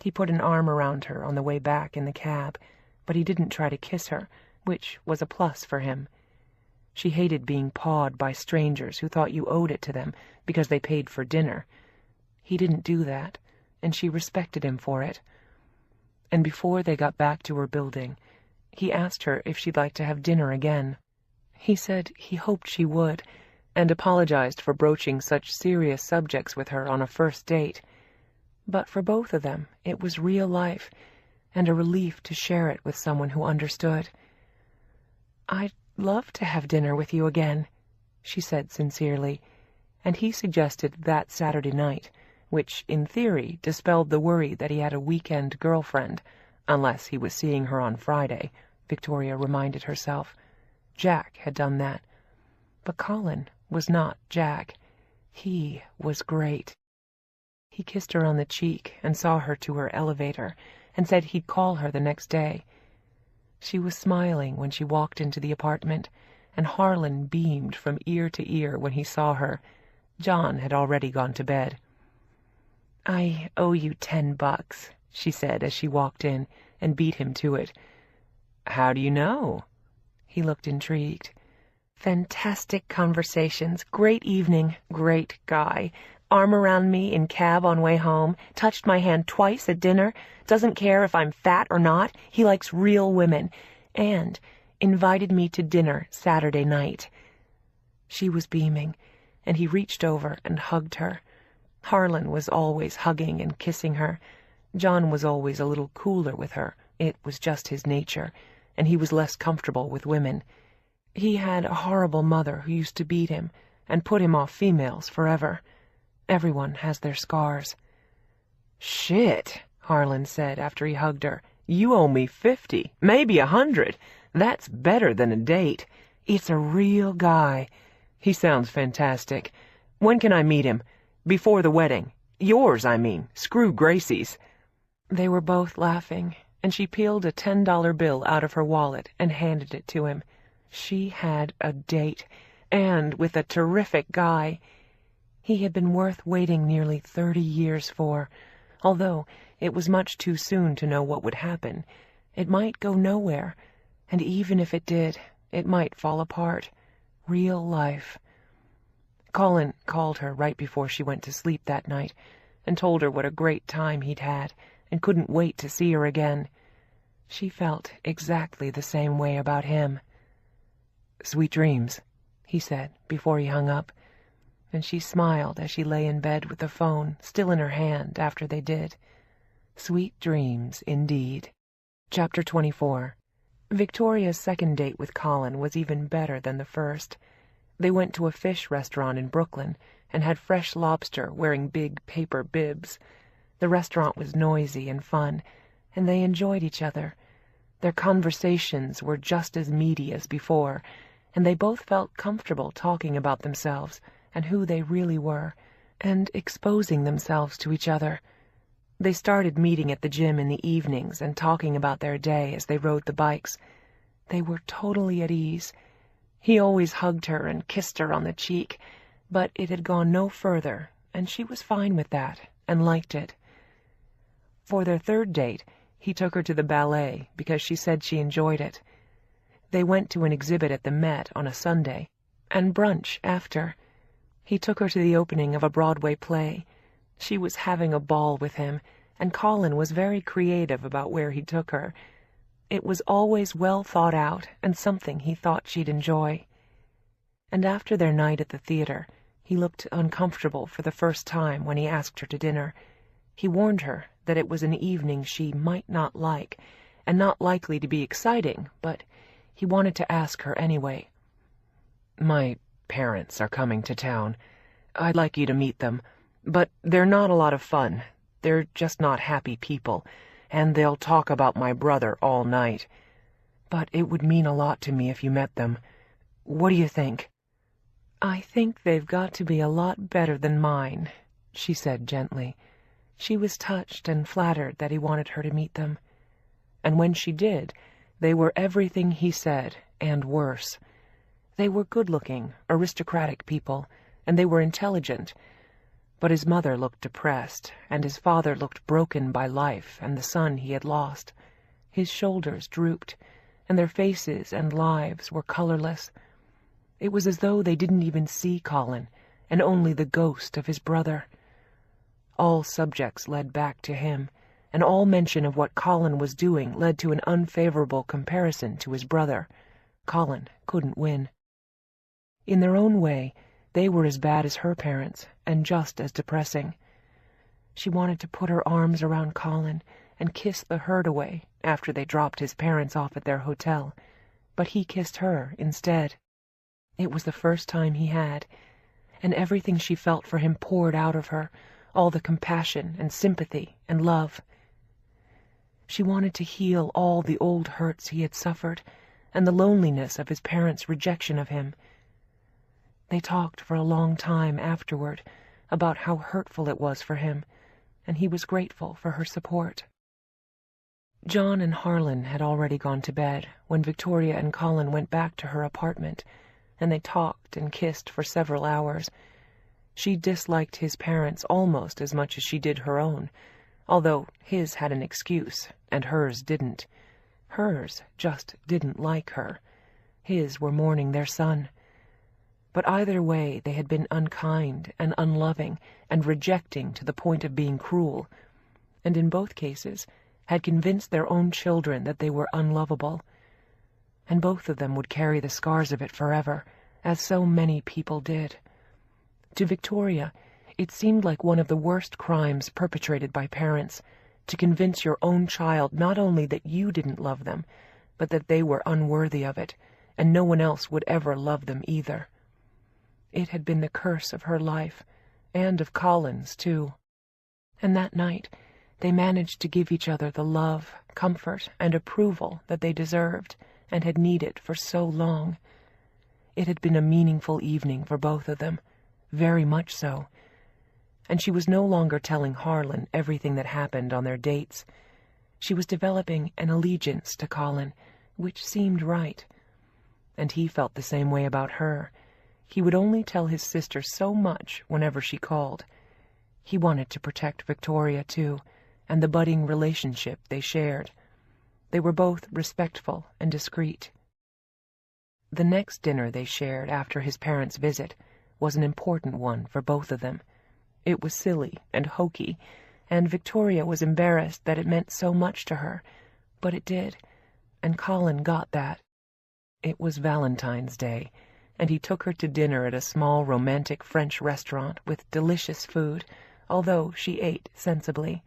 He put an arm around her on the way back in the cab, but he didn't try to kiss her, which was a plus for him. She hated being pawed by strangers who thought you owed it to them because they paid for dinner. He didn't do that, and she respected him for it. And before they got back to her building, he asked her if she'd like to have dinner again. He said he hoped she would, and apologized for broaching such serious subjects with her on a first date. But for both of them, it was real life, and a relief to share it with someone who understood. "I'd love to have dinner with you again," she said sincerely, and he suggested that Saturday night, which in theory dispelled the worry that he had a weekend girlfriend, unless he was seeing her on Friday, Victoria reminded herself. Jack had done that. But Colin was not Jack. He was great. He kissed her on the cheek and saw her to her elevator and said he'd call her the next day. She was smiling when she walked into the apartment, and Harlan beamed from ear to ear when he saw her. John had already gone to bed. "I owe you $10, she said as she walked in and beat him to it. "How do you know?" He looked intrigued. "Fantastic conversations, great evening, great guy. Arm around me in cab on way home, touched my hand twice at dinner, doesn't care if I'm fat or not, he likes real women, and invited me to dinner Saturday night." She was beaming, and he reached over and hugged her. Harlan was always hugging and kissing her. John was always a little cooler with her. It was just his nature, and he was less comfortable with women. He had a horrible mother who used to beat him and put him off females forever. Everyone has their scars. "Shit," Harlan said after he hugged her. "You owe me 50, maybe 100. That's better than a date. It's a real guy. He sounds fantastic. When can I meet him? Before the wedding. Yours, I mean. Screw Gracie's." They were both laughing, and she peeled a $10 bill out of her wallet and handed it to him. She had a date, and with a terrific guy. He had been worth waiting nearly 30 years for, although it was much too soon to know what would happen. It might go nowhere, and even if it did, it might fall apart. Real life. Colin called her right before she went to sleep that night and told her what a great time he'd had and couldn't wait to see her again. She felt exactly the same way about him. "Sweet dreams," he said before he hung up, and she smiled as she lay in bed with the phone still in her hand after they did. Sweet dreams, indeed. Chapter 24. Victoria's second date with Colin was even better than the first. They went to a fish restaurant in Brooklyn and had fresh lobster wearing big paper bibs. The restaurant was noisy and fun, and they enjoyed each other. Their conversations were just as meaty as before, and they both felt comfortable talking about themselves and who they really were, and exposing themselves to each other. They started meeting at the gym in the evenings and talking about their day as they rode the bikes. They were totally at ease. He always hugged her and kissed her on the cheek, but it had gone no further, and she was fine with that and liked it. For their third date, he took her to the ballet because she said she enjoyed it. They went to an exhibit at the Met on a Sunday, and brunch after. He took her to the opening of a Broadway play. She was having a ball with him, and Colin was very creative about where he took her. It was always well thought out and something he thought she'd enjoy. And after their night at the theater, he looked uncomfortable for the first time when he asked her to dinner. He warned her that it was an evening she might not like, and not likely to be exciting, but he wanted to ask her anyway. "My parents are coming to town. I'd like you to meet them, but they're not a lot of fun. They're just not happy people, and they'll talk about my brother all night. But it would mean a lot to me if you met them. What do you think?" "I think they've got to be a lot better than mine," she said gently. She was touched and flattered that he wanted her to meet them. And when she did, they were everything he said, and worse. They were good-looking, aristocratic people, and they were intelligent. But his mother looked depressed, and his father looked broken by life and the son he had lost. His shoulders drooped, and their faces and lives were colorless. It was as though they didn't even see Colin, and only the ghost of his brother. All subjects led back to him, and all mention of what Colin was doing led to an unfavorable comparison to his brother. Colin couldn't win. In their own way, they were as bad as her parents, and just as depressing. She wanted to put her arms around Colin and kiss the hurt away after they dropped his parents off at their hotel, but he kissed her instead. It was the first time he had, and everything she felt for him poured out of her, all the compassion and sympathy and love. She wanted to heal all the old hurts he had suffered, and the loneliness of his parents' rejection of him. They talked for a long time afterward about how hurtful it was for him, and he was grateful for her support. John and Harlan had already gone to bed when Victoria and Colin went back to her apartment, and they talked and kissed for several hours. She disliked his parents almost as much as she did her own, although his had an excuse and hers didn't. Hers just didn't like her. His were mourning their son. But either way, they had been unkind and unloving and rejecting to the point of being cruel, and in both cases had convinced their own children that they were unlovable. And both of them would carry the scars of it forever, as so many people did. To Victoria, it seemed like one of the worst crimes perpetrated by parents, to convince your own child not only that you didn't love them, but that they were unworthy of it, and no one else would ever love them either. It had been the curse of her life, and of Colin's, too. And that night, they managed to give each other the love, comfort, and approval that they deserved and had needed for so long. It had been a meaningful evening for both of them, very much so. And she was no longer telling Harlan everything that happened on their dates. She was developing an allegiance to Colin, which seemed right. And he felt the same way about her. He would only tell his sister so much whenever she called. He wanted to protect Victoria, too, and the budding relationship they shared. They were both respectful and discreet. The next dinner they shared after his parents' visit was an important one for both of them. It was silly and hokey, and Victoria was embarrassed that it meant so much to her, but it did, and Colin got that. It was Valentine's Day, and he took her to dinner at a small romantic French restaurant with delicious food, although she ate sensibly.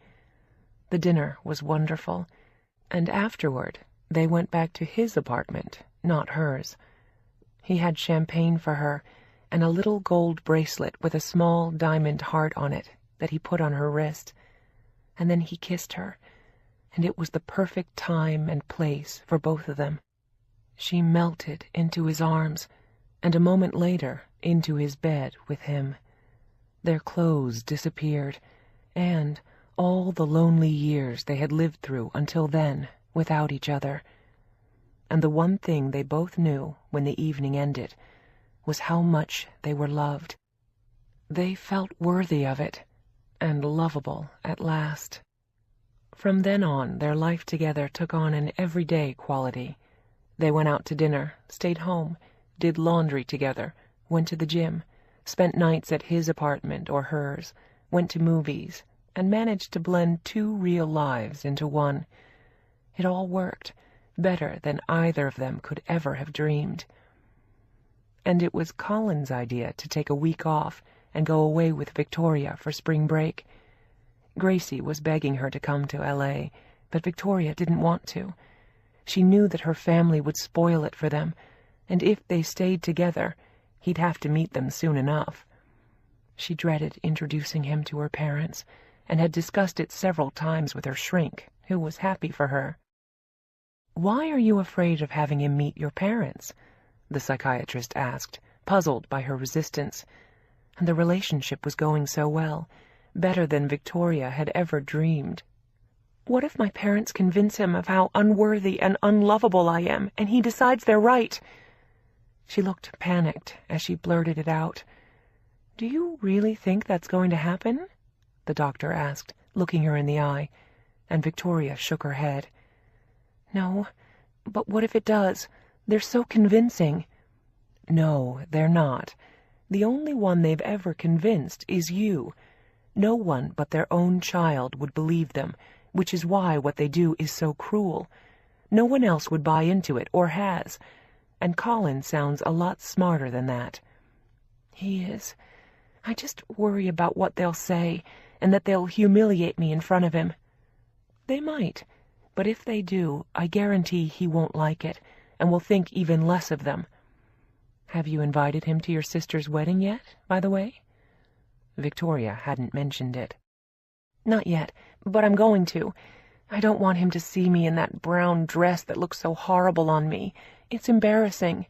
The dinner was wonderful, and afterward they went back to his apartment, not hers. He had champagne for her, and a little gold bracelet with a small diamond heart on it that he put on her wrist, and then he kissed her, and it was the perfect time and place for both of them. She melted into his arms, and a moment later into his bed with him. Their clothes disappeared, and all the lonely years they had lived through until then without each other. And the one thing they both knew when the evening ended was how much they were loved. They felt worthy of it, and lovable at last. From then on, their life together took on an everyday quality. They went out to dinner, stayed home, did laundry together, went to the gym, spent nights at his apartment or hers, went to movies, and managed to blend two real lives into one. It all worked, better than either of them could ever have dreamed. And it was Colin's idea to take a week off and go away with Victoria for spring break. Gracie was begging her to come to L.A., but Victoria didn't want to. She knew that her family would spoil it for them, and if they stayed together, he'd have to meet them soon enough. She dreaded introducing him to her parents, and had discussed it several times with her shrink, who was happy for her. "Why are you afraid of having him meet your parents?" the psychiatrist asked, puzzled by her resistance. And the relationship was going so well, better than Victoria had ever dreamed. "What if my parents convince him of how unworthy and unlovable I am, and he decides they're right?" She looked panicked as she blurted it out. "Do you really think that's going to happen?" the doctor asked, looking her in the eye, and Victoria shook her head. "No, but what if it does? They're so convincing." "No, they're not. The only one they've ever convinced is you. No one but their own child would believe them, which is why what they do is so cruel. No one else would buy into it, or has. And Colin sounds a lot smarter than that." "He is. I just worry about what they'll say, and that they'll humiliate me in front of him." "They might, but if they do, I guarantee he won't like it, and will think even less of them. Have you invited him to your sister's wedding yet, by the way?" Victoria hadn't mentioned it. "Not yet, but I'm going to. I don't want him to see me in that brown dress that looks so horrible on me. It's embarrassing."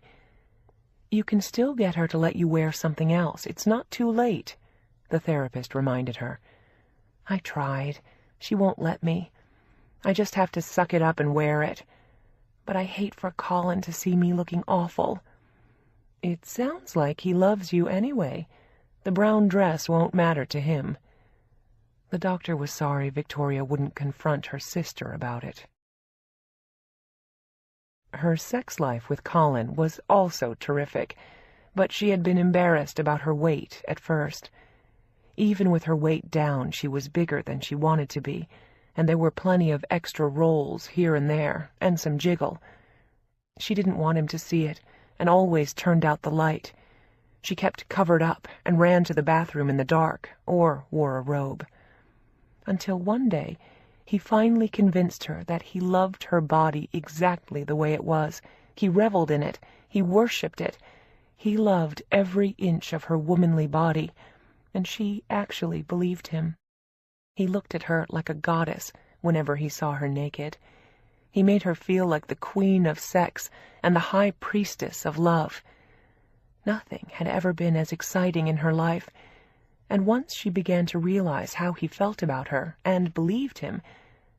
"You can still get her to let you wear something else. It's not too late," the therapist reminded her. "I tried. She won't let me. I just have to suck it up and wear it. But I hate for Colin to see me looking awful." "It sounds like he loves you anyway. The brown dress won't matter to him." The doctor was sorry Victoria wouldn't confront her sister about it. Her sex life with Colin was also terrific, but she had been embarrassed about her weight at first. Even with her weight down, she was bigger than she wanted to be, and there were plenty of extra rolls here and there, and some jiggle. She didn't want him to see it, and always turned out the light. She kept covered up and ran to the bathroom in the dark, or wore a robe. Until one day, he finally convinced her that he loved her body exactly the way it was. He reveled in it. He worshipped it. He loved every inch of her womanly body, and she actually believed him. He looked at her like a goddess whenever he saw her naked. He made her feel like the queen of sex and the high priestess of love. Nothing had ever been as exciting in her life, and once she began to realize how he felt about her and believed him,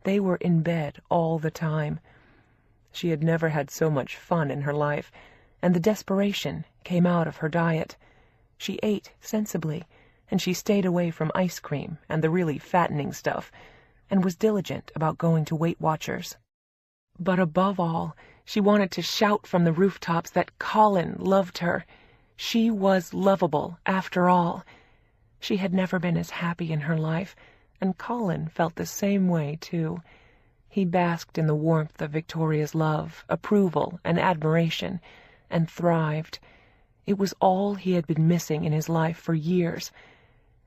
they were in bed all the time. She had never had so much fun in her life, and the desperation came out of her diet. She ate sensibly, and she stayed away from ice cream and the really fattening stuff, and was diligent about going to Weight Watchers. But above all, she wanted to shout from the rooftops that Colin loved her. She was lovable, after all. She had never been as happy in her life, and Colin felt the same way, too. He basked in the warmth of Victoria's love, approval, and admiration, and thrived. It was all he had been missing in his life for years.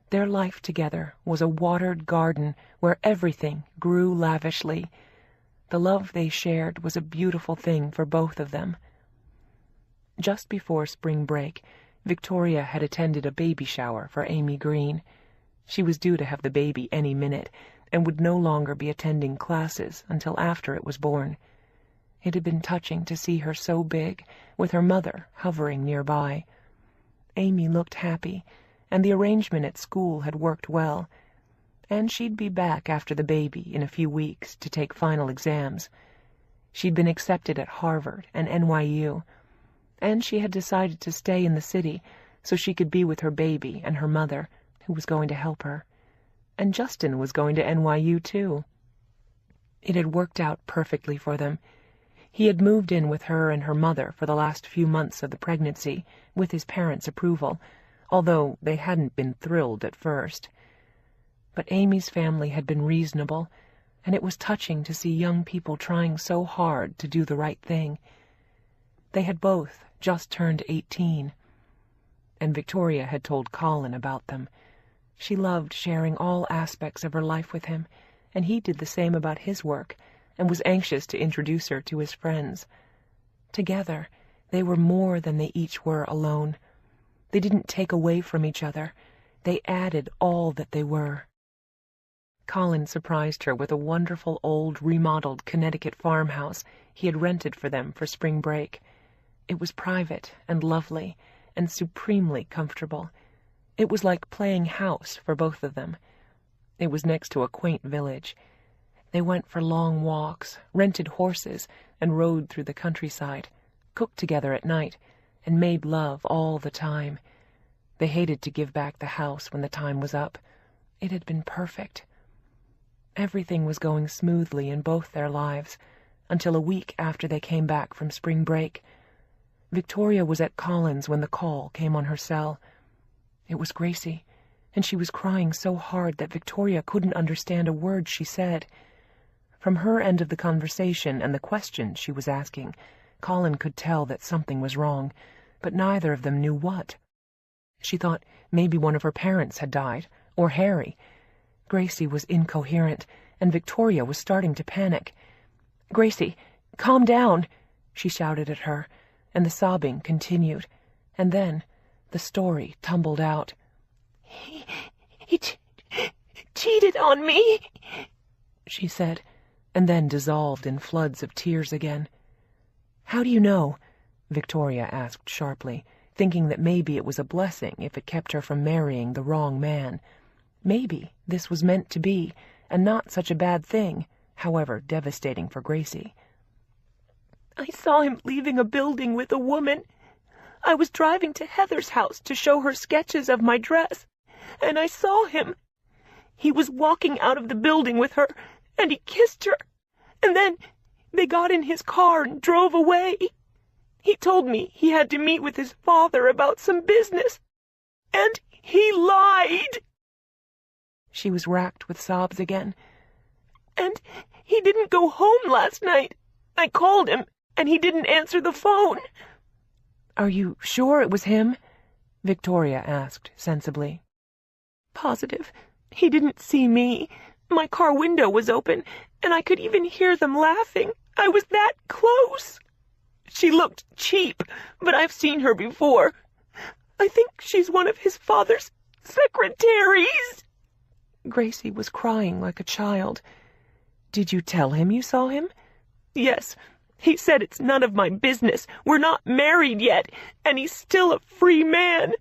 Their life together was a watered garden where everything grew lavishly. The love they shared was a beautiful thing for both of them. Just before spring break, Victoria had attended a baby shower for Amy Green. She was due to have the baby any minute, and would no longer be attending classes until after it was born. It had been touching to see her so big, with her mother hovering nearby. Amy looked happy, and the arrangement at school had worked well. And she'd be back after the baby in a few weeks to take final exams. She'd been accepted at Harvard and NYU, and she had decided to stay in the city so she could be with her baby and her mother, who was going to help her. And Justin was going to NYU too. It had worked out perfectly for them. He had moved in with her and her mother for the last few months of the pregnancy, with his parents' approval, although they hadn't been thrilled at first. But Amy's family had been reasonable, and it was touching to see young people trying so hard to do the right thing. They had both just turned 18, and Victoria had told Colin about them. She loved sharing all aspects of her life with him, and he did the same about his work, and was anxious to introduce her to his friends. Together, they were more than they each were alone. They didn't take away from each other. They added all that they were. Colin surprised her with a wonderful old remodeled Connecticut farmhouse he had rented for them for spring break. It was private and lovely and supremely comfortable. It was like playing house for both of them. It was next to a quaint village. They went for long walks, rented horses, and rode through the countryside, cooked together at night, and made love all the time. They hated to give back the house when the time was up. It had been perfect. Everything was going smoothly in both their lives, until a week after they came back from spring break. Victoria was at Colin's when the call came on her cell. It was Gracie, and she was crying so hard that Victoria couldn't understand a word she said. From her end of the conversation and the questions she was asking, Colin could tell that something was wrong, but neither of them knew what. She thought maybe one of her parents had died, or Harry. Gracie was incoherent, and Victoria was starting to panic. "Gracie, calm down," she shouted at her, and the sobbing continued, and then the story tumbled out. He cheated on me," she said, and then dissolved in floods of tears again. "How do you know?" Victoria asked sharply, thinking that maybe it was a blessing if it kept her from marrying the wrong man. Maybe this was meant to be, and not such a bad thing, however devastating for Gracie. "I saw him leaving a building with a woman. I was driving to Heather's house to show her sketches of my dress, and I saw him. He was walking out of the building with her, and he kissed her, and then they got in his car and drove away. He told me he had to meet with his father about some business, and he lied." She was racked with sobs again. "And he didn't go home last night. I called him, and he didn't answer the phone." "Are you sure it was him?" Victoria asked sensibly. "Positive. He didn't see me. My car window was open, and I could even hear them laughing. I was that close. She looked cheap, but I've seen her before. I think she's one of his father's secretaries." Gracie was crying like a child. "Did you tell him you saw him?" "Yes. He said it's none of my business. We're not married yet, and he's still a free man.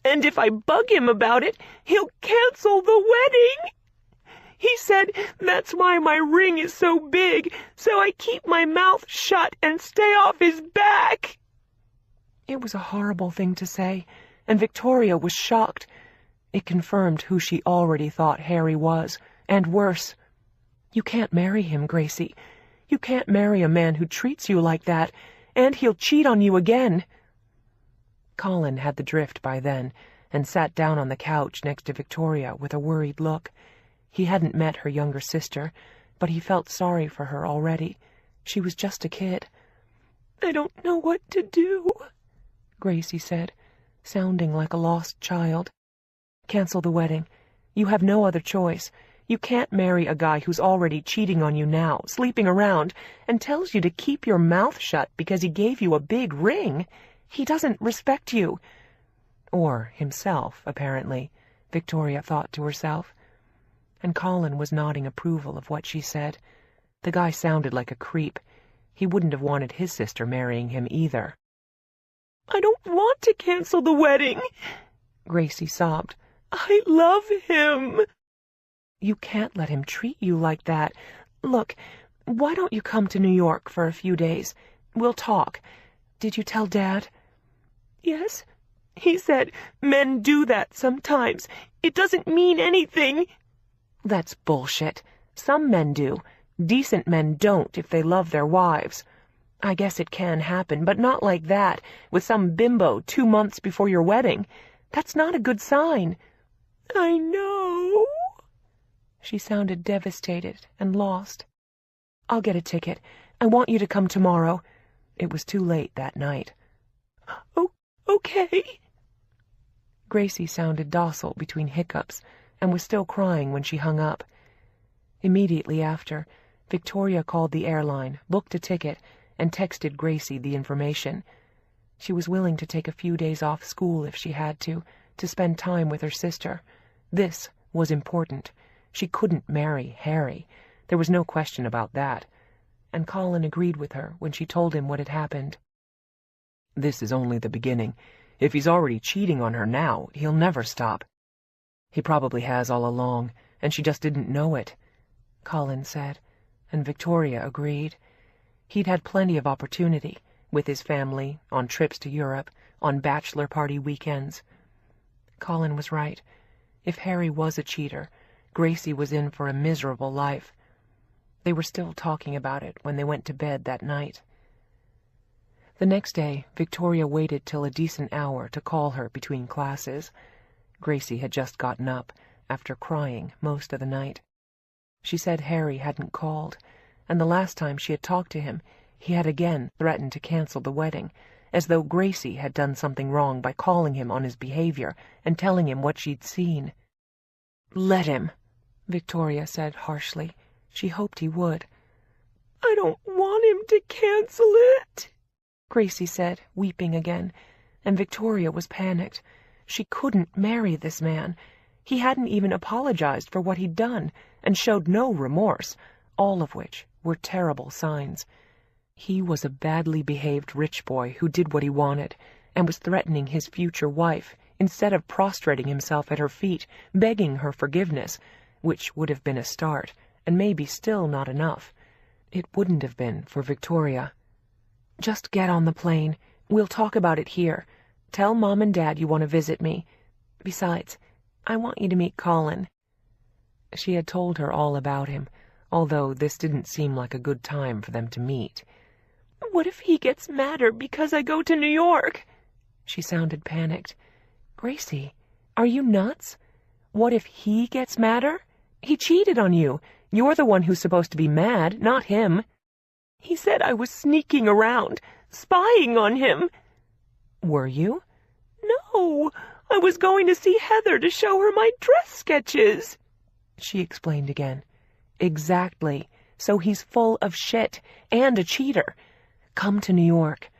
And if I bug him about it, he'll cancel the wedding. He said that's why my ring is so big, so I keep my mouth shut and stay off his back." It was a horrible thing to say, and Victoria was shocked. It confirmed who she already thought Harry was, and worse. "You can't marry him, Gracie. You can't marry a man who treats you like that, and he'll cheat on you again." Colin had the drift by then, and sat down on the couch next to Victoria with a worried look. He hadn't met her younger sister, but he felt sorry for her already. She was just a kid. "I don't know what to do," Gracie said, sounding like a lost child. "Cancel the wedding. You have no other choice. You can't marry a guy who's already cheating on you now, sleeping around, and tells you to keep your mouth shut because he gave you a big ring. He doesn't respect you." Or himself, apparently, Victoria thought to herself. And Colin was nodding approval of what she said. The guy sounded like a creep. He wouldn't have wanted his sister marrying him either. "I don't want to cancel the wedding," Gracie sobbed. "I love him." "You can't let him treat you like that. Look, why don't you come to New York for a few days? We'll talk. Did you tell Dad?" "Yes. He said men do that sometimes. It doesn't mean anything." "That's bullshit. Some men do. Decent men don't if they love their wives. I guess it can happen, but not like that, with some bimbo 2 months before your wedding. That's not a good sign." "I know." She sounded devastated and lost. "I'll get a ticket. I want you to come tomorrow." It was too late that night. "Oh, okay." Gracie sounded docile between hiccups and was still crying when she hung up. Immediately after, Victoria called the airline, booked a ticket, and texted Gracie the information. She was willing to take a few days off school if she had to spend time with her sister. This was important. She couldn't marry Harry. There was no question about that. And Colin agreed with her when she told him what had happened. "This is only the beginning. If he's already cheating on her now, he'll never stop. He probably has all along, and she just didn't know it," Colin said, and Victoria agreed. He'd had plenty of opportunity, with his family, on trips to Europe, on bachelor party weekends. Colin was right. If Harry was a cheater, Gracie was in for a miserable life. They were still talking about it when they went to bed that night. The next day, Victoria waited till a decent hour to call her between classes. Gracie had just gotten up, after crying most of the night. She said Harry hadn't called, and the last time she had talked to him, he had again threatened to cancel the wedding, as though Gracie had done something wrong by calling him on his behavior and telling him what she'd seen. "Let him," Victoria said harshly. She hoped he would. "I don't want him to cancel it," Gracie said, weeping again, and Victoria was panicked. She couldn't marry this man. He hadn't even apologized for what he'd done, and showed no remorse, all of which were terrible signs. He was a badly behaved rich boy who did what he wanted, and was threatening his future wife, instead of prostrating himself at her feet, begging her forgiveness, which would have been a start, and maybe still not enough. It wouldn't have been for Victoria. "Just get on the plane. We'll talk about it here. Tell Mom and Dad you want to visit me. Besides, I want you to meet Colin." She had told her all about him, although this didn't seem like a good time for them to meet. "What if he gets madder because I go to New York?" She sounded panicked. "Gracie, are you nuts? What if he gets madder? He cheated on you. You're the one who's supposed to be mad, not him." "He said I was sneaking around, spying on him." "Were you?" "No, I was going to see Heather to show her my dress sketches." She explained again. "Exactly. So he's full of shit, and a cheater. Come to New York."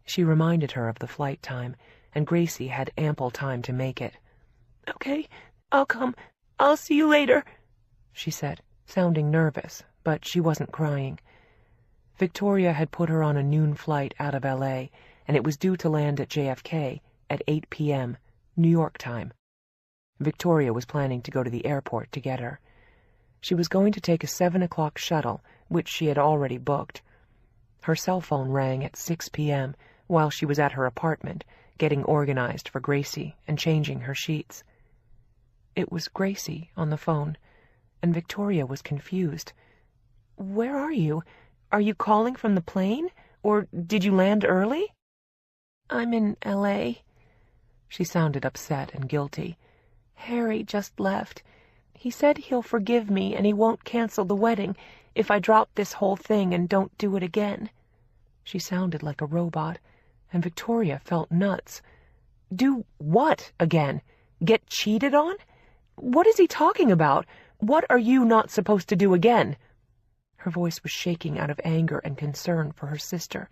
She reminded her of the flight time, and Gracie had ample time to make it. "Okay, I'll come. I'll see you later," she said, sounding nervous, but she wasn't crying. Victoria had put her on a noon flight out of L.A., and it was due to land at JFK at 8 p.m., New York time. Victoria was planning to go to the airport to get her. She was going to take a 7 o'clock shuttle, which she had already booked. Her cell phone rang at 6 p.m. while she was at her apartment, getting organized for Gracie and changing her sheets. It was Gracie on the phone, and Victoria was confused. "Where are you? Are you calling from the plane? Or did you land early?" "I'm in L.A." She sounded upset and guilty. "Harry just left. He said he'll forgive me and he won't cancel the wedding if I drop this whole thing and don't do it again." She sounded like a robot, and Victoria felt nuts. "Do what again? Get cheated on? What is he talking about? What are you not supposed to do again?" Her voice was shaking out of anger and concern for her sister.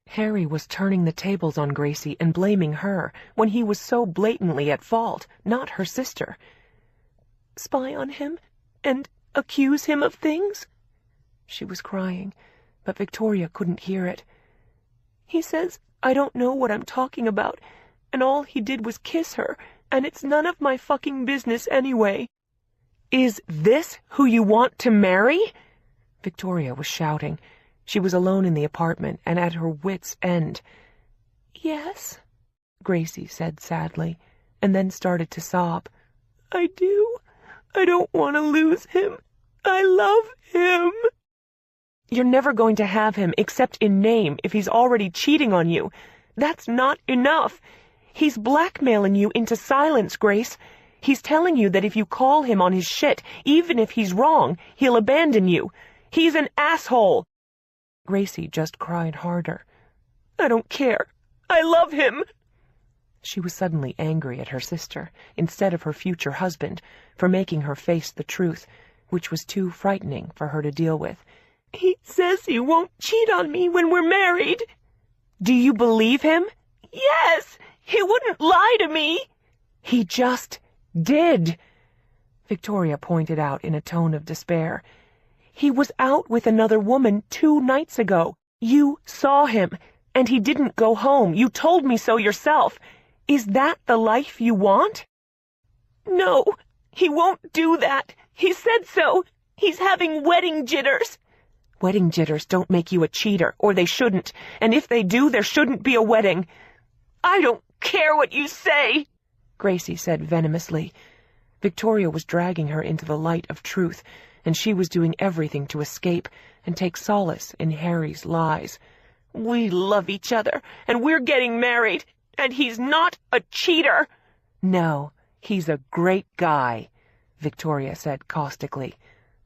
Harry was turning the tables on Gracie and blaming her when he was so blatantly at fault, not her sister. "Spy on him and accuse him of things?" She was crying, but Victoria couldn't hear it. "He says I don't know what I'm talking about, and all he did was kiss her, and it's none of my fucking business anyway." "Is this who you want to marry?" Victoria was shouting. She was alone in the apartment and at her wits' end. "Yes," Gracie said sadly, and then started to sob. "I do. I don't want to lose him. I love him." "You're never going to have him except in name if he's already cheating on you. That's not enough. He's blackmailing you into silence, Grace. He's telling you that if you call him on his shit, even if he's wrong, he'll abandon you. He's an asshole." Gracie just cried harder. "I don't care. I love him." She was suddenly angry at her sister, instead of her future husband, for making her face the truth, which was too frightening for her to deal with. "He says he won't cheat on me when we're married." "Do you believe him?" "Yes! He wouldn't lie to me." "He just did," Victoria pointed out in a tone of despair. "He was out with another woman 2 nights ago. You saw him, and he didn't go home. You told me so yourself. Is that the life you want?" "No, he won't do that. He said so. He's having wedding jitters." "Wedding jitters don't make you a cheater, or they shouldn't, and if they do, there shouldn't be a wedding." "I don't care what you say," Gracie said venomously. Victoria was dragging her into the light of truth, and she was doing everything to escape and take solace in Harry's lies. "We love each other, and we're getting married, and he's not a cheater." "No, he's a great guy," Victoria said caustically.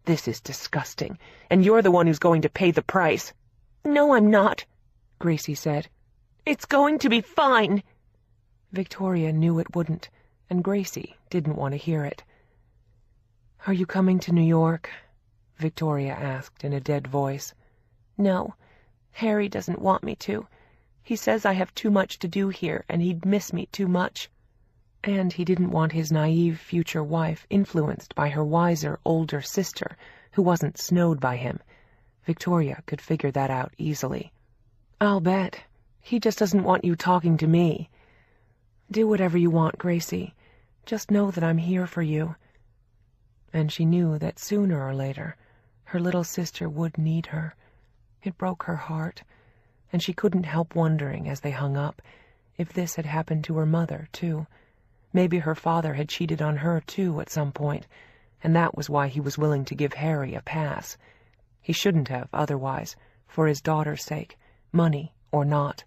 "This is disgusting, and you're the one who's going to pay the price." "No, I'm not," Gracie said. "It's going to be fine." Victoria knew it wouldn't, and Gracie didn't want to hear it. "Are you coming to New York?" Victoria asked in a dead voice. "No, Harry doesn't want me to. He says I have too much to do here, and he'd miss me too much." And he didn't want his naive future wife influenced by her wiser older sister, who wasn't snowed by him. Victoria could figure that out easily. "I'll bet. He just doesn't want you talking to me." "Do whatever you want, Gracie. Just know that I'm here for you." And she knew that sooner or later her little sister would need her. It broke her heart, and she couldn't help wondering as they hung up if this had happened to her mother, too. Maybe her father had cheated on her, too, at some point, and that was why he was willing to give Harry a pass. He shouldn't have, otherwise, for his daughter's sake, money or not.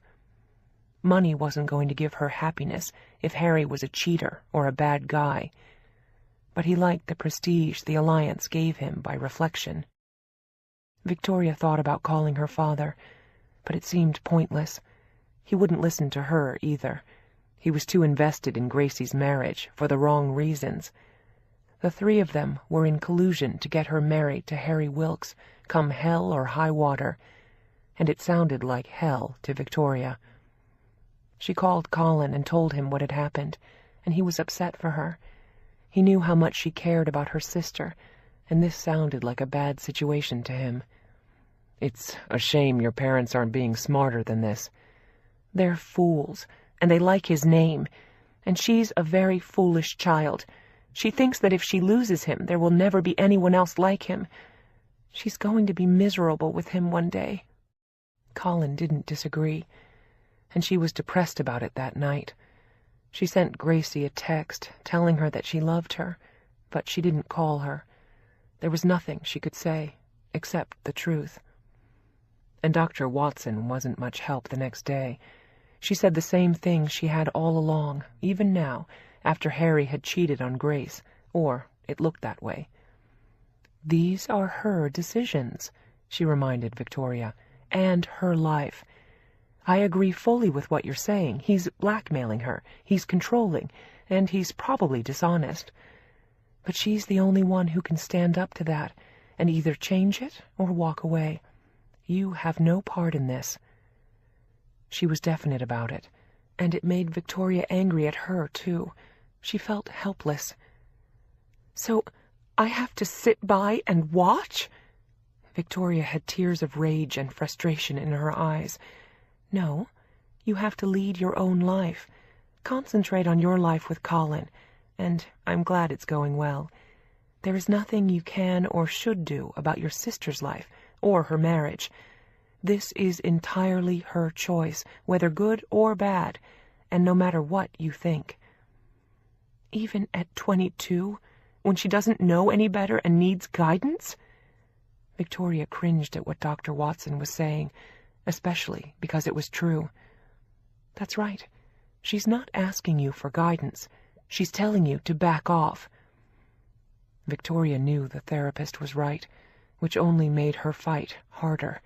Money wasn't going to give her happiness if Harry was a cheater or a bad guy. But he liked the prestige the alliance gave him by reflection. Victoria thought about calling her father, but it seemed pointless. He wouldn't listen to her, either. He was too invested in Gracie's marriage for the wrong reasons. The 3 of them were in collusion to get her married to Harry Wilkes, come hell or high water, and it sounded like hell to Victoria. She called Colin and told him what had happened, and he was upset for her. He knew how much she cared about her sister, and this sounded like a bad situation to him. "It's a shame your parents aren't being smarter than this." "They're fools, and they like his name, and she's a very foolish child. She thinks that if she loses him, there will never be anyone else like him. She's going to be miserable with him one day." Colin didn't disagree, and she was depressed about it that night. She sent Gracie a text telling her that she loved her, but she didn't call her. There was nothing she could say, except the truth. And Dr. Watson wasn't much help the next day. She said the same thing she had all along, even now, after Harry had cheated on Grace, or it looked that way. "These are her decisions," she reminded Victoria, "and her life. I agree fully with what you're saying. He's blackmailing her, he's controlling, and he's probably dishonest. But she's the only one who can stand up to that, and either change it or walk away. You have no part in this." She was definite about it, and it made Victoria angry at her, too. She felt helpless. "So I have to sit by and watch?" Victoria had tears of rage and frustration in her eyes. "No, you have to lead your own life. Concentrate on your life with Colin, and I'm glad it's going well. There is nothing you can or should do about your sister's life or her marriage. This is entirely her choice, whether good or bad, and no matter what you think." Even at 22, when she doesn't know any better and needs guidance? Victoria cringed at what Dr. Watson was saying, especially because it was true. That's right. She's not asking you for guidance. She's telling you to back off. Victoria knew the therapist was right, which only made her fight harder.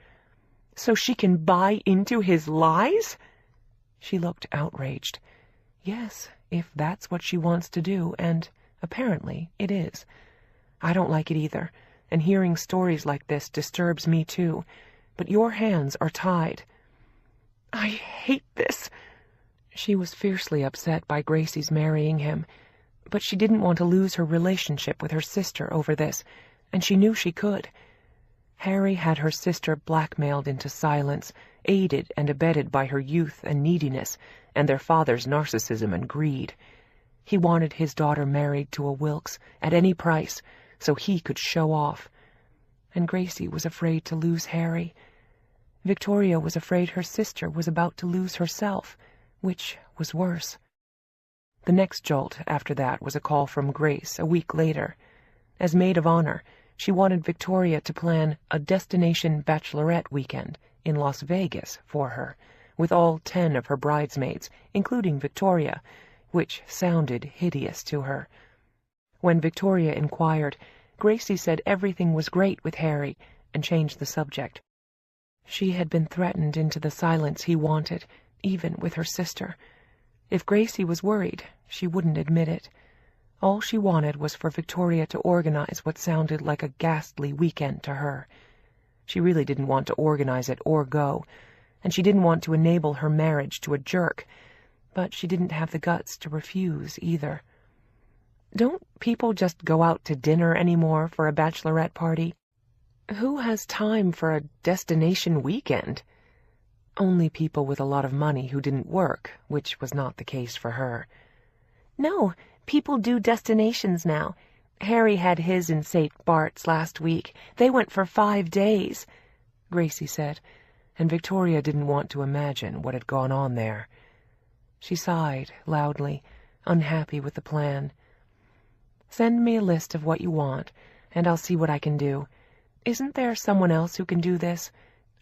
So she can buy into his lies? She looked outraged. Yes, if that's what she wants to do, and apparently it is. I don't like it either, and hearing stories like this disturbs me too, but your hands are tied. I hate this. She was fiercely upset by Gracie's marrying him, but she didn't want to lose her relationship with her sister over this, and she knew she could. Harry had her sister blackmailed into silence, aided and abetted by her youth and neediness, and their father's narcissism and greed. He wanted his daughter married to a Wilkes at any price, so he could show off. And Gracie was afraid to lose Harry. Victoria was afraid her sister was about to lose herself, which was worse. The next jolt after that was a call from Grace a week later. As maid of honor, she wanted Victoria to plan a destination bachelorette weekend in Las Vegas for her, with all 10 of her bridesmaids, including Victoria, which sounded hideous to her. When Victoria inquired, Gracie said everything was great with Harry and changed the subject. She had been threatened into the silence he wanted, even with her sister. If Gracie was worried, she wouldn't admit it. All she wanted was for Victoria to organize what sounded like a ghastly weekend to her. She really didn't want to organize it or go, and she didn't want to enable her marriage to a jerk, but she didn't have the guts to refuse either. Don't people just go out to dinner anymore for a bachelorette party? Who has time for a destination weekend? Only people with a lot of money who didn't work, which was not the case for her. No, people do destinations now. Harry had his in St. Bart's last week. They went for 5 days, Gracie said, and Victoria didn't want to imagine what had gone on there. She sighed loudly, unhappy with the plan. Send me a list of what you want, and I'll see what I can do. Isn't there someone else who can do this?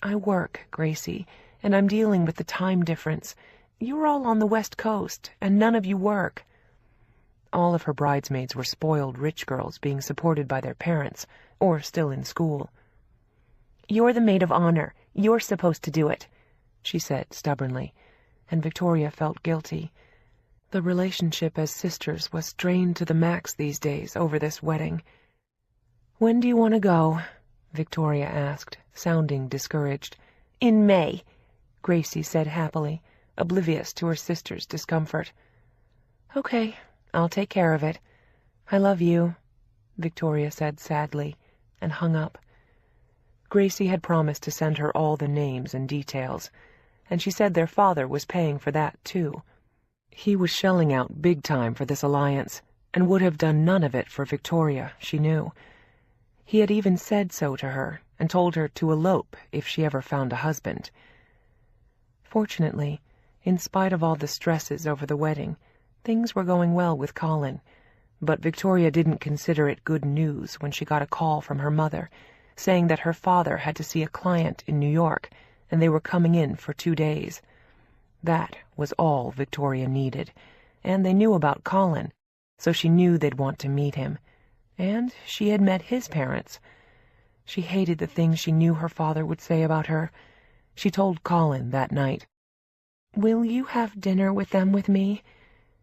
I work, Gracie, and I'm dealing with the time difference. You're all on the West Coast, and none of you work. All of her bridesmaids were spoiled rich girls being supported by their parents, or still in school. You're the maid of honor. You're supposed to do it, she said stubbornly, and Victoria felt guilty. The relationship as sisters was strained to the max these days over this wedding. When do you want to go? Victoria asked, sounding discouraged. In May, Gracie said happily, oblivious to her sister's discomfort. Okay, I'll take care of it. I love you, Victoria said sadly, and hung up. Gracie had promised to send her all the names and details, and she said their father was paying for that, too. He was shelling out big time for this alliance, and would have done none of it for Victoria, she knew. He had even said so to her, and told her to elope if she ever found a husband. Fortunately, in spite of all the stresses over the wedding, things were going well with Colin, but Victoria didn't consider it good news when she got a call from her mother, saying that her father had to see a client in New York, and they were coming in for 2 days. That was all Victoria needed, and they knew about Colin, so she knew they'd want to meet him. And she had met his parents. She hated the things she knew her father would say about her. She told Colin that night. "Will you have dinner with them with me?"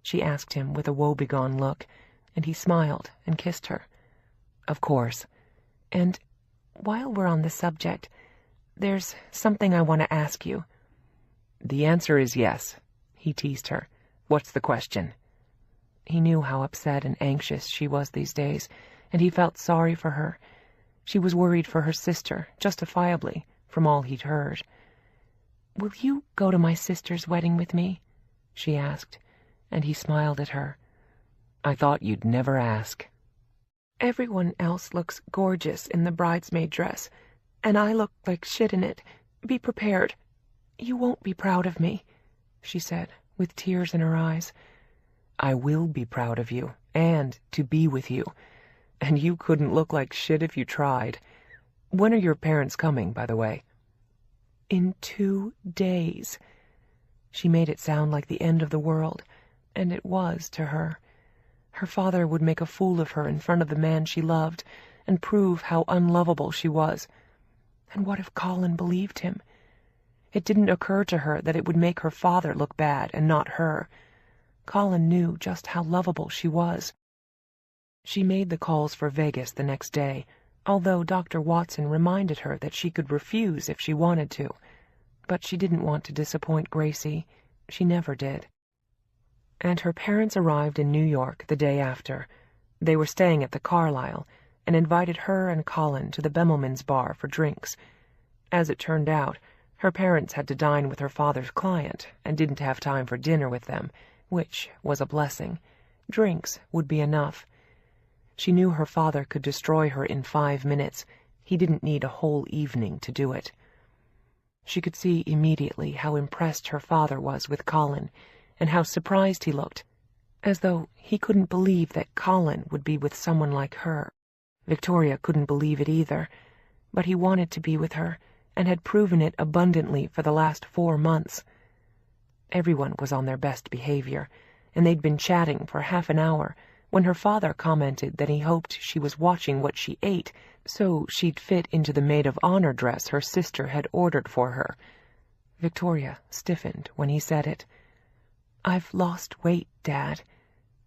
she asked him with a woebegone look, and he smiled and kissed her. "Of course. And while we're on the subject, there's something I want to ask you." "The answer is yes," he teased her. "What's the question?" He knew how upset and anxious she was these days, and he felt sorry for her. She was worried for her sister, justifiably, from all he'd heard. "Will you go to my sister's wedding with me?" she asked, and he smiled at her. "I thought you'd never ask." "Everyone else looks gorgeous in the bridesmaid dress, and I look like shit in it. Be prepared. You won't be proud of me," she said, with tears in her eyes. "I will be proud of you, and to be with you. And you couldn't look like shit if you tried. When are your parents coming, by the way?" "In 2 days." She made it sound like the end of the world, and it was to her. Her father would make a fool of her in front of the man she loved and prove how unlovable she was. And what if Colin believed him? It didn't occur to her that it would make her father look bad and not her. Colin knew just how lovable she was. She made the calls for Vegas the next day, although Dr. Watson reminded her that she could refuse if she wanted to. But she didn't want to disappoint Gracie. She never did. And her parents arrived in New York the day after. They were staying at the Carlyle, and invited her and Colin to the Bemelmans bar for drinks. As it turned out, her parents had to dine with her father's client, and didn't have time for dinner with them, which was a blessing. Drinks would be enough. She knew her father could destroy her in 5 minutes. He didn't need a whole evening to do it. She could see immediately how impressed her father was with Colin, and how surprised he looked, as though he couldn't believe that Colin would be with someone like her. Victoria couldn't believe it either, but he wanted to be with her, and had proven it abundantly for the last 4 months. Everyone was on their best behavior, and they'd been chatting for half an hour when her father commented that he hoped she was watching what she ate so she'd fit into the maid of honor dress her sister had ordered for her. Victoria stiffened when he said it. "I've lost weight, Dad,"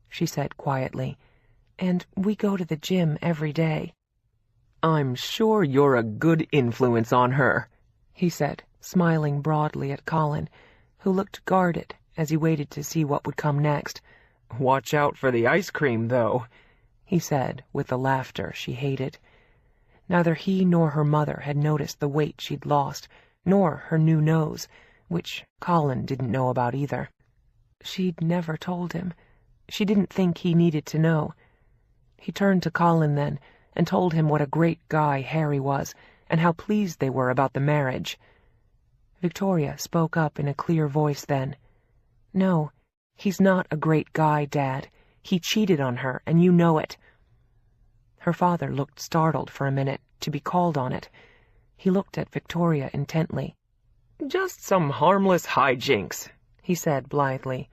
she said quietly, "and we go to the gym every day." "I'm sure you're a good influence on her," he said, smiling broadly at Colin, who looked guarded as he waited to see what would come next. "Watch out for the ice cream, though," he said with the laughter she hated. Neither he nor her mother had noticed the weight she'd lost, nor her new nose, which Colin didn't know about either. She'd never told him. She didn't think he needed to know. He turned to Colin then and told him what a great guy Harry was and how pleased they were about the marriage. Victoria spoke up in a clear voice then. "No, he's not a great guy, Dad. He cheated on her, and you know it." Her father looked startled for a minute to be called on it. He looked at Victoria intently. "Just some harmless hijinks," he said blithely.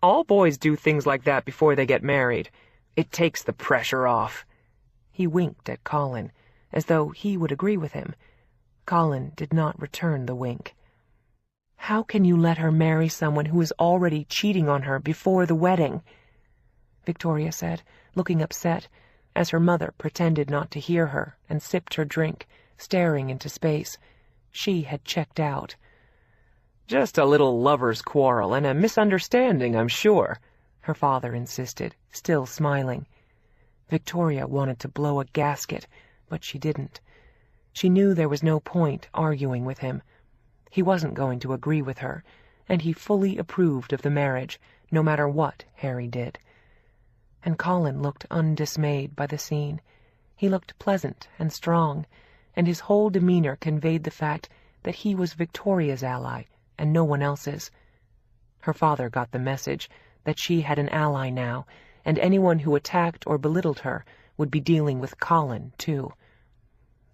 "All boys do things like that before they get married. It takes the pressure off." He winked at Colin, as though he would agree with him. Colin did not return the wink. "How can you let her marry someone who is already cheating on her before the wedding?" Victoria said, looking upset, as her mother pretended not to hear her and sipped her drink, staring into space. She had checked out. "Just a little lover's quarrel and a misunderstanding, I'm sure," her father insisted, still smiling. Victoria wanted to blow a gasket, but she didn't. She knew there was no point arguing with him. He wasn't going to agree with her, and he fully approved of the marriage, no matter what Harry did. And Colin looked undismayed by the scene. He looked pleasant and strong, and his whole demeanor conveyed the fact that he was Victoria's ally and no one else's. Her father got the message that she had an ally now, and anyone who attacked or belittled her would be dealing with Colin, too.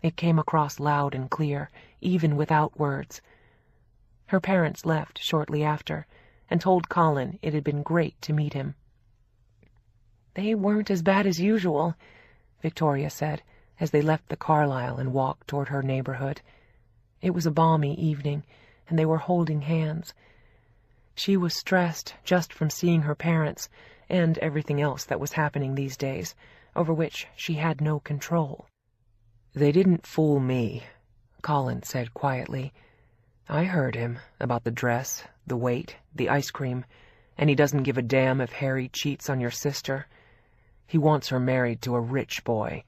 It came across loud and clear, even without words. Her parents left shortly after, and told Colin it had been great to meet him. "They weren't as bad as usual," Victoria said, as they left the Carlyle and walked toward her neighborhood. It was a balmy evening, and they were holding hands. She was stressed just from seeing her parents, and everything else that was happening these days, over which she had no control. "They didn't fool me," Colin said quietly. "I heard him about the dress, the weight, the ice cream, and he doesn't give a damn if Harry cheats on your sister. He wants her married to a rich boy.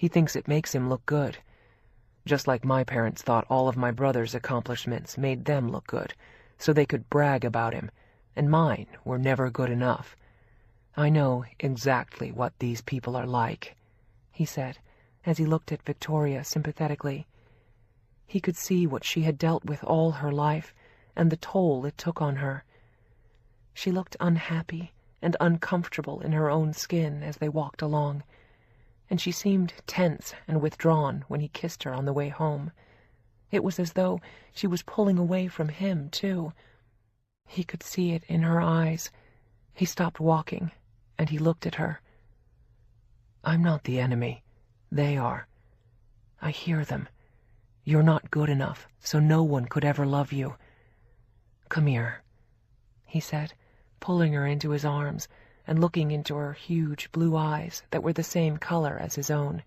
He thinks it makes him look good. Just like my parents thought all of my brother's accomplishments made them look good, so they could brag about him, and mine were never good enough. I know exactly what these people are like," he said, as he looked at Victoria sympathetically. He could see what she had dealt with all her life, and the toll it took on her. She looked unhappy and uncomfortable in her own skin as they walked along, and she seemed tense and withdrawn when he kissed her on the way home. It was as though she was pulling away from him, too. He could see it in her eyes. He stopped walking, and he looked at her. "I'm not the enemy. They are. I hear them. You're not good enough, so no one could ever love you. Come here," he said, pulling her into his arms and looking into her huge blue eyes that were the same color as his own.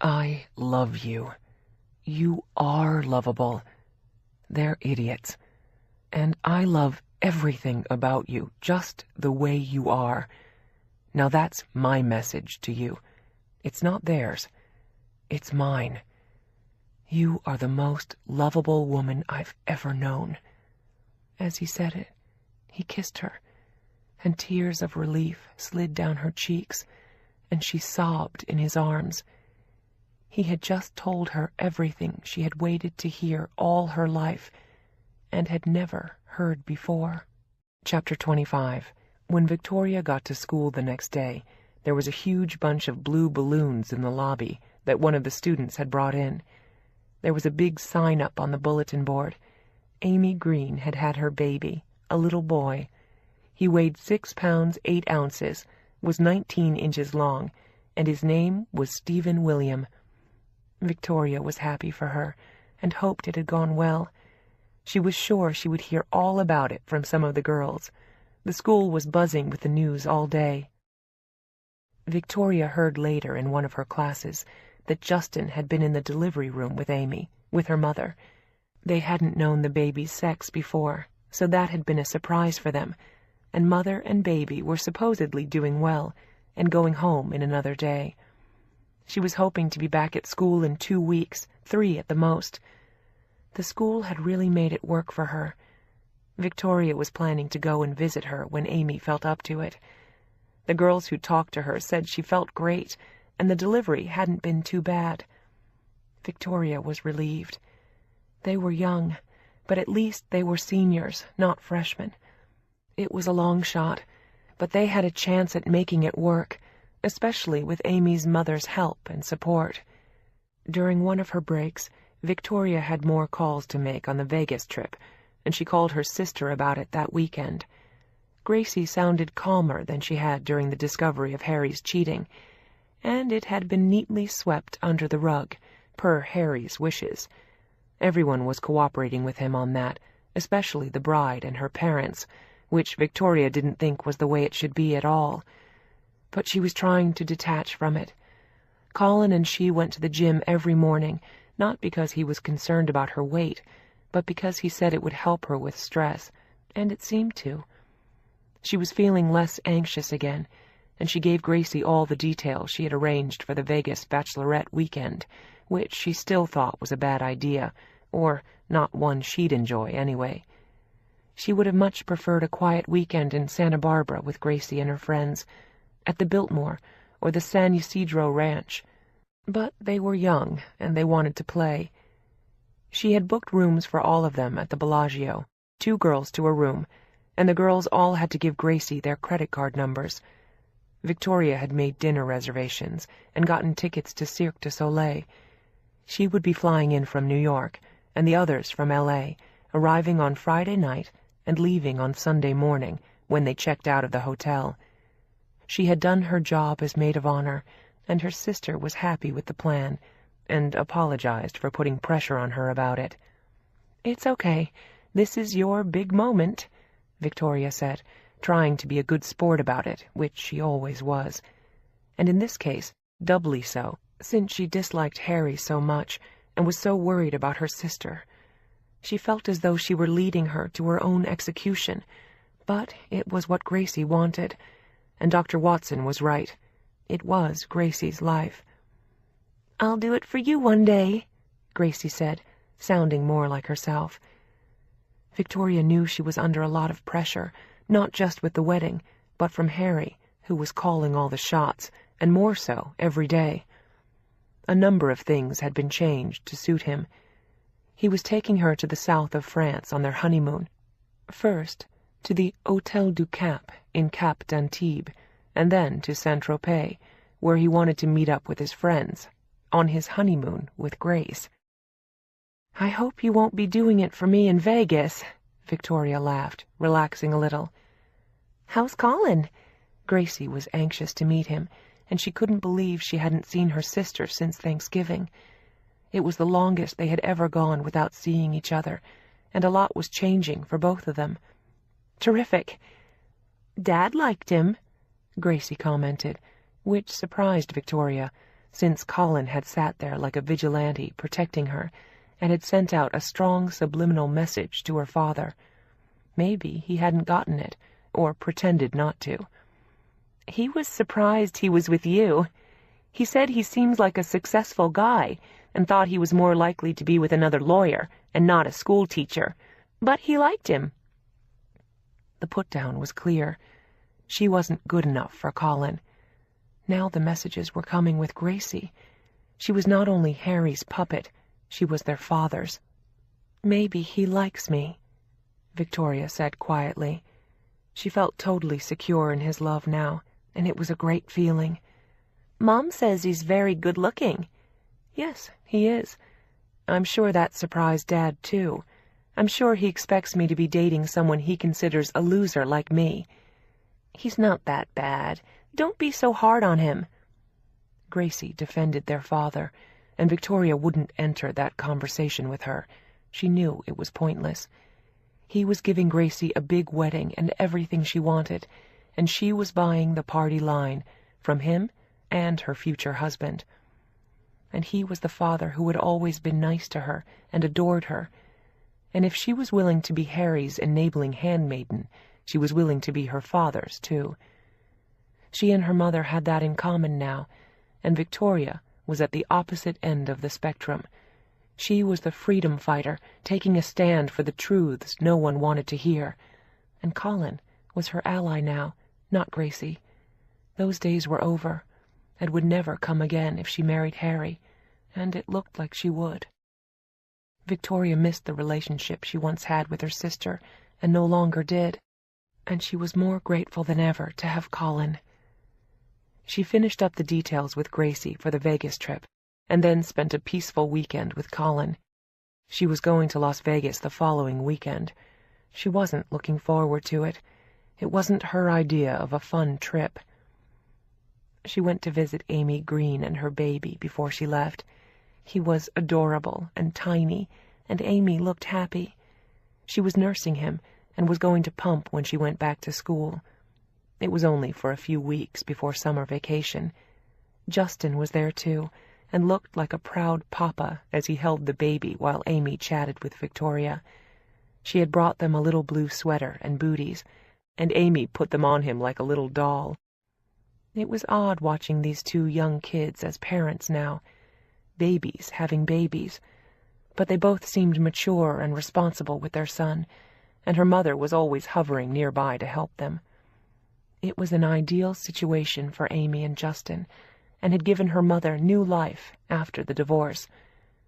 "I love you. You are lovable. They're idiots. And I love everything about you, just the way you are. Now that's my message to you. It's not theirs. It's mine. You are the most lovable woman I've ever known." As he said it, he kissed her, and tears of relief slid down her cheeks, and she sobbed in his arms. He had just told her everything she had waited to hear all her life, and had never heard before. Chapter 25. When Victoria got to school the next day, there was a huge bunch of blue balloons in the lobby that one of the students had brought in. There was a big sign up on the bulletin board. Amy Green had had her baby, a little boy. He weighed 6 pounds 8 ounces, was 19 inches long, and his name was Stephen William. Victoria was happy for her, and hoped it had gone well. She was sure she would hear all about it from some of the girls. The school was buzzing with the news all day. Victoria heard later in one of her classes that Justin had been in the delivery room with Amy, with her mother. They hadn't known the baby's sex before, so that had been a surprise for them, and mother and baby were supposedly doing well and going home in another day. She was hoping to be back at school in 2 weeks, 3 at the most. The school had really made it work for her. Victoria was planning to go and visit her when Amy felt up to it. The girls who talked to her said she felt great, and the delivery hadn't been too bad. Victoria was relieved. They were young, but at least they were seniors, not freshmen. It was a long shot, but they had a chance at making it work, especially with Amy's mother's help and support. During one of her breaks, Victoria had more calls to make on the Vegas trip, and she called her sister about it that weekend. Gracie sounded calmer than she had during the discovery of Harry's cheating, and it had been neatly swept under the rug, per Harry's wishes. Everyone was cooperating with him on that, especially the bride and her parents, which Victoria didn't think was the way it should be at all. But she was trying to detach from it. Colin and she went to the gym every morning, not because he was concerned about her weight, but because he said it would help her with stress, and it seemed to. She was feeling less anxious again, and she gave Gracie all the details she had arranged for the Vegas bachelorette weekend, which she still thought was a bad idea, or not one she'd enjoy anyway. She would have much preferred a quiet weekend in Santa Barbara with Gracie and her friends, at the Biltmore or the San Ysidro Ranch. But they were young, and they wanted to play. She had booked rooms for all of them at the Bellagio, 2 girls to a room, and the girls all had to give Gracie their credit card numbers. Victoria had made dinner reservations and gotten tickets to Cirque du Soleil. She would be flying in from New York, and the others from L.A., arriving on Friday night and leaving on Sunday morning when they checked out of the hotel. She had done her job as maid of honor, and her sister was happy with the plan, and apologized for putting pressure on her about it. "It's okay. This is your big moment," Victoria said, trying to be a good sport about it, which she always was. And in this case, doubly so, since she disliked Harry so much and was so worried about her sister. She felt as though she were leading her to her own execution, but it was what Gracie wanted, and Dr. Watson was right. It was Gracie's life. I'll do it for you one day, Gracie said, sounding more like herself. Victoria knew she was under a lot of pressure, not just with the wedding, but from Harry, who was calling all the shots, and more so every day. A number of things had been changed to suit him. He was taking her to the south of France on their honeymoon. First, to the Hôtel du Cap in Cap d'Antibes, and then to Saint-Tropez, where he wanted to meet up with his friends, on his honeymoon with Grace. I hope you won't be doing it for me in Vegas, Victoria laughed, relaxing a little. How's Colin? Gracie was anxious to meet him, and she couldn't believe she hadn't seen her sister since Thanksgiving. It was the longest they had ever gone without seeing each other, and a lot was changing for both of them. Terrific. Dad liked him, Gracie commented, which surprised Victoria, since Colin had sat there like a vigilante protecting her, and had sent out a strong subliminal message to her father. Maybe he hadn't gotten it, or pretended not to. He was surprised he was with you. He said he seems like a successful guy, and thought he was more likely to be with another lawyer, and not a school teacher. But he liked him. The put-down was clear. She wasn't good enough for Colin. Now the messages were coming with Gracie. She was not only Harry's puppet, she was their father's. Maybe he likes me, Victoria said quietly. She felt totally secure in his love now, and it was a great feeling. Mom says he's very good-looking. Yes, he is. I'm sure that surprised Dad, too. I'm sure he expects me to be dating someone he considers a loser like me. He's not that bad. Don't be so hard on him. Gracie defended their father, and Victoria wouldn't enter that conversation with her. She knew it was pointless. He was giving Gracie a big wedding and everything she wanted, and she was buying the party line from him and her future husband. And he was the father who had always been nice to her and adored her. And if she was willing to be Harry's enabling handmaiden, she was willing to be her father's, too. She and her mother had that in common now, and Victoria was at the opposite end of the spectrum. She was the freedom fighter, taking a stand for the truths no one wanted to hear. And Colin was her ally now, not Gracie. Those days were over, and would never come again if she married Harry, and it looked like she would. Victoria missed the relationship she once had with her sister, and no longer did, and she was more grateful than ever to have Colin. She finished up the details with Gracie for the Vegas trip, and then spent a peaceful weekend with Colin. She was going to Las Vegas the following weekend. She wasn't looking forward to it. It wasn't her idea of a fun trip. She went to visit Amy Green and her baby before she left. He was adorable and tiny, and Amy looked happy. She was nursing him and was going to pump when she went back to school. It was only for a few weeks before summer vacation. Justin was there too, and looked like a proud papa as he held the baby while Amy chatted with Victoria. She had brought them a little blue sweater and booties, and Amy put them on him like a little doll. It was odd watching these two young kids as parents now, babies having babies, but they both seemed mature and responsible with their son, and her mother was always hovering nearby to help them. It was an ideal situation for Amy and Justin, and had given her mother new life after the divorce.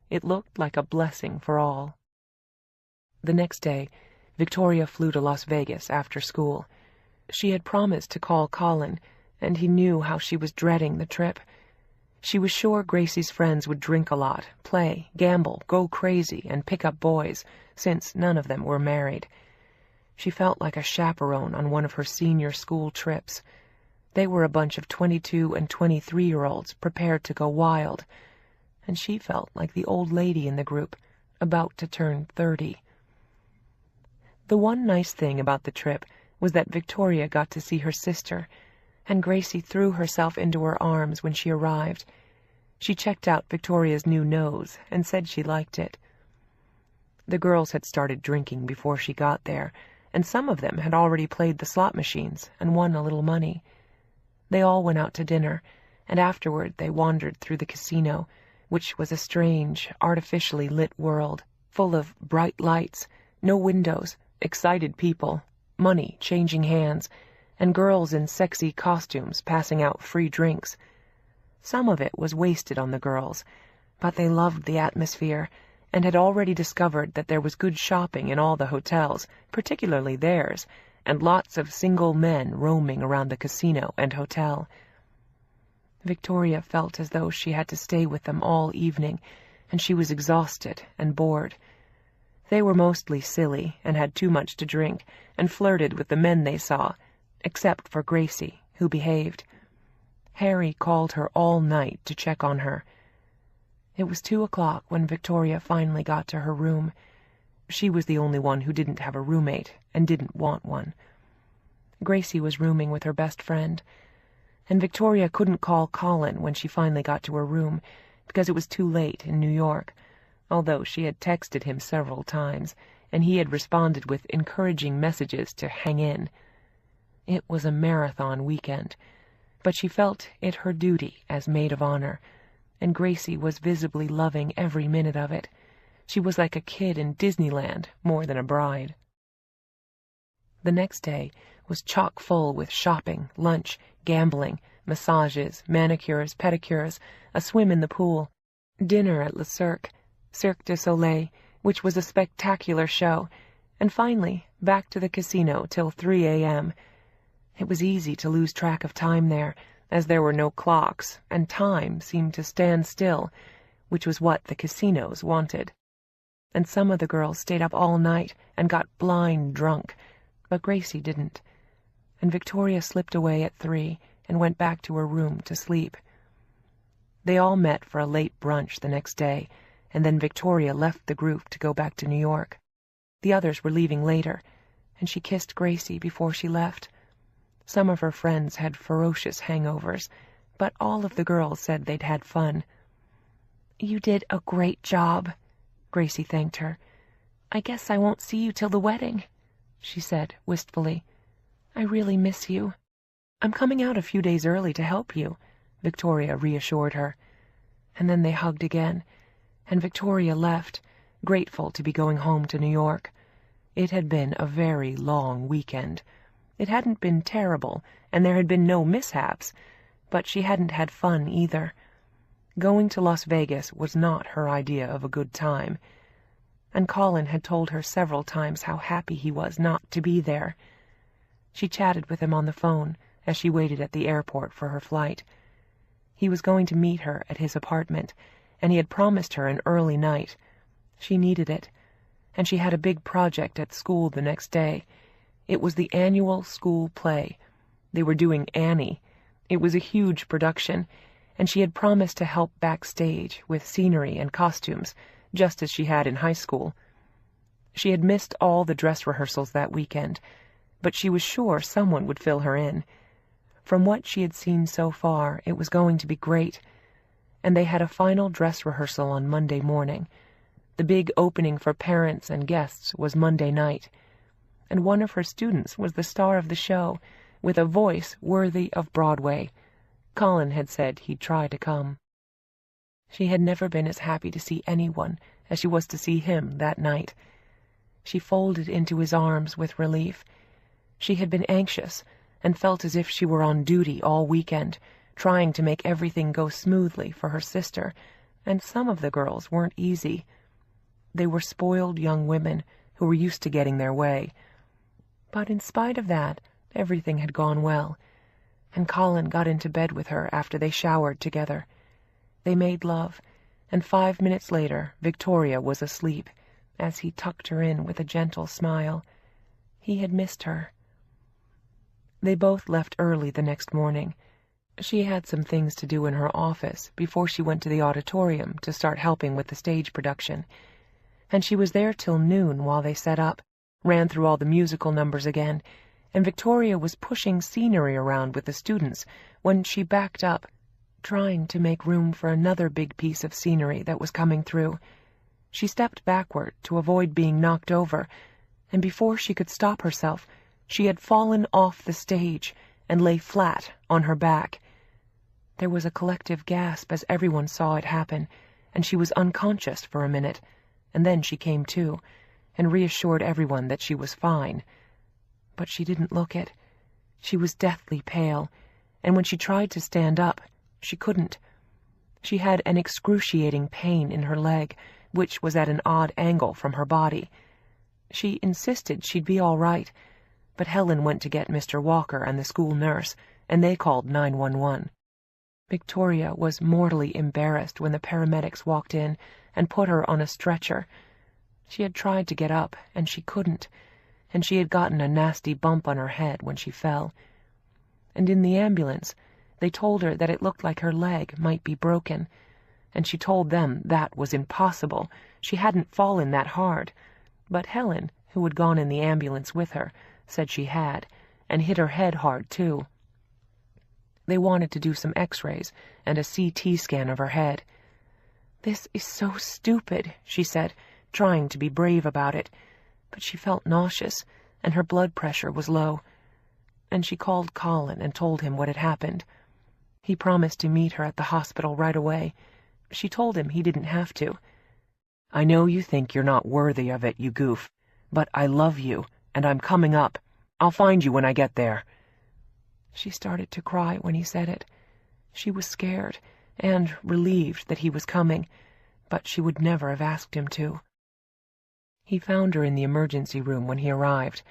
It looked like a blessing for all. The next day, Victoria flew to Las Vegas after school. She had promised to call Colin, and he knew how she was dreading the trip. She was sure Gracie's friends would drink a lot, play, gamble, go crazy, and pick up boys, since none of them were married. She felt like a chaperone on one of her senior school trips. They were a bunch of 22 and 23-year-olds prepared to go wild, and she felt like the old lady in the group, about to turn 30. The one nice thing about the trip was that Victoria got to see her sister, and Gracie threw herself into her arms when she arrived. She checked out Victoria's new nose and said she liked it. The girls had started drinking before she got there, and some of them had already played the slot machines and won a little money. They all went out to dinner, and afterward they wandered through the casino, which was a strange, artificially lit world, full of bright lights, no windows, excited people, money changing hands, and girls in sexy costumes passing out free drinks. Some of it was wasted on the girls, but they loved the atmosphere and had already discovered that there was good shopping in all the hotels, particularly theirs, and lots of single men roaming around the casino and hotel. Victoria felt as though she had to stay with them all evening, and she was exhausted and bored. They were mostly silly and had too much to drink and flirted with the men they saw, except for Gracie, who behaved. Harry called her all night to check on her. It was 2:00 when Victoria finally got to her room. She was the only one who didn't have a roommate and didn't want one. Gracie was rooming with her best friend, and Victoria couldn't call Colin when she finally got to her room because it was too late in New York, although she had texted him several times, and he had responded with encouraging messages to hang in. It was a marathon weekend, but she felt it her duty as maid of honor, and Gracie was visibly loving every minute of it. She was like a kid in Disneyland more than a bride. The next day was chock full with shopping, lunch, gambling, massages, manicures, pedicures, a swim in the pool, dinner at Le Cirque du Soleil, which was a spectacular show, and finally back to the casino till 3 a.m. It was easy to lose track of time there, as there were no clocks, and time seemed to stand still, which was what the casinos wanted. And some of the girls stayed up all night and got blind drunk, but Gracie didn't. And Victoria slipped away at 3 and went back to her room to sleep. They all met for a late brunch the next day, and then Victoria left the group to go back to New York. The others were leaving later, and she kissed Gracie before she left. Some of her friends had ferocious hangovers, but all of the girls said they'd had fun. "You did a great job," Gracie thanked her. "I guess I won't see you till the wedding," she said wistfully. "I really miss you." "I'm coming out a few days early to help you," Victoria reassured her. And then they hugged again, and Victoria left, grateful to be going home to New York. It had been a very long weekend. It hadn't been terrible, and there had been no mishaps, but she hadn't had fun either. Going to Las Vegas was not her idea of a good time, and Colin had told her several times how happy he was not to be there. She chatted with him on the phone as she waited at the airport for her flight. He was going to meet her at his apartment, and he had promised her an early night. She needed it, and she had a big project at school the next day. It was the annual school play. They were doing Annie. It was a huge production, and she had promised to help backstage with scenery and costumes, just as she had in high school. She had missed all the dress rehearsals that weekend, but she was sure someone would fill her in. From what she had seen so far, it was going to be great, and they had a final dress rehearsal on Monday morning. The big opening for parents and guests was Monday night, and one of her students was the star of the show, with a voice worthy of Broadway. Colin had said he'd try to come. She had never been as happy to see anyone as she was to see him that night. She folded into his arms with relief. She had been anxious and felt as if she were on duty all weekend, trying to make everything go smoothly for her sister, and some of the girls weren't easy. They were spoiled young women who were used to getting their way. But in spite of that, everything had gone well, and Colin got into bed with her after they showered together. They made love, and 5 minutes later Victoria was asleep, as he tucked her in with a gentle smile. He had missed her. They both left early the next morning. She had some things to do in her office before she went to the auditorium to start helping with the stage production, and she was there till noon while they set up, ran through all the musical numbers again, and Victoria was pushing scenery around with the students when she backed up, trying to make room for another big piece of scenery that was coming through. She stepped backward to avoid being knocked over, and before she could stop herself, she had fallen off the stage and lay flat on her back. There was a collective gasp as everyone saw it happen, and she was unconscious for a minute, and then she came to, and reassured everyone that she was fine. But she didn't look it. She was deathly pale, and when she tried to stand up, she couldn't. She had an excruciating pain in her leg, which was at an odd angle from her body. She insisted she'd be all right, but Helen went to get Mr. Walker and the school nurse, and they called 911. Victoria was mortally embarrassed when the paramedics walked in and put her on a stretcher. She had tried to get up, and she couldn't, and she had gotten a nasty bump on her head when she fell. And in the ambulance, they told her that it looked like her leg might be broken, and she told them that was impossible. She hadn't fallen that hard. But Helen, who had gone in the ambulance with her, said she had, and hit her head hard, too. They wanted to do some x-rays and a CT scan of her head. "This is so stupid," she said, trying to be brave about it, but she felt nauseous, and her blood pressure was low. And she called Colin and told him what had happened. He promised to meet her at the hospital right away. She told him he didn't have to. "I know you think you're not worthy of it, you goof, but I love you, and I'm coming up. I'll find you when I get there." She started to cry when he said it. She was scared and relieved that he was coming, but she would never have asked him to. He found her in the emergency room when he arrived.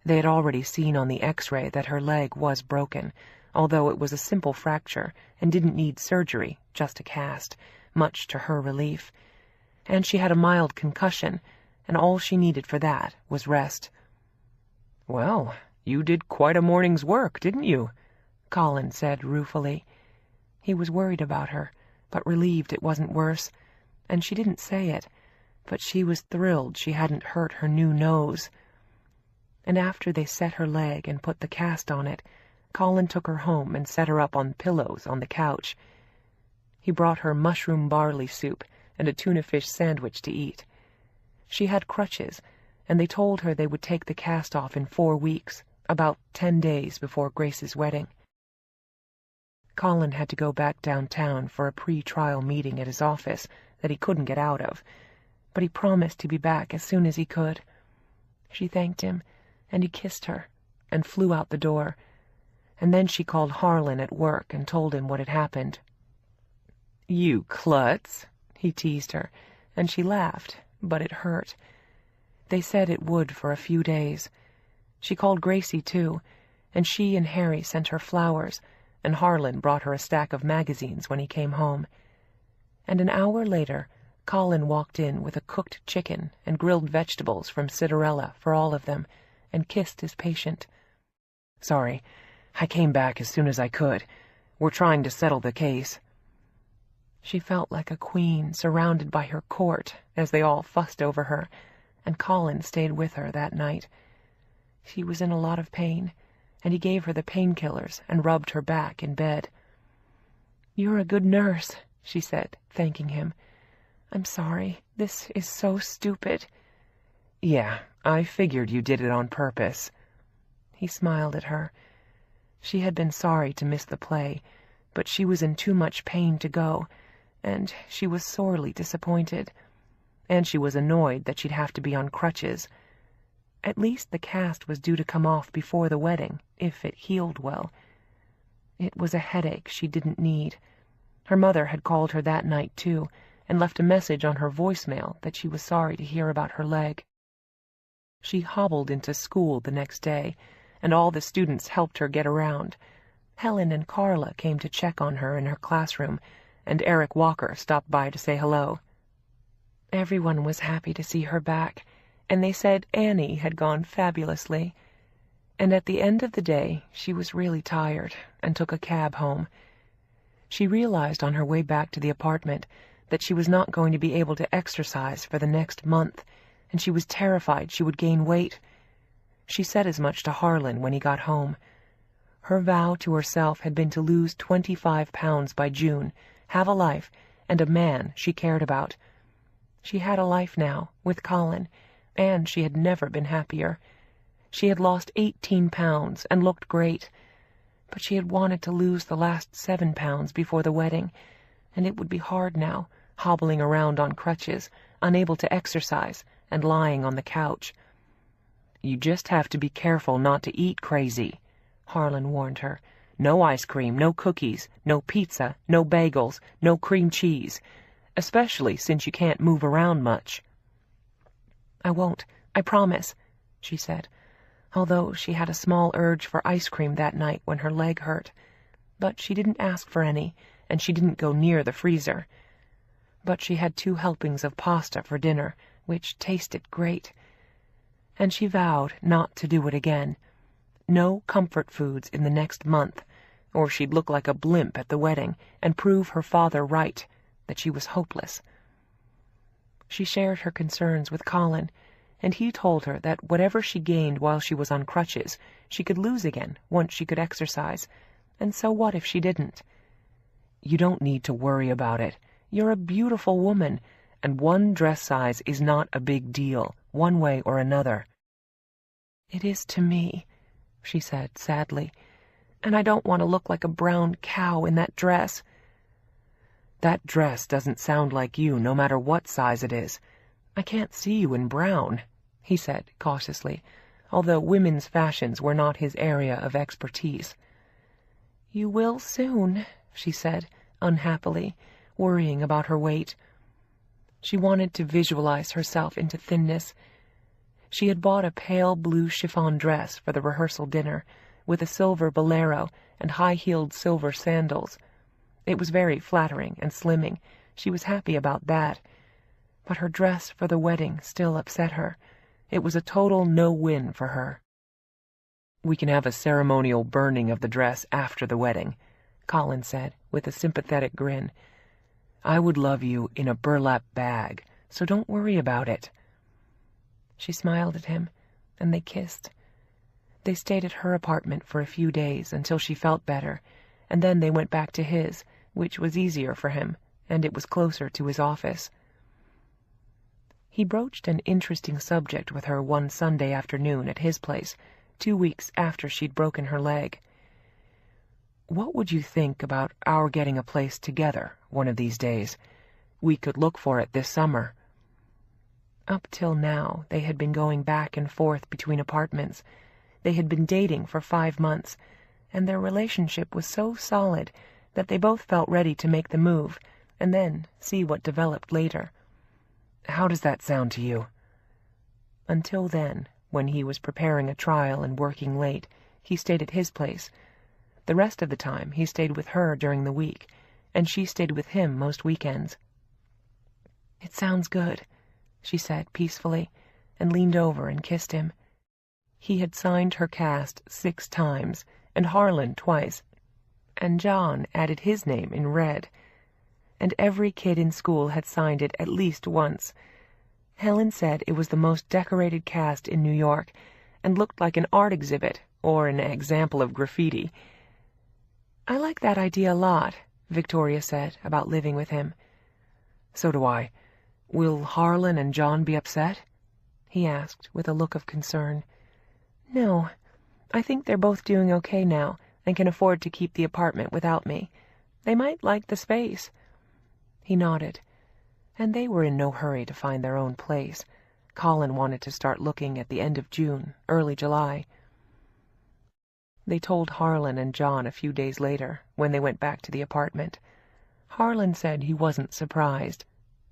They had already seen on the x-ray that her leg was broken, although it was a simple fracture and didn't need surgery, just a cast, much to her relief. And she had a mild concussion, and all she needed for that was rest. "Well, you did quite a morning's work, didn't you?" Colin said ruefully. He was worried about her, but relieved it wasn't worse, and she didn't say it, but she was thrilled she hadn't hurt her new nose. And after they set her leg and put the cast on it, Colin took her home and set her up on pillows on the couch. He brought her mushroom barley soup and a tuna fish sandwich to eat. She had crutches, and they told her they would take the cast off in 4 weeks, about 10 days before Grace's wedding. Colin had to go back downtown for a pre-trial meeting at his office that he couldn't get out of, but he promised to be back as soon as he could. She thanked him, and he kissed her, and flew out the door, and then she called Harlan at work and told him what had happened. "You klutz," he teased her, and she laughed, but it hurt. They said it would for a few days. She called Gracie, too, and she and Harry sent her flowers, and Harlan brought her a stack of magazines when he came home. And an hour later, Colin walked in with a cooked chicken and grilled vegetables from Cinderella for all of them, and kissed his patient. "Sorry, I came back as soon as I could. We're trying to settle the case." She felt like a queen surrounded by her court as they all fussed over her, and Colin stayed with her that night. She was in a lot of pain, and he gave her the painkillers and rubbed her back in bed. "You're a good nurse," she said, thanking him. "I'm sorry. This is so stupid." "Yeah, I figured you did it on purpose." He smiled at her. She had been sorry to miss the play, but she was in too much pain to go, and she was sorely disappointed. And she was annoyed that she'd have to be on crutches. At least the cast was due to come off before the wedding, if it healed well. It was a headache she didn't need. Her mother had called her that night, too, and left a message on her voicemail that she was sorry to hear about her leg. She hobbled into school the next day, and all the students helped her get around. Helen and Carla came to check on her in her classroom, and Eric Walker stopped by to say hello. Everyone was happy to see her back, and they said Annie had gone fabulously. And at the end of the day, she was really tired and took a cab home. She realized on her way back to the apartment that she was not going to be able to exercise for the next month, and she was terrified she would gain weight. She said as much to Harlan when he got home. Her vow to herself had been to lose 25 pounds by June, have a life, and a man she cared about. She had a life now, with Colin, and she had never been happier. She had lost 18 pounds and looked great, but she had wanted to lose the last 7 pounds before the wedding, and it would be hard now, hobbling around on crutches, unable to exercise, and lying on the couch. "You just have to be careful not to eat crazy," Harlan warned her. "No ice cream, no cookies, no pizza, no bagels, no cream cheese, especially since you can't move around much." "I won't, I promise," she said, although she had a small urge for ice cream that night when her leg hurt. But she didn't ask for any, and she didn't go near the freezer. But she had 2 helpings of pasta for dinner, which tasted great. And she vowed not to do it again. No comfort foods in the next month, or she'd look like a blimp at the wedding and prove her father right, that she was hopeless. She shared her concerns with Colin, and he told her that whatever she gained while she was on crutches, she could lose again once she could exercise, and so what if she didn't? "You don't need to worry about it. You're a beautiful woman, and 1 dress size is not a big deal, one way or another." "It is to me," she said sadly, "and I don't want to look like a brown cow in that dress." "That dress doesn't sound like you, no matter what size it is. I can't see you in brown," he said cautiously, although women's fashions were not his area of expertise. "You will soon," she said, unhappily, worrying about her weight. She wanted to visualize herself into thinness. She had bought a pale blue chiffon dress for the rehearsal dinner, with a silver bolero and high-heeled silver sandals. It was very flattering and slimming. She was happy about that. But her dress for the wedding still upset her. It was a total no-win for her. "We can have a ceremonial burning of the dress after the wedding," Colin said, with a sympathetic grin. "I would love you in a burlap bag, so don't worry about it." She smiled at him, and they kissed. They stayed at her apartment for a few days until she felt better, and then they went back to his, which was easier for him, and it was closer to his office. He broached an interesting subject with her one Sunday afternoon at his place, 2 weeks after she'd broken her leg. "What would you think about our getting a place together one of these days? We could look for it this summer." Up till now, they had been going back and forth between apartments. They had been dating for 5 months, and their relationship was so solid that they both felt ready to make the move, and then see what developed later. "How does that sound to you?" Until then, when he was preparing a trial and working late, he stayed at his place. The rest of the time he stayed with her during the week, and she stayed with him most weekends. "It sounds good," she said peacefully, and leaned over and kissed him. He had signed her cast 6 times, and Harlan twice, and John added his name in red. And every kid in school had signed it at least once. Helen said it was the most decorated cast in New York, and looked like an art exhibit or an example of graffiti. "I like that idea a lot," Victoria said about living with him. "So do I. Will Harlan and John be upset?" he asked with a look of concern. "No. I think they're both doing okay now and can afford to keep the apartment without me. They might like the space." He nodded. And they were in no hurry to find their own place. Colin wanted to start looking at the end of June, early July. They told Harlan and John a few days later, when they went back to the apartment. Harlan said he wasn't surprised.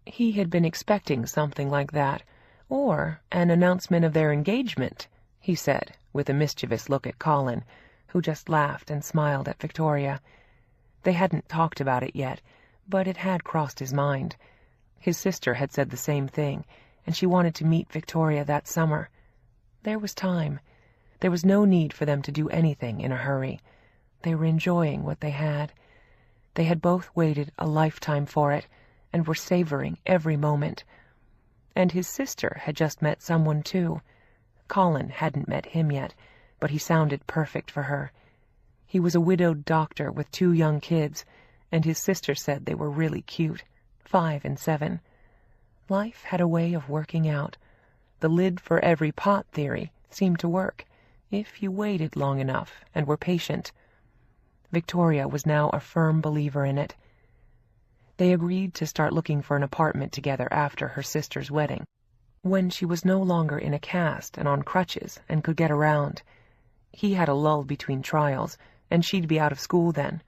He had been expecting something like that, or an announcement of their engagement, he said, with a mischievous look at Colin, who just laughed and smiled at Victoria. They hadn't talked about it yet, but it had crossed his mind. His sister had said the same thing, and she wanted to meet Victoria that summer. There was time. There was no need for them to do anything in a hurry. They were enjoying what they had. They had both waited a lifetime for it, and were savoring every moment. And his sister had just met someone, too. Colin hadn't met him yet, but he sounded perfect for her. He was a widowed doctor with 2 young kids, and his sister said they were really cute, 5 and 7. Life had a way of working out. The lid for every pot theory seemed to work, if you waited long enough and were patient. Victoria was now a firm believer in it. They agreed to start looking for an apartment together after her sister's wedding, when she was no longer in a cast and on crutches and could get around. He had a lull between trials, and she'd be out of school then.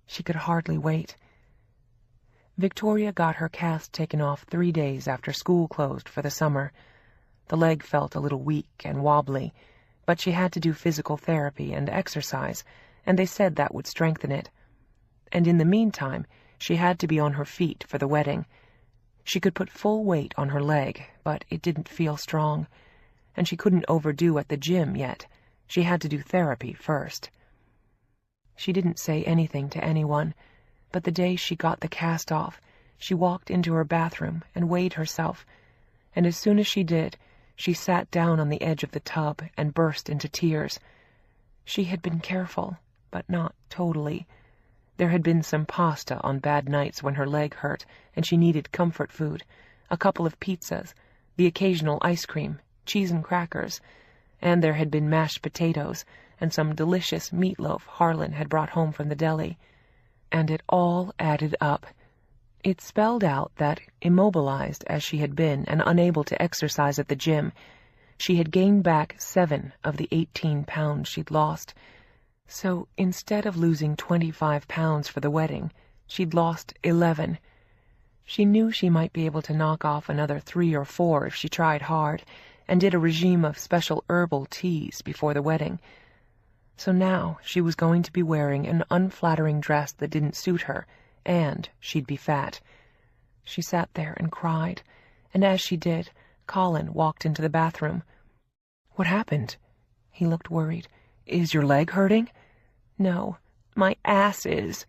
She could hardly wait. Victoria got her cast taken off 3 days after school closed for the summer. The leg felt a little weak and wobbly, but she had to do physical therapy and exercise, and they said that would strengthen it. And in the meantime, she had to be on her feet for the wedding. She could put full weight on her leg, but it didn't feel strong, and she couldn't overdo at the gym yet. She had to do therapy first. She didn't say anything to anyone, but the day she got the cast off, she walked into her bathroom and weighed herself, and as soon as she did, she sat down on the edge of the tub and burst into tears. She had been careful, but not totally. There had been some pasta on bad nights when her leg hurt and she needed comfort food, a couple of pizzas, the occasional ice cream, cheese and crackers, and there had been mashed potatoes and some delicious meatloaf Harlan had brought home from the deli. And it all added up. It spelled out that, immobilized as she had been and unable to exercise at the gym, she had gained back 7 of the 18 pounds she'd lost. So instead of losing 25 pounds for the wedding, she'd lost 11. She knew she might be able to knock off another 3 or 4 if she tried hard, and did a regime of special herbal teas before the wedding. So now she was going to be wearing an unflattering dress that didn't suit her, and she'd be fat. She sat there and cried, and as she did, Colin walked into the bathroom. "What happened?" He looked worried. "Is your leg hurting?" "No, my ass is,"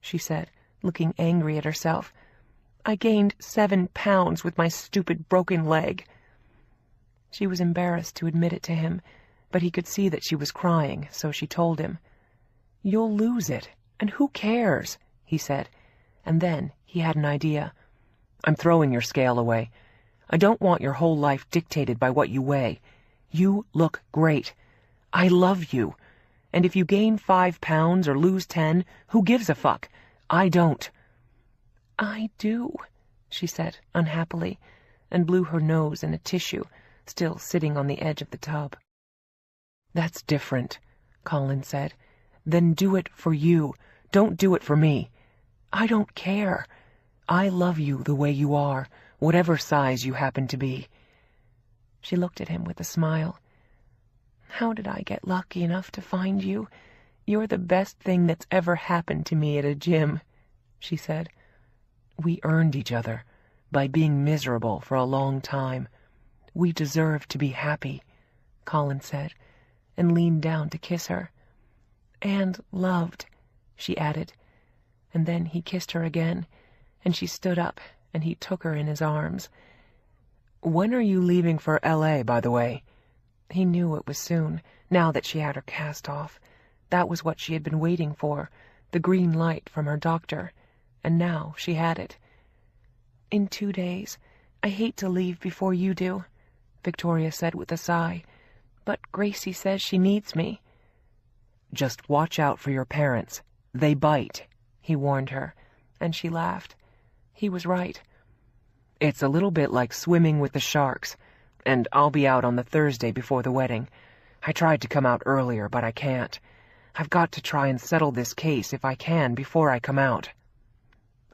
she said, looking angry at herself. "I gained 7 pounds with my stupid broken leg." She was embarrassed to admit it to him, but he could see that she was crying, so she told him. "You'll lose it, and who cares?" he said, and then he had an idea. "I'm throwing your scale away. I don't want your whole life dictated by what you weigh. You look great. I love you. And if you gain 5 pounds or lose 10, who gives a fuck? I don't." "I do," she said unhappily, and blew her nose in a tissue, still sitting on the edge of the tub. "That's different," Colin said. "Then do it for you. Don't do it for me. I don't care. I love you the way you are, whatever size you happen to be." She looked at him with a smile. "How did I get lucky enough to find you? You're the best thing that's ever happened to me at a gym," she said. "We earned each other by being miserable for a long time. We deserve to be happy," Colin said, and leaned down to kiss her. "And loved," she added, and then he kissed her again, and she stood up, and he took her in his arms. "When are you leaving for L.A., by the way?" He knew it was soon, now that she had her cast off. That was what she had been waiting for, the green light from her doctor, and now she had it. "In 2 days. I hate to leave before you do," Victoria said with a sigh, "but Gracie says she needs me." "Just watch out for your parents. They bite," he warned her, and she laughed. He was right. "It's a little bit like swimming with the sharks, and I'll be out on the Thursday before the wedding. I tried to come out earlier, but I can't. I've got to try and settle this case if I can before I come out."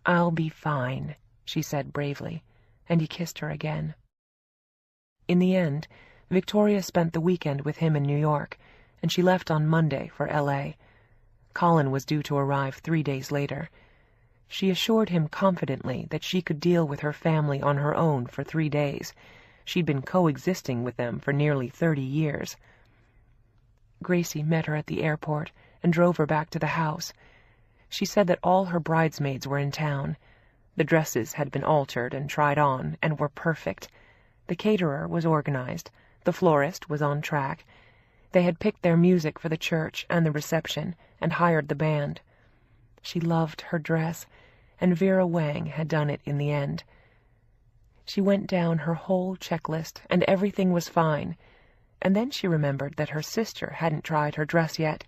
"I'll be fine," she said bravely, and he kissed her again. In the end, Victoria spent the weekend with him in New York, and she left on Monday for L.A. Colin was due to arrive 3 days later. She assured him confidently that she could deal with her family on her own for 3 days. She'd been coexisting with them for nearly 30 years. Gracie met her at the airport and drove her back to the house. She said that all her bridesmaids were in town. The dresses had been altered and tried on and were perfect. The caterer was organized. The florist was on track. They had picked their music for the church and the reception and hired the band. She loved her dress, and Vera Wang had done it in the end. She went down her whole checklist, and everything was fine, and then she remembered that her sister hadn't tried her dress yet.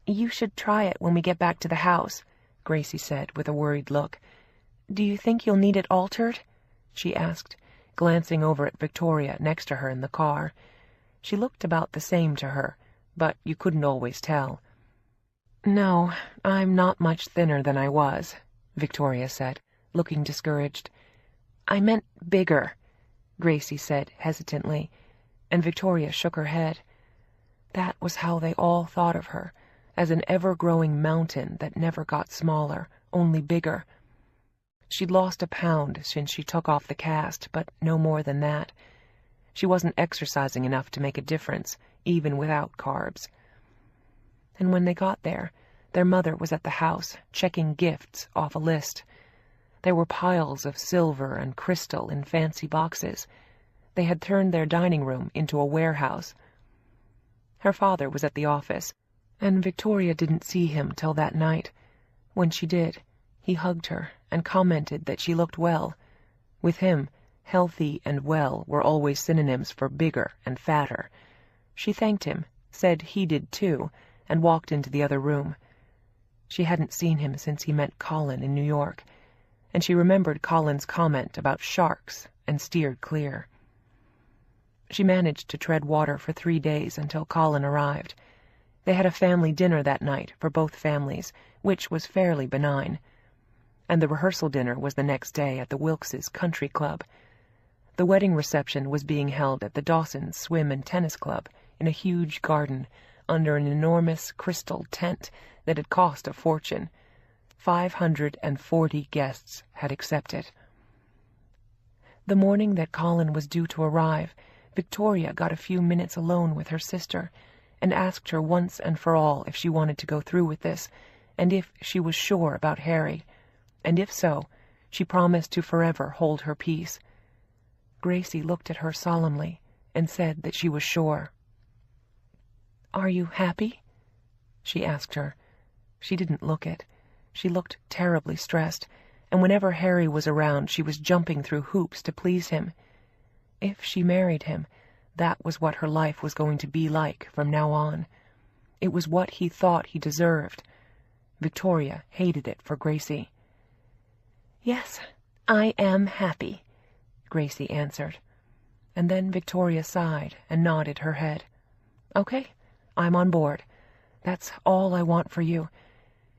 "You should try it when we get back to the house," Gracie said with a worried look. "Do you think you'll need it altered?" she asked, glancing over at Victoria next to her in the car. She looked about the same to her, but you couldn't always tell. "No, I'm not much thinner than I was," Victoria said, looking discouraged. "I meant bigger," Gracie said hesitantly, and Victoria shook her head. That was how they all thought of her, as an ever-growing mountain that never got smaller, only bigger. She'd lost a pound since she took off the cast, but no more than that. She wasn't exercising enough to make a difference, even without carbs. And when they got there, their mother was at the house, checking gifts off a list. There were piles of silver and crystal in fancy boxes. They had turned their dining room into a warehouse. Her father was at the office, and Victoria didn't see him till that night. When she did, he hugged her and commented that she looked well. With him, healthy and well were always synonyms for bigger and fatter. She thanked him, said he did too, and walked into the other room. She hadn't seen him since he met Colin in New York, and she remembered Colin's comment about sharks and steered clear. She managed to tread water for 3 days until Colin arrived. They had a family dinner that night for both families, which was fairly benign. And the rehearsal dinner was the next day at the Wilkes' country club. The wedding reception was being held at the Dawsons' swim and tennis club in a huge garden under an enormous crystal tent that had cost a fortune. 540 guests had accepted. The morning that Colin was due to arrive, Victoria got a few minutes alone with her sister and asked her once and for all if she wanted to go through with this, and if she was sure about Harry, and if so, she promised to forever hold her peace. Gracie looked at her solemnly and said that she was sure. "Are you happy?" she asked her. She didn't look it. She looked terribly stressed, and whenever Harry was around she was jumping through hoops to please him. If she married him, that was what her life was going to be like from now on. It was what he thought he deserved. Victoria hated it for Gracie. "Yes, I am happy," Gracie answered. And then Victoria sighed and nodded her head. "Okay, I'm on board. That's all I want for you.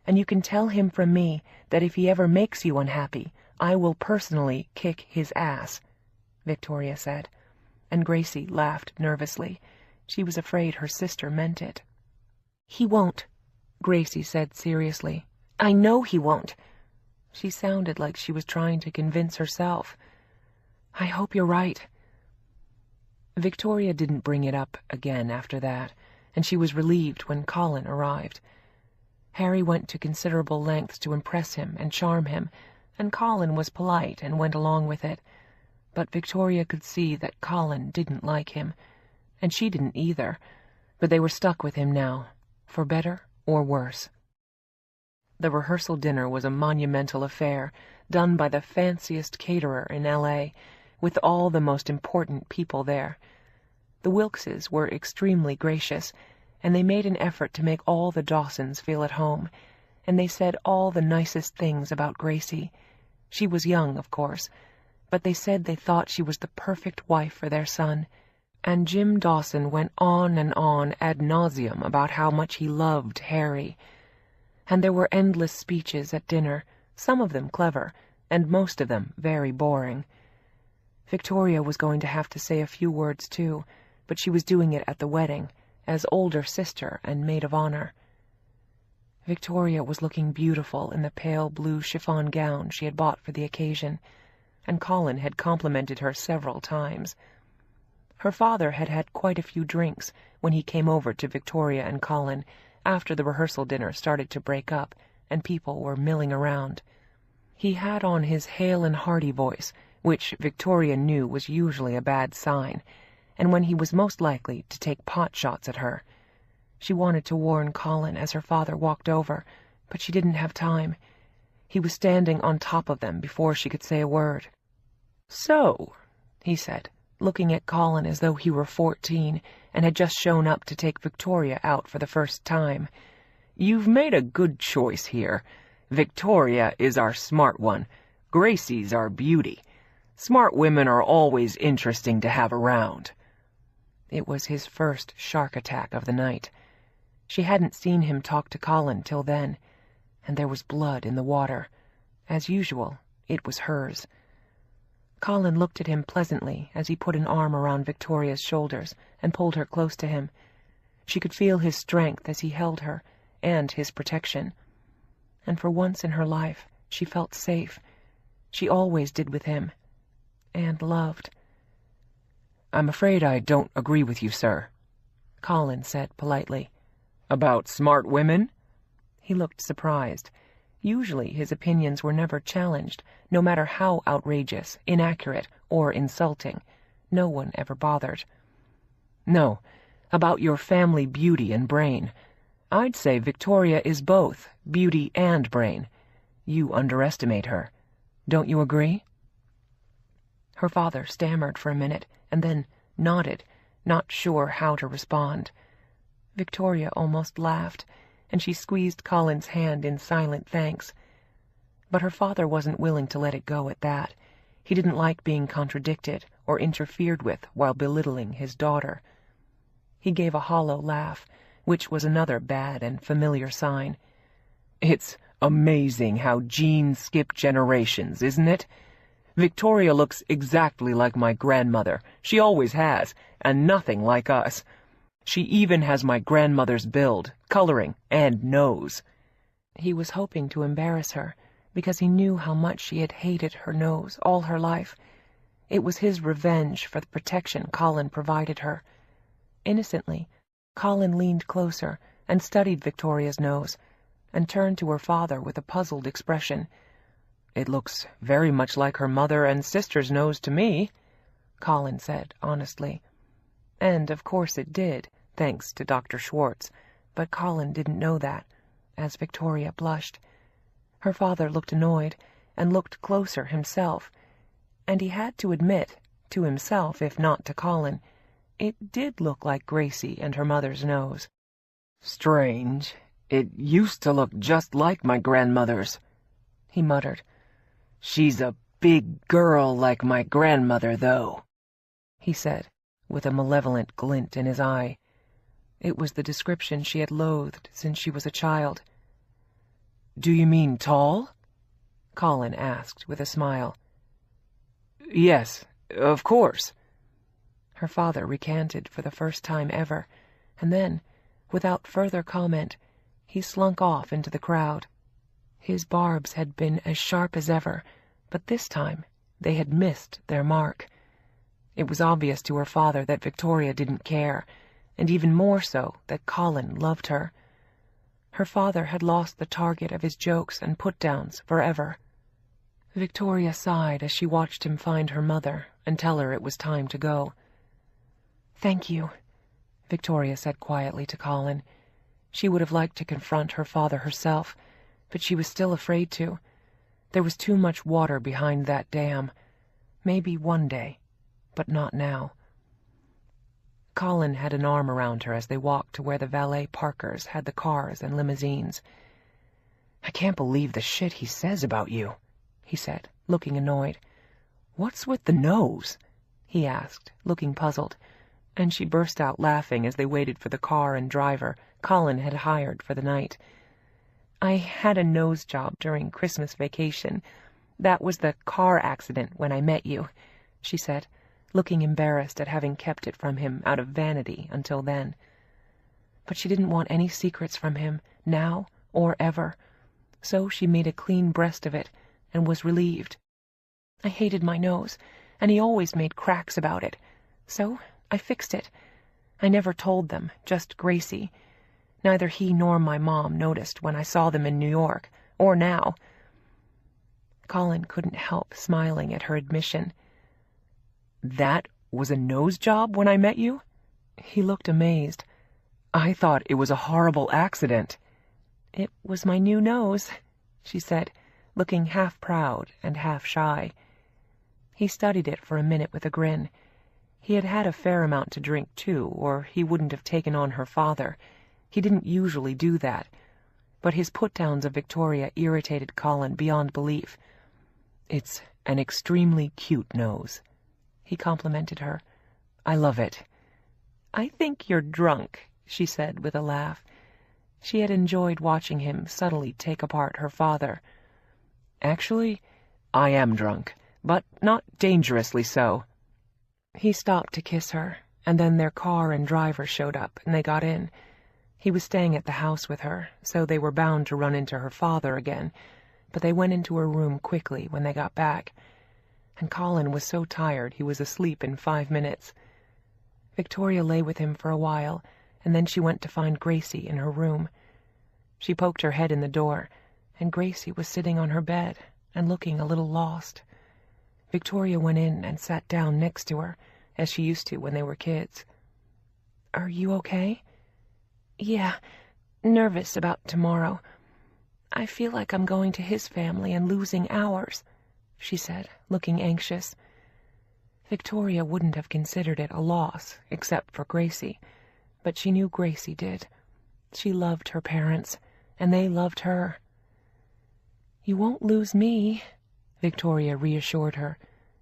And you can tell him from me that if he ever makes you unhappy, I will personally kick his ass," Victoria said, and Gracie laughed nervously. She was afraid her sister meant it. "He won't," Gracie said seriously. "I know he won't." She sounded like she was trying to convince herself. "I hope you're right." Victoria didn't bring it up again after that, and she was relieved when Colin arrived. Harry went to considerable lengths to impress him and charm him, and Colin was polite and went along with it. But Victoria could see that Colin didn't like him, and she didn't either, but they were stuck with him now, for better or worse. The rehearsal dinner was a monumental affair, done by the fanciest caterer in L.A., with all the most important people there. The Wilkeses were extremely gracious, and they made an effort to make all the Dawsons feel at home, and they said all the nicest things about Gracie. She was young, of course, but they said they thought she was the perfect wife for their son, and Jim Dawson went on and on ad nauseum about how much he loved Harry. And there were endless speeches at dinner, some of them clever, and most of them very boring. Victoria was going to have to say a few words too, but she was doing it at the wedding, as older sister and maid of honor. Victoria was looking beautiful in the pale blue chiffon gown she had bought for the occasion, and Colin had complimented her several times. Her father had had quite a few drinks when he came over to Victoria and Colin after the rehearsal dinner started to break up and people were milling around. He had on his hale and hearty voice, which Victoria knew was usually a bad sign, and when he was most likely to take pot shots at her. She wanted to warn Colin as her father walked over, but she didn't have time. He was standing on top of them before she could say a word. "So," he said, looking at Colin as though he were 14 and had just shown up to take Victoria out for the first time, "you've made a good choice here. Victoria is our smart one. Gracie's our beauty. Smart women are always interesting to have around." It was his first shark attack of the night. She hadn't seen him talk to Colin till then, and there was blood in the water. As usual, it was hers. Colin looked at him pleasantly as he put an arm around Victoria's shoulders and pulled her close to him. She could feel his strength as he held her, and his protection. And for once in her life, she felt safe. She always did with him. And loved. "I'm afraid I don't agree with you, sir," Colin said politely. "About smart women?" He looked surprised. Usually his opinions were never challenged, no matter how outrageous, inaccurate, or insulting. No one ever bothered. "No, about your family beauty and brain. I'd say Victoria is both beauty and brain. You underestimate her. Don't you agree?" Her father stammered for a minute and then nodded, not sure how to respond. Victoria almost laughed, and she squeezed Colin's hand in silent thanks. But her father wasn't willing to let it go at that. He didn't like being contradicted or interfered with while belittling his daughter. He gave a hollow laugh, which was another bad and familiar sign. "It's amazing how genes skip generations, isn't it? Victoria looks exactly like my grandmother. She always has, and nothing like us. She even has my grandmother's build, coloring, and nose." He was hoping to embarrass her, because he knew how much she had hated her nose all her life. It was his revenge for the protection Colin provided her. Innocently, Colin leaned closer and studied Victoria's nose, and turned to her father with a puzzled expression. "It looks very much like her mother and sister's nose to me," Colin said honestly. And of course it did, thanks to Dr. Schwartz, but Colin didn't know that, as Victoria blushed. Her father looked annoyed, and looked closer himself, and he had to admit, to himself if not to Colin, it did look like Gracie and her mother's nose. "Strange. It used to look just like my grandmother's," he muttered. "She's a big girl like my grandmother, though," he said, with a malevolent glint in his eye. It was the description she had loathed since she was a child. "Do you mean tall?" Colin asked with a smile. "Yes, of course." Her father recanted for the first time ever, and then, without further comment, he slunk off into the crowd. His barbs had been as sharp as ever, but this time they had missed their mark. It was obvious to her father that Victoria didn't care, and even more so that Colin loved her. Her father had lost the target of his jokes and put-downs forever. Victoria sighed as she watched him find her mother and tell her it was time to go. "Thank you," Victoria said quietly to Colin. She would have liked to confront her father herself, but she was still afraid to. There was too much water behind that dam. Maybe one day, but not now. Colin had an arm around her as they walked to where the valet parkers had the cars and limousines. "I can't believe the shit he says about you," he said, looking annoyed. "What's with the nose?" he asked, looking puzzled, and she burst out laughing as they waited for the car and driver Colin had hired for the night. "I had a nose job during Christmas vacation. That was the car accident when I met you," she said, looking embarrassed at having kept it from him out of vanity until then. But she didn't want any secrets from him, now or ever, so she made a clean breast of it and was relieved. "I hated my nose, and he always made cracks about it, so I fixed it. I never told them, just Gracie. Neither he nor my mom noticed when I saw them in New York, or now." Colin couldn't help smiling at her admission. "That was a nose job when I met you?" He looked amazed. "I thought it was a horrible accident." "It was my new nose," she said, looking half proud and half shy. He studied it for a minute with a grin. He had had a fair amount to drink, too, or he wouldn't have taken on her father. He didn't usually do that. but his put-downs of Victoria irritated Colin beyond belief. "It's an extremely cute nose," he complimented her. "I love it." "I think you're drunk," she said with a laugh. She had enjoyed watching him subtly take apart her father. "Actually, I am drunk, but not dangerously so." He stopped to kiss her, and then their car and driver showed up, and they got in. He was staying at the house with her, so they were bound to run into her father again, but they went into her room quickly when they got back, and Colin was so tired he was asleep in 5 minutes. Victoria lay with him for a while, and then she went to find Gracie in her room. She poked her head in the door, and Gracie was sitting on her bed and looking a little lost. Victoria went in and sat down next to her, as she used to when they were kids. "Are you okay?" "Yeah, nervous about tomorrow. I feel like I'm going to his family and losing ours," she said, looking anxious. Victoria wouldn't have considered it a loss, except for Gracie, but she knew Gracie did. She loved her parents, and they loved her. "You won't lose me," Victoria reassured her.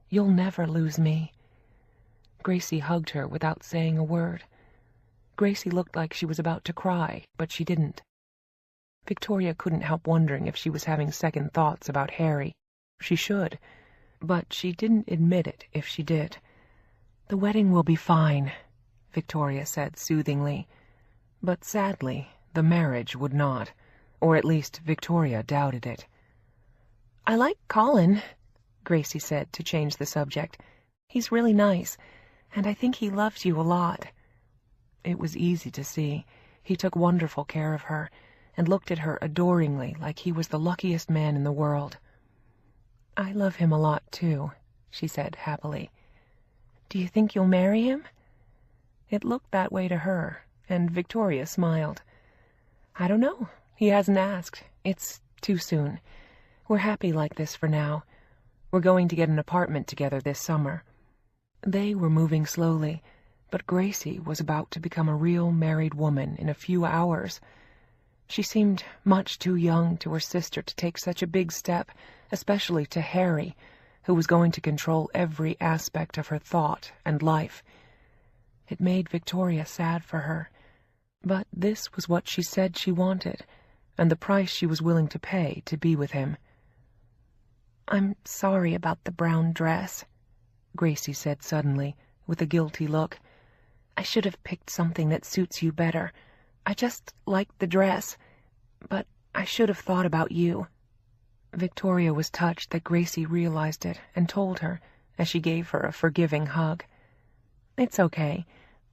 "You'll never lose me." Gracie hugged her without saying a word. Gracie looked like she was about to cry, but she didn't. Victoria couldn't help wondering if she was having second thoughts about Harry. She should, but she didn't admit it if she did. "The wedding will be fine," Victoria said soothingly. But sadly, the marriage would not, or at least Victoria doubted it. "I like Colin," Gracie said to change the subject. "He's really nice, and I think he loves you a lot." It was easy to see. He took wonderful care of her, and looked at her adoringly like he was the luckiest man in the world. "I love him a lot, too," she said happily. "Do you think you'll marry him?" It looked that way to her, and Victoria smiled. "I don't know. He hasn't asked. It's too soon. We're happy like this for now. We're going to get an apartment together this summer." They were moving slowly, but Gracie was about to become a real married woman in a few hours. She seemed much too young to her sister to take such a big step, especially to Harry, who was going to control every aspect of her thought and life. It made Victoria sad for her, but this was what she said she wanted, and the price she was willing to pay to be with him. "I'm sorry about the brown dress," Gracie said suddenly, with a guilty look. "I should have picked something that suits you better. I just liked the dress, but I should have thought about you." Victoria was touched that Gracie realized it and told her, as she gave her a forgiving hug. "It's okay.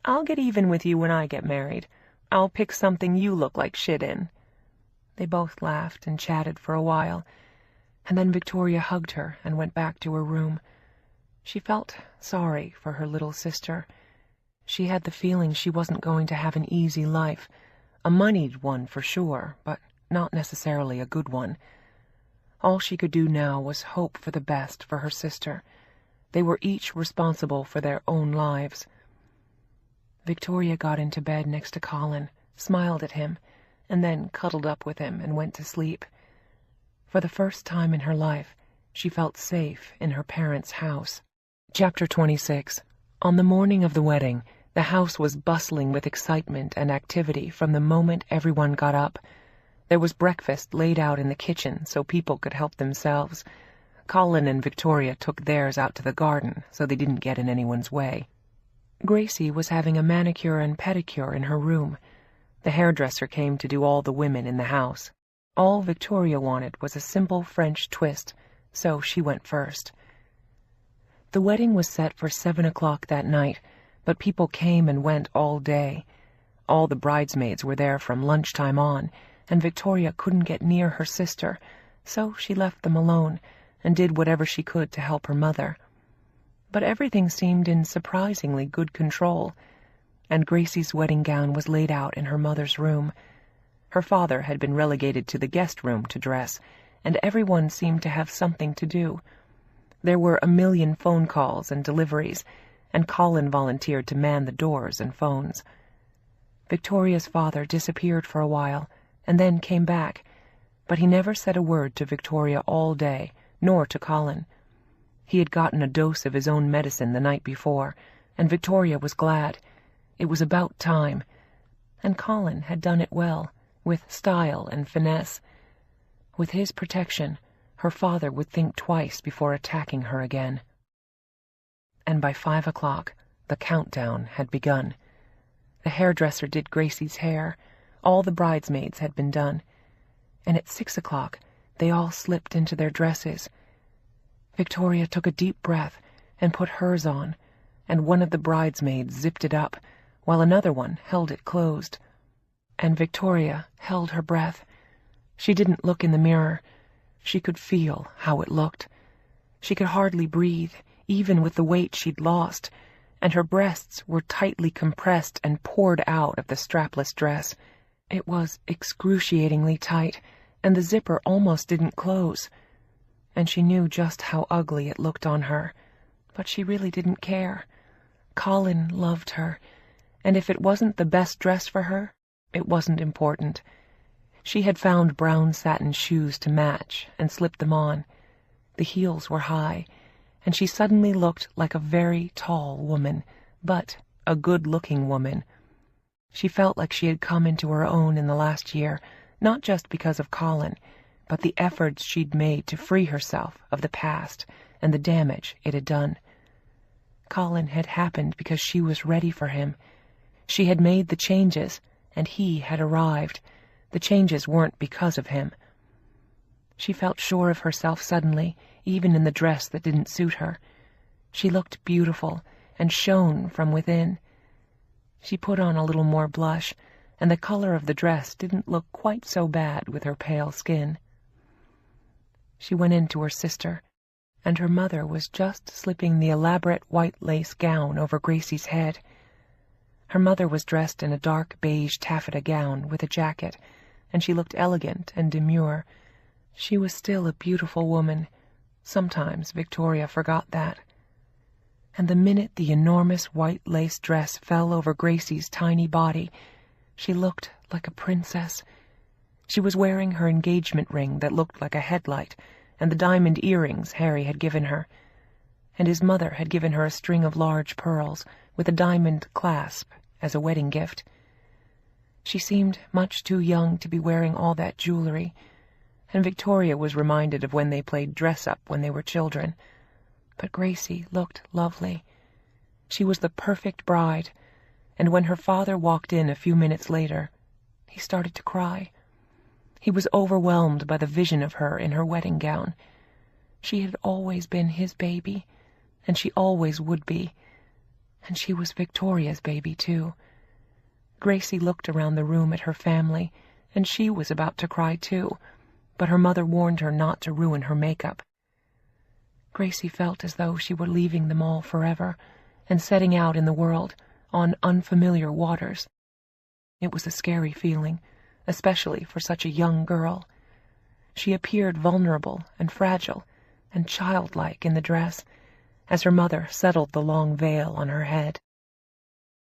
I'll get even with you when I get married. I'll pick something you look like shit in." They both laughed and chatted for a while, and then Victoria hugged her and went back to her room. She felt sorry for her little sister. She had the feeling she wasn't going to have an easy life, a moneyed one for sure, but not necessarily a good one. All she could do now was hope for the best for her sister. They were each responsible for their own lives. Victoria got into bed next to Colin, smiled at him, and then cuddled up with him and went to sleep. For the first time in her life, she felt safe in her parents' house. Chapter 26. On the morning of the wedding, the house was bustling with excitement and activity from the moment everyone got up. There was breakfast laid out in the kitchen so people could help themselves. Colin and Victoria took theirs out to the garden so they didn't get in anyone's way. Gracie was having a manicure and pedicure in her room. The hairdresser came to do all the women in the house. All Victoria wanted was a simple French twist, so she went first. The wedding was set for 7 o'clock that night, but people came and went all day. All the bridesmaids were there from lunchtime on, and Victoria couldn't get near her sister, so she left them alone and did whatever she could to help her mother. But everything seemed in surprisingly good control, and Gracie's wedding gown was laid out in her mother's room. Her father had been relegated to the guest room to dress, and everyone seemed to have something to do. There were a million phone calls and deliveries, and Colin volunteered to man the doors and phones. Victoria's father disappeared for a while, and then came back, but he never said a word to Victoria all day, nor to Colin. He had gotten a dose of his own medicine the night before, and Victoria was glad. It was about time. And Colin had done it well, with style and finesse. With his protection, her father would think twice before attacking her again. And by 5 o'clock, the countdown had begun. The hairdresser did Gracie's hair. All the bridesmaids had been done. And at 6 o'clock, they all slipped into their dresses. Victoria took a deep breath and put hers on, and one of the bridesmaids zipped it up, while another one held it closed. And Victoria held her breath. She didn't look in the mirror. She could feel how it looked. She could hardly breathe, even with the weight she'd lost, and her breasts were tightly compressed and poured out of the strapless dress. It was excruciatingly tight, and the zipper almost didn't close. And she knew just how ugly it looked on her, but she really didn't care. Colin loved her, and if it wasn't the best dress for her, it wasn't important. She had found brown satin shoes to match and slipped them on. The heels were high, and she suddenly looked like a very tall woman, but a good-looking woman. She felt like she had come into her own in the last year, not just because of Colin, but the efforts she'd made to free herself of the past and the damage it had done. Colin had happened because she was ready for him. She had made the changes, and he had arrived. The changes weren't because of him. She felt sure of herself suddenly, even in the dress that didn't suit her. She looked beautiful and shone from within. She put on a little more blush, and the color of the dress didn't look quite so bad with her pale skin. She went in to her sister, and her mother was just slipping the elaborate white lace gown over Gracie's head. Her mother was dressed in a dark beige taffeta gown with a jacket, and she looked elegant and demure. She was still a beautiful woman. Sometimes Victoria forgot that. And the minute the enormous white lace dress fell over Gracie's tiny body, she looked like a princess. She was wearing her engagement ring that looked like a headlight, and the diamond earrings Harry had given her. And his mother had given her a string of large pearls with a diamond clasp as a wedding gift. She seemed much too young to be wearing all that jewelry, and Victoria was reminded of when they played dress-up when they were children. But Gracie looked lovely. She was the perfect bride, and when her father walked in a few minutes later, he started to cry. He was overwhelmed by the vision of her in her wedding gown. She had always been his baby, and she always would be. And she was Victoria's baby, too. Gracie looked around the room at her family, and she was about to cry, too, but her mother warned her not to ruin her makeup. Gracie felt as though she were leaving them all forever and setting out in the world on unfamiliar waters. It was a scary feeling, especially for such a young girl. She appeared vulnerable and fragile and childlike in the dress, as her mother settled the long veil on her head.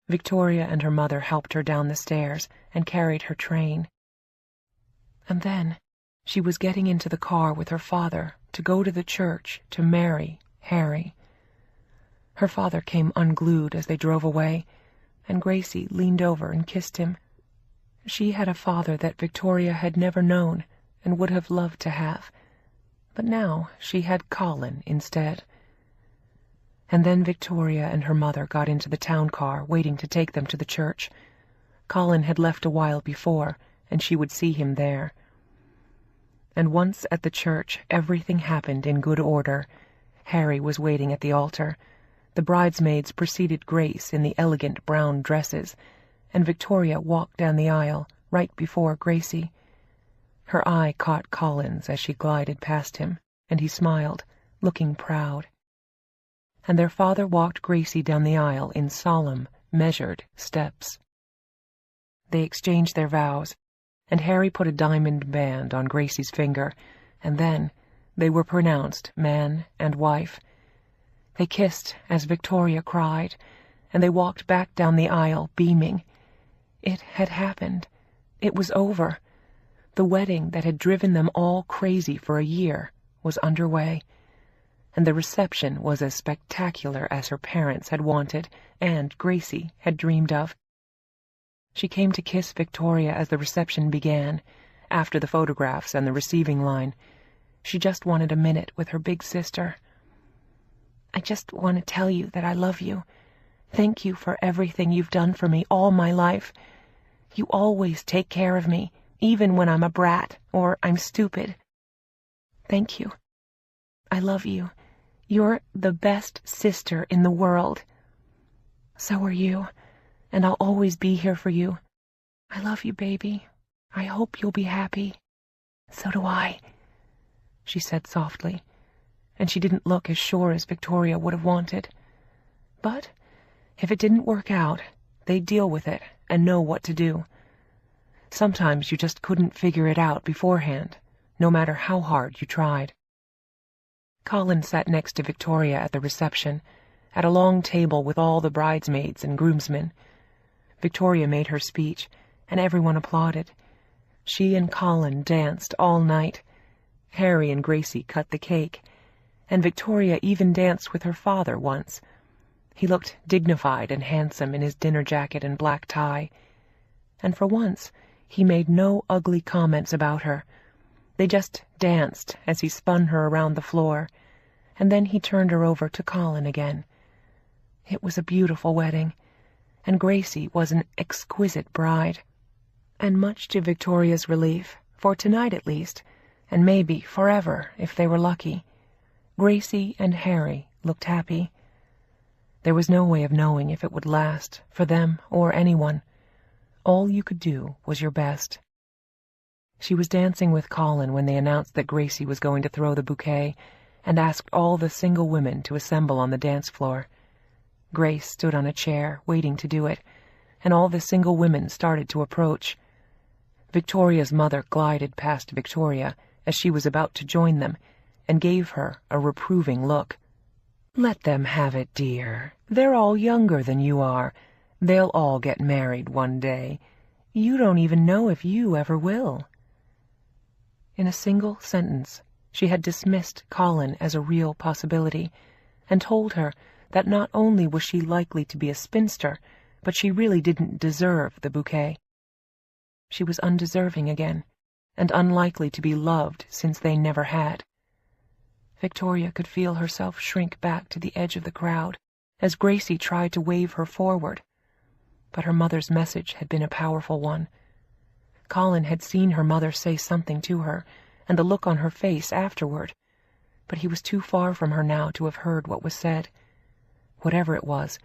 Victoria and her mother helped her down the stairs and carried her train. And then she was getting into the car with her father to go to the church to marry Harry. Her father came unglued as they drove away, and Gracie leaned over and kissed him. She had a father that Victoria had never known and would have loved to have, but now she had Colin instead. And then Victoria and her mother got into the town car waiting to take them to the church. Colin had left a while before, and she would see him there. And once at the church, everything happened in good order. Harry was waiting at the altar. The bridesmaids preceded Grace in the elegant brown dresses, and Victoria walked down the aisle right before Gracie. Her eye caught Colin's as she glided past him, and he smiled, looking proud. And their father walked Gracie down the aisle in solemn, measured steps. They exchanged their vows, and Harry put a diamond band on Gracie's finger, and then they were pronounced man and wife. They kissed as Victoria cried, and they walked back down the aisle beaming. It had happened. It was over. The wedding that had driven them all crazy for a year was underway, and the reception was as spectacular as her parents had wanted and Gracie had dreamed of. She came to kiss Victoria as the reception began, after the photographs and the receiving line. She just wanted a minute with her big sister. I just want to tell you that I love you. Thank you for everything you've done for me all my life. You always take care of me, even when I'm a brat or I'm stupid. Thank you. I love you. You're the best sister in the world. So are you, and I'll always be here for you. I love you, baby. I hope you'll be happy. So do I, she said softly, and she didn't look as sure as Victoria would have wanted. But if it didn't work out, they'd deal with it and know what to do. Sometimes you just couldn't figure it out beforehand, no matter how hard you tried. Colin sat next to Victoria at the reception, at a long table with all the bridesmaids and groomsmen. Victoria made her speech, and everyone applauded. She and Colin danced all night. Harry and Gracie cut the cake, and Victoria even danced with her father once. He looked dignified and handsome in his dinner jacket and black tie, and for once he made no ugly comments about her. They just danced as he spun her around the floor, and then he turned her over to Colin again. It was a beautiful wedding, and Gracie was an exquisite bride. And much to Victoria's relief, for tonight at least, and maybe forever if they were lucky, Gracie and Harry looked happy. There was no way of knowing if it would last, for them or anyone. All you could do was your best. She was dancing with Colin when they announced that Gracie was going to throw the bouquet, and asked all the single women to assemble on the dance floor. Grace stood on a chair, waiting to do it, and all the single women started to approach. Victoria's mother glided past Victoria as she was about to join them, and gave her a reproving look. "Let them have it, dear. They're all younger than you are. They'll all get married one day. You don't even know if you ever will." In a single sentence, she had dismissed Colin as a real possibility, and told her that not only was she likely to be a spinster, but she really didn't deserve the bouquet. She was undeserving again, and unlikely to be loved since they never had. Victoria could feel herself shrink back to the edge of the crowd as Gracie tried to wave her forward, but her mother's message had been a powerful one. Colin had seen her mother say something to her, and the look on her face afterward, but he was too far from her now to have heard what was said. Whatever it was,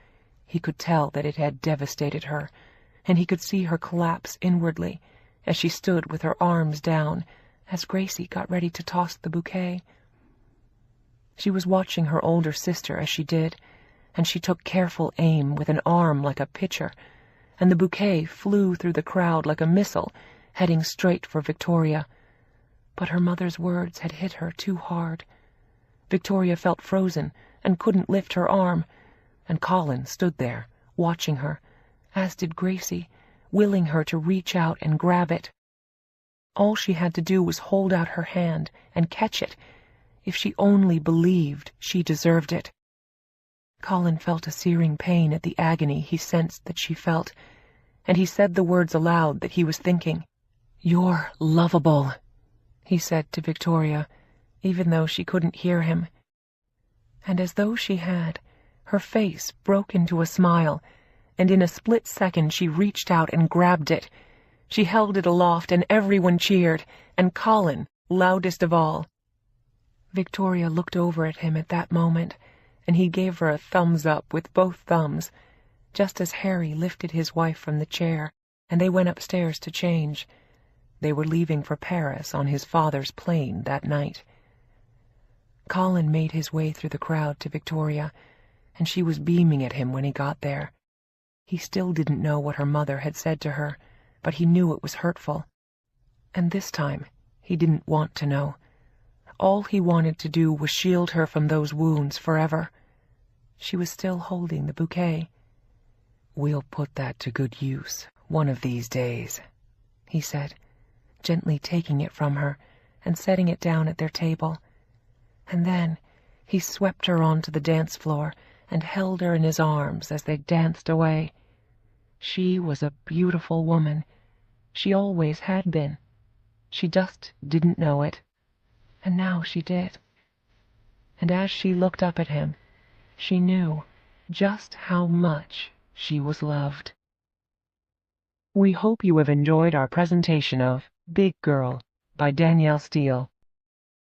he could tell that it had devastated her, and he could see her collapse inwardly as she stood with her arms down as Gracie got ready to toss the bouquet. She was watching her older sister as she did, and she took careful aim with an arm like a pitcher, and the bouquet flew through the crowd like a missile, heading straight for Victoria. But her mother's words had hit her too hard. Victoria felt frozen and couldn't lift her arm, and Colin stood there, watching her, as did Gracie, willing her to reach out and grab it. All she had to do was hold out her hand and catch it, if she only believed she deserved it. Colin felt a searing pain at the agony he sensed that she felt, and he said the words aloud that he was thinking. "You're lovable," he said to Victoria, even though she couldn't hear him. And as though she had, her face broke into a smile, and in a split second she reached out and grabbed it. She held it aloft, and everyone cheered, and Colin loudest of all. Victoria looked over at him at that moment, and he gave her a thumbs up with both thumbs, just as Harry lifted his wife from the chair, and they went upstairs to change. They were leaving for Paris on his father's plane that night. Colin made his way through the crowd to Victoria, and she was beaming at him when he got there. He still didn't know what her mother had said to her, but he knew it was hurtful. And this time, he didn't want to know. All he wanted to do was shield her from those wounds forever. She was still holding the bouquet. "We'll put that to good use one of these days," he said, gently taking it from her and setting it down at their table. And then he swept her onto the dance floor and held her in his arms as they danced away. She was a beautiful woman. She always had been. She just didn't know it. And now she did. And as she looked up at him, she knew just how much she was loved. We hope you have enjoyed our presentation of Big Girl by Danielle Steel.